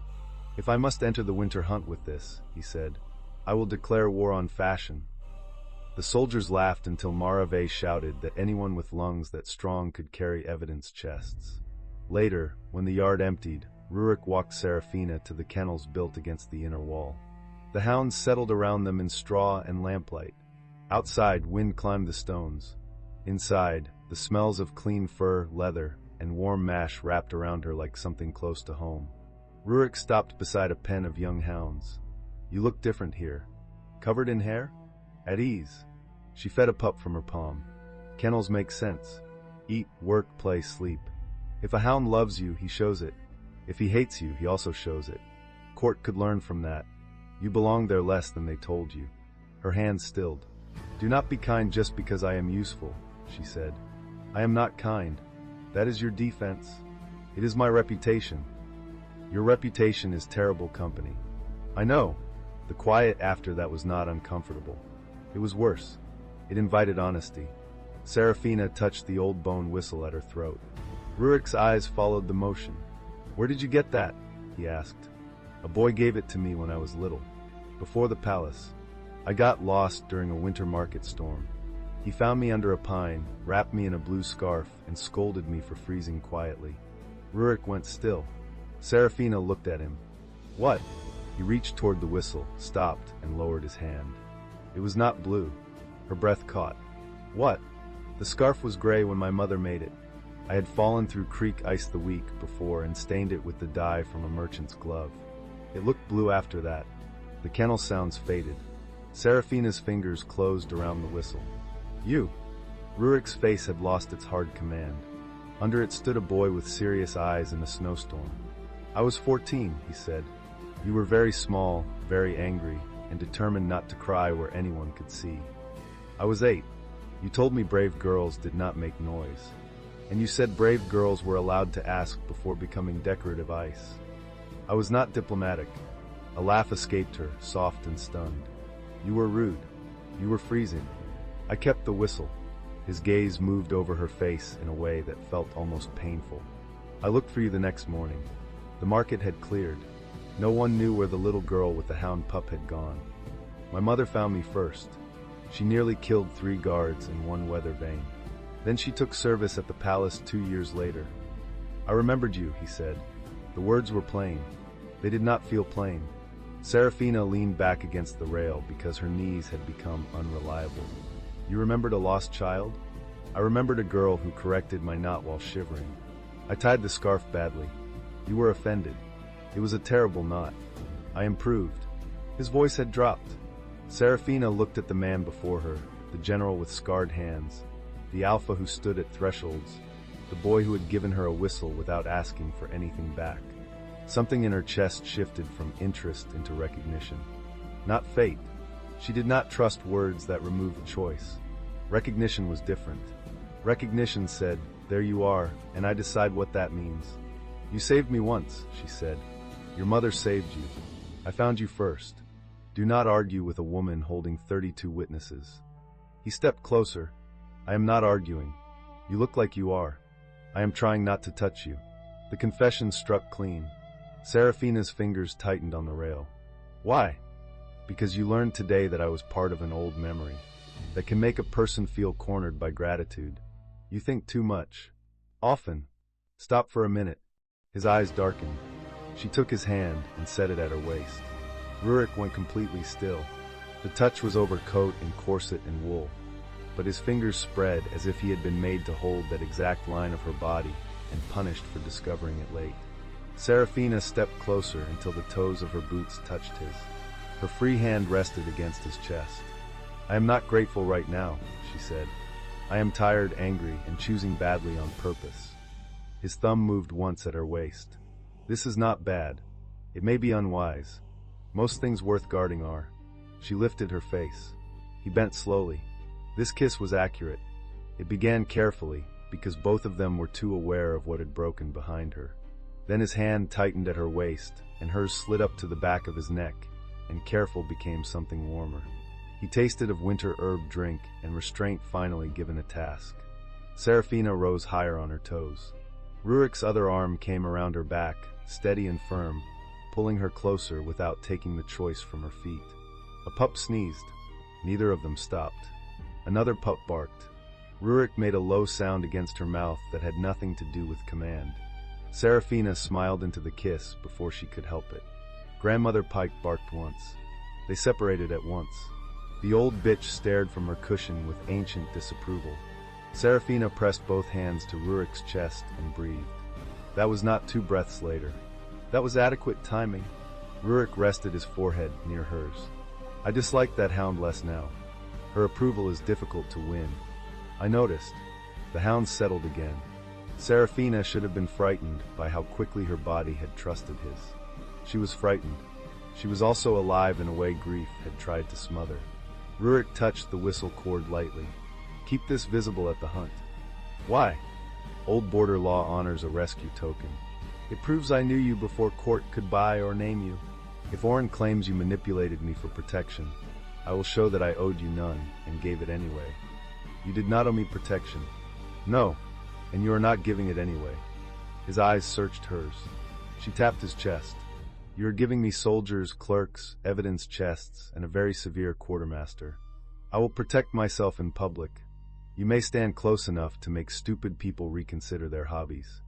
[SPEAKER 3] "If I must enter the winter hunt with this," he said, "I will declare war on fashion." The soldiers laughed until Marave shouted that anyone with lungs that strong could carry evidence chests. Later, when the yard emptied, Rurik walked Seraphina to the kennels built against the inner wall. The hounds settled around them in straw and lamplight. Outside, wind climbed the stones. Inside, the smells of clean fur, leather, and warm mash wrapped around her like something close to home. Rurik stopped beside a pen of young hounds. "You look different here. Covered in hair? At ease." She fed a pup from her palm. "Kennels make sense. Eat, work, play, sleep. If a hound loves you, he shows it. If he hates you, he also shows it. Court could learn from that. You belong there less than they told you." Her hands stilled. "Do not be kind just because I am useful," she said. "I am not kind. That is your defense. It is my reputation. Your reputation is terrible company." "I know." The quiet after that was not uncomfortable. It was worse. It invited honesty. Serafina touched the old bone whistle at her throat. Rurik's eyes followed the motion. "Where did you get that?" he asked. "A boy gave it to me when I was little. Before the palace. I got lost during a winter market storm. He found me under a pine, wrapped me in a blue scarf, and scolded me for freezing quietly." Rurik went still. Serafina looked at him. "What?" He reached toward the whistle, stopped, and lowered his hand. It was not blue. Her breath caught. "What?" "The scarf was gray when my mother made it. I had fallen through creek ice the week before and stained it with the dye from a merchant's glove. It looked blue after that." The kennel sounds faded. Serafina's fingers closed around the whistle. "You!" Rurik's face had lost its hard command. Under it stood a boy with serious eyes in a snowstorm. "I was 14, he said. "You were very small, very angry, and determined not to cry where anyone could see. I was 8. You told me brave girls did not make noise. And you said brave girls were allowed to ask before becoming decorative ice." I was not diplomatic. A laugh escaped her, soft and stunned. "You were rude. You were freezing." I kept the whistle. His gaze moved over her face in a way that felt almost painful. "I looked for you the next morning. The market had cleared. No one knew where the little girl with the hound pup had gone. My mother found me first. She nearly killed 3 guards in one weather vane. Then she took service at the palace 2 years later." "I remembered you," he said. The words were plain. They did not feel plain. Serafina leaned back against the rail because her knees had become unreliable. "You remembered a lost child?" "I remembered a girl who corrected my knot while shivering. I tied the scarf badly. You were offended. It was a terrible knot. I improved." His voice had dropped. Serafina looked at the man before her, the general with scarred hands, the alpha who stood at thresholds, the boy who had given her a whistle without asking for anything back. Something in her chest shifted from interest into recognition. Not fate. She did not trust words that removed choice. Recognition was different. Recognition said, "There you are, and I decide what that means." "You saved me once," she said. "Your mother saved you. I found you first. Do not argue with a woman holding 32 witnesses." He stepped closer. "I am not arguing. You look like you are. I am trying not to touch you." The confession struck clean. Serafina's fingers tightened on the rail. "Why?" "Because you learned today that I was part of an old memory that can make a person feel cornered by gratitude. You think too much. Often. Stop for a minute." His eyes darkened. She took his hand and set it at her waist. Rurik went completely still. The touch was over coat and corset and wool, but his fingers spread as if he had been made to hold that exact line of her body and punished for discovering it late. Serafina stepped closer until the toes of her boots touched his. Her free hand rested against his chest. "I am not grateful right now," she said. "I am tired, angry, and choosing badly on purpose." His thumb moved once at her waist. "This is not bad. It may be unwise. Most things worth guarding are." She lifted her face. He bent slowly. This kiss was accurate. It began carefully, because both of them were too aware of what had broken behind her. Then his hand tightened at her waist, and hers slid up to the back of his neck, and careful became something warmer. He tasted of winter herb drink, and restraint finally given a task. Serafina rose higher on her toes. Rurik's other arm came around her back, steady and firm, pulling her closer without taking the choice from her feet. A pup sneezed. Neither of them stopped. Another pup barked. Rurik made a low sound against her mouth that had nothing to do with command. Serafina smiled into the kiss before she could help it. Grandmother Pike barked once. They separated at once. The old bitch stared from her cushion with ancient disapproval. Serafina pressed both hands to Rurik's chest and breathed. That was not 2 breaths later. That was adequate timing. Rurik rested his forehead near hers. I dislike that hound less now. Her approval is difficult to win. I noticed. The hound settled again. Serafina should have been frightened by how quickly her body had trusted his. She was frightened. She was also alive in a way grief had tried to smother. Rurik touched the whistle cord lightly. Keep this visible at the hunt. Why? Old border law honors a rescue token. It proves I knew you before court could buy or name you. If Oren claims you manipulated me for protection, I will show that I owed you none and gave it anyway. You did not owe me protection. No, and you are not giving it anyway. His eyes searched hers. She tapped his chest. You are giving me soldiers, clerks, evidence chests, and a very severe quartermaster. I will protect myself in public. You may stand close enough to make stupid people reconsider their hobbies.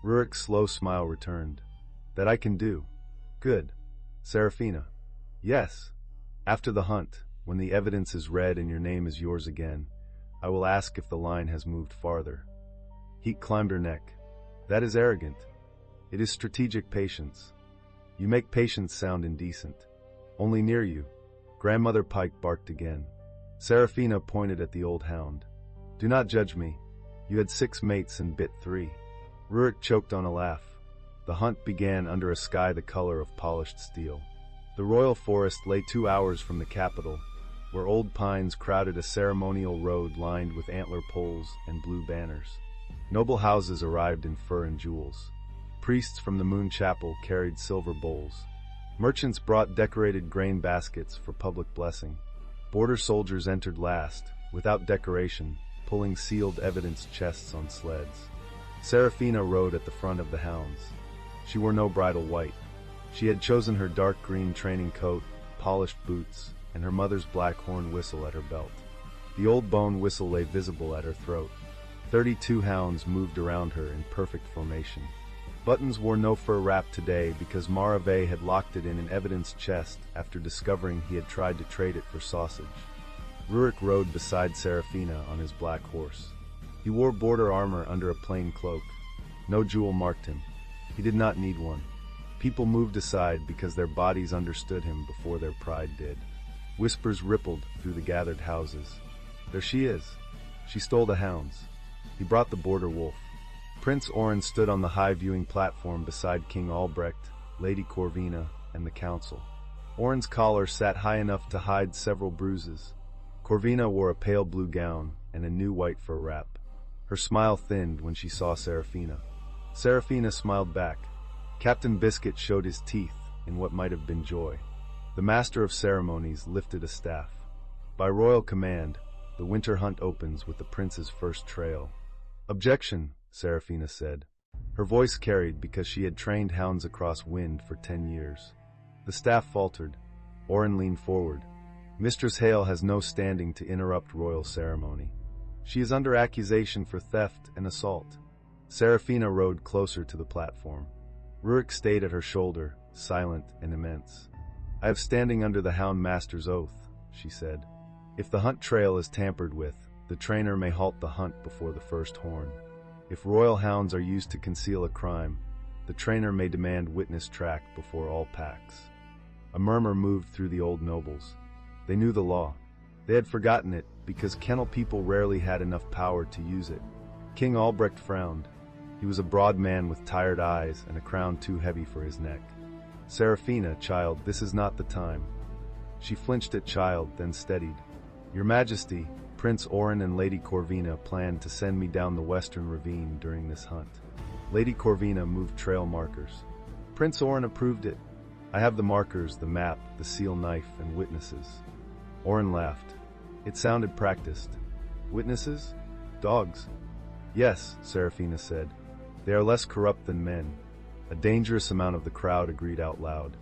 [SPEAKER 3] Rurik's slow smile returned. That I can do. Good. Serafina. Yes. After the hunt, when the evidence is read and your name is yours again, I will ask if the line has moved farther. Heat climbed her neck. That is arrogant. It is strategic patience. You make patience sound indecent. Only near you. Grandmother Pike barked again. Serafina pointed at the old hound. Do not judge me. You had 6 mates and bit 3. Rurik choked on a laugh. The hunt began under a sky the color of polished steel. The royal forest lay 2 hours from the capital, where old pines crowded a ceremonial road lined with antler poles and blue banners. Noble houses arrived in fur and jewels. Priests from the Moon Chapel carried silver bowls. Merchants brought decorated grain baskets for public blessing. Border soldiers entered last, without decoration, pulling sealed evidence chests on sleds. Serafina rode at the front of the hounds. She wore no bridal white. She had chosen her dark green training coat, polished boots, and her mother's black horn whistle at her belt. The old bone whistle lay visible at her throat. 32 hounds moved around her in perfect formation. Buttons wore no fur wrap today because Marave had locked it in an evidence chest after discovering he had tried to trade it for sausage. Rurik rode beside Serafina on his black horse. He wore border armor under a plain cloak. No jewel marked him. He did not need one. People moved aside because their bodies understood him before their pride did. Whispers rippled through the gathered houses. There she is. She stole the hounds. He brought the border wolf. Prince Oren stood on the high viewing platform beside King Albrecht, Lady Corvina, and the council. Oren's collar sat high enough to hide several bruises. Corvina wore a pale blue gown and a new white fur wrap. Her smile thinned when she saw Serafina. Serafina smiled back. Captain Biscuit showed his teeth in what might have been joy. The master of ceremonies lifted a staff. By royal command, the winter hunt opens with the prince's first trail. Objection, Serafina said. Her voice carried because she had trained hounds across wind for 10 years. The staff faltered. Oren leaned forward. Mistress Hale has no standing to interrupt royal ceremony. She is under accusation for theft and assault. Serafina rode closer to the platform. Rurik stayed at her shoulder, silent and immense. I have standing under the Hound Master's oath, she said. If the hunt trail is tampered with, the trainer may halt the hunt before the first horn. If royal hounds are used to conceal a crime, the trainer may demand witness track before all packs. A murmur moved through the old nobles. They knew the law. They had forgotten it because kennel people rarely had enough power to use it. King Albrecht frowned. He was a broad man with tired eyes and a crown too heavy for his neck. Serafina, child, this is not the time. She flinched at child, then steadied. Your Majesty, Prince Oren and Lady Corvina planned to send me down the western ravine during this hunt. Lady Corvina moved trail markers. Prince Oren approved it. I have the markers, the map, the seal knife, and witnesses. Oren laughed. It sounded practiced. Witnesses? Dogs? Yes, Serafina said. They are less corrupt than men. A dangerous amount of the crowd agreed out loud.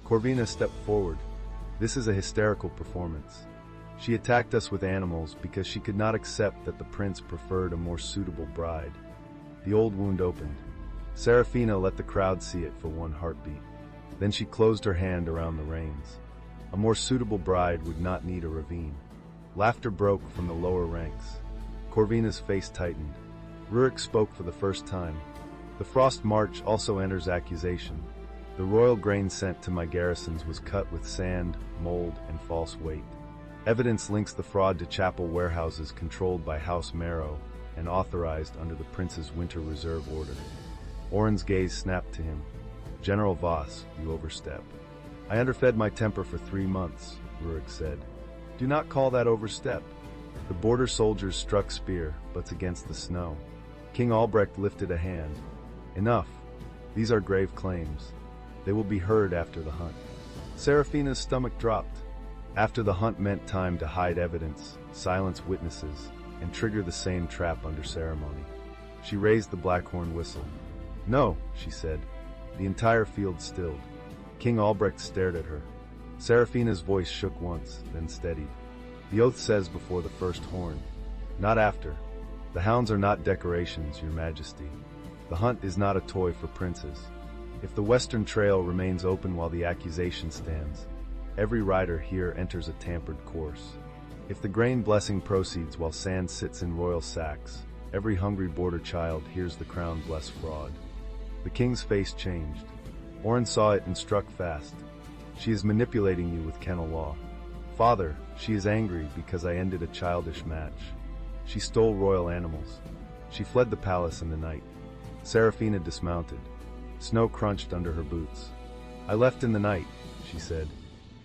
[SPEAKER 3] Corvina stepped forward. This is a hysterical performance. She attacked us with animals because she could not accept that the prince preferred a more suitable bride. The old wound opened. Serafina let the crowd see it for one heartbeat. Then she closed her hand around the reins. A more suitable bride would not need a ravine. Laughter broke from the lower ranks. Corvina's face tightened. Rurik spoke for the first time. The Frost March also enters accusation. The royal grain sent to my garrisons was cut with sand, mold, and false weight. Evidence links the fraud to chapel warehouses controlled by House Marrow and authorized under the Prince's Winter Reserve Order. Oren's gaze snapped to him. General Voss, you overstep. I underfed my temper for 3 months, Rurik said. Do not call that overstep. The border soldiers struck spear, but against the snow. King Albrecht lifted a hand. Enough. These are grave claims. They will be heard after the hunt. Serafina's stomach dropped. After the hunt meant time to hide evidence, silence witnesses, and trigger the same trap under ceremony. She raised the blackhorn whistle. No, she said. The entire field stilled. King Albrecht stared at her. Serafina's voice shook once, then steadied. The oath says before the first horn. Not after. The hounds are not decorations, your majesty. The hunt is not a toy for princes. If the western trail remains open while the accusation stands, every rider here enters a tampered course. If the grain blessing proceeds while sand sits in royal sacks, every hungry border child hears the crown bless fraud. The king's face changed. Oren saw it and struck fast. She is manipulating you with kennel law. Father, she is angry because I ended a childish match. She stole royal animals. She fled the palace in the night. Serafina dismounted. Snow crunched under her boots. I left in the night, she said.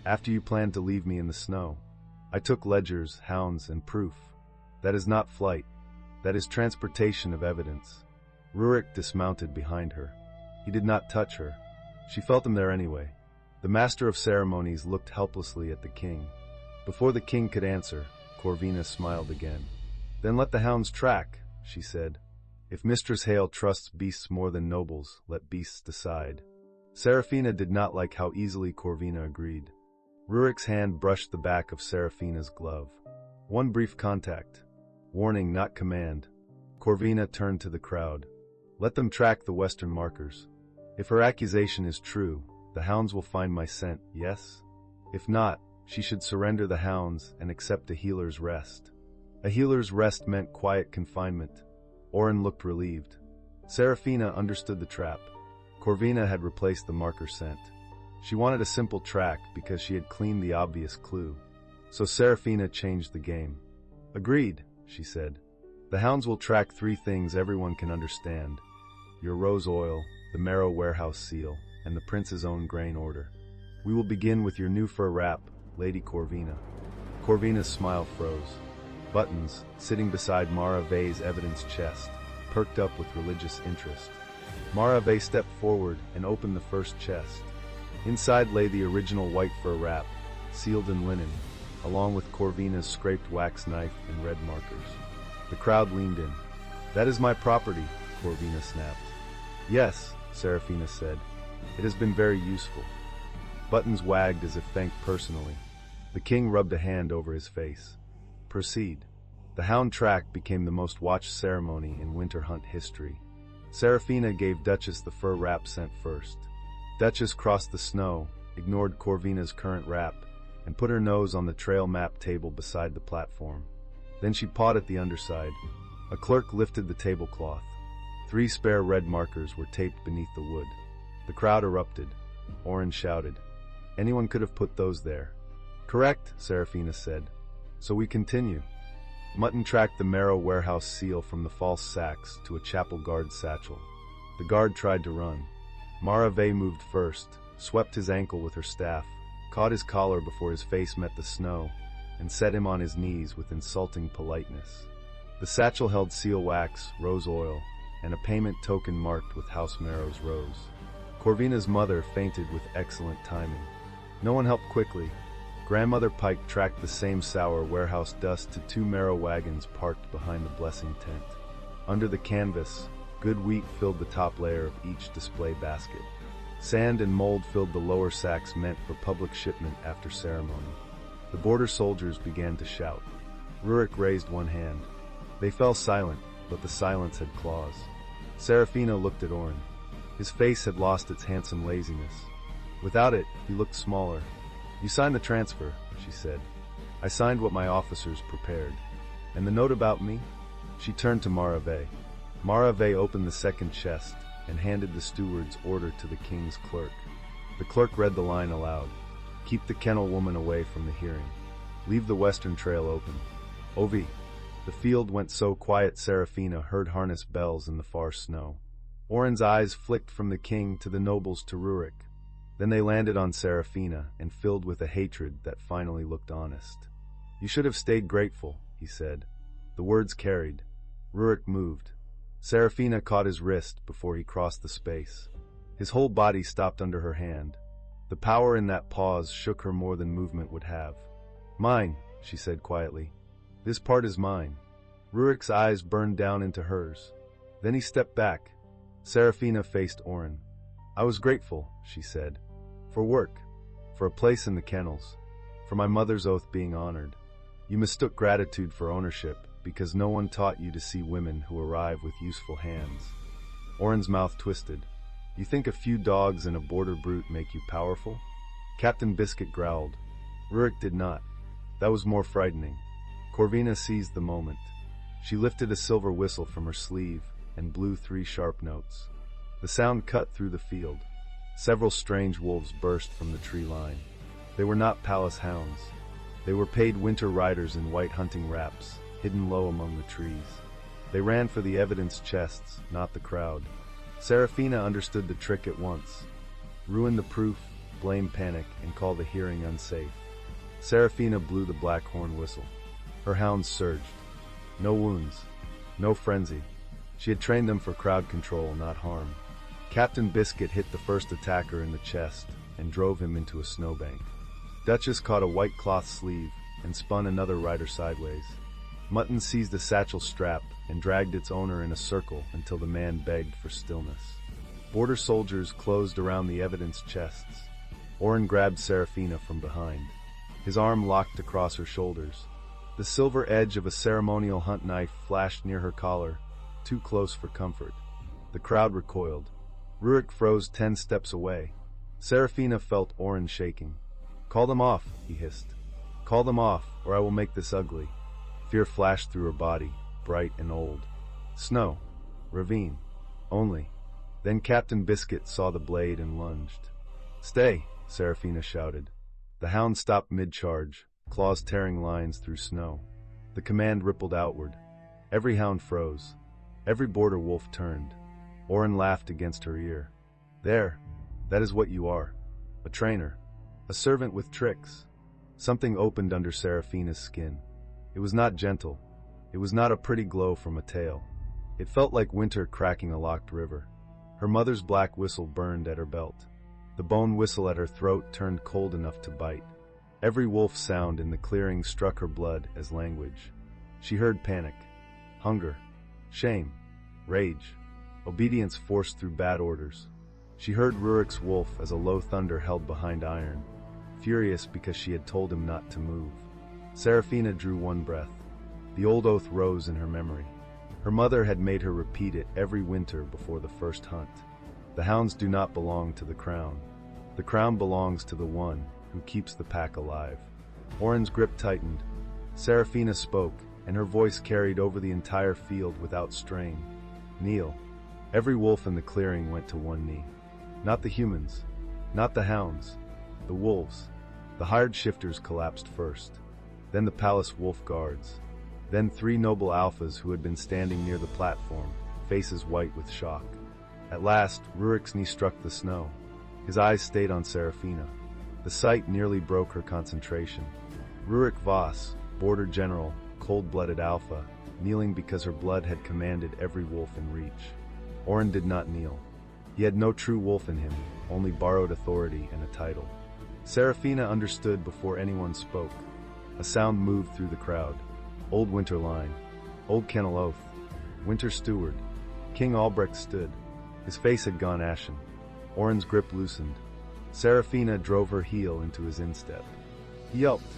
[SPEAKER 3] After you planned to leave me in the snow. I took ledgers, hounds, and proof. That is not flight. That is transportation of evidence. Rurik dismounted behind her. He did not touch her. She felt him there anyway. The master of ceremonies looked helplessly at the king. Before the king could answer, Corvina smiled again. Then let the hounds track, she said. If Mistress Hale trusts beasts more than nobles, let beasts decide. Serafina did not like how easily Corvina agreed. Rurik's hand brushed the back of Serafina's glove. One brief contact. Warning, not command. Corvina turned to the crowd. Let them track the western markers. If her accusation is true, the hounds will find my scent, yes? If not, she should surrender the hounds and accept a healer's rest. A healer's rest meant quiet confinement. Oren looked relieved. Serafina understood the trap. Corvina had replaced the marker scent. She wanted a simple track because she had cleaned the obvious clue. So Serafina changed the game. Agreed, she said. The hounds will track 3 things everyone can understand. Your rose oil, the Marrow warehouse seal, and the prince's own grain order. We will begin with your new fur wrap, Lady Corvina. Corvina's smile froze. Buttons, sitting beside Mara Vey's evidence chest, perked up with religious interest. Mara Vey stepped forward and opened the first chest. Inside lay the original white fur wrap, sealed in linen, along with Corvina's scraped wax knife and red markers. The crowd leaned in. That is my property, Corvina snapped. Yes, Serafina said. It has been very useful. Buttons wagged as if thanked personally. The king rubbed a hand over his face. Proceed. The hound track became the most watched ceremony in winter hunt history. Serafina gave Duchess the fur wrap scent first. Duchess crossed the snow, ignored Corvina's current wrap, and put her nose on the trail map table beside the platform. Then she pawed at the underside. A clerk lifted the tablecloth. 3 spare red markers were taped beneath the wood. The crowd erupted. Oren shouted. Anyone could have put those there. Correct, Serafina said. So we continue. Mutton tracked the Marrow warehouse seal from the false sacks to a chapel guard satchel. The guard tried to run. Mara Vey moved first, swept his ankle with her staff, caught his collar before his face met the snow, and set him on his knees with insulting politeness. The satchel held seal wax, rose oil, and a payment token marked with House Marrow's rose. Corvina's mother fainted with excellent timing. No one helped quickly. Grandmother Pike tracked the same sour warehouse dust to 2 Marrow wagons parked behind the blessing tent. Under the canvas, good wheat filled the top layer of each display basket. Sand and mold filled the lower sacks meant for public shipment after ceremony. The border soldiers began to shout. Rurik raised one hand. They fell silent, but the silence had claws. Serafina looked at Oren. His face had lost its handsome laziness. Without it, he looked smaller. You signed the transfer, she said. I signed what my officers prepared. And the note about me? She turned to Marave. Marave opened the second chest and handed the steward's order to the king's clerk. The clerk read the line aloud. Keep the kennel woman away from the hearing. Leave the western trail open. Ovi. The field went so quiet Serafina heard harness bells in the far snow. Oren's eyes flicked from the king to the nobles to Rurik. Then they landed on Serafina and filled with a hatred that finally looked honest. You should have stayed grateful, he said. The words carried. Rurik moved. Serafina caught his wrist before he crossed the space. His whole body stopped under her hand. The power in that pause shook her more than movement would have. Mine, she said quietly. This part is mine. Rurik's eyes burned down into hers. Then he stepped back. Serafina faced Oren. I was grateful, she said. For work. For a place in the kennels. For my mother's oath being honored. You mistook gratitude for ownership because no one taught you to see women who arrive with useful hands. Oren's mouth twisted. You think a few dogs and a border brute make you powerful? Captain Biscuit growled. Rurik did not. That was more frightening. Corvina seized the moment. She lifted a silver whistle from her sleeve and blew 3 sharp notes. The sound cut through the field. Several strange wolves burst from the tree line. They were not palace hounds. They were paid winter riders in white hunting wraps, hidden low among the trees. They ran for the evidence chests, not the crowd. Serafina understood the trick at once. Ruin the proof, blame panic, and call the hearing unsafe. Serafina blew the black horn whistle. Her hounds surged. No wounds. No frenzy. She had trained them for crowd control, not harm. Captain Biscuit hit the first attacker in the chest and drove him into a snowbank. Duchess caught a white cloth sleeve and spun another rider sideways. Mutton seized a satchel strap and dragged its owner in a circle until the man begged for stillness. Border soldiers closed around the evidence chests. Oren grabbed Serafina from behind. His arm locked across her shoulders. The silver edge of a ceremonial hunt knife flashed near her collar, too close for comfort. The crowd recoiled. Rurik froze 10 steps away. Serafina felt Oren shaking. Call them off, he hissed. Call them off, or I will make this ugly. Fear flashed through her body, bright and old. Snow. Ravine. Only. Then Captain Biscuit saw the blade and lunged. Stay, Serafina shouted. The hound stopped mid-charge, claws tearing lines through snow. The command rippled outward. Every hound froze. Every border wolf turned. Oren laughed against her ear. There. That is what you are. A trainer. A servant with tricks. Something opened under Serafina's skin. It was not gentle. It was not a pretty glow from a tail. It felt like winter cracking a locked river. Her mother's black whistle burned at her belt. The bone whistle at her throat turned cold enough to bite. Every wolf sound in the clearing struck her blood as language. She heard panic, hunger, shame, rage, obedience forced through bad orders. She heard Rurik's wolf as a low thunder held behind iron, furious because she had told him not to move. Serafina drew one breath. The old oath rose in her memory. Her mother had made her repeat it every winter before the first hunt. The hounds do not belong to the crown. The crown belongs to the one who keeps the pack alive. Oren's grip tightened. Serafina spoke, and her voice carried over the entire field without strain. Kneel. Every wolf in the clearing went to one knee. Not the humans. Not the hounds. The wolves. The hired shifters collapsed first. Then the palace wolf guards. Then 3 noble alphas who had been standing near the platform, faces white with shock. At last, Rurik's knee struck the snow. His eyes stayed on Serafina. The sight nearly broke her concentration. Rurik Voss, border general, cold-blooded alpha, kneeling because her blood had commanded every wolf in reach. Oren did not kneel. He had no true wolf in him, only borrowed authority and a title. Serafina understood before anyone spoke. A sound moved through the crowd. Old Winter Line. Old Kennel Oath. Winter Steward. King Albrecht stood. His face had gone ashen. Oren's grip loosened. Serafina drove her heel into his instep. He yelped.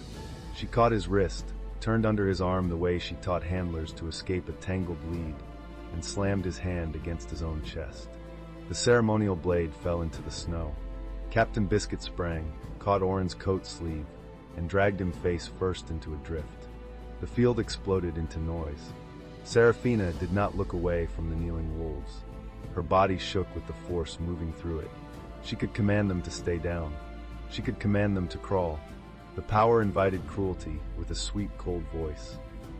[SPEAKER 3] She caught his wrist, turned under his arm the way she taught handlers to escape a tangled lead, and slammed his hand against his own chest. The ceremonial blade fell into the snow. Captain Biscuit sprang, caught Oren's coat sleeve, and dragged him face first into a drift. The field exploded into noise. Serafina did not look away from the kneeling wolves. Her body shook with the force moving through it. She could command them to stay down. She could command them to crawl. The power invited cruelty with a sweet, cold voice.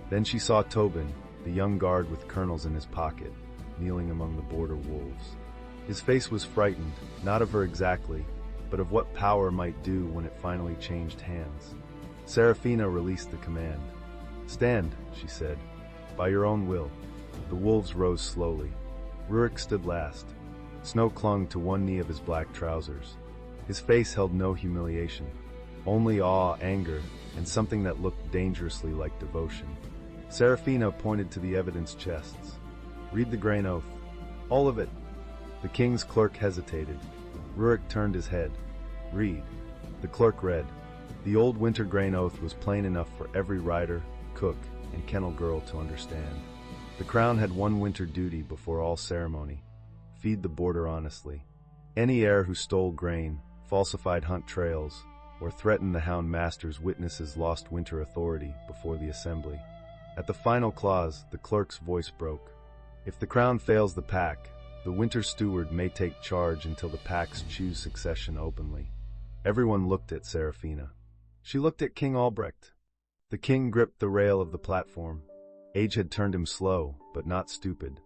[SPEAKER 3] Then she saw Tobin, the young guard with kernels in his pocket, kneeling among the border wolves. His face was frightened, not of her exactly, but of what power might do when it finally changed hands. Serafina released the command. "Stand," she said, "by your own will." The wolves rose slowly. Rurik stood last. Snow clung to one knee of his black trousers. His face held no humiliation, only awe, anger, and something that looked dangerously like devotion. Serafina pointed to the evidence chests. "Read the grain oath. All of it." The king's clerk hesitated. Rurik turned his head. "Read." The clerk read. The old winter grain oath was plain enough for every rider, cook, and kennel girl to understand. The crown had one winter duty before all ceremony: feed the border honestly. Any heir who stole grain, falsified hunt trails, or threatened the hound master's witnesses lost winter authority before the assembly. At the final clause, the clerk's voice broke. If the crown fails the pack, the winter steward may take charge until the packs choose succession openly. Everyone looked at Serafina. She looked at King Albrecht. The king gripped the rail of the platform. Age had turned him slow, but not stupid.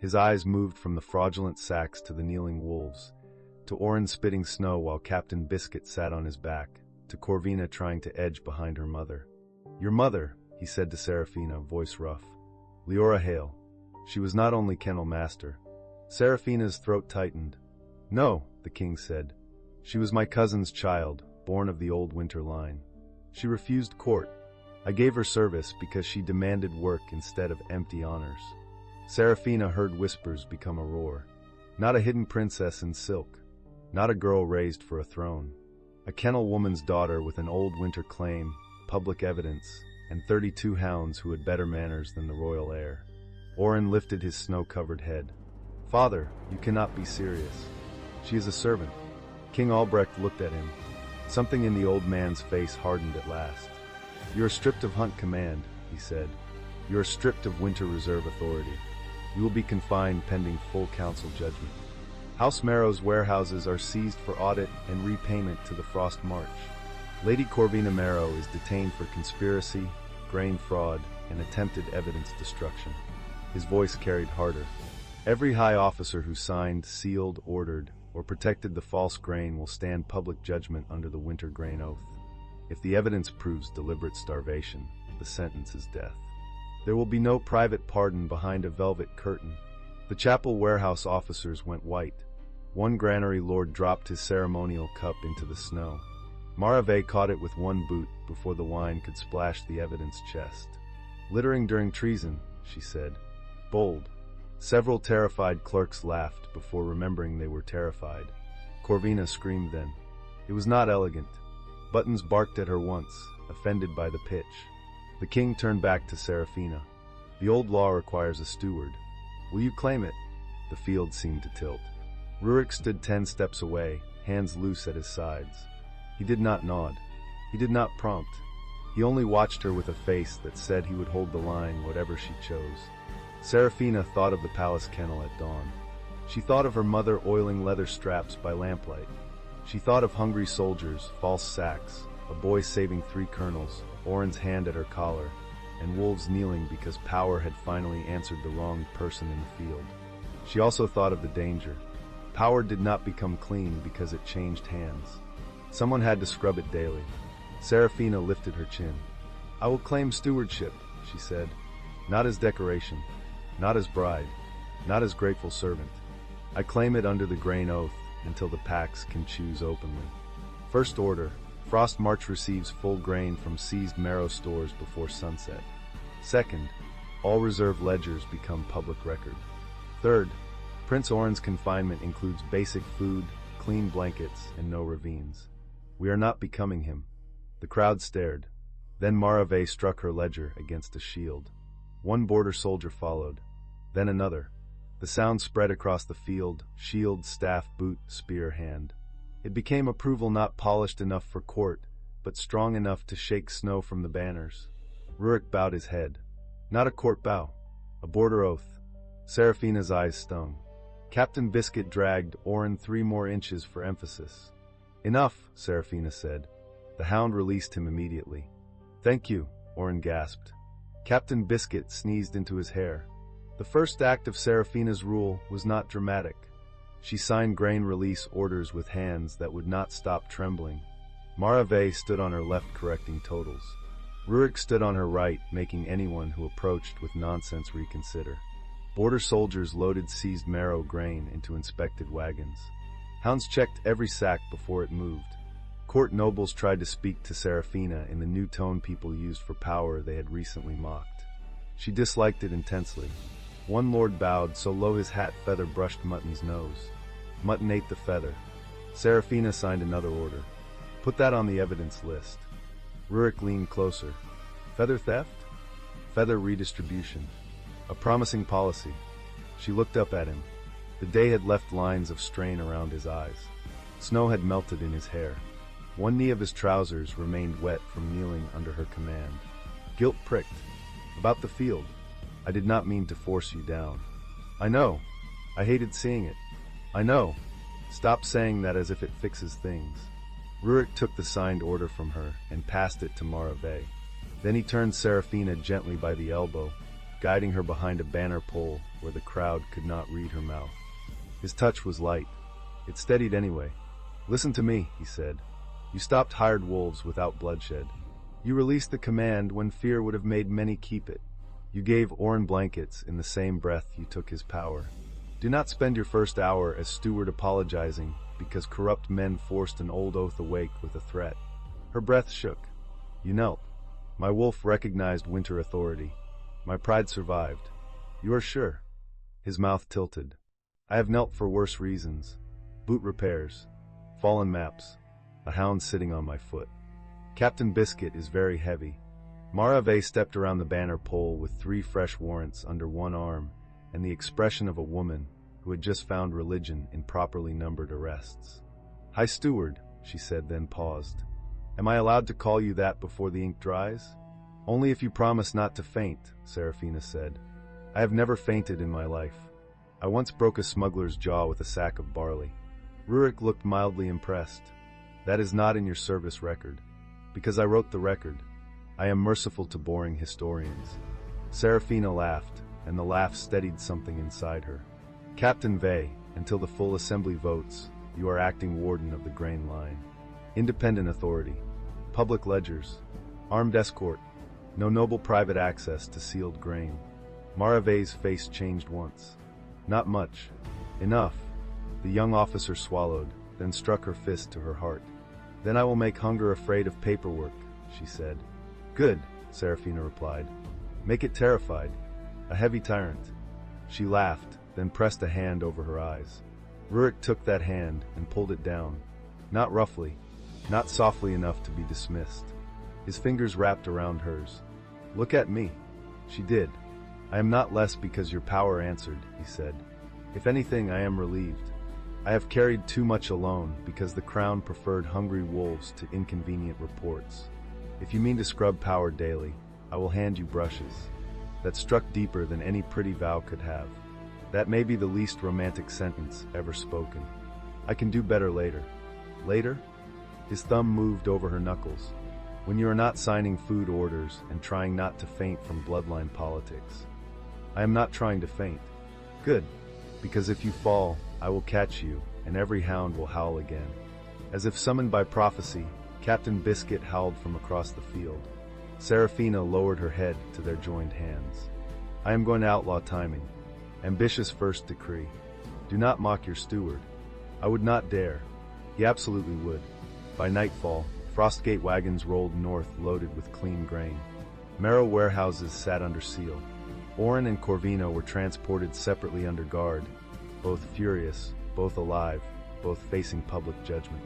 [SPEAKER 3] His eyes moved from the fraudulent sacks to the kneeling wolves, to Oren spitting snow while Captain Biscuit sat on his back, to Corvina trying to edge behind her mother. "Your mother," he said to Serafina, voice rough. "Leora Hale. She was not only kennel master." Serafina's throat tightened. "No," the king said. "She was my cousin's child, born of the old winter line. She refused court. I gave her service because she demanded work instead of empty honors." Serafina heard whispers become a roar. Not a hidden princess in silk. Not a girl raised for a throne. A kennel woman's daughter with an old winter claim, public evidence, and 32 hounds who had better manners than the royal heir. Oren lifted his snow-covered head. "Father, you cannot be serious. She is a servant." King Albrecht looked at him. Something in the old man's face hardened at last. "You are stripped of hunt command," he said. "You are stripped of winter reserve authority. You will be confined pending full council judgment. House Marrow's warehouses are seized for audit and repayment to the Frost March. Lady Corvina Marrow is detained for conspiracy, grain fraud, and attempted evidence destruction." His voice carried harder. "Every high officer who signed, sealed, ordered, or protected the false grain will stand public judgment under the winter grain oath. If the evidence proves deliberate starvation, the sentence is death. There will be no private pardon behind a velvet curtain." The chapel warehouse officers went white. One granary lord dropped his ceremonial cup into the snow. Marave caught it with one boot before the wine could splash the evidence chest. "Littering during treason," she said. "Bold." Several terrified clerks laughed before remembering they were terrified. Corvina screamed then. It was not elegant. Buttons barked at her once, offended by the pitch. The king turned back to Serafina. "The old law requires a steward. Will you claim it?" The field seemed to tilt. Rurik stood 10 steps away, hands loose at his sides. He did not nod. He did not prompt. He only watched her with a face that said he would hold the line whatever she chose. Serafina thought of the palace kennel at dawn. She thought of her mother oiling leather straps by lamplight. She thought of hungry soldiers, false sacks, a boy saving 3 kernels, Oren's hand at her collar, and wolves kneeling because power had finally answered the wrong person in the field. She also thought of the danger. Power did not become clean because it changed hands. Someone had to scrub it daily. Serafina lifted her chin. "I will claim stewardship," she said. "Not as decoration, not as bride, not as grateful servant. I claim it under the grain oath until the packs can choose openly. First order, Frost March receives full grain from seized marrow stores before sunset. Second, all reserve ledgers become public record. Third, Prince Oren's confinement includes basic food, clean blankets, and no ravines. We are not becoming him." The crowd stared. Then Marave struck her ledger against a shield. One border soldier followed. Then another. The sound spread across the field, shield, staff, boot, spear, hand. It became approval not polished enough for court, but strong enough to shake snow from the banners. Rurik bowed his head. Not a court bow. A border oath. Serafina's eyes stung. Captain Biscuit dragged Orin 3 more inches for emphasis. Enough, Serafina said. The hound released him immediately. Thank you, Orin gasped. Captain Biscuit sneezed into his hair. The first act of Serafina's rule was not dramatic. She signed grain release orders with hands that would not stop trembling. Marave stood on her left correcting totals. Rurik stood on her right, making anyone who approached with nonsense reconsider. Border soldiers loaded seized marrow grain into inspected wagons. Hounds checked every sack before it moved. Court nobles tried to speak to Serafina in the new tone people used for power they had recently mocked. She disliked it intensely. One lord bowed so low his hat feather brushed Mutton's nose. Mutton ate the feather. Serafina signed another order. Put that on the evidence list. Rurik leaned closer. Feather theft? Feather redistribution. A promising policy. She looked up at him. The day had left lines of strain around his eyes. Snow had melted in his hair. One knee of his trousers remained wet from kneeling under her command. Guilt pricked. About the field. I did not mean to force you down. I know. I hated seeing it. I know. Stop saying that as if it fixes things. Rurik took the signed order from her and passed it to Marave. Then he turned Serafina gently by the elbow, guiding her behind a banner pole where the crowd could not read her mouth. His touch was light. It steadied anyway. Listen to me, he said. You stopped hired wolves without bloodshed. You released the command when fear would have made many keep it. You gave Orin blankets in the same breath you took his power. Do not spend your first hour as steward apologizing because corrupt men forced an old oath awake with a threat. Her breath shook. You knelt. My wolf recognized winter authority. My pride survived. You are sure? His mouth tilted. I have knelt for worse reasons. Boot repairs. Fallen maps. A hound sitting on my foot. Captain Biscuit is very heavy. Marave stepped around the banner pole with 3 fresh warrants under one arm and the expression of a woman who had just found religion in properly numbered arrests. High Steward, she said, then paused. Am I allowed to call you that before the ink dries? Only if you promise not to faint, Serafina said. I have never fainted in my life. I once broke a smuggler's jaw with a sack of barley. Rurik looked mildly impressed. That is not in your service record. Because I wrote the record. I am merciful to boring historians. Serafina laughed, and the laugh steadied something inside her. Captain Vey, until the full assembly votes, you are acting warden of the grain line. Independent authority. Public ledgers. Armed escort. No noble private access to sealed grain. Marave's face changed once. Not much. Enough. The young officer swallowed, then struck her fist to her heart. Then I will make hunger afraid of paperwork, she said. Good, Serafina replied. Make it terrified. A heavy tyrant. She laughed, then pressed a hand over her eyes. Rurik took that hand and pulled it down. Not roughly, not softly enough to be dismissed. His fingers wrapped around hers. Look at me. She did. I am not less because your power answered, he said. If anything, I am relieved. I have carried too much alone because the crown preferred hungry wolves to inconvenient reports. If you mean to scrub power daily, I will hand you brushes. That struck deeper than any pretty vow could have. That may be the least romantic sentence ever spoken. I can do better later. Later? His thumb moved over her knuckles. When you are not signing food orders and trying not to faint from bloodline politics. I am not trying to faint. Good. Because if you fall, I will catch you, and every hound will howl again. As if summoned by prophecy, Captain Biscuit howled from across the field. Serafina lowered her head to their joined hands. I am going to outlaw timing. Ambitious first decree. Do not mock your steward. I would not dare. He absolutely would. By nightfall, Frostgate wagons rolled north loaded with clean grain. Marrow warehouses sat under seal. Orin and Corvino were transported separately under guard, both furious, both alive, both facing public judgment.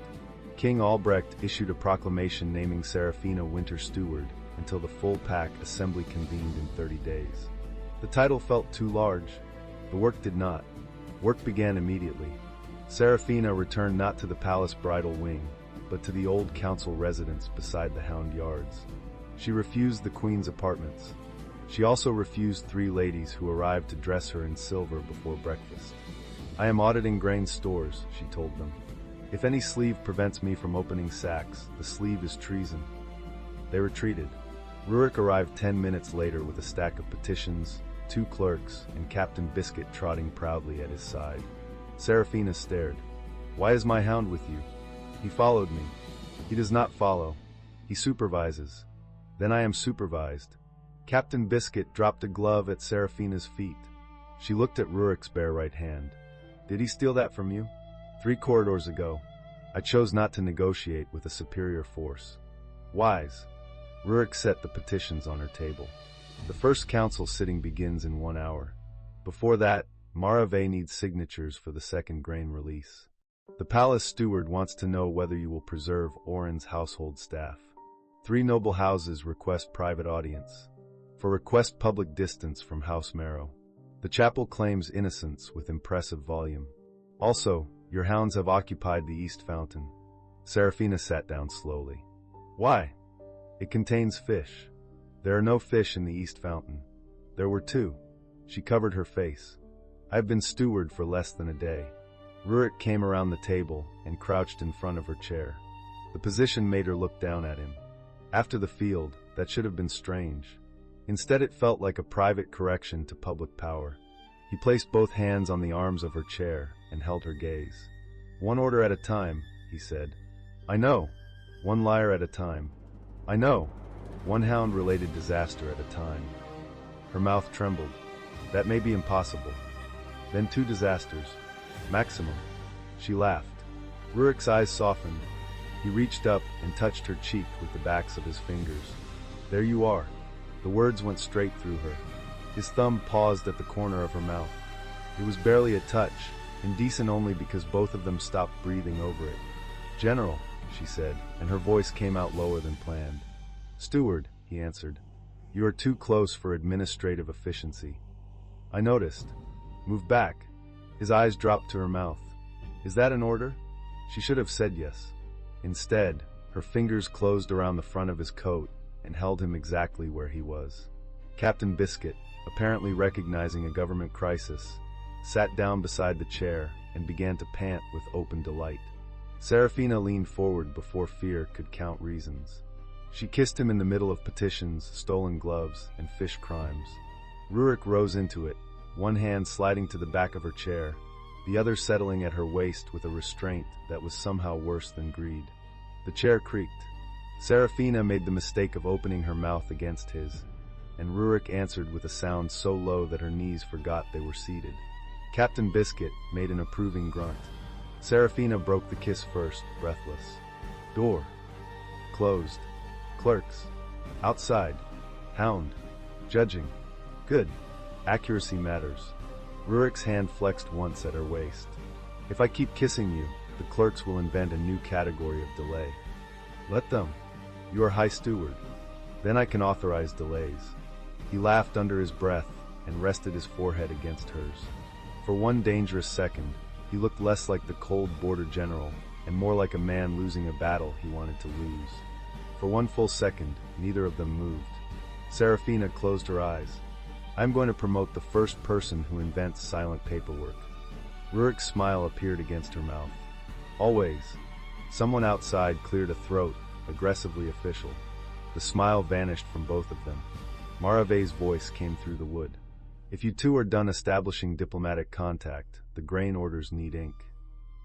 [SPEAKER 3] King Albrecht issued a proclamation naming Serafina Winter Steward until the full pack assembly convened in 30 days. The title felt too large. The work did not. Work began immediately. Serafina returned not to the palace bridal wing, but to the old council residence beside the Hound Yards. She refused the queen's apartments. She also refused 3 ladies who arrived to dress her in silver before breakfast. "I am auditing grain stores," she told them. "If any sleeve prevents me from opening sacks, the sleeve is treason." They retreated. Rurik arrived 10 minutes later with a stack of petitions, 2 clerks, and Captain Biscuit trotting proudly at his side. Serafina stared. "Why is my hound with you?" "He followed me." "He does not follow. He supervises." "Then I am supervised." Captain Biscuit dropped a glove at Serafina's feet. She looked at Rurik's bare right hand. "Did he steal that from you?" 3 corridors ago. I chose not to negotiate with a superior force." "Wise." Rurik set the petitions on her table. "The first council sitting begins in 1 hour. Before that, Marave needs signatures for the second grain release. The palace steward wants to know whether you will preserve Oren's household staff. 3 noble houses request private audience. For request public distance from House Marrow. The chapel claims innocence with impressive volume. Also, your hounds have occupied the East Fountain." Serafina sat down slowly. "Why?" "It contains fish." "There are no fish in the East Fountain." "There were 2. She covered her face. "I have been steward for less than a day." Rurik came around the table and crouched in front of her chair. The position made her look down at him. After the field, that should have been strange. Instead, it felt like a private correction to public power. He placed both hands on the arms of her chair and held her gaze. "1 order at a time," he said. "I know. 1 liar at a time. I know. 1 hound-related disaster at a time." Her mouth trembled. "That may be impossible." "Then 2 disasters. Maximum." She laughed. Rurik's eyes softened. He reached up and touched her cheek with the backs of his fingers. "There you are." The words went straight through her. His thumb paused at the corner of her mouth. It was barely a touch, indecent only because both of them stopped breathing over it. "General," she said, and her voice came out lower than planned. "Steward," he answered. "You are too close for administrative efficiency." "I noticed." "Move back." His eyes dropped to her mouth. "Is that an order?" She should have said yes. Instead, her fingers closed around the front of his coat and held him exactly where he was. Captain Biscuit, apparently recognizing a government crisis, sat down beside the chair and began to pant with open delight. Serafina leaned forward before fear could count reasons. She kissed him in the middle of petitions, stolen gloves, and fish crimes. Rurik rose into it, one hand sliding to the back of her chair, the other settling at her waist with a restraint that was somehow worse than greed. The chair creaked. Serafina made the mistake of opening her mouth against his, and Rurik answered with a sound so low that her knees forgot they were seated. Captain Biscuit made an approving grunt. Serafina broke the kiss first, breathless. "Door. Closed. Clerks. Outside. Hound. Judging. Good. Accuracy matters." Rurik's hand flexed once at her waist. "If I keep kissing you, the clerks will invent a new category of delay." "Let them. You are High Steward. Then I can authorize delays." He laughed under his breath and rested his forehead against hers. For one dangerous second, he looked less like the cold border general and more like a man losing a battle he wanted to lose. For one full second, neither of them moved. Serafina closed her eyes. "I'm going to promote the first person who invents silent paperwork." Rurik's smile appeared against her mouth. "Always." Someone outside cleared a throat, aggressively official. The smile vanished from both of them. Marave's voice came through the wood. "If you 2 are done establishing diplomatic contact, the grain orders need ink."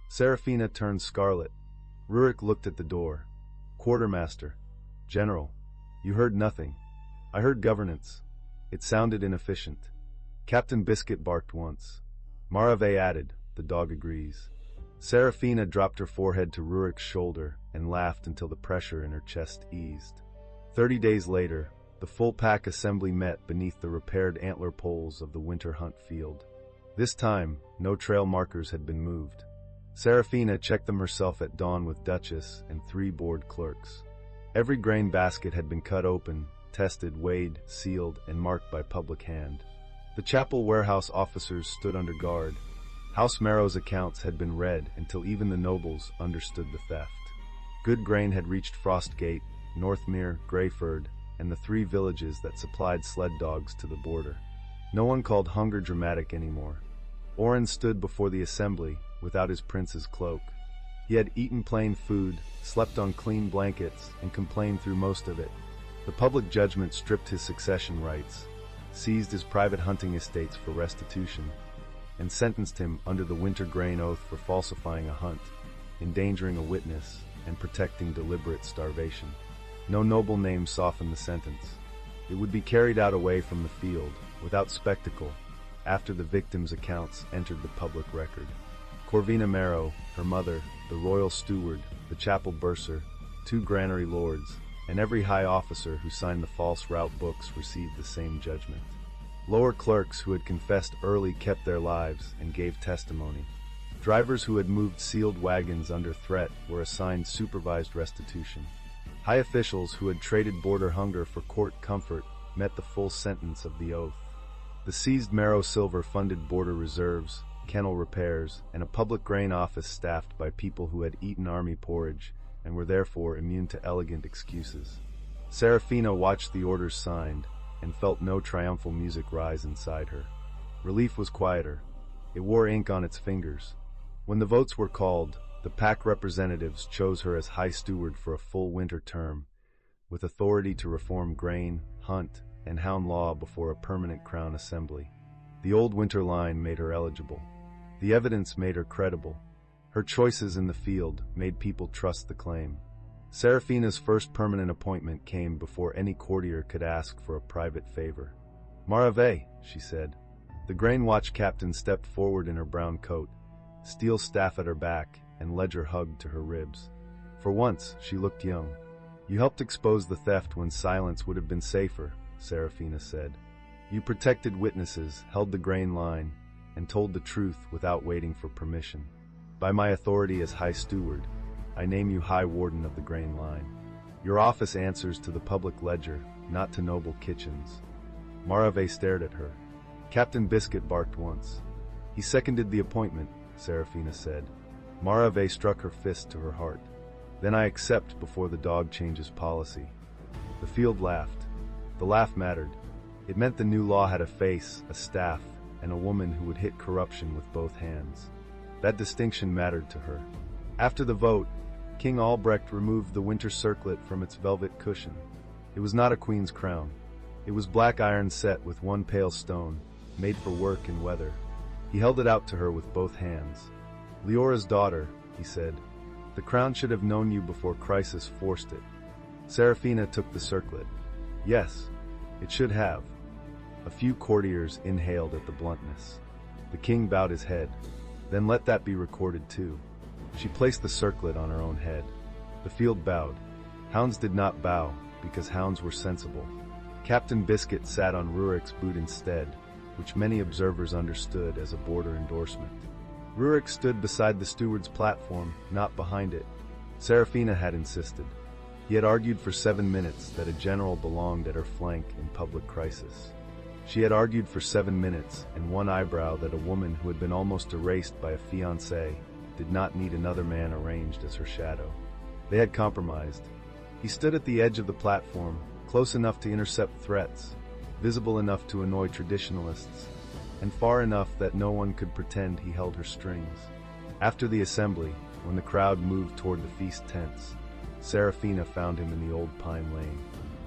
[SPEAKER 3] Serafina turned scarlet. Rurik looked at the door. "Quartermaster." "General." "You heard nothing." "I heard governance." It sounded inefficient. Captain Biscuit barked once. Marave added, "The dog agrees." Serafina dropped her forehead to Rurik's shoulder and laughed until the pressure in her chest eased. 30 days later, the full pack assembly met beneath the repaired antler poles of the winter hunt field. This time, no trail markers had been moved. Serafina checked them herself at dawn with Duchess and 3 board clerks. Every grain basket had been cut open, tested, weighed, sealed, and marked by public hand. The chapel warehouse officers stood under guard. House Marrow's accounts had been read until even the nobles understood the theft. Good grain had reached Frostgate, Northmere, Greyford, and the 3 villages that supplied sled dogs to the border. No one called hunger dramatic anymore. Oren stood before the assembly without his prince's cloak. He had eaten plain food, slept on clean blankets, and complained through most of it. The public judgment stripped his succession rights, seized his private hunting estates for restitution, and sentenced him under the winter grain oath for falsifying a hunt, endangering a witness, and protecting deliberate starvation. No noble name softened the sentence. It would be carried out away from the field, without spectacle, after the victims' accounts entered the public record. Corvina Marrow, her mother, the royal steward, the chapel bursar, 2 granary lords, and every high officer who signed the false route books received the same judgment. Lower clerks who had confessed early kept their lives and gave testimony. Drivers who had moved sealed wagons under threat were assigned supervised restitution. High officials who had traded border hunger for court comfort met the full sentence of the oath. The seized Marrow silver funded border reserves, kennel repairs, and a public grain office staffed by people who had eaten army porridge and were therefore immune to elegant excuses. Serafina watched the orders signed and felt no triumphal music rise inside her. Relief was quieter. It wore ink on its fingers. When the votes were called, the pack representatives chose her as High Steward for a full winter term, with authority to reform grain, hunt, and hound law before a permanent Crown Assembly. The old winter line made her eligible. The evidence made her credible. Her choices in the field made people trust the claim. Serafina's first permanent appointment came before any courtier could ask for a private favor. "Marave," she said. The grain watch captain stepped forward in her brown coat, steel staff at her back, and ledger hugged to her ribs. For once, she looked young. "You helped expose the theft when silence would have been safer," Serafina said. "You protected witnesses, held the grain line, and told the truth without waiting for permission. By my authority as High Steward, I name you High Warden of the Grain Line. Your office answers to the public ledger, not to noble kitchens." Marave stared at her. Captain Biscuit barked once. "He seconded the appointment," Serafina said. Marave struck her fist to her heart. "Then I accept before the dog changes policy." The field laughed. The laugh mattered. It meant the new law had a face, a staff, and a woman who would hit corruption with both hands. That distinction mattered to her. After the vote, King Albrecht removed the winter circlet from its velvet cushion. It was not a queen's crown. It was black iron set with one pale stone, made for work and weather. He held it out to her with both hands. "Leora's daughter," he said. "The crown should have known you before crisis forced it." Serafina took the circlet. "Yes, it should have." A few courtiers inhaled at the bluntness. The king bowed his head. "Then let that be recorded too." She placed the circlet on her own head. The field bowed. Hounds did not bow, because hounds were sensible. Captain Biscuit sat on Rurik's boot instead, which many observers understood as a border endorsement. Rurik stood beside the steward's platform, not behind it. Serafina had insisted. He had argued for 7 minutes that a general belonged at her flank in public crisis. She had argued for 7 minutes and one eyebrow that a woman who had been almost erased by a fiancé did not need another man arranged as her shadow. They had compromised. He stood at the edge of the platform, close enough to intercept threats, visible enough to annoy traditionalists, and far enough that no one could pretend he held her strings. After the assembly, when the crowd moved toward the feast tents, Serafina found him in the old pine lane.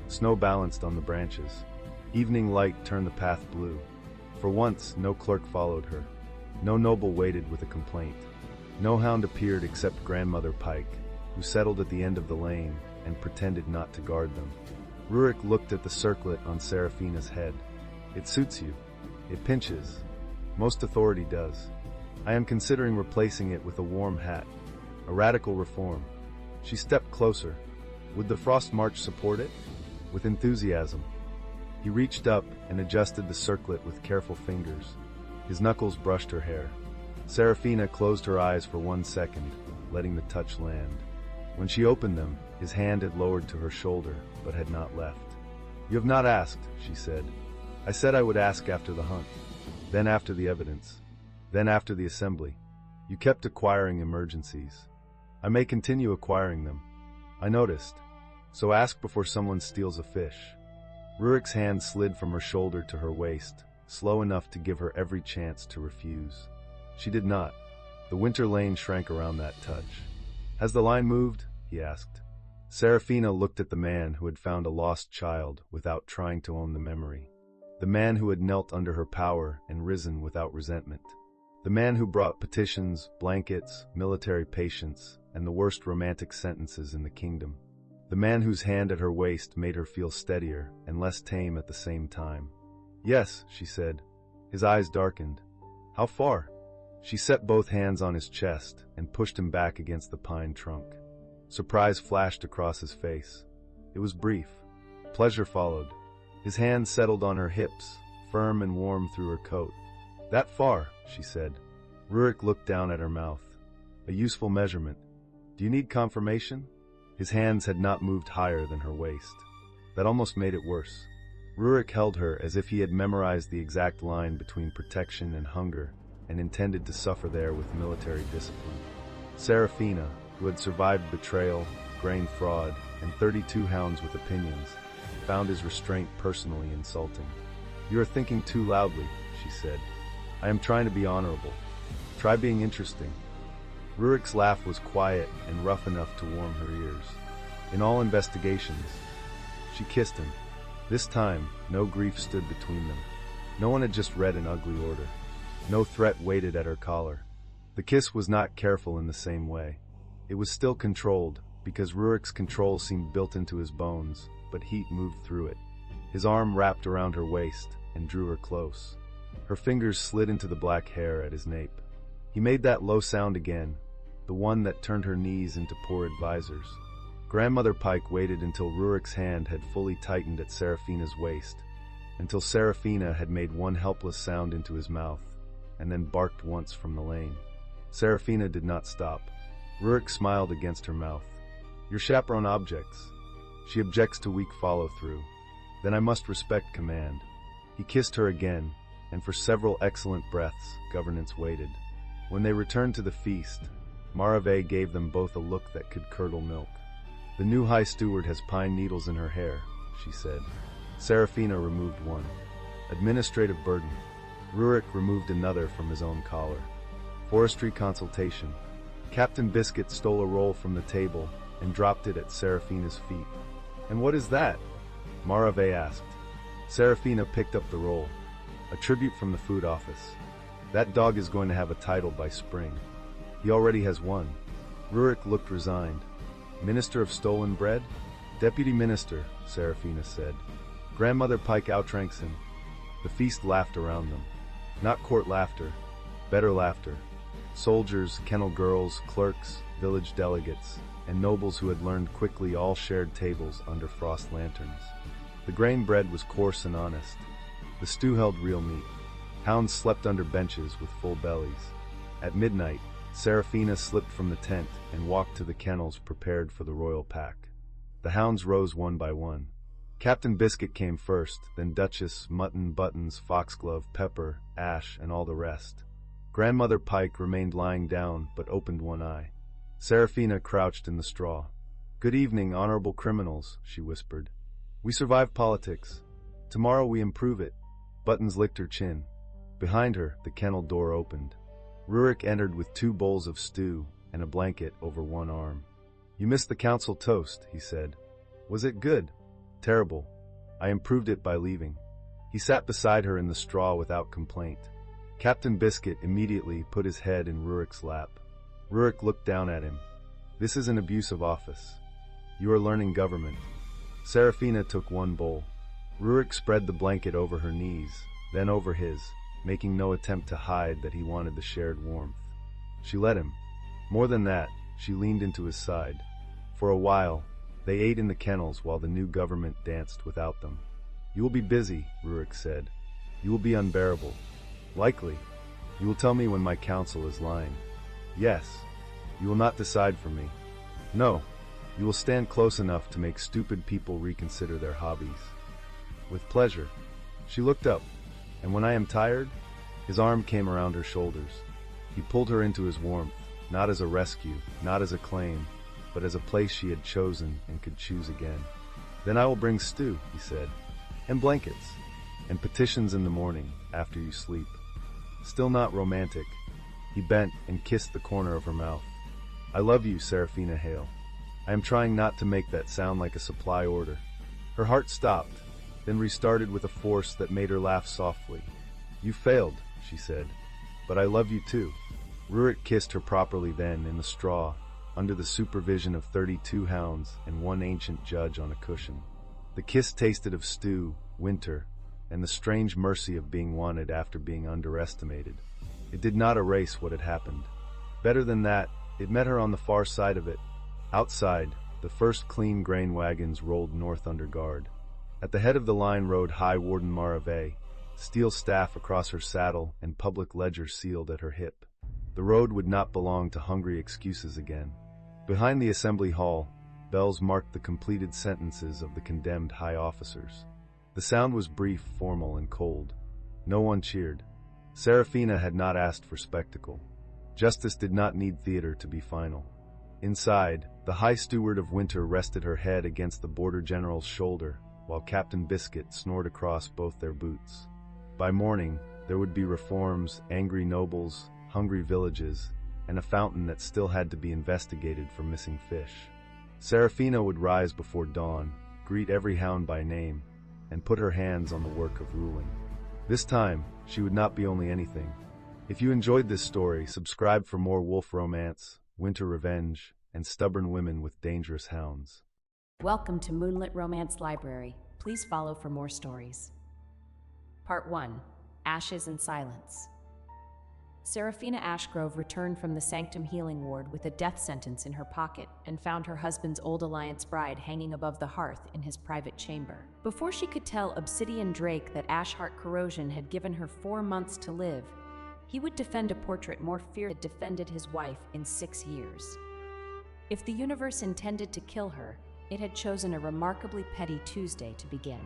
[SPEAKER 3] Snow balanced on the branches. Evening light turned the path blue. For once, no clerk followed her. No noble waited with a complaint. No hound appeared except Grandmother Pike, who settled at the end of the lane and pretended not to guard them. Rurik looked at the circlet on Serafina's head. "It suits you. It pinches. Most authority does. I am considering replacing it with a warm hat. A radical reform." She stepped closer. Would the Frost March support it? With enthusiasm. He reached up and adjusted the circlet with careful fingers. His knuckles brushed her hair. Serafina closed her eyes for 1 second, letting the touch land. When she opened them, his hand had lowered to her shoulder, but had not left. "You have not asked," she said. "I said I would ask after the hunt, then after the evidence." Then after the assembly, you kept acquiring emergencies. I may continue acquiring them. I noticed. So ask before someone steals a fish. Rurik's hand slid from her shoulder to her waist, slow enough to give her every chance to refuse. She did not. The winter lane shrank around that touch. Has the line moved? He asked. Serafina looked at the man who had found a lost child without trying to own the memory. The man who had knelt under her power and risen without resentment. The man who brought petitions, blankets, military patience, and the worst romantic sentences in the kingdom. The man whose hand at her waist made her feel steadier and less tame at the same time. Yes, she said. His eyes darkened. How far? She set both hands on his chest and pushed him back against the pine trunk. Surprise flashed across his face. It was brief. Pleasure followed. His hand settled on her hips, firm and warm through her coat. That far, she said. Rurik looked down at her mouth. A useful measurement. Do you need confirmation? His hands had not moved higher than her waist. That almost made it worse. Rurik held her as if he had memorized the exact line between protection and hunger and intended to suffer there with military discipline. Serafina, who had survived betrayal, grain fraud, and 32 hounds with opinions, found his restraint personally insulting. You are thinking too loudly, she said. I am trying to be honorable. Try being interesting. Rurik's laugh was quiet and rough enough to warm her ears. In all investigations, she kissed him. This time, no grief stood between them. No one had just read an ugly order. No threat waited at her collar. The kiss was not careful in the same way. It was still controlled, because Rurik's control seemed built into his bones, but heat moved through it. His arm wrapped around her waist and drew her close. Her fingers slid into the black hair at his nape. He made that low sound again, the one that turned her knees into poor advisors. Grandmother Pike waited until Rurik's hand had fully tightened at Serafina's waist, until Serafina had made one helpless sound into his mouth, and then barked once from the lane. Serafina did not stop. Rurik smiled against her mouth. Your chaperone objects. She objects to weak follow-through. Then I must respect command. He kissed her again, and for several excellent breaths, governance waited. When they returned to the feast, Marave gave them both a look that could curdle milk. The new high steward has pine needles in her hair, she said. Serafina removed one. Administrative burden. Rurik removed another from his own collar. Forestry consultation. Captain Biscuit stole a roll from the table and dropped it at Serafina's feet. And what is that? Marave asked. Serafina picked up the roll. A tribute from the food office. That dog is going to have a title by spring. He already has one. Rurik looked resigned. Minister of Stolen Bread? Deputy Minister, Serafina said. Grandmother Pike outranks him. The feast laughed around them. Not court laughter, better laughter. Soldiers, kennel girls, clerks, village delegates, and nobles who had learned quickly all shared tables under frost lanterns. The grain bread was coarse and honest. The stew held real meat. Hounds slept under benches with full bellies. At midnight, Serafina slipped from the tent and walked to the kennels prepared for the royal pack. The hounds rose one by one. Captain Biscuit came first, then Duchess, Mutton, Buttons, Foxglove, Pepper, Ash, and all the rest. Grandmother Pike remained lying down, but opened one eye. Serafina crouched in the straw. Good evening, honorable criminals, she whispered. We survive politics. Tomorrow we improve it. Buttons licked her chin. Behind her, the kennel door opened. Rurik entered with 2 bowls of stew and a blanket over one arm. You missed the council toast, he said. Was it good? Terrible. I improved it by leaving. He sat beside her in the straw without complaint. Captain Biscuit immediately put his head in Rurik's lap. Rurik looked down at him. This is an abuse of office. You are learning government. Serafina took 1 bowl. Rurik spread the blanket over her knees, then over his, making no attempt to hide that he wanted the shared warmth. She let him. More than that, she leaned into his side. For a while, they ate in the kennels while the new government danced without them. You will be busy, Rurik said. You will be unbearable. Likely. You will tell me when my counsel is lying. Yes. You will not decide for me. No. You will stand close enough to make stupid people reconsider their hobbies. With pleasure. She looked up. And when I am tired? His arm came around her shoulders. He pulled her into his warmth, not as a rescue, not as a claim, but as a place she had chosen and could choose again. "Then I will bring stew," he said, "and blankets, and petitions in the morning, after you sleep." Still not romantic, he bent and kissed the corner of her mouth. "I love you, Serafina Hale. I am trying not to make that sound like a supply order." Her heart stopped, then restarted with a force that made her laugh softly. "You failed," she said, "but I love you too." Rurik kissed her properly then, in the straw, under the supervision of 32 hounds and one ancient judge on a cushion. The kiss tasted of stew, winter, and the strange mercy of being wanted after being underestimated. It did not erase what had happened. Better than that, it met her on the far side of it. Outside, the first clean grain wagons rolled north under guard. At the head of the line rode High Warden Marave, steel staff across her saddle and public ledger sealed at her hip. The road would not belong to hungry excuses again. Behind the assembly hall, bells marked the completed sentences of the condemned high officers. The sound was brief, formal, and cold. No one cheered. Serafina had not asked for spectacle. Justice did not need theater to be final. Inside, the High Steward of Winter rested her head against the Border General's shoulder, while Captain Biscuit snored across both their boots. By morning, there would be reforms, angry nobles, hungry villages, and a fountain that still had to be investigated for missing fish. Serafina would rise before dawn, greet every hound by name, and put her hands on the work of ruling. This time, she would not be only anything. If you enjoyed this story, subscribe for more wolf romance, winter revenge, and stubborn women with dangerous hounds.
[SPEAKER 1] Welcome to Moonlit Romance Library. Please follow for more stories. Part 1. Ashes and Silence. Serafina Ashgrove returned from the Sanctum Healing Ward with a death sentence in her pocket and found her husband's old Alliance bride hanging above the hearth in his private chamber. Before she could tell Obsidian Drake that Ashheart Corrosion had given her 4 months to live, he would defend a portrait more fierce than defended his wife in 6 years. If the universe intended to kill her, it had chosen a remarkably petty Tuesday to begin.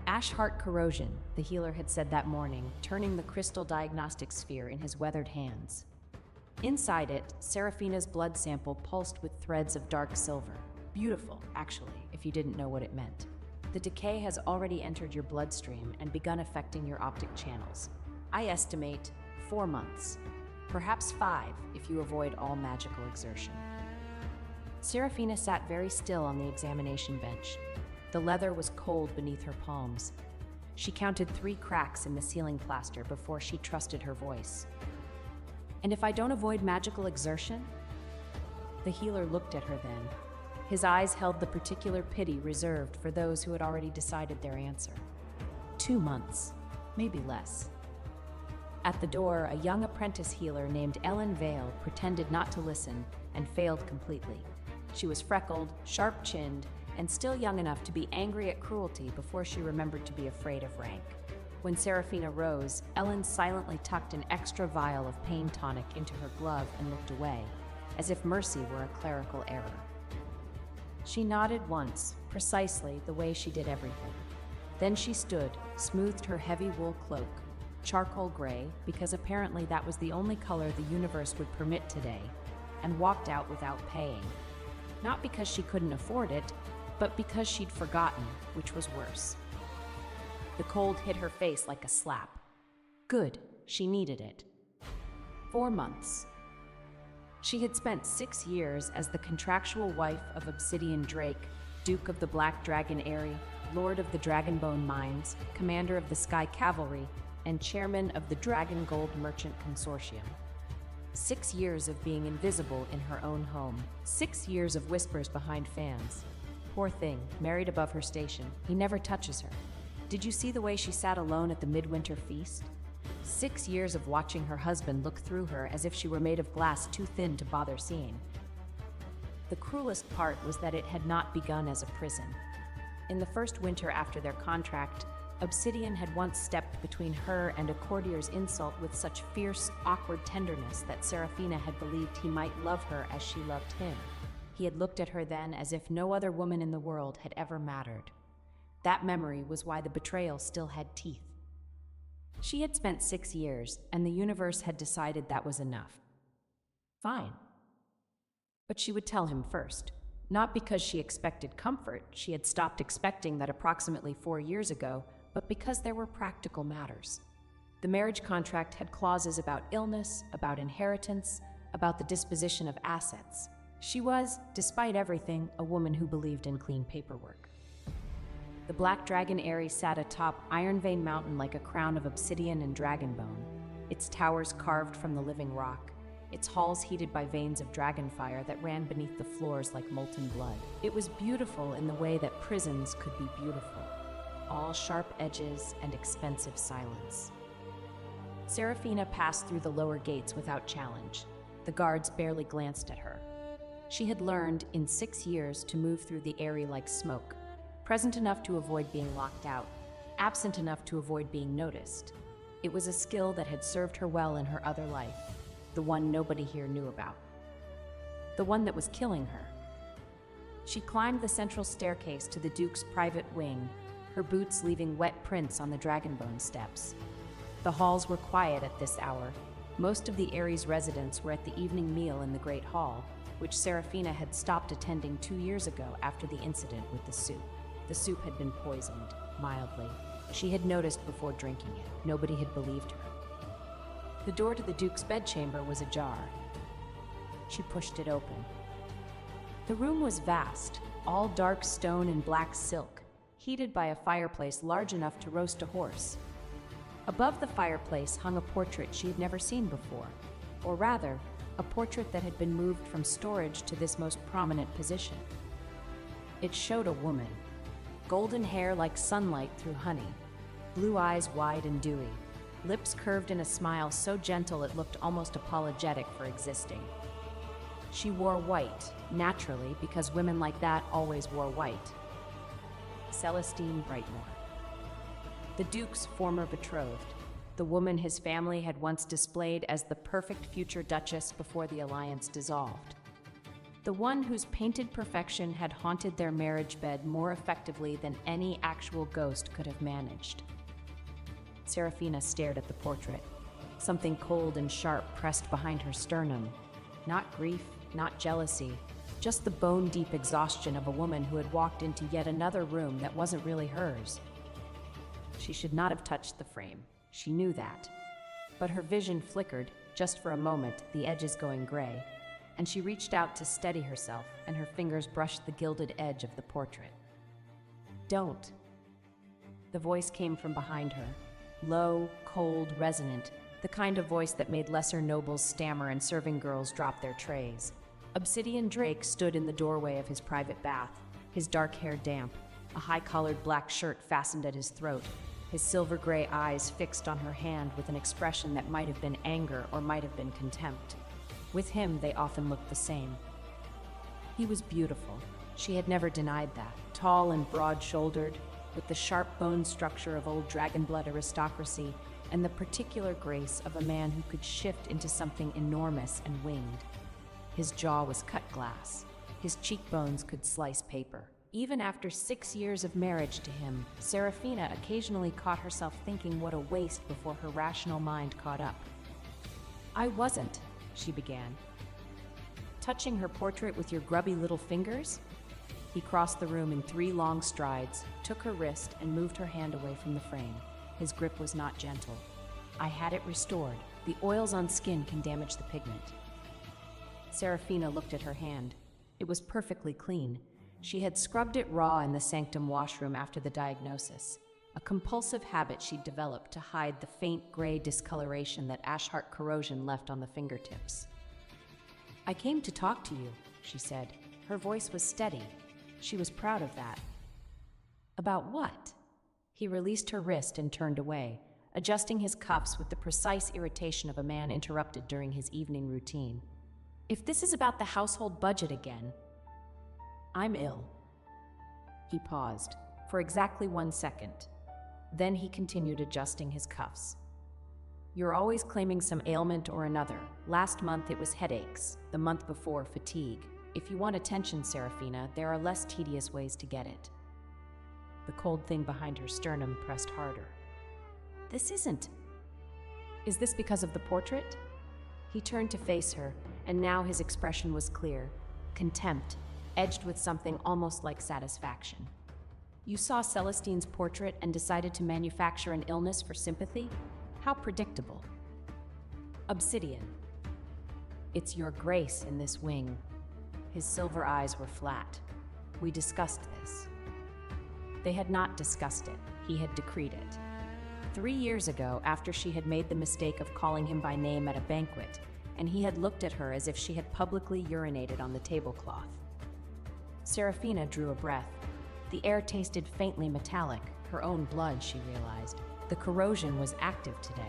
[SPEAKER 1] Ashheart Corrosion, the healer had said that morning, turning the crystal diagnostic sphere in his weathered hands. Inside it, Serafina's blood sample pulsed with threads of dark silver. Beautiful, actually, if you didn't know what it meant. The decay has already entered your bloodstream and begun affecting your optic channels. I estimate 4 months, perhaps 5 if you avoid all magical exertion. Serafina sat very still on the examination bench. The leather was cold beneath her palms. She counted 3 cracks in the ceiling plaster before she trusted her voice. "And if I don't avoid magical exertion?" The healer looked at her then. His eyes held the particular pity reserved for those who had already decided their answer. 2 months, maybe less. At the door, a young apprentice healer named Ellen Vale pretended not to listen and failed completely. She was freckled, sharp-chinned, and still young enough to be angry at cruelty before she remembered to be afraid of rank. When Serafina rose, Ellen silently tucked an extra vial of pain tonic into her glove and looked away, as if mercy were a clerical error. She nodded once, precisely the way she did everything. Then she stood, smoothed her heavy wool cloak, charcoal gray, because apparently that was the only color the universe would permit today, and walked out without paying. Not because she couldn't afford it, but because she'd forgotten, which was worse. The cold hit her face like a slap. Good, she needed it. 4 months. She had spent 6 years as the contractual wife of Obsidian Drake, Duke of the Black Dragon Eyrie, Lord of the Dragonbone Mines, Commander of the Sky Cavalry, and Chairman of the Dragon Gold Merchant Consortium. 6 years of being invisible in her own home. 6 years of whispers behind fans. Poor thing, married above her station. He never touches her. Did you see the way she sat alone at the midwinter feast? 6 years of watching her husband look through her as if she were made of glass too thin to bother seeing. The cruelest part was that it had not begun as a prison. In the first winter after their contract, Obsidian had once stepped between her and a courtier's insult with such fierce, awkward tenderness that Serafina had believed he might love her as she loved him. He had looked at her then as if no other woman in the world had ever mattered. That memory was why the betrayal still had teeth. She had spent 6 years, and the universe had decided that was enough. Fine. But she would tell him first. Not because she expected comfort, she had stopped expecting that approximately 4 years ago, but because there were practical matters. The marriage contract had clauses about illness, about inheritance, about the disposition of assets. She was, despite everything, a woman who believed in clean paperwork. The Black Dragon Eyrie sat atop Iron Vein Mountain like a crown of obsidian and dragon bone, its towers carved from the living rock, its halls heated by veins of dragon fire that ran beneath the floors like molten blood. It was beautiful in the way that prisons could be beautiful, all sharp edges and expensive silence. Serafina passed through the lower gates without challenge. The guards barely glanced at her. She had learned, in 6 years, to move through the Eyrie like smoke, present enough to avoid being locked out, absent enough to avoid being noticed. It was a skill that had served her well in her other life, the one nobody here knew about. The one that was killing her. She climbed the central staircase to the Duke's private wing, her boots leaving wet prints on the dragonbone steps. The halls were quiet at this hour. Most of the Eyrie's residents were at the evening meal in the Great Hall, which Serafina had stopped attending 2 years ago after the incident with the soup. The soup had been poisoned, mildly. She had noticed before drinking it. Nobody had believed her. The door to the Duke's bedchamber was ajar. She pushed it open. The room was vast, all dark stone and black silk, heated by a fireplace large enough to roast a horse. Above the fireplace hung a portrait she had never seen before, or rather, a portrait that had been moved from storage to this most prominent position. It showed a woman, golden hair like sunlight through honey, blue eyes wide and dewy, lips curved in a smile so gentle it looked almost apologetic for existing. She wore white, naturally, because women like that always wore white. Celestine Brightmore. The Duke's former betrothed, the woman his family had once displayed as the perfect future Duchess before the alliance dissolved. The one whose painted perfection had haunted their marriage bed more effectively than any actual ghost could have managed. Serafina stared at the portrait. Something cold and sharp pressed behind her sternum. Not grief, not jealousy, just the bone-deep exhaustion of a woman who had walked into yet another room that wasn't really hers. She should not have touched the frame. She knew that. But her vision flickered, just for a moment, the edges going gray, and she reached out to steady herself, and her fingers brushed the gilded edge of the portrait. "Don't." The voice came from behind her. Low, cold, resonant, the kind of voice that made lesser nobles stammer and serving girls drop their trays. Obsidian Drake stood in the doorway of his private bath, his dark hair damp, a high-collared black shirt fastened at his throat, his silver-gray eyes fixed on her hand with an expression that might have been anger or might have been contempt. With him, they often looked the same. He was beautiful. She had never denied that. Tall and broad-shouldered, with the sharp bone structure of old dragonblood aristocracy and the particular grace of a man who could shift into something enormous and winged. His jaw was cut glass. His cheekbones could slice paper. Even after 6 years of marriage to him, Serafina occasionally caught herself thinking what a waste before her rational mind caught up. "I wasn't," she began. "Touching her portrait with your grubby little fingers?" He crossed the room in 3 long strides, took her wrist, and moved her hand away from the frame. His grip was not gentle. "I had it restored. The oils on skin can damage the pigment." Serafina looked at her hand. It was perfectly clean. She had scrubbed it raw in the sanctum washroom after the diagnosis, a compulsive habit she'd developed to hide the faint gray discoloration that ashheart corrosion left on the fingertips. "I came to talk to you," she said. Her voice was steady. She was proud of that. "About what?" He released her wrist and turned away, adjusting his cuffs with the precise irritation of a man interrupted during his evening routine. "If this is about the household budget again..." "I'm ill." He paused, for exactly 1 second. Then he continued adjusting his cuffs. "You're always claiming some ailment or another. Last month it was headaches, the month before fatigue. If you want attention, Serafina, there are less tedious ways to get it." The cold thing behind her sternum pressed harder. "This isn't..." Is this because of the portrait? He turned to face her, and now his expression was clear. Contempt, edged with something almost like satisfaction. You saw Celestine's portrait and decided to manufacture an illness for sympathy? How predictable. Obsidian. It's your grace in this wing. His silver eyes were flat. We discussed this. They had not discussed it. He had decreed it. 3 years ago, after she had made the mistake of calling him by name at a banquet, and he had looked at her as if she had publicly urinated on the tablecloth. Serafina drew a breath. The air tasted faintly metallic, her own blood, she realized. The corrosion was active today.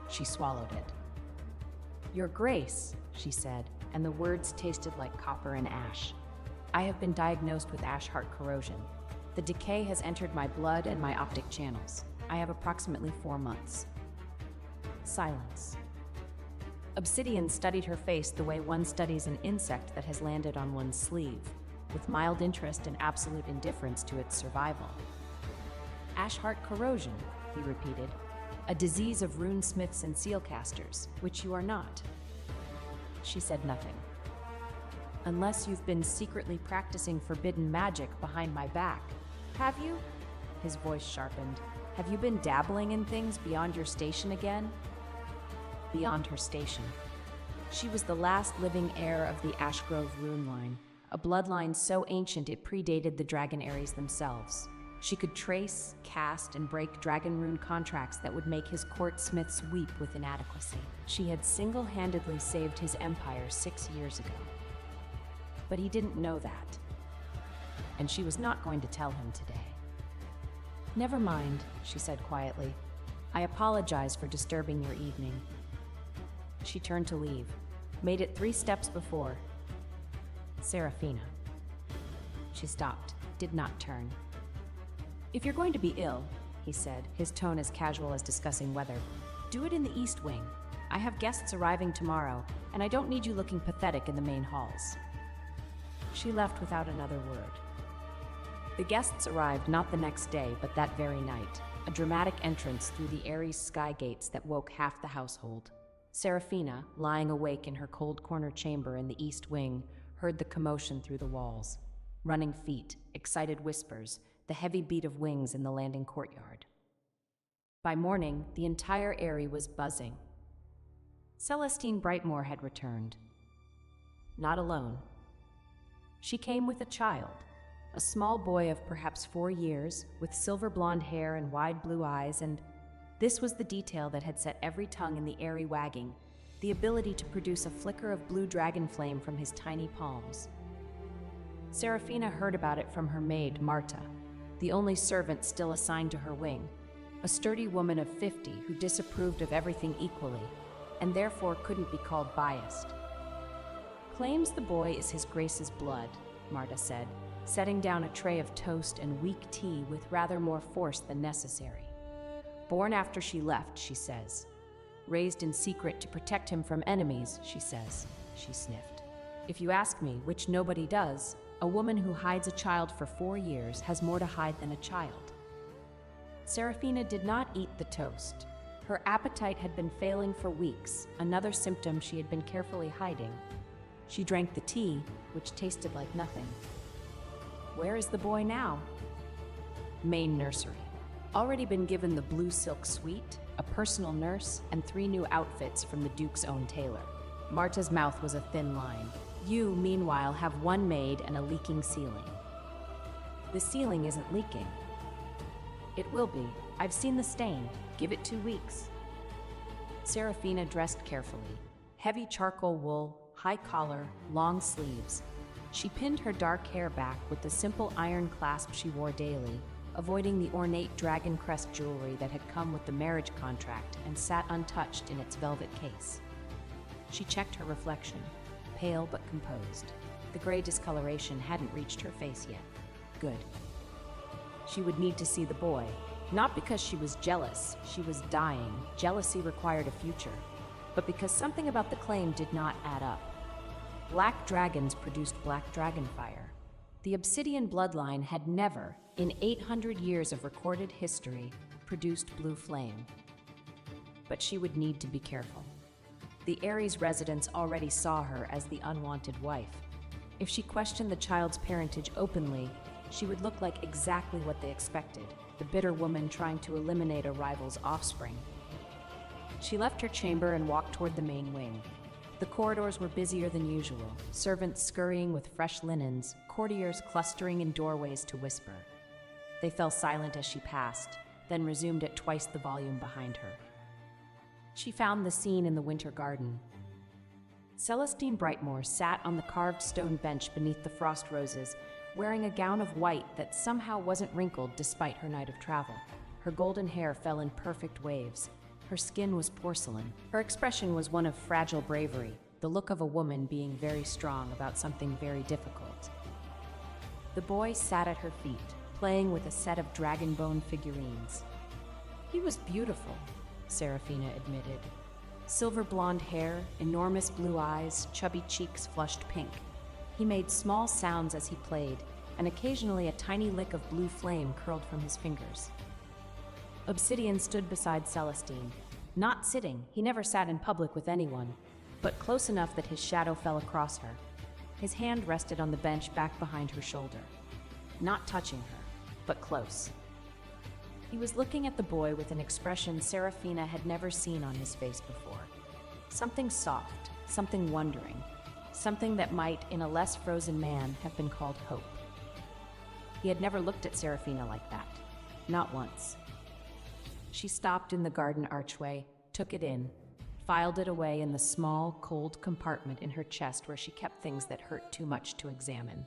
[SPEAKER 1] She swallowed it. Your Grace, she said, and the words tasted like copper and ash. I have been diagnosed with ash heart corrosion. The decay has entered my blood and my optic channels. I have approximately 4 months. Silence. Obsidian studied her face the way one studies an insect that has landed on one's sleeve, with mild interest and absolute indifference to its survival. Ash heart corrosion, he repeated. A disease of runesmiths and sealcasters, which you are not. She said nothing. Unless you've been secretly practicing forbidden magic behind my back. Have you? His voice sharpened. Have you been dabbling in things beyond your station again? Beyond her station. She was the last living heir of the Ashgrove rune line, a bloodline so ancient it predated the Dragon Aeries themselves. She could trace, cast, and break dragon rune contracts that would make his court smiths weep with inadequacy. She had single-handedly saved his empire 6 years ago. But he didn't know that. And she was not going to tell him today. Never mind, she said quietly. I apologize for disturbing your evening. She turned to leave, made it 3 steps before. Serafina. She stopped, did not turn. If you're going to be ill, he said, his tone as casual as discussing weather, do it in the East Wing. I have guests arriving tomorrow, and I don't need you looking pathetic in the main halls. She left without another word. The guests arrived not the next day, but that very night, a dramatic entrance through the Aeries sky gates that woke half the household. Serafina, lying awake in her cold corner chamber in the East Wing, heard the commotion through the walls. Running feet, excited whispers, the heavy beat of wings in the landing courtyard. By morning, the entire Aerie was buzzing. Celestine Brightmoor had returned. Not alone. She came with a child, a small boy of perhaps 4 years, with silver blonde hair and wide blue eyes, and this was the detail that had set every tongue in the Aerie wagging, the ability to produce a flicker of blue dragon flame from his tiny palms. Serafina heard about it from her maid, Marta, the only servant still assigned to her wing, a sturdy woman of 50 who disapproved of everything equally, and therefore couldn't be called biased. Claims the boy is his Grace's blood, Marta said, setting down a tray of toast and weak tea with rather more force than necessary. Born after she left, she says. Raised in secret to protect him from enemies, she says. She sniffed. If you ask me, which nobody does, a woman who hides a child for 4 years has more to hide than a child. Serafina did not eat the toast. Her appetite had been failing for weeks, another symptom she had been carefully hiding. She drank the tea, which tasted like nothing. Where is the boy now? Main nursery. Already been given the blue silk suite, a personal nurse, and 3 new outfits from the Duke's own tailor. Marta's mouth was a thin line. You, meanwhile, have 1 maid and a leaking ceiling. The ceiling isn't leaking. It will be. I've seen the stain. Give it 2 weeks. Serafina dressed carefully. Heavy charcoal wool, high collar, long sleeves. She pinned her dark hair back with the simple iron clasp she wore daily, avoiding the ornate dragon crest jewelry that had come with the marriage contract and sat untouched in its velvet case. She checked her reflection, pale but composed. The gray discoloration hadn't reached her face yet. Good. She would need to see the boy. Not because she was jealous, she was dying. Jealousy required a future. But because something about the claim did not add up. Black dragons produced black dragon fire. The Obsidian bloodline had never, in 800 years of recorded history, produced blue flame. but she would need to be careful. The Ares residents already saw her as the unwanted wife. If she questioned the child's parentage openly, she would look like exactly what they expected, the bitter woman trying to eliminate a rival's offspring. She left her chamber and walked toward the main wing. The corridors were busier than usual, servants scurrying with fresh linens, courtiers clustering in doorways to whisper. They fell silent as she passed, then resumed at twice the volume behind her. She found the scene in the winter garden. Celestine Brightmore sat on the carved stone bench beneath the frost roses, wearing a gown of white that somehow wasn't wrinkled despite her night of travel. Her golden hair fell in perfect waves. Her skin was porcelain. Her expression was one of fragile bravery, the look of a woman being very strong about something very difficult. The boy sat at her feet, playing with a set of dragon bone figurines. He was beautiful, Serafina admitted. Silver blonde hair, enormous blue eyes, chubby cheeks flushed pink. He made small sounds as he played, and occasionally a tiny lick of blue flame curled from his fingers. Obsidian stood beside Celestine. Not sitting, he never sat in public with anyone, but close enough that his shadow fell across her. His hand rested on the bench back behind her shoulder. Not touching her, but close. He was looking at the boy with an expression Serafina had never seen on his face before. Something soft, something wondering, something that might, in a less frozen man, have been called hope. He had never looked at Serafina like that. Not once. She stopped in the garden archway, took it in, filed it away in the small, cold compartment in her chest where she kept things that hurt too much to examine.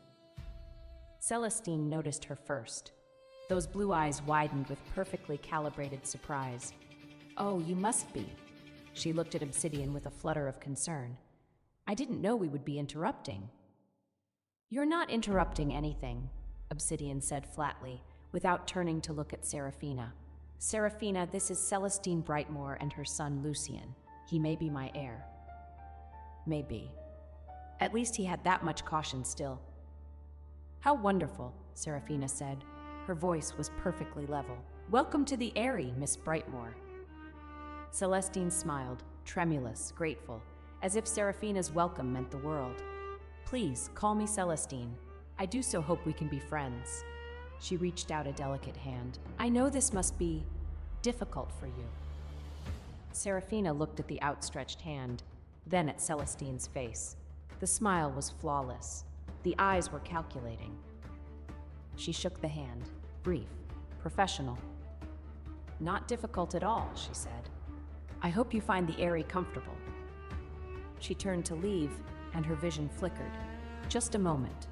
[SPEAKER 1] Celestine noticed her first. Those blue eyes widened with perfectly calibrated surprise. "Oh, you must be." She looked at Obsidian with a flutter of concern. "I didn't know we would be interrupting." "You're not interrupting anything," Obsidian said flatly, without turning to look at Serafina. "Serafina, this is Celestine Brightmore and her son Lucian. He may be my heir." Maybe. At least he had that much caution still. "How wonderful," Serafina said. Her voice was perfectly level. "Welcome to the Eyrie, Miss Brightmore." Celestine smiled, tremulous, grateful, as if Serafina's welcome meant the world. "Please, call me Celestine. I do so hope we can be friends." She reached out a delicate hand. "I know this must be difficult for you." Serafina looked at the outstretched hand, then at Celestine's face. The smile was flawless. The eyes were calculating. She shook the hand, brief, professional. "Not difficult at all," she said. "I hope you find the Eyrie comfortable." She turned to leave, and her vision flickered. Just a moment.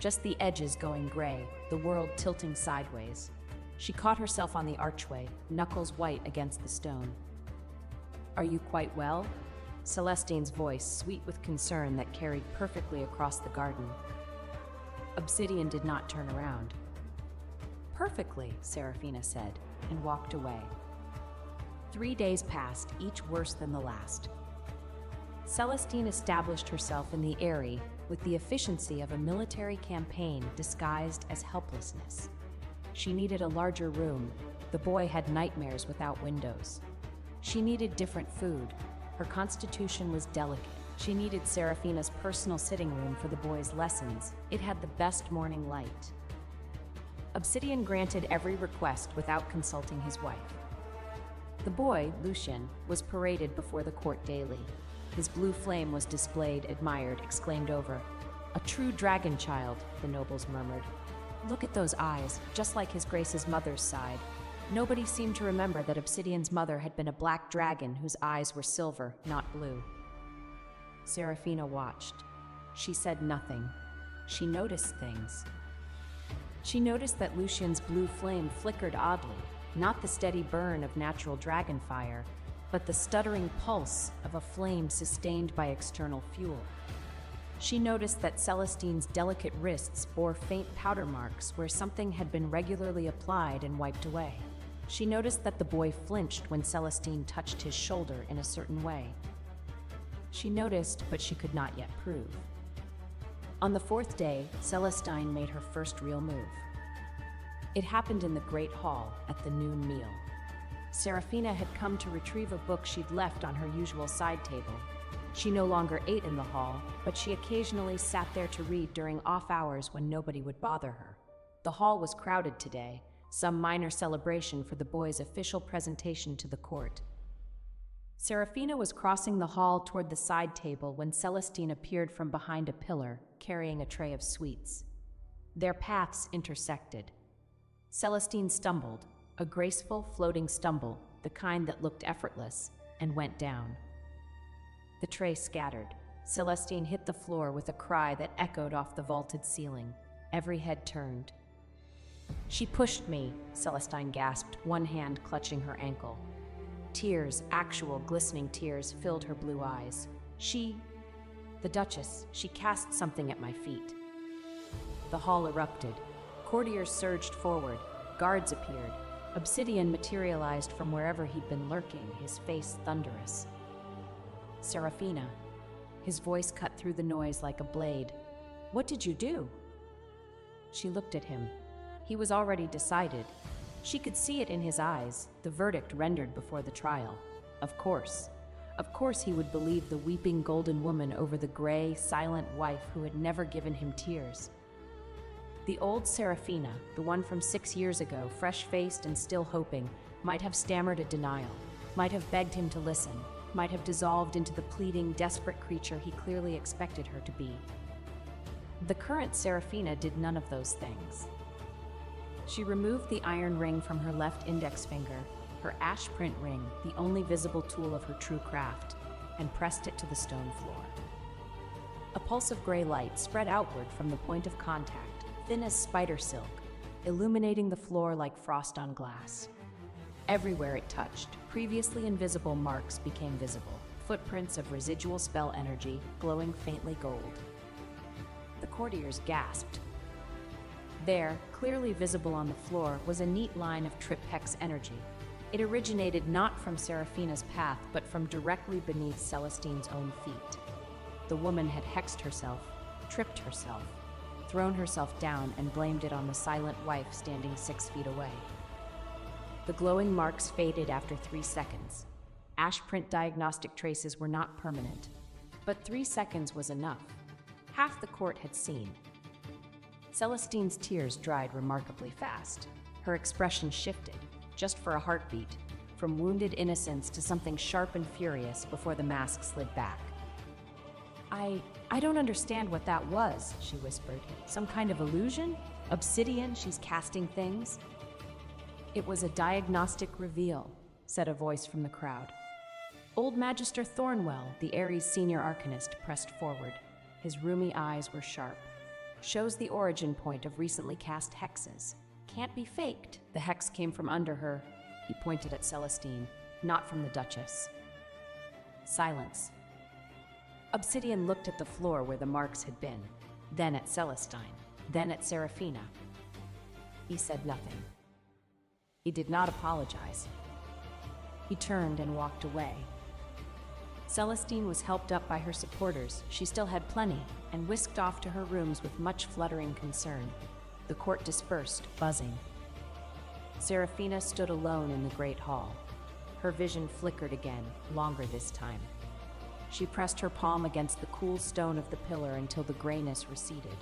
[SPEAKER 1] Just the edges going gray, the world tilting sideways. She caught herself on the archway, knuckles white against the stone. "Are you quite well?" Celestine's voice, sweet with concern that carried perfectly across the garden. Obsidian did not turn around. "Perfectly," Serafina said, and walked away. 3 days passed, each worse than the last. Celestine established herself in the Eyrie with the efficiency of a military campaign disguised as helplessness. She needed a larger room. The boy had nightmares without windows. She needed different food. Her constitution was delicate. She needed Serafina's personal sitting room for the boy's lessons. It had the best morning light. Obsidian granted every request without consulting his wife. The boy, Lucian, was paraded before the court daily. His blue flame was displayed, admired, exclaimed over. "A true dragon child," the nobles murmured. "Look at those eyes, just like his Grace's mother's side." Nobody seemed to remember that Obsidian's mother had been a black dragon whose eyes were silver, not blue. Serafina watched. She said nothing. She noticed things. She noticed that Lucian's blue flame flickered oddly, not the steady burn of natural dragon fire, but the stuttering pulse of a flame sustained by external fuel. She noticed that Celestine's delicate wrists bore faint powder marks where something had been regularly applied and wiped away. She noticed that the boy flinched when Celestine touched his shoulder in a certain way. She noticed, but she could not yet prove. On the 4th day, Celestine made her first real move. It happened in the Great Hall at the noon meal. Serafina had come to retrieve a book she'd left on her usual side table. She no longer ate in the hall, but she occasionally sat there to read during off hours when nobody would bother her. The hall was crowded today, some minor celebration for the boys' official presentation to the court. Serafina was crossing the hall toward the side table when Celestine appeared from behind a pillar, carrying a tray of sweets. Their paths intersected. Celestine stumbled, a graceful, floating stumble, the kind that looked effortless, and went down. The tray scattered. Celestine hit the floor with a cry that echoed off the vaulted ceiling. Every head turned. "She pushed me," Celestine gasped, one hand clutching her ankle. Tears, actual glistening tears, filled her blue eyes. The Duchess, she cast something at my feet. The hall erupted. Courtiers surged forward. Guards appeared. Obsidian materialized from wherever he'd been lurking, his face thunderous. "Serafina." His voice cut through the noise like a blade. "What did you do?" She looked at him. He was already decided. She could see it in his eyes, the verdict rendered before the trial. Of course he would believe the weeping golden woman over the gray, silent wife who had never given him tears. The old Serafina, the one from 6 years ago, fresh-faced and still hoping, might have stammered a denial, might have begged him to listen, might have dissolved into the pleading, desperate creature he clearly expected her to be. The current Serafina did none of those things. She removed the iron ring from her left index finger, her ash print ring, the only visible tool of her true craft, and pressed it to the stone floor. A pulse of gray light spread outward from the point of contact, thin as spider silk, illuminating the floor like frost on glass. Everywhere it touched, previously invisible marks became visible, footprints of residual spell energy, glowing faintly gold. The courtiers gasped. There, clearly visible on the floor, was a neat line of trip hex energy. It originated not from Serafina's path, but from directly beneath Celestine's own feet. The woman had hexed herself, tripped herself, thrown herself down, and blamed it on the silent wife standing 6 feet away. The glowing marks faded after 3 seconds. Ashprint diagnostic traces were not permanent, but 3 seconds was enough. Half the court had seen. Celestine's tears dried remarkably fast. Her expression shifted, just for a heartbeat, from wounded innocence to something sharp and furious before the mask slid back. I don't understand what that was," she whispered. "Some kind of illusion? Obsidian, she's casting things?" "It was a diagnostic reveal," said a voice from the crowd. Old Magister Thornwell, the Ares senior arcanist, pressed forward. His rheumy eyes were sharp. "Shows the origin point of recently cast hexes. Can't be faked." The hex came from under her. He pointed at Celestine, not from the Duchess. Silence. Obsidian looked at the floor where the marks had been, then at Celestine, then at Serafina. He said nothing. He did not apologize. He turned and walked away. Celestine was helped up by her supporters, she still had plenty, and whisked off to her rooms with much fluttering concern. The court dispersed, buzzing. Serafina stood alone in the great hall. Her vision flickered again, longer this time. She pressed her palm against the cool stone of the pillar until the grayness receded.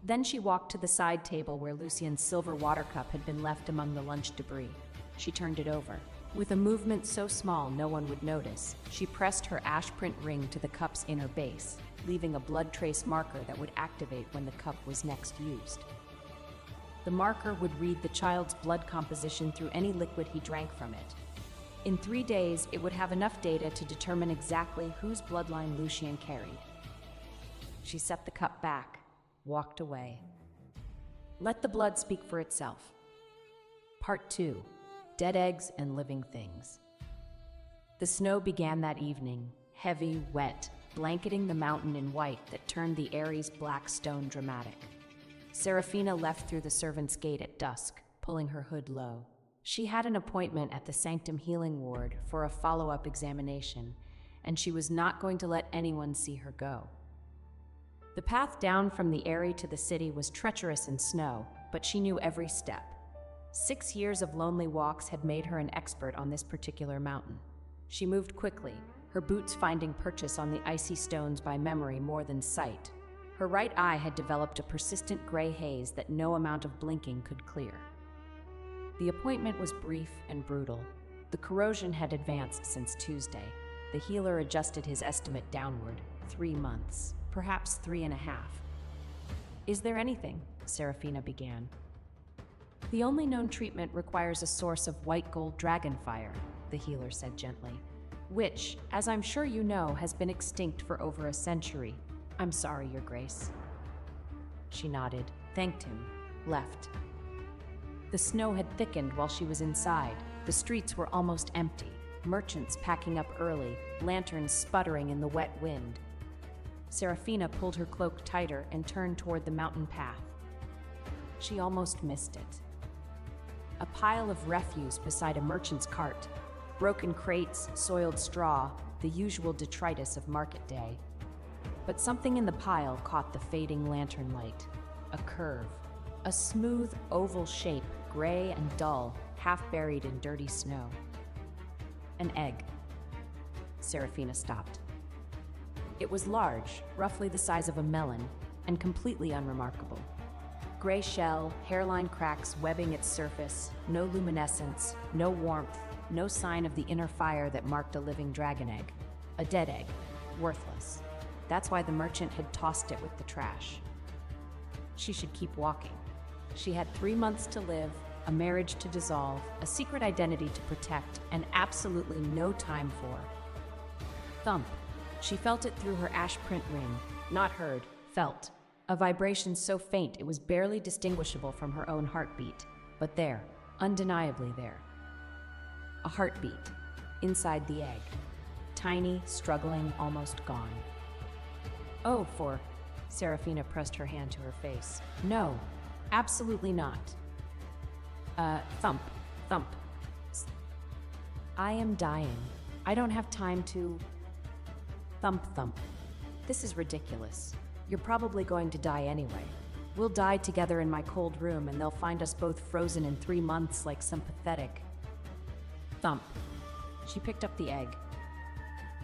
[SPEAKER 1] Then she walked to the side table where Lucian's silver water cup had been left among the lunch debris. She turned it over. With a movement so small no one would notice, she pressed her ashprint ring to the cup's inner base, leaving a blood trace marker that would activate when the cup was next used. The marker would read the child's blood composition through any liquid he drank from it. In 3 days, it would have enough data to determine exactly whose bloodline Lucian carried. She set the cup back, walked away. Let the blood speak for itself. Part 2. Dead Eggs and Living Things. The snow began that evening, heavy, wet, blanketing the mountain in white that turned the Ares black stone dramatic. Serafina left through the servants' gate at dusk, pulling her hood low. She had an appointment at the Sanctum Healing Ward for a follow-up examination, and she was not going to let anyone see her go. The path down from the Eyrie to the city was treacherous in snow, but she knew every step. 6 years of lonely walks had made her an expert on this particular mountain. She moved quickly, her boots finding purchase on the icy stones by memory more than sight. Her right eye had developed a persistent gray haze that no amount of blinking could clear. The appointment was brief and brutal. The corrosion had advanced since Tuesday. The healer adjusted his estimate downward, 3 months, perhaps 3.5. "Is there anything?" Serafina began. "The only known treatment requires a source of white gold dragon fire," the healer said gently, "which, as I'm sure you know, has been extinct for over a century. I'm sorry, Your Grace." She nodded, thanked him, left. The snow had thickened while she was inside. The streets were almost empty, merchants packing up early, lanterns sputtering in the wet wind. Serafina pulled her cloak tighter and turned toward the mountain path. She almost missed it. A pile of refuse beside a merchant's cart. Broken crates, soiled straw, the usual detritus of market day. But something in the pile caught the fading lantern light. A curve. A smooth, oval shape, gray and dull, half buried in dirty snow. An egg. Serafina stopped. It was large, roughly the size of a melon, and completely unremarkable. Gray shell, hairline cracks webbing its surface, no luminescence, no warmth, no sign of the inner fire that marked a living dragon egg. A dead egg. Worthless. That's why the merchant had tossed it with the trash. She should keep walking. She had 3 months to live, a marriage to dissolve, a secret identity to protect, and absolutely no time for. Thump. She felt it through her ash print ring. Not heard, felt. A vibration so faint it was barely distinguishable from her own heartbeat. But there, undeniably there. A heartbeat, inside the egg. Tiny, struggling, almost gone. "Oh, for..." Serafina pressed her hand to her face. "No, absolutely not." Thump, thump. "I am dying. I don't have time to..." Thump, thump. "This is ridiculous. You're probably going to die anyway. We'll die together in my cold room and they'll find us both frozen in 3 months like some pathetic..." Thump. She picked up the egg.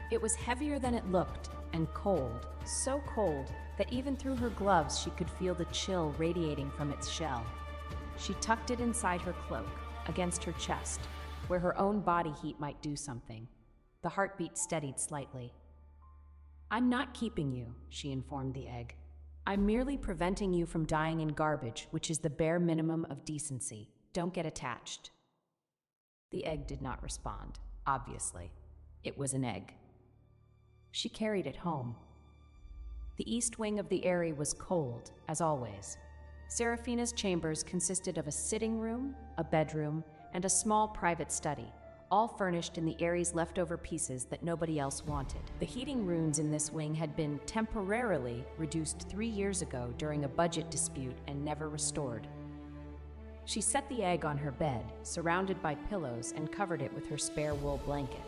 [SPEAKER 1] It was heavier than it looked, and cold, so cold that even through her gloves she could feel the chill radiating from its shell. She tucked it inside her cloak, against her chest, where her own body heat might do something. The heartbeat steadied slightly. "I'm not keeping you," she informed the egg. "I'm merely preventing you from dying in garbage, which is the bare minimum of decency. Don't get attached." The egg did not respond, obviously. It was an egg. She carried it home. The east wing of the Eyrie was cold, as always. Serafina's chambers consisted of a sitting room, a bedroom, and a small private study, all furnished in the Eyrie's leftover pieces that nobody else wanted. The heating runes in this wing had been temporarily reduced 3 years ago during a budget dispute and never restored. She set the egg on her bed, surrounded by pillows, and covered it with her spare wool blanket.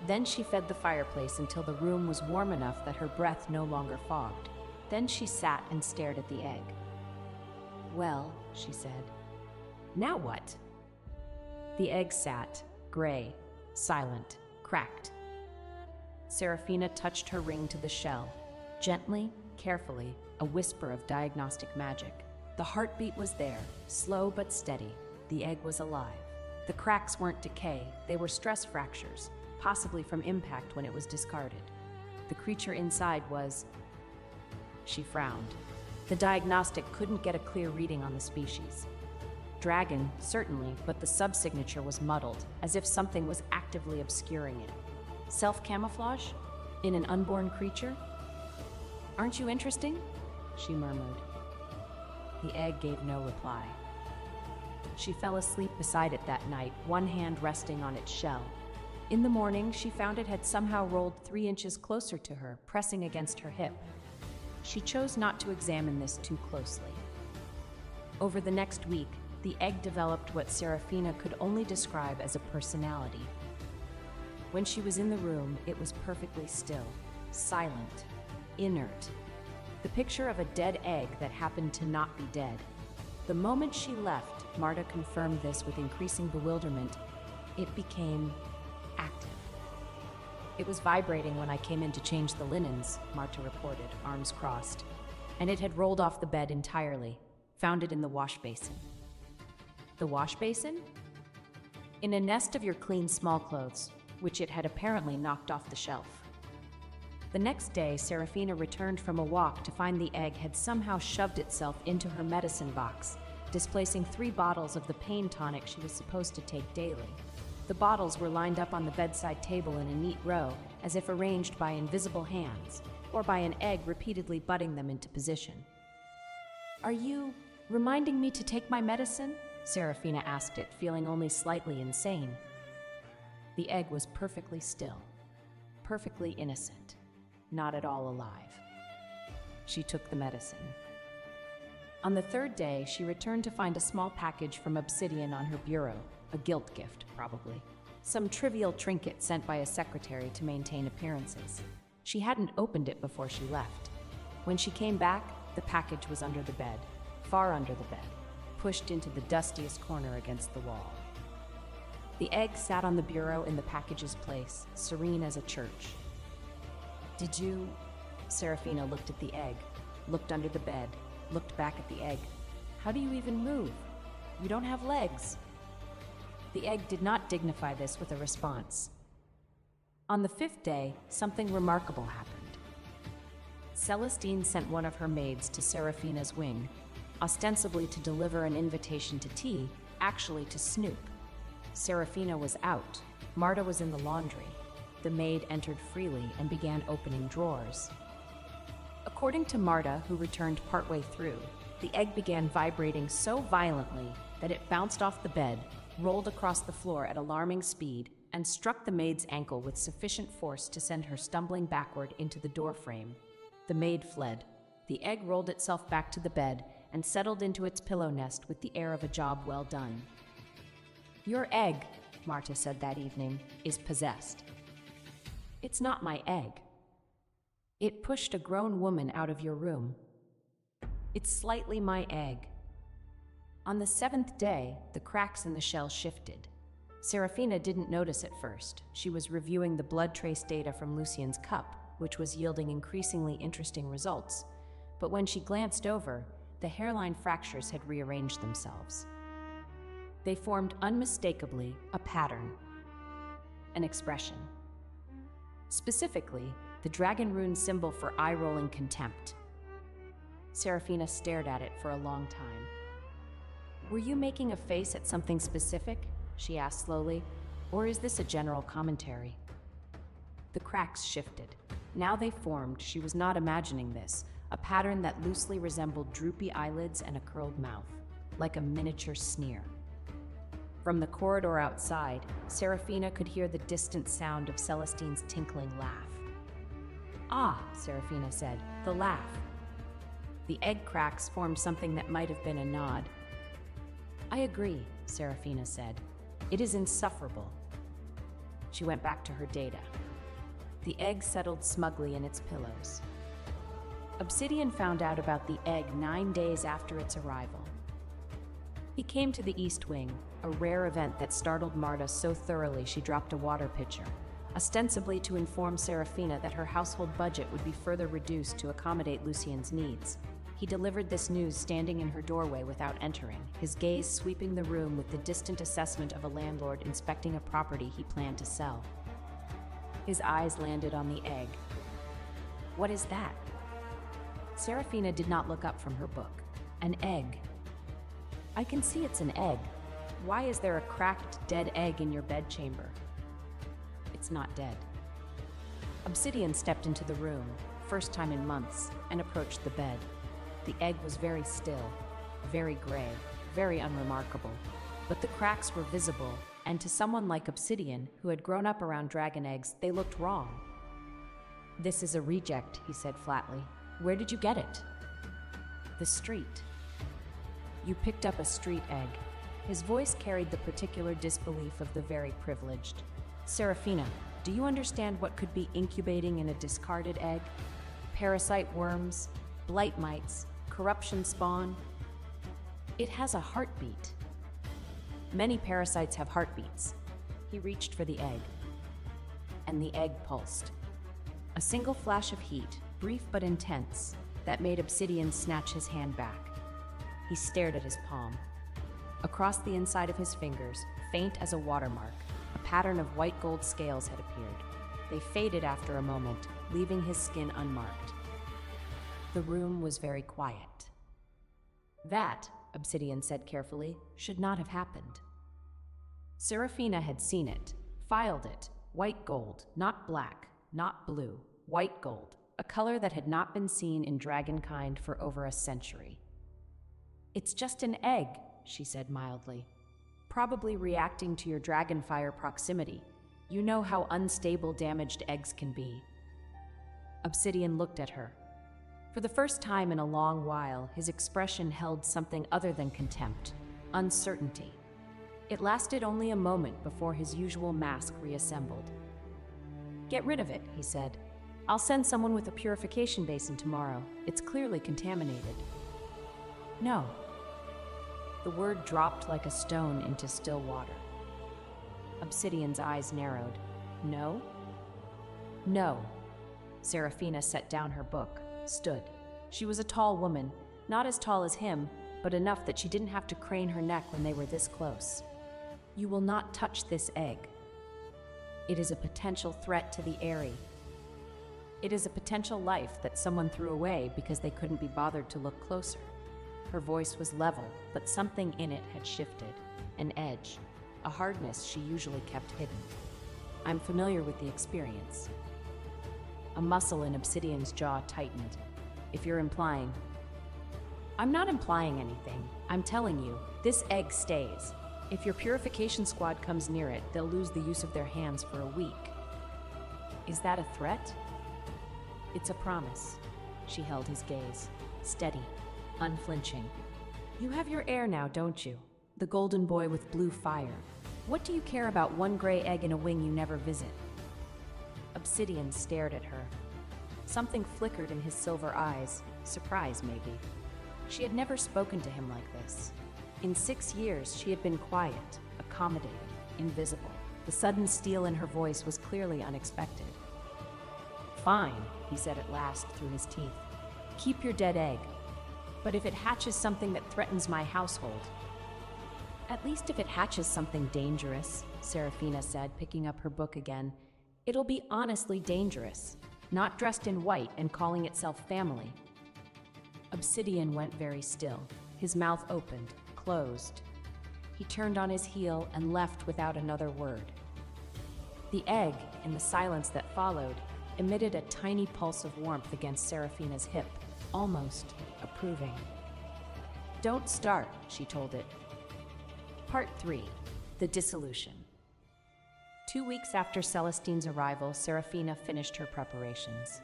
[SPEAKER 1] Then she fed the fireplace until the room was warm enough that her breath no longer fogged. Then she sat and stared at the egg. "Well," she said, "now what?" The egg sat, gray, silent, cracked. Serafina touched her ring to the shell. Gently, carefully, a whisper of diagnostic magic. The heartbeat was there, slow but steady. The egg was alive. The cracks weren't decay, they were stress fractures, possibly from impact when it was discarded. The creature inside was... She frowned. The diagnostic couldn't get a clear reading on the species. Dragon, certainly, but the subsignature was muddled, as if something was actively obscuring it. Self-camouflage? In an unborn creature? "Aren't you interesting?" she murmured. The egg gave no reply. She fell asleep beside it that night, one hand resting on its shell. In the morning, she found it had somehow rolled 3 inches closer to her, pressing against her hip. She chose not to examine this too closely. Over the next week, the egg developed what Serafina could only describe as a personality. When she was in the room, it was perfectly still, silent, inert. The picture of a dead egg that happened to not be dead. The moment she left, Marta confirmed this with increasing bewilderment. It became active. It was vibrating when I came in to change the linens, Marta reported, arms crossed. And it had rolled off the bed entirely, found it in the wash basin. The wash basin? In a nest of your clean small clothes, which it had apparently knocked off the shelf. The next day, Serafina returned from a walk to find the egg had somehow shoved itself into her medicine box, displacing 3 bottles of the pain tonic she was supposed to take daily. The bottles were lined up on the bedside table in a neat row, as if arranged by invisible hands, or by an egg repeatedly butting them into position. "Are you reminding me to take my medicine?" Serafina asked it, feeling only slightly insane. The egg was perfectly still, perfectly innocent, not at all alive. She took the medicine. On the 3rd day, she returned to find a small package from Obsidian on her bureau, a guilt gift, probably. Some trivial trinket sent by a secretary to maintain appearances. She hadn't opened it before she left. When she came back, the package was under the bed, far under the bed, pushed into the dustiest corner against the wall. The egg sat on the bureau in the package's place, serene as a church. "Did you?" Serafina looked at the egg, looked under the bed, looked back at the egg. "How do you even move? You don't have legs." The egg did not dignify this with a response. On the 5th day, something remarkable happened. Celestine sent one of her maids to Serafina's wing, ostensibly to deliver an invitation to tea, actually to snoop. Serafina was out. Marta was in the laundry. The maid entered freely and began opening drawers. According to Marta, who returned partway through, the egg began vibrating so violently that it bounced off the bed, rolled across the floor at alarming speed, and struck the maid's ankle with sufficient force to send her stumbling backward into the doorframe. The maid fled. The egg rolled itself back to the bed and settled into its pillow nest with the air of a job well done. "Your egg," Marta said that evening, "is possessed." "It's not my egg. It pushed a grown woman out of your room. It's slightly my egg." On the 7th day, the cracks in the shell shifted. Serafina didn't notice at first. She was reviewing the blood trace data from Lucien's cup, which was yielding increasingly interesting results. But when she glanced over, the hairline fractures had rearranged themselves. They formed unmistakably a pattern, an expression. Specifically, the dragon rune symbol for eye-rolling contempt. Serafina stared at it for a long time. "Were you making a face at something specific?" she asked slowly. "Or is this a general commentary?" The cracks shifted. Now they formed, she was not imagining this, a pattern that loosely resembled droopy eyelids and a curled mouth, like a miniature sneer. From the corridor outside, Serafina could hear the distant sound of Celestine's tinkling laugh. "Ah," Serafina said, "the laugh." The egg cracks formed something that might have been a nod. "I agree," Serafina said. "It is insufferable." She went back to her data. The egg settled smugly in its pillows. Obsidian found out about the egg 9 days after its arrival. He came to the East Wing, a rare event that startled Marta so thoroughly she dropped a water pitcher, ostensibly to inform Serafina that her household budget would be further reduced to accommodate Lucien's needs. He delivered this news standing in her doorway without entering, his gaze sweeping the room with the distant assessment of a landlord inspecting a property he planned to sell. His eyes landed on the egg. "What is that?" Serafina did not look up from her book. "An egg." "I can see it's an egg. Why is there a cracked, dead egg in your bedchamber?" "It's not dead." Obsidian stepped into the room, first time in months, and approached the bed. The egg was very still, very gray, very unremarkable, but the cracks were visible, and to someone like Obsidian, who had grown up around dragon eggs, they looked wrong. "This is a reject," he said flatly. "Where did you get it?" "The street." "You picked up a street egg." His voice carried the particular disbelief of the very privileged. "Serafina, do you understand what could be incubating in a discarded egg? Parasite worms, blight mites, corruption spawn?" It has a heartbeat. Many parasites have heartbeats. He reached for the egg, and the egg pulsed. A single flash of heat, brief but intense, that made Obsidian snatch his hand back. He stared at his palm. Across the inside of his fingers, faint as a watermark, a pattern of white gold scales had appeared. They faded after a moment, leaving his skin unmarked. The room was very quiet. That, Obsidian said carefully, should not have happened. Seraphina had seen it, filed it, white gold, not black, not blue, white gold, a color that had not been seen in dragonkind for over a century. "It's just an egg," she said mildly. "Probably reacting to your dragonfire proximity. You know how unstable damaged eggs can be." Obsidian looked at her. For the first time in a long while, his expression held something other than contempt, uncertainty. It lasted only a moment before his usual mask reassembled. "Get rid of it," he said. "I'll send someone with a purification basin tomorrow. It's clearly contaminated." "No." The word dropped like a stone into still water. Obsidian's eyes narrowed. "No?" "No." Seraphina set down her book, stood. She was a tall woman, not as tall as him, but enough that she didn't have to crane her neck when they were this close. "You will not touch this egg. It is a potential threat to the Eyrie. It is a potential life that someone threw away because they couldn't be bothered to look closer." Her voice was level, but something in it had shifted. An edge, a hardness she usually kept hidden. "I'm familiar with the experience." A muscle in Obsidian's jaw tightened. "If you're implying..." "I'm not implying anything. I'm telling you, this egg stays. If your purification squad comes near it, they'll lose the use of their hands for a week." "Is that a threat?" "It's a promise." She held his gaze, steady, unflinching. "You have your heir now, don't you? The golden boy with blue fire. What do you care about one gray egg in a wing you never visit?" Obsidian stared at her. Something flickered in his silver eyes, surprise maybe. She had never spoken to him like this. In 6 years, she had been quiet, accommodating, invisible. The sudden steel in her voice was clearly unexpected. "Fine," he said at last through his teeth. "Keep your dead egg. But if it hatches something that threatens my household..." "At least if it hatches something dangerous," Seraphina said, picking up her book again, "it'll be honestly dangerous, not dressed in white and calling itself family." Obsidian went very still, his mouth opened, closed. He turned on his heel and left without another word. The egg, in the silence that followed, emitted a tiny pulse of warmth against Seraphina's hip, almost approving. "Don't start," she told it. Part 3. The Dissolution. 2 weeks after Celestine's arrival, Seraphina finished her preparations.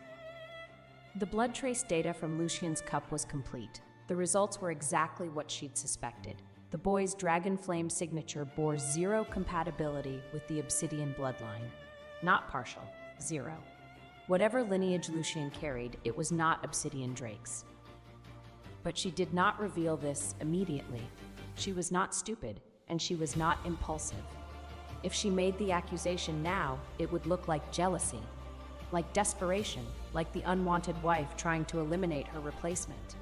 [SPEAKER 1] The blood trace data from Lucien's cup was complete. The results were exactly what she'd suspected. The boy's dragon flame signature bore 0 compatibility with the Obsidian bloodline. Not partial, 0. Whatever lineage Lucien carried, it was not Obsidian Drake's. But she did not reveal this immediately. She was not stupid, and she was not impulsive. If she made the accusation now, it would look like jealousy, like desperation, like the unwanted wife trying to eliminate her replacement.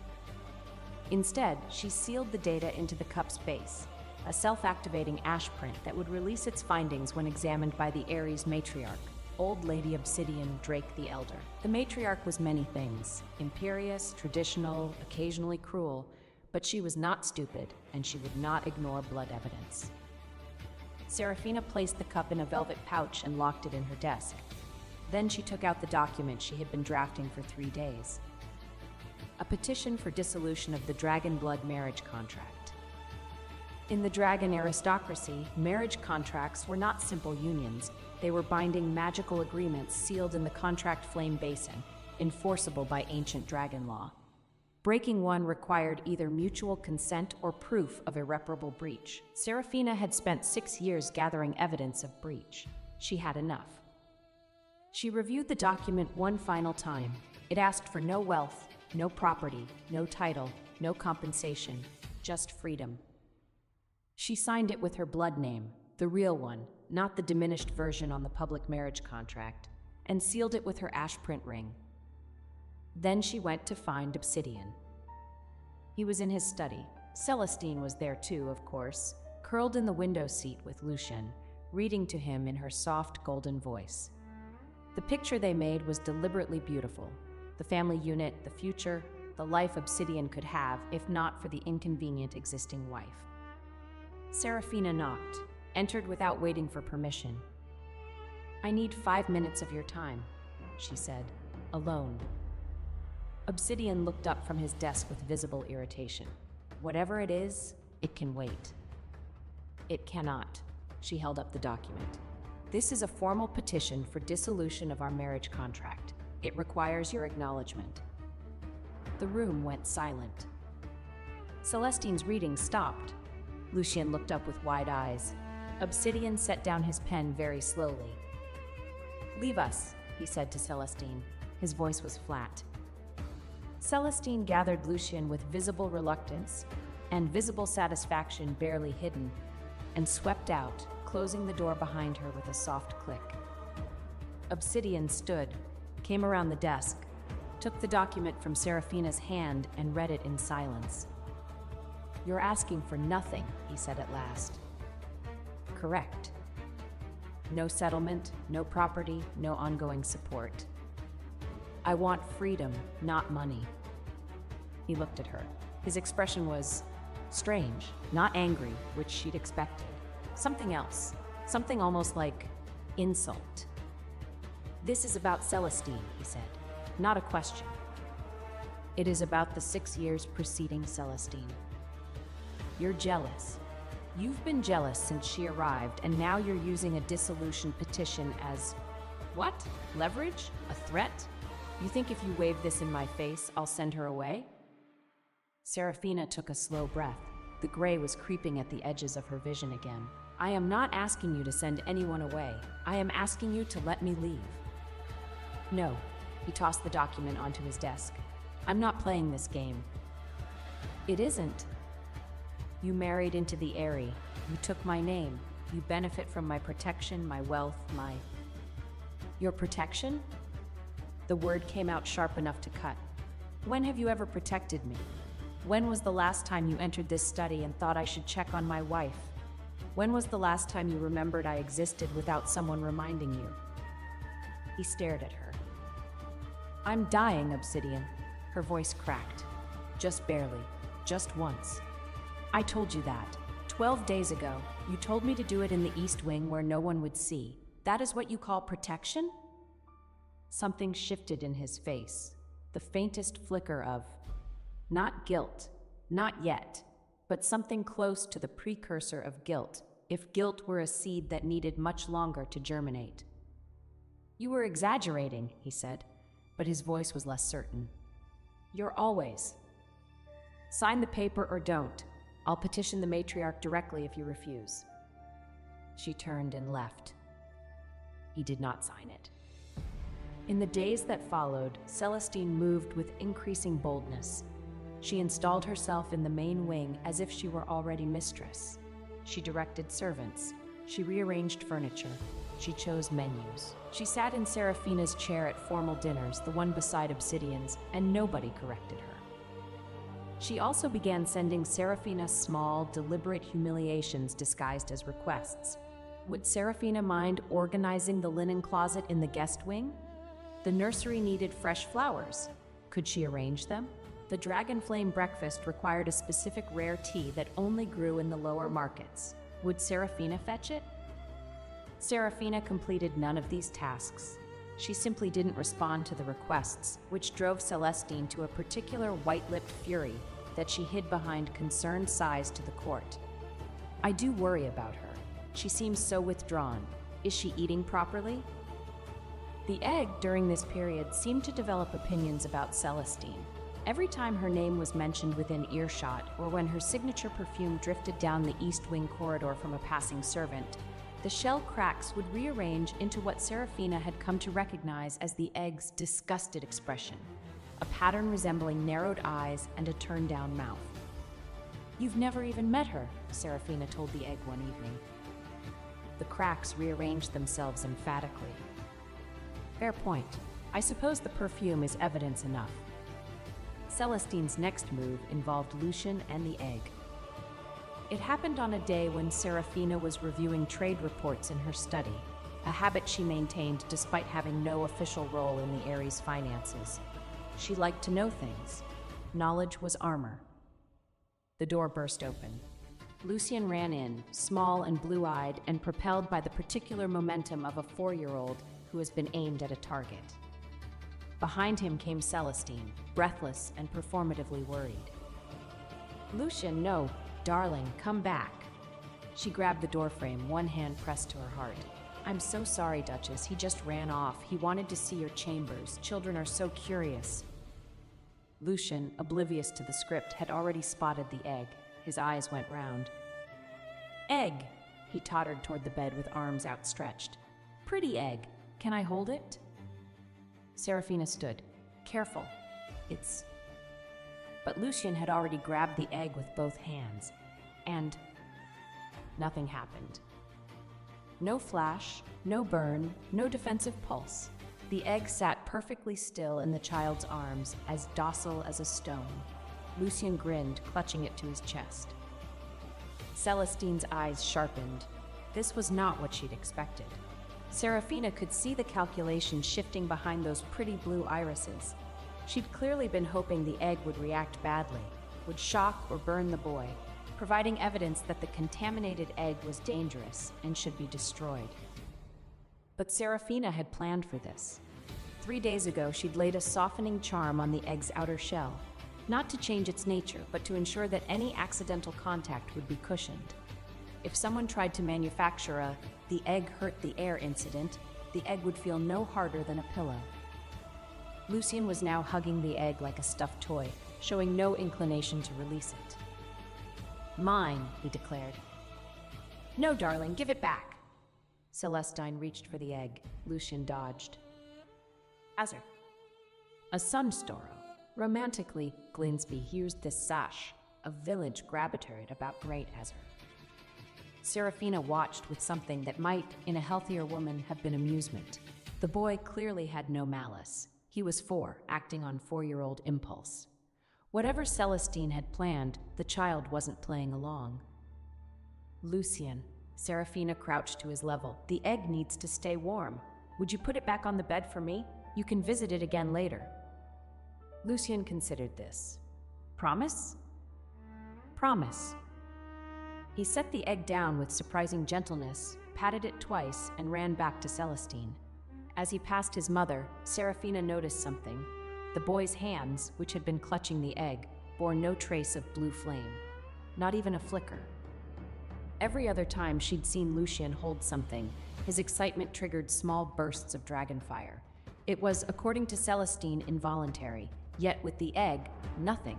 [SPEAKER 1] Instead, she sealed the data into the cup's base, a self-activating ash print that would release its findings when examined by the Ares matriarch, Old Lady Obsidian Drake the Elder. The matriarch was many things, imperious, traditional, occasionally cruel, but she was not stupid, and she would not ignore blood evidence. Seraphina placed the cup in a velvet pouch and locked it in her desk. Then she took out the document she had been drafting for 3 days. A petition for dissolution of the Dragon Blood marriage contract. In the dragon aristocracy, marriage contracts were not simple unions. They were binding magical agreements sealed in the contract flame basin, enforceable by ancient dragon law. Breaking one required either mutual consent or proof of irreparable breach. Seraphina had spent 6 years gathering evidence of breach. She had enough. She reviewed the document one final time. It asked for no wealth, no property, no title, no compensation, just freedom. She signed it with her blood name, the real one, not the diminished version on the public marriage contract, and sealed it with her ash print ring. Then she went to find Obsidian. He was in his study. Celestine was there too, of course, curled in the window seat with Lucien, reading to him in her soft golden voice. The picture they made was deliberately beautiful. The family unit, the future, the life Obsidian could have if not for the inconvenient existing wife. Serafina knocked, entered without waiting for permission. "I need 5 minutes of your time," she said, alone. Obsidian looked up from his desk with visible irritation. "Whatever it is, it can wait." "It cannot." She held up the document. "This is a formal petition for dissolution of our marriage contract. It requires your acknowledgement." The room went silent. Celestine's reading stopped. Lucien looked up with wide eyes. Obsidian set down his pen very slowly. "Leave us," he said to Celestine. His voice was flat. Celestine gathered Lucien with visible reluctance and visible satisfaction barely hidden, and swept out, closing the door behind her with a soft click. Obsidian stood, came around the desk, took the document from Serafina's hand and read it in silence. "You're asking for nothing," he said at last. "Correct. No settlement, no property, no ongoing support. I want freedom, not money." He looked at her. His expression was strange, not angry, which she'd expected. Something else, something almost like insult. "This is about Celestine," he said, "not a question. It is about the 6 years preceding Celestine. You're jealous. You've been jealous since she arrived, and now you're using a dissolution petition as, what? Leverage? A threat? You think if you wave this in my face, I'll send her away?" Serafina took a slow breath. The gray was creeping at the edges of her vision again. "I am not asking you to send anyone away. I am asking you to let me leave." "No." He tossed the document onto his desk. "I'm not playing this game." "It isn't. You married into the Eyrie. You took my name. You benefit from my protection, my wealth, my..." "Your protection?" The word came out sharp enough to cut. "When have you ever protected me? When was the last time you entered this study and thought I should check on my wife? When was the last time you remembered I existed without someone reminding you?" He stared at her. "I'm dying, Obsidian." Her voice cracked. "Just barely. Just once. I told you that. 12 days ago, you told me to do it in the East Wing where no one would see. That is what you call protection?" Something shifted in his face. The faintest flicker of, not guilt, not yet, but something close to the precursor of guilt, if guilt were a seed that needed much longer to germinate. "You were exaggerating," he said, but his voice was less certain. "You're always. Sign the paper or don't. I'll petition the matriarch directly if you refuse." She turned and left. He did not sign it. In the days that followed, Celestine moved with increasing boldness. She installed herself in the main wing as if she were already mistress. She directed servants. She rearranged furniture. She chose menus. She sat in Serafina's chair at formal dinners, the one beside Obsidian's, and nobody corrected her. She also began sending Serafina small, deliberate humiliations disguised as requests. Would Serafina mind organizing the linen closet in the guest wing? The nursery needed fresh flowers. Could she arrange them? The dragon flame breakfast required a specific rare tea that only grew in the lower markets. Would Serafina fetch it? Serafina completed none of these tasks. She simply didn't respond to the requests, which drove Celestine to a particular white-lipped fury that she hid behind concerned sighs to the court. "I do worry about her. She seems so withdrawn. Is she eating properly?" The egg, during this period, seemed to develop opinions about Celestine. Every time her name was mentioned within earshot, or when her signature perfume drifted down the East Wing corridor from a passing servant, the shell cracks would rearrange into what Serafina had come to recognize as the egg's disgusted expression, a pattern resembling narrowed eyes and a turned-down mouth. You've never even met her, Serafina told the egg one evening. The cracks rearranged themselves emphatically. Fair point. I suppose the perfume is evidence enough. Celestine's next move involved Lucian and the egg. It happened on a day when Serafina was reviewing trade reports in her study, a habit she maintained despite having no official role in the Ares' finances. She liked to know things. Knowledge was armor. The door burst open. Lucian ran in, small and blue-eyed and propelled by the particular momentum of a 4-year-old who has been aimed at a target. Behind him came Celestine, breathless and performatively worried. Lucian, no, darling, come back. She grabbed the doorframe, one hand pressed to her heart. I'm so sorry, Duchess. He just ran off. He wanted to see your chambers. Children are so curious. Lucian, oblivious to the script, had already spotted the egg. His eyes went round. Egg! He tottered toward the bed with arms outstretched. Pretty egg. Can I hold it? Serafina stood. Careful. It's... But Lucian had already grabbed the egg with both hands. And nothing happened. No flash, no burn, no defensive pulse. The egg sat perfectly still in the child's arms, as docile as a stone. Lucian grinned, clutching it to his chest. Celestine's eyes sharpened. This was not what she'd expected. Serafina could see the calculation shifting behind those pretty blue irises. She'd clearly been hoping the egg would react badly, would shock or burn the boy, providing evidence that the contaminated egg was dangerous and should be destroyed. But Serafina had planned for this. 3 days ago, she'd laid a softening charm on the egg's outer shell, not to change its nature, but to ensure that any accidental contact would be cushioned. If someone tried to manufacture a "the egg hurt the air" incident, the egg would feel no harder than a pillow. Lucian was now hugging the egg like a stuffed toy, showing no inclination to release it. Mine, he declared. No, darling, give it back. Celestine reached for the egg. Lucian dodged. Azur. A sunstoro. Romantically, Glinsby used this sash, a village gravitated about Great Azur. Serafina watched with something that might, in a healthier woman, have been amusement. The boy clearly had no malice. He was 4, acting on 4-year-old impulse. Whatever Celestine had planned, the child wasn't playing along. Lucian. Serafina crouched to his level. The egg needs to stay warm. Would you put it back on the bed for me? You can visit it again later. Lucian considered this. Promise? Promise. He set the egg down with surprising gentleness, patted it twice, and ran back to Celestine. As he passed his mother, Serafina noticed something. The boy's hands, which had been clutching the egg, bore no trace of blue flame, not even a flicker. Every other time she'd seen Lucian hold something, his excitement triggered small bursts of dragonfire. It was, according to Celestine, involuntary, yet with the egg, nothing.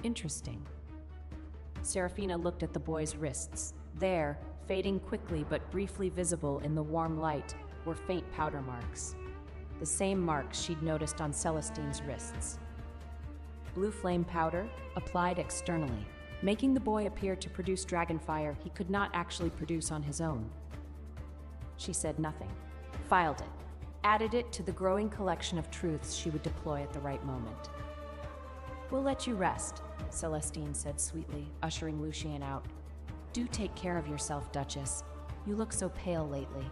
[SPEAKER 1] Interesting. Serafina looked at the boy's wrists. There, fading quickly but briefly visible in the warm light, were faint powder marks. The same marks she'd noticed on Celestine's wrists. Blue flame powder, applied externally, making the boy appear to produce dragonfire he could not actually produce on his own. She said nothing, filed it, added it to the growing collection of truths she would deploy at the right moment. We'll let you rest, Celestine said sweetly, ushering Lucian out. Do take care of yourself, Duchess. You look so pale lately.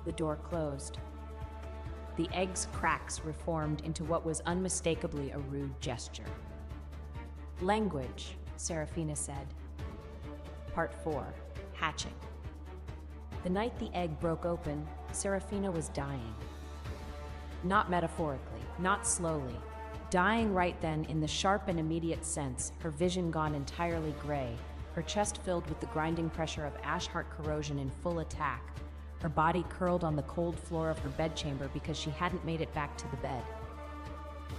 [SPEAKER 1] The door closed. The egg's cracks reformed into what was unmistakably a rude gesture. Language, Serafina said. Part 4. Hatching. The night the egg broke open, Serafina was dying. Not metaphorically, not slowly. Dying right then in the sharp and immediate sense, her vision gone entirely gray, her chest filled with the grinding pressure of ash-heart corrosion in full attack, her body curled on the cold floor of her bedchamber because she hadn't made it back to the bed.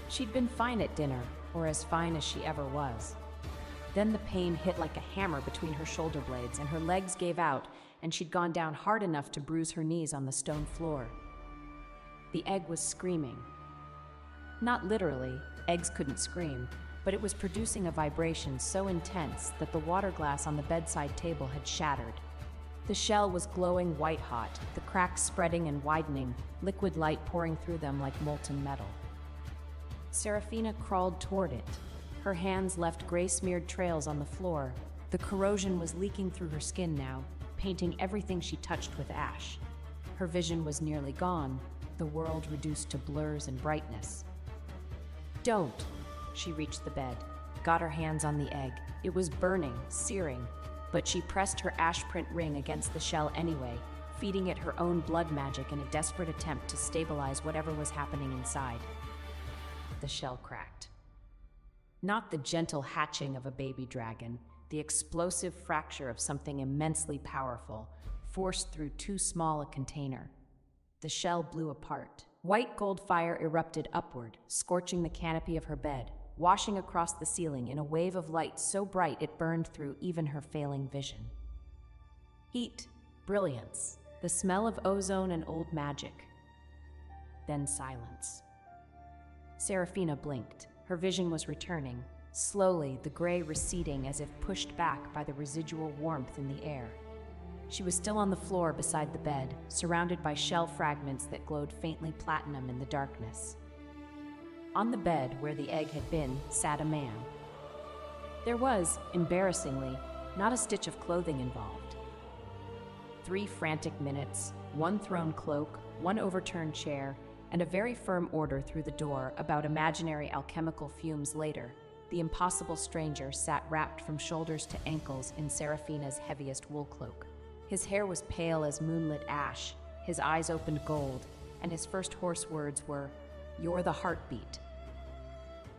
[SPEAKER 1] She'd been fine at dinner, or as fine as she ever was. Then the pain hit like a hammer between her shoulder blades, and her legs gave out, and she'd gone down hard enough to bruise her knees on the stone floor. The egg was screaming. Not literally, eggs couldn't scream, but it was producing a vibration so intense that the water glass on the bedside table had shattered. The shell was glowing white-hot, the cracks spreading and widening, liquid light pouring through them like molten metal. Serafina crawled toward it. Her hands left gray-smeared trails on the floor. The corrosion was leaking through her skin now, painting everything she touched with ash. Her vision was nearly gone, the world reduced to blurs and brightness. "Don't!" She reached the bed, got her hands on the egg. It was burning, searing, but she pressed her ash-print ring against the shell anyway, feeding it her own blood magic in a desperate attempt to stabilize whatever was happening inside. The shell cracked. Not the gentle hatching of a baby dragon, the explosive fracture of something immensely powerful, forced through too small a container. The shell blew apart. White gold fire erupted upward, scorching the canopy of her bed, washing across the ceiling in a wave of light so bright it burned through even her failing vision. Heat, brilliance, the smell of ozone and old magic. Then silence. Serafina blinked. Her vision was returning, slowly, the gray receding as if pushed back by the residual warmth in the air. She was still on the floor beside the bed, surrounded by shell fragments that glowed faintly platinum in the darkness. On the bed, where the egg had been, sat a man. There was, embarrassingly, not a stitch of clothing involved. 3 frantic minutes, 1 thrown cloak, 1 overturned chair, and a very firm order through the door about imaginary alchemical fumes later, the impossible stranger sat wrapped from shoulders to ankles in Serafina's heaviest wool cloak. His hair was pale as moonlit ash, his eyes opened gold, and his first hoarse words were, "You're the heartbeat."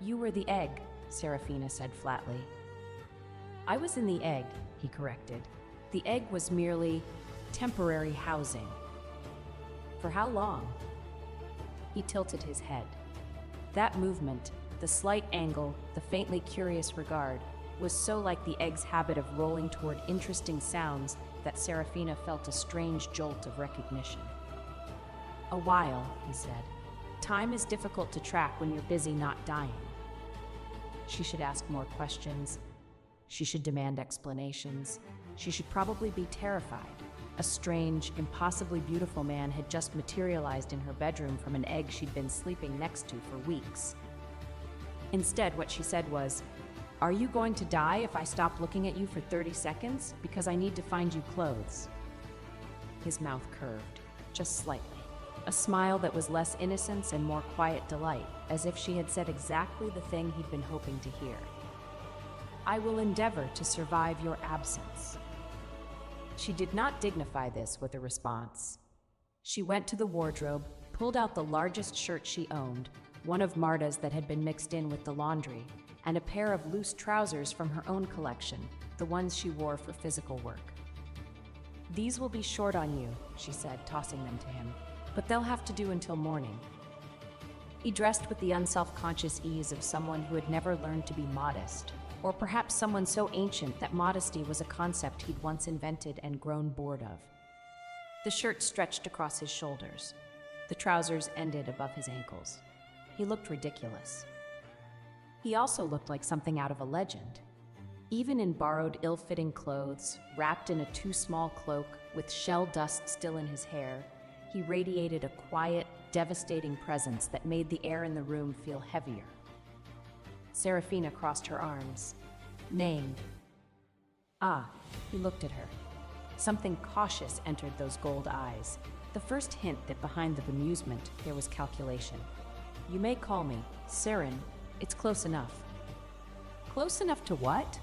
[SPEAKER 1] "You were the egg," Serafina said flatly. "I was in the egg," he corrected. "The egg was merely temporary housing." "For how long?" He tilted his head. That movement, the slight angle, the faintly curious regard, was so like the egg's habit of rolling toward interesting sounds that Serafina felt a strange jolt of recognition. "A while," he said. "Time is difficult to track when you're busy not dying." She should ask more questions. She should demand explanations. She should probably be terrified. A strange, impossibly beautiful man had just materialized in her bedroom from an egg she'd been sleeping next to for weeks. Instead, what she said was, "Are you going to die if I stop looking at you for 30 seconds? Because I need to find you clothes." His mouth curved, just slightly. A smile that was less innocence and more quiet delight, as if she had said exactly the thing he'd been hoping to hear. "I will endeavor to survive your absence." She did not dignify this with a response. She went to the wardrobe, pulled out the largest shirt she owned, one of Marta's that had been mixed in with the laundry, and a pair of loose trousers from her own collection, the ones she wore for physical work. "These will be short on you," she said, tossing them to him, "but they'll have to do until morning." He dressed with the unself-conscious ease of someone who had never learned to be modest, or perhaps someone so ancient that modesty was a concept he'd once invented and grown bored of. The shirt stretched across his shoulders. The trousers ended above his ankles. He looked ridiculous. He also looked like something out of a legend. Even in borrowed, ill-fitting clothes, wrapped in a too small cloak, with shell dust still in his hair, he radiated a quiet, devastating presence that made the air in the room feel heavier. Serafina crossed her arms. "Name." "Ah," he looked at her. Something cautious entered those gold eyes, the first hint that behind the bemusement there was calculation. "You may call me Sirin. It's close enough." "Close enough to what?"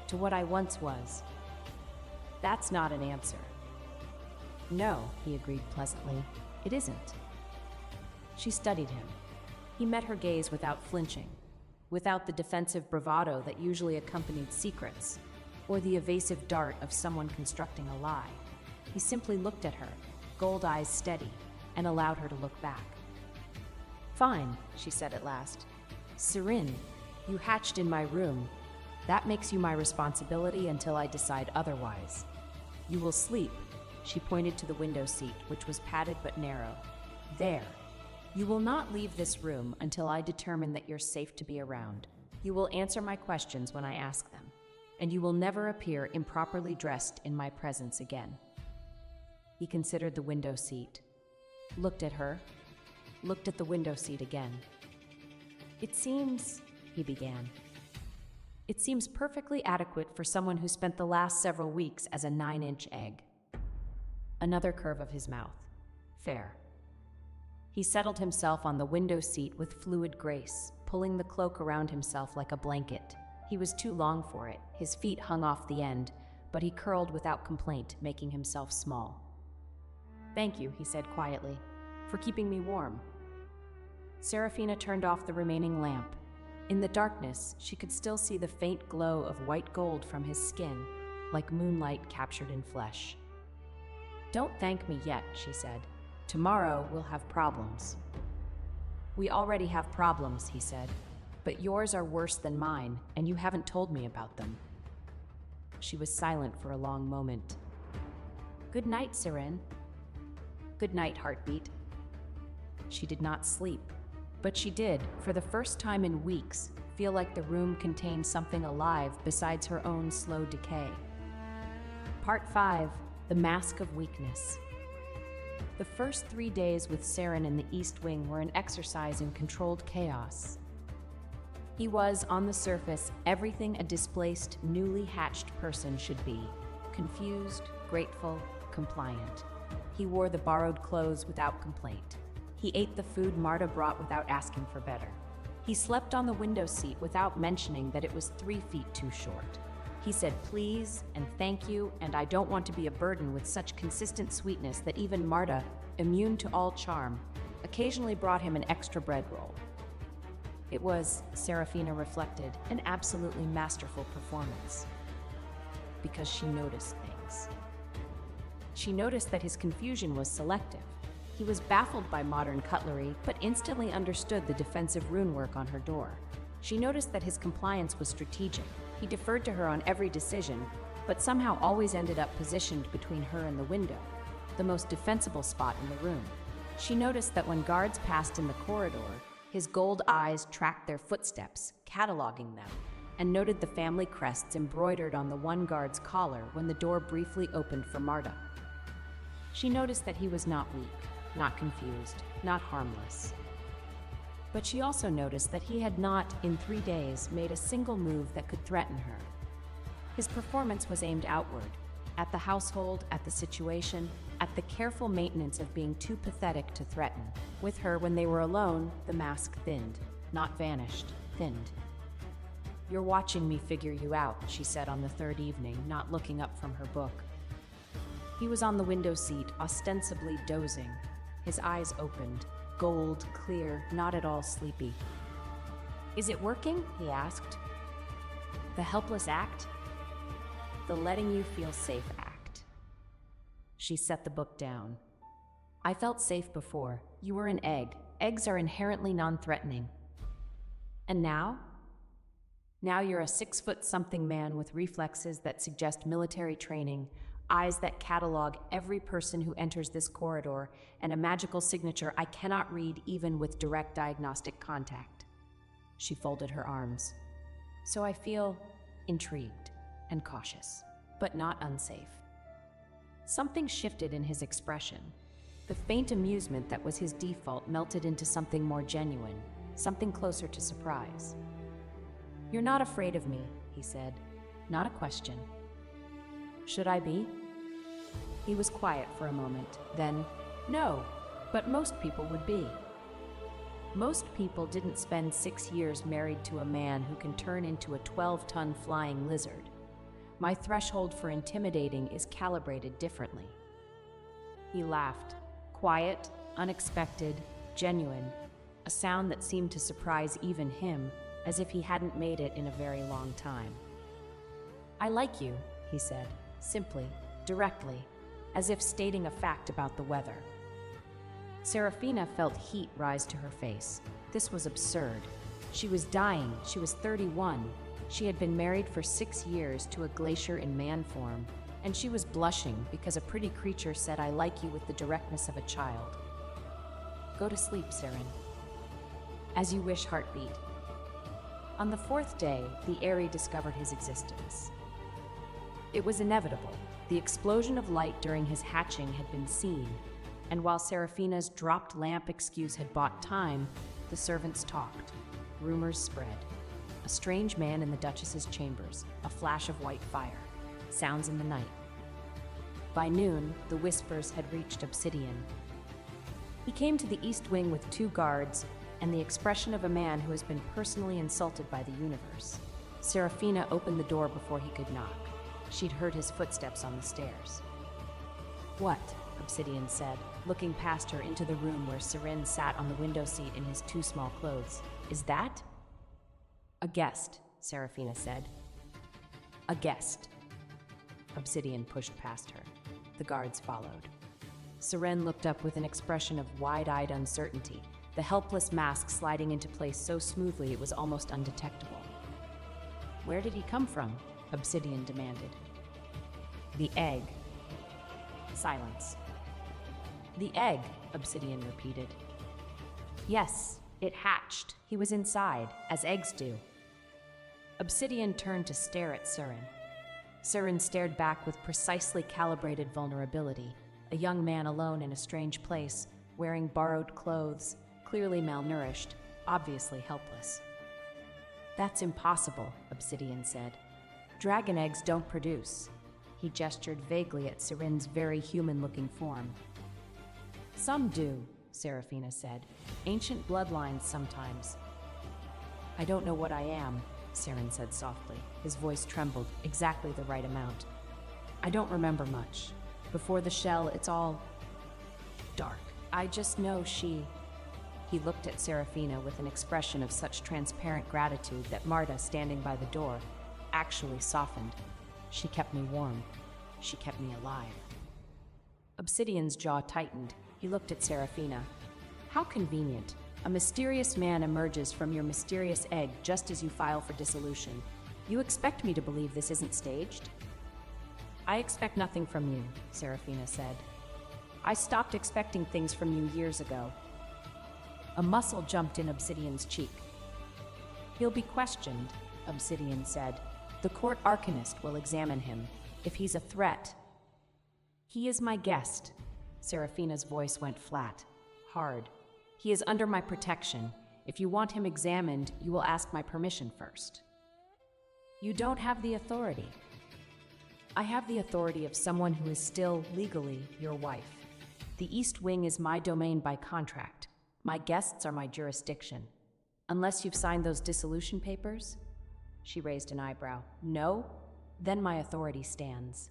[SPEAKER 1] "To what I once was." "That's not an answer." "No," he agreed pleasantly. "It isn't." She studied him. He met her gaze without flinching, without the defensive bravado that usually accompanied secrets, or the evasive dart of someone constructing a lie. He simply looked at her, gold eyes steady, and allowed her to look back. "Fine," she said at last. "Sirin, you hatched in my room. That makes you my responsibility until I decide otherwise. You will sleep." She pointed to the window seat, which was padded but narrow. "There. You will not leave this room until I determine that you're safe to be around. You will answer my questions when I ask them, and you will never appear improperly dressed in my presence again. He considered the window seat, looked at her, looked at the window seat again. It seems, he began. It seems perfectly adequate for someone who spent the last several weeks as a 9-inch egg. Another curve of his mouth. Fair. He settled himself on the window seat with fluid grace, pulling the cloak around himself like a blanket. He was too long for it. His feet hung off the end, but he curled without complaint, making himself small. Thank you, he said quietly, for keeping me warm. Serafina turned off the remaining lamp. In the darkness, she could still see the faint glow of white gold from his skin, like moonlight captured in flesh. Don't thank me yet, she said. Tomorrow we'll have problems. We already have problems, he said, but yours are worse than mine, and you haven't told me about them. She was silent for a long moment. Good night, Siren. Good night, Heartbeat. She did not sleep, but she did, for the first time in weeks, feel like the room contained something alive besides her own slow decay. Part 5. The Mask of Weakness. The first 3 days with Saren in the East Wing were an exercise in controlled chaos. He was, on the surface, everything a displaced, newly hatched person should be. Confused, grateful, compliant. He wore the borrowed clothes without complaint. He ate the food Marta brought without asking for better. He slept on the window seat without mentioning that it was 3 feet too short. He said please and thank you, and I don't want to be a burden with such consistent sweetness that even Marta, immune to all charm, occasionally brought him an extra bread roll. It was, Serafina reflected, an absolutely masterful performance. Because she noticed things. She noticed that his confusion was selective. He was baffled by modern cutlery, but instantly understood the defensive runework on her door. She noticed that his compliance was strategic. He deferred to her on every decision, but somehow always ended up positioned between her and the window, the most defensible spot in the room. She noticed that when guards passed in the corridor, his gold eyes tracked their footsteps, cataloging them, and noted the family crests embroidered on the one guard's collar when the door briefly opened for Marta. She noticed that he was not weak, not confused, not harmless. But she also noticed that he had not, in 3 days, made a single move that could threaten her. His performance was aimed outward, at the household, at the situation, at the careful maintenance of being too pathetic to threaten. With her, when they were alone, the mask thinned, not vanished, thinned. You're watching me figure you out, she said on the 3rd evening, not looking up from her book. He was on the window seat, ostensibly dozing, his eyes opened, gold, clear, not at all sleepy. Is it working? He asked. The helpless act? The letting you feel safe act. She set the book down. I felt safe before. You were an egg. Eggs are inherently non-threatening. And now? Now you're a 6-foot-something man with reflexes that suggest military training, eyes that catalog every person who enters this corridor, and a magical signature I cannot read even with direct diagnostic contact. She folded her arms. So I feel intrigued and cautious, but not unsafe. Something shifted in his expression. The faint amusement that was his default melted into something more genuine, something closer to surprise. You're not afraid of me, he said. Not a question. Should I be? He was quiet for a moment, then, no, but most people would be. Most people didn't spend 6 years married to a man who can turn into a 12-ton flying lizard. My threshold for intimidating is calibrated differently. He laughed, quiet, unexpected, genuine, a sound that seemed to surprise even him, as if he hadn't made it in a very long time. I like you, he said, simply, directly, as if stating a fact about the weather. Serafina felt heat rise to her face. This was absurd. She was dying. She was 31. She had been married for 6 years to a glacier in man form, and she was blushing because a pretty creature said, I like you with the directness of a child. Go to sleep, Siren. As you wish, Heartbeat. On the fourth day, the Aerie discovered his existence. It was inevitable. The explosion of light during his hatching had been seen, and while Seraphina's dropped lamp excuse had bought time, the servants talked. Rumors spread. A strange man in the Duchess's chambers, a flash of white fire, sounds in the night. By noon, the whispers had reached Obsidian. He came to the East Wing with 2 guards and the expression of a man who has been personally insulted by the universe. Seraphina opened the door before he could knock. She'd heard his footsteps on the stairs. "What?" Obsidian said, looking past her into the room where Seren sat on the window seat in his 2 small clothes. "Is that?" "A guest," Seraphina said. "A guest." Obsidian pushed past her. The guards followed. Seren looked up with an expression of wide-eyed uncertainty, the helpless mask sliding into place so smoothly it was almost undetectable. "Where did he come from?" Obsidian demanded. "The egg." Silence. "The egg," Obsidian repeated. "Yes, it hatched. He was inside, as eggs do." Obsidian turned to stare at Seren. Seren stared back with precisely calibrated vulnerability, a young man alone in a strange place, wearing borrowed clothes, clearly malnourished, obviously helpless. "That's impossible," Obsidian said. "Dragon eggs don't produce." He gestured vaguely at Seren's very human-looking form. "Some do," Seraphina said. "Ancient bloodlines sometimes." "I don't know what I am," Seren said softly. His voice trembled, exactly the right amount. "I don't remember much. Before the shell, it's all dark. I just know she..." He looked at Seraphina with an expression of such transparent gratitude that Marta, standing by the door, actually softened. "She kept me warm. She kept me alive." Obsidian's jaw tightened. He looked at Seraphina. "How convenient. A mysterious man emerges from your mysterious egg just as you file for dissolution. You expect me to believe this isn't staged?" "I expect nothing from you," Seraphina said. "I stopped expecting things from you years ago." A muscle jumped in Obsidian's cheek. "He'll be questioned," Obsidian said. "The court arcanist will examine him. If he's a threat..." "He is my guest." Seraphina's voice went flat, hard. "He is under my protection. If you want him examined, you will ask my permission first." "You don't have the authority." "I have the authority of someone who is still, legally, your wife. The East Wing is my domain by contract. My guests are my jurisdiction. Unless you've signed those dissolution papers?" She raised an eyebrow. "No? Then my authority stands."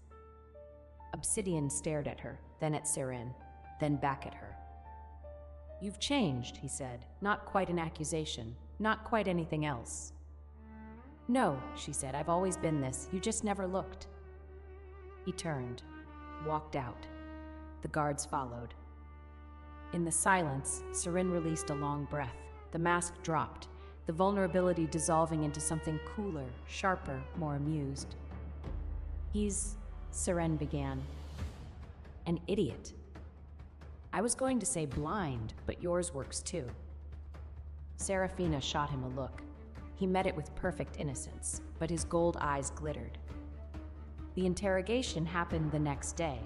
[SPEAKER 1] Obsidian stared at her, then at Seren, then back at her. "You've changed," he said. "Not quite an accusation. Not quite anything else." "No," she said. "I've always been this. You just never looked." He turned, walked out. The guards followed. In the silence, Seren released a long breath. The mask dropped, the vulnerability dissolving into something cooler, sharper, more amused. "He's..." Seren began. "An idiot. I was going to say blind, but yours works too." Seraphina shot him a look. He met it with perfect innocence, but his gold eyes glittered. The interrogation happened the next day.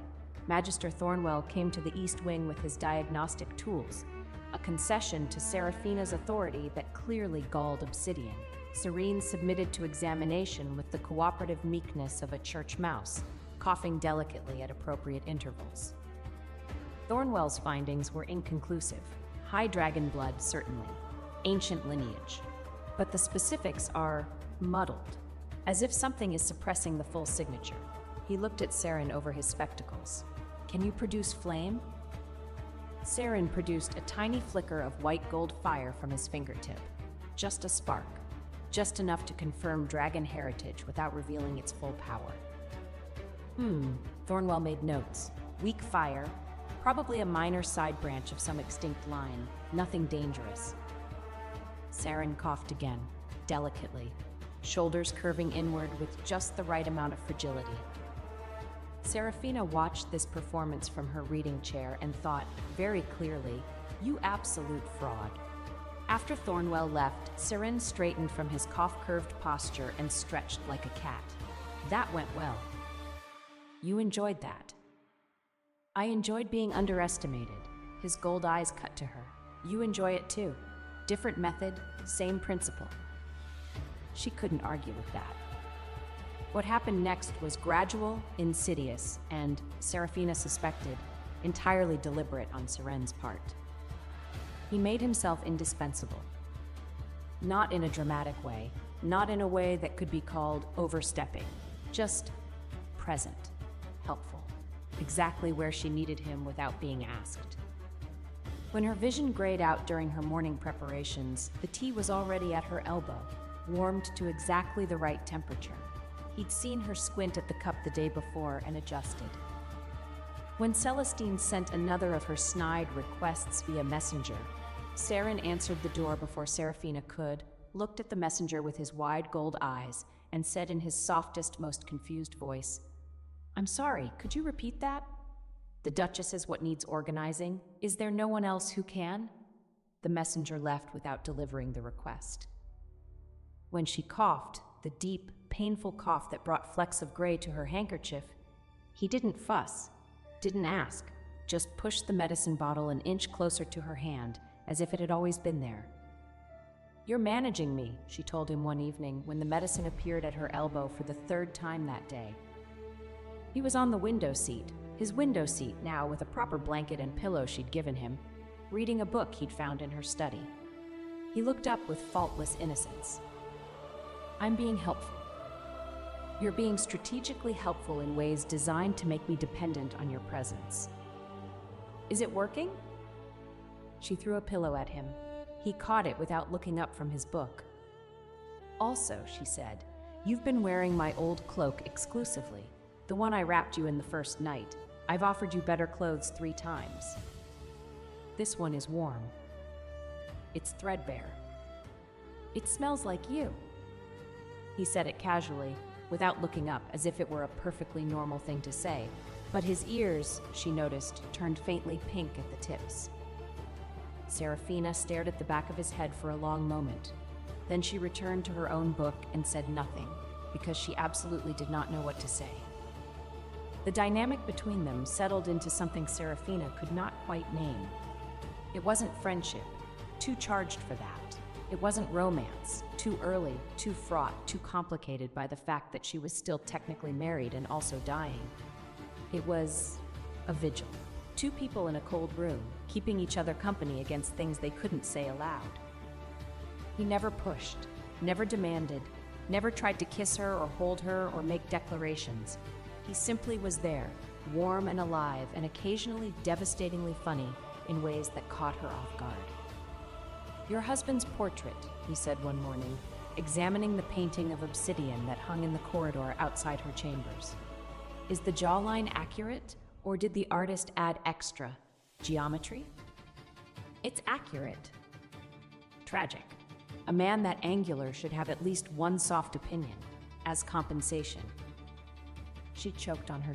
[SPEAKER 1] Magister Thornwell came to the East Wing with his diagnostic tools, a concession to Seraphina's authority that clearly galled Obsidian. Serene submitted to examination with the cooperative meekness of a church mouse, coughing delicately at appropriate intervals. Thornwell's findings were inconclusive. High dragon blood, certainly. Ancient lineage. But the specifics are muddled, as if something is suppressing the full signature. He looked at Seren over his spectacles. "Can you produce flame?" Seren produced a tiny flicker of white gold fire from his fingertip. Just a spark. Just enough to confirm dragon heritage without revealing its full power. Thornwell made notes. Weak fire, probably a minor side branch of some extinct line. Nothing dangerous. Seren coughed again, delicately, shoulders curving inward with just the right amount of fragility. Seraphina watched this performance from her reading chair and thought, very clearly, "You absolute fraud." After Thornwell left, Seren straightened from his cough-curved posture and stretched like a cat. That went well. You enjoyed that. I enjoyed being underestimated. His gold eyes cut to her. You enjoy it too. Different method, same principle. She couldn't argue with that. What happened next was gradual, insidious, and, Serafina suspected, entirely deliberate on Seren's part. He made himself indispensable. Not in a dramatic way, not in a way that could be called overstepping, just present, helpful, exactly where she needed him without being asked. When her vision grayed out during her morning preparations, the tea was already at her elbow, warmed to exactly the right temperature. He'd seen her squint at the cup the day before and adjusted. When Celestine sent another of her snide requests via messenger, Seren answered the door before Serafina could, looked at the messenger with his wide gold eyes, and said in his softest, most confused voice, "I'm sorry, could you repeat that? The Duchess is what needs organizing. Is there no one else who can?" The messenger left without delivering the request. When she coughed, the deep, painful cough that brought flecks of gray to her handkerchief, he didn't fuss, didn't ask, just pushed the medicine bottle an inch closer to her hand, as if it had always been there. "You're managing me," she told him one evening when the medicine appeared at her elbow for the third time that day. He was on the window seat, his window seat now with a proper blanket and pillow she'd given him, reading a book he'd found in her study. He looked up with faultless innocence. "I'm being helpful. You're being strategically helpful in ways designed to make me dependent on your presence. Is it working?" She threw a pillow at him. He caught it without looking up from his book. "Also," she said, "you've been wearing my old cloak exclusively, the one I wrapped you in the first night. I've offered you better clothes 3 times. This one is warm. It's threadbare. It smells like you." He said it casually, without looking up, as if it were a perfectly normal thing to say, but his ears, she noticed, turned faintly pink at the tips. Serafina stared at the back of his head for a long moment. Then she returned to her own book and said nothing, because she absolutely did not know what to say. The dynamic between them settled into something Serafina could not quite name. It wasn't friendship, too charged for that. It wasn't romance, too early, too fraught, too complicated by the fact that she was still technically married and also dying. It was a vigil. 2 people in a cold room, keeping each other company against things they couldn't say aloud. He never pushed, never demanded, never tried to kiss her or hold her or make declarations. He simply was there, warm and alive and occasionally devastatingly funny in ways that caught her off guard. "Your husband's portrait," he said one morning, examining the painting of obsidian that hung in the corridor outside her chambers. "Is the jawline accurate, or did the artist add extra geometry?" "It's accurate." Tragic. A man that angular should have at least one soft opinion, as compensation. She choked on her